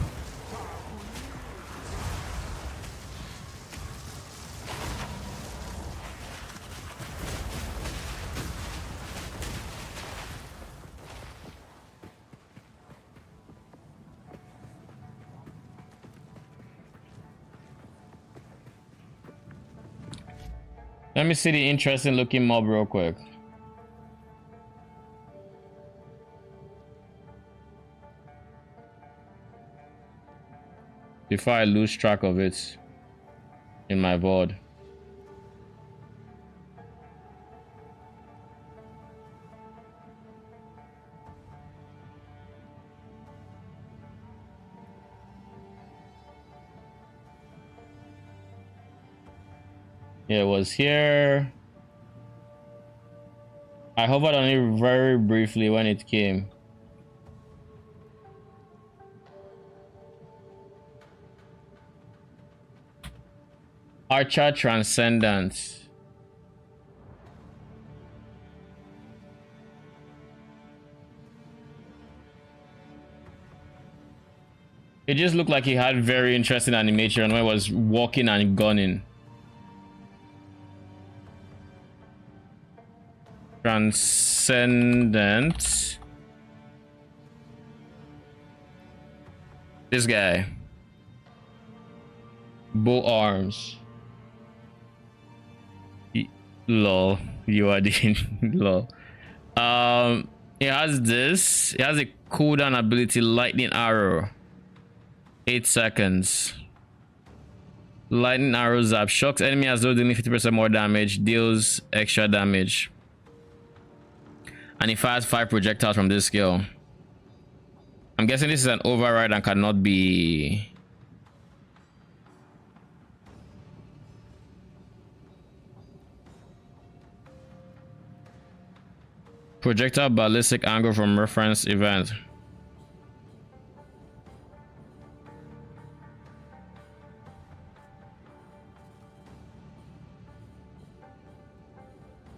Let me see the interesting looking mob real quick. Before I lose track of it in my board. Yeah, it was here. I hovered on it very briefly when it came. Archer Transcendence. It just looked like he had very interesting animation when he was walking and gunning. Transcendent. This guy. Bow arms. Lol. You are the lol. It has this. It has a cooldown ability, lightning arrow. 8 seconds. Lightning arrow zap shocks enemy as though dealing 50% more damage, deals extra damage. And it fires 5 projectiles from this skill. I'm guessing this is an override and cannot be. Projectile ballistic angle from reference event.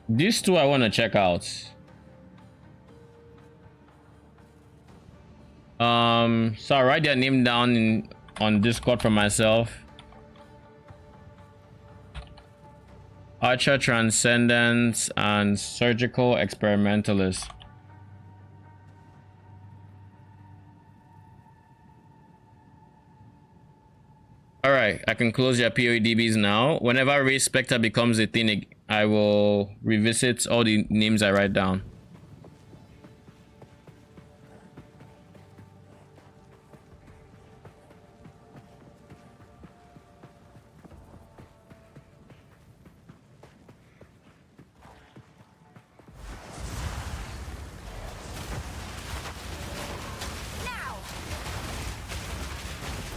These two I want to check out. So I'll write their name down on Discord for myself. Archer Transcendence and Surgical Experimentalist. Alright, I can close your POEDBs now. Whenever Race Spectre becomes a thing, I will revisit all the names I write down.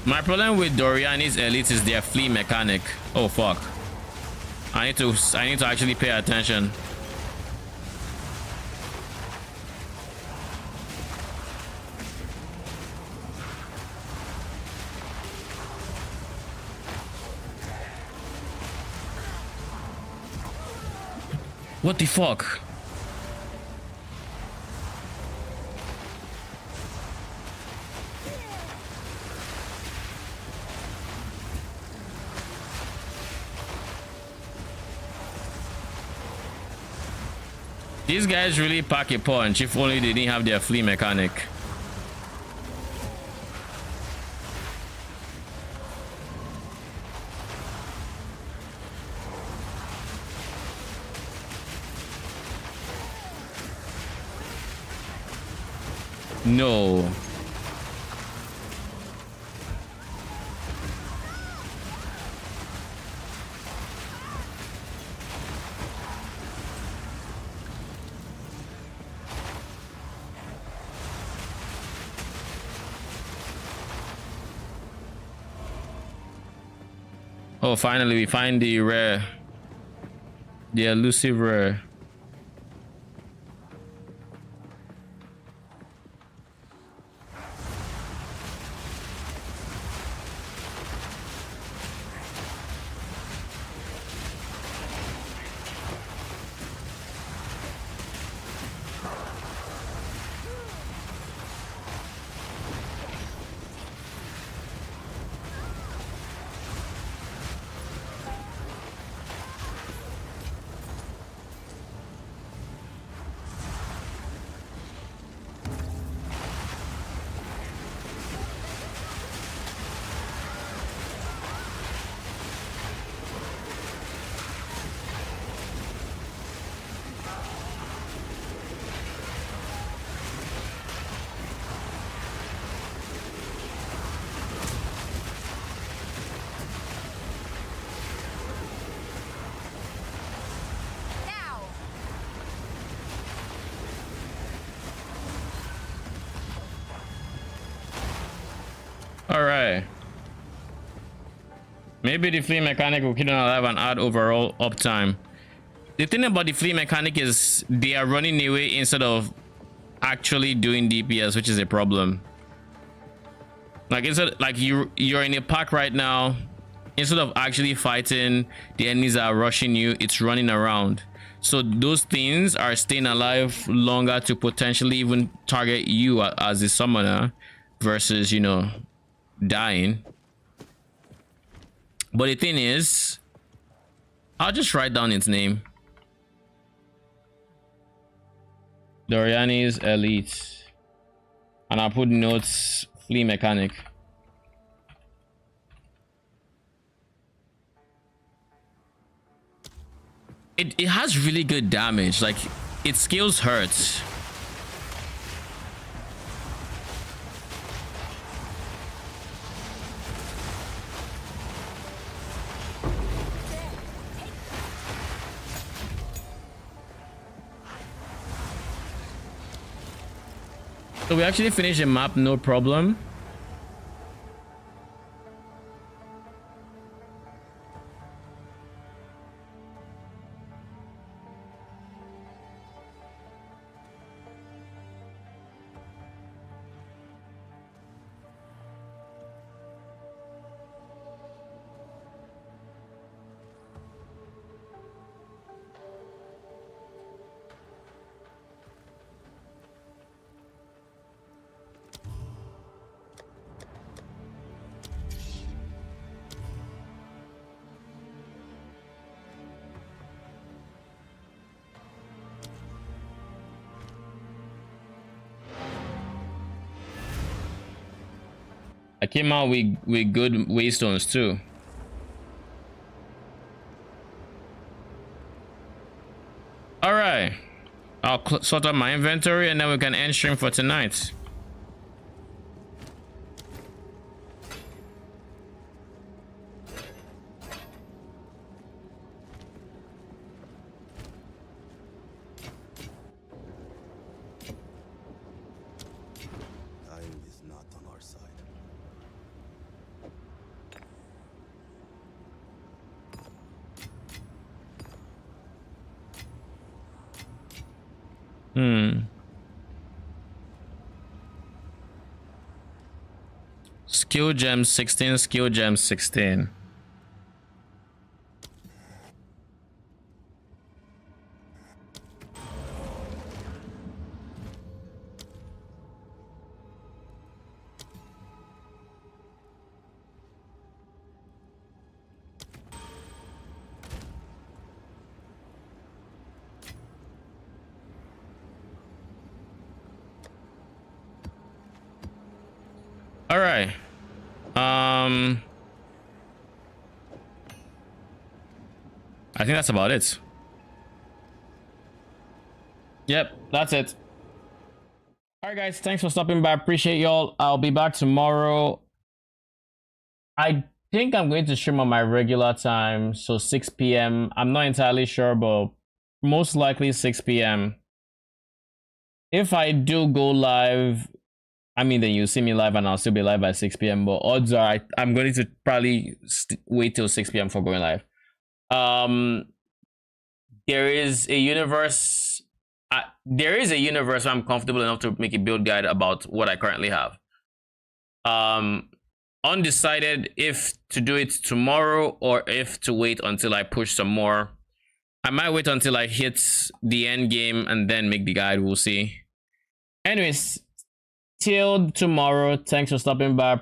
My problem with Doriani's elite is their flea mechanic. Oh fuck. I need to actually pay attention. What the fuck? These guys really pack a punch. If only they didn't have their flea mechanic. No. Oh, finally we find the rare, the elusive rare. right. Maybe the flea mechanic will keep them alive and add overall uptime. The thing about the flea mechanic is they are running away instead of actually doing DPS, which is a problem. Like instead, like you're in a pack right now, instead of actually fighting the enemies that are rushing you, it's running around. So those things are staying alive longer to potentially even target you as a summoner versus, you know, dying. But the thing is, I'll just write down its name. Doriani's Elite. And I'll put notes flea mechanic. It has really good damage. Like, its skills hurt. So we actually finished the map, no problem. I came out with good waystones too. All right, I'll sort out my inventory and then we can end stream for tonight. Time is not on our side. Skill gem 16, skill gem 16. All right. I think that's about it. Yep, that's it. All right, guys, thanks for stopping by. Appreciate y'all. I'll be back tomorrow. I think I'm going to stream on my regular time, so 6 p.m. I'm not entirely sure, but most likely 6 p.m. If I do go live, I mean, then you see me live and I'll still be live at 6 p.m. But odds are I'm going to probably wait till 6 p.m. for going live. There is a universe where I'm comfortable enough to make a build guide about what I currently have. Undecided if to do it tomorrow or if to wait until I push some more. I might wait until I hit the end game and then make the guide. We'll see. Anyways, till tomorrow, thanks for stopping by.